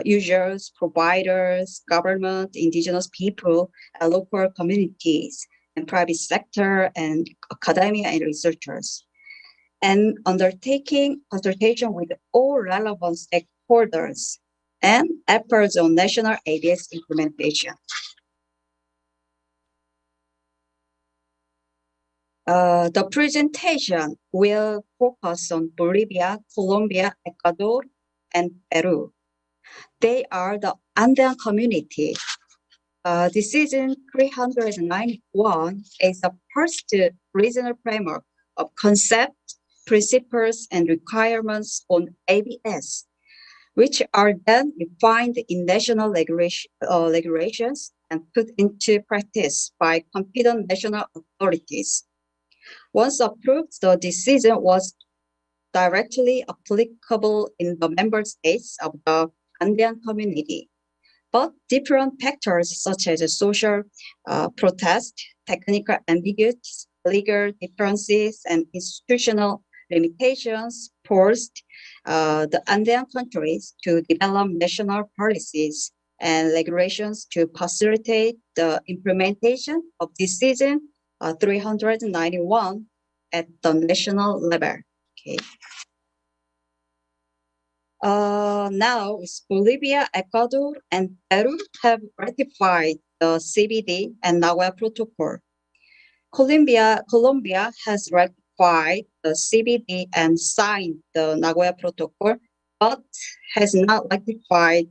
users, providers, government, indigenous people, local communities, and private sector, and academia and researchers, and undertaking consultation with all relevant stakeholders and efforts on national ABS implementation. The presentation will focus on Bolivia, Colombia, Ecuador, and Peru. They are the Andean community. Decision 391 is the first regional framework of concept, principles, and requirements on ABS, which are then refined in national regulations and put into practice by competent national authorities. Once approved, the decision was directly applicable in the member states of the Andean community. But different factors such as social protest, technical ambiguities, legal differences, and institutional limitations forced the Andean countries to develop national policies and regulations to facilitate the implementation of decision 391 at the national level. Okay. Now, Bolivia, Ecuador, and Peru have ratified the CBD and Nagoya Protocol. Colombia has ratified the CBD and signed the Nagoya Protocol, but has not ratified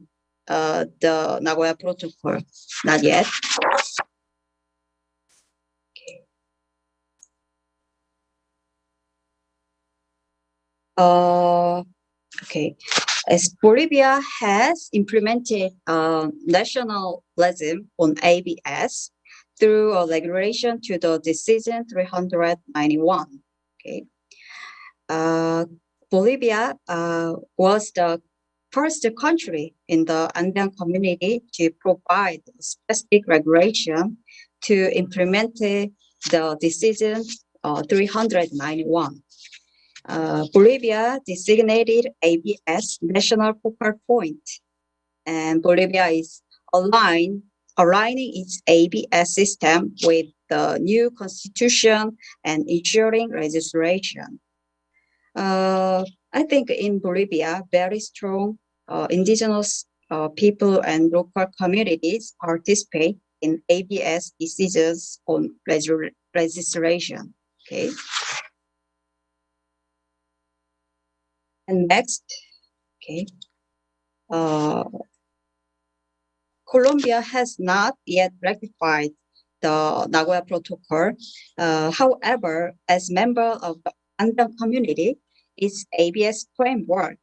the Nagoya Protocol, not yet. Okay, as Bolivia has implemented nationalism on ABS through a regulation to the decision 391. Okay, Bolivia was the first country in the Andean community to provide specific regulation to implement the decision 391. Bolivia designated ABS national focal point, and Bolivia is aligning its ABS system with the new constitution and ensuring registration. I think in Bolivia, very strong indigenous people and local communities participate in ABS decisions on registration. Okay. And next, okay. Colombia has not yet ratified the Nagoya Protocol. However, as member of the Andean community, its ABS framework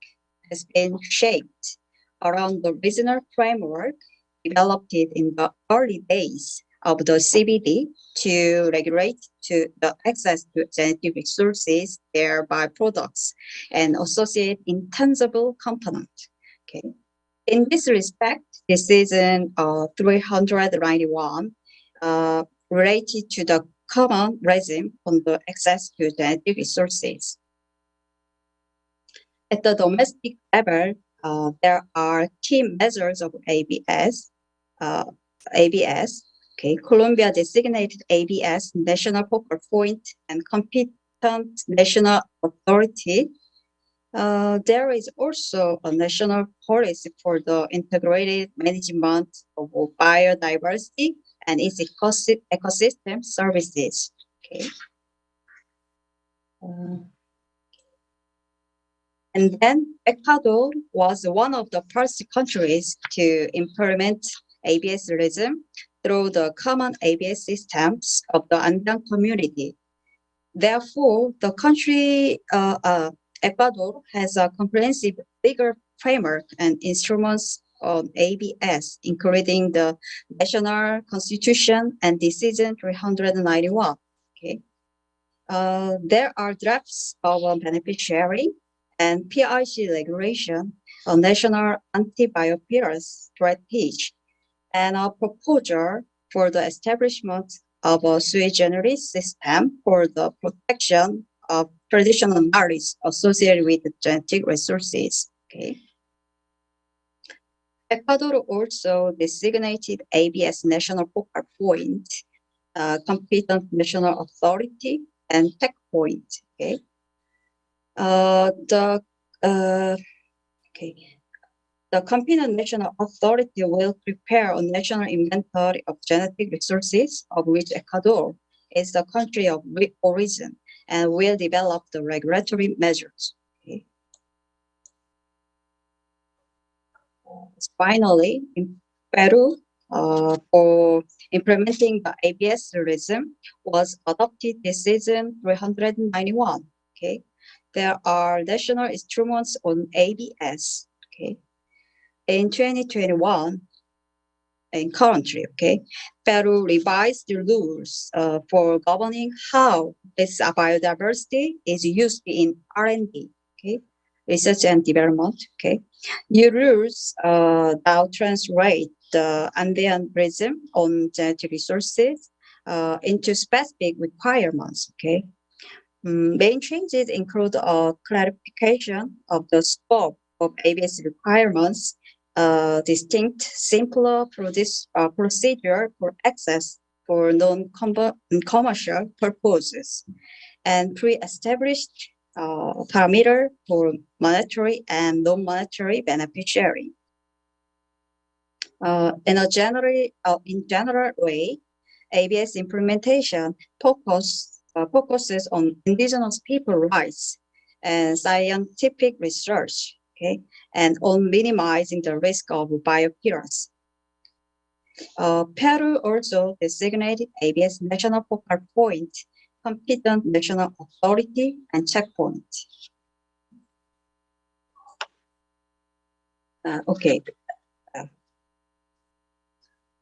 has been shaped around the regional framework developed in the early days of the CBD to regulate to the access to genetic resources, their byproducts, and associate intangible components. Okay. In this respect, Decision 391 related to the common regime on the access to genetic resources. At the domestic level, there are key measures of ABS. Okay, Colombia designated ABS national focal point and competent national authority. There is also a national policy for the integrated management of biodiversity and its ecosystem services. Okay. And then Ecuador was one of the first countries to implement ABS regime through the common ABS systems of the Andean community. Therefore, the country, Ecuador, has a comprehensive legal framework and instruments on ABS, including the National Constitution and Decision 391. Okay. There are drafts of benefit sharing and PIC regulation, a national anti-biovirus strategy, and a proposal for the establishment of a sui generis system for the protection of traditional knowledge associated with genetic resources. Okay. Ecuador also designated ABS national focal point, competent national authority, and checkpoint. Okay. The competent national authority will prepare a national inventory of genetic resources, of which Ecuador is the country of origin, and will develop the regulatory measures. Okay. Finally, in Peru, for implementing the ABS regime was adopted Decision 391. Okay. There are national instruments on ABS. Okay. In 2021, and currently, okay, Peru revised the rules for governing how this biodiversity is used in R&D, okay, research and development, okay. New rules now translate the Andean regime on genetic resources into specific requirements, okay. Main changes include a clarification of the scope of ABS requirements, distinct, simpler procedure for access for non-commercial purposes, and pre-established parameter for monetary and non-monetary benefit sharing. In general way, ABS implementation focuses on indigenous people rights and scientific research, okay, and on minimizing the risk of biopiracy. Peru also designated ABS national focal point, competent national authority, and checkpoint. Okay.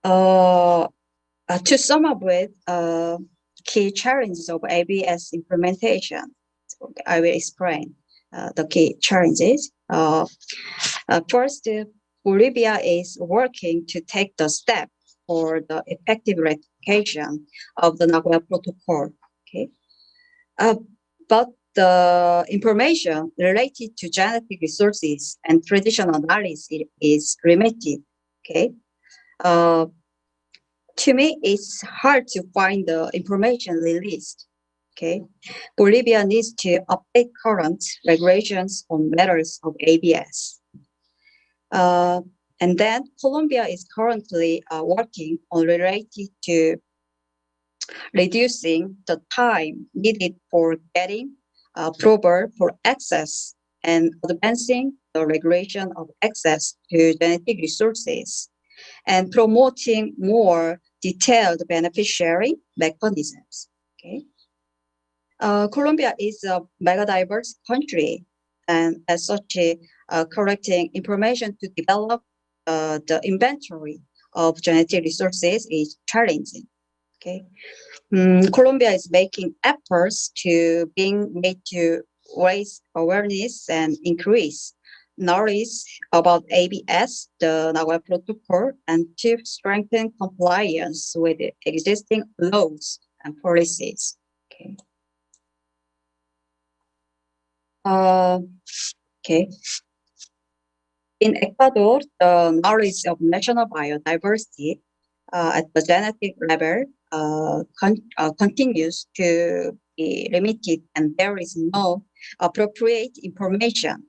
To sum up with key challenges of ABS implementation, so I will explain. the key challenges. First, Bolivia is working to take the step for the effective ratification of the Nagoya Protocol. Okay, but the information related to genetic resources and traditional analysis is limited. Okay, to me, it's hard to find the information released. Okay, Bolivia needs to update current regulations on matters of ABS. And then Colombia is currently working on related to reducing the time needed for getting approval for access and advancing the regulation of access to genetic resources and promoting more detailed benefit sharing mechanisms. Okay. Colombia is a mega diverse country, and as such, collecting information to develop the inventory of genetic resources is challenging. Okay, Colombia is making efforts to being made to raise awareness and increase knowledge about ABS, the Nagoya Protocol, and to strengthen compliance with existing laws and policies. Okay. Okay. In Ecuador, the knowledge of national biodiversity at the genetic level continues to be limited, and there is no appropriate information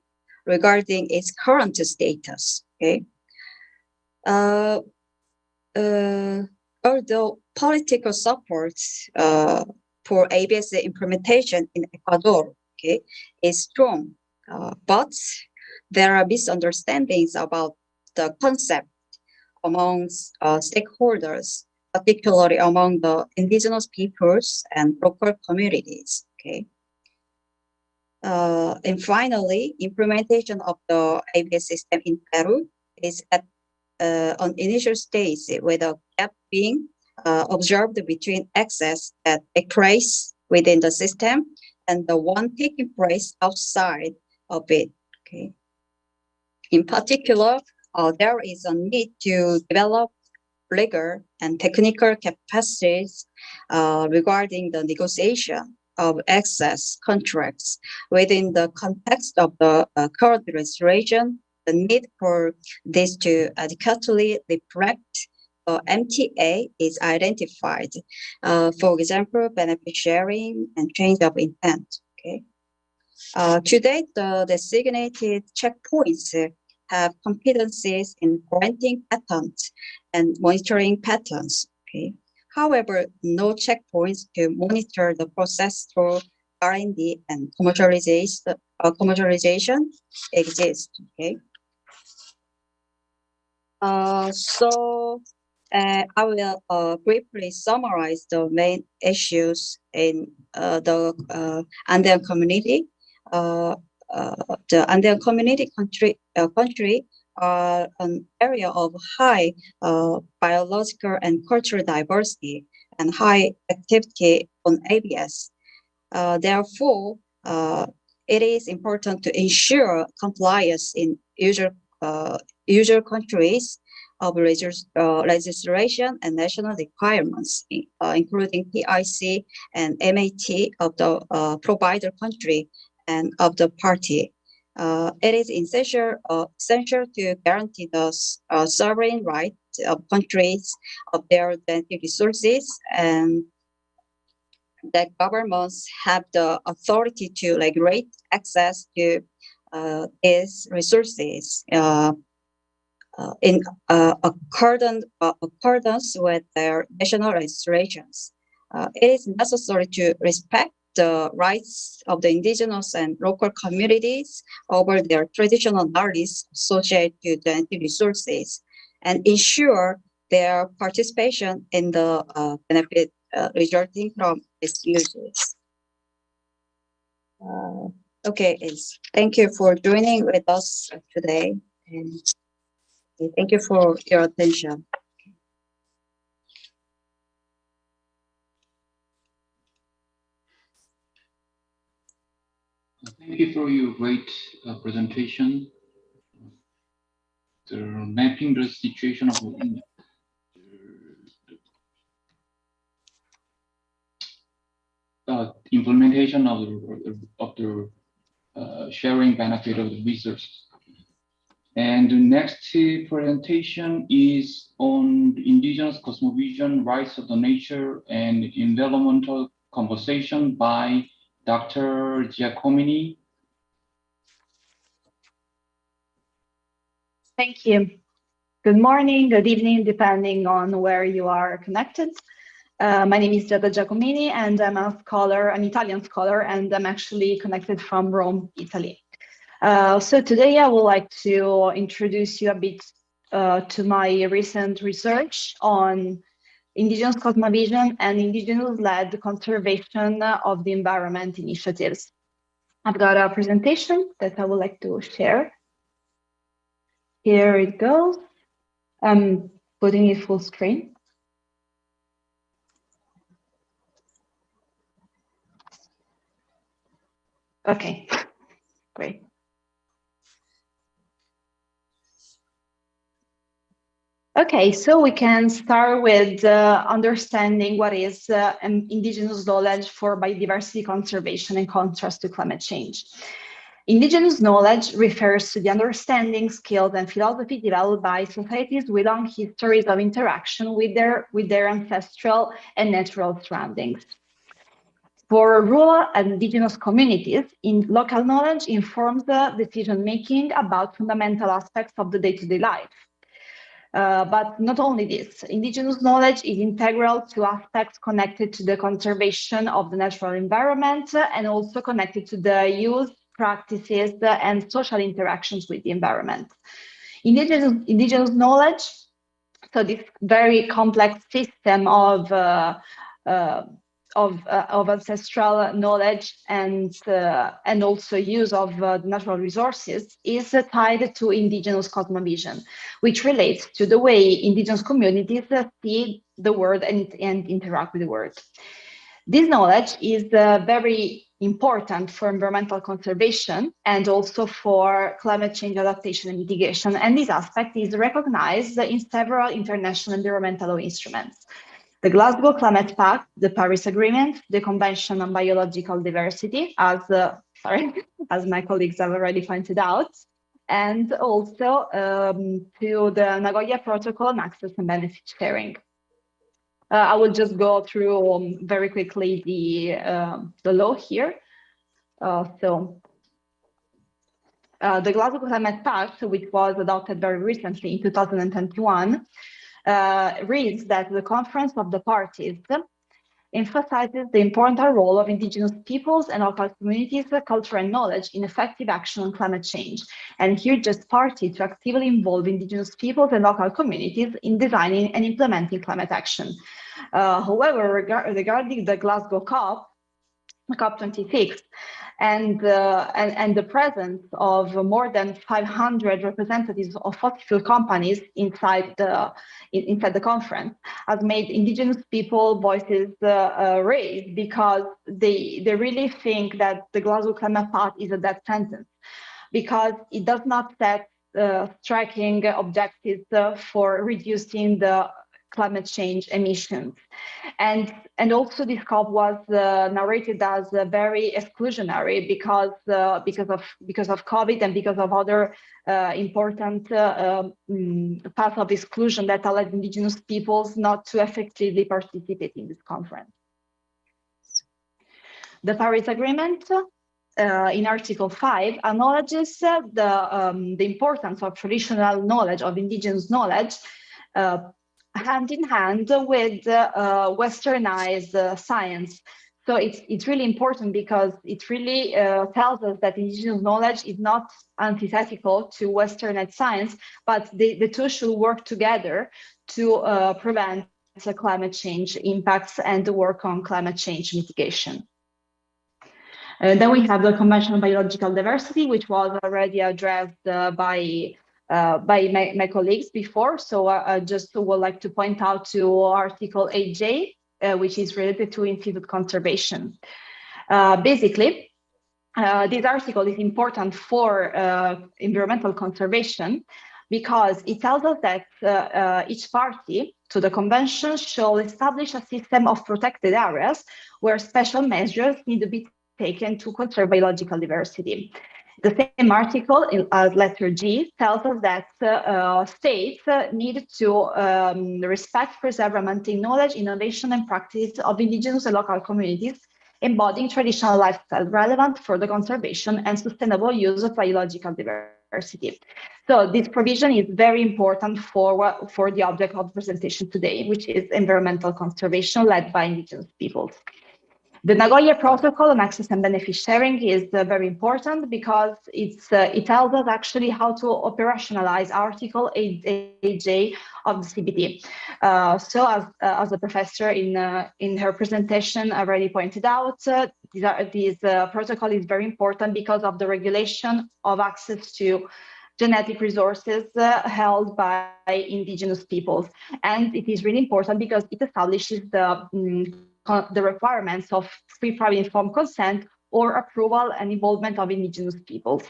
regarding its current status. Okay. Although political support for ABS implementation in Ecuador, okay, is strong, but there are misunderstandings about the concept among stakeholders, particularly among the indigenous peoples and local communities. Okay. And finally, implementation of the ABS system in Peru is at an initial stage, with a gap being observed between access that takes place within the system and the one taking place outside of it. Okay. In particular, there is a need to develop legal and technical capacities regarding the negotiation of access contracts within the context of the current legislation. The need for this to adequately reflect MTA is identified. For example, benefit sharing and change of intent. Okay. To date, the designated checkpoints have competencies in granting patents and monitoring patents. Okay. However, no checkpoints to monitor the process through R&D and commercialization exist. Okay. I will briefly summarize the main issues in the Andean community. The Andean community country are an area of high biological and cultural diversity and high activity on ABS. Therefore, it is important to ensure compliance in user countries of legislation and national requirements, including PIC and MAT of the provider country and of the party. It is essential to guarantee the sovereign right of countries of their genetic resources, and that governments have the authority to regulate access to these resources in accordance with their national legislations. It is necessary to respect the rights of the indigenous and local communities over their traditional knowledge associated to genetic resources and ensure their participation in the benefit resulting from its uses. Okay, thank you for joining with us today, and thank you for your attention. Thank you for your great presentation. The mapping the situation of implementation of the sharing benefit of the resources. And the next presentation is on the indigenous cosmovision, rights of the nature, and environmental conversation by Dr. Giacomini. Thank you. Good morning, good evening, depending on where you are connected. My name is Giada Giacomini, and I'm a scholar, an Italian scholar, and I'm actually connected from Rome, Italy. So today I would like to introduce you a bit to my recent research on indigenous cosmovision and indigenous-led conservation of the environment initiatives. I've got a presentation that I would like to share. Here it goes. I'm putting it full screen. Okay, great. Okay, so we can start with understanding what is indigenous knowledge for biodiversity conservation in contrast to climate change. Indigenous knowledge refers to the understanding, skills, and philosophy developed by societies with long histories of interaction with their ancestral and natural surroundings. For rural and indigenous communities, local knowledge informs the decision-making about fundamental aspects of the day-to-day life. But not only this, indigenous knowledge is integral to aspects connected to the conservation of the natural environment and also connected to the use, practices, and social interactions with the environment. Indigenous knowledge, so this very complex system of ancestral knowledge and also use of natural resources is tied to indigenous cosmovision, which relates to the way indigenous communities see the world and interact with the world. This knowledge is very important for environmental conservation and also for climate change adaptation and mitigation. And this aspect is recognized in several international environmental law instruments. The Glasgow Climate Pact, the Paris Agreement, the Convention on Biological Diversity, as my colleagues have already pointed out, and also to the Nagoya Protocol on Access and Benefit Sharing. I will just go through very quickly the law here. The Glasgow Climate Pact, which was adopted very recently in 2021, reads that the Conference of the Parties emphasizes the important role of indigenous peoples and local communities, culture and knowledge in effective action on climate change, and urges parties to actively involve indigenous peoples and local communities in designing and implementing climate action. However, regarding the Glasgow COP26, and the presence of more than 500 representatives of fossil fuel companies inside the conference has made indigenous people voices raised, because they really think that the Glasgow Climate Pact is a death sentence, because it does not set striking objectives for reducing the climate change emissions. And also this COP was narrated as very exclusionary because of COVID and because of other important paths of exclusion that allowed indigenous peoples not to effectively participate in this conference. The Paris Agreement in Article 5 acknowledges the importance of traditional knowledge, of indigenous knowledge, hand in hand with westernized science. So it's really important, because it really tells us that indigenous knowledge is not antithetical to westernized science, but the two should work together to prevent climate change impacts and to work on climate change mitigation. Then we have the Convention on Biological Diversity, which was already addressed by my colleagues before. So I just would like to point out to Article 8J, which is related to in-situ conservation. Basically, this article is important for environmental conservation because it tells us that each party to the convention shall establish a system of protected areas where special measures need to be taken to conserve biological diversity. The same article, as letter G, tells us that states need to respect, preserve, and maintain knowledge, innovation, and practice of indigenous and local communities, embodying traditional lifestyle relevant for the conservation and sustainable use of biological diversity. So this provision is very important for the object of the presentation today, which is environmental conservation led by indigenous peoples. The Nagoya Protocol on access and benefit sharing is very important because it tells us actually how to operationalize Article 8J of the CBT. So as the professor in her presentation already pointed out, this protocol is very important because of the regulation of access to genetic resources held by indigenous peoples. And it is really important because it establishes the requirements of free, private, informed consent or approval and involvement of indigenous peoples.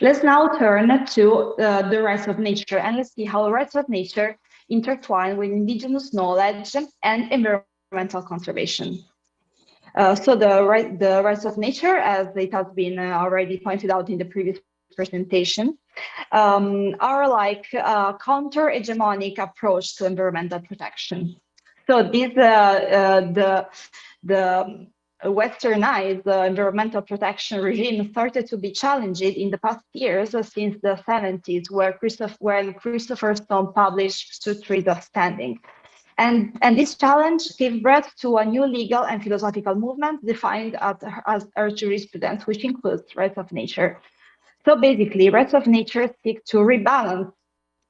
Let's now turn to the rights of nature, and let's see how the rights of nature intertwine with indigenous knowledge and environmental conservation. So the rights of nature, as it has been already pointed out in the previous presentation, are like a counter-hegemonic approach to environmental protection. So this, the westernized environmental protection regime started to be challenged in the past years since the 70s, when Christopher Stone published Two Trees of Standing. And this challenge gave birth to a new legal and philosophical movement defined as earth jurisprudence, which includes rights of nature. So basically, rights of nature seek to rebalance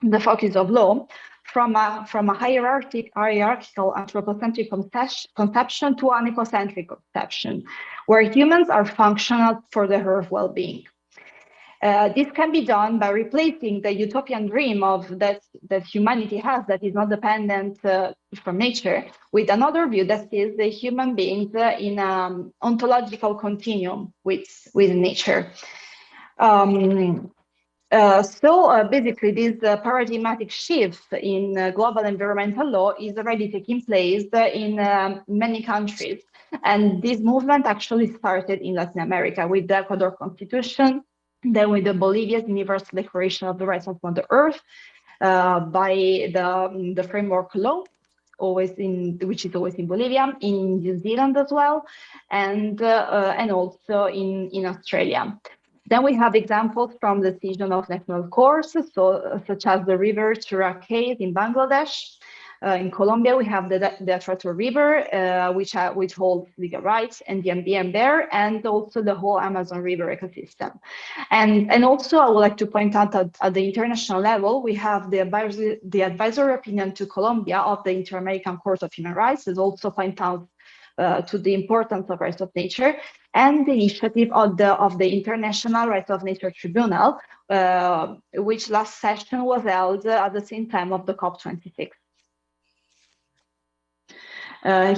the focus of law from a hierarchical anthropocentric conception to an ecocentric conception, where humans are functional for the earth's well-being. This can be done by replacing the utopian dream that humanity has that is not dependent from nature with another view that sees the human beings in an ontological continuum with nature. Basically, this paradigmatic shift in global environmental law is already taking place in many countries. And this movement actually started in Latin America with the Ecuador Constitution, then with the Bolivia's Universal Declaration of the Rights of Mother Earth, by the Framework Law, which is always in Bolivia, in New Zealand as well, and also in Australia. Then we have examples from the decision of national courts, such as the River Chura case in Bangladesh. In Colombia, we have the Atrato River, which holds legal rights, and the Andean Bear, and also the whole Amazon River ecosystem. And also, I would like to point out that at the international level, we have the advisory opinion to Colombia of the Inter-American Court of Human Rights that also point out to the importance of rights of nature, and the initiative of the International Rights of Nature Tribunal, which last session was held at the same time of the COP26.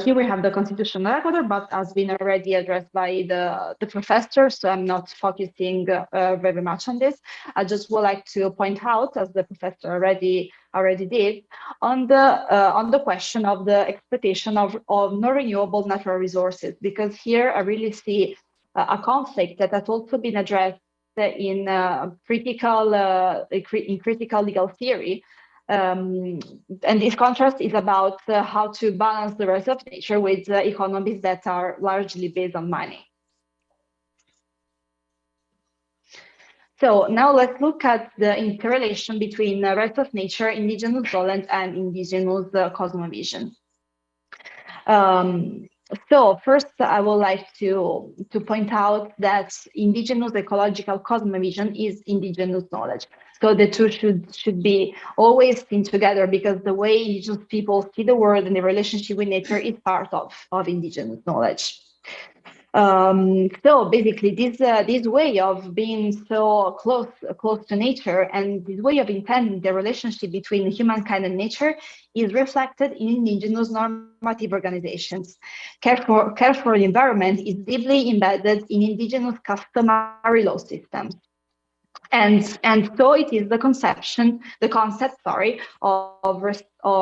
Here we have the Constitution of Ecuador, but has been already addressed by the professor, so I'm not focusing very much on this. I just would like to point out, as the professor already did, on the question of the exploitation of non-renewable natural resources, because here I really see a conflict that has also been addressed in critical legal theory. And this contrast is about how to balance the rights of nature with economies that are largely based on mining. So now let's look at the interrelation between rights of nature, indigenous knowledge, and indigenous cosmovision. So first, I would like to point out that indigenous ecological cosmovision is indigenous knowledge. So the two should be always seen together, because the way indigenous people see the world and the relationship with nature is part of indigenous knowledge. So basically, this way of being so close to nature and this way of intending the relationship between humankind and nature is reflected in indigenous normative organizations. Care for the environment is deeply embedded in indigenous customary law systems. And so it is the concept, of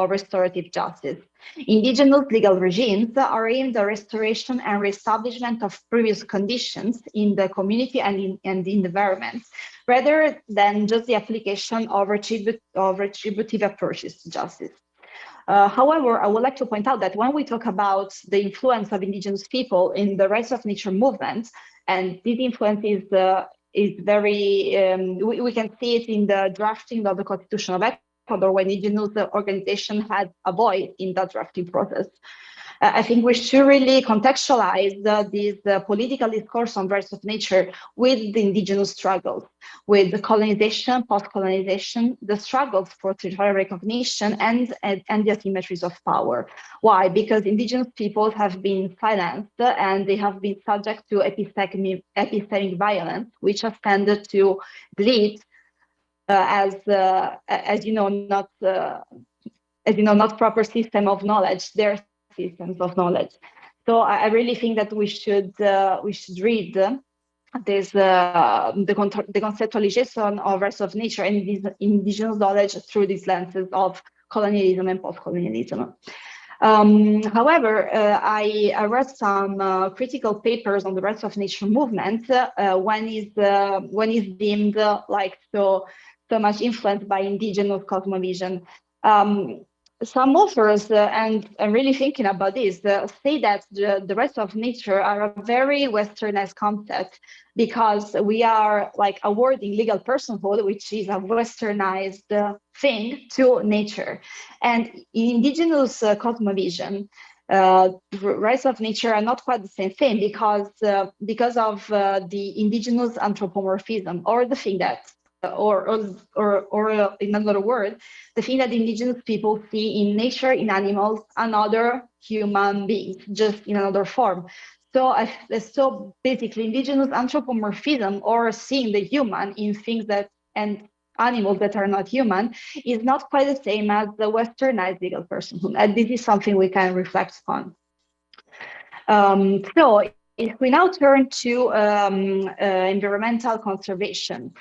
restorative justice. Indigenous legal regimes are aimed at restoration and reestablishment of previous conditions in the community and in the environment, rather than just the application of retributive approaches to justice. However, I would like to point out that when we talk about the influence of indigenous people in the rights of nature movement, and this influence is very, we can see it in the drafting of the Constitution of Ecuador when indigenous organization had a voice in that drafting process. I think we should really contextualize this political discourse on rights of nature with the indigenous struggles, with the colonization, post-colonization, the struggles for territorial recognition, and the asymmetries of power. Why? Because indigenous peoples have been silenced and they have been subject to epistemic violence, which has tended to lead, as you know, not proper system of knowledge. Their systems of knowledge. So I really think that we should read this the conceptualization of rights of nature and this indigenous knowledge through these lenses of colonialism and post-colonialism. However, I read some critical papers on the rights of nature movement when is deemed like so much influenced by indigenous cosmovision. Some authors, and I'm really thinking about this, say that the rights of nature are a very westernized concept because we are like awarding legal personhood, which is a westernized thing, to nature. And in indigenous cosmovision, rights of nature are not quite the same thing because of the indigenous anthropomorphism, or the thing that or in another word, the thing that indigenous people see in nature, in animals, another human beings, just in another form. So basically, indigenous anthropomorphism, or seeing the human in things that and animals that are not human, is not quite the same as the westernized legal personhood. And this is something we can reflect on. So if we now turn to environmental conservation.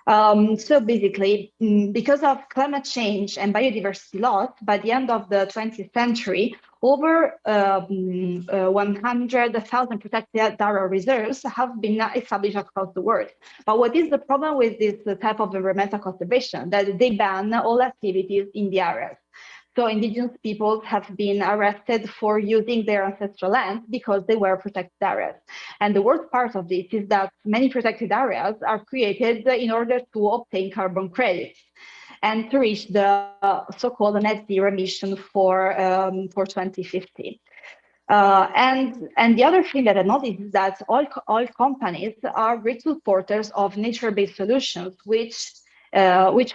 So basically, because of climate change and biodiversity loss, by the end of the 20th century, over 100,000 protected area reserves have been established across the world. But what is the problem with this type of environmental conservation? That they ban all activities in the areas. So indigenous peoples have been arrested for using their ancestral land because they were protected areas. And the worst part of this is that many protected areas are created in order to obtain carbon credits and to reach the so-called net zero emission for 2050. And the other thing that I noticed is that all companies are great supporters of nature-based solutions, which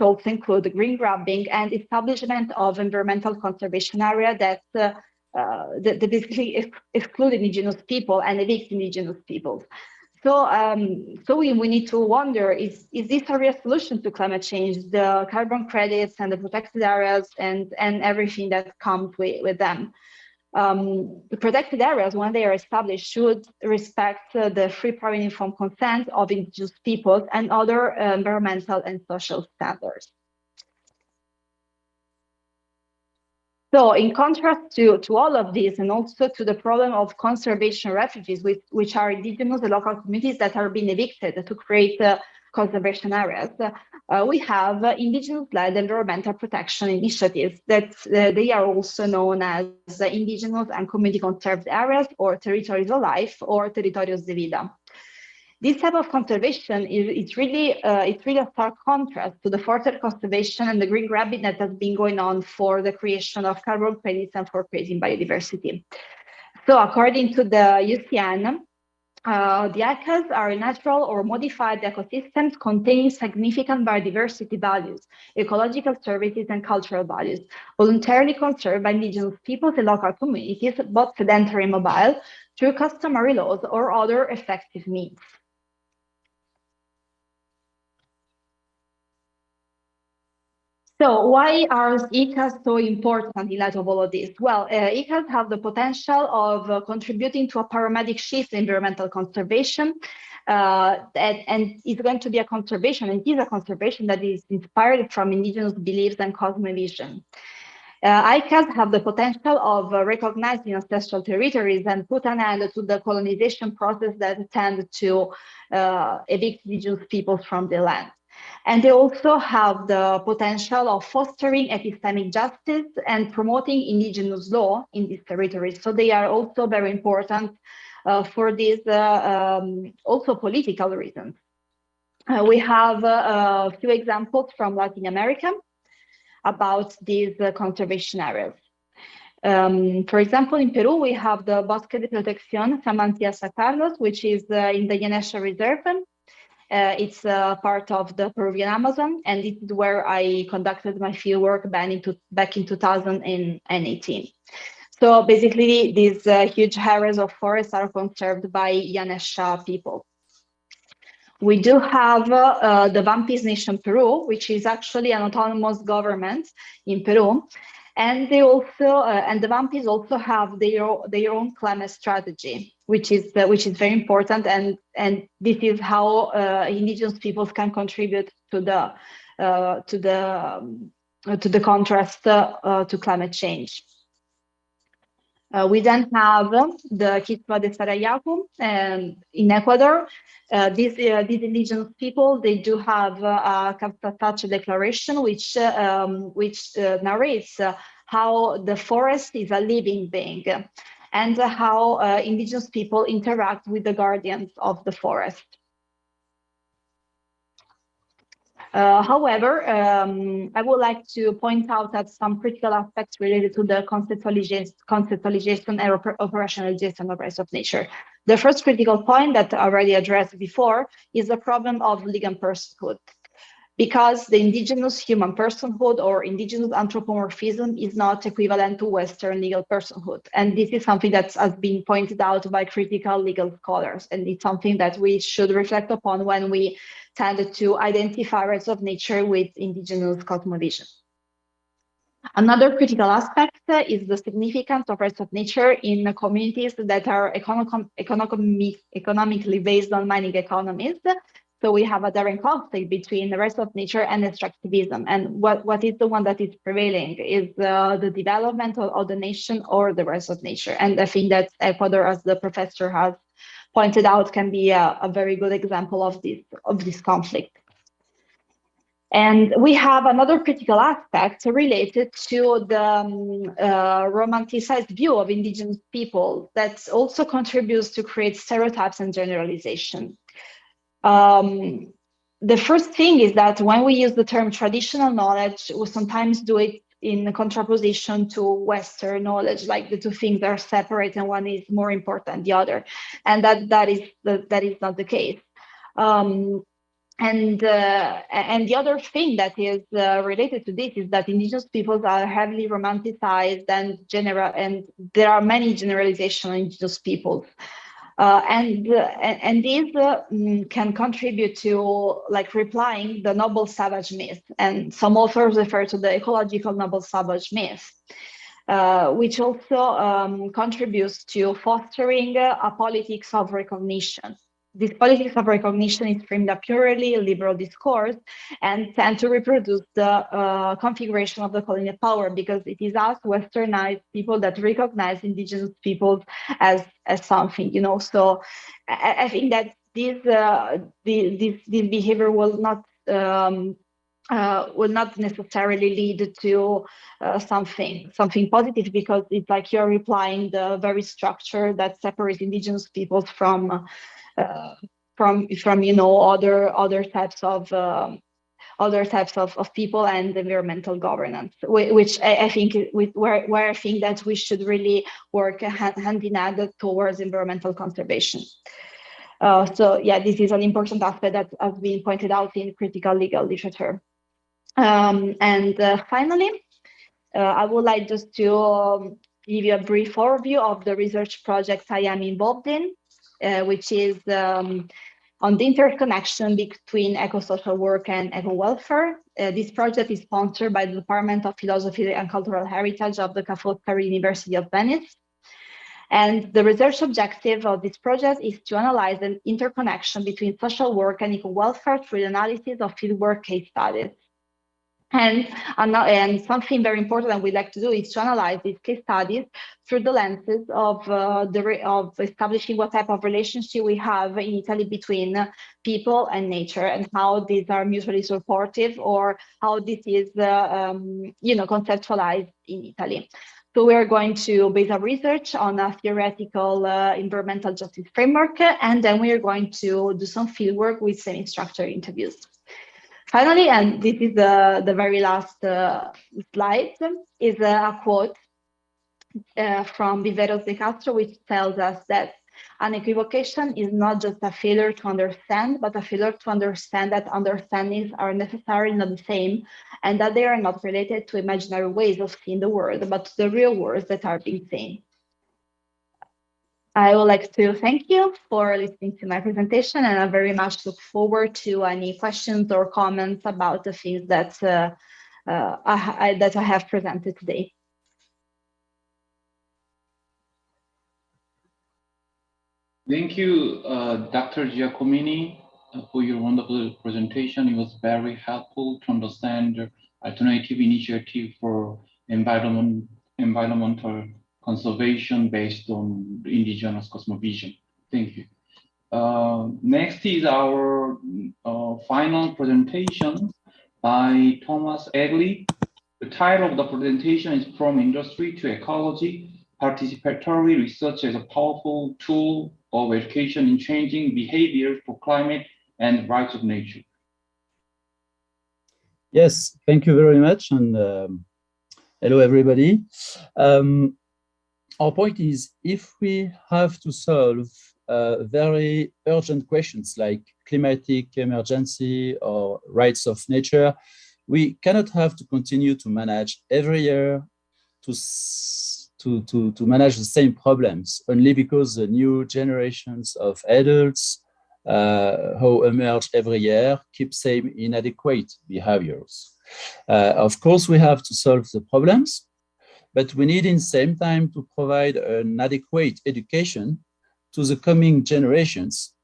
also include green grabbing and establishment of environmental conservation area that basically exclude indigenous people and evict indigenous peoples. So we need to wonder, is this a real solution to climate change, the carbon credits and the protected areas and everything that comes with them? The protected areas, when they are established, should respect the free, prior, and informed consent of indigenous peoples and other environmental and social standards. So in contrast to all of this, and also to the problem of conservation refugees, which are indigenous and local communities that are being evicted to create conservation areas, we have indigenous-led environmental protection initiatives that they are also known as indigenous and community conserved areas, or territories of life, or territorios de vida. This type of conservation is really a stark contrast to the further conservation and the green grabbing that has been going on for the creation of carbon credits and for creating biodiversity. So according to the UCN, the ICAs are natural or modified ecosystems containing significant biodiversity values, ecological services, and cultural values, voluntarily conserved by indigenous peoples and local communities, both sedentary and mobile, through customary laws or other effective means. So why are ECAs so important in light of all of this? Well, ECAs have the potential of contributing to a paradigmatic shift in environmental conservation, and it's going to be a conservation, and it is a conservation that is inspired from indigenous beliefs and cosmovision. ICAs have the potential of recognizing ancestral territories and put an end to the colonization process that tend to evict indigenous peoples from the land. And they also have the potential of fostering epistemic justice and promoting indigenous law in these territories. So they are also very important for these also political reasons. We have a few examples from Latin America about these conservation areas. For example, in Peru, we have the Bosque de Protección San Matías Carlos, which is in the Yanesha Reserve. It's part of the Peruvian Amazon, and this is where I conducted my fieldwork back in 2018. So basically, these huge areas of forests are conserved by Yanesha people. We do have the Vampis Nation Peru, which is actually an autonomous government in Peru. And they also, and the Vampis also have their own climate strategy, which is very important, and this is how indigenous peoples can contribute to the contrast to climate change. We then have the Quechua de Sarayaku in Ecuador. These indigenous people, they do have a Captatache declaration, which narrates how the forest is a living being and how indigenous people interact with the guardians of the forest. However, I would like to point out that some critical aspects related to the conceptualization and operationalization of rights of nature. The first critical point that I already addressed before is the problem of legal personhood, because the indigenous human personhood or indigenous anthropomorphism is not equivalent to Western legal personhood. And this is something that has been pointed out by critical legal scholars. And it's something that we should reflect upon when we tend to identify rights of nature with indigenous cosmovision. Another critical aspect is the significance of rights of nature in communities that are economically based on mining economies. So we have a direct conflict between the rights of nature and extractivism. And what is the one that is prevailing is the development of the nation or the rights of nature. And I think that Ecuador, as the professor has pointed out, can be a very good example of this conflict. And we have another critical aspect related to the romanticized view of indigenous people that also contributes to create stereotypes and generalization. The first thing is that when we use the term traditional knowledge, we sometimes do it in contraposition to Western knowledge, like the two things are separate and one is more important than the other, and that is not the case. And the other thing that is related to this is that indigenous peoples are heavily romanticized and there are many generalizations on indigenous peoples. And these can contribute to replying the noble savage myth. And some authors refer to the ecological noble savage myth, which also contributes to fostering a politics of recognition. This politics of recognition is framed a purely liberal discourse and tend to reproduce the configuration of the colonial power, because it is us westernized people that recognize indigenous peoples as something, you know. So I think that this behavior will not necessarily lead to something positive, because it's like you're replying the very structure that separates indigenous peoples from you know, other types of people and environmental governance, which I think where I think that we should really work hand in hand towards environmental conservation. So yeah, this is an important aspect that has been pointed out in critical legal literature. And finally, I would like just to give you a brief overview of the research project I am involved in, which is on the interconnection between eco-social work and eco-welfare. This project is sponsored by the Department of Philosophy and Cultural Heritage of the Ca' Foscari University of Venice. And the research objective of this project is to analyze the interconnection between social work and eco-welfare through the analysis of fieldwork case studies. And something very important that we like to do is to analyze these case studies through the lenses of establishing what type of relationship we have in Italy between people and nature, and how these are mutually supportive, or how this is conceptualized in Italy. So we are going to base our research on a theoretical environmental justice framework, and then we are going to do some fieldwork with semi-structured interviews. Finally, and this is the very last slide, is a quote from Viveros de Castro, which tells us that an equivocation is not just a failure to understand, but a failure to understand that understandings are necessarily not the same, and that they are not related to imaginary ways of seeing the world, but to the real words that are being seen. I would like to thank you for listening to my presentation, and I very much look forward to any questions or comments about the things that I have presented today. Thank you, Dr. Giacomini, for your wonderful presentation. It was very helpful to understand the alternative initiative for environmental conservation based on indigenous cosmovision. Thank you. Next is our final presentation by Thomas Egley. The title of the presentation is From Industry to Ecology, Participatory Research as a Powerful Tool of Education in Changing Behavior for Climate and Rights of Nature. Yes, thank you very much, and hello everybody. Our point is, if we have to solve very urgent questions like climatic emergency or rights of nature, we cannot have to continue to manage every year to manage the same problems only because the new generations of adults who emerge every year keep same inadequate behaviors. Of course, we have to solve the problems, but we need in the same time to provide an adequate education to the coming generations.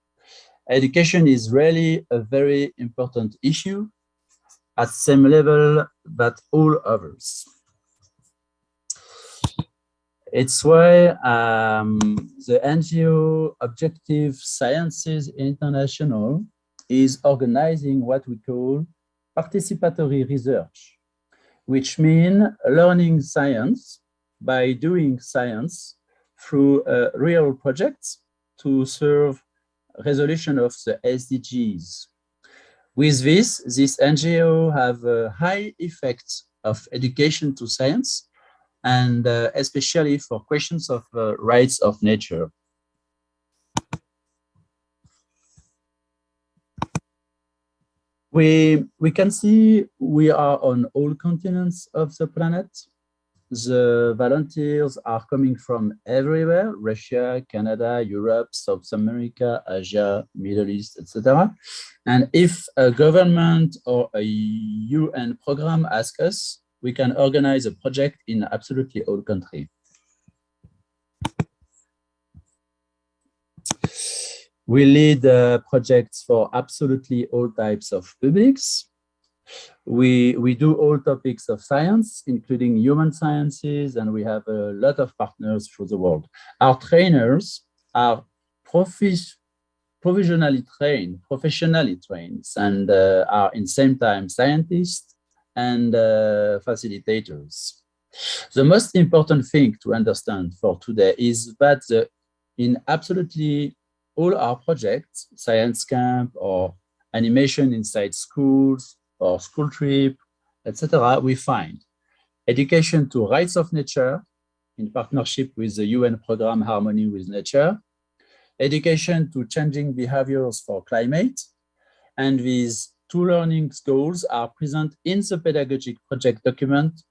Education is really a very important issue at the same level that all others. It's why the NGO Objective Sciences International is organizing what we call participatory research, which means learning science by doing science through real projects to serve resolution of the SDGs. With this NGO have a high effect of education to science, and especially for questions of rights of nature. We can see we are on all continents of the planet. The volunteers are coming from everywhere: Russia, Canada, Europe, South America, Asia, Middle East, etc. And if a government or a UN program asks us, we can organize a project in absolutely all countries. We lead projects for absolutely all types of publics. We do all topics of science, including human sciences, and we have a lot of partners through the world. Our trainers are professionally trained, and are in same time scientists and facilitators. The most important thing to understand for today is that in absolutely all our projects, science camp or animation inside schools or school trip, etc., we find education to rights of nature in partnership with the UN program Harmony with Nature, education to changing behaviors for climate, and these two learning goals are present in the pedagogic project document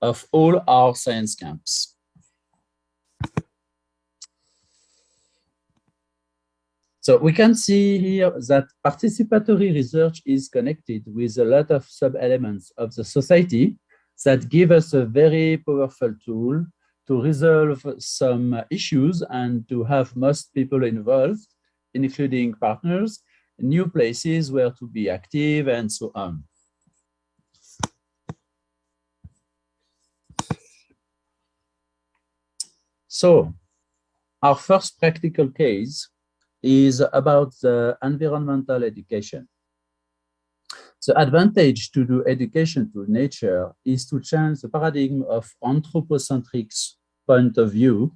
of all our science camps. So we can see here that participatory research is connected with a lot of sub-elements of the society that give us a very powerful tool to resolve some issues and to have most people involved, including partners, new places where to be active, and so on. So our first practical case is about the environmental education. The advantage to do education to nature is to change the paradigm of anthropocentric point of view.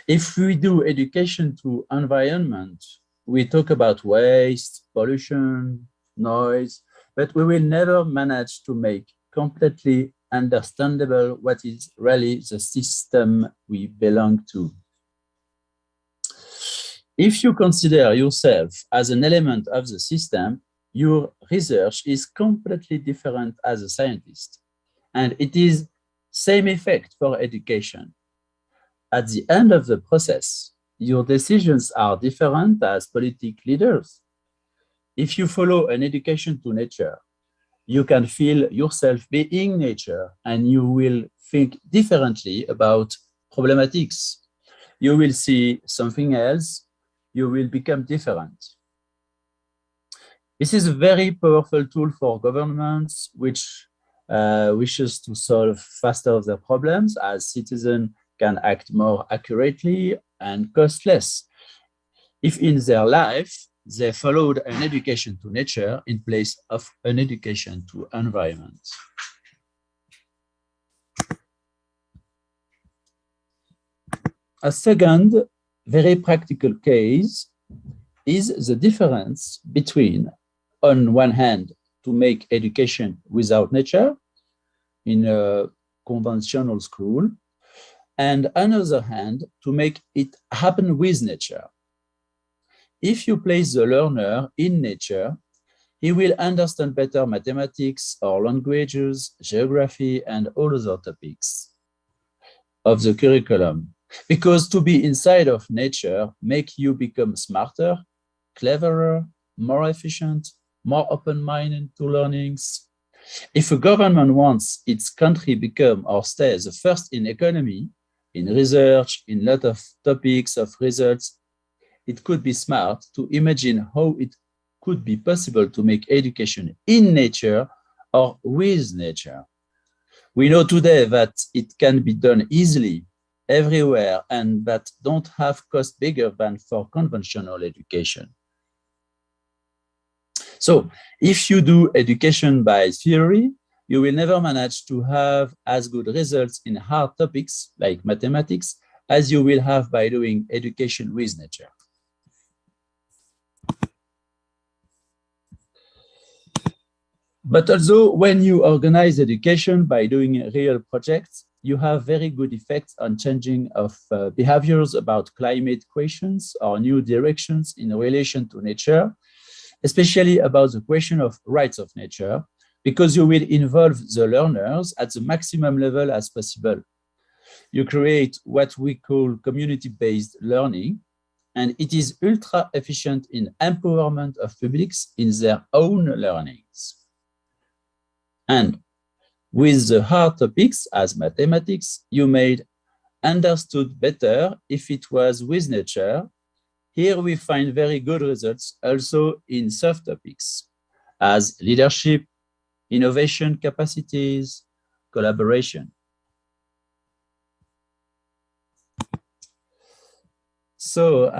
If we do education to environment, we talk about waste, pollution, noise, but we will never manage to make completely understandable what is really the system we belong to. If you consider yourself as an element of the system, your research is completely different as a scientist, and it is same effect for education. At the end of the process, your decisions are different as political leaders. If you follow an education to nature, you can feel yourself being nature, and you will think differently about problematics. You will see something else. You will become different. This is a very powerful tool for governments which wishes to solve faster their problems, as citizens can act more accurately and cost less. If in their life they followed an education to nature in place of an education to environment. A second very practical case is the difference between, on one hand, to make education without nature in a conventional school, and on the other hand, to make it happen with nature. If you place the learner in nature, he will understand better mathematics or languages, geography, and all other topics of the curriculum. Because to be inside of nature makes you become smarter, cleverer, more efficient, more open-minded to learnings. If a government wants its country become or stay the first in economy, in research, in a lot of topics of results, it could be smart to imagine how it could be possible to make education in nature or with nature. We know today that it can be done easily everywhere and that don't have cost bigger than for conventional education. So if you do education by theory, you will never manage to have as good results in hard topics like mathematics as you will have by doing education with nature. But also, when you organize education by doing real projects, you have very good effects on changing of behaviors about climate questions or new directions in relation to nature, especially about the question of rights of nature, because you will involve the learners at the maximum level as possible. You create what we call community-based learning, and it is ultra efficient in empowerment of publics in their own learnings. And with the hard topics as mathematics, you made understood better if it was with nature. Here we find very good results also in soft topics as leadership, innovation capacities, collaboration. So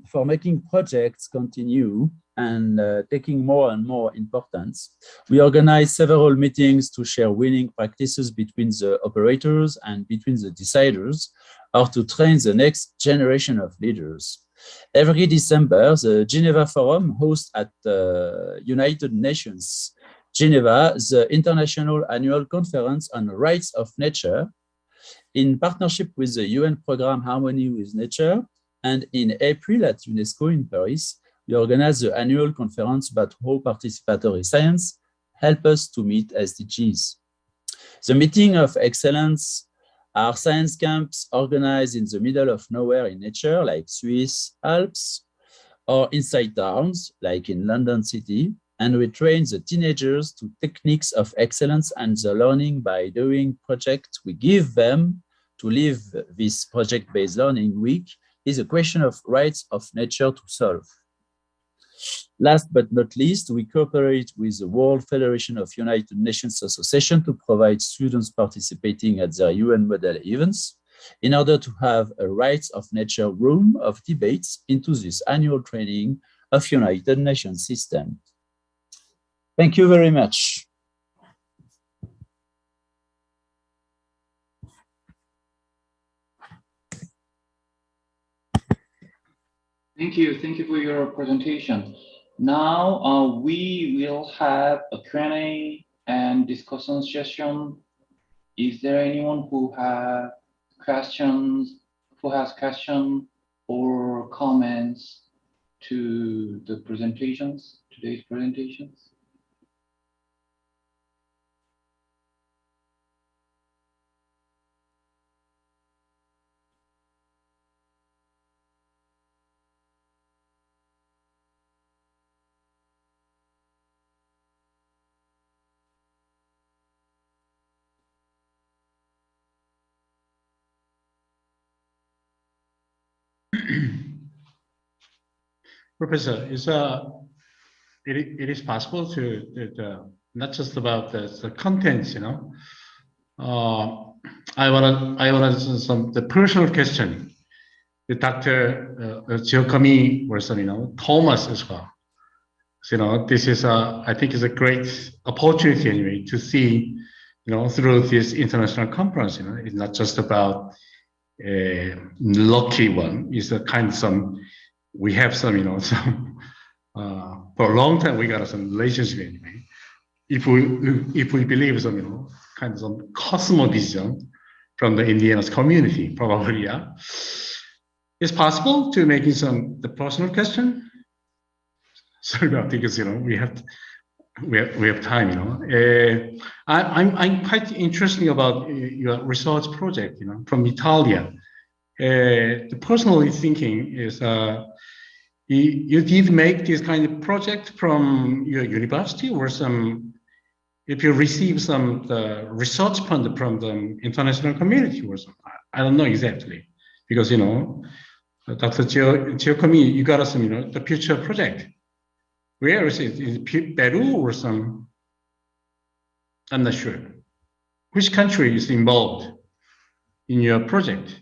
for making projects continue and taking more and more importance, we organize several meetings to share winning practices between the operators and between the deciders, or to train the next generation of leaders. Every December, the Geneva Forum hosts at the United Nations Geneva the International Annual Conference on Rights of Nature in partnership with the UN program Harmony with Nature. And in April at UNESCO in Paris, we organize the annual conference about how participatory science helps us to meet SDGs. The meeting of excellence are science camps organized in the middle of nowhere in nature, like Swiss Alps, or inside towns, like in London City, and we train the teenagers to techniques of excellence and the learning by doing projects we give them to live this project-based learning week is a question of rights of nature to solve. Last but not least, we cooperate with the World Federation of United Nations Association to provide students participating at their UN model events in order to have a rights of nature room of debates into this annual training of United Nations system. Thank you very much. Thank you for your presentation. Now we will have a Q&A and discussion session. Is there anyone who has questions or comments to the presentations, today's presentations? Professor, it is possible to not just about the contents, you know. I want the personal question. The Dr. Giacomi was, you know, Thomas as well. So, you know, this is I think is a great opportunity anyway to see, you know, through this international conference. You know, it's not just about a lucky one. It's a kind of some. We have some, you know, some for a long time we got some relationship anyway. If we believe some, you know, kind of some cosmovision from the Indigenous community, probably, yeah. It's possible to make the personal question. Sorry about because, you know, we have time, you know. I'm quite interested about your research project, you know, from Italia. The personally thinking is you did make this kind of project from your university or if you receive the research fund from the international community or something. I don't know exactly because, you know, Dr. Giacomi, you got some, you know, the future project. Where is it? In Peru or some? I'm not sure. Which country is involved in your project?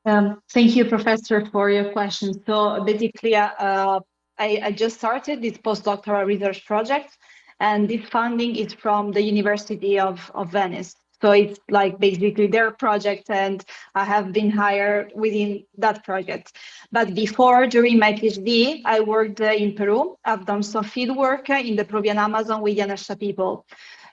Thank you, Professor, for your question. So basically, I just started this postdoctoral research project, and this funding is from the University of Venice. So it's like basically their project, and I have been hired within that project. But before, during my PhD, I worked in Peru. I've done some field work in the Peruvian Amazon with Yamasha people.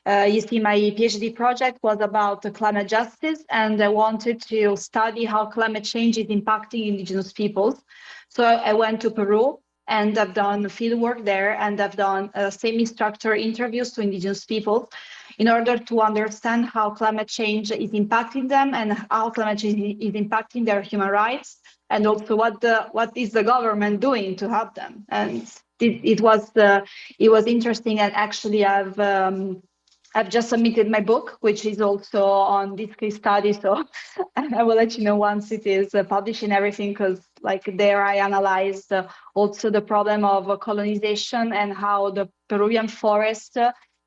You see, my PhD project was about climate justice, and I wanted to study how climate change is impacting indigenous peoples. So I went to Peru, and I've done field work there, and I've done semi-structured interviews to indigenous peoples in order to understand how climate change is impacting them and how climate change is impacting their human rights, and also what is the government doing to help them. And it was interesting, and actually I've just submitted my book, which is also on this case study. So I will let you know once it is published and everything, because like there I analyzed also the problem of colonization and how the Peruvian forest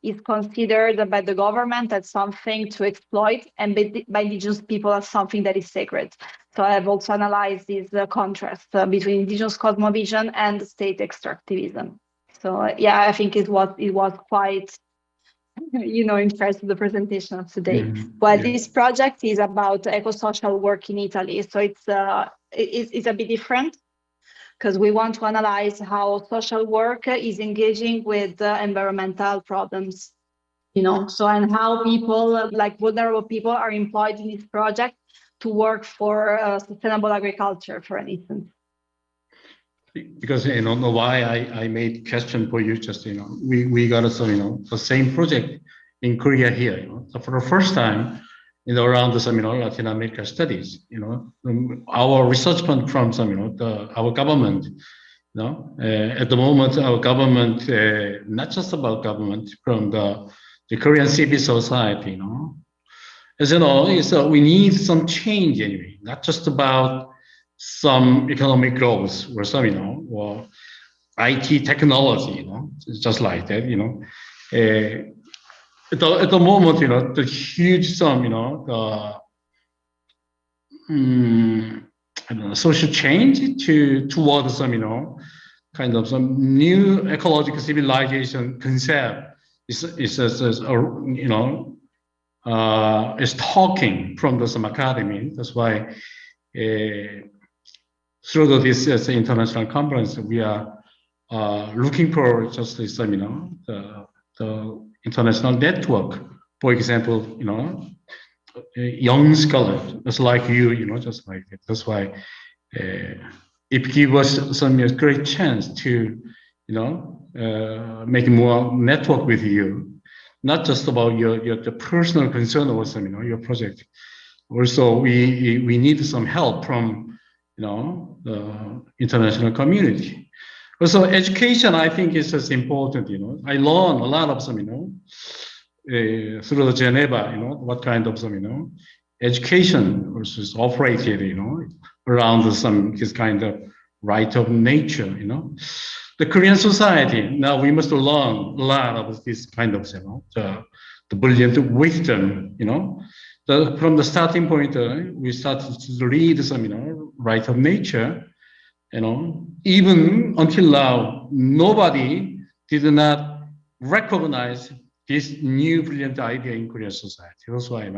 is considered by the government as something to exploit, and by indigenous people as something that is sacred. So I have also analyzed this contrast between indigenous cosmovision and state extractivism. So yeah, I think it was quite, you know, interest in the presentation of today. Well, this project is about eco-social work in Italy. So it's a bit different because we want to analyze how social work is engaging with environmental problems, you know, so and how people, like vulnerable people, are employed in this project to work for sustainable agriculture, for instance. Because you don't know why I made question for you. Just, you know, we got some, you know, the same project in Korea here. You know, so for the first time, around the Latin America studies. Our research fund from our government. At the moment, our government, not just about government, from the Korean civil society. As you know, so we need some change anyway, not just about some economic growth or some, or IT technology, just like that, at the moment, the huge sum, social change towards some, kind of some new ecological civilization concept is talking from some academy. That's why through this international conference, we are looking for just this, the international network. For example, young scholars, just like you, just like it. That's why it gives us some great chance to, make more network with you, not just about the personal concern also, your project. Also, we need some help from, the international community. Also, education, I think, is just important. I learned a lot of some, through the Geneva, what kind of some, education is operated, around this kind of right of nature, The Korean society, now we must learn a lot of this kind of, the brilliant wisdom, from the starting point, we started to read some, right of nature, even until now, nobody did not recognize this new brilliant idea in Korean society. That's why,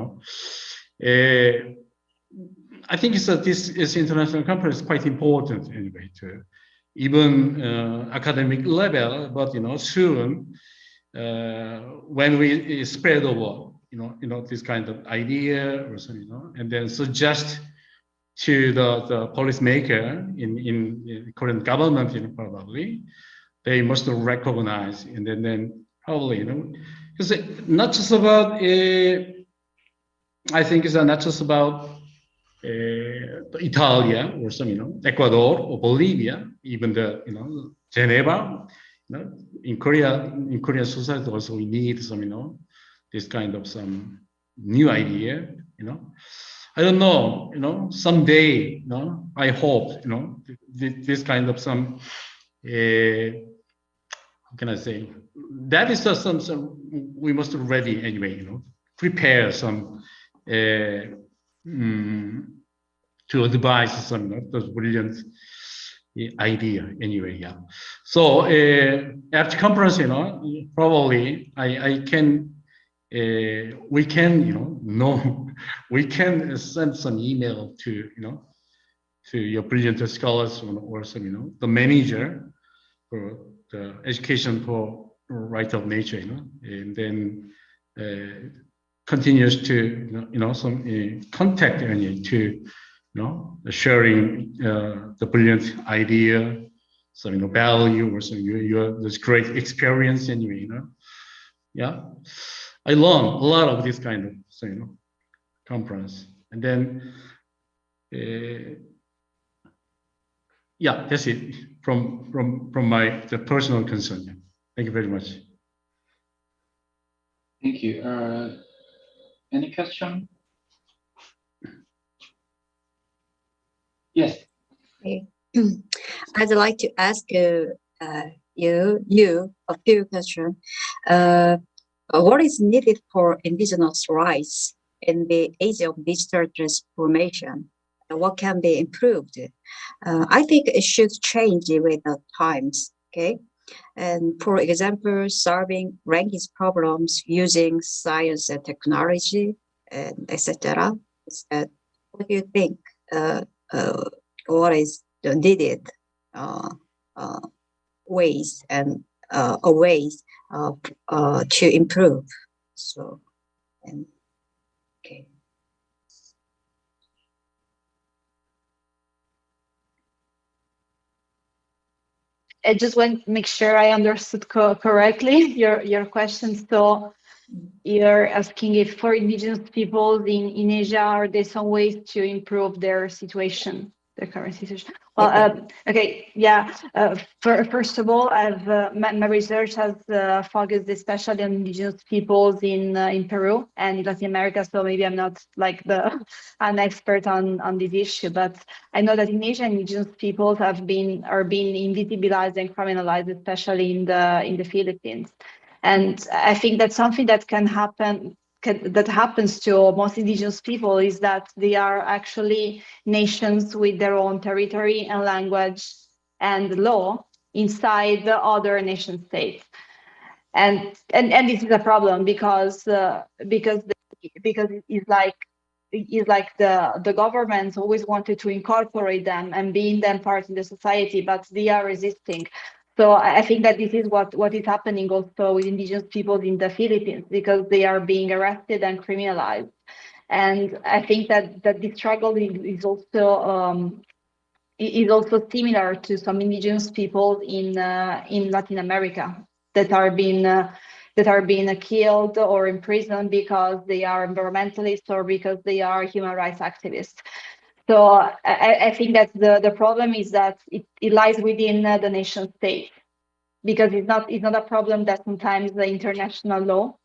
I think this international conference is quite important anyway to even academic level, but soon when we spread over, this kind of idea or something, and then suggest to the policymaker in Korean government, probably they must recognize, and then probably, because not just about I think it's not just about Italia or some, Ecuador or Bolivia, even the, Geneva, in Korean society also we need some, this kind of some new idea, I don't know, someday, I hope, this kind of some, how can I say, that is just some we must ready anyway, prepare some, to advise some those brilliant idea anyway, yeah. So after conference, probably I can, we can, we can send some email to, to your brilliant scholars or some, the manager for the education for right of nature, and then continues to, some contact to, sharing the brilliant idea, some value or some this great experience anyway, yeah. I learned a lot of this kind of conference, and then yeah, that's it from the personal concern. Thank you very much. Thank you. Any question? Yes. Okay. I'd like to ask you a few questions. What is needed for indigenous rights in the age of digital transformation? What can be improved? I think it should change with the times. Okay. And for example, solving language problems using science and technology, and etc. What do you think? What is the needed ways and ways to improve? So, okay. I just want to make sure I understood correctly your question. So you're asking if for indigenous peoples in Asia, are there some ways to improve their situation, their current situation? Well, okay, yeah. First of all, my research has focused especially on indigenous peoples in Peru and in Latin America. So maybe I'm not like an expert on this issue, but I know that in Asia, indigenous peoples are being invisibilized and criminalized, especially in the Philippines. And I think that's something that can happen. That happens to most indigenous people is that they are actually nations with their own territory and language and law inside the other nation states, and this is a problem because it's like the governments always wanted to incorporate them and being them part in the society, but they are resisting. So I think that this is what is happening also with indigenous people in the Philippines, because they are being arrested and criminalized. And I think that this struggle is also similar to some indigenous people in Latin America that are being killed or imprisoned because they are environmentalists or because they are human rights activists. So I think that the problem is that it lies within the nation state, because it's not a problem that sometimes the international law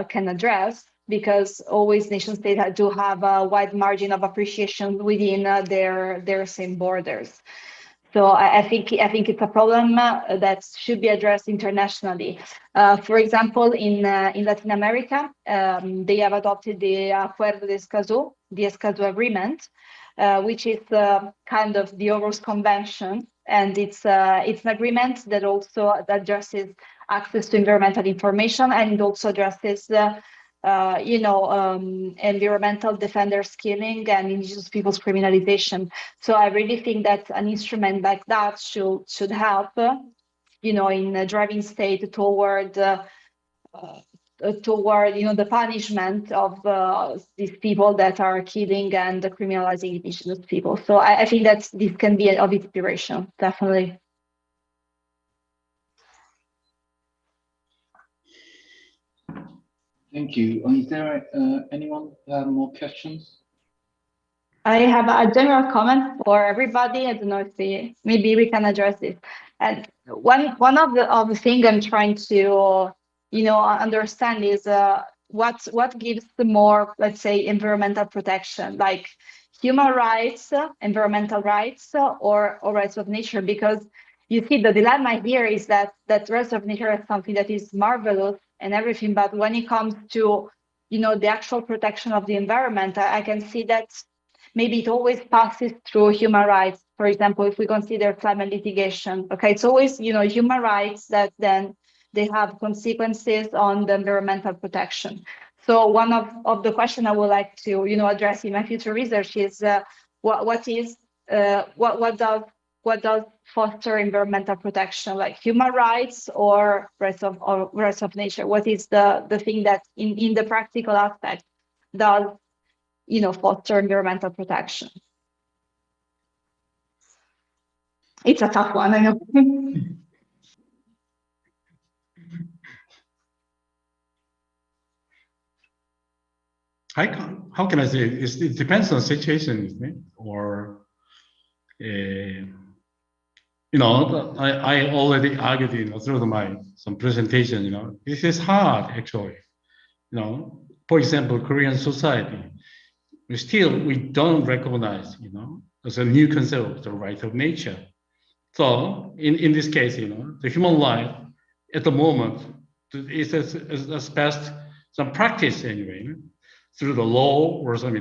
can address, because always nation states do have a wide margin of appreciation within their same borders. So I think it's a problem that should be addressed internationally. For example, in Latin America, they have adopted the Acuerdo de Escazú, the Escazú Agreement, which is kind of the Aarhus Convention, and it's an agreement that also addresses access to environmental information, and it also addresses environmental defenders killing and indigenous people's criminalization. So I really think that an instrument like that should help, in a driving state toward the punishment of these people that are killing and criminalizing indigenous people. So I think that this can be of inspiration, definitely. Thank you. Is there anyone who have more questions? I have a general comment for everybody. I don't know if maybe we can address it. And one of the things I'm trying to understand is what gives the more, let's say, environmental protection, like human rights, environmental rights, or rights of nature. Because you see, the dilemma here is that rights of nature is something that is marvelous and everything, but when it comes to the actual protection of the environment, I can see that maybe it always passes through human rights. For example, if we consider climate litigation, okay, it's always human rights that then they have consequences on the environmental protection. So one of the questions I would like to address in my future research is what does foster environmental protection, like human rights or rights of nature? What is the thing that in the practical aspect does foster environmental protection? It's a tough one, I know. How can I say it? It depends on the situation, isn't it? Or I already argued through some presentation. This is hard actually. For example, Korean society, we don't recognize as a new concept of the right of nature. So in this case, the human life at the moment is as best some practice anyway, through the law or some,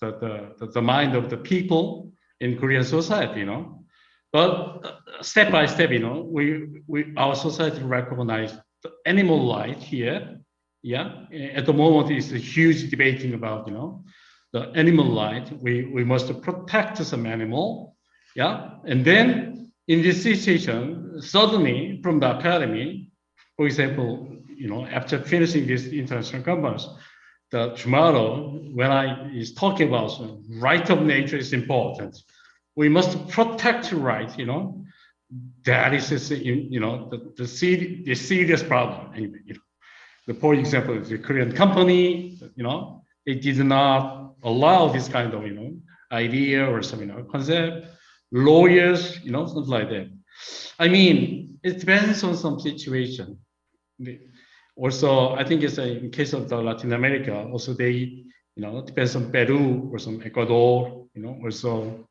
the mind of the people in Korean society, But step by step, our society recognize the animal life here. Yeah, at the moment is a huge debating about, the animal life. We must protect some animal. Yeah, and then in this situation, suddenly from the academy, for example, after finishing this international conference, tomorrow when I is talking about right of nature is important. We must protect the right, that is, the serious problem. for example, the Korean company, it did not allow this kind of, idea or some, concept. Lawyers, something like that. I mean, it depends on some situation. Also, I think it's in case of the Latin America, also they, it depends on Peru or some Ecuador, also,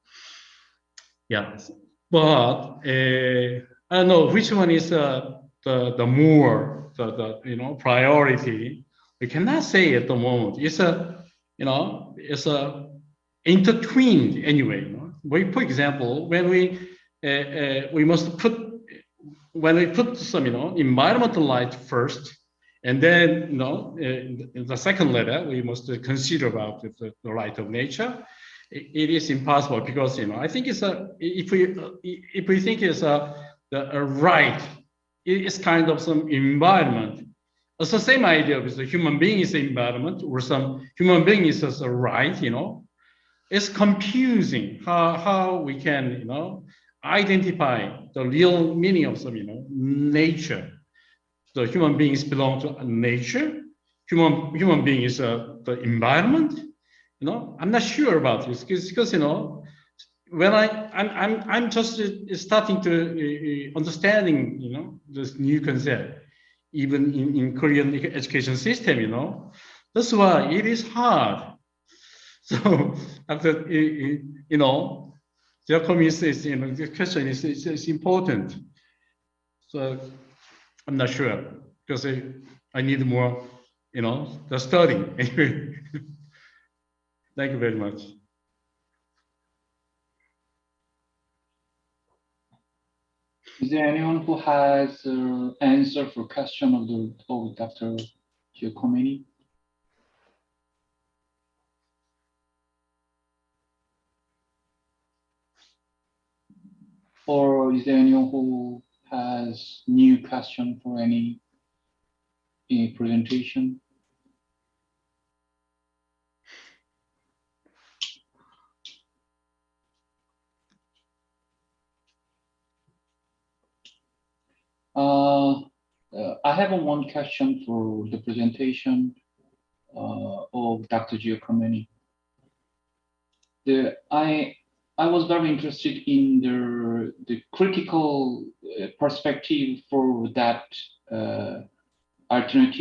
yeah. But I don't know which one is the more priority. We cannot say at the moment. It's it's intertwined anyway. For example, when we must put some environmental light first, and then in the second letter we must consider about the right of nature. It is impossible because I think it's if we think it's a right, it's kind of some environment. It's the same idea with the human being is the environment, or some human being is as a right. It's confusing how we can identify the real meaning of some nature. The human beings belong to nature. Human being is the environment. I'm not sure about this because when I'm just starting to understanding this new concept, even in Korean education system. That's why it is hard. So after their community says the question is important. So I'm not sure because I need more the study. Anyway. Thank you very much. Is there anyone who has answer for question of Dr. Giacometti? Or is there anyone who has new question for any presentation? I have one question for the presentation of Dr. Giacometti. I was very interested in the critical perspective for that alternative